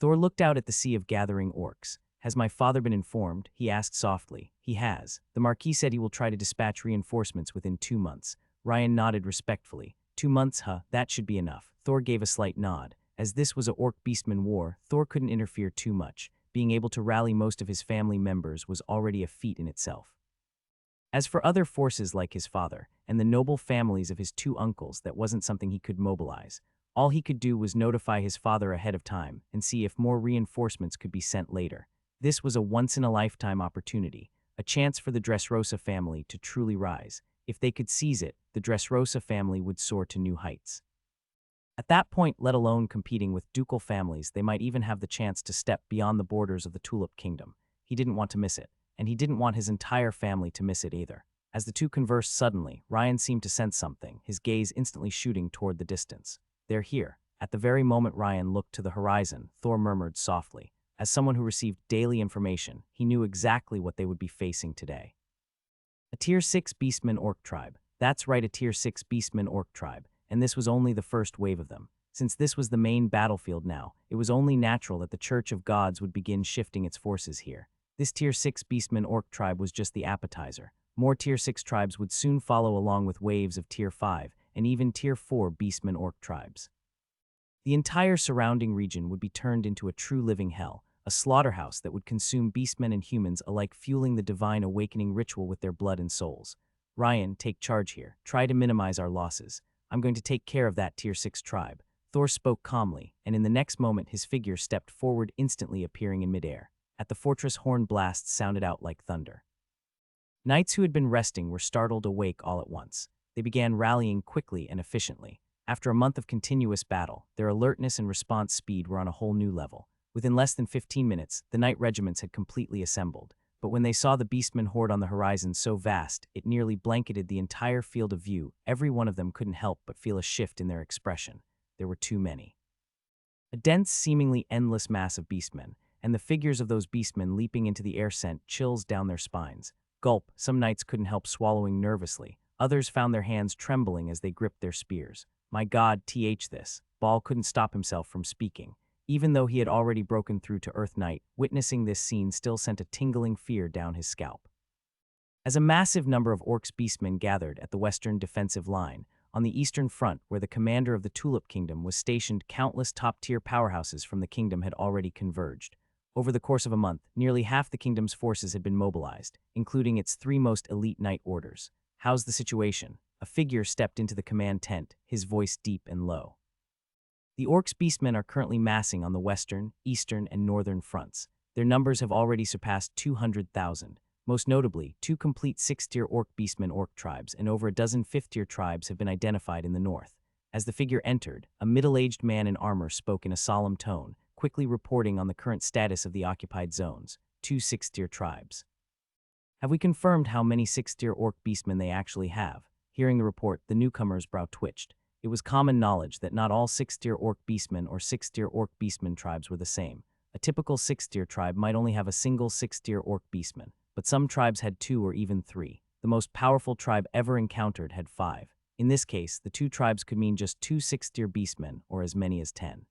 Thor looked out at the sea of gathering orcs. "Has my father been informed?" he asked softly. "He has. The Marquis said he will try to dispatch reinforcements within 2 months. Ryan nodded respectfully. 2 months, huh? That should be enough. Thor gave a slight nod. As this was a orc-beastman war, Thor couldn't interfere too much. Being able to rally most of his family members was already a feat in itself. As for other forces like his father, and the noble families of his 2 uncles, that wasn't something he could mobilize. All he could do was notify his father ahead of time and see if more reinforcements could be sent later. This was a once-in-a-lifetime opportunity, a chance for the Dressrosa family to truly rise. If they could seize it, the Dressrosa family would soar to new heights. At that point, let alone competing with ducal families, they might even have the chance to step beyond the borders of the Tulip Kingdom. He didn't want to miss it, and he didn't want his entire family to miss it either. As the two conversed suddenly, Ryan seemed to sense something, his gaze instantly shooting toward the distance. "They're here." At the very moment Ryan looked to the horizon, Thor murmured softly. As someone who received daily information, he knew exactly what they would be facing today. A Tier 6 Beastman Orc tribe. That's right, a Tier 6 Beastman Orc tribe, and this was only the first wave of them. Since this was the main battlefield now, it was only natural that the Church of Gods would begin shifting its forces here. This Tier 6 Beastman Orc tribe was just the appetizer. More Tier 6 tribes would soon follow, along with waves of Tier 5 and even Tier 4 Beastman Orc tribes. The entire surrounding region would be turned into a true living hell, a slaughterhouse that would consume beastmen and humans alike, fueling the divine awakening ritual with their blood and souls. "Ryan, take charge here. Try to minimize our losses. I'm going to take care of that Tier 6 tribe." Thor spoke calmly, and in the next moment his figure stepped forward, instantly appearing in midair. At the fortress, horn blasts sounded out like thunder. Knights who had been resting were startled awake all at once. They began rallying quickly and efficiently. After a month of continuous battle, their alertness and response speed were on a whole new level. Within less than 15 minutes, the knight regiments had completely assembled. But when they saw the beastmen horde on the horizon so vast, it nearly blanketed the entire field of view, every one of them couldn't help but feel a shift in their expression. There were too many. A dense, seemingly endless mass of beastmen, and the figures of those beastmen leaping into the air sent chills down their spines. Gulp, some knights couldn't help swallowing nervously. Others found their hands trembling as they gripped their spears. "My God, this." Ball couldn't stop himself from speaking. Even though he had already broken through to Earth Knight, witnessing this scene still sent a tingling fear down his scalp. As a massive number of Orcs beastmen gathered at the western defensive line, on the eastern front where the commander of the Tulip Kingdom was stationed, countless top-tier powerhouses from the kingdom had already converged. Over the course of a month, nearly half the kingdom's forces had been mobilized, including its 3 most elite knight orders. "How's the situation?" A figure stepped into the command tent, his voice deep and low. "The Orcs beastmen are currently massing on the western, eastern, and northern fronts. Their numbers have already surpassed 200,000. Most notably, 2 complete 6-tier Orc beastmen Orc tribes and over a dozen 5th-tier tribes have been identified in the north." As the figure entered, a middle-aged man in armor spoke in a solemn tone, quickly reporting on the current status of the occupied zones. 2 6-tier tribes. "Have we confirmed how many 6-tier Orc beastmen they actually have?" Hearing the report, the newcomer's brow twitched. It was common knowledge that not all 6-tier Orc beastmen or 6-tier Orc beastmen tribes were the same. A typical 6-tier tribe might only have a single 6-tier Orc beastman, but some tribes had 2 or even 3. The most powerful tribe ever encountered had 5. In this case, the 2 tribes could mean just 2 6th-tier beastmen or as many as 10.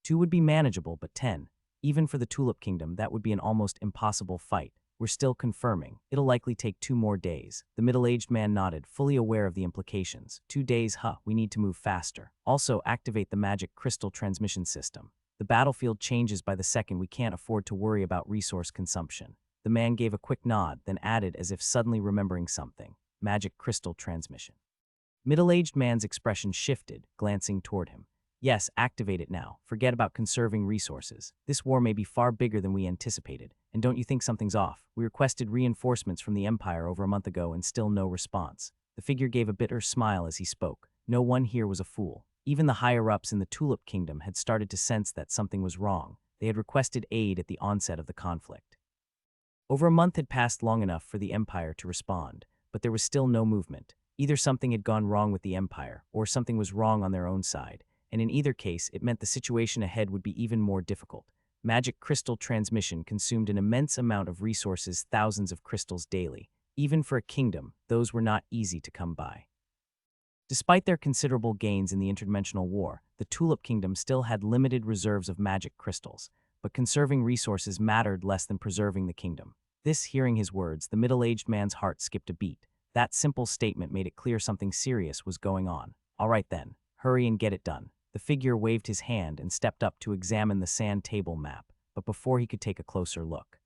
2 would be manageable, but 10, even for the Tulip Kingdom, that would be an almost impossible fight. We're still confirming. It'll likely take 2 more days. The middle-aged man nodded, fully aware of the implications. 2 days, we need to move faster. Also, activate the magic crystal transmission system. The battlefield changes by the second. We can't afford to worry about resource consumption. The man gave a quick nod, then added as if suddenly remembering something. Magic crystal transmission. Middle-aged man's expression shifted, glancing toward him. Yes, activate it now. Forget about conserving resources. This war may be far bigger than we anticipated. And don't you think something's off? We requested reinforcements from the Empire over a month ago and still no response. The figure gave a bitter smile as he spoke. No one here was a fool. Even the higher-ups in the Tulip Kingdom had started to sense that something was wrong. They had requested aid at the onset of the conflict. Over a month had passed long enough for the Empire to respond, but there was still no movement. Either something had gone wrong with the Empire, or something was wrong on their own side. And in either case, it meant the situation ahead would be even more difficult. Magic crystal transmission consumed an immense amount of resources, thousands of crystals daily. Even for a kingdom, those were not easy to come by. Despite their considerable gains in the interdimensional war, the Tulip Kingdom still had limited reserves of magic crystals, but conserving resources mattered less than preserving the kingdom. Hearing his words, the middle-aged man's heart skipped a beat. That simple statement made it clear something serious was going on. All right then, hurry and get it done. The figure waved his hand and stepped up to examine the sand table map, but before he could take a closer look,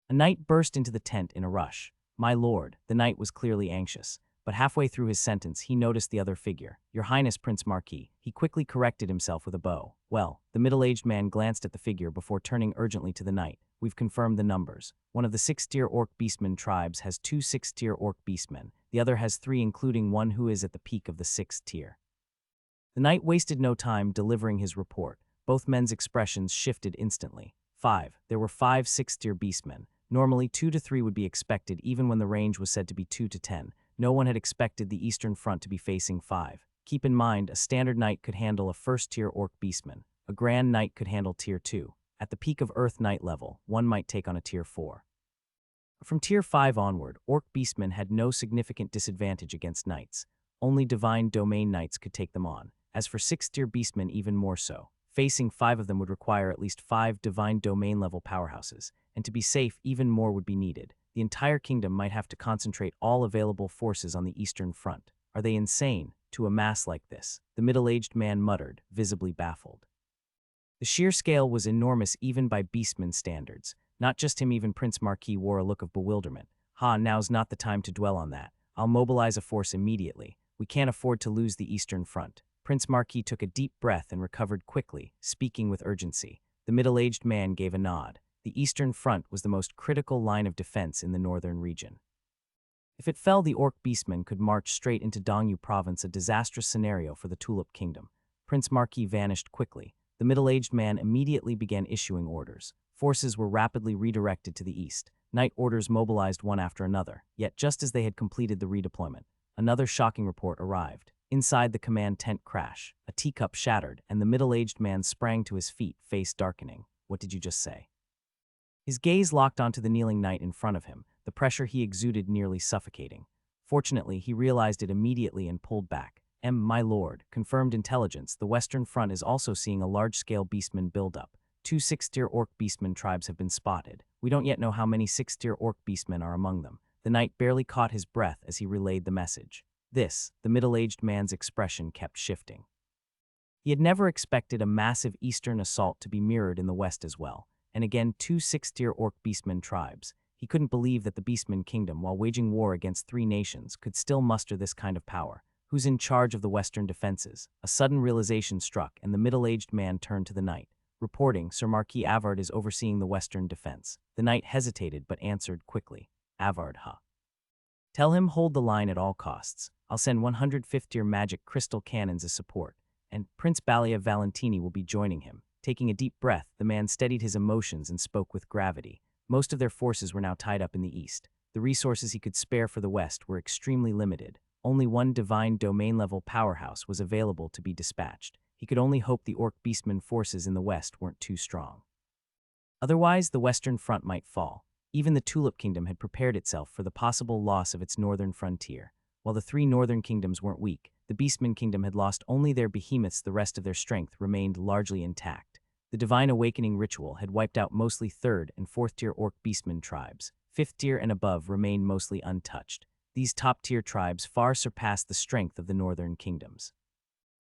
a knight burst into the tent in a rush. My lord, the knight was clearly anxious, but halfway through his sentence he noticed the other figure. Your Highness, Prince Marquis. He quickly corrected himself with a bow. Well, the middle-aged man glanced at the figure before turning urgently to the knight. We've confirmed the numbers. One of the 6th-tier orc beastmen tribes has 2 6th-tier orc beastmen. The other has 3, including one who is at the peak of the 6th tier. The knight wasted no time delivering his report. Both men's expressions shifted instantly. 5. There were 5 6th-tier beastmen. Normally 2 to 3 would be expected even when the range was said to be 2 to 10. No one had expected the Eastern Front to be facing 5. Keep in mind, a standard knight could handle a 1st-tier orc beastman. A grand knight could handle tier 2. At the peak of Earth Knight level, one might take on a tier 4. From tier 5 onward, orc beastmen had no significant disadvantage against knights. Only divine domain knights could take them on. As for 6th-tier beastmen, even more so. Facing 5 of them would require at least 5 divine domain-level powerhouses, and to be safe, even more would be needed. The entire kingdom might have to concentrate all available forces on the Eastern Front. Are they insane to amass like this? The middle-aged man muttered, visibly baffled. The sheer scale was enormous even by beastman standards. Not just him, even Prince Marquis wore a look of bewilderment. Now's not the time to dwell on that. I'll mobilize a force immediately. We can't afford to lose the Eastern Front. Prince Marquis took a deep breath and recovered quickly, speaking with urgency. The middle-aged man gave a nod. The Eastern Front was the most critical line of defense in the northern region. If it fell, the orc beastmen could march straight into Dongyu province, a disastrous scenario for the Tulip Kingdom. Prince Marquis vanished quickly. The middle-aged man immediately began issuing orders. Forces were rapidly redirected to the east. Night orders mobilized one after another. Yet just as they had completed the redeployment, another shocking report arrived. Inside the command tent crash, a teacup shattered, and the middle-aged man sprang to his feet, face darkening. What did you just say? His gaze locked onto the kneeling knight in front of him, the pressure he exuded nearly suffocating. Fortunately, he realized it immediately and pulled back. My lord, confirmed intelligence, the Western Front is also seeing a large-scale beastman buildup. 2 6th-tier orc beastman tribes have been spotted. We don't yet know how many 6th-tier orc beastmen are among them. The knight barely caught his breath as he relayed the message. The middle-aged man's expression kept shifting. He had never expected a massive eastern assault to be mirrored in the west as well, and again 2 6th-tier orc beastman tribes. He couldn't believe that the Beastman Kingdom, while waging war against 3 nations, could still muster this kind of power. Who's in charge of the western defenses? A sudden realization struck, and the middle-aged man turned to the knight. Reporting, Sir Marquis Avard is overseeing the western defense. The knight hesitated but answered quickly. Avard, Tell him hold the line at all costs. I'll send 150 magic crystal cannons as support, and Prince Balia Valentini will be joining him. Taking a deep breath, the man steadied his emotions and spoke with gravity. Most of their forces were now tied up in the east. The resources he could spare for the west were extremely limited. Only one divine domain-level powerhouse was available to be dispatched. He could only hope the orc beastman forces in the west weren't too strong. Otherwise, the Western Front might fall. Even the Tulip Kingdom had prepared itself for the possible loss of its northern frontier. While the three northern kingdoms weren't weak, the Beastman Kingdom had lost only their behemoths. The rest of their strength remained largely intact. The Divine Awakening ritual had wiped out mostly 3rd and 4th tier Orc Beastman tribes. 5th tier and above remained mostly untouched. These top-tier tribes far surpassed the strength of the northern kingdoms.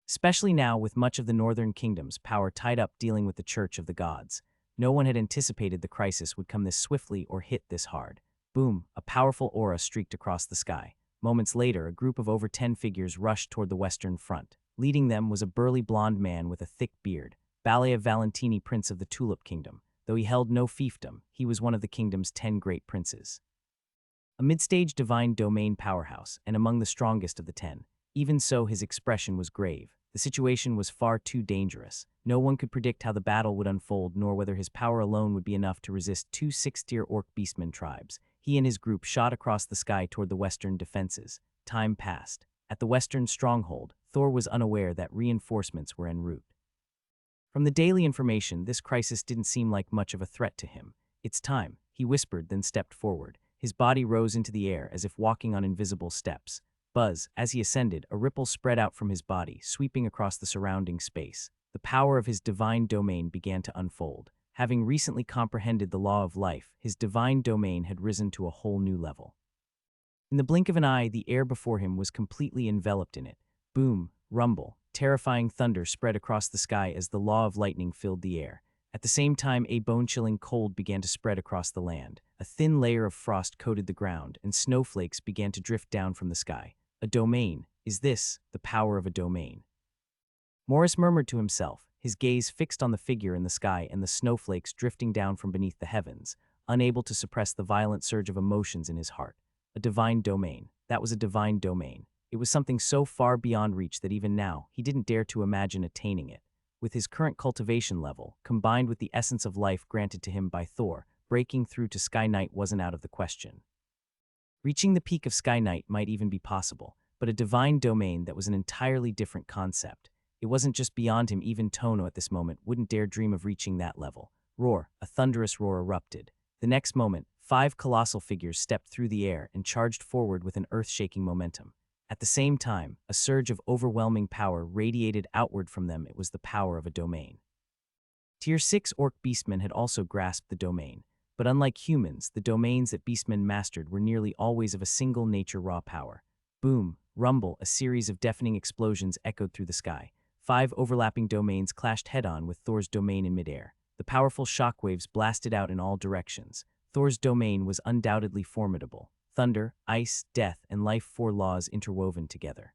Especially now, with much of the northern kingdom's power tied up dealing with the Church of the Gods. No one had anticipated the crisis would come this swiftly or hit this hard. Boom, a powerful aura streaked across the sky. Moments later, a group of over 10 figures rushed toward the western front. Leading them was a burly blonde man with a thick beard, Ballet of Valentini, Prince of the Tulip Kingdom. Though he held no fiefdom, he was one of the kingdom's 10 great princes. A mid-stage divine domain powerhouse, and among the strongest of the 10. Even so, his expression was grave. The situation was far too dangerous. No one could predict how the battle would unfold, nor whether his power alone would be enough to resist 2 6th-tier Orc Beastman tribes. He and his group shot across the sky toward the western defenses. Time passed. At the western stronghold, Thor was unaware that reinforcements were en route. From the daily information, this crisis didn't seem like much of a threat to him. "It's time," he whispered, then stepped forward. His body rose into the air as if walking on invisible steps. Buzz, as he ascended, a ripple spread out from his body, sweeping across the surrounding space. The power of his divine domain began to unfold. Having recently comprehended the law of life, his divine domain had risen to a whole new level. In the blink of an eye, the air before him was completely enveloped in it. Boom, rumble, terrifying thunder spread across the sky as the law of lightning filled the air. At the same time, a bone-chilling cold began to spread across the land. A thin layer of frost coated the ground, and snowflakes began to drift down from the sky. A domain. Is this the power of a domain? Morris murmured to himself, his gaze fixed on the figure in the sky and the snowflakes drifting down from beneath the heavens, unable to suppress the violent surge of emotions in his heart. A divine domain. That was a divine domain. It was something so far beyond reach that even now, he didn't dare to imagine attaining it. With his current cultivation level, combined with the essence of life granted to him by Thor, breaking through to Sky Knight wasn't out of the question. Reaching the peak of Sky Knight might even be possible, but a divine domain that was an entirely different concept. It wasn't just beyond him. Even Tono at this moment wouldn't dare dream of reaching that level. Roar, a thunderous roar erupted. The next moment, 5 colossal figures stepped through the air and charged forward with an earth-shaking momentum. At the same time, a surge of overwhelming power radiated outward from them. It was the power of a domain. Tier 6 Orc Beastmen had also grasped the domain. But unlike humans, the domains that Beastmen mastered were nearly always of a single nature raw power. Boom, rumble, a series of deafening explosions echoed through the sky. 5 overlapping domains clashed head-on with Thor's domain in midair. The powerful shockwaves blasted out in all directions. Thor's domain was undoubtedly formidable. Thunder, ice, death, and life, 4 laws interwoven together.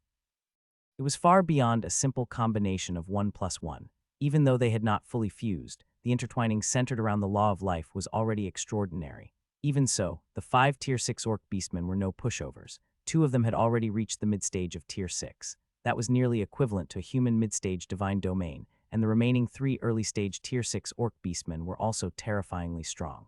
It was far beyond a simple combination of 1 plus 1. Even though they had not fully fused, the intertwining centered around the law of life was already extraordinary. Even so, the 5 Tier 6 Orc Beastmen were no pushovers. 2 of them had already reached the mid-stage of Tier 6. That was nearly equivalent to a human mid-stage divine domain, and the remaining 3 early-stage Tier 6 Orc Beastmen were also terrifyingly strong.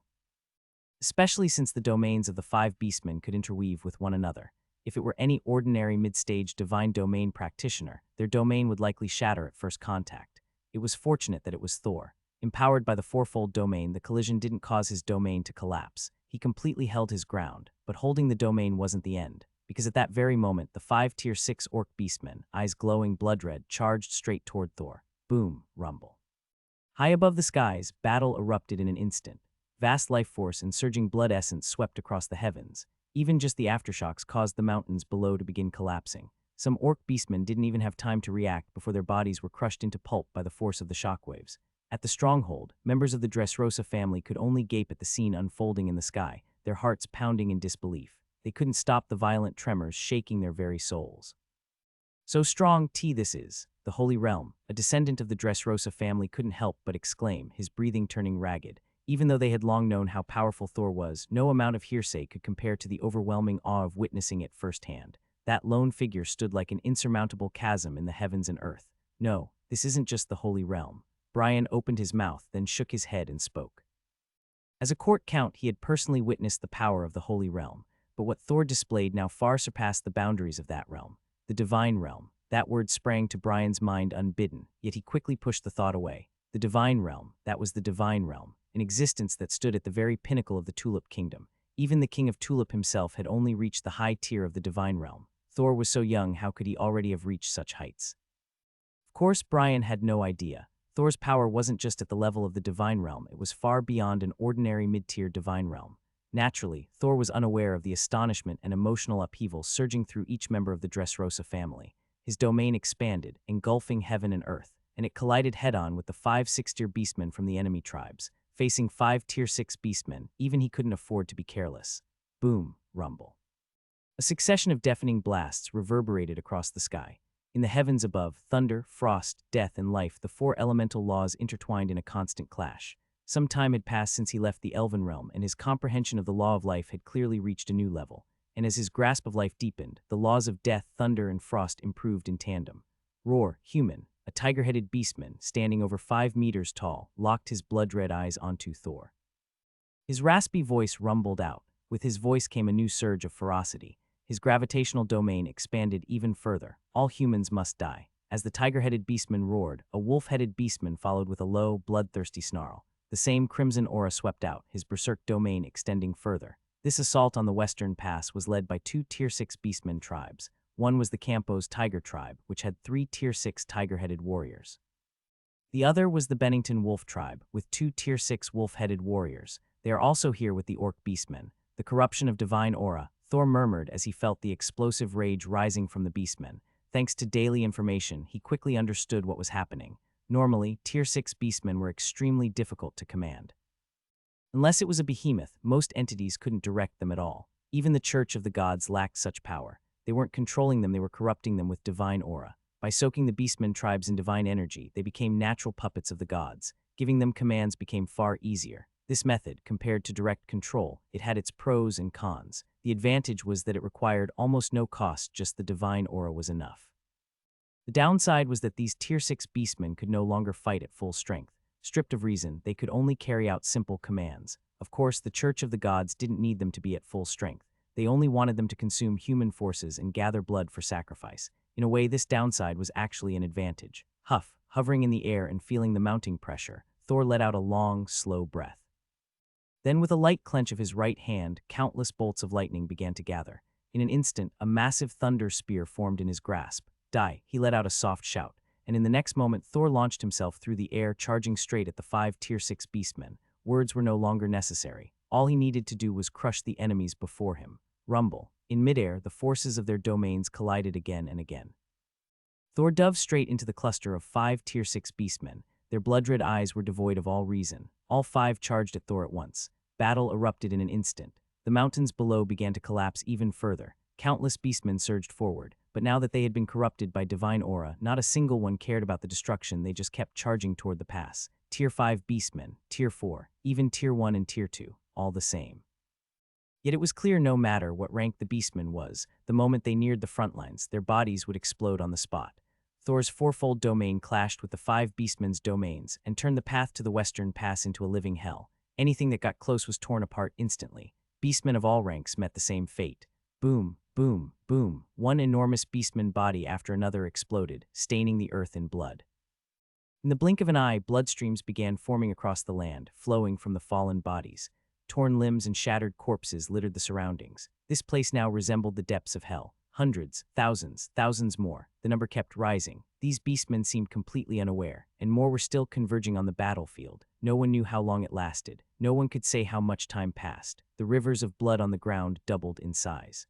Especially since the domains of the 5 Beastmen could interweave with one another. If it were any ordinary mid-stage divine domain practitioner, their domain would likely shatter at first contact. It was fortunate that it was Thor. Empowered by the fourfold domain, the collision didn't cause his domain to collapse. He completely held his ground, but holding the domain wasn't the end, because at that very moment, the 5 Tier 6 Orc Beastmen, eyes glowing blood red, charged straight toward Thor. Boom, rumble. High above the skies, battle erupted in an instant. Vast life force and surging blood essence swept across the heavens. Even just the aftershocks caused the mountains below to begin collapsing. Some Orc Beastmen didn't even have time to react before their bodies were crushed into pulp by the force of the shockwaves. At the stronghold, members of the Dresosa family could only gape at the scene unfolding in the sky, their hearts pounding in disbelief. They couldn't stop the violent tremors shaking their very souls. So strong this is, the Holy Realm. A descendant of the Dresosa family couldn't help but exclaim, his breathing turning ragged. Even though they had long known how powerful Thor was, no amount of hearsay could compare to the overwhelming awe of witnessing it firsthand. That lone figure stood like an insurmountable chasm in the heavens and earth. No, this isn't just the Holy Realm. Brian opened his mouth, then shook his head and spoke. As a court count, he had personally witnessed the power of the Holy Realm, but what Thor displayed now far surpassed the boundaries of that realm. The Divine Realm. That word sprang to Brian's mind unbidden, yet he quickly pushed the thought away. The Divine Realm, that was the Divine Realm. an existence that stood at the very pinnacle of the Tulip Kingdom. Even the King of Tulip himself had only reached the high tier of the divine realm. Thor was so young, how could he already have reached such heights? Of course, Brian had no idea. Thor's power wasn't just at the level of the divine realm, it was far beyond an ordinary mid-tier divine realm. Naturally, Thor was unaware of the astonishment and emotional upheaval surging through each member of the Dresosa family. His domain expanded, engulfing heaven and earth, and it collided head-on with the 5 6-tier beastmen from the enemy tribes. Facing 5 tier 6 beastmen, even he couldn't afford to be careless. Boom, rumble. A succession of deafening blasts reverberated across the sky. In the heavens above, thunder, frost, death, and life, the 4 elemental laws intertwined in a constant clash. Some time had passed since he left the Elven realm, and his comprehension of the law of life had clearly reached a new level. And as his grasp of life deepened, the laws of death, thunder, and frost improved in tandem. Roar, human, a tiger-headed beastman, standing over 5 meters tall, locked his blood-red eyes onto Thor. His raspy voice rumbled out. With his voice came a new surge of ferocity. His gravitational domain expanded even further. All humans must die. As the tiger-headed beastman roared, a wolf-headed beastman followed with a low, bloodthirsty snarl. The same crimson aura swept out, his berserk domain extending further. This assault on the Western Pass was led by 2 Tier 6 beastman tribes. One was the Campo's Tiger tribe, which had 3 Tier 6 tiger-headed warriors. The other was the Bennington Wolf tribe, with 2 Tier 6 wolf-headed warriors. They are also here with the Orc beastmen. The corruption of divine aura, Thor murmured as he felt the explosive rage rising from the beastmen. Thanks to daily information, he quickly understood what was happening. Normally, Tier 6 beastmen were extremely difficult to command. Unless it was a behemoth, most entities couldn't direct them at all. Even the Church of the Gods lacked such power. They weren't controlling them, they were corrupting them with divine aura. By soaking the beastmen tribes in divine energy, they became natural puppets of the gods. Giving them commands became far easier. This method, compared to direct control, it had its pros and cons. The advantage was that it required almost no cost, just the divine aura was enough. The downside was that these Tier 6 beastmen could no longer fight at full strength. Stripped of reason, they could only carry out simple commands. Of course, the Church of the Gods didn't need them to be at full strength. They only wanted them to consume human forces and gather blood for sacrifice. In a way, this downside was actually an advantage. Hovering in the air and feeling the mounting pressure, Thor let out a long, slow breath. Then with a light clench of his right hand, countless bolts of lightning began to gather. In an instant, a massive thunder spear formed in his grasp. Die, he let out a soft shout, and in the next moment Thor launched himself through the air, charging straight at the 5 Tier 6 beastmen. Words were no longer necessary. All he needed to do was crush the enemies before him. Rumble. In midair, the forces of their domains collided again and again. Thor dove straight into the cluster of 5 Tier 6 beastmen. Their blood-red eyes were devoid of all reason. All 5 charged at Thor at once. Battle erupted in an instant. The mountains below began to collapse even further. Countless beastmen surged forward, but now that they had been corrupted by divine aura, not a single one cared about the destruction. They just kept charging toward the pass. Tier 5 beastmen, Tier 4, even Tier 1 and Tier 2, all the same. Yet it was clear no matter what rank the beastman was, the moment they neared the front lines, their bodies would explode on the spot. Thor's fourfold domain clashed with the 5 beastmen's domains and turned the path to the Western Pass into a living hell. Anything that got close was torn apart instantly. Beastmen of all ranks met the same fate. Boom, boom, boom. One enormous beastman body after another exploded, staining the earth in blood. In the blink of an eye, bloodstreams began forming across the land, flowing from the fallen bodies. Torn limbs and shattered corpses littered the surroundings. This place now resembled the depths of hell. Hundreds, thousands more. The number kept rising. These beastmen seemed completely unaware, and more were still converging on the battlefield. No one knew how long it lasted. No one could say how much time passed. The rivers of blood on the ground doubled in size.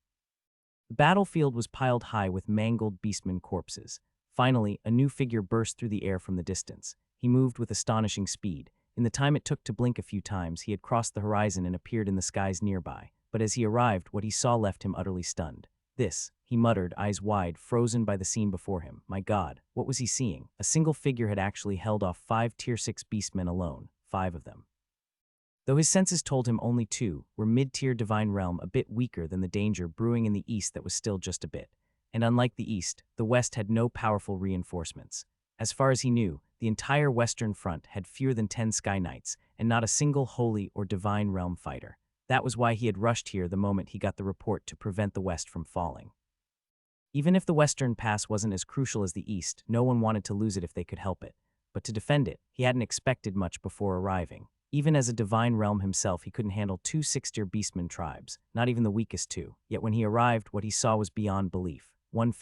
The battlefield was piled high with mangled beastmen corpses. Finally, a new figure burst through the air from the distance. He moved with astonishing speed. In the time it took to blink a few times, he had crossed the horizon and appeared in the skies nearby. But as he arrived, what he saw left him utterly stunned. This, he muttered, eyes wide, frozen by the scene before him. My God, what was he seeing? A single figure had actually held off 5 Tier 6 beastmen alone, 5 of them. Though his senses told him only 2 were mid-tier divine realm, a bit weaker than the danger brewing in the east that was still just a bit. And unlike the east, the west had no powerful reinforcements. As far as he knew, the entire Western Front had fewer than 10 Sky Knights, and not a single holy or divine realm fighter. That was why he had rushed here the moment he got the report to prevent the West from falling. Even if the Western Pass wasn't as crucial as the East, no one wanted to lose it if they could help it. But to defend it, he hadn't expected much before arriving. Even as a divine realm himself, he couldn't handle two six-tier beastmen tribes, not even the weakest two. Yet when he arrived, what he saw was beyond belief. One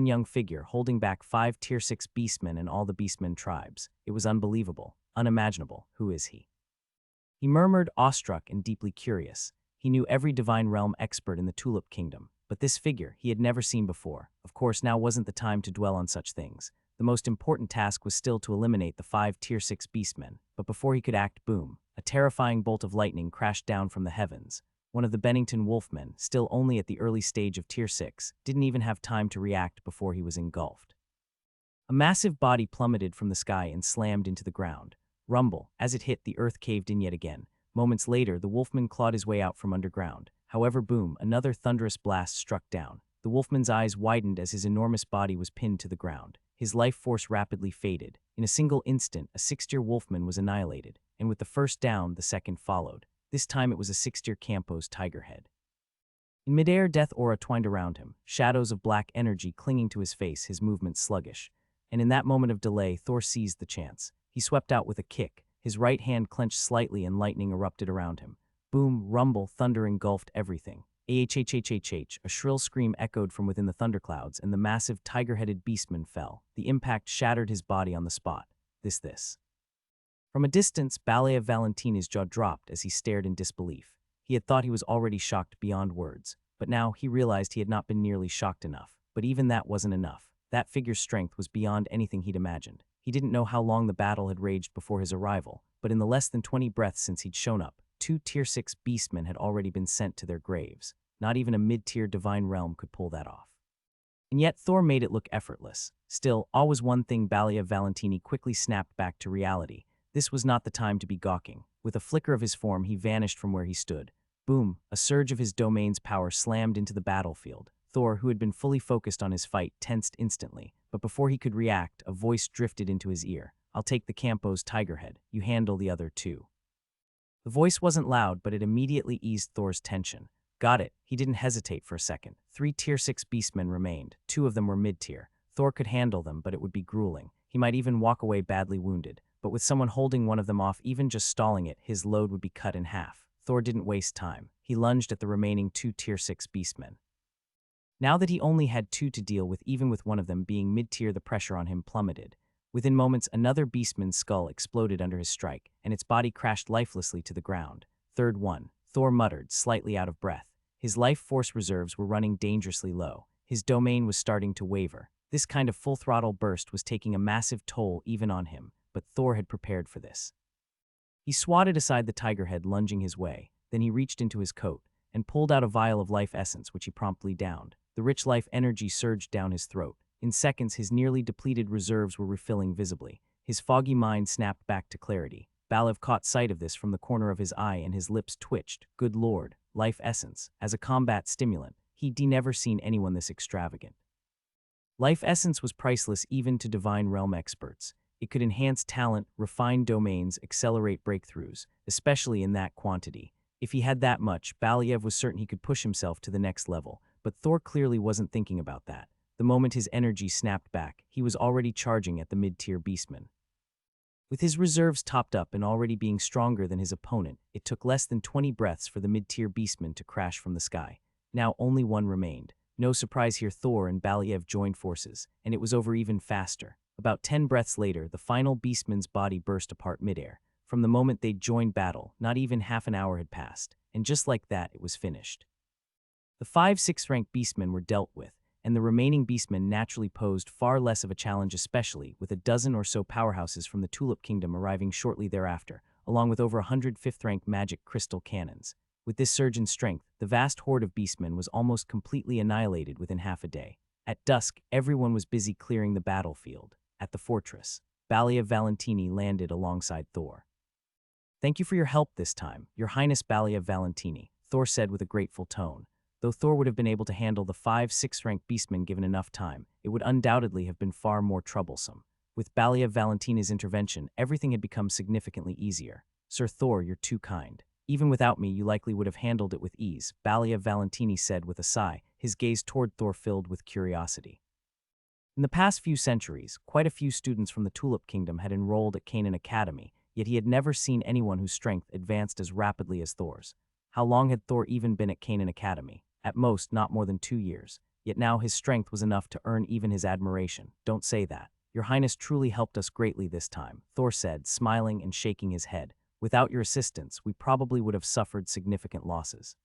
young figure, holding back 5 tier 6 beastmen and all the beastmen tribes. It was unbelievable, unimaginable. Who is he? He murmured, awestruck and deeply curious. He knew every divine realm expert in the Tulip Kingdom, but this figure he had never seen before. Of course, now wasn't the time to dwell on such things. The most important task was still to eliminate the 5 tier 6 beastmen, but before he could act, boom, a terrifying bolt of lightning crashed down from the heavens. One of the Bennington Wolfmen, still only at the early stage of tier 6, didn't even have time to react before he was engulfed. A massive body plummeted from the sky and slammed into the ground. Rumble. As it hit, the earth caved in yet again. Moments later, the Wolfman clawed his way out from underground. However, boom, another thunderous blast struck down. The Wolfman's eyes widened as his enormous body was pinned to the ground. His life force rapidly faded. In a single instant, a 6-tier Wolfman was annihilated, and with the first down, the second followed. This time it was a 6-tier Campo's tiger head. In midair, death aura twined around him, shadows of black energy clinging to his face, his movements sluggish. And in that moment of delay, Thor seized the chance. He swept out with a kick. His right hand clenched slightly and lightning erupted around him. Boom, rumble, thunder engulfed everything. Ahhhhhh, a shrill scream echoed from within the thunderclouds, and the massive tiger-headed beastman fell. The impact shattered his body on the spot. This. From a distance, Balia Valentini's jaw dropped as he stared in disbelief. He had thought he was already shocked beyond words, but now he realized he had not been nearly shocked enough. But even that wasn't enough. That figure's strength was beyond anything he'd imagined. He didn't know how long the battle had raged before his arrival, but in the less than 20 breaths since he'd shown up, 2 tier 6 beastmen had already been sent to their graves. Not even a mid-tier divine realm could pull that off. And yet Thor made it look effortless. Still, always one thing. Balia Valentini quickly snapped back to reality. This was not the time to be gawking. With a flicker of his form, he vanished from where he stood. Boom, a surge of his domain's power slammed into the battlefield. Thor, who had been fully focused on his fight, tensed instantly. But before he could react, a voice drifted into his ear. "I'll take the Campo's tiger head. You handle the other 2. The voice wasn't loud, but it immediately eased Thor's tension. Got it. He didn't hesitate for a second. 3 tier 6 beastmen remained. 2 of them were mid-tier. Thor could handle them, but it would be grueling. He might even walk away badly wounded. But with someone holding one of them off, even just stalling it, his load would be cut in half. Thor didn't waste time. He lunged at the remaining 2 tier 6 beastmen. Now that he only had 2 to deal with, even with one of them being mid-tier, the pressure on him plummeted. Within moments, another beastman's skull exploded under his strike, and its body crashed lifelessly to the ground. Third one. Thor muttered, slightly out of breath. His life force reserves were running dangerously low. His domain was starting to waver. This kind of full-throttle burst was taking a massive toll even on him, but Thor had prepared for this. He swatted aside the tiger head lunging his way. Then he reached into his coat and pulled out a vial of life essence, which he promptly downed. The rich life energy surged down his throat. In seconds, his nearly depleted reserves were refilling visibly. His foggy mind snapped back to clarity. Balev caught sight of this from the corner of his eye, and his lips twitched. Good lord, life essence. As a combat stimulant, he'd never seen anyone this extravagant. Life essence was priceless even to divine realm experts. It could enhance talent, refine domains, accelerate breakthroughs, especially in that quantity. If he had that much, Baliev was certain he could push himself to the next level, but Thor clearly wasn't thinking about that. The moment his energy snapped back, he was already charging at the mid-tier beastman. With his reserves topped up and already being stronger than his opponent, it took less than 20 breaths for the mid-tier beastman to crash from the sky. Now only one remained. No surprise here, Thor and Baliev joined forces, and it was over even faster. About 10 breaths later, the final beastman's body burst apart midair. From the moment they'd joined battle, not even half an hour had passed, and just like that, it was finished. The 5 6th-ranked beastmen were dealt with, and the remaining beastmen naturally posed far less of a challenge, especially with a dozen or so powerhouses from the Tulip Kingdom arriving shortly thereafter, along with over 100 5th-ranked magic crystal cannons. With this surge in strength, the vast horde of beastmen was almost completely annihilated within half a day. At dusk, everyone was busy clearing the battlefield. At the fortress, Balia Valentini landed alongside Thor. "Thank you for your help this time, Your Highness Balia Valentini," Thor said with a grateful tone. Though Thor would have been able to handle the 5 6th-ranked beastmen given enough time, it would undoubtedly have been far more troublesome. With Balia Valentini's intervention, everything had become significantly easier. "Sir Thor, you're too kind. Even without me, you likely would have handled it with ease," Balia Valentini said with a sigh, his gaze toward Thor filled with curiosity. In the past few centuries, quite a few students from the Tulip Kingdom had enrolled at Canaan Academy, yet he had never seen anyone whose strength advanced as rapidly as Thor's. How long had Thor even been at Canaan Academy? At most, not more than 2 years. Yet now his strength was enough to earn even his admiration. Don't say that. Your Highness truly helped us greatly this time, Thor said, smiling and shaking his head. Without your assistance, we probably would have suffered significant losses.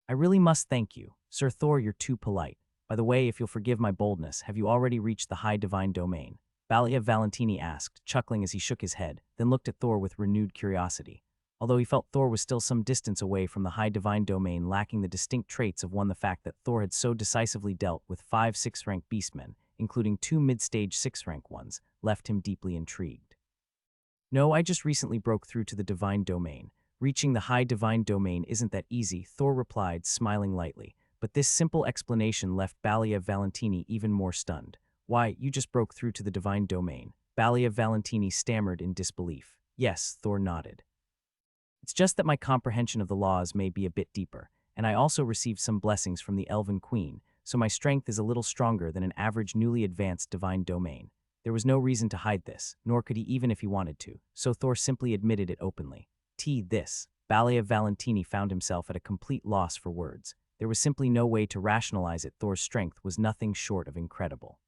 I really must thank you. Sir Thor, you're too polite. By the way, if you'll forgive my boldness, have you already reached the high divine domain? Balia Valentini asked, chuckling as he shook his head, then looked at Thor with renewed curiosity. Although he felt Thor was still some distance away from the high divine domain, lacking the distinct traits of one, the fact that Thor had so decisively dealt with 5 6th-rank beastmen, including 2 mid-stage 6th-rank ones, left him deeply intrigued. No, I just recently broke through to the divine domain. Reaching the high divine domain isn't that easy, Thor replied, smiling lightly. But this simple explanation left Balia Valentini even more stunned. Why, you just broke through to the divine domain. Balia Valentini stammered in disbelief. Yes, Thor nodded. It's just that my comprehension of the laws may be a bit deeper, and I also received some blessings from the Elven Queen, so my strength is a little stronger than an average newly advanced divine domain. There was no reason to hide this, nor could he even if he wanted to, so Thor simply admitted it openly. This. Balia Valentini found himself at a complete loss for words. There was simply no way to rationalize it. Thor's strength was nothing short of incredible.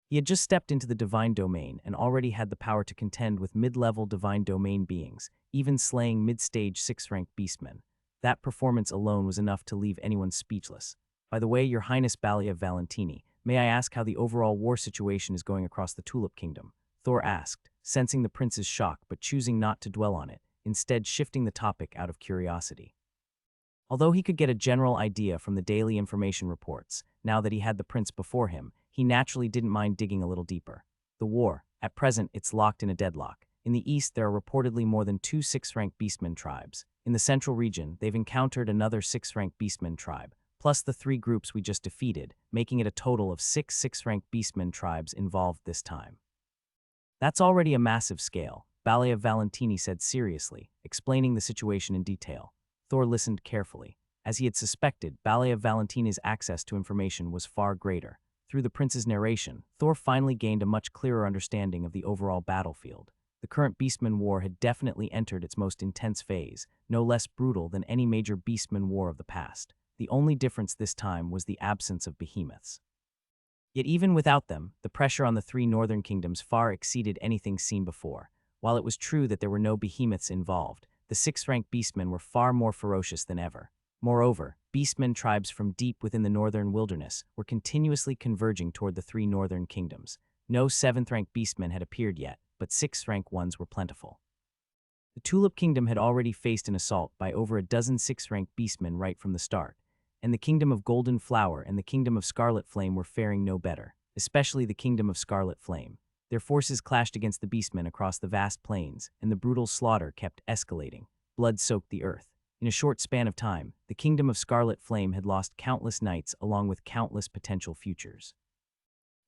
He had just stepped into the divine domain and already had the power to contend with mid-level divine domain beings, even slaying mid-stage 6th-rank beastmen. That performance alone was enough to leave anyone speechless. By the way, Your Highness Balia Valentini, may I ask how the overall war situation is going across the Tulip Kingdom? Thor asked, sensing the prince's shock but choosing not to dwell on it, instead shifting the topic out of curiosity. Although he could get a general idea from the daily information reports, now that he had the prince before him, he naturally didn't mind digging a little deeper. The war, at present, it's locked in a deadlock. In the east, there are reportedly more than 2 6th-rank beastmen tribes. In the central region, they've encountered another 6th-rank beastmen tribe, plus the 3 groups we just defeated, making it a total of 6 6th-rank beastmen tribes involved this time. That's already a massive scale, Balia Valentini said seriously, explaining the situation in detail. Thor listened carefully. As he had suspected, Balia Valentini's access to information was far greater. Through the prince's narration, Thor finally gained a much clearer understanding of the overall battlefield. The current Beastman War had definitely entered its most intense phase, no less brutal than any major Beastman War of the past. The only difference this time was the absence of behemoths. Yet even without them, the pressure on the 3 northern kingdoms far exceeded anything seen before. While it was true that there were no behemoths involved, the 6th-rank beastmen were far more ferocious than ever. Moreover, beastmen tribes from deep within the northern wilderness were continuously converging toward the 3 northern kingdoms. No 7th-rank beastmen had appeared yet, but 6th-rank ones were plentiful. The Tulip Kingdom had already faced an assault by over a dozen 6th-rank beastmen right from the start, and the Kingdom of Golden Flower and the Kingdom of Scarlet Flame were faring no better, especially the Kingdom of Scarlet Flame. Their forces clashed against the beastmen across the vast plains, and the brutal slaughter kept escalating. Blood soaked the earth. In a short span of time, the Kingdom of Scarlet Flame had lost countless knights along with countless potential futures.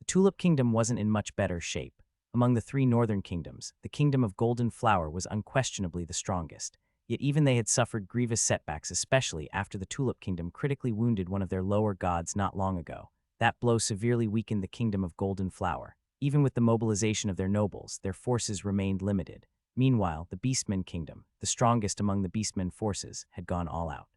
The Tulip Kingdom wasn't in much better shape. Among the 3 northern kingdoms, the Kingdom of Golden Flower was unquestionably the strongest, yet even they had suffered grievous setbacks, especially after the Tulip Kingdom critically wounded one of their lower gods not long ago. That blow severely weakened the Kingdom of Golden Flower. Even with the mobilization of their nobles, their forces remained limited. Meanwhile, the Beastmen Kingdom, the strongest among the Beastmen forces, had gone all out.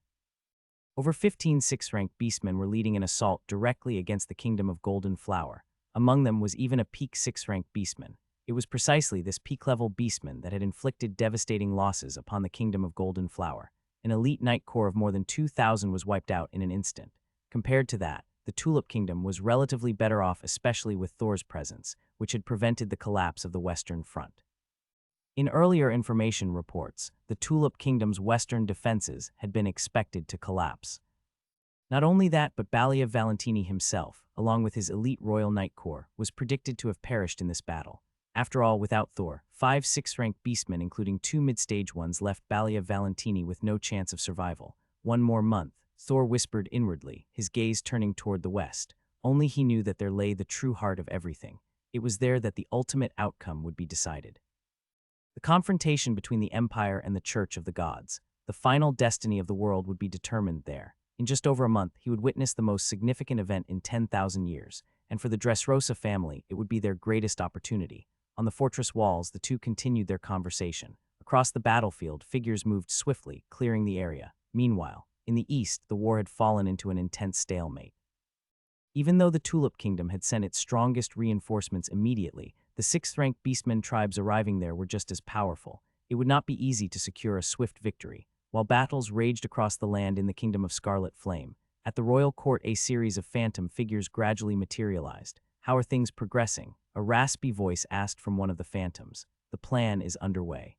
Over 15 6th-rank beastmen were leading an assault directly against the Kingdom of Golden Flower. Among them was even a peak 6th-rank beastman. It was precisely this peak-level beastman that had inflicted devastating losses upon the Kingdom of Golden Flower. An elite knight corps of more than 2,000 was wiped out in an instant. Compared to that, the Tulip Kingdom was relatively better off, especially with Thor's presence, which had prevented the collapse of the Western Front. In earlier information reports, the Tulip Kingdom's western defenses had been expected to collapse. Not only that, but Balia Valentini himself, along with his elite Royal Knight Corps, was predicted to have perished in this battle. After all, without Thor, 5 6th-rank beastmen, including 2 mid-stage ones, left Balia Valentini with no chance of survival. 1 more month, Thor whispered inwardly, his gaze turning toward the west. Only he knew that there lay the true heart of everything. It was there that the ultimate outcome would be decided. The confrontation between the Empire and the Church of the Gods. The final destiny of the world would be determined there. In just over a month, he would witness the most significant event in 10,000 years, and for the Dresosa family, it would be their greatest opportunity. On the fortress walls, the two continued their conversation. Across the battlefield, figures moved swiftly, clearing the area. Meanwhile, in the east, the war had fallen into an intense stalemate. Even though the Tulip Kingdom had sent its strongest reinforcements immediately, the sixth-ranked Beastmen tribes arriving there were just as powerful. It would not be easy to secure a swift victory. While battles raged across the land in the Kingdom of Scarlet Flame, at the royal court a series of phantom figures gradually materialized. "How are things progressing?" a raspy voice asked from one of the phantoms. "The plan is underway."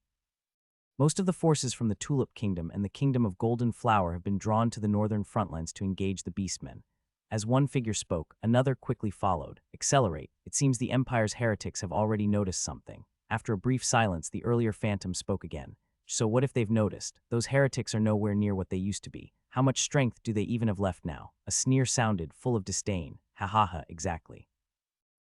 Most of the forces from the Tulip Kingdom and the Kingdom of Golden Flower have been drawn to the northern frontlines to engage the Beastmen. As one figure spoke, another quickly followed. "Accelerate. It seems the Empire's heretics have already noticed something." After a brief silence, the earlier phantom spoke again. "So what if they've noticed? Those heretics are nowhere near what they used to be. How much strength do they even have left now?" A sneer sounded, full of disdain. "Ha ha ha, exactly.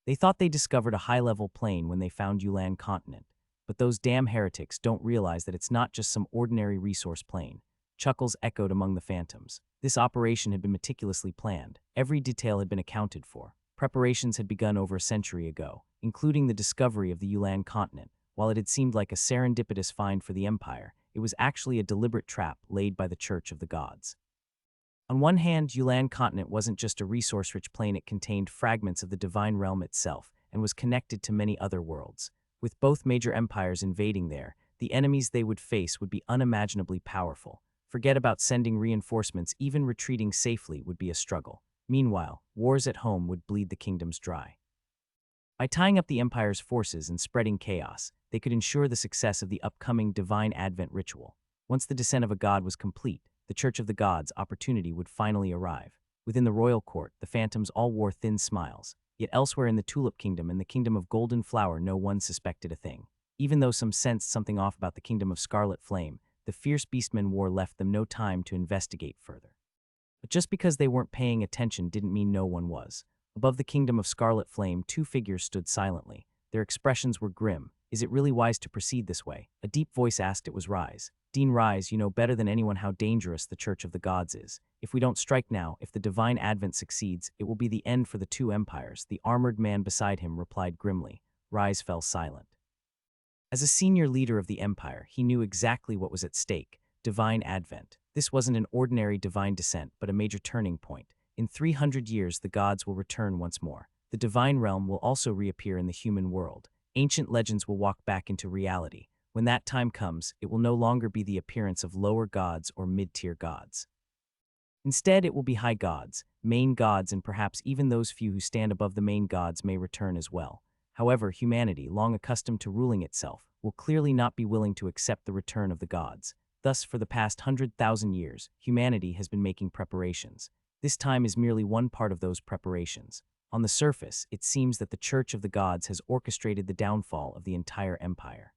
They thought they discovered a high-level plane when they found Yulan continent. But those damn heretics don't realize that it's not just some ordinary resource plane." Chuckles echoed among the phantoms. This operation had been meticulously planned. Every detail had been accounted for. Preparations had begun over a century ago, including the discovery of the Yulan continent. While it had seemed like a serendipitous find for the Empire, it was actually a deliberate trap laid by the Church of the Gods. On one hand, Yulan continent wasn't just a resource-rich plane, it contained fragments of the divine realm itself and was connected to many other worlds. With both major empires invading there, the enemies they would face would be unimaginably powerful. Forget about sending reinforcements, even retreating safely would be a struggle. Meanwhile, wars at home would bleed the kingdoms dry. By tying up the Empire's forces and spreading chaos, they could ensure the success of the upcoming Divine Advent ritual. Once the descent of a god was complete, the Church of the Gods' opportunity would finally arrive. Within the royal court, the phantoms all wore thin smiles. Yet elsewhere in the Tulip Kingdom and the Kingdom of Golden Flower, no one suspected a thing. Even though some sensed something off about the Kingdom of Scarlet Flame, the fierce Beastmen war left them no time to investigate further. But just because they weren't paying attention didn't mean no one was. Above the Kingdom of Scarlet Flame, two figures stood silently. Their expressions were grim. "Is it really wise to proceed this way?" a deep voice asked. It was Rise. "Dean Rise, you know better than anyone how dangerous the Church of the Gods is. If we don't strike now, if the Divine Advent succeeds, it will be the end for the two empires." The armored man beside him replied grimly. Rise fell silent. As a senior leader of the Empire, he knew exactly what was at stake: Divine Advent. This wasn't an ordinary divine descent, but a major turning point. In 300 years, the gods will return once more. The divine realm will also reappear in the human world. Ancient legends will walk back into reality. When that time comes, it will no longer be the appearance of lower gods or mid-tier gods. Instead, it will be high gods, main gods, and perhaps even those few who stand above the main gods may return as well. However, humanity, long accustomed to ruling itself, will clearly not be willing to accept the return of the gods. Thus, for the past 100,000 years, humanity has been making preparations. This time is merely one part of those preparations. On the surface, it seems that the Church of the Gods has orchestrated the downfall of the entire empire.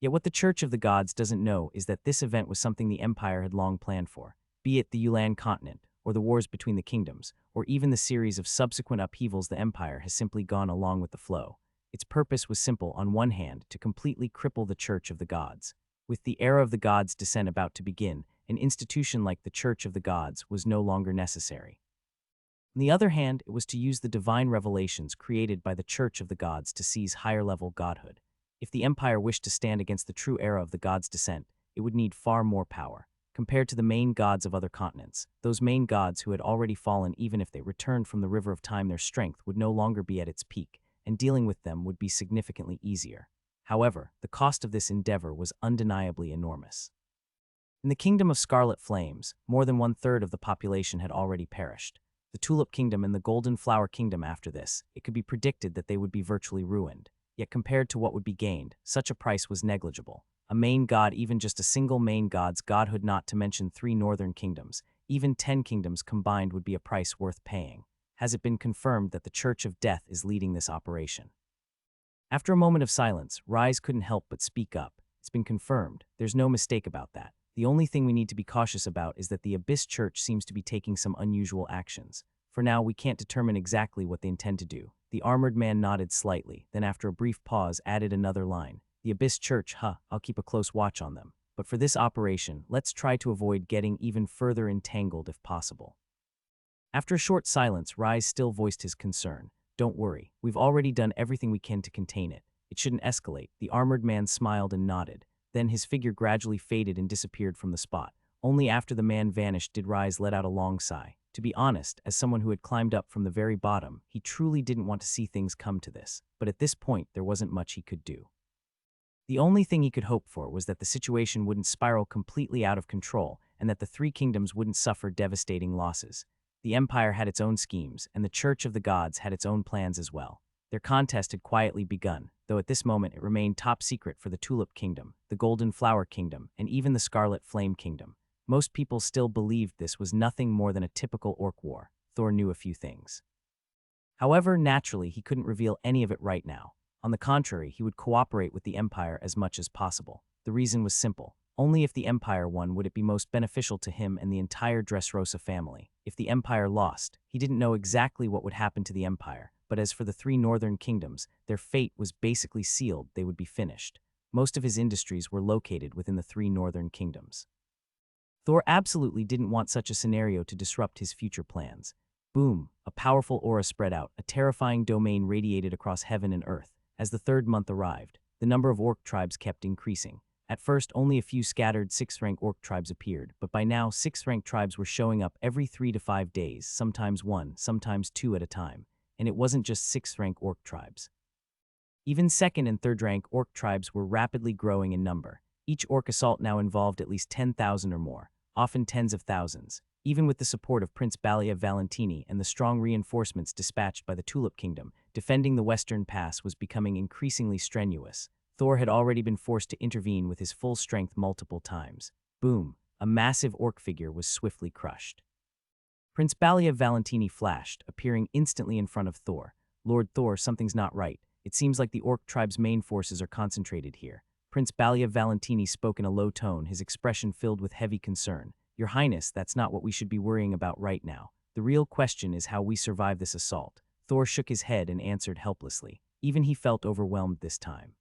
Yet what the Church of the Gods doesn't know is that this event was something the Empire had long planned for, be it the Yulan continent, or the wars between the kingdoms, or even the series of subsequent upheavals. The Empire has simply gone along with the flow. Its purpose was simple: on one hand, to completely cripple the Church of the Gods. With the era of the Gods' descent about to begin, an institution like the Church of the Gods was no longer necessary. On the other hand, it was to use the divine revelations created by the Church of the Gods to seize higher-level godhood. If the Empire wished to stand against the true era of the Gods' descent, it would need far more power. Compared to the main gods of other continents, those main gods who had already fallen, even if they returned from the River of Time, their strength would no longer be at its peak, and dealing with them would be significantly easier. However, the cost of this endeavor was undeniably enormous. In the Kingdom of Scarlet Flames, more than one-third of the population had already perished. The Tulip Kingdom and the Golden Flower Kingdom after this, it could be predicted that they would be virtually ruined. Yet compared to what would be gained, such a price was negligible. A main god, even just a single main god's godhood, not to mention 3 northern kingdoms, even 10 kingdoms combined, would be a price worth paying. Has it been confirmed that the Church of Death is leading this operation? After a moment of silence, Rise couldn't help but speak up. It's been confirmed. There's no mistake about that. The only thing we need to be cautious about is that the Abyss Church seems to be taking some unusual actions. For now, we can't determine exactly what they intend to do. The armored man nodded slightly, then after a brief pause added another line. The Abyss Church, I'll keep a close watch on them. But for this operation, let's try to avoid getting even further entangled if possible. After a short silence, Rise still voiced his concern. Don't worry, we've already done everything we can to contain it. It shouldn't escalate. The armored man smiled and nodded. Then his figure gradually faded and disappeared from the spot. Only after the man vanished did Rise let out a long sigh. To be honest, as someone who had climbed up from the very bottom, he truly didn't want to see things come to this. But at this point, there wasn't much he could do. The only thing he could hope for was that the situation wouldn't spiral completely out of control and that the three kingdoms wouldn't suffer devastating losses. The Empire had its own schemes, and the Church of the Gods had its own plans as well. Their contest had quietly begun, though at this moment it remained top secret for the Tulip Kingdom, the Golden Flower Kingdom, and even the Scarlet Flame Kingdom. Most people still believed this was nothing more than a typical orc war. Thor knew a few things. However, naturally, he couldn't reveal any of it right now. On the contrary, he would cooperate with the Empire as much as possible. The reason was simple. Only if the Empire won would it be most beneficial to him and the entire Dresosa family. If the Empire lost, he didn't know exactly what would happen to the Empire, but as for the three northern kingdoms, their fate was basically sealed. They would be finished. Most of his industries were located within the three northern kingdoms. Thor absolutely didn't want such a scenario to disrupt his future plans. Boom, a powerful aura spread out, a terrifying domain radiated across heaven and earth. As the third month arrived, the number of orc tribes kept increasing. At first, only a few scattered 6th-rank orc tribes appeared, but by now 6th-rank tribes were showing up every 3 to 5 days, sometimes 1, sometimes 2 at a time. And it wasn't just 6th-rank orc tribes. Even 2nd and 3rd-rank orc tribes were rapidly growing in number. Each orc assault now involved at least 10,000 or more, often tens of thousands. Even with the support of Prince Balia Valentini and the strong reinforcements dispatched by the Tulip Kingdom, defending the Western Pass was becoming increasingly strenuous. Thor had already been forced to intervene with his full strength multiple times. Boom, a massive orc figure was swiftly crushed. Prince Balia Valentini flashed, appearing instantly in front of Thor. Lord Thor, something's not right. It seems like the orc tribe's main forces are concentrated here. Prince Balia Valentini spoke in a low tone, his expression filled with heavy concern. Your Highness, that's not what we should be worrying about right now. The real question is how we survive this assault. Thor shook his head and answered helplessly. Even he felt overwhelmed this time.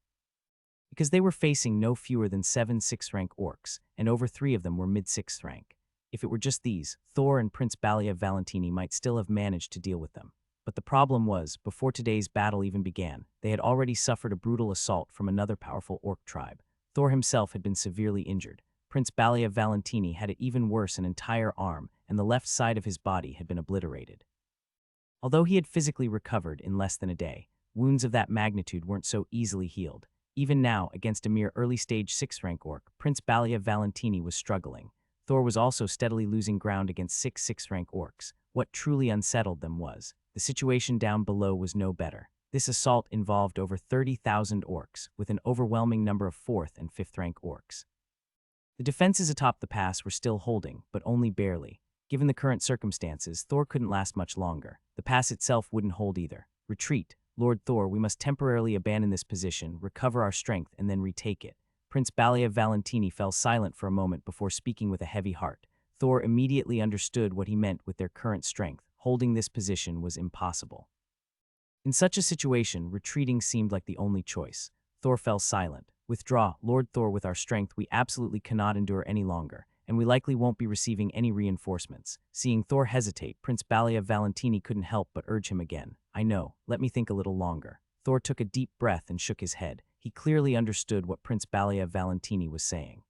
Because they were facing no fewer than 7 6th-rank orcs, and over 3 of them were mid-6th rank. If it were just these, Thor and Prince Balia Valentini might still have managed to deal with them. But the problem was, before today's battle even began, they had already suffered a brutal assault from another powerful orc tribe. Thor himself had been severely injured. Prince Balia Valentini had it even worse, an entire arm, and the left side of his body had been obliterated. Although he had physically recovered in less than a day, wounds of that magnitude weren't so easily healed. Even now, against a mere early-stage 6th-rank orc, Prince Balia Valentini was struggling. Thor was also steadily losing ground against 6 6th-rank orcs. What truly unsettled them was, the situation down below was no better. This assault involved over 30,000 orcs, with an overwhelming number of 4th and 5th-rank orcs. The defenses atop the pass were still holding, but only barely. Given the current circumstances, Thor couldn't last much longer. The pass itself wouldn't hold either. Retreat. Lord Thor, we must temporarily abandon this position, recover our strength, and then retake it. Prince Balia Valentini fell silent for a moment before speaking with a heavy heart. Thor immediately understood what he meant with their current strength. Holding this position was impossible. In such a situation, retreating seemed like the only choice. Thor fell silent. Withdraw, Lord Thor, with our strength we absolutely cannot endure any longer, and we likely won't be receiving any reinforcements. Seeing Thor hesitate, Prince Balia Valentini couldn't help but urge him again. I know, let me think a little longer. Thor took a deep breath and shook his head. He clearly understood what Prince Balia Valentini was saying.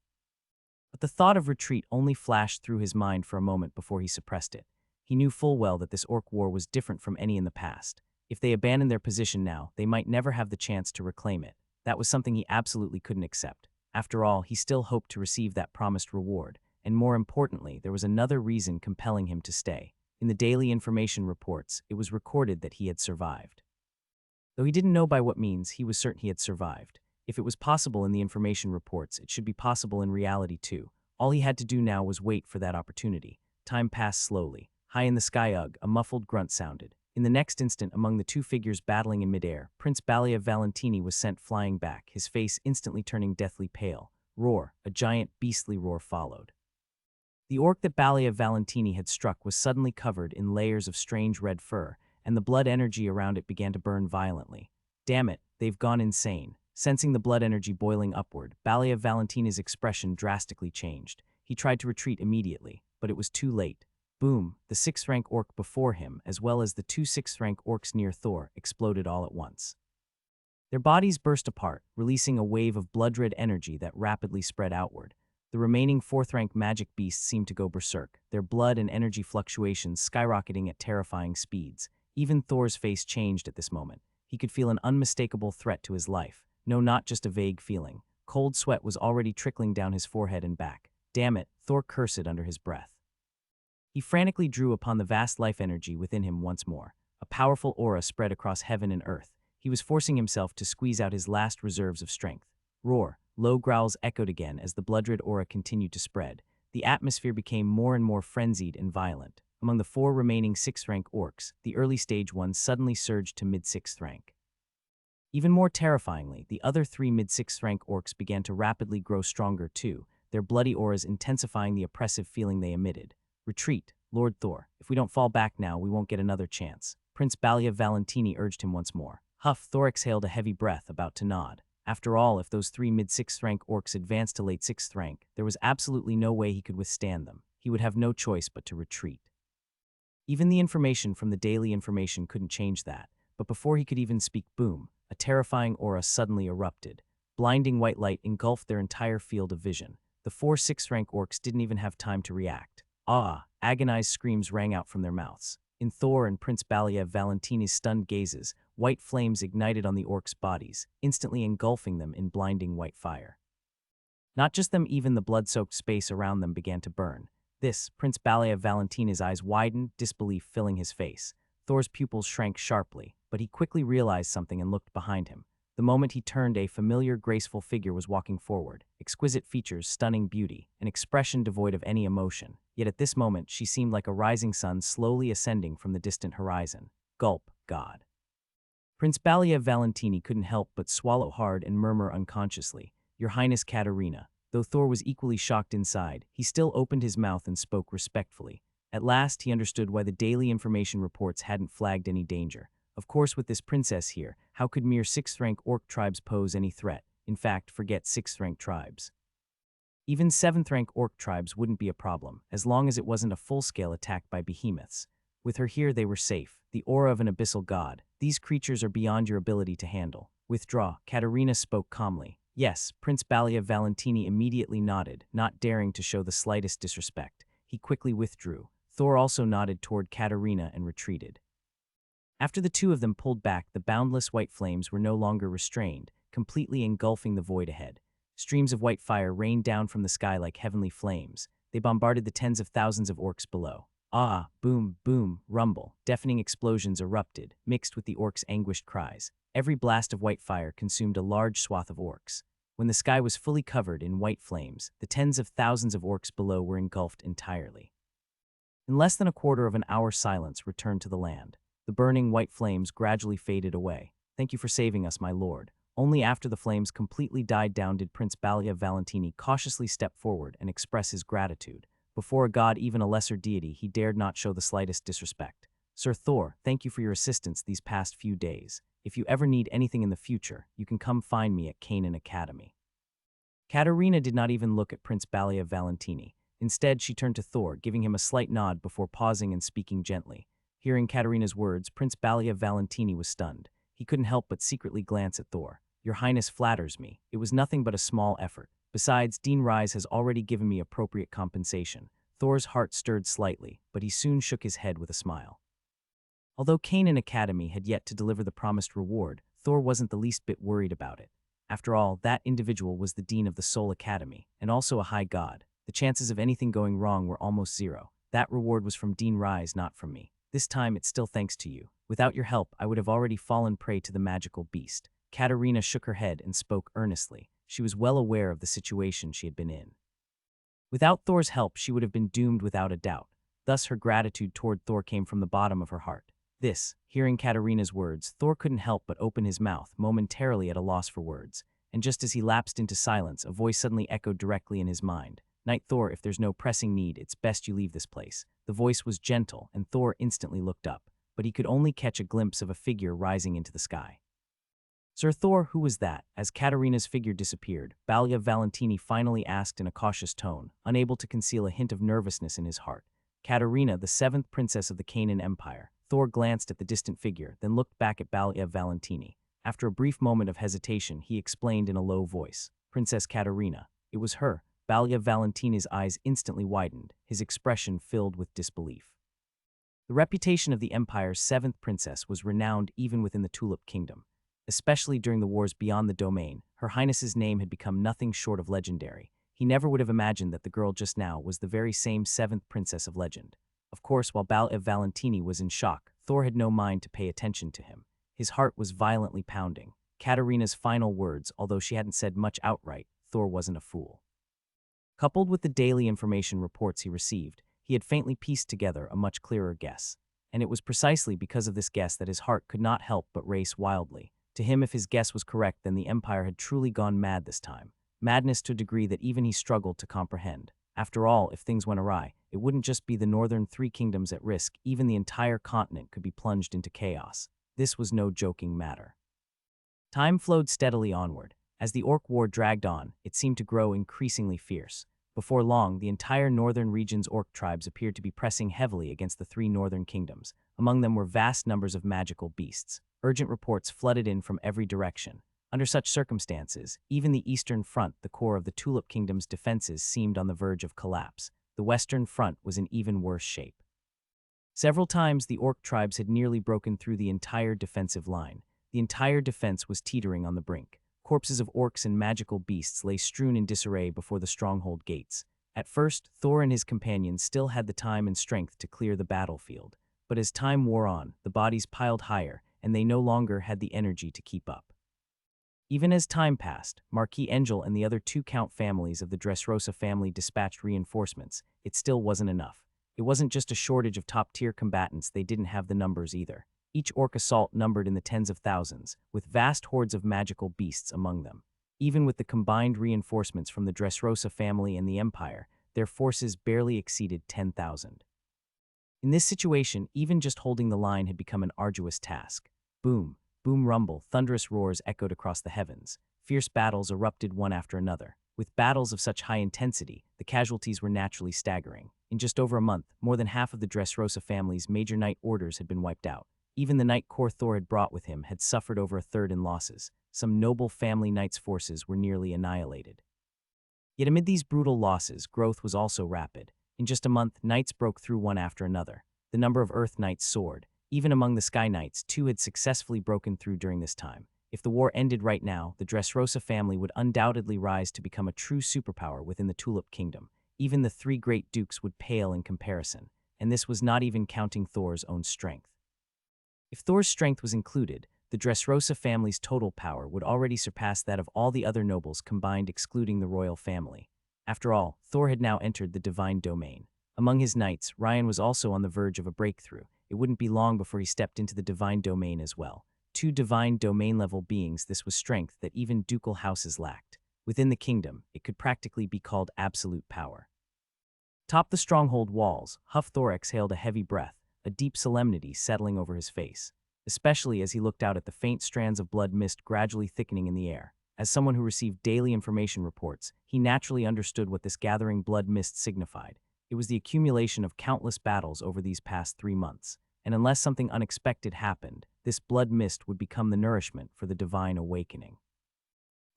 But the thought of retreat only flashed through his mind for a moment before he suppressed it. He knew full well that this orc war was different from any in the past. If they abandoned their position now, they might never have the chance to reclaim it. That was something he absolutely couldn't accept. After all, he still hoped to receive that promised reward, and more importantly, there was another reason compelling him to stay. In the daily information reports, it was recorded that he had survived. Though he didn't know by what means, he was certain he had survived. If it was possible in the information reports, it should be possible in reality too. All he had to do now was wait for that opportunity. Time passed slowly. High in the sky, a muffled grunt sounded. In the next instant, among the two figures battling in midair, Prince Balia Valentini was sent flying back, his face instantly turning deathly pale. Roar, a giant beastly roar followed. The orc that Balia Valentini had struck was suddenly covered in layers of strange red fur, and the blood energy around it began to burn violently. Damn it, they've gone insane. Sensing the blood energy boiling upward, Balia Valentini's expression drastically changed. He tried to retreat immediately, but it was too late. Boom, the 6th-rank orc before him, as well as the 2 6th-rank orcs near Thor, exploded all at once. Their bodies burst apart, releasing a wave of blood-red energy that rapidly spread outward. The remaining fourth-rank magic beasts seemed to go berserk, their blood and energy fluctuations skyrocketing at terrifying speeds. Even Thor's face changed at this moment. He could feel an unmistakable threat to his life. No, not just a vague feeling. Cold sweat was already trickling down his forehead and back. Damn it, Thor cursed under his breath. He frantically drew upon the vast life energy within him once more. A powerful aura spread across heaven and earth. He was forcing himself to squeeze out his last reserves of strength. Roar. Low growls echoed again as the blood-red aura continued to spread. The atmosphere became more and more frenzied and violent. Among the 4 remaining 6th-rank orcs, the early-stage ones suddenly surged to mid-6th rank. Even more terrifyingly, the other 3 mid-6th-rank orcs began to rapidly grow stronger too, their bloody auras intensifying the oppressive feeling they emitted. Retreat, Lord Thor. If we don't fall back now, we won't get another chance. Prince Balia Valentini urged him once more. Huff, Thor exhaled a heavy breath, about to nod. After all, if those 3 mid-6th rank orcs advanced to late 6th rank, there was absolutely no way he could withstand them. He would have no choice but to retreat. Even the information from the daily information couldn't change that, but before he could even speak, boom, a terrifying aura suddenly erupted. Blinding white light engulfed their entire field of vision. The 4 6th rank orcs didn't even have time to react. Ah! Agonized screams rang out from their mouths. In Thor and Prince Balia Valentini's stunned gazes, white flames ignited on the orcs' bodies, instantly engulfing them in blinding white fire. Not just them, even the blood-soaked space around them began to burn. This, Prince Balia Valentini's eyes widened, disbelief filling his face. Thor's pupils shrank sharply, but he quickly realized something and looked behind him. The moment he turned, a familiar, graceful figure was walking forward. Exquisite features, stunning beauty, an expression devoid of any emotion. Yet at this moment, she seemed like a rising sun slowly ascending from the distant horizon. Gulp, God. Prince Balia Valentini couldn't help but swallow hard and murmur unconsciously, "Your Highness Katarina." Though Thor was equally shocked inside, he still opened his mouth and spoke respectfully. At last, he understood why the daily information reports hadn't flagged any danger. Of course, with this princess here, how could mere 6th-rank orc tribes pose any threat? In fact, forget 6th-rank tribes. Even 7th-rank orc tribes wouldn't be a problem, as long as it wasn't a full-scale attack by behemoths. With her here, they were safe. The aura of an abyssal god. These creatures are beyond your ability to handle. Withdraw, Katarina spoke calmly. Yes, Prince Balia Valentini immediately nodded, not daring to show the slightest disrespect. He quickly withdrew. Thor also nodded toward Katarina and retreated. After the two of them pulled back, the boundless white flames were no longer restrained, completely engulfing the void ahead. Streams of white fire rained down from the sky like heavenly flames. They bombarded the tens of thousands of orcs below. Ah, boom, boom, rumble. Deafening explosions erupted, mixed with the orcs' anguished cries. Every blast of white fire consumed a large swath of orcs. When the sky was fully covered in white flames, the tens of thousands of orcs below were engulfed entirely. In less than a quarter of an hour, silence returned to the land. The burning white flames gradually faded away. Thank you for saving us, my lord. Only after the flames completely died down did Prince Balia Valentini cautiously step forward and express his gratitude. Before a god, even a lesser deity, he dared not show the slightest disrespect. Sir Thor, thank you for your assistance these past few days. If you ever need anything in the future, you can come find me at Canaan Academy. Katarina did not even look at Prince Balia Valentini. Instead, she turned to Thor, giving him a slight nod before pausing and speaking gently. Hearing Katarina's words, Prince Balia Valentini was stunned. He couldn't help but secretly glance at Thor. Your Highness flatters me. It was nothing but a small effort. Besides, Dean Rise has already given me appropriate compensation. Thor's heart stirred slightly, but he soon shook his head with a smile. Although Canaan Academy had yet to deliver the promised reward, Thor wasn't the least bit worried about it. After all, that individual was the Dean of the Soul Academy, and also a high god. The chances of anything going wrong were almost zero. That reward was from Dean Rise, not from me. This time, it's still thanks to you. Without your help, I would have already fallen prey to the magical beast. Katarina shook her head and spoke earnestly. She was well aware of the situation she had been in. Without Thor's help, she would have been doomed without a doubt. Thus, her gratitude toward Thor came from the bottom of her heart. Hearing Katarina's words, Thor couldn't help but open his mouth, momentarily at a loss for words. And just as he lapsed into silence, a voice suddenly echoed directly in his mind. Knight Thor, if there's no pressing need, it's best you leave this place. The voice was gentle, and Thor instantly looked up, but he could only catch a glimpse of a figure rising into the sky. Sir Thor, who was that? As Katarina's figure disappeared, Balia Valentini finally asked in a cautious tone, unable to conceal a hint of nervousness in his heart. Katarina, the 7th princess of the Canaan Empire. Thor glanced at the distant figure, then looked back at Balia Valentini. After a brief moment of hesitation, he explained in a low voice, "Princess Katerina." It was her. Balia Valentina's eyes instantly widened, his expression filled with disbelief. The reputation of the Empire's seventh princess was renowned even within the Tulip Kingdom. Especially during the wars beyond the domain, Her Highness's name had become nothing short of legendary. He never would have imagined that the girl just now was the very same seventh princess of legend. Of course, while Balia Valentini was in shock, Thor had no mind to pay attention to him. His heart was violently pounding. Katerina's final words, although she hadn't said much outright, Thor wasn't a fool. Coupled with the daily information reports he received, he had faintly pieced together a much clearer guess. And it was precisely because of this guess that his heart could not help but race wildly. To him, if his guess was correct, then the Empire had truly gone mad this time. Madness to a degree that even he struggled to comprehend. After all, if things went awry, it wouldn't just be the northern three kingdoms at risk, even the entire continent could be plunged into chaos. This was no joking matter. Time flowed steadily onward. As the Orc War dragged on, it seemed to grow increasingly fierce. Before long, the entire northern region's Orc tribes appeared to be pressing heavily against the three northern kingdoms. Among them were vast numbers of magical beasts. Urgent reports flooded in from every direction. Under such circumstances, even the Eastern Front, the core of the Tulip Kingdom's defenses, seemed on the verge of collapse. The Western Front was in even worse shape. Several times, the Orc tribes had nearly broken through the entire defensive line. The entire defense was teetering on the brink. Corpses of orcs and magical beasts lay strewn in disarray before the stronghold gates. At first, Thor and his companions still had the time and strength to clear the battlefield. But as time wore on, the bodies piled higher, and they no longer had the energy to keep up. Even as time passed, Marquis Angel and the other two Count families of the Dresosa family dispatched reinforcements. It still wasn't enough. It wasn't just a shortage of top-tier combatants, they didn't have the numbers either. Each orc assault numbered in the tens of thousands, with vast hordes of magical beasts among them. Even with the combined reinforcements from the Dresosa family and the Empire, their forces barely exceeded 10,000. In this situation, even just holding the line had become an arduous task. Boom, boom rumble, thunderous roars echoed across the heavens. Fierce battles erupted one after another. With battles of such high intensity, the casualties were naturally staggering. In just over a month, more than half of the Dresosa family's major knight orders had been wiped out. Even the knight corps Thor had brought with him had suffered over a third in losses. Some noble family knights' forces were nearly annihilated. Yet amid these brutal losses, growth was also rapid. In just a month, knights broke through one after another. The number of Earth Knights soared. Even among the Sky Knights, two had successfully broken through during this time. If the war ended right now, the Dresosa family would undoubtedly rise to become a true superpower within the Tulip Kingdom. Even the three great dukes would pale in comparison, and this was not even counting Thor's own strength. If Thor's strength was included, the Dresosa family's total power would already surpass that of all the other nobles combined, excluding the royal family. After all, Thor had now entered the divine domain. Among his knights, Ryan was also on the verge of a breakthrough. It wouldn't be long before he stepped into the divine domain as well. Two divine domain-level beings, this was strength that even ducal houses lacked. Within the kingdom, it could practically be called absolute power. Atop the stronghold walls, Thor exhaled a heavy breath, a deep solemnity settling over his face, especially as he looked out at the faint strands of blood mist gradually thickening in the air. As someone who received daily information reports, he naturally understood what this gathering blood mist signified. It was the accumulation of countless battles over these past 3 months, and unless something unexpected happened, this blood mist would become the nourishment for the divine awakening.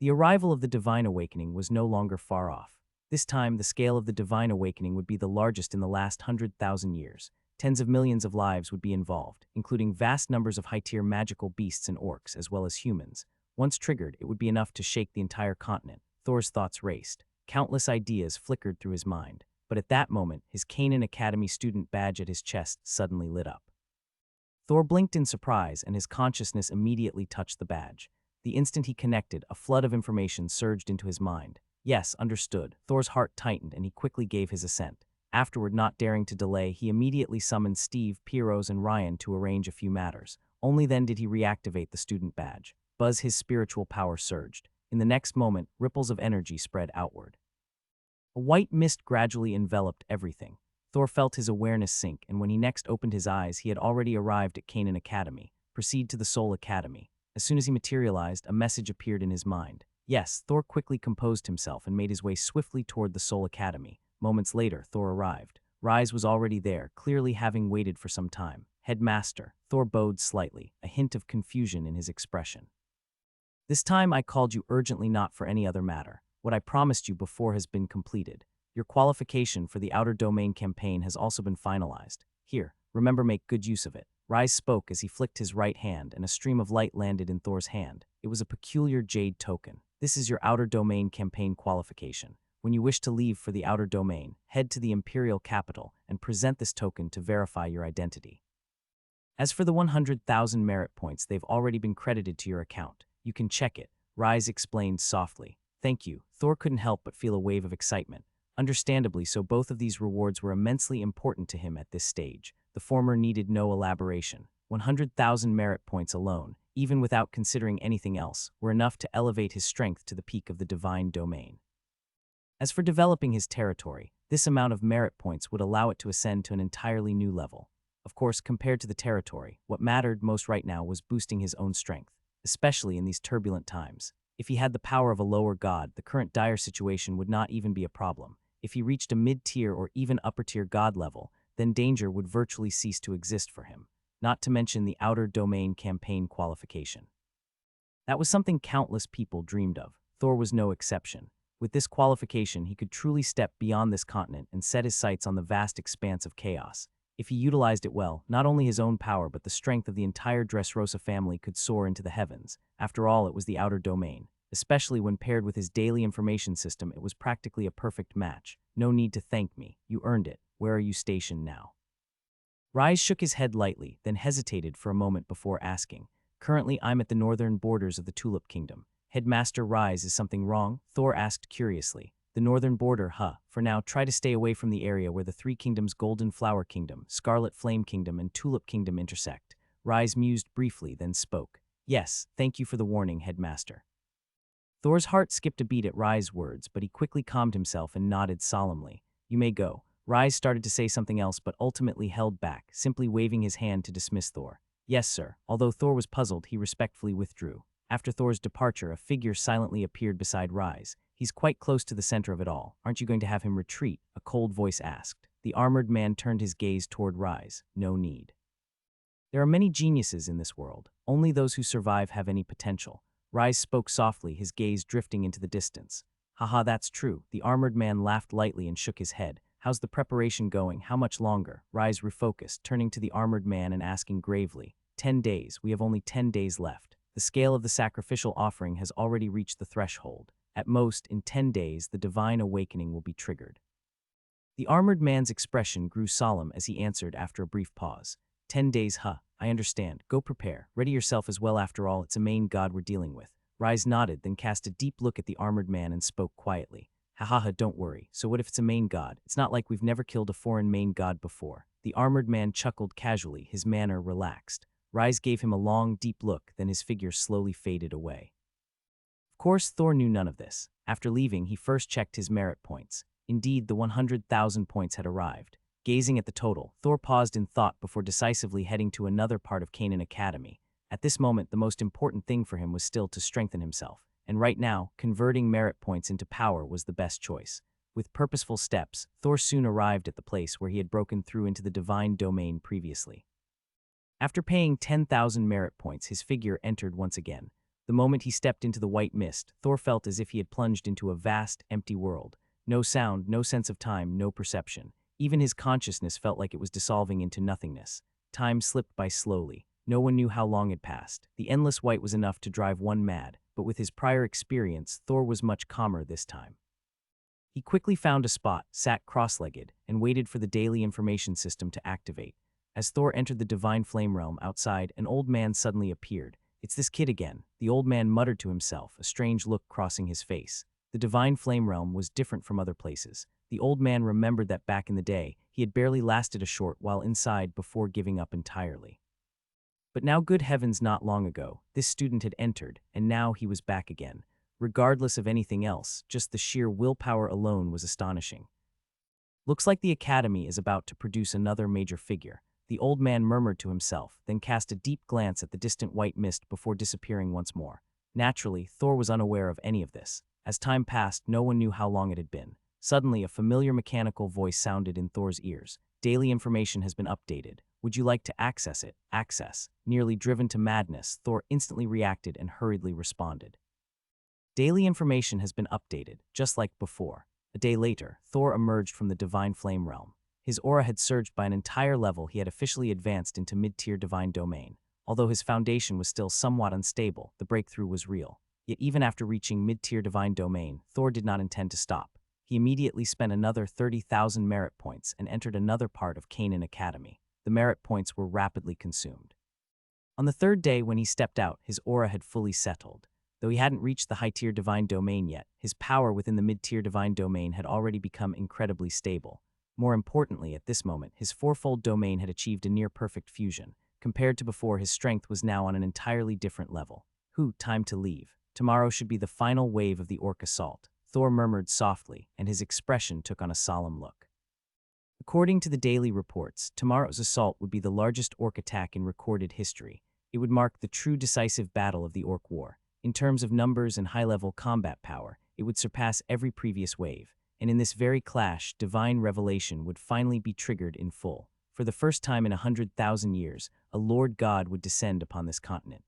The arrival of the divine awakening was no longer far off. This time, the scale of the divine awakening would be the largest in the last 100,000 years. Tens of millions of lives would be involved, including vast numbers of high-tier magical beasts and orcs, as well as humans. Once triggered, it would be enough to shake the entire continent. Thor's thoughts raced. Countless ideas flickered through his mind. But at that moment, his Canaan Academy student badge at his chest suddenly lit up. Thor blinked in surprise, and his consciousness immediately touched the badge. The instant he connected, a flood of information surged into his mind. Yes, understood. Thor's heart tightened, and he quickly gave his assent. Afterward, not daring to delay, he immediately summoned Steve, Piro, and Ryan to arrange a few matters. Only then did he reactivate the student badge. His spiritual power surged. In the next moment, ripples of energy spread outward. A white mist gradually enveloped everything. Thor felt his awareness sink, and when he next opened his eyes, he had already arrived at Canaan Academy. Proceed to the Soul Academy. As soon as he materialized, a message appeared in his mind. Yes, Thor quickly composed himself and made his way swiftly toward the Soul Academy. Moments later, Thor arrived. Rise was already there, clearly having waited for some time. Headmaster, Thor bowed slightly, a hint of confusion in his expression. This time I called you urgently, not for any other matter. What I promised you before has been completed. Your qualification for the Outer Domain campaign has also been finalized. Here, remember, make good use of it. Rise spoke as he flicked his right hand, and a stream of light landed in Thor's hand. It was a peculiar jade token. This is your Outer Domain campaign qualification. When you wish to leave for the Outer Domain, head to the Imperial capital and present this token to verify your identity. As for the 100,000 merit points, they've already been credited to your account. You can check it, Rise explained softly. Thank you. Thor couldn't help but feel a wave of excitement. Understandably so, both of these rewards were immensely important to him at this stage. The former needed no elaboration. 100,000 merit points alone, even without considering anything else, were enough to elevate his strength to the peak of the divine domain. As for developing his territory, this amount of merit points would allow it to ascend to an entirely new level. Of course, compared to the territory, what mattered most right now was boosting his own strength, especially in these turbulent times. If he had the power of a lower god, the current dire situation would not even be a problem. If he reached a mid-tier or even upper-tier god level, then danger would virtually cease to exist for him, not to mention the Outer Domain campaign qualification. That was something countless people dreamed of. Thor was no exception. With this qualification, he could truly step beyond this continent and set his sights on the vast expanse of chaos. If he utilized it well, not only his own power but the strength of the entire Dresosa family could soar into the heavens. After all, it was the Outer Domain. Especially when paired with his daily information system, it was practically a perfect match. No need to thank me. You earned it. Where are you stationed now? Rise shook his head lightly, then hesitated for a moment before asking. Currently, I'm at the northern borders of the Tulip Kingdom. Headmaster Rise, is something wrong? Thor asked curiously. The northern border, huh? For now, try to stay away from the area where the three kingdoms Golden Flower Kingdom, Scarlet Flame Kingdom, and Tulip Kingdom intersect. Rise mused briefly, then spoke. Yes, thank you for the warning, Headmaster. Thor's heart skipped a beat at Rise's words, but he quickly calmed himself and nodded solemnly. You may go. Rise started to say something else but ultimately held back, simply waving his hand to dismiss Thor. Yes, sir. Although Thor was puzzled, he respectfully withdrew. After Thor's departure, a figure silently appeared beside Rise. He's quite close to the center of it all. Aren't you going to have him retreat? A cold voice asked. The armored man turned his gaze toward Rise. No need. There are many geniuses in this world. Only those who survive have any potential. Rise spoke softly, his gaze drifting into the distance. Haha, that's true. The armored man laughed lightly and shook his head. How's the preparation going? How much longer? Rise refocused, turning to the armored man and asking gravely. 10 days. We have only 10 days left. The scale of the sacrificial offering has already reached the threshold. At most, in 10 days, the divine awakening will be triggered. The armored man's expression grew solemn as he answered after a brief pause. 10 days, huh? I understand. Go prepare. Ready yourself as well. After all, it's a main god we're dealing with. Rise nodded, then cast a deep look at the armored man and spoke quietly. Ha, don't worry. So what if it's a main god? It's not like we've never killed a foreign main god before. The armored man chuckled casually, his manner relaxed. Rise gave him a long, deep look, then his figure slowly faded away. Of course, Thor knew none of this. After leaving, he first checked his merit points. Indeed, the 100,000 points had arrived. Gazing at the total, Thor paused in thought before decisively heading to another part of Canaan Academy. At this moment, the most important thing for him was still to strengthen himself. And right now, converting merit points into power was the best choice. With purposeful steps, Thor soon arrived at the place where he had broken through into the divine domain previously. After paying 10,000 merit points, his figure entered once again. The moment he stepped into the white mist, Thor felt as if he had plunged into a vast, empty world. No sound, no sense of time, no perception. Even his consciousness felt like it was dissolving into nothingness. Time slipped by slowly. No one knew how long had passed. The endless white was enough to drive one mad, but with his prior experience, Thor was much calmer this time. He quickly found a spot, sat cross-legged, and waited for the daily information system to activate. As Thor entered the divine flame realm outside, an old man suddenly appeared. It's this kid again, the old man muttered to himself, a strange look crossing his face. The divine flame realm was different from other places. The old man remembered that back in the day, he had barely lasted a short while inside before giving up entirely. But now, good heavens, not long ago, this student had entered, and now he was back again. Regardless of anything else, just the sheer willpower alone was astonishing. Looks like the academy is about to produce another major figure. The old man murmured to himself, then cast a deep glance at the distant white mist before disappearing once more. Naturally, Thor was unaware of any of this. As time passed, no one knew how long it had been. Suddenly, a familiar mechanical voice sounded in Thor's ears. Daily information has been updated. Would you like to access it? Access. Nearly driven to madness, Thor instantly reacted and hurriedly responded. Daily information has been updated, just like before. A day later, Thor emerged from the Divine Flame realm. His aura had surged by an entire level. He had officially advanced into mid-tier Divine Domain. Although his foundation was still somewhat unstable, the breakthrough was real. Yet even after reaching mid-tier Divine Domain, Thor did not intend to stop. He immediately spent another 30,000 merit points and entered another part of Canaan Academy. The merit points were rapidly consumed. On the third day, when he stepped out, his aura had fully settled. Though he hadn't reached the high-tier Divine Domain yet, his power within the mid-tier Divine Domain had already become incredibly stable. More importantly, at this moment, his fourfold domain had achieved a near-perfect fusion. Compared to before, his strength was now on an entirely different level. Time to leave. Tomorrow should be the final wave of the orc assault, Thor murmured softly, and his expression took on a solemn look. According to the daily reports, tomorrow's assault would be the largest orc attack in recorded history. It would mark the true decisive battle of the Orc War. In terms of numbers and high-level combat power, it would surpass every previous wave, and in this very clash, divine revelation would finally be triggered in full. For the first time in 100,000 years, a Lord God would descend upon this continent.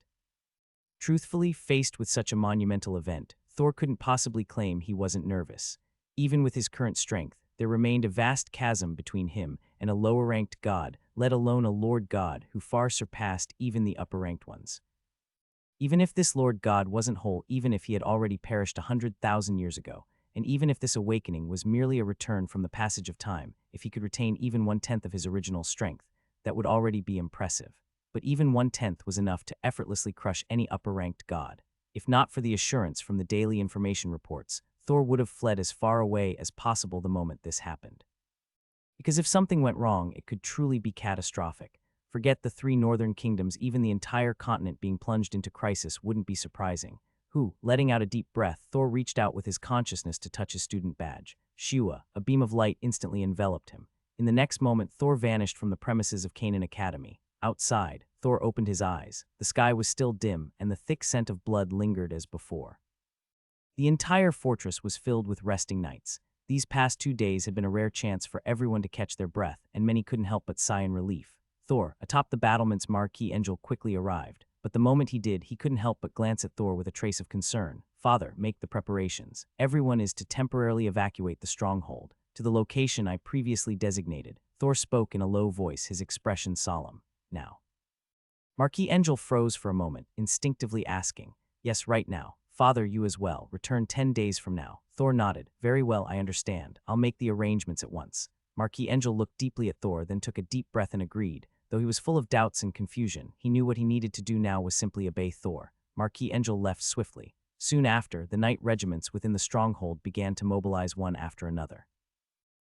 Truthfully, faced with such a monumental event, Thor couldn't possibly claim he wasn't nervous. Even with his current strength, there remained a vast chasm between him and a lower-ranked god, let alone a Lord God who far surpassed even the upper-ranked ones. Even if this Lord God wasn't whole, even if he had already perished 100,000 years ago, and even if this awakening was merely a return from the passage of time, if he could retain even 1/10 of his original strength, that would already be impressive. But even 1/10 was enough to effortlessly crush any upper-ranked god. If not for the assurance from the daily information reports, Thor would have fled as far away as possible the moment this happened. Because if something went wrong, it could truly be catastrophic. Forget the 3 northern kingdoms, even the entire continent being plunged into crisis wouldn't be surprising. Letting out a deep breath, Thor reached out with his consciousness to touch his student badge. Shua, a beam of light instantly enveloped him. In the next moment, Thor vanished from the premises of Canaan Academy. Outside, Thor opened his eyes. The sky was still dim, and the thick scent of blood lingered as before. The entire fortress was filled with resting knights. These past 2 days had been a rare chance for everyone to catch their breath, and many couldn't help but sigh in relief. Thor, atop the battlement's marquee angel, quickly arrived, but the moment he did, he couldn't help but glance at Thor with a trace of concern. Father, make the preparations. Everyone is to temporarily evacuate the stronghold to the location I previously designated. Thor spoke in a low voice, his expression solemn. Now. Marquis Angel froze for a moment, instinctively asking, "Yes, right now. Father, you as well. Return 10 days from now." Thor nodded. "Very well, I understand. I'll make the arrangements at once." Marquis Angel looked deeply at Thor, then took a deep breath and agreed. Though he was full of doubts and confusion, he knew what he needed to do now was simply obey Thor. Marquis Angel left swiftly. Soon after, the knight regiments within the stronghold began to mobilize one after another.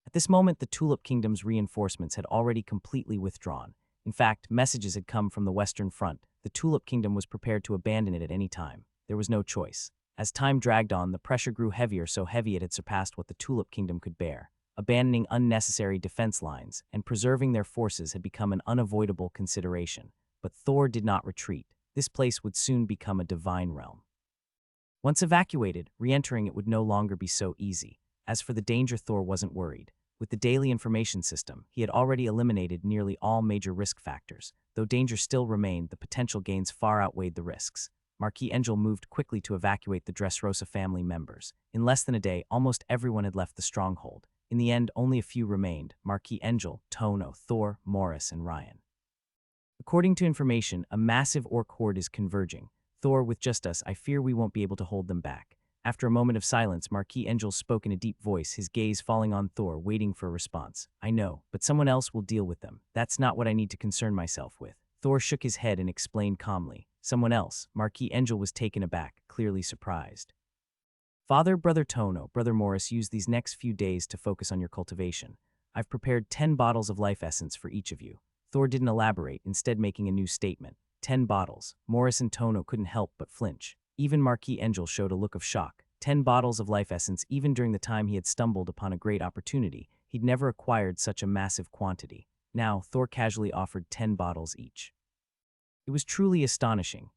At this moment, the Tulip Kingdom's reinforcements had already completely withdrawn. In fact, messages had come from the Western Front. The Tulip Kingdom was prepared to abandon it at any time. There was no choice. As time dragged on, the pressure grew heavier, so heavy it had surpassed what the Tulip Kingdom could bear. Abandoning unnecessary defense lines and preserving their forces had become an unavoidable consideration. But Thor did not retreat. This place would soon become a divine realm. Once evacuated, re-entering it would no longer be so easy. As for the danger, Thor wasn't worried. With the daily information system, he had already eliminated nearly all major risk factors. Though danger still remained, the potential gains far outweighed the risks. Marquis Angel moved quickly to evacuate the Dresosa family members. In less than a day, almost everyone had left the stronghold. In the end, only a few remained: Marquis Angel, Tono, Thor, Morris, and Ryan. According to information, a massive orc horde is converging. Thor, with just us, I fear we won't be able to hold them back. After a moment of silence, Marquis Angel spoke in a deep voice, his gaze falling on Thor, waiting for a response. "I know, but someone else will deal with them. That's not what I need to concern myself with." Thor shook his head and explained calmly. "Someone else?" Marquis Angel was taken aback, clearly surprised. "Father, Brother Tono, Brother Morris, use these next few days to focus on your cultivation. I've prepared 10 bottles of life essence for each of you." Thor didn't elaborate, instead making a new statement. 10 bottles. Morris and Tono couldn't help but flinch. Even Marquis Angel showed a look of shock. 10 bottles of life essence. Even during the time he had stumbled upon a great opportunity, he'd never acquired such a massive quantity. Now, Thor casually offered 10 bottles each. It was truly astonishing.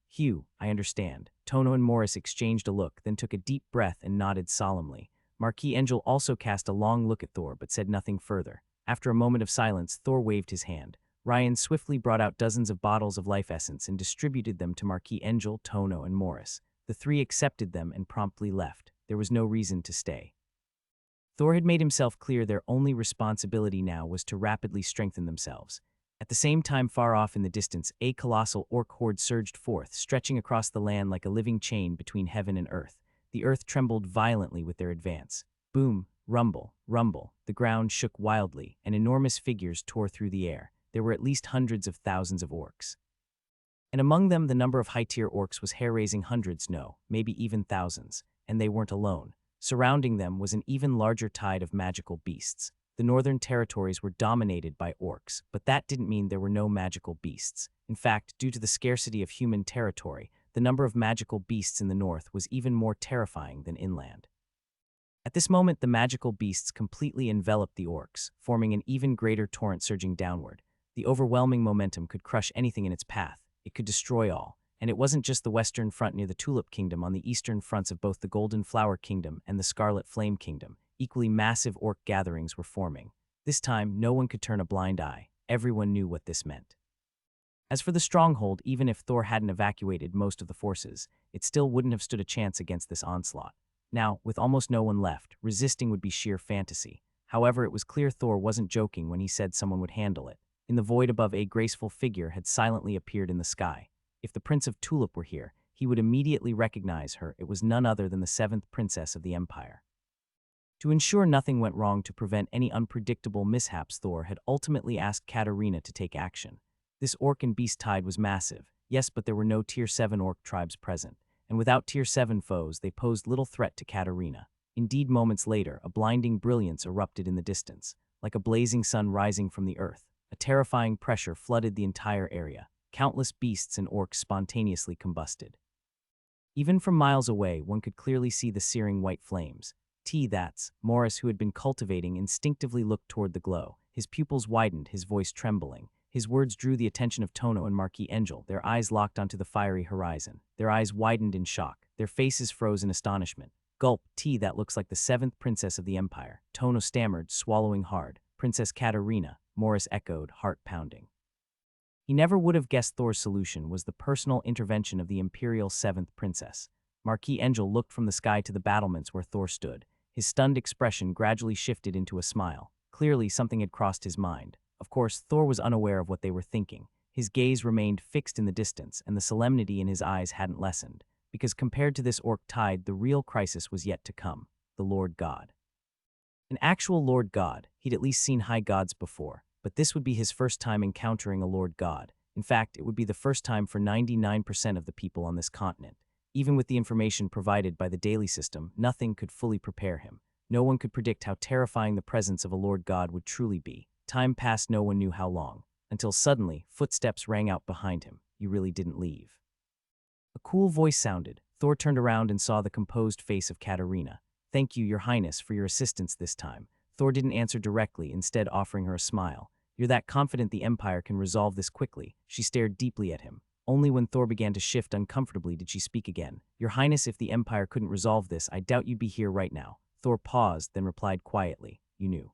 I understand." Tono and Morris exchanged a look, then took a deep breath and nodded solemnly. Marquis Angel also cast a long look at Thor but said nothing further. After a moment of silence, Thor waved his hand. Ryan swiftly brought out dozens of bottles of life essence and distributed them to Marquis Angel, Tono, and Morris. The three accepted them and promptly left. There was no reason to stay. Thor had made himself clear their only responsibility now was to rapidly strengthen themselves. At the same time, far off in the distance, a colossal orc horde surged forth, stretching across the land like a living chain between heaven and earth. The earth trembled violently with their advance. Boom, rumble, rumble. The ground shook wildly, and enormous figures tore through the air. There were at least hundreds of thousands of orcs. And among them, the number of high-tier orcs was hair-raising hundreds, no, maybe even thousands. And they weren't alone. Surrounding them was an even larger tide of magical beasts. The northern territories were dominated by orcs, but that didn't mean there were no magical beasts. In fact, due to the scarcity of human territory, the number of magical beasts in the north was even more terrifying than inland. At this moment, the magical beasts completely enveloped the orcs, forming an even greater torrent surging downward. The overwhelming momentum could crush anything in its path. It could destroy all. And it wasn't just the western front near the Tulip Kingdom. On the eastern fronts of both the Golden Flower Kingdom and the Scarlet Flame Kingdom, equally massive orc gatherings were forming. This time, no one could turn a blind eye. Everyone knew what this meant. As for the stronghold, even if Thor hadn't evacuated most of the forces, it still wouldn't have stood a chance against this onslaught. Now, with almost no one left, resisting would be sheer fantasy. However, it was clear Thor wasn't joking when he said someone would handle it. In the void above, a graceful figure had silently appeared in the sky. If the Prince of Tulip were here, he would immediately recognize her. It was none other than the 7th Princess of the Empire. To ensure nothing went wrong, to prevent any unpredictable mishaps, Thor had ultimately asked Katarina to take action. This orc and beast tide was massive, yes, but there were no Tier 7 orc tribes present, and without Tier 7 foes, they posed little threat to Katarina. Indeed, moments later, a blinding brilliance erupted in the distance, like a blazing sun rising from the earth. A terrifying pressure flooded the entire area. Countless beasts and orcs spontaneously combusted. Even from miles away, one could clearly see the searing white flames. That's Morris, who had been cultivating, instinctively looked toward the glow. His pupils widened, his voice trembling. His words drew the attention of Tono and Marquis Angel. Their eyes locked onto the fiery horizon. Their eyes widened in shock. Their faces froze in astonishment. Gulp, that looks like the 7th Princess of the Empire. Tono stammered, swallowing hard. Princess Katarina, Morris echoed, heart pounding. He never would have guessed Thor's solution was the personal intervention of the Imperial 7th Princess. Marquis Angel looked from the sky to the battlements where Thor stood. His stunned expression gradually shifted into a smile. Clearly, something had crossed his mind. Of course, Thor was unaware of what they were thinking. His gaze remained fixed in the distance, and the solemnity in his eyes hadn't lessened, because compared to this orc tide, the real crisis was yet to come. The Lord God. An actual Lord God. He'd at least seen high gods before, but this would be his first time encountering a Lord God. In fact, it would be the first time for 99% of the people on this continent. Even with the information provided by the daily system, nothing could fully prepare him. No one could predict how terrifying the presence of a Lord God would truly be. Time passed, no one knew how long, until suddenly, footsteps rang out behind him. You really didn't leave. A cool voice sounded. Thor turned around and saw the composed face of Katarina. Thank you, Your Highness, for your assistance this time. Thor didn't answer directly, instead offering her a smile. You're that confident the Empire can resolve this quickly. She stared deeply at him. Only when Thor began to shift uncomfortably did she speak again. Your Highness, if the Empire couldn't resolve this, I doubt you'd be here right now. Thor paused, then replied quietly, You knew.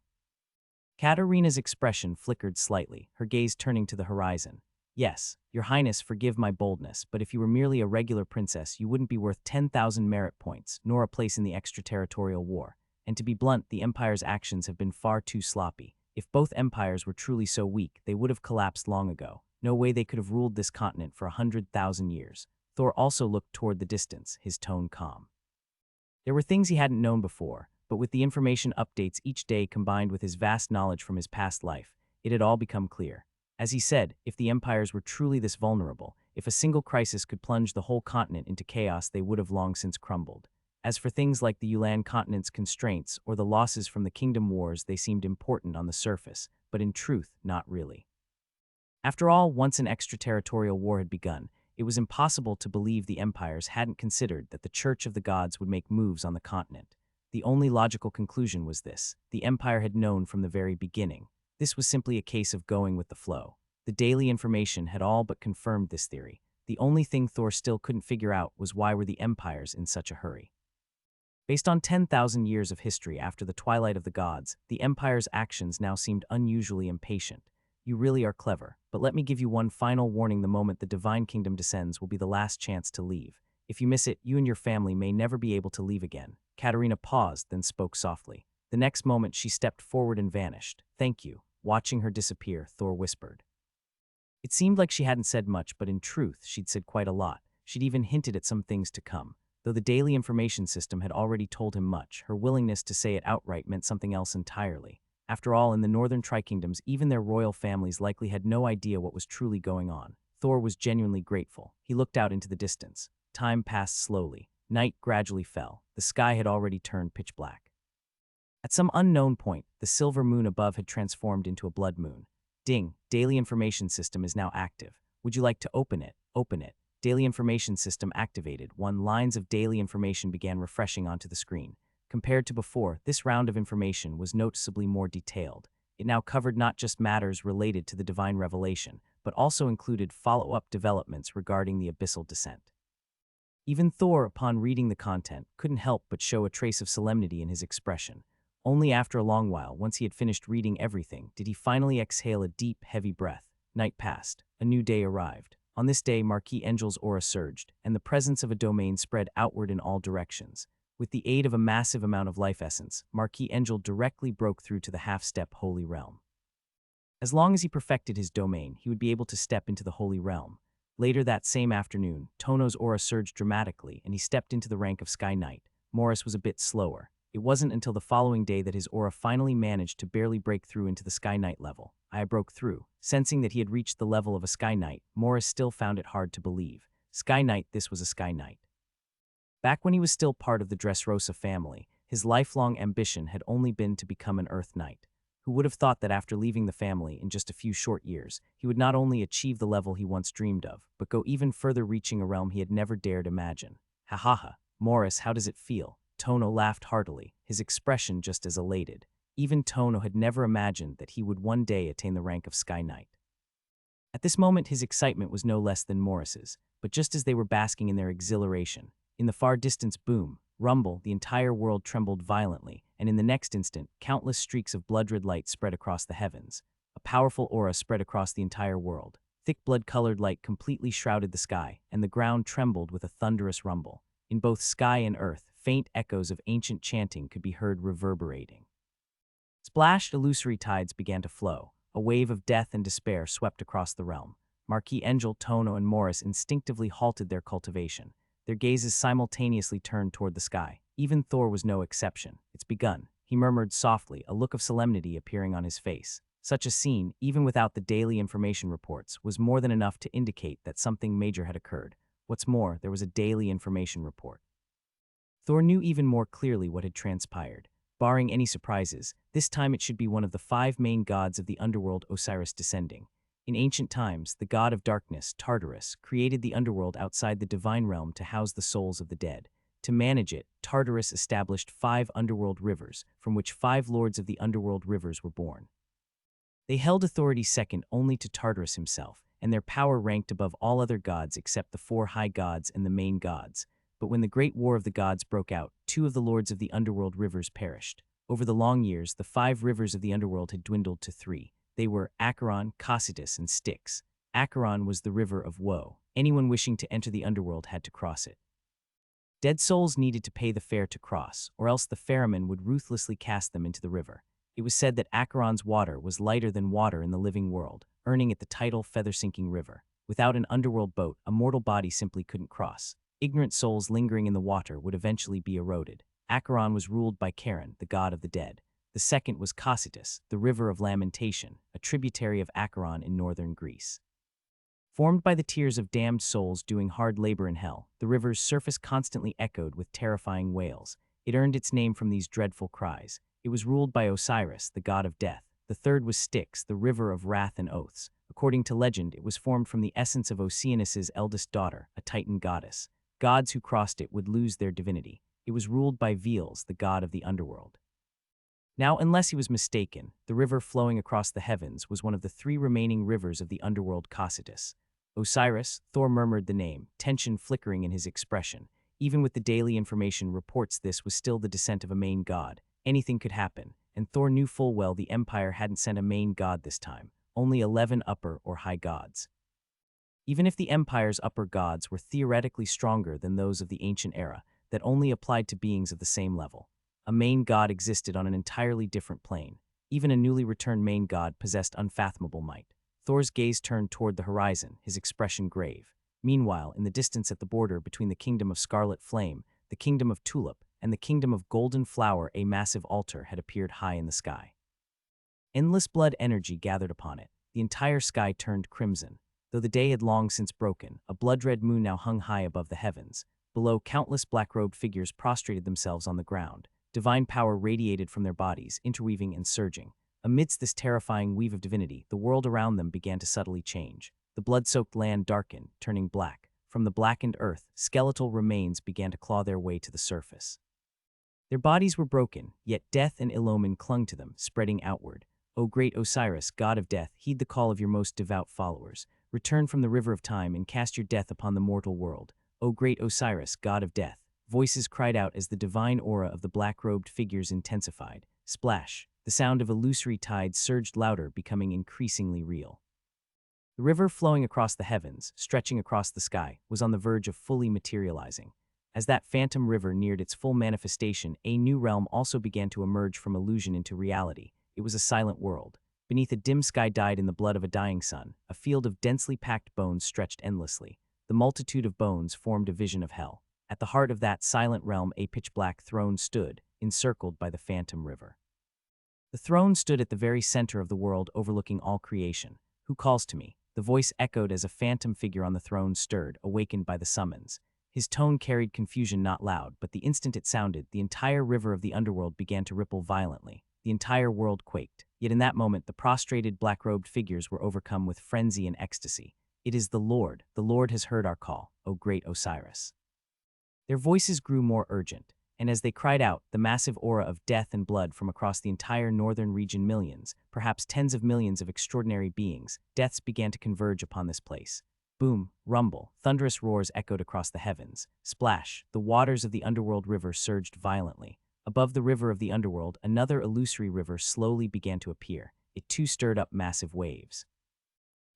Katarina's expression flickered slightly, her gaze turning to the horizon. Yes, Your Highness, forgive my boldness, but if you were merely a regular princess, you wouldn't be worth 10,000 merit points, nor a place in the extraterritorial war. And to be blunt, the Empire's actions have been far too sloppy. If both empires were truly so weak, they would have collapsed long ago. No way they could have ruled this continent for 100,000 years. Thor also looked toward the distance, his tone calm. There were things he hadn't known before, but with the information updates each day combined with his vast knowledge from his past life, it had all become clear. As he said, if the empires were truly this vulnerable, if a single crisis could plunge the whole continent into chaos, they would have long since crumbled. As for things like the Yulan continent's constraints or the losses from the Kingdom Wars, they seemed important on the surface, but in truth, not really. After all, once an extraterritorial war had begun, it was impossible to believe the empires hadn't considered that the Church of the Gods would make moves on the continent. The only logical conclusion was this: the Empire had known from the very beginning. This was simply a case of going with the flow. The daily information had all but confirmed this theory. The only thing Thor still couldn't figure out was why were the empires in such a hurry. Based on 10,000 years of history after the twilight of the gods, the Empire's actions now seemed unusually impatient. You really are clever. But let me give you one final warning: the moment the Divine Kingdom descends will be the last chance to leave. If you miss it, you and your family may never be able to leave again." Katerina paused, then spoke softly. The next moment she stepped forward and vanished. "Thank you." Watching her disappear, Thor whispered. It seemed like she hadn't said much, but in truth, she'd said quite a lot. She'd even hinted at some things to come. Though the daily information system had already told him much, her willingness to say it outright meant something else entirely. After all, in the northern Tri-Kingdoms, even their royal families likely had no idea what was truly going on. Thor was genuinely grateful. He looked out into the distance. Time passed slowly. Night gradually fell. The sky had already turned pitch black. At some unknown point, the silver moon above had transformed into a blood moon. Ding, daily information system is now active. Would you like to open it? Open it. Daily information system activated. Lines of daily information began refreshing onto the screen. Compared to before, this round of information was noticeably more detailed. It now covered not just matters related to the divine revelation, but also included follow-up developments regarding the abyssal descent. Even Thor, upon reading the content, couldn't help but show a trace of solemnity in his expression. Only after a long while, once he had finished reading everything, did he finally exhale a deep, heavy breath. Night passed. A new day arrived. On this day, Marquis Angel's aura surged, and the presence of a domain spread outward in all directions. With the aid of a massive amount of life essence, Marquis Angel directly broke through to the half-step Holy Realm. As long as he perfected his domain, he would be able to step into the Holy Realm. Later that same afternoon, Tono's aura surged dramatically, and he stepped into the rank of Sky Knight. Morris was a bit slower. It wasn't until the following day that his aura finally managed to barely break through into the Sky Knight level. I broke through. Sensing that he had reached the level of a Sky Knight, Morris still found it hard to believe. Sky Knight, this was a Sky Knight. Back when he was still part of the Dresosa family, his lifelong ambition had only been to become an Earth Knight. Who would have thought that after leaving the family in just a few short years, he would not only achieve the level he once dreamed of, but go even further, reaching a realm he had never dared imagine. Ha ha ha. Morris, how does it feel? Tono laughed heartily, his expression just as elated. Even Tono had never imagined that he would one day attain the rank of Sky Knight. At this moment, his excitement was no less than Morris's, but just as they were basking in their exhilaration, in the far distance, boom, rumble, the entire world trembled violently, and in the next instant, countless streaks of blood-red light spread across the heavens. A powerful aura spread across the entire world. Thick blood-colored light completely shrouded the sky, and the ground trembled with a thunderous rumble. In both sky and earth, faint echoes of ancient chanting could be heard reverberating. Splashed illusory tides began to flow. A wave of death and despair swept across the realm. Marquis Angel, Tono, and Morris instinctively halted their cultivation. Their gazes simultaneously turned toward the sky. Even Thor was no exception. "It's begun," he murmured softly, a look of solemnity appearing on his face. Such a scene, even without the daily information reports, was more than enough to indicate that something major had occurred. What's more, there was a daily information report. Thor knew even more clearly what had transpired. Barring any surprises, this time it should be one of the 5 main gods of the underworld, Osiris descending. In ancient times, the god of darkness, Tartarus, created the underworld outside the divine realm to house the souls of the dead. To manage it, Tartarus established 5 underworld rivers, from which 5 lords of the underworld rivers were born. They held authority second only to Tartarus himself, and their power ranked above all other gods except the 4 high gods and the main gods. But when the Great War of the Gods broke out, 2 of the lords of the underworld rivers perished. Over the long years, the 5 rivers of the underworld had dwindled to 3. They were Acheron, Cocytus, and Styx. Acheron was the river of woe. Anyone wishing to enter the underworld had to cross it. Dead souls needed to pay the fare to cross, or else the ferryman would ruthlessly cast them into the river. It was said that Acheron's water was lighter than water in the living world, earning it the title Feather-Sinking River. Without an underworld boat, a mortal body simply couldn't cross. Ignorant souls lingering in the water would eventually be eroded. Acheron was ruled by Charon, the god of the dead. The second was Cocytus, the river of lamentation, a tributary of Acheron in northern Greece. Formed by the tears of damned souls doing hard labor in hell, the river's surface constantly echoed with terrifying wails. It earned its name from these dreadful cries. It was ruled by Osiris, the god of death. The third was Styx, the river of wrath and oaths. According to legend, it was formed from the essence of Oceanus's eldest daughter, a Titan goddess. Gods who crossed it would lose their divinity. It was ruled by Veles, the god of the underworld. Now, unless he was mistaken, the river flowing across the heavens was one of the 3 remaining rivers of the underworld, Cocytus. Osiris, Thor murmured the name, tension flickering in his expression. Even with the daily information reports, this was still the descent of a main god. Anything could happen, and Thor knew full well the Empire hadn't sent a main god this time. only 11 upper or high gods. Even if the Empire's upper gods were theoretically stronger than those of the ancient era, that only applied to beings of the same level. A main god existed on an entirely different plane. Even a newly returned main god possessed unfathomable might. Thor's gaze turned toward the horizon, his expression grave. Meanwhile, in the distance at the border between the kingdom of Scarlet Flame, the kingdom of Tulip, and the kingdom of Golden Flower, a massive altar had appeared high in the sky. Endless blood energy gathered upon it. The entire sky turned crimson. Though the day had long since broken, a blood-red moon now hung high above the heavens. Below, countless black-robed figures prostrated themselves on the ground. Divine power radiated from their bodies, interweaving and surging. Amidst this terrifying weave of divinity, the world around them began to subtly change. The blood-soaked land darkened, turning black. From the blackened earth, skeletal remains began to claw their way to the surface. Their bodies were broken, yet death and ill omen clung to them, spreading outward. O great Osiris, god of death, heed the call of your most devout followers. Return from the river of time and cast your death upon the mortal world. O great Osiris, god of death. Voices cried out as the divine aura of the black-robed figures intensified. Splash! The sound of illusory tides surged louder, becoming increasingly real. The river flowing across the heavens, stretching across the sky, was on the verge of fully materializing. As that phantom river neared its full manifestation, a new realm also began to emerge from illusion into reality. It was a silent world. Beneath a dim sky dyed in the blood of a dying sun, a field of densely packed bones stretched endlessly. The multitude of bones formed a vision of hell. At the heart of that silent realm, a pitch-black throne stood, encircled by the phantom river. The throne stood at the very center of the world, overlooking all creation. Who calls to me? The voice echoed as a phantom figure on the throne stirred, awakened by the summons. His tone carried confusion, not loud, but the instant it sounded, the entire river of the underworld began to ripple violently. The entire world quaked. Yet in that moment, the prostrated black-robed figures were overcome with frenzy and ecstasy. It is the Lord. The Lord has heard our call, O great Osiris. Their voices grew more urgent, and as they cried out, the massive aura of death and blood from across the entire northern region, millions, perhaps tens of millions of extraordinary beings, deaths began to converge upon this place. Boom, rumble, thunderous roars echoed across the heavens. Splash, the waters of the underworld river surged violently. Above the river of the underworld, another illusory river slowly began to appear. It too stirred up massive waves.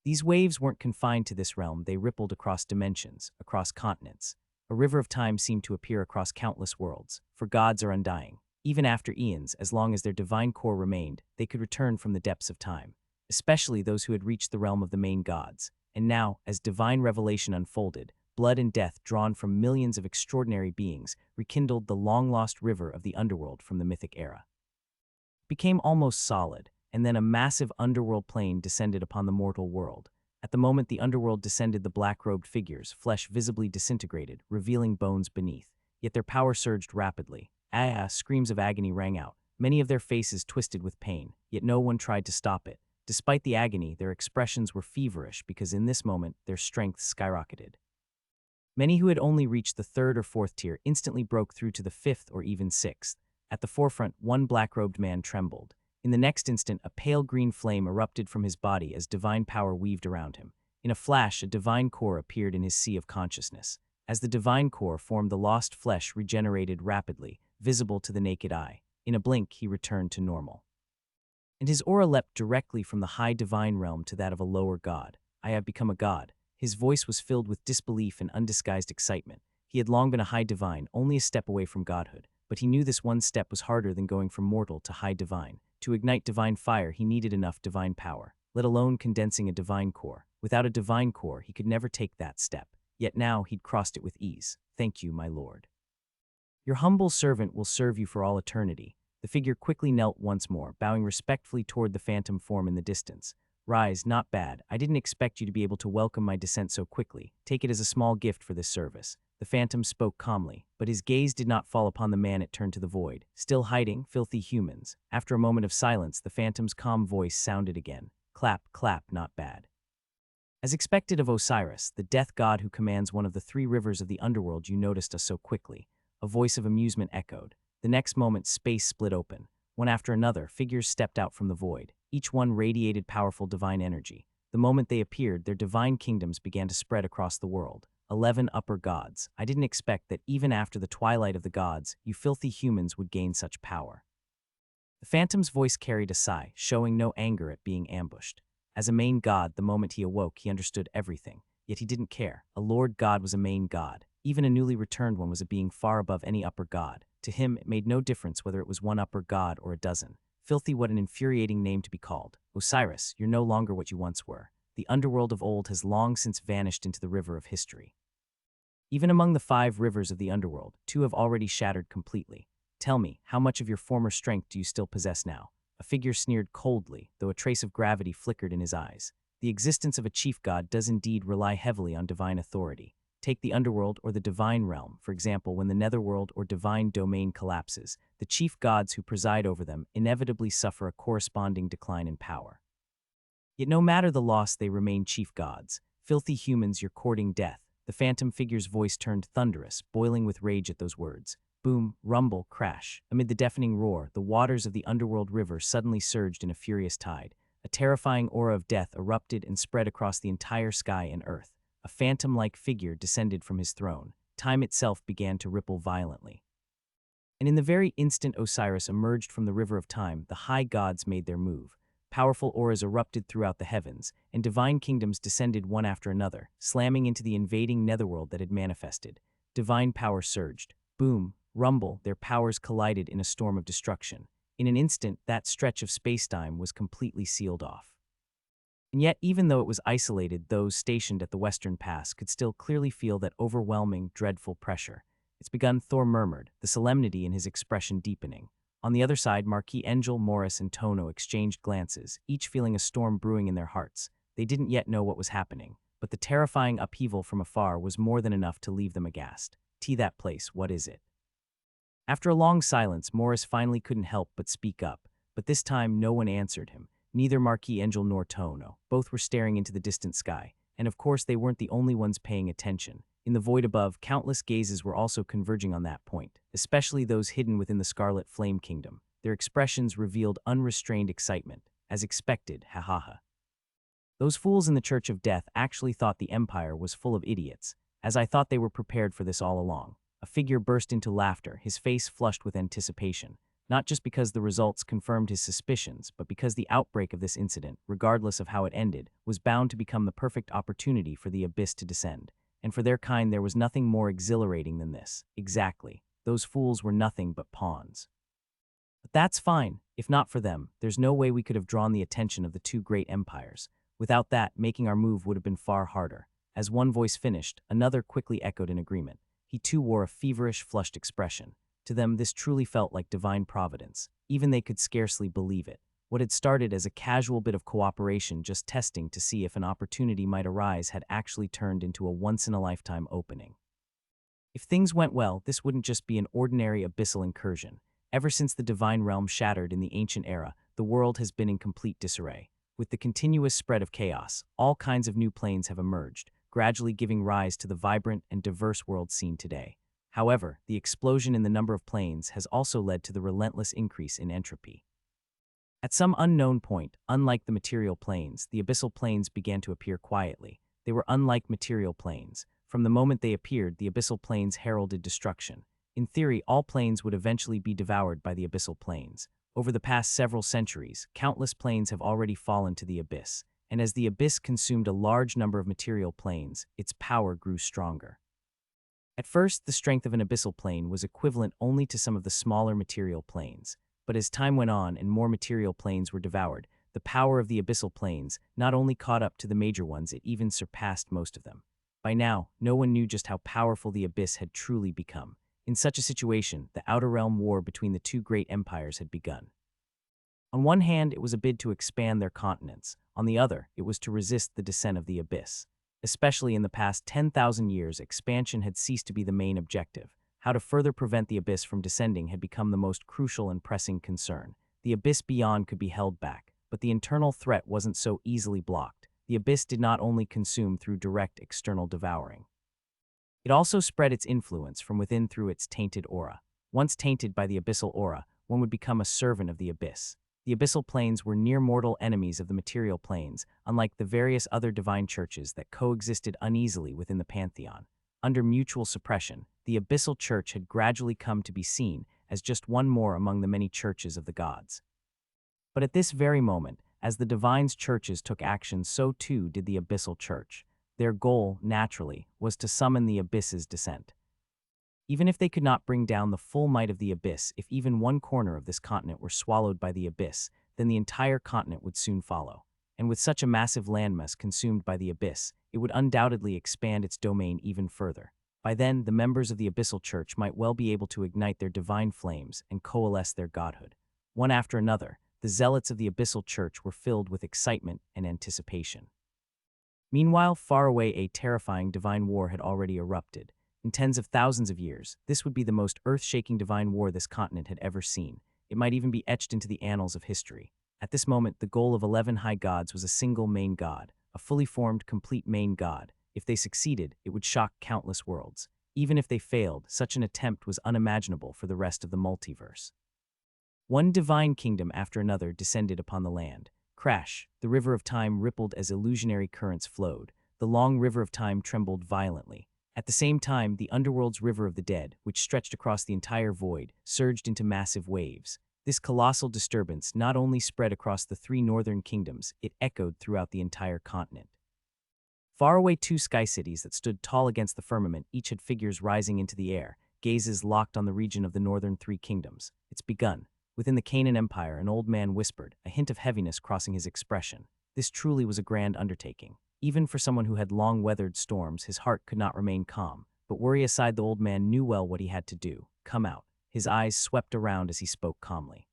These waves weren't confined to this realm, they rippled across dimensions, across continents. A river of time seemed to appear across countless worlds, for gods are undying. Even after eons, as long as their divine core remained, they could return from the depths of time, especially those who had reached the realm of the main gods. And now, as divine revelation unfolded, blood and death drawn from millions of extraordinary beings rekindled the long-lost river of the underworld from the mythic era. It became almost solid, and then a massive underworld plane descended upon the mortal world. At the moment the underworld descended, the black-robed figures, flesh visibly disintegrated, revealing bones beneath. Yet their power surged rapidly. Ah! Screams of agony rang out, many of their faces twisted with pain, yet no one tried to stop it. Despite the agony, their expressions were feverish because in this moment their strength skyrocketed. Many who had only reached the third or fourth tier instantly broke through to the fifth or even sixth. At the forefront, one black-robed man trembled. In the next instant, a pale green flame erupted from his body as divine power weaved around him. In a flash, a divine core appeared in his sea of consciousness. As the divine core formed, the lost flesh regenerated rapidly, visible to the naked eye. In a blink, he returned to normal. And his aura leapt directly from the high divine realm to that of a lower god. I have become a god. His voice was filled with disbelief and undisguised excitement. He had long been a high divine, only a step away from godhood. But he knew this one step was harder than going from mortal to high divine. To ignite divine fire, he needed enough divine power, let alone condensing a divine core. Without a divine core, he could never take that step. Yet now he'd crossed it with ease. Thank you, my lord. Your humble servant will serve you for all eternity. The figure quickly knelt once more, bowing respectfully toward the phantom form in the distance. Rise, not bad. I didn't expect you to be able to welcome my descent so quickly. Take it as a small gift for this service. The phantom spoke calmly, but his gaze did not fall upon the man. It turned to the void. Still hiding, filthy humans. After a moment of silence, the phantom's calm voice sounded again. Clap, clap, not bad. As expected of Osiris, the death god who commands one of the three rivers of the underworld, you noticed us so quickly. A voice of amusement echoed. The next moment, space split open. One after another, figures stepped out from the void. Each one radiated powerful divine energy. The moment they appeared, their divine kingdoms began to spread across the world. 11 upper gods. I didn't expect that even after the twilight of the gods, you filthy humans would gain such power. The phantom's voice carried a sigh, showing no anger at being ambushed. As a main god, the moment he awoke, he understood everything. Yet he didn't care. A lord god was a main god. Even a newly returned one was a being far above any upper god. To him, it made no difference whether it was one upper god or a dozen. Filthy, what an infuriating name to be called. Osiris, you're no longer what you once were. The underworld of old has long since vanished into the river of history. Even among the 5 rivers of the underworld, 2 have already shattered completely. Tell me, how much of your former strength do you still possess now? A figure sneered coldly, though a trace of gravity flickered in his eyes. The existence of a chief god does indeed rely heavily on divine authority. Take the underworld or the divine realm, for example, when the netherworld or divine domain collapses, the chief gods who preside over them inevitably suffer a corresponding decline in power. Yet no matter the loss, they remain chief gods. Filthy humans, you're courting death. The phantom figure's voice turned thunderous, boiling with rage at those words. Boom, rumble, crash. Amid the deafening roar, the waters of the underworld river suddenly surged in a furious tide. A terrifying aura of death erupted and spread across the entire sky and earth. A phantom-like figure descended from his throne. Time itself began to ripple violently. And in the very instant Osiris emerged from the river of time, the high gods made their move. Powerful auras erupted throughout the heavens, and divine kingdoms descended one after another, slamming into the invading netherworld that had manifested. Divine power surged. Boom, rumble, their powers collided in a storm of destruction. In an instant, that stretch of spacetime was completely sealed off. And yet, even though it was isolated, those stationed at the Western Pass could still clearly feel that overwhelming, dreadful pressure. It's begun, Thor murmured, the solemnity in his expression deepening. On the other side, Marquis Angel, Morris, and Tono exchanged glances, each feeling a storm brewing in their hearts. They didn't yet know what was happening, but the terrifying upheaval from afar was more than enough to leave them aghast. That place, what is it? After a long silence, Morris finally couldn't help but speak up, but this time no one answered him. Neither Marquis Angel nor Tono. Both were staring into the distant sky, and of course they weren't the only ones paying attention. In the void above, countless gazes were also converging on that point, especially those hidden within the Scarlet Flame Kingdom. Their expressions revealed unrestrained excitement. As expected, ha. Those fools in the Church of Death actually thought the Empire was full of idiots, as I thought they were prepared for this all along. A figure burst into laughter, his face flushed with anticipation, not just because the results confirmed his suspicions, but because the outbreak of this incident, regardless of how it ended, was bound to become the perfect opportunity for the Abyss to descend. And for their kind, there was nothing more exhilarating than this. Exactly. Those fools were nothing but pawns. But that's fine. If not for them, there's no way we could have drawn the attention of the 2 great empires. Without that, making our move would have been far harder. As one voice finished, another quickly echoed in agreement. He too wore a feverish, flushed expression. To them, this truly felt like divine providence. Even they could scarcely believe it. What had started as a casual bit of cooperation, just testing to see if an opportunity might arise, had actually turned into a once-in-a-lifetime opening. If things went well, this wouldn't just be an ordinary abyssal incursion. Ever since the divine realm shattered in the ancient era, the world has been in complete disarray. With the continuous spread of chaos, all kinds of new planes have emerged, gradually giving rise to the vibrant and diverse world seen today. However, the explosion in the number of planes has also led to the relentless increase in entropy. At some unknown point, unlike the material planes, the abyssal planes began to appear quietly. They were unlike material planes. From the moment they appeared, the abyssal planes heralded destruction. In theory, all planes would eventually be devoured by the abyssal planes. Over the past several centuries, countless planes have already fallen to the abyss, and as the abyss consumed a large number of material planes, its power grew stronger. At first, the strength of an abyssal plane was equivalent only to some of the smaller material planes. But as time went on and more material planes were devoured, the power of the abyssal planes not only caught up to the major ones, it even surpassed most of them. By now, no one knew just how powerful the abyss had truly become. In such a situation, the Outer Realm war between the 2 great empires had begun. On one hand, it was a bid to expand their continents. On the other, it was to resist the descent of the abyss. Especially in the past 10,000 years, expansion had ceased to be the main objective. How to further prevent the abyss from descending had become the most crucial and pressing concern. The abyss beyond could be held back, but the internal threat wasn't so easily blocked. The abyss did not only consume through direct external devouring. It also spread its influence from within through its tainted aura. Once tainted by the abyssal aura, one would become a servant of the abyss. The abyssal planes were near-mortal enemies of the material planes, unlike the various other divine churches that coexisted uneasily within the pantheon. Under mutual suppression, the abyssal church had gradually come to be seen as just one more among the many churches of the gods. But at this very moment, As the Divine's churches took action, so too did the Abyssal Church. Their goal, naturally, was to summon the Abyss's descent. Even if they could not bring down the full might of the Abyss, if even one corner of this continent were swallowed by the Abyss, then the entire continent would soon follow. And with such a massive landmass consumed by the Abyss, it would undoubtedly expand its domain even further. By then, the members of the Abyssal Church might well be able to ignite their divine flames and coalesce their godhood. One after another, the zealots of the Abyssal Church were filled with excitement and anticipation. Meanwhile, far away, a terrifying divine war had already erupted. In tens of thousands of years, this would be the most earth-shaking divine war this continent had ever seen. It might even be etched into the annals of history. At this moment, the goal of 11 high gods was a single main god, a fully formed, complete main god. If they succeeded, it would shock countless worlds. Even if they failed, such an attempt was unimaginable for the rest of the multiverse. One divine kingdom after another descended upon the land. Crash, the river of time rippled as illusionary currents flowed. The long river of time trembled violently. At the same time, the underworld's river of the dead, which stretched across the entire void, surged into massive waves. This colossal disturbance not only spread across the three northern kingdoms, it echoed throughout the entire continent. Far away, two sky cities that stood tall against the firmament each had figures rising into the air, gazes locked on the region of the northern three kingdoms. It's begun. Within the Canaan Empire, an old man whispered, a hint of heaviness crossing his expression. This truly was a grand undertaking. Even for someone who had long weathered storms, his heart could not remain calm. But worry aside, the old man knew well what he had to do. Come out. His eyes swept around as he spoke calmly.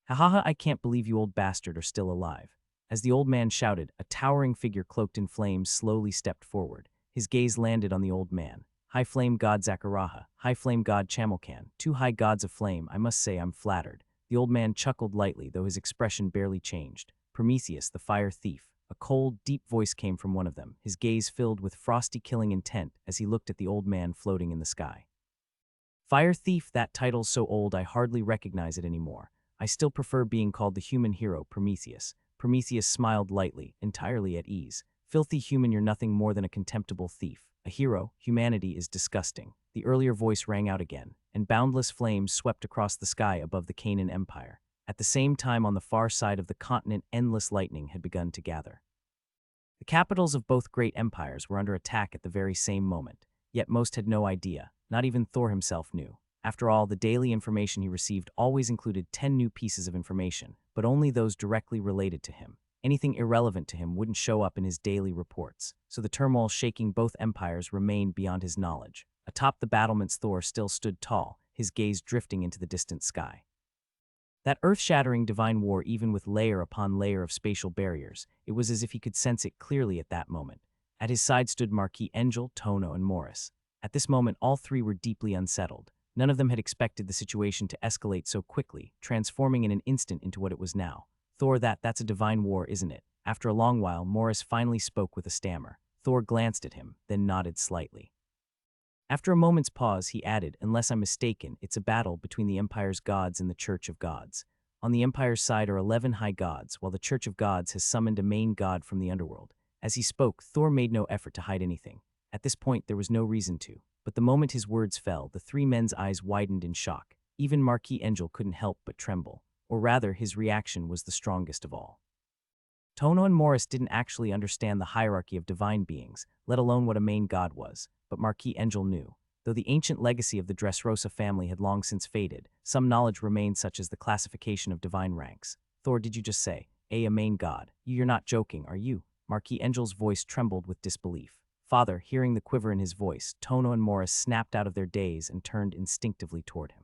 Ha ha ha, I can't believe you old bastard are still alive. As the old man shouted, a towering figure cloaked in flames slowly stepped forward. His gaze landed on the old man. High Flame God Zakaraha, High Flame God Chamelcan, two high gods of flame, I must say I'm flattered. The old man chuckled lightly, though his expression barely changed. Prometheus, the fire thief. A cold, deep voice came from one of them, his gaze filled with frosty killing intent as he looked at the old man floating in the sky. Fire thief, that title's so old I hardly recognize it anymore. I still prefer being called the human hero, Prometheus. Prometheus smiled lightly, entirely at ease. Filthy human, you're nothing more than a contemptible thief. A hero, humanity is disgusting. The earlier voice rang out again, and boundless flames swept across the sky above the Canaan Empire. At the same time, on the far side of the continent, endless lightning had begun to gather. The capitals of both great empires were under attack at the very same moment, yet most had no idea. Not even Thor himself knew. After all, the daily information he received always included 10 new pieces of information, but only those directly related to him. Anything irrelevant to him wouldn't show up in his daily reports, so the turmoil shaking both empires remained beyond his knowledge. Atop the battlements, Thor still stood tall, his gaze drifting into the distant sky. That earth-shattering divine war, even with layer upon layer of spatial barriers, it was as if he could sense it clearly at that moment. At his side stood Marquis Angel, Tono, and Morris. At this moment, all three were deeply unsettled. None of them had expected the situation to escalate so quickly, transforming in an instant into what it was now. Thor, that's a divine war, isn't it? After a long while, Morris finally spoke with a stammer. Thor glanced at him, then nodded slightly. After a moment's pause, he added, unless I'm mistaken, it's a battle between the Empire's gods and the Church of Gods. On the Empire's side are 11 high gods, while the Church of Gods has summoned a main god from the underworld. As he spoke, Thor made no effort to hide anything. At this point, there was no reason to. But the moment his words fell, the three men's eyes widened in shock. Even Marquis Angel couldn't help but tremble. Or rather, his reaction was the strongest of all. Tono and Morris didn't actually understand the hierarchy of divine beings, let alone what a main god was, but Marquis Angel knew. Though the ancient legacy of the Dresosa family had long since faded, some knowledge remained, such as the classification of divine ranks. Thor, did you just say, a main god? You're not joking, are you? Marquis Angel's voice trembled with disbelief. Father, hearing the quiver in his voice, Tono and Morris snapped out of their daze and turned instinctively toward him.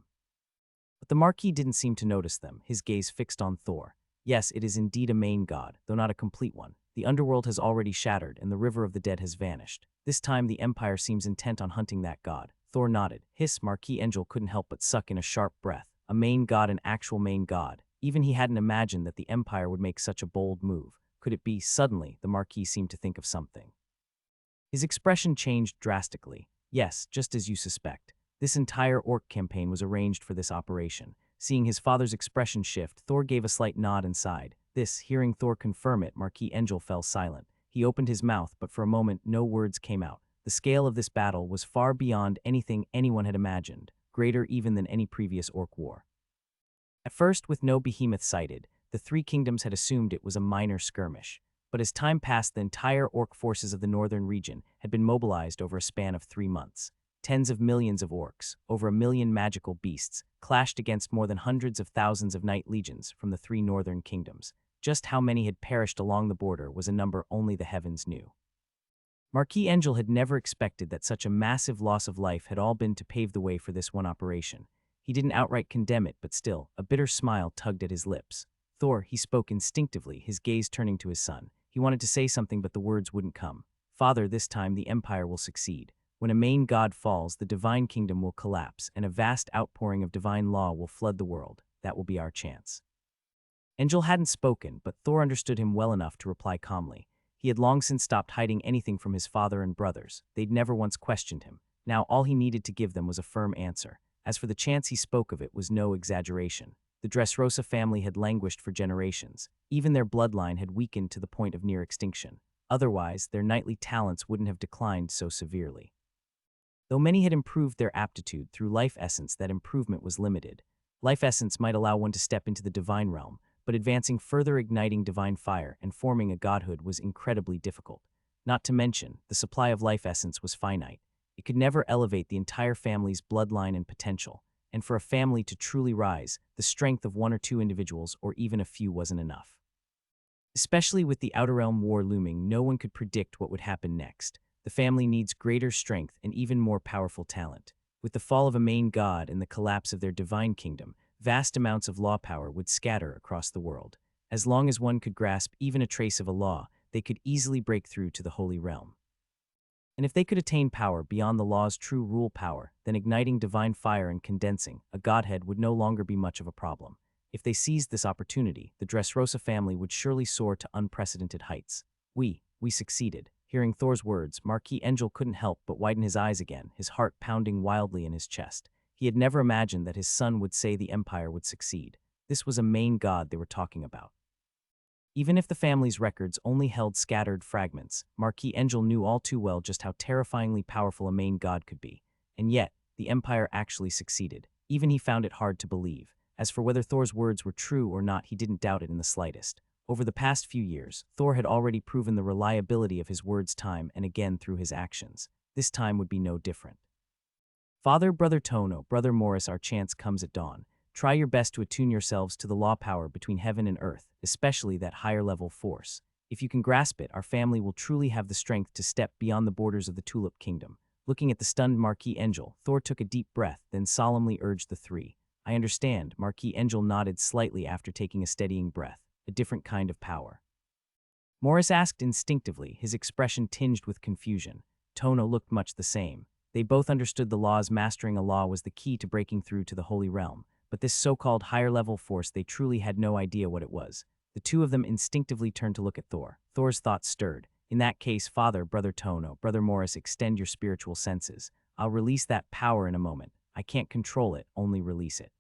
But the Marquis didn't seem to notice them, his gaze fixed on Thor. Yes, it is indeed a main god, though not a complete one. The underworld has already shattered, and the river of the dead has vanished. This time the Empire seems intent on hunting that god. Thor nodded. Hiss, Marquis Angel couldn't help but suck in a sharp breath. A main god, an actual main god. Even he hadn't imagined that the Empire would make such a bold move. Could it be? Suddenly, the Marquis seemed to think of something. His expression changed drastically. Yes, just as you suspect. This entire orc campaign was arranged for this operation. Seeing his father's expression shift, Thor gave a slight nod and sighed. Hearing Thor confirm it, Marquis Angel fell silent. He opened his mouth, but for a moment no words came out. The scale of this battle was far beyond anything anyone had imagined, greater even than any previous orc war. At first, with no behemoth sighted, The three kingdoms had assumed it was a minor skirmish. But as time passed, the entire orc forces of the northern region had been mobilized over a span of 3 months. Tens of millions of orcs, over 1 million magical beasts, clashed against more than hundreds of thousands of knight legions from the 3 northern kingdoms. Just how many had perished along the border was a number only the heavens knew. Marquis Angel had never expected that such a massive loss of life had all been to pave the way for this one operation. He didn't outright condemn it, but still, a bitter smile tugged at his lips. Thor, he spoke instinctively, his gaze turning to his son. He wanted to say something, but the words wouldn't come. Father, this time the Empire will succeed. When a main god falls, the divine kingdom will collapse, and a vast outpouring of divine law will flood the world. That will be our chance. Angel hadn't spoken, but Thor understood him well enough to reply calmly. He had long since stopped hiding anything from his father and brothers. They'd never once questioned him. Now all he needed to give them was a firm answer. As for the chance he spoke of, it was no exaggeration. The Dresosa family had languished for generations. Even their bloodline had weakened to the point of near extinction. Otherwise, their knightly talents wouldn't have declined so severely. Though many had improved their aptitude through life essence, that improvement was limited. Life essence might allow one to step into the divine realm, but advancing further, igniting divine fire and forming a godhood was incredibly difficult. Not to mention, the supply of life essence was finite. It could never elevate the entire family's bloodline and potential, and for a family to truly rise, the strength of 1 or 2 individuals or even a few wasn't enough. Especially with the Outer Realm war looming, no one could predict what would happen next. The family needs greater strength and even more powerful talent. With the fall of a main god and the collapse of their divine kingdom, vast amounts of law power would scatter across the world. As long as one could grasp even a trace of a law, they could easily break through to the Holy Realm. And if they could attain power beyond the law's true rule power, then igniting divine fire and condensing a godhead would no longer be much of a problem. If they seized this opportunity, the Dresosa family would surely soar to unprecedented heights. We succeeded. Hearing Thor's words, Marquis Angel couldn't help but widen his eyes again, his heart pounding wildly in his chest. He had never imagined that his son would say the Empire would succeed. This was a main god they were talking about. Even if the family's records only held scattered fragments, Marquis Angel knew all too well just how terrifyingly powerful a main god could be. And yet, the Empire actually succeeded. Even he found it hard to believe. As for whether Thor's words were true or not, he didn't doubt it in the slightest. Over the past few years, Thor had already proven the reliability of his words time and again through his actions. This time would be no different. Father, Brother Tono, Brother Morris, our chance comes at dawn. Try your best to attune yourselves to the law power between heaven and earth, especially that higher-level force. If you can grasp it, our family will truly have the strength to step beyond the borders of the Tulip Kingdom. Looking at the stunned Marquis Angel, Thor took a deep breath, then solemnly urged the three. I understand. Marquis Angel nodded slightly after taking a steadying breath. A different kind of power. Morris asked instinctively, his expression tinged with confusion. Tono looked much the same. They both understood the laws. Mastering a law was the key to breaking through to the Holy Realm. But this so-called higher-level force, they truly had no idea what it was. The two of them instinctively turned to look at Thor. Thor's thoughts stirred. In that case, Father, Brother Tono, Brother Morris, extend your spiritual senses. I'll release that power in a moment. I can't control it, only release it.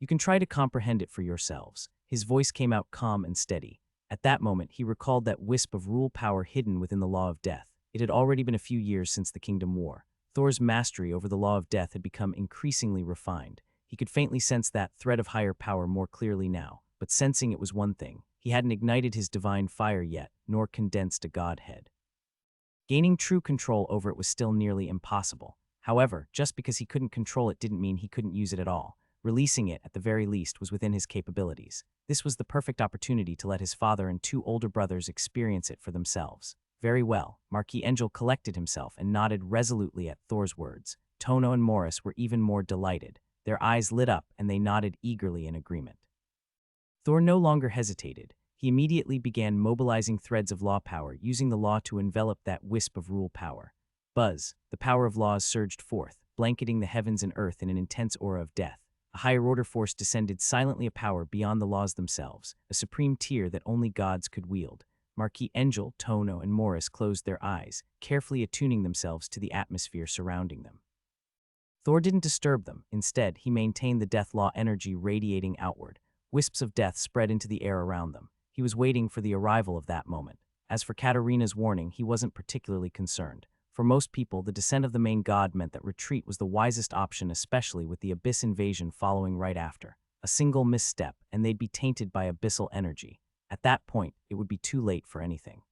You can try to comprehend it for yourselves. His voice came out calm and steady. At that moment, he recalled that wisp of rule power hidden within the law of death. It had already been a few years since the Kingdom War. Thor's mastery over the law of death had become increasingly refined. He could faintly sense that thread of higher power more clearly now, but sensing it was one thing. He hadn't ignited his divine fire yet, nor condensed a godhead. Gaining true control over it was still nearly impossible. However, just because he couldn't control it didn't mean he couldn't use it at all. Releasing it, at the very least, was within his capabilities. This was the perfect opportunity to let his father and 2 older brothers experience it for themselves. Very well, Marquis Angel collected himself and nodded resolutely at Thor's words. Tono and Morris were even more delighted. Their eyes lit up and they nodded eagerly in agreement. Thor no longer hesitated. He immediately began mobilizing threads of law power, using the law to envelop that wisp of rule power. Buzz, the power of laws surged forth, blanketing the heavens and earth in an intense aura of death. A higher-order force descended silently, a power beyond the laws themselves, a supreme tier that only gods could wield. Marquis Angel, Tono, and Morris closed their eyes, carefully attuning themselves to the atmosphere surrounding them. Thor didn't disturb them. Instead, he maintained the death law energy radiating outward. Wisps of death spread into the air around them. He was waiting for the arrival of that moment. As for Katarina's warning, he wasn't particularly concerned. For most people, the descent of the main god meant that retreat was the wisest option, especially with the Abyss invasion following right after. A single misstep, and they'd be tainted by abyssal energy. At that point, it would be too late for anything.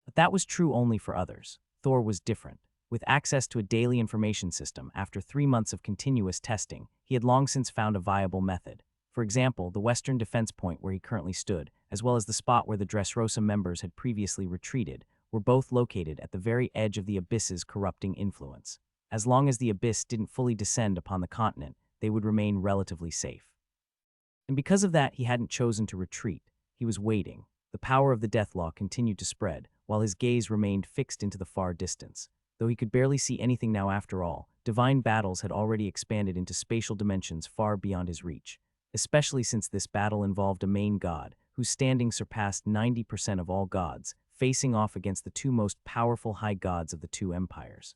But that was true only for others. Thor was different. With access to a daily information system, after 3 months of continuous testing, he had long since found a viable method. For example, the western defense point where he currently stood, as well as the spot where the Dresosa members had previously retreated, were both located at the very edge of the abyss's corrupting influence. As long as the abyss didn't fully descend upon the continent, they would remain relatively safe. And because of that, he hadn't chosen to retreat. He was waiting. The power of the Deathlaw continued to spread, while his gaze remained fixed into the far distance. Though he could barely see anything now after all, divine battles had already expanded into spatial dimensions far beyond his reach, especially since this battle involved a main god, whose standing surpassed 90% of all gods, facing off against the two most powerful high gods of the two empires.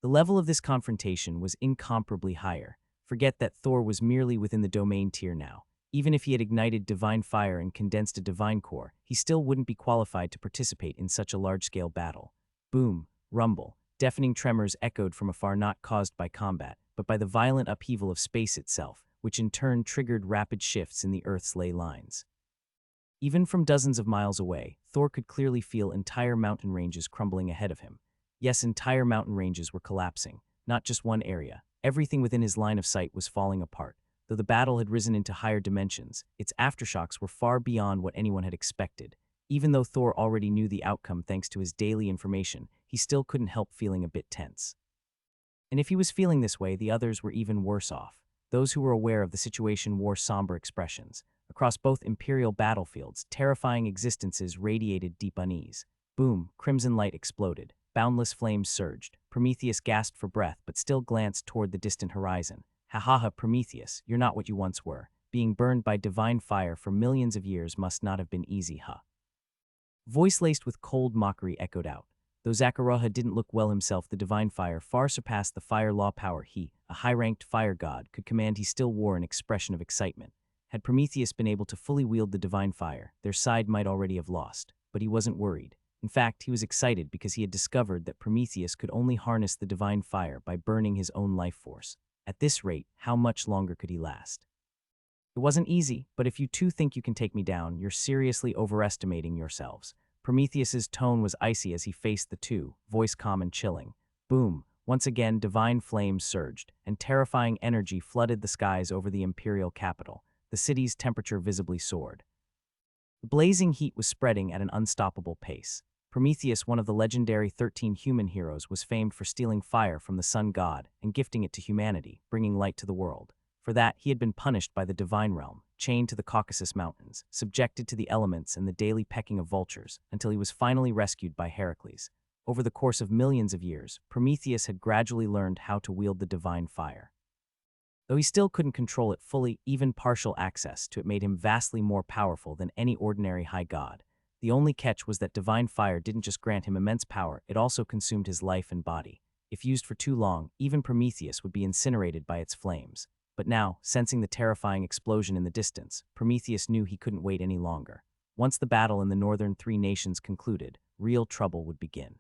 The level of this confrontation was incomparably higher. Forget that Thor was merely within the domain tier now. Even if he had ignited divine fire and condensed a divine core, he still wouldn't be qualified to participate in such a large-scale battle. Boom, rumble, deafening tremors echoed from afar, not caused by combat, but by the violent upheaval of space itself, which in turn triggered rapid shifts in the Earth's ley lines. Even from dozens of miles away, Thor could clearly feel entire mountain ranges crumbling ahead of him. Yes, entire mountain ranges were collapsing, not just one area. Everything within his line of sight was falling apart. Though the battle had risen into higher dimensions, its aftershocks were far beyond what anyone had expected. Even though Thor already knew the outcome thanks to his daily information, he still couldn't help feeling a bit tense. And if he was feeling this way, the others were even worse off. Those who were aware of the situation wore somber expressions. Across both imperial battlefields, terrifying existences radiated deep unease. Boom, crimson light exploded. Boundless flames surged. Prometheus gasped for breath but still glanced toward the distant horizon. Ha ha ha, Prometheus, you're not what you once were. Being burned by divine fire for millions of years must not have been easy, huh? Voice laced with cold mockery echoed out. Though Zakaroha didn't look well himself, the divine fire far surpassed the fire law power he, a high-ranked fire god, could command. He still wore an expression of excitement. Had Prometheus been able to fully wield the divine fire, their side might already have lost. But he wasn't worried. In fact, he was excited because he had discovered that Prometheus could only harness the divine fire by burning his own life force. At this rate, how much longer could he last? It wasn't easy, but if you two think you can take me down, you're seriously overestimating yourselves. Prometheus's tone was icy as he faced the two, voice calm and chilling. Boom! Once again, divine flames surged, and terrifying energy flooded the skies over the imperial capital. The city's temperature visibly soared. The blazing heat was spreading at an unstoppable pace. Prometheus, one of the legendary 13 human heroes, was famed for stealing fire from the sun god and gifting it to humanity, bringing light to the world. For that, he had been punished by the divine realm, chained to the Caucasus Mountains, subjected to the elements and the daily pecking of vultures, until he was finally rescued by Heracles. Over the course of millions of years, Prometheus had gradually learned how to wield the divine fire. Though he still couldn't control it fully, even partial access to it made him vastly more powerful than any ordinary high god. The only catch was that divine fire didn't just grant him immense power, it also consumed his life and body. If used for too long, even Prometheus would be incinerated by its flames. But now, sensing the terrifying explosion in the distance, Prometheus knew he couldn't wait any longer. Once the battle in the northern three nations concluded, real trouble would begin.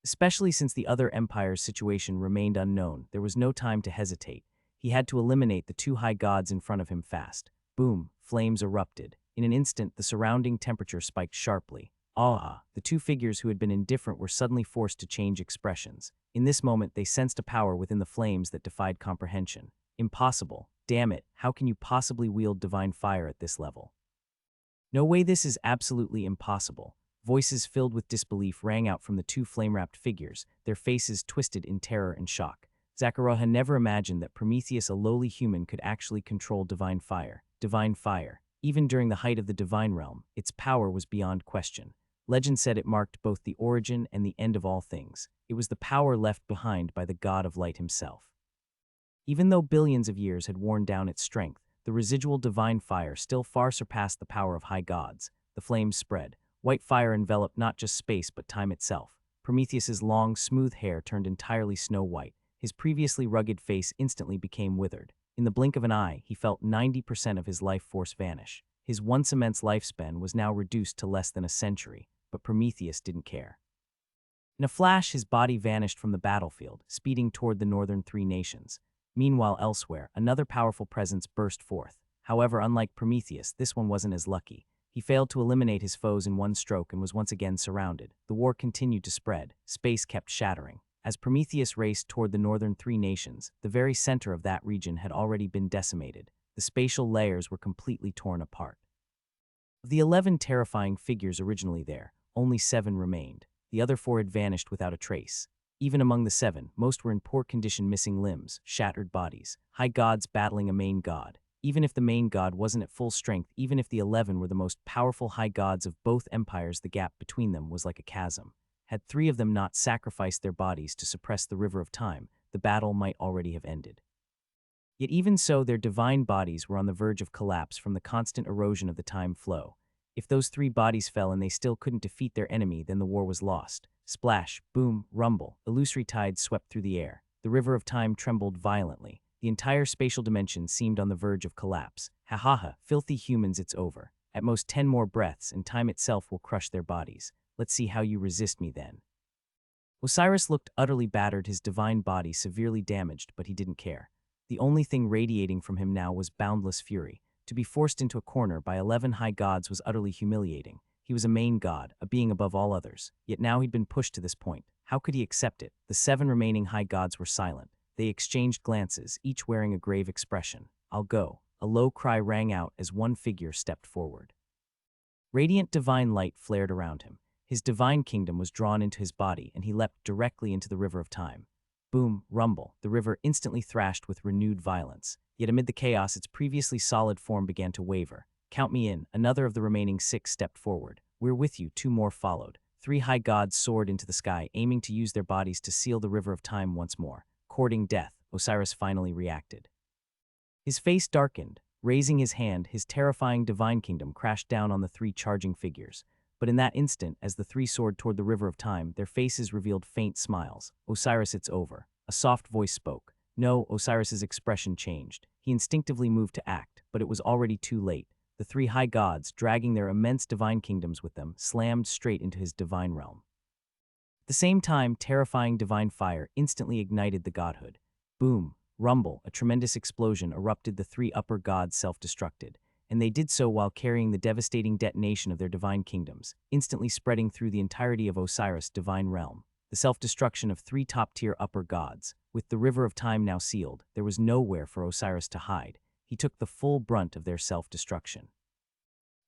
Especially since the other empire's situation remained unknown, there was no time to hesitate. He had to eliminate the two high gods in front of him fast. Boom, flames erupted. In an instant, the surrounding temperature spiked sharply. The two figures who had been indifferent were suddenly forced to change expressions. In this moment, they sensed a power within the flames that defied comprehension. Impossible. Damn it, how can you possibly wield divine fire at this level? No way, this is absolutely impossible. Voices filled with disbelief rang out from the two flame-wrapped figures, their faces twisted in terror and shock. Zakaroha never imagined that Prometheus, a lowly human, could actually control divine fire. Divine fire. Even during the height of the divine realm, its power was beyond question. Legend said it marked both the origin and the end of all things. It was the power left behind by the god of light himself. Even though billions of years had worn down its strength, the residual divine fire still far surpassed the power of high gods. The flames spread. White fire enveloped not just space but time itself. Prometheus's long, smooth hair turned entirely snow white. His previously rugged face instantly became withered. In the blink of an eye, he felt 90% of his life force vanish. His once immense lifespan was now reduced to less than a century, but Prometheus didn't care. In a flash, his body vanished from the battlefield, speeding toward the northern three nations. Meanwhile, elsewhere, another powerful presence burst forth. However, unlike Prometheus, this one wasn't as lucky. He failed to eliminate his foes in one stroke and was once again surrounded. The war continued to spread. Space kept shattering. As Prometheus raced toward the northern three nations, the very center of that region had already been decimated. The spatial layers were completely torn apart. Of the 11 terrifying figures originally there, only 7 remained. The other 4 had vanished without a trace. Even among the 7, most were in poor condition, missing limbs, shattered bodies, high gods battling a main god. Even if the main god wasn't at full strength, even if the 11 were the most powerful high gods of both empires, the gap between them was like a chasm. Had 3 of them not sacrificed their bodies to suppress the river of time, the battle might already have ended. Yet even so, their divine bodies were on the verge of collapse from the constant erosion of the time flow. If those 3 bodies fell and they still couldn't defeat their enemy, then the war was lost. Splash, boom, rumble, illusory tides swept through the air. The river of time trembled violently. The entire spatial dimension seemed on the verge of collapse. Ha ha ha, filthy humans, it's over. At most 10 more breaths and time itself will crush their bodies. Let's see how you resist me then. Osiris looked utterly battered, his divine body severely damaged, but he didn't care. The only thing radiating from him now was boundless fury. To be forced into a corner by 11 high gods was utterly humiliating. He was a main god, a being above all others. Yet now he'd been pushed to this point. How could he accept it? The 7 remaining high gods were silent. They exchanged glances, each wearing a grave expression. I'll go. A low cry rang out as one figure stepped forward. Radiant divine light flared around him. His divine kingdom was drawn into his body, and he leapt directly into the river of time. Boom, rumble, the river instantly thrashed with renewed violence. Yet amid the chaos, its previously solid form began to waver. Count me in. Another of the remaining 6 stepped forward. We're with you. 2 more followed. 3 high gods soared into the sky, aiming to use their bodies to seal the river of time once more. Courting death, Osiris finally reacted. His face darkened. Raising his hand, his terrifying divine kingdom crashed down on the 3 charging figures. But in that instant, as the 3 soared toward the river of time, their faces revealed faint smiles. Osiris, it's over. A soft voice spoke. No, Osiris's expression changed. He instinctively moved to act, but it was already too late. The 3 high gods, dragging their immense divine kingdoms with them, slammed straight into his divine realm. At the same time, terrifying divine fire instantly ignited the godhood. Boom, rumble, a tremendous explosion erupted. The 3 upper gods self-destructed, and they did so while carrying the devastating detonation of their divine kingdoms, instantly spreading through the entirety of Osiris' divine realm. The self-destruction of 3 top-tier upper gods. With the river of time now sealed, there was nowhere for Osiris to hide. He took the full brunt of their self-destruction.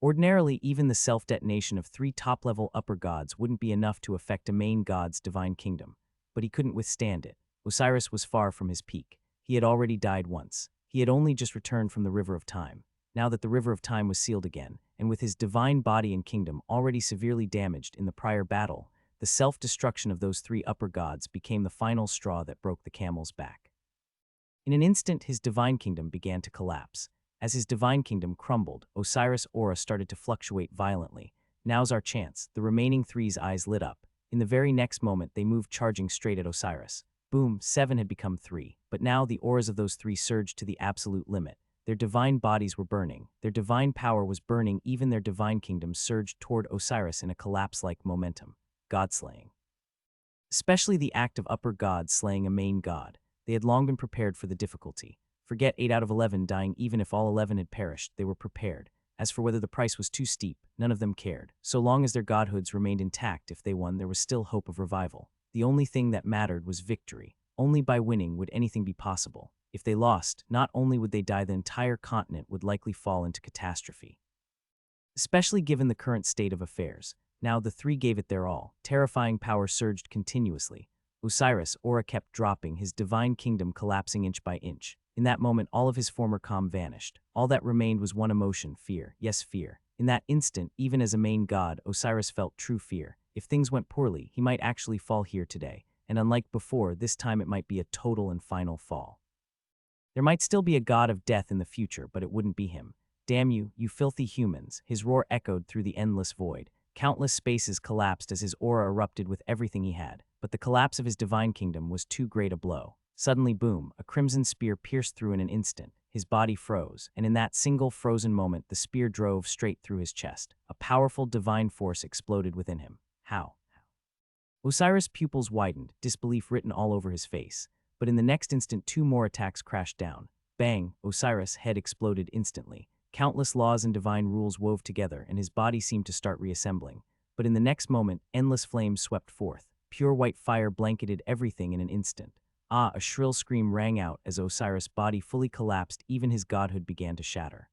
Ordinarily, even the self-detonation of 3 top-level upper gods wouldn't be enough to affect a main god's divine kingdom, but he couldn't withstand it. Osiris was far from his peak. He had already died once. He had only just returned from the river of time. Now that the river of time was sealed again, and with his divine body and kingdom already severely damaged in the prior battle, the self-destruction of those 3 upper gods became the final straw that broke the camel's back. In an instant, his divine kingdom began to collapse. As his divine kingdom crumbled, Osiris' aura started to fluctuate violently. Now's our chance. The remaining 3's eyes lit up. In the very next moment, they moved charging straight at Osiris. Boom, 7 had become 3. But now the auras of those 3 surged to the absolute limit. Their divine bodies were burning. Their divine power was burning. Even their divine kingdom surged toward Osiris in a collapse-like momentum. God-slaying. Especially the act of upper gods slaying a main god. They had long been prepared for the difficulty. Forget 8 out of 11 dying. Even if all 11 had perished, they were prepared. As for whether the price was too steep, none of them cared. So long as their godhoods remained intact, if they won, there was still hope of revival. The only thing that mattered was victory. Only by winning would anything be possible. If they lost, not only would they die, the entire continent would likely fall into catastrophe. Especially given the current state of affairs. Now the 3 gave it their all. Terrifying power surged continuously. Osiris' aura kept dropping, his divine kingdom collapsing inch by inch. In that moment, all of his former calm vanished. All that remained was one emotion, fear. Yes, fear. In that instant, even as a main god, Osiris felt true fear. If things went poorly, he might actually fall here today. And unlike before, this time it might be a total and final fall. There might still be a god of death in the future, but it wouldn't be him. Damn you, you filthy humans. His roar echoed through the endless void. Countless spaces collapsed as his aura erupted with everything he had. But the collapse of his divine kingdom was too great a blow. Suddenly, boom, a crimson spear pierced through in an instant. His body froze, and in that single frozen moment, the spear drove straight through his chest. A powerful divine force exploded within him. How? Osiris' pupils widened, disbelief written all over his face. But in the next instant, 2 more attacks crashed down. Bang, Osiris' head exploded instantly. Countless laws and divine rules wove together, and his body seemed to start reassembling. But in the next moment, endless flames swept forth. Pure white fire blanketed everything in an instant. Ah, a shrill scream rang out as Osiris' body fully collapsed, even his godhood began to shatter.